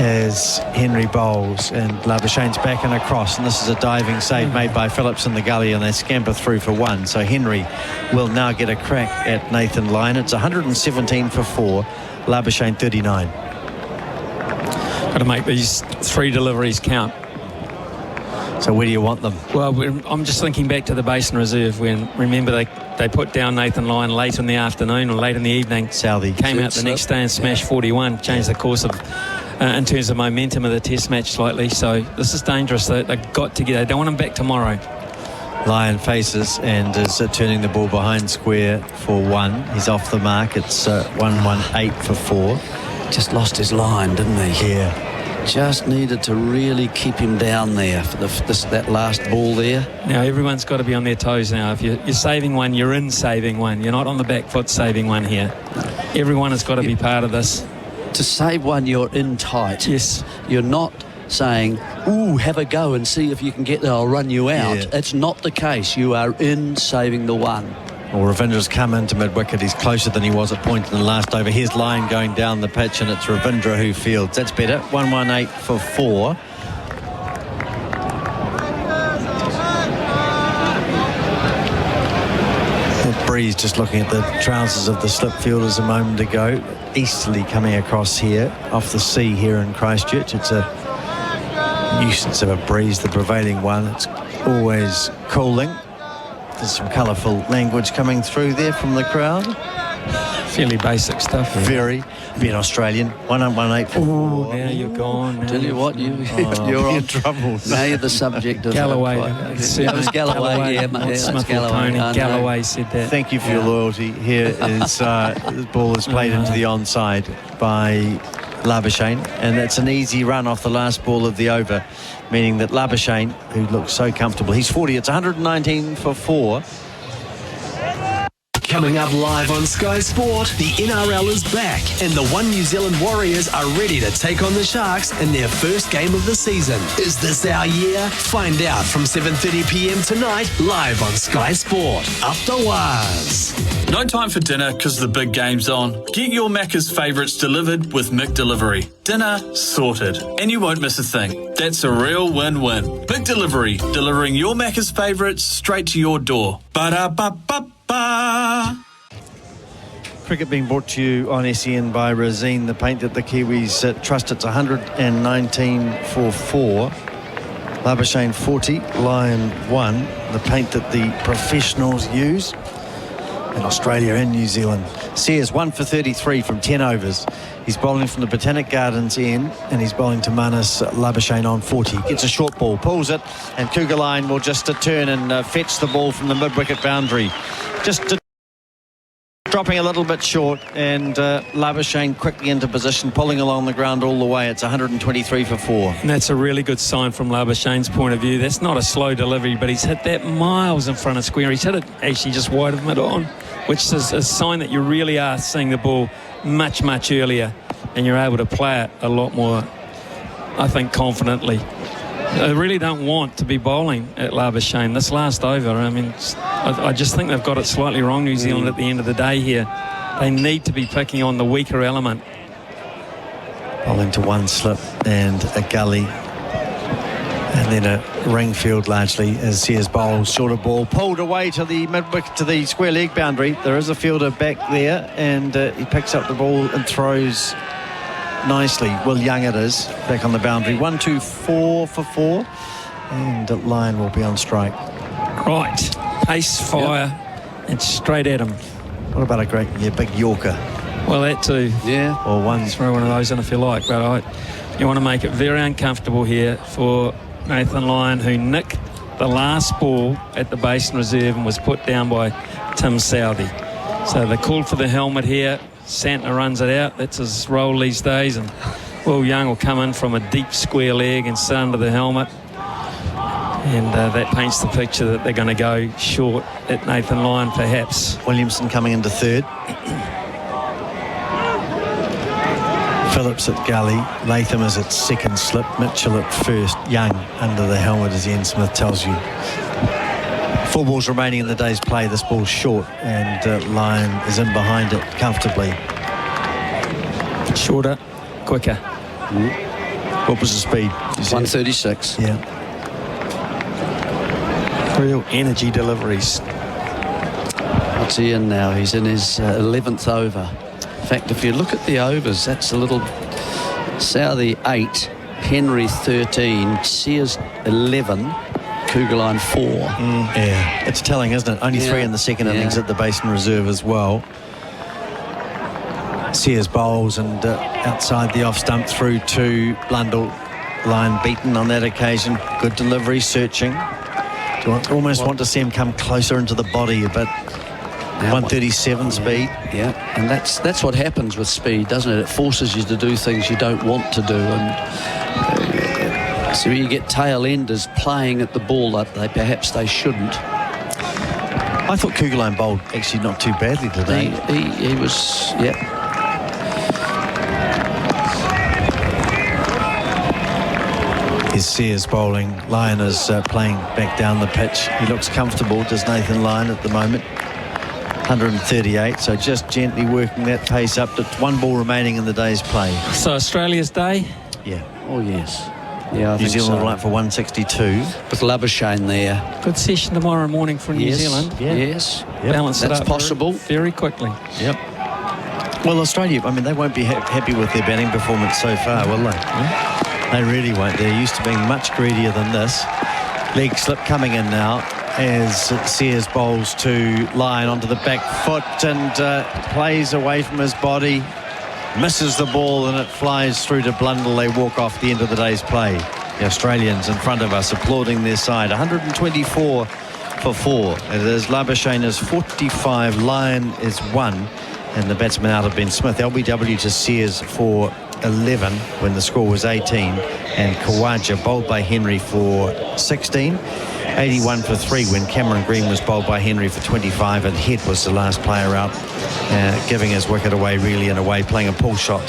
as Henry bowls, and Labuschagne's back and across, and this is a diving save made by Phillips in the gully, and they scamper through for one. So Henry will now get a crack at Nathan Lyon. It's 117 for 4, Labuschagne 39. Got to make these 3 deliveries count. So where do you want them? Well, I'm just thinking back to the Basin Reserve when, remember, they put down Nathan Lyon late in the afternoon or late in the evening. Southey came out the next day and smashed 41, changed the course of in terms of momentum of the test match slightly. So this is dangerous. They've got to get. They don't want him back tomorrow. Lyon faces and is turning the ball behind square for 1. He's off the mark. It's 118 for 4. Just lost his line, didn't he? Yeah. Just needed to really keep him down there for that last ball there. Now everyone's got to be on their toes now. If you're saving one, you're in saving one. You're not on the back foot saving one here. Everyone has got to be part of this. To save one, you're in tight. Yes. You're not saying, ooh, have a go and see if you can get there, I'll run you out. Yeah. It's not the case. You are in saving the one. Well, Ravindra's come into mid-wicket. He's closer than he was at point in the last over. Here's Lyon going down the pitch, and it's Ravindra who fields. That's better. 118 for 4. Breeze just looking at the trousers of the slip fielders a moment ago. Easterly coming across here off the sea here in Christchurch. It's a nuisance of a breeze, the prevailing one. It's always cooling. There's some colourful language coming through there from the crowd. Fairly basic stuff. Very. Being Australian. 118 for 4. Now you're gone. Tell you what, you're in trouble. Now you're the subject of Galloway. It was Galloway. Yeah, Smith or Coney. Galloway said that. Thank you for your loyalty. Here is the ball is played into the onside by Labuschagne, and that's an easy run off the last ball of the over, meaning that Labuschagne, who looks so comfortable, he's 40. It's 119 for 4. Coming up live on Sky Sport, the NRL is back and the One New Zealand Warriors are ready to take on the Sharks in their first game of the season. Is this our year? Find out from 7:30 p.m. tonight, live on Sky Sport. Up the wires. No time for dinner because the big game's on. Get your Macca's favourites delivered with McDelivery. Dinner sorted. And you won't miss a thing. That's a real win-win. McDelivery, delivering your Macca's favourites straight to your door. Ba-da-ba-ba-ba. Cricket being brought to you on SEN by Rosine, the paint that the Kiwis trust. It's 119 for 4. Labuschagne 40, Lyon 1. The paint that the professionals use in Australia and New Zealand. Sears 1 for 33 from 10 overs. He's bowling from the Botanic Gardens end, and he's bowling to Manus Labuschagne on 40. Gets a short ball, pulls it, and Cougar Line will just turn and fetch the ball from the mid-wicket boundary. Just dropping a little bit short, and Labuschagne quickly into position, pulling along the ground all the way. It's 123 for 4. And that's a really good sign from Labuschagne's point of view. That's not a slow delivery, but he's hit that miles in front of square. He's hit it actually just wide of mid-on, which is a sign that you really are seeing the ball much, much earlier, and you're able to play it a lot more, I think, confidently. They really don't want to be bowling at Labuschagne this last over. I mean, I just think they've got it slightly wrong, New Zealand, at the end of the day here. They need to be picking on the weaker element. Bowling to one slip and a gully, and then a ring field largely as Sears bowls. Shorter ball pulled away to the mid-wicket, to the square leg boundary. There is a fielder back there, and he picks up the ball and throws nicely. Will Young it is, back on the boundary. 1-2-4 for 4, and Lyon will be on strike. Right, pace, fire, and straight at him. What about a great big Yorker? Well, that too. Yeah. Or one. Throw one of those in if you like, but you want to make it very uncomfortable here for Nathan Lyon, who nicked the last ball at the Basin Reserve and was put down by Tim Southey. So they called for the helmet here. Santner runs it out. That's his role these days, and Will Young will come in from a deep square leg and sit under the helmet, and that paints the picture that they're going to go short at Nathan Lyon perhaps. Williamson coming into third. Phillips at gully. Latham is at second slip. Mitchell at first. Young under the helmet, as Ian Smith tells you. 4 balls remaining in the day's play. This ball's short, and Lyon is in behind it comfortably. Shorter, quicker. What was the speed? 136. Yeah. Real energy deliveries. What's he in now? He's in his 11th over. In fact, if you look at the overs, that's a little... Southey 8, Henry 13, Sears 11, Kugelheim 4. Yeah, it's telling, isn't it? Only 3 in the second innings at the Basin Reserve as well. Sears bowls and outside the off stump through to Blundell. Line beaten on that occasion. Good delivery, searching. Almost want to see him come closer into the body, but 137 speed. Yeah, and that's what happens with speed, doesn't it? It forces you to do things you don't want to do, and so you get tail enders playing at the ball that perhaps they shouldn't. I thought Kugelheim bowled actually not too badly today. He was, yeah. Is Sears bowling. Lyon is playing back down the pitch. He looks comfortable, does Nathan Lyon at the moment. 138, so just gently working that pace up to 1 ball remaining in the day's play. So Australia's day? Yeah. Oh, yes. Yeah, I New think Zealand so. right for 162. With Labuschagne there. Good session tomorrow morning for New Zealand. Yeah. Yes. Balance it That's up possible. very quickly. Yep. Well, Australia, I mean, they won't be happy with their batting performance so far, will they? They really won't. They're used to being much greedier than this. Leg slip coming in now as Sears bowls to Lyon onto the back foot and plays away from his body. Misses the ball and it flies through to Blundell. They walk off the end of the day's play. The Australians in front of us applauding their side. 124 for 4. It is Labuschagne is 45. Lyon is 1. And the batsman out of Ben Smith. LBW to Sears for 11 when the score was 18. And Khawaja bowled by Henry for 16. 81 for 3 when Cameron Green was bowled by Henry for 25, and Head was the last player out, giving his wicket away really in a way, playing a pull shot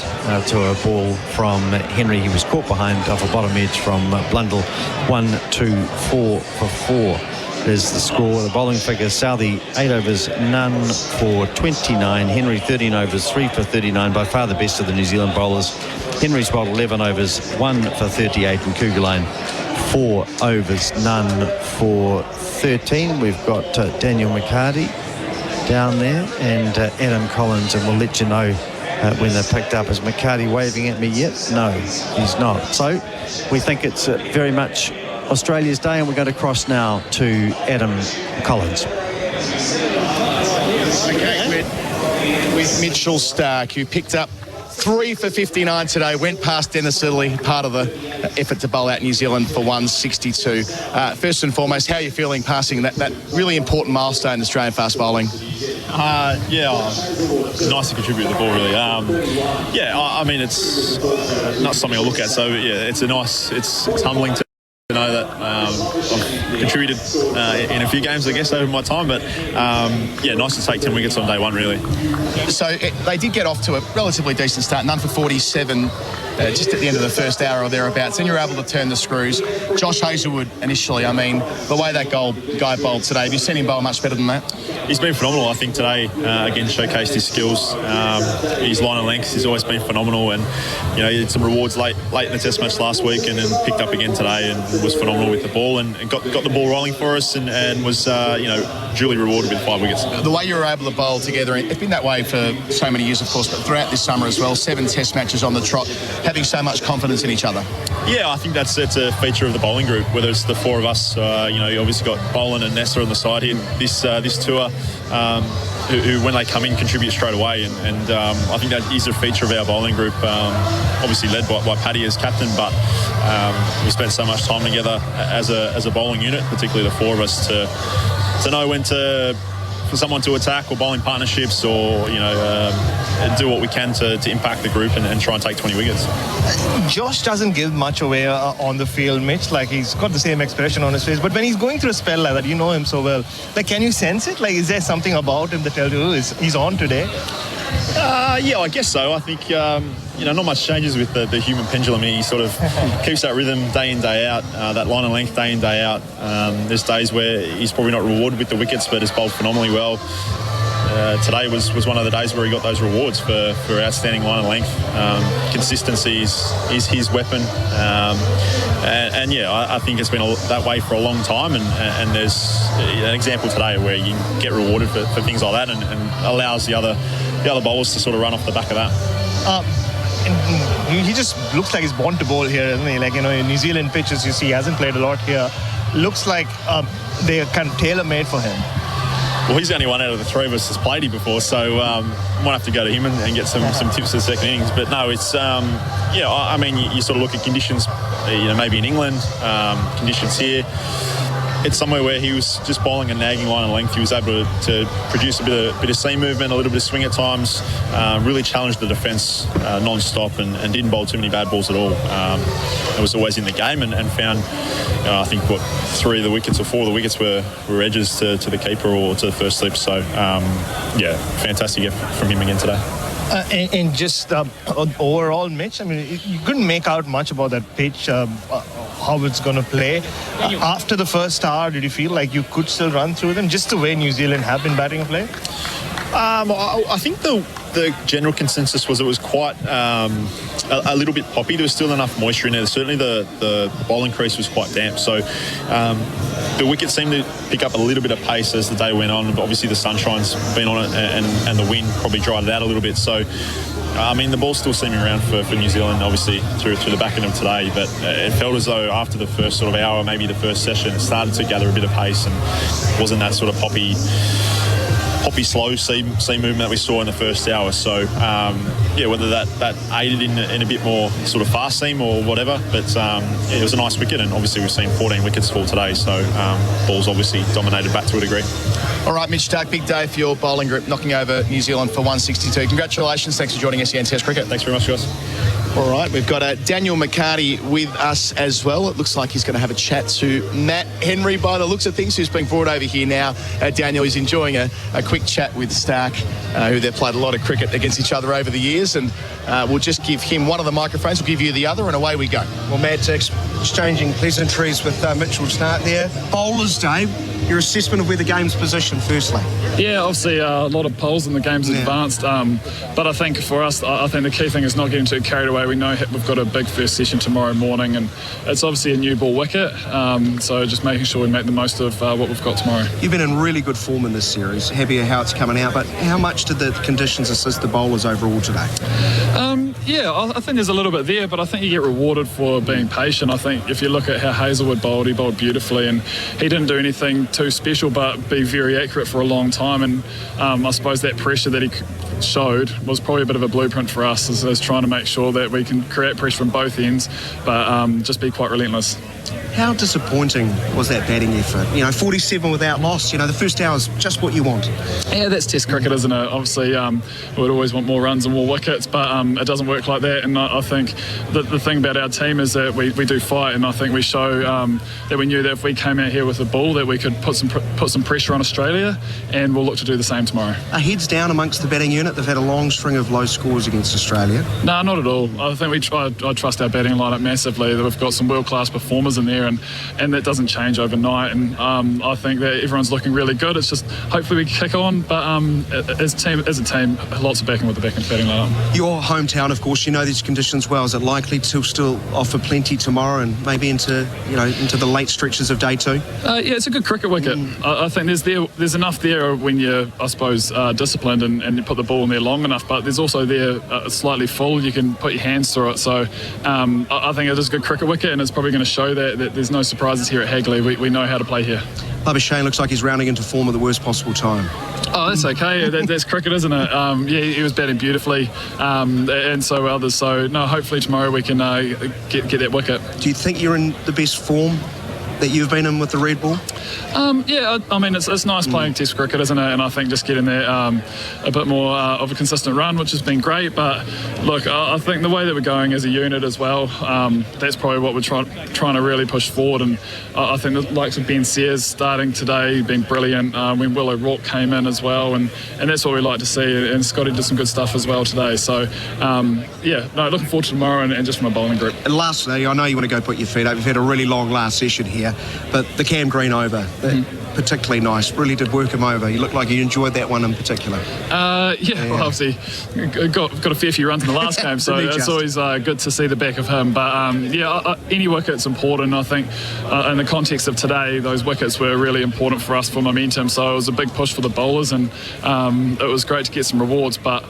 to a ball from Henry. He was caught behind off a bottom edge from Blundell. 1, 2, 4 for 4 is the score. The bowling figure: Southey 8 overs, none for 29. Henry 13 overs, 3 for 39. By far the best of the New Zealand bowlers. Henry's bowled 11 overs, 1 for 38, and Kugelheim 4 overs, none for 13. We've got Daniel McHardy down there and Adam Collins, and we'll let you know when they're picked up. Is McHardy waving at me yet? No, he's not. So we think it's very much Australia's day, and we're going to cross now to Adam Collins. Okay, with Mitchell Stark, who picked up 3 for 59 today, went past Dennis Italy, part of the effort to bowl out New Zealand for 162. First and foremost, how are you feeling passing that really important milestone in Australian fast bowling? Nice to contribute to the ball, really. I mean, it's not something I look at, so yeah, it's humbling to know that I've contributed in a few games, I guess, over my time, but nice to take 10 wickets on day one, really. So they did get off to a relatively decent start, none for 47 just at the end of the first hour or thereabouts, and you're able to turn the screws. Josh Hazlewood initially, I mean, the way that guy bowled today, have you seen him bowl much better than that? He's been phenomenal, I think, today. Again, showcased his skills. His line of length has always been phenomenal, and he had some rewards late in the Test match last week, and then picked up again today and was phenomenal with the ball, and got the ball rolling for us, and was duly rewarded with 5 wickets. The way you were able to bowl together, it's been that way for so many years, of course, but throughout this summer as well, 7 Test matches on the trot, having so much confidence in each other. Yeah, I think it's a feature of the bowling group, whether it's the 4 of us. You obviously got Boland and Nessa on the side here this tour, who when they come in contribute straight away, and I think that is a feature of our bowling group, obviously led by Paddy as captain, but we spent so much time together as a bowling unit, particularly the 4 of us, to know when for someone to attack, or bowling partnerships, or do what we can to impact the group and try and take 20 wickets. Josh doesn't give much away on the field, Mitch. Like, he's got the same expression on his face, but when he's going through a spell like that, you know him so well. Like, can you sense it? Like, is there something about him that tells you he's on today? Yeah, I guess so. I think not much changes with the human pendulum. He sort of keeps that rhythm day in, day out, that line of length day in, day out. There's days where he's probably not rewarded with the wickets, but has bowled phenomenally well. today was one of the days where he got those rewards for outstanding line and length. Consistency is his weapon. I think it's been that way for a long time, and there's an example today where you can get rewarded for things like that, and allows the other bowlers to sort of run off the back of that. He just looks like he's born to bowl here, isn't he? Like, in New Zealand pitches, you see, he hasn't played a lot here. Looks like they're kind of tailor-made for him. Well, he's the only one out of the three of us that's played here before, so might have to go to him and get some tips for the second innings. But no, it's you sort of look at conditions, maybe in England, conditions here. It's somewhere where he was just bowling a nagging line of length. He was able to produce a bit of seam movement, a little bit of swing at times, really challenged the defence non-stop and didn't bowl too many bad balls at all. It was always in the game and found, I think, 3 of the wickets or 4 of the wickets were edges to the keeper or to the first slip. So, fantastic effort from him again today. And just overall, Mitch, I mean, you couldn't make out much about that pitch, how it's going to play. After the first hour, did you feel like you could still run through them, just the way New Zealand have been batting and playing? I think the general consensus was it was quite a little bit poppy. There was still enough moisture in there. Certainly the bowling crease was quite damp. So the wicket seemed to pick up a little bit of pace as the day went on. But obviously the sunshine's been on it and the wind probably dried it out a little bit. So, the ball's still seeming around for New Zealand, obviously, through the back end of today. But it felt as though after the first sort of hour, maybe the first session, it started to gather a bit of pace and wasn't that sort of poppy slow seam movement that we saw in the first hour. So, whether that aided in a bit more sort of fast seam or whatever. But, it was a nice wicket, and obviously we've seen 14 wickets fall today. So, ball's obviously dominated back to a degree. All right, Mitch Stark, big day for your bowling group, knocking over New Zealand for 162. Congratulations. Thanks for joining SEN Test Cricket. Thanks very much, guys. All right, we've got Daniel McHardy with us as well. It looks like he's going to have a chat to Matt Henry by the looks of things, who's being brought over here now. Daniel is enjoying a quick chat with Stark, who they've played a lot of cricket against each other over the years, and we'll just give him one of the microphones, we'll give you the other, and away we go. Well, Matt, exchanging pleasantries with Mitch will start there. Bowlers Day, your assessment of where the game's positioned, firstly? Yeah, obviously a lot of polls and the game's advanced, but I think for us, I think the key thing is not getting too carried away. We know we've got a big first session tomorrow morning, and it's obviously a new ball wicket, so just making sure we make the most of what we've got tomorrow. You've been in really good form in this series, happy how it's coming out, but how much did the conditions assist the bowlers overall today? I think there's a little bit there, but I think you get rewarded for being patient. I think if you look at how Hazelwood bowled, he bowled beautifully, and he didn't do anything too special but be very accurate for a long time, and I suppose that pressure that he showed was probably a bit of a blueprint for us as trying to make sure that we can create pressure from both ends, but just be quite relentless. How disappointing was that batting effort? 47 without loss. The first hour is just what you want. Yeah, that's Test cricket, isn't it? Obviously, we would always want more runs and more wickets, but it doesn't work like that. And I think the thing about our team is that we do fight, and I think we show that we knew that if we came out here with a ball, that we could put some pressure on Australia, and we'll look to do the same tomorrow. Are heads down amongst the batting unit? They've had a long string of low scores against Australia. No, not at all. I think I trust our batting lineup massively. That we've got some world-class performers in there, and that doesn't change overnight, and I think that everyone's looking really good. It's just hopefully we kick on, but as a team, lots of backing with the batting lineup. Your hometown, of course, these conditions well. Is it likely to still offer plenty tomorrow and maybe into the late stretches of day 2? Yeah, it's a good cricket wicket. I think there's enough there when you're, I suppose, disciplined and you put the ball in there long enough, but there's also there slightly full, you can put your hands through it. So I think it is a good cricket wicket, and it's probably going to show that there's no surprises here at Hagley. We know how to play here. Labuschagne looks like he's rounding into form at the worst possible time. Oh, that's okay. That's cricket, isn't it? He was batting beautifully, and so were others. So, no, hopefully tomorrow we can get that wicket. Do you think you're in the best form that you've been in with the red ball? It's nice playing Test cricket, isn't it? And I think just getting there a bit more of a consistent run, which has been great. But look, I think the way that we're going as a unit as well, that's probably what we're trying to really push forward. And I think the likes of Ben Sears starting today, been brilliant. When Willow Rourke came in as well, and that's what we like to see. And Scotty did some good stuff as well today. So looking forward to tomorrow and just from a bowling group. And lastly, I know you want to go put your feet up. We've had a really long last session here, but the Cam Green over. particularly nice. Really did work him over. You looked like you enjoyed that one in particular. Well, obviously got a fair few runs in the last game, so it's always good to see the back of him. But any wicket's important. I think in the context of today, those wickets were really important for us for momentum. So it was a big push for the bowlers, and it was great to get some rewards. But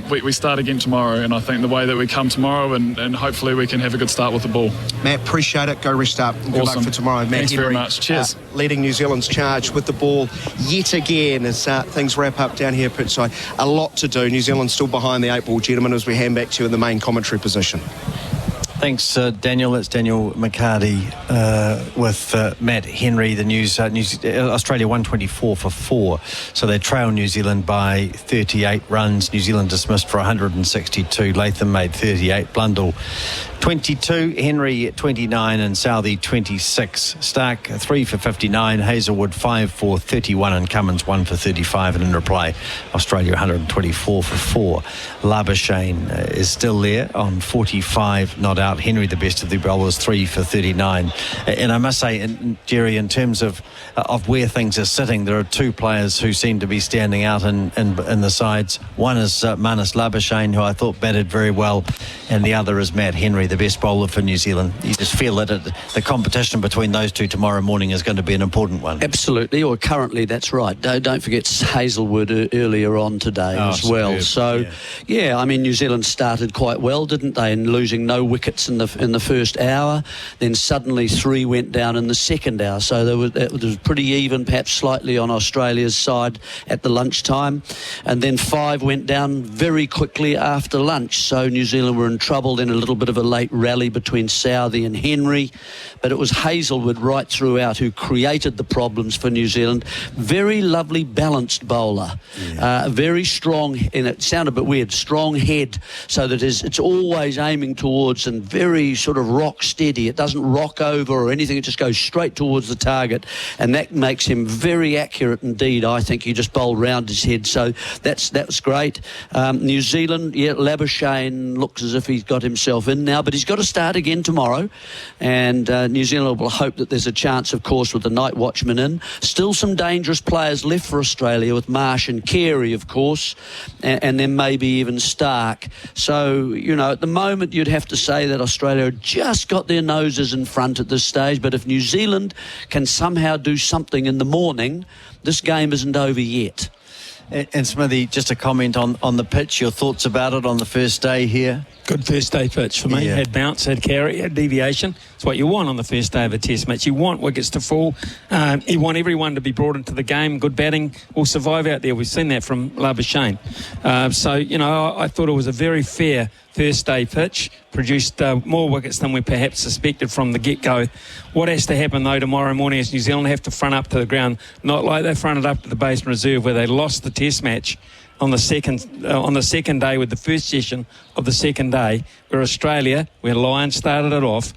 we start again tomorrow, and I think the way that we come tomorrow, and hopefully we can have a good start with the ball. Matt, appreciate it. Go rest up. Good luck for tomorrow. Matt Thanks Henry, very much. Cheers. Leading New Zealand's charge with the ball yet again as things wrap up down here pitchside. A lot to do. New Zealand still behind the 8 ball, gentlemen, as we hand back to you in the main commentary position. Thanks, Daniel. It's Daniel McHardy with Matt Henry. The Australia 124 for 4. So they trail New Zealand by 38 runs. New Zealand dismissed for 162. Latham made 38. Blundell 22. Henry 29 and Southey 26. Stark 3 for 59. Hazelwood 5 for 31 and Cummins 1 for 35. And in reply, Australia 124 for 4. Labuschagne is still there on 45 not out. Henry, the best of the bowlers, 3 for 39. And I must say, Jerry, in terms of where things are sitting, there are 2 players who seem to be standing out in the sides. One is Marnus Labuschagne, who I thought batted very well, and the other is Matt Henry, the best bowler for New Zealand. You just feel that the competition between those 2 tomorrow morning is going to be an important one. Absolutely, or currently that's right. Don't forget Hazelwood earlier on today as well. Superb. So, I mean, New Zealand started quite well, didn't they, in losing no wickets in the first hour. Then suddenly 3 went down in the second hour. So it was pretty even, perhaps slightly on Australia's side at the lunchtime. And then 5 went down very quickly after lunch. So New Zealand were in trouble. Then a little bit of a late rally between Southey and Henry. But it was Hazelwood right throughout who created the problems for New Zealand. Very lovely balanced bowler. Very strong, and it sounded a bit weird, strong head, so that it's always aiming towards and very sort of rock steady. It doesn't rock over or anything. It just goes straight towards the target, and that makes him very accurate indeed. I think he just bowled round his head, so that's great. New Zealand, Labuschagne looks as if he's got himself in now, but he's got to start again tomorrow, and New Zealand will hope that there's a chance, of course, with the night watchman in. Still some dangerous players left for Australia with Marsh and Carey, of course, and then maybe even Stark. So, at the moment you'd have to say that Australia just got their noses in front at this stage, but if New Zealand can somehow do something in the morning, this game isn't over yet. And Smithy, just a comment on the pitch, your thoughts about it on the first day here? Good first day pitch for me. Had bounce, had carry, had deviation. It's what you want on the first day of a test match. You want wickets to fall. You want everyone to be brought into the game. Good batting will survive out there. We've seen that from Labuschagne. I thought it was a very fair first day pitch. Produced more wickets than we perhaps suspected from the get-go. What has to happen, though, tomorrow morning is New Zealand have to front up to the ground, not like they fronted up to the Basin Reserve where they lost the test match on the second day with the first session of the second day, where Australia, where Lions started it off,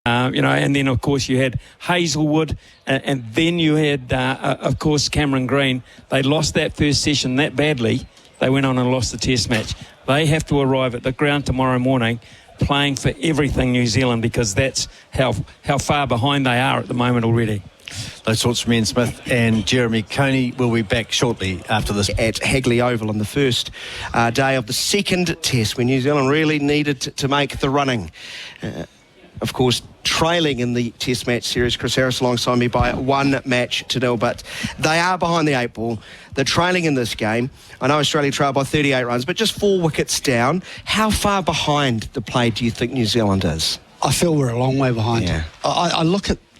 and then of course you had Hazelwood, and then you had of course Cameron Green. They lost that first session that badly. They went on and lost the test match. They have to arrive at the ground tomorrow morning playing for everything New Zealand, because that's how far behind they are at the moment already. Those sorts from Ian Smith and Jeremy Coney will be back shortly after this. At Hagley Oval on the first day of the second test, when New Zealand really needed to make the running. Of course, trailing in the test match series, Chris Harris alongside me by 1 match to 0, but they are behind the 8 ball. They're trailing in this game. I know Australia trailed by 38 runs, but just 4 wickets down. How far behind the play do you think New Zealand is? I feel we're a long way behind.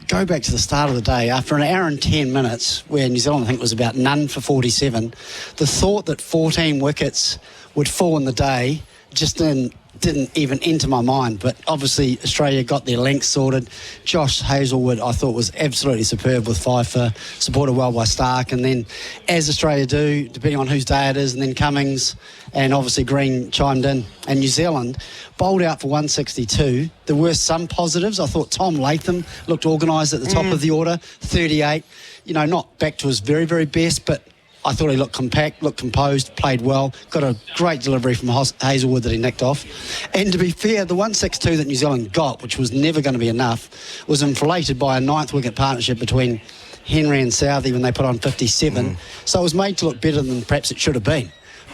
Go back to the start of the day, after an hour and 10 minutes, where New Zealand, I think, was about none for 47, the thought that 14 wickets would fall in the day just didn't even enter my mind. But obviously Australia got their length sorted. Josh Hazelwood, I thought, was absolutely superb with 5 for, supported well by Stark, and then as Australia do, depending on whose day it is, and then Cummins and obviously Green chimed in, and New Zealand bowled out for 162. There were some positives. I thought Tom Latham looked organised at the top of the order, 38, not back to his very, very best, but I thought he looked compact, looked composed, played well, got a great delivery from Hazelwood that he nicked off. And to be fair, the 162 that New Zealand got, which was never going to be enough, was inflated by a 9th wicket partnership between Henry and Southey when they put on 57. So it was made to look better than perhaps it should have been.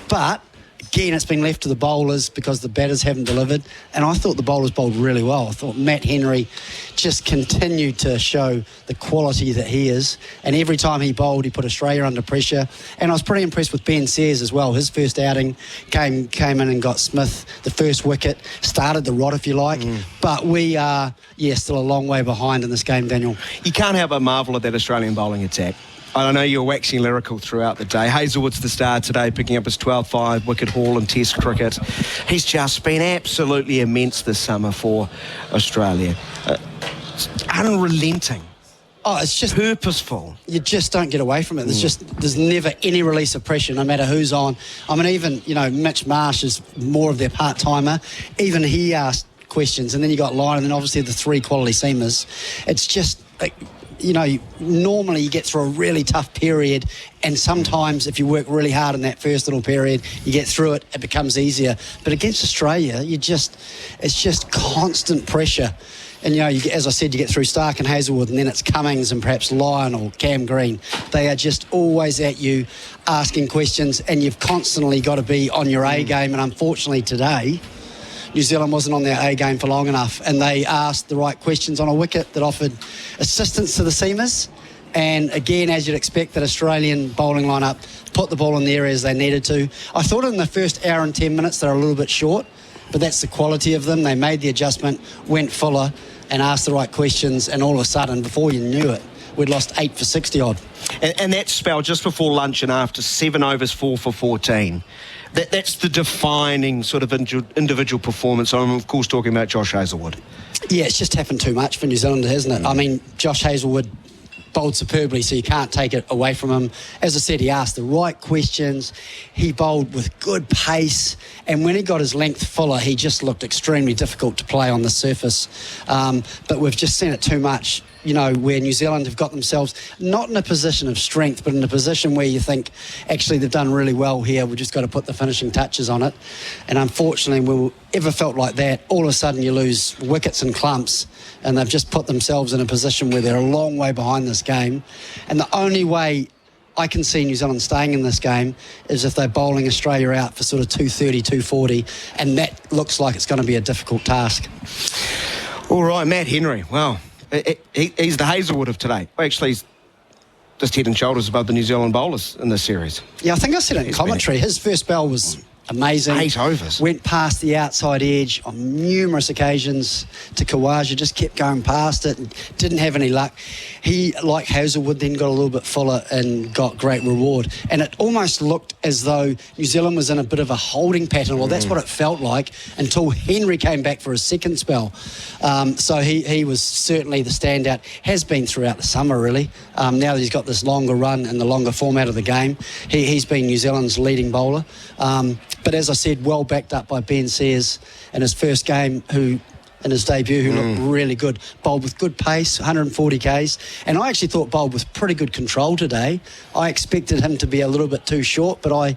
But again, it's been left to the bowlers because the batters haven't delivered. And I thought the bowlers bowled really well. I thought Matt Henry just continued to show the quality that he is. And every time he bowled, he put Australia under pressure. And I was pretty impressed with Ben Sears as well. His first outing came in and got Smith the first wicket, started the rod, if you like. But we are, still a long way behind in this game, Daniel. You can't help but marvel at that Australian bowling attack. I know you're waxing lyrical throughout the day. Hazelwood's the star today, picking up his 12-5 wicket haul in Test cricket. He's just been absolutely immense this summer for Australia. Unrelenting. Oh, it's just purposeful. You just don't get away from it. There's never any release of pressure, no matter who's on. I mean, even, Mitch Marsh is more of their part-timer. Even he asked questions, and then you got Lyon, and then obviously the 3 quality seamers. It's just... normally you get through a really tough period, and sometimes if you work really hard in that first little period, you get through it, it becomes easier. But against Australia, it's just constant pressure. And, as I said, you get through Stark and Hazelwood, and then it's Cummings and perhaps Lyon or Cam Green. They are just always at you asking questions, and you've constantly got to be on your A game. And unfortunately today, New Zealand wasn't on their A game for long enough, and they asked the right questions on a wicket that offered assistance to the seamers. And again, as you'd expect, that Australian bowling lineup put the ball in the areas they needed to. I thought in the first hour and 10 minutes they're a little bit short, but that's the quality of them. They made the adjustment, went fuller, and asked the right questions, and all of a sudden, before you knew it, we'd lost 8 for 60 odd. And that spell just before lunch and after, 7 overs, 4 for 14. That's the defining sort of individual performance. I'm, of course, talking about Josh Hazelwood. Yeah, it's just happened too much for New Zealand, hasn't it? I mean, Josh Hazelwood bowled superbly, so you can't take it away from him. As I said, he asked the right questions. He bowled with good pace, and when he got his length fuller, he just looked extremely difficult to play on the surface. But we've just seen it too much, where New Zealand have got themselves not in a position of strength, but in a position where you think, actually, they've done really well here. We've just got to put the finishing touches on it. And unfortunately, when we ever felt like that, all of a sudden you lose wickets and clumps, and they've just put themselves in a position where they're a long way behind this game. And the only way I can see New Zealand staying in this game is if they're bowling Australia out for sort of 230, 240, and that looks like it's going to be a difficult task. All right, Matt Henry, wow. He's the Hazelwood of today. Actually, he's just head and shoulders above the New Zealand bowlers in this series. Yeah, I think I said it in commentary. His first spell was amazing. 8 overs. Went past the outside edge on numerous occasions to Kawaja, just kept going past it and didn't have any luck. He, like Hazelwood, then got a little bit fuller and got great reward. And it almost looked as though New Zealand was in a bit of a holding pattern. Well, that's what it felt like until Henry came back for his second spell. So he was certainly the standout, has been throughout the summer, really. Now that he's got this longer run and the longer format of the game, he's been New Zealand's leading bowler. But as I said, well backed up by Ben Sears in his first game, in his debut, who looked really good. Bowled with good pace, 140 Ks. And I actually thought bowled with pretty good control today. I expected him to be a little bit too short, but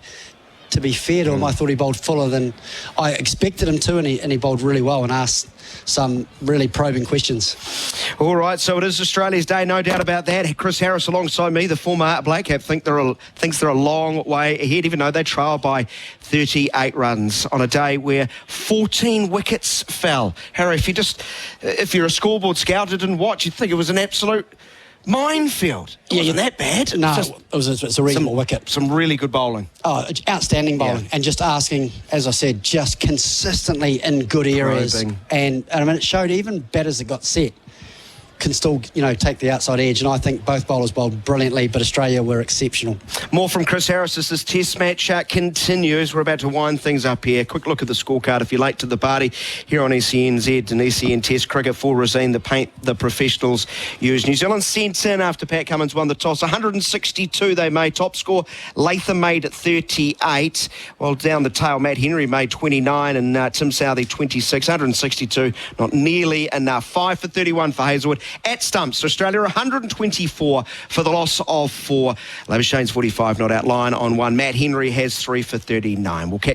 to be fair to him, I thought he bowled fuller than I expected him to, and he bowled really well and asked some really probing questions. All right, so it is Australia's day, no doubt about that. Chris Harris alongside me, the former Blake Cap, thinks they're a long way ahead, even though they trail by 38 runs on a day where 14 wickets fell. Harry, if you're a scoreboard scout who didn't watch, you'd think it was an absolute minefield. It wasn't that bad. No, it's a reasonable wicket. Some really good bowling. Oh, outstanding bowling. Yeah. And just asking, as I said, just consistently in good areas. Probing. And I mean, it showed even batters that got set can still, take the outside edge. And I think both bowlers bowled brilliantly, but Australia were exceptional. More from Chris Harris as this test match continues. We're about to wind things up here. Quick look at the scorecard if you're late to the party here on SENZ and SEN Test Cricket for Rosine, the paint the professionals use. New Zealand sent in after Pat Cummins won the toss. 162 they made. Top score, Latham made 38. Well, down the tail, Matt Henry made 29 and Tim Southey 26. 162, not nearly enough. 5 for 31 for Hazelwood. At stumps, Australia 124 for the loss of 4. Labuschane's 45 not out, line on 1. Matt Henry has 3 for 39. We'll catch